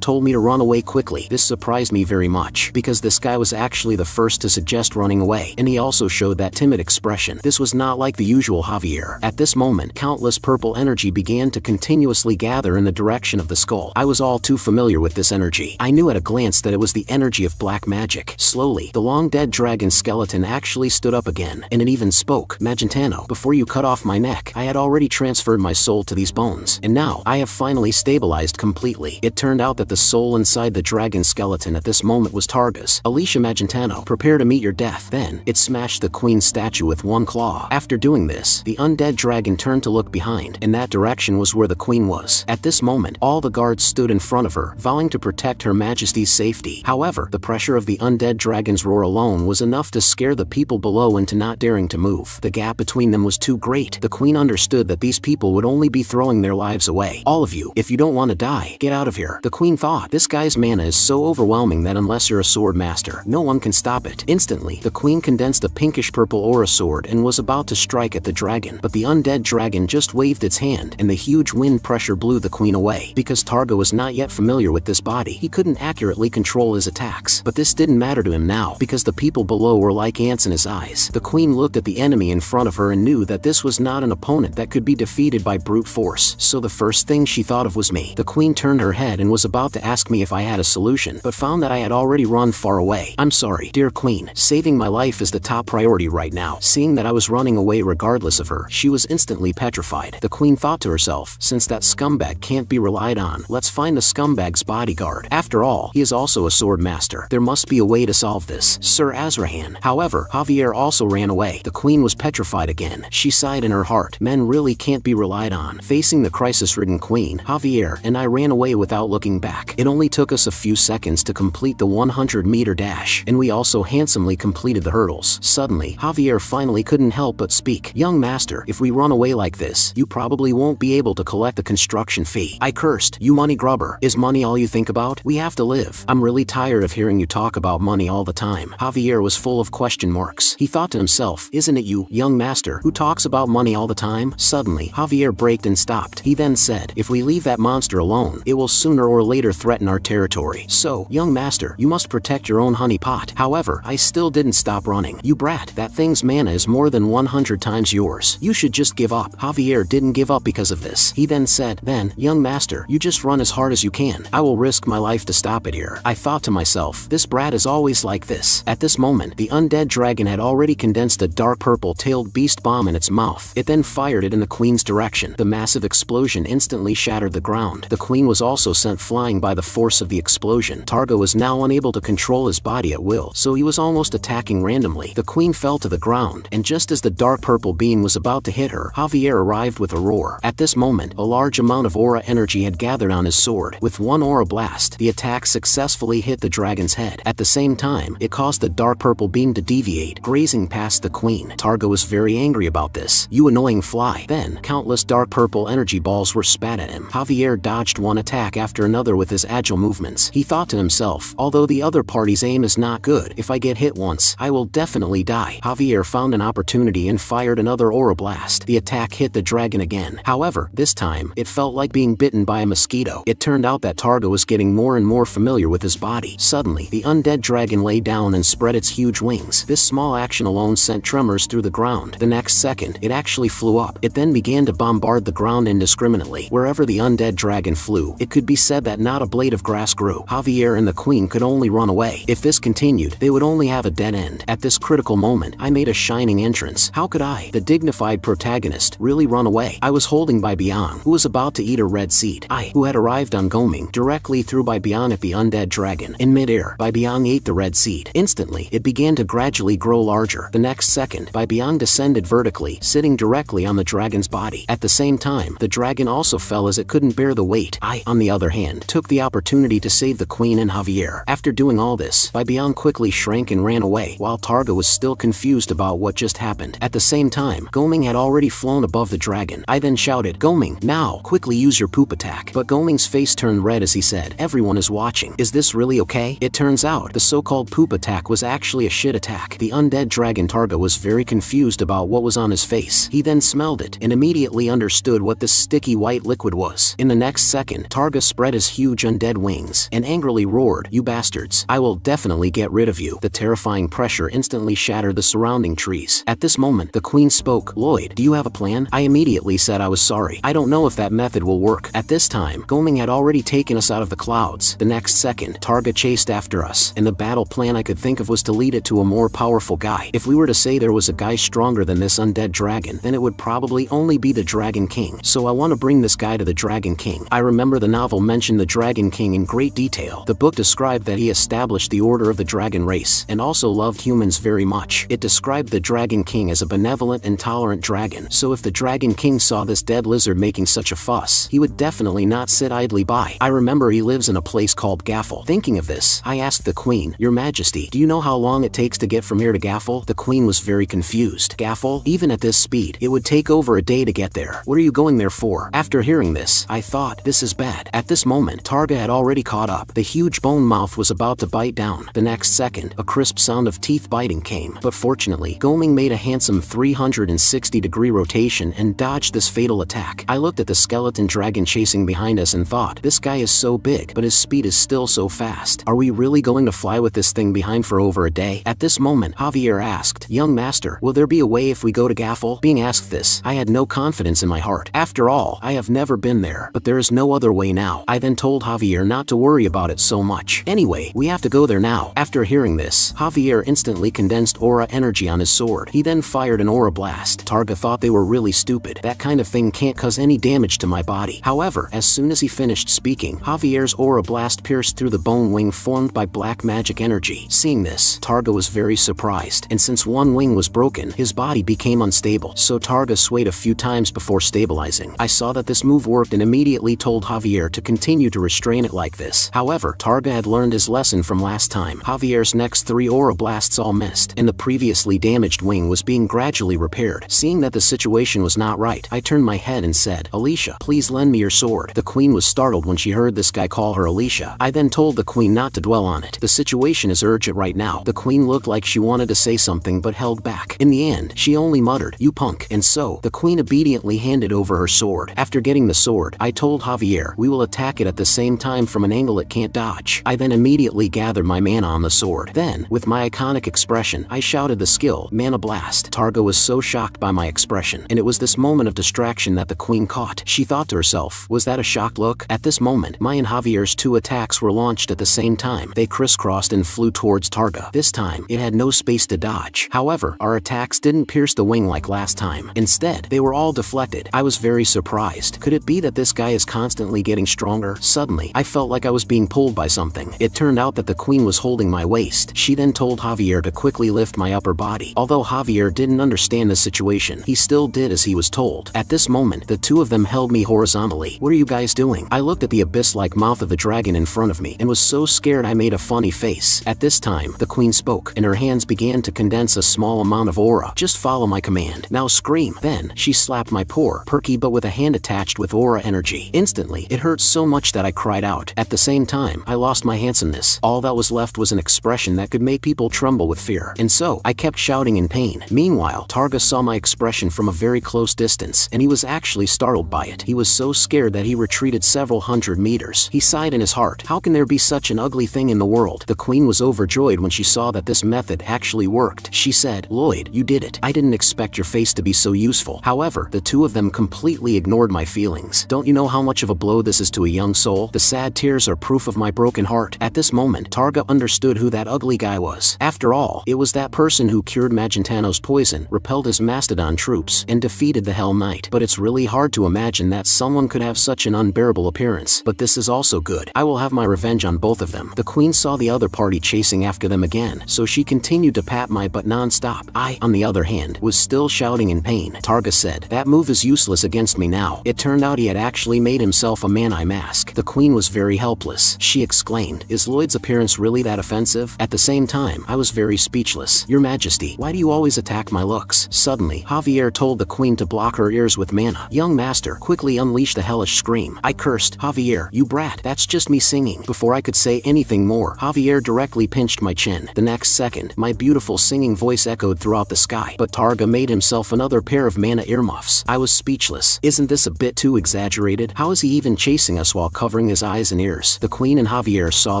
told me to run away quickly. This surprised me very much, because this guy was actually the first to suggest running away, and he also showed that timid expression. This was not like the usual Javier. At this moment, countless purple energy began to continuously gather in the direction of the skull. I was all too familiar with this energy. I knew at a glance that it was the energy of black magic. Slowly, the long-dead dragon skeleton actually stood up again, and it even spoke. Magentano, before you cut off my neck, I had already transferred my soul to these bones, and now, I have finally stabilized completely. It turned out that the soul inside the dragon skeleton at this moment was Targa's. Alicia Magentano, prepare to meet your death. Then, it smashed the Queen's statue with one claw. After doing this, the undead dragon turned to look behind, and that direction was where the Queen was. At this moment, all the guards stood in front of her, vowing to protect Her Majesty's safety. However, the pressure of the undead dragon's roar alone was enough to scare the people below into not daring to move. The gap between them was too great. The Queen understood that these people would only be throwing their lives away. All of you, if you don't want to die, get out of here. The Queen thought, this guy's mana is so overwhelming that unless you're a sword master, no one can stop it. Instantly, the Queen condensed a pinkish-purple aura sword and was about to strike at the dragon, but the undead dragon just waved its hand, and the huge wind pressure blew the Queen away. Because Targa was not yet familiar with this body, he couldn't accurately control his attacks. But this didn't matter to him now, because the people below were like ants in his eyes. The Queen looked at the enemy in front of her and knew that this was not an opponent that could be defeated by brute force, so the first thing she thought of was me. The Queen turned her head and was about to ask me if I had a solution, but found that I had already run far away. I'm sorry, dear Queen. Saving my life is the top priority right now. Seeing that I was running away regardless of her, she was instantly petrified. The Queen thought to herself, since that scumbag can't be relied on, let's find the scumbag's bodyguard. After all, he is also a sword master. There must be a way to solve this. Sir Azrahan. However, Javier also ran away. The Queen was petrified again. She sighed in her heart. Men really can't be relied on. Facing the crisis-ridden Queen, Javier and I ran away without looking back. It only took us a few seconds to complete the 100-meter dash, and we also handsomely completed the hurdles. Suddenly, Javier finally couldn't help but speak. Young master, if we run away like this, you probably won't be able to collect the construction fee. I cursed. You money grubber. Is money all you think about? We We have to live. I'm really tired of hearing you talk about money all the time. Javier was full of question marks. He thought to himself, isn't it you, young master, who talks about money all the time? Suddenly, Javier braked and stopped. He then said, if we leave that monster alone, it will sooner or later threaten our territory. So, young master, you must protect your own honey pot. However, I still didn't stop running. You brat, that thing's mana is more than 100 times yours. You should just give up. Javier didn't give up because of this. He then said, then, young master, you just run as hard as you can. I will risk my life to stop it here. I thought to myself, this brat is always like this. At this moment, the undead dragon had already condensed a dark purple-tailed beast bomb in its mouth. It then fired it in the queen's direction. The massive explosion instantly shattered the ground. The queen was also sent flying by the force of the explosion. Targa was now unable to control his body at will, so he was almost attacking randomly. The queen fell to the ground, and just as the dark purple beam was about to hit her, Javier arrived with a roar. At this moment, a large amount of aura energy had gathered on his sword. With one aura blast, the attack successfully hit the dragon's head. At the same time, it caused the dark purple beam to deviate, grazing past the queen. Targa was very angry about this. You annoying fly. Then, countless dark purple energy balls were spat at him. Javier dodged one attack after another with his agile movements. He thought to himself, although the other party's aim is not good, if I get hit once, I will definitely die. Javier found an opportunity and fired another aura blast. The attack hit the dragon again. However, this time, it felt like being bitten by a mosquito. It turned out that Targa was getting more and more familiar with his body. Suddenly, the undead dragon lay down and spread its huge wings. This small action alone sent tremors through the ground. The next second, it actually flew up. It then began to bombard the ground indiscriminately. Wherever the undead dragon flew, it could be said that not a blade of grass grew. Javier and the queen could only run away. If this continued, they would only have a dead end. At this critical moment, I made a shining entrance. How could I, the dignified protagonist, really run away? I was holding by Biang, who was about to eat a red seed. I, who had arrived on Goming, directly threw by Biang at the undead dragon. In midair, Bai Biang ate the red seed. Instantly, it began to gradually grow larger. The next second, Bai Biang descended vertically, sitting directly on the dragon's body. At the same time, the dragon also fell as it couldn't bear the weight. I, on the other hand, took the opportunity to save the queen and Javier. After doing all this, Bai Biang quickly shrank and ran away, while Targa was still confused about what just happened. At the same time, Goming had already flown above the dragon. I then shouted, Goming, now, quickly use your poop attack. But Goming's face turned red as he said, everyone is watching. Is this really okay? It turns out, the so-called poop attack was actually a shit attack. The undead dragon Targa was very confused about what was on his face. He then smelled it, and immediately understood what this sticky white liquid was. In the next second, Targa spread his huge undead wings, and angrily roared, you bastards, I will definitely get rid of you. The terrifying pressure instantly shattered the surrounding trees. At this moment, the queen spoke, Lloyd, do you have a plan? I immediately said I was sorry. I don't know if that method will work. At this time, Goming had already taken us out of the clouds. The next second, Targa chased after us, and the battle plan I could think of was to lead it to a more powerful guy. If we were to say there was a guy stronger than this undead dragon, then it would probably only be the Dragon King. So I want to bring this guy to the Dragon King. I remember the novel mentioned the Dragon King in great detail. The book described that he established the order of the dragon race, and also loved humans very much. It described the Dragon King as a benevolent and tolerant dragon, so if the Dragon King saw this dead lizard making such a fuss, he would definitely not sit idly by. I remember he lives in a place called Gaffel. Thinking of this, I asked the queen, Your Majesty, do you know how long it takes to get from here to Gaffel? The queen was very confused. Gaffel? Even at this speed, it would take over a day to get there. What are you going there for? After hearing this, I thought, this is bad. At this moment, Targa had already caught up. The huge bone mouth was about to bite down. The next second, a crisp sound of teeth biting came. But fortunately, Goming made a handsome 360-degree rotation and dodged this fatal attack. I looked at the skeleton dragon chasing behind us and thought, this guy is so big, but his speed is still so fast. Are we really going to fly with this thing behind for over a day? At this moment, Javier asked, Young master, will there be a way if we go to Gaffel? Being asked this, I had no confidence in my heart. After all, I have never been there, but there is no other way now. I then told Javier not to worry about it so much. Anyway, we have to go there now. After hearing this, Javier instantly condensed aura energy on his sword. He then fired an aura blast. Targa thought they were really stupid. That kind of thing can't cause any damage to my body. However, as soon as he finished speaking, Javier's aura blast pierced through the bone wing formed by black magic energy. Seeing this, Targa was very surprised, and since one wing was broken, his body became unstable, so Targa swayed a few times before stabilizing. I saw that this move worked and immediately told Javier to continue to restrain it like this. However, Targa had learned his lesson from last time. Javier's next 3 aura blasts all missed, and the previously damaged wing was being gradually repaired. Seeing that the situation was not right, I turned my head and said, Alicia, please lend me your sword. The queen was startled when she heard this guy call her Alicia. Alicia. I then told the queen not to dwell on it. The situation is urgent right now. The queen looked like she wanted to say something but held back. In the end, she only muttered, "You punk." And so, the queen obediently handed over her sword. After getting the sword, I told Javier, "We will attack it at the same time from an angle it can't dodge." I then immediately gathered my mana on the sword. Then, with my iconic expression, I shouted the skill, "Mana Blast." Targa was so shocked by my expression, and it was this moment of distraction that the queen caught. She thought to herself, "Was that a shocked look?" At this moment, my and Javier's two attacks were launched at the same time. They crisscrossed and flew towards Targa. This time, it had no space to dodge. However, our attacks didn't pierce the wing like last time. Instead, they were all deflected. I was very surprised. Could it be that this guy is constantly getting stronger? Suddenly, I felt like I was being pulled by something. It turned out that the queen was holding my waist. She then told Javier to quickly lift my upper body. Although Javier didn't understand the situation, he still did as he was told. At this moment, the two of them held me horizontally. "What are you guys doing?" I looked at the abyss-like mouth of the dragon in front of me and was so scared I made a funny face. At this time, the queen spoke, and her hands began to condense a small amount of aura. "Just follow my command. Now scream." Then, she slapped my poor, perky but with a hand attached with aura energy. Instantly, it hurt so much that I cried out. At the same time, I lost my handsomeness. All that was left was an expression that could make people tremble with fear. And so, I kept shouting in pain. Meanwhile, Targa saw my expression from a very close distance, and he was actually startled by it. He was so scared that he retreated several hundred meters. He sighed in his heart. How can there be such an ugly thing in the world? The queen was overjoyed when she saw that this method actually worked. She said, "Lloyd, you did it. I didn't expect your face to be so useful." However, the two of them completely ignored my feelings. Don't you know how much of a blow this is to a young soul? The sad tears are proof of my broken heart. At this moment, Targa understood who that ugly guy was. After all, it was that person who cured Magentano's poison, repelled his mastodon troops, and defeated the Hell Knight. But it's really hard to imagine that someone could have such an unbearable appearance. But this is also good. I will have my revenge on both of them. The queen saw the other party chasing after them again, so she continued to pat my butt non-stop. I, on the other hand, was still shouting in pain. Targa said, "That move is useless against me now." It turned out he had actually made himself a man-eye mask. The queen was very helpless. She exclaimed, "Is Lloyd's appearance really that offensive?" At the same time, I was very speechless. "Your Majesty, why do you always attack my looks?" Suddenly, Javier told the queen to block her ears with mana. "Young master, quickly unleash the hellish scream." I cursed, "Javier, you brat, that's just me singing." Before I could say anything more, Javier directly pinched my chin. The next second, my beautiful singing voice echoed throughout the sky, but Targa made himself another pair of mana earmuffs. I was speechless. Isn't this a bit too exaggerated? How is he even chasing us while covering his eyes and ears? The queen and Javier saw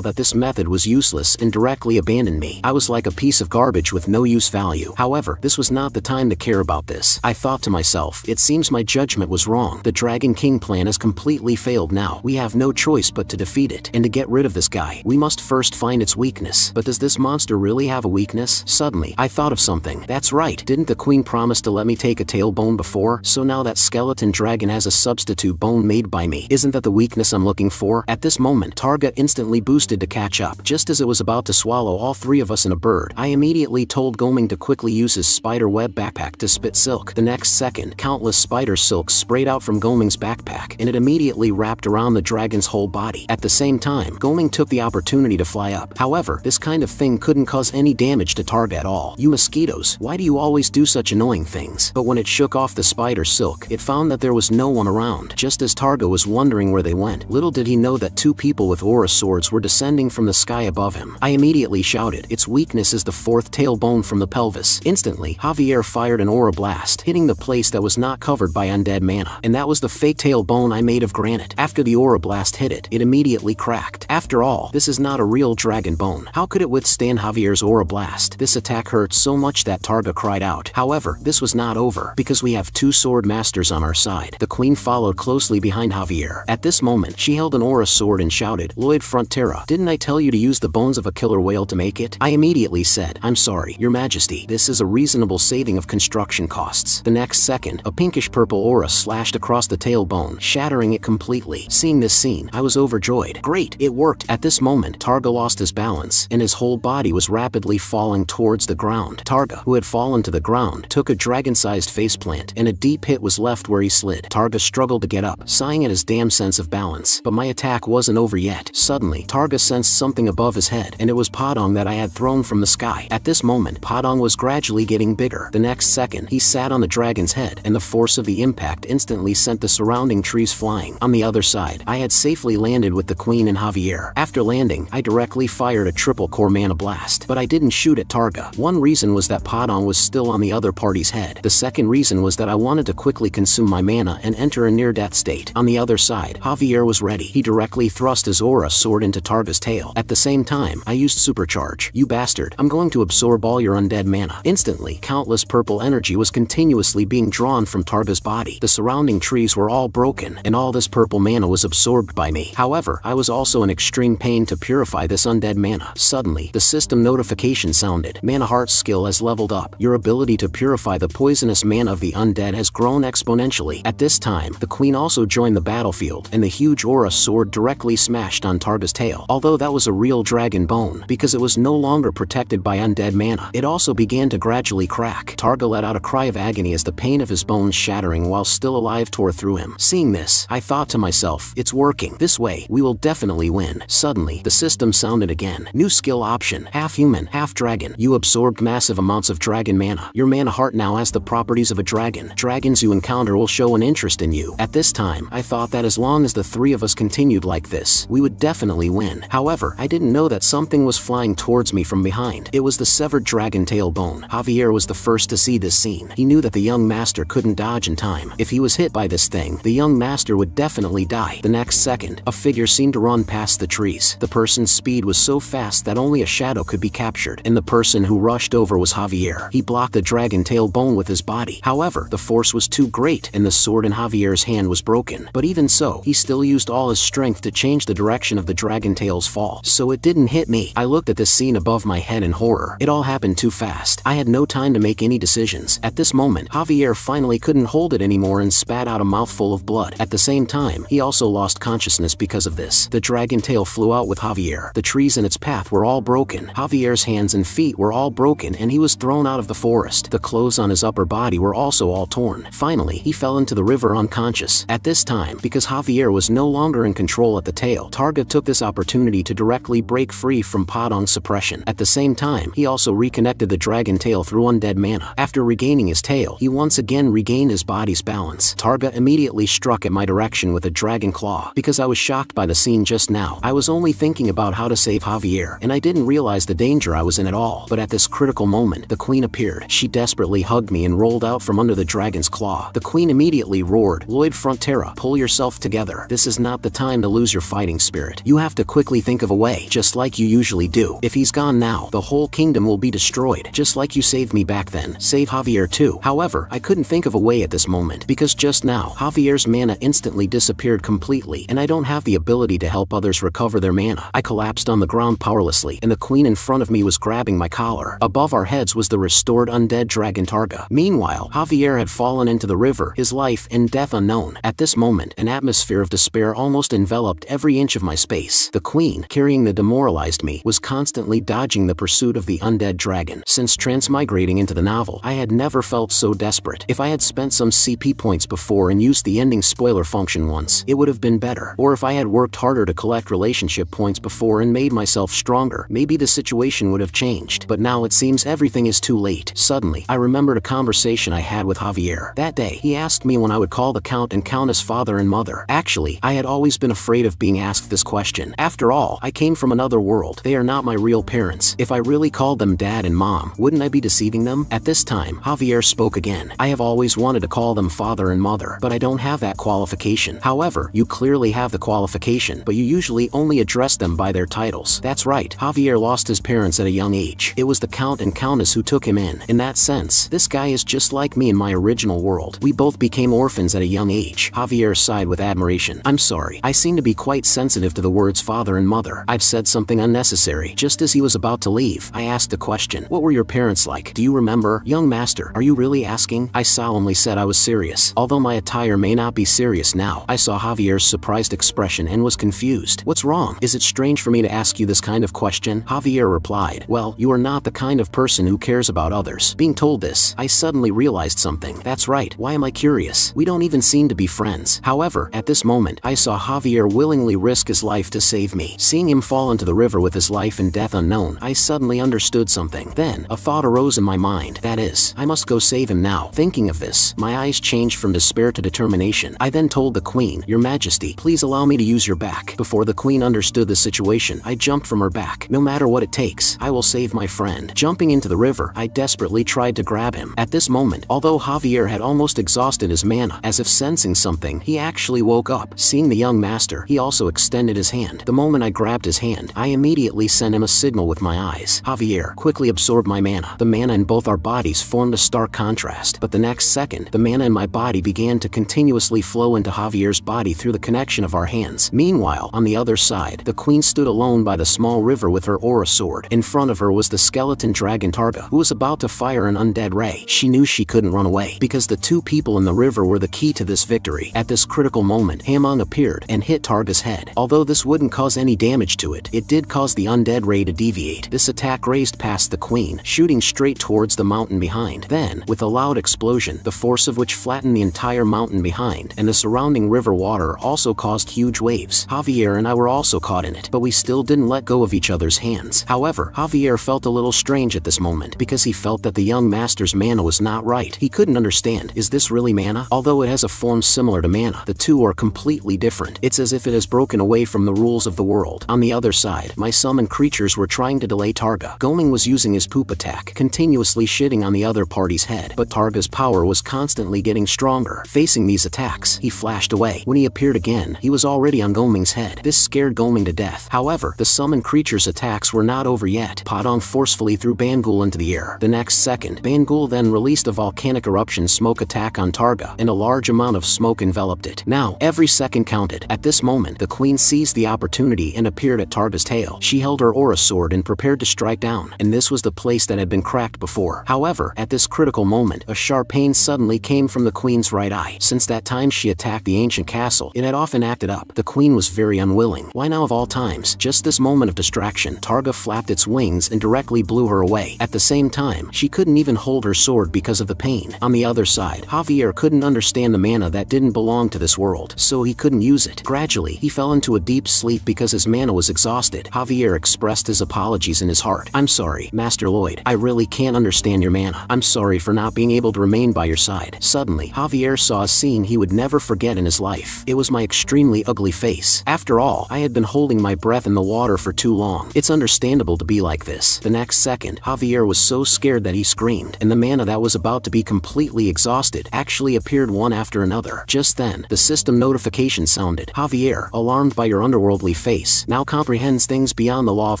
that this method was useless and directly abandoned me. I was like a piece of garbage with no use value. However, this was not the time to care about this. I thought to myself, it seems my judgment was wrong. The Dragon King plan has completely failed now. We have no choice but to defeat it. And to get rid of this guy, we must first find its weakness. But does this monster really have a weakness? Suddenly, I thought of something. That's right, didn't the queen promise to let me take a tailbone before? So now that skeleton dragon has a substitute bone made by me. Isn't that the weakness I'm looking for? At this moment, Targa instantly boosted to catch up. Just as it was about to swallow all three of us in a bird, I immediately told Goming to quickly use his spider web backpack to spit silk. The next second, countless spider silks sprayed out from Goming's backpack, and it immediately wrapped around the dragon's whole body. At the same time, Goming took the opportunity to fly up. However, this kind of thing couldn't cause any damage to Targa at all. "You mosquitoes, why do you always do such annoying things?" But when it shook off the spider silk, it found that there was no one around. Just as Targa was wondering where they went, little did he know that two people with aura swords were descending from the sky above him. I immediately shouted, "Its weakness is the fourth tailbone from the pelvis." Instantly, Javier fired an aura blast, hitting the place that was not covered by undead mana. And that was the fake tailbone I made of granite. After the aura blast hit it, it immediately cracked. After all, this is not a real dragon bone. How could it withstand Javier's aura blast? This attack hurt so much that Targa cried out. However, this was not over, because we have two sword masters on our side. The queen followed closely behind Javier. At this moment, she held an aura sword and shouted, "Lloyd Frontera, didn't I tell you to use the bones of a killer whale to make it?" I immediately said, "I'm sorry, Your Majesty, this is a reasonable saving of construction costs." The next second, a pinkish-purple aura slashed across the tailbone, shattering it completely. Seeing this scene, I was overjoyed. Great, it worked. At this moment, Targa lost his balance, and his whole body was rapidly falling towards the ground. Targa, who had fallen to the ground, took a dragon-sized faceplant, and a deep hit was left where he slid. Targa struggled to get up, sighing at his damn sense of balance. But my attack wasn't over yet. Suddenly, Targa sensed something above his head, and it was Padong that I had thrown from the sky. At this moment, Padong was gradually getting bigger. The next second, he sat on the dragon's head, and the force of the impact instantly sent the surrounding trees flying. On the other side, I had safely landed with the Queen and Javier. After landing, I directly fired a triple core mana blast, but I didn't shoot at Targa. One reason was that Padang was still on the other party's head. The second reason was that I wanted to quickly consume my mana and enter a near-death state. On the other side, Javier was ready. He directly thrust his aura sword into Targa's tail. At the same time, I used Supercharge. You bastard, I'm going to absorb all your undead mana. Instantly, countless purple energy was continuously being drawn from Targa's body. The surrounding trees were all broken, and all this purple mana was absorbed by me. However, I was also in extreme pain to purify this undead mana. Suddenly, the system notification sounded. Mana Heart's skill has leveled up. Your ability to purify the poisonous mana of the undead has grown exponentially. At this time, the Queen also joined the battlefield, and the huge aura sword directly smashed on Targa's tail. Although that was a real dragon bone, because it was no longer protected by undead mana, it also began to gradually crack. Targa let out a cry of agony as the pain of his bones shattering while still alive tore through him. Seeing this, I thought to myself, it's working. This way, we will definitely win. Suddenly, the system sounded again. New skill option. Half human, half dragon. You absorbed massive amounts of dragon mana. Your mana heart now has the properties of a dragon. Dragons you encounter will show an interest in you. At this time, I thought that as long as the three of us continued like this, we would definitely win. However, I didn't know that something was flying towards me from behind. It was the severed dragon tail bone. Javier was the first to see this scene. He knew that the young master couldn't dodge in time. If he was hit by this thing, the young master would definitely die. The next second, a figure seemed to run past the trees. The person's speed was so fast that only a shadow could be captured, and the person who rushed over was Javier. He blocked the dragon tail bone with his body. However, the force was too great, and the sword in Javier's hand was broken. But even so, he still used all his strength to change the direction of the dragon tail's fall, so it didn't hit me. I looked at this scene above my head in horror. It all happened too fast. I had no time to make any decisions. At this moment, Javier finally couldn't hold it anymore and spat out a mouthful of blood. At the same time, he also lost consciousness because of this. The dragon tail flew out with Javier. The trees in its path were all broken. Javier's hands and feet were all broken, and he was thrown out of the forest. The clothes on his upper body were also all torn. Finally, he fell into the river unconscious. At this time, because Javier was no longer in control at the tail, Targa took this opportunity to directly break free from Padang's suppression. At the same time, he also reconnected the dragon tail through undead mana. After regaining his tail, he once again regained his body's balance. Targa immediately struck at my direction with a dragon claw. Because I was shocked by the scene just now, I was only thinking about how to save Javier, and I didn't realize the danger I was in at all. But at this critical moment, the Queen appeared. She desperately hugged me and rolled out from under the dragon's claw. The Queen immediately roared, "Lloyd Frontera, pull yourself together. This is not the time to lose your fighting spirit. You have to quickly think of a way, just like you usually do. If he's gone now, the whole kingdom will be destroyed, just like you saved me back then. Save Javier too." However, I couldn't think of a way at this moment, because just now, Javier's mana instantly disappeared completely, and I don't have the ability to help others recover their mana. I collapsed on the ground powerlessly, and the Queen in front of me was grabbing my collar. Above our heads was the restored undead dragon Targa. Meanwhile, Javier had fallen into the river, his life and death unknown. At this moment, an atmosphere of despair almost enveloped every inch of my space. The Queen, carrying the demoralized me, was constantly dodging the pursuit of the undead dragon. Since transmigrating into the novel, I had never felt so desperate. If I had spent some CP points before and used the ending spoiler function once, it would have been better. Or if I had worked harder to collect relationship points before and made myself stronger, maybe the situation would have changed. But now it seems everything is too late. Suddenly, I remembered a conversation I had with Javier. That day, he asked me when I would call the Count and Countess father and mother. Actually, I had always been afraid of being asked this question. After all, I came from another world. They are not my real parents. If I really called them dad and mom, wouldn't I be deceiving them? At this time, Javier spoke again. I have always wanted to call them father and mother, but I don't have that qualification. However, you clearly have the qualification, but you usually only address them by their titles. That's right, Javier lost his parents at a young age. It was the Count and Countess who took him in. In that sense, this guy is just like me in my original world. We both became orphans at a young age. Javier sighed with admiration. I'm sorry, I seem to be quite sensitive to the words father and mother. I've said something unnecessary. Just as he was about to leave, I asked a question. What were your parents like? Do you remember? Young master, are you really asking? I solemnly said I was serious. Although my attire may not be serious now, I saw Javier's surprised expression and was confused. What's wrong? Is it strange for me to ask you this kind of question? Javier replied, well, you are not the kind of person who cares about others. Being told this, I suddenly realized something. That's right, why am I curious? We don't even seem to be friends. However, at this moment, I saw Javier willingly risk his life to save me. Seeing him fall into the river with his life and death unknown, I suddenly understood something. Then, a thought arose in my mind. That is, I must go save him now. Thinking of this, my eyes changed from despair to determination. I then told the Queen, Your Majesty, please allow me to use your your back. Before the queen understood the situation, I jumped from her back. No matter what it takes, I will save my friend. Jumping into the river, I desperately tried to grab him. At this moment, although Javier had almost exhausted his mana, as if sensing something, he actually woke up. Seeing the young master, he also extended his hand. The moment I grabbed his hand, I immediately sent him a signal with my eyes. Javier quickly absorbed my mana. The mana in both our bodies formed a stark contrast, but the next second, the mana in my body began to continuously flow into Javier's body through the connection of our hands. Meanwhile, on the other side, the queen stood alone by the small river with her aura sword. In front of her was the skeleton dragon Targa, who was about to fire an undead ray. She knew she couldn't run away, because the two people in the river were the key to this victory. At this critical moment, Hamon appeared and hit Targa's head. Although this wouldn't cause any damage to it, it did cause the undead ray to deviate. This attack raced past the queen, shooting straight towards the mountain behind. Then, with a loud explosion, the force of which flattened the entire mountain behind, and the surrounding river water also caused huge waves. Javier and I were also caught in it, but we still didn't let go of each other's hands. However, Javier felt a little strange at this moment, because he felt that the young master's mana was not right. He couldn't understand, is this really mana? Although it has a form similar to mana, the two are completely different. It's as if it has broken away from the rules of the world. On the other side, my summoned creatures were trying to delay Targa. Goming was using his poop attack, continuously shitting on the other party's head, but Targa's power was constantly getting stronger. Facing these attacks, he flashed away. When he appeared again, he was already on Goming's head. This scared Goming to death. However, the summoned creature's attacks were not over yet. Padong forcefully threw Bangul into the air. The next second, Bangul then released a volcanic eruption smoke attack on Targa, and a large amount of smoke enveloped it. Now, every second counted. At this moment, the queen seized the opportunity and appeared at Targa's tail. She held her aura sword and prepared to strike down, and this was the place that had been cracked before. However, at this critical moment, a sharp pain suddenly came from the queen's right eye. Since that time she attacked the ancient castle, it had often acted up. The queen was very unwilling. Why now of all times? Just this moment of distraction, Targa flapped its wings and directly blew her away. At the same time, she couldn't even hold her sword because of the pain. On the other side, Javier couldn't understand the mana that didn't belong to this world, so he couldn't use it. Gradually, he fell into a deep sleep because his mana was exhausted. Javier expressed his apologies in his heart. "I'm sorry, Master Lloyd. I really can't understand your mana. I'm sorry for not being able to remain by your side." Suddenly, Javier saw a scene he would never forget in his life. It was my extremely ugly face. After all, I had been holding my breath in the water for too long. It's understandable to be like this. The next second, Javier was so scared that he screamed, and the mana that was about to be completely exhausted actually appeared one after another. Just then, the system notification sounded. "Javier, alarmed by your underworldly face, now comprehends things beyond the law of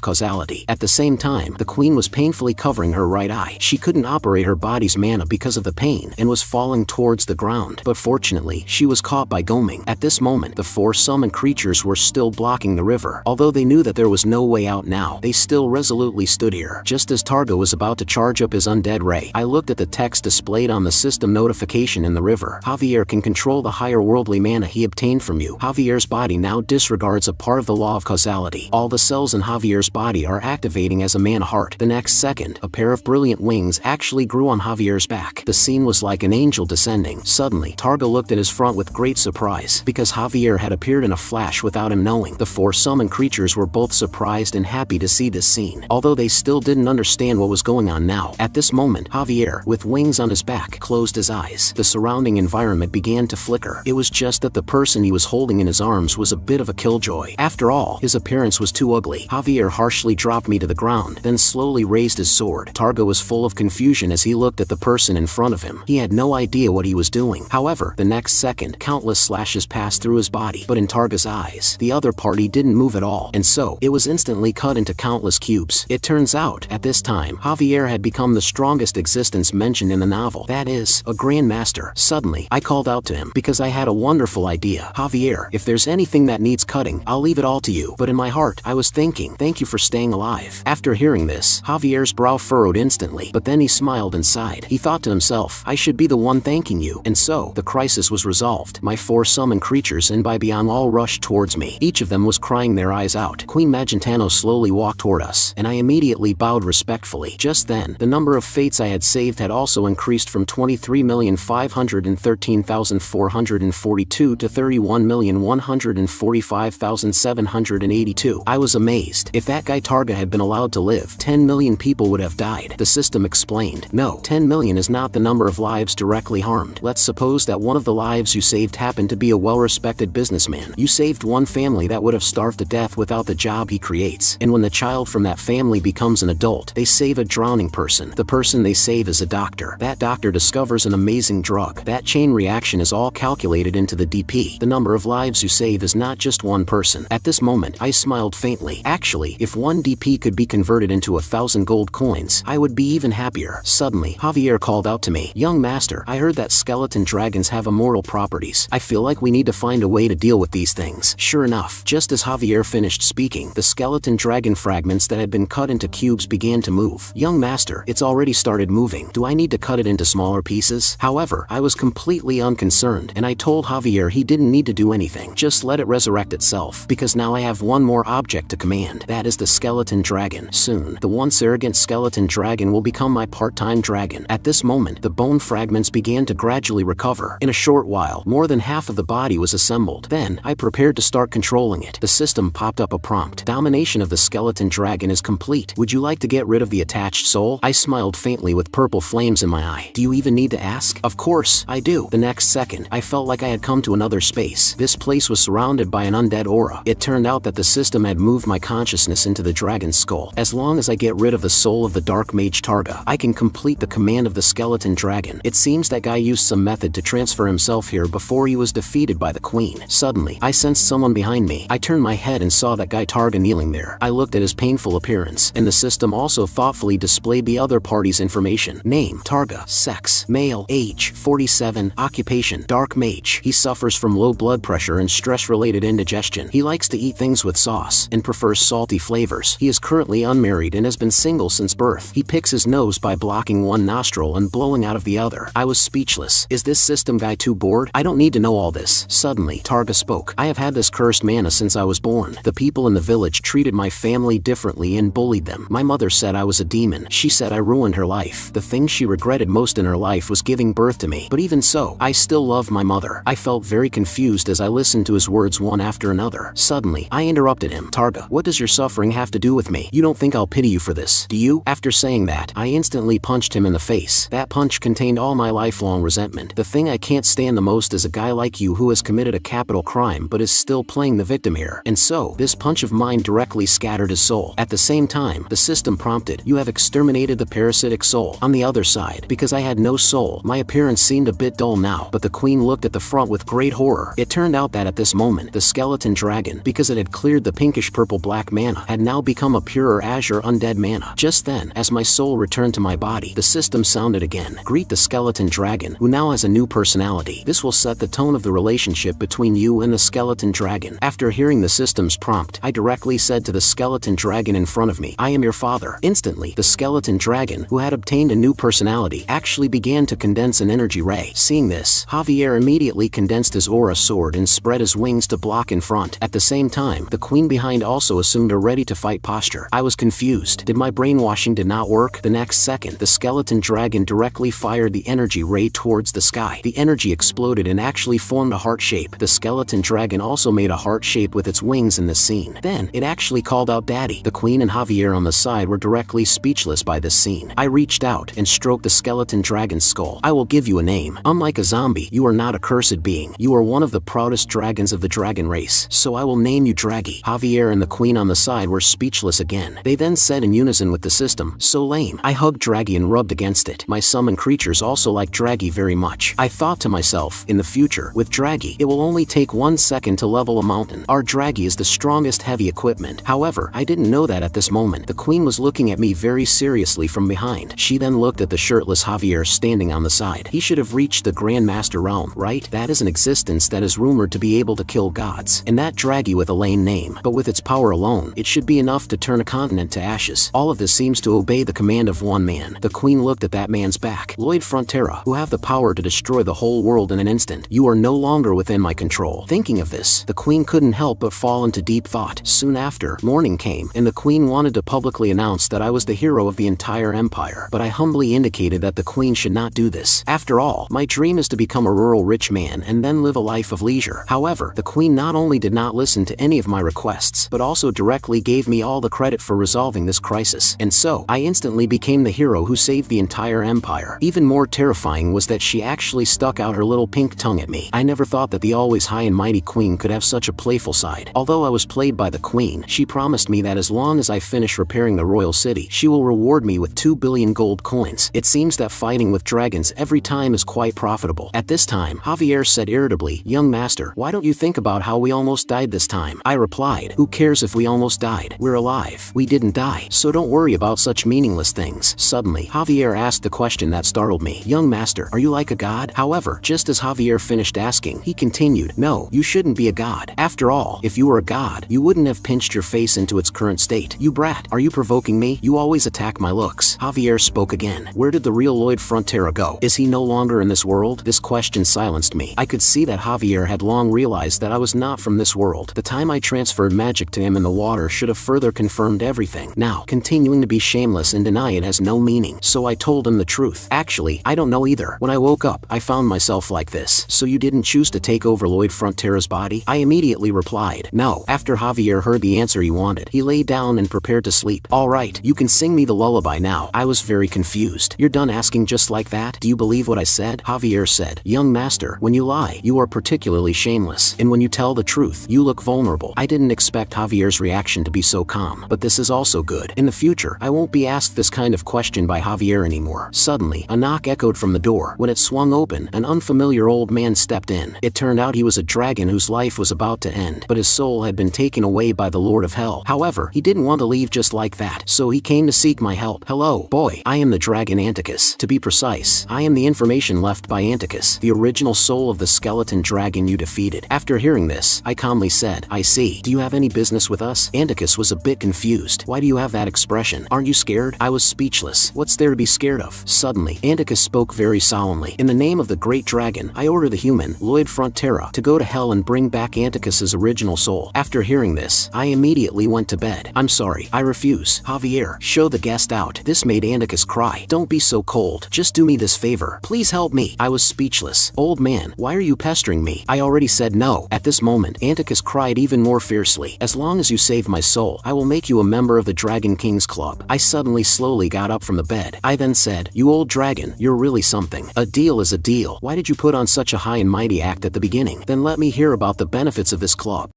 causality." At the same time, the queen was painfully covering her right eye. She couldn't operate her body's mana because of the pain, and was falling towards the ground. But fortunately, she was caught by Goming. At this moment, the four summoned creatures were still blocking the river. Although they knew that there was no way out now, they still resolutely stood here. Just as Targa was about to charge up his undead ray, I looked at the text displayed on the system notification in the river. "Javier can control the higher worldly mana he obtained from you. Javier's body now disregards a part of the law of causality. All the cells in Javier's body are activating as a mana heart." The next second, a pair of brilliant wings actually grew on Javier's back. The scene was like an angel descending. Suddenly, Targa looked at his front with great surprise, because Javier had appeared in a flash without him knowing. The four summoned creatures were both surprised and happy to see this scene, although they still didn't understand what was going on now. At this moment, Javier, with wings on his back, closed his eyes. The surrounding environment began to flicker. It was just that the person he was holding in his arms was a bit of a killjoy. After all, his appearance was too ugly. Javier harshly dropped me to the ground, then slowly raised his sword. Targa was full of confusion as he looked at the person in front of him. He had no idea what he was doing. However, the next second, countless slashes passed through his body, but in Targa's eyes, the other party didn't move at all, and so, it was instantly cut into countless cubes. It turns out, at this time, Javier had become the strongest existence mentioned in the novel. That is, a grandmaster. Suddenly, I called out to him, because I had a wonderful idea. "Javier, if there's anything that needs cutting, I'll leave it all to you." But in my heart, I was thinking, "Thank you for staying alive." After hearing this, Javier's brow furrowed instantly, but then he smiled and sighed. He thought to himself, "I should be the one thanking you." And so, the crisis was resolved. My four summoned creatures and by beyond all rushed towards me. Each of them was crying their eyes out. Queen Magentano slowly walked toward us, and I immediately bowed respectfully. Just then, the number of fates I had saved had also increased from 23,513,442 to 31,145,782. I was amazed. If that guy Targa had been allowed to live, 10 million people would have died. The system explained. No, 10 million is not the number of lives directly harmed. Let's suppose that one of the lives you saved happened to be a well-respected businessman. You saved saved one family that would have starved to death without the job he creates. And when the child from that family becomes an adult, they save a drowning person. The person they save is a doctor. That doctor discovers an amazing drug. That chain reaction is all calculated into the DP. The number of lives you save is not just one person. At this moment, I smiled faintly. Actually, if one DP could be converted into 1,000 gold coins, I would be even happier. Suddenly, Javier called out to me, "Young master, I heard that skeleton dragons have immortal properties. I feel like we need to find a way to deal with these things." Sure enough, just as Javier finished speaking, the skeleton dragon fragments that had been cut into cubes began to move. "Young master, it's already started moving. Do I need to cut it into smaller pieces?" However, I was completely unconcerned, and I told Javier he didn't need to do anything. Just let it resurrect itself, because now I have one more object to command. That is the skeleton dragon. Soon, the once arrogant skeleton dragon will become my part-time dragon. At this moment, the bone fragments began to gradually recover. In a short while, more than half of the body was assembled. Then, I prepared to start controlling it. The system popped up a prompt. "Domination of the skeleton dragon is complete. Would you like to get rid of the attached soul?" I smiled faintly with purple flames in my eye. "Do you even need to ask?" "Of course, I do." The next second, I felt like I had come to another space. This place was surrounded by an undead aura. It turned out that the system had moved my consciousness into the dragon's skull. As long as I get rid of the soul of the dark mage Targa, I can complete the command of the skeleton dragon. It seems that guy used some method to transfer himself here before he was defeated by the queen. Suddenly, I sensed someone behind me. I turned my head and saw that guy Targa kneeling there. I looked at his painful appearance, and the system also thoughtfully displayed the other party's information. Name, Targa. Sex, male. Age, 47. Occupation, dark mage. He suffers from low blood pressure and stress-related indigestion. He likes to eat things with sauce, and prefers salty flavors. He is currently unmarried and has been single since birth. He picks his nose by blocking one nostril and blowing out of the other. I was speechless. Is this system guy too bored? I don't need to know all this. Suddenly, Targa spoke. "I have had this cursed mana since I was born. The people in the village treated my family differently and bullied them. My mother said I was a demon. She said I ruined her life. The thing she regretted most in her life was giving birth to me. But even so, I still love my mother." I felt very confused as I listened to his words one after another. Suddenly, I interrupted him. "Targa, what does your suffering have to do with me? You don't think I'll pity you for this, do you?" After saying that, I instantly punched him in the face. That punch contained all my lifelong resentment. The thing I can't stand the most is a guy like you who has committed a capital crime but is still playing the victim here. And so, this punch of mine directly scattered his soul. At the same time, the system prompted, "You have exterminated the parasitic soul." On the other side, because I had no soul, my appearance seemed a bit dull now, but the queen looked at the front with great horror. It turned out that at this moment, the skeleton dragon, because it had cleared the pinkish purple-black mana, had now become a purer azure undead mana. Just then, as my soul returned to my body, the system sounded again. "Greet the skeleton dragon, who now has a new personality. This will set the tone of the relationship between you and the skeleton dragon." After hearing the system's prompt, I directly said to the skeleton dragon in front of me, "I am your father." Instantly, the skeleton dragon, who had obtained a new personality, actually began to condense an energy ray. Seeing this, Javier immediately condensed his aura sword and spread his wings to block in front. At the same time, the queen behind also assumed a ready-to-fight posture. I was confused. Did my brainwashing did not work? The next second, the skeleton dragon directly fired the energy ray towards the sky. The energy exploded and actually formed a heart shape. The skeleton dragon also made a heart shape with its wings in the scene. Then, it actually called out "Daddy." The queen and Javier on the side were directly speechless by this scene. I reached out and stroked the skeleton dragon's skull. "I will give you a name. Unlike a zombie, you are not a cursed being. You are one of the proudest dragons of the dragon race. So I will name you Draggy." Javier and the queen on the side were speechless again. They then said in unison with the system, "So lame." I hugged Draggy and rubbed against it. My summon creatures also like Draggy very much. I thought to myself, in the future, with Draggy, it will only take 1 second to level a mountain. Our Draggy is the strongest heavy equipment. However, I didn't know that at this moment. The queen was looking at me very seriously from behind. She then looked at the shirtless Javier standing on the side. He should have reached the Grandmaster realm, right? That is an existence that is rumored to be able to kill gods. And that Draggy with a lame name, but with its power alone, it should be enough to turn a continent to ashes. All of this seems to obey the command of one man. The queen looked at that man's back. "Lloyd Frontera, who have the power to destroy the whole world in an instant. You are no longer within my control." Thinking of this, the queen couldn't help but fall into deep thought. Soon after, morning came, and the queen wanted to publicly announce that I was the hero of the entire empire. But I humbly indicated that the queen should not do this. After all, my dream is to become a rural rich man and then live a life of leisure. However, the queen not only did not listen to any of my requests, but also directly gave me all the credit for resolving this crisis. And so, I instantly became the hero who saved the entire empire. Even more terrifying was that she actually stuck out her little pink tongue at me. I never thought that the always high and mighty queen queen could have such a playful side. Although I was played by the queen, she promised me that as long as I finish repairing the royal city, she will reward me with 2 billion gold coins. It seems that fighting with dragons every time is quite profitable. At this time, Javier said irritably, "Young master, why don't you think about how we almost died this time?" I replied, "Who cares if we almost died? We're alive. We didn't die, so don't worry about such meaningless things." Suddenly, Javier asked the question that startled me. "Young master, are you like a god?" However, just as Javier finished asking, he continued, "No, you shouldn't be a god. After all, if you were a god, you wouldn't have pinched your face into its current state. You brat, are you provoking me? You always attack my looks." Javier spoke again. "Where did the real Lloyd Frontera go? Is he no longer in this world?" This question silenced me. I could see that Javier had long realized that I was not from this world. The time I transferred magic to him in the water should have further confirmed everything. Now, continuing to be shameless and deny it has no meaning, so I told him the truth. "Actually, I don't know either. When I woke up, I found myself like this." "So you didn't choose to take over Lloyd Frontera's body?" I immediately replied, "No." After Javier heard the answer he wanted, he lay down and prepared to sleep. "All right, you can sing me the lullaby now." I was very confused. "You're done asking just like that? Do you believe what I said?" Javier said, "Young master, when you lie, you are particularly shameless, and when you tell the truth, you look vulnerable." I didn't expect Javier's reaction to be so calm, but this is also good. In the future, I won't be asked this kind of question by Javier anymore. Suddenly, a knock echoed from the door. When it swung open, an unfamiliar old man stepped in. It turned out he was a dragon whose life was about to end, but his soul had been taken away by the Lord of Hell. However, he didn't want to leave just like that, so he came to seek my help. "Hello, boy. I am the dragon Anticus. To be precise, I am the information left by Anticus, the original soul of the skeleton dragon you defeated." After hearing this, I calmly said, "I see. Do you have any business with us?" Anticus was a bit confused. "Why do you have that expression? Aren't you scared?" I was speechless. What's there to be scared of? Suddenly, Anticus spoke very solemnly. "In the name of the great dragon, I order the human, Lloyd Frontera, to go to hell and bring back Anticus's original soul." After hearing this, I immediately went to bed. "I'm sorry, I refuse. Javier, show the guest out." This made Anticus cry. "Don't be so cold. Just do me this favor. Please help me." I was speechless. "Old man, why are you pestering me? I already said no." At this moment, Anticus cried even more fiercely. "As long as you save my soul, I will make you a member of the Dragon King's Club." I suddenly slowly got up from the bed. I then said, "You old dragon, you're really something. A deal is a deal. Why did you put on such a high and mighty act at the beginning? Then let me hear about the benefits of this club."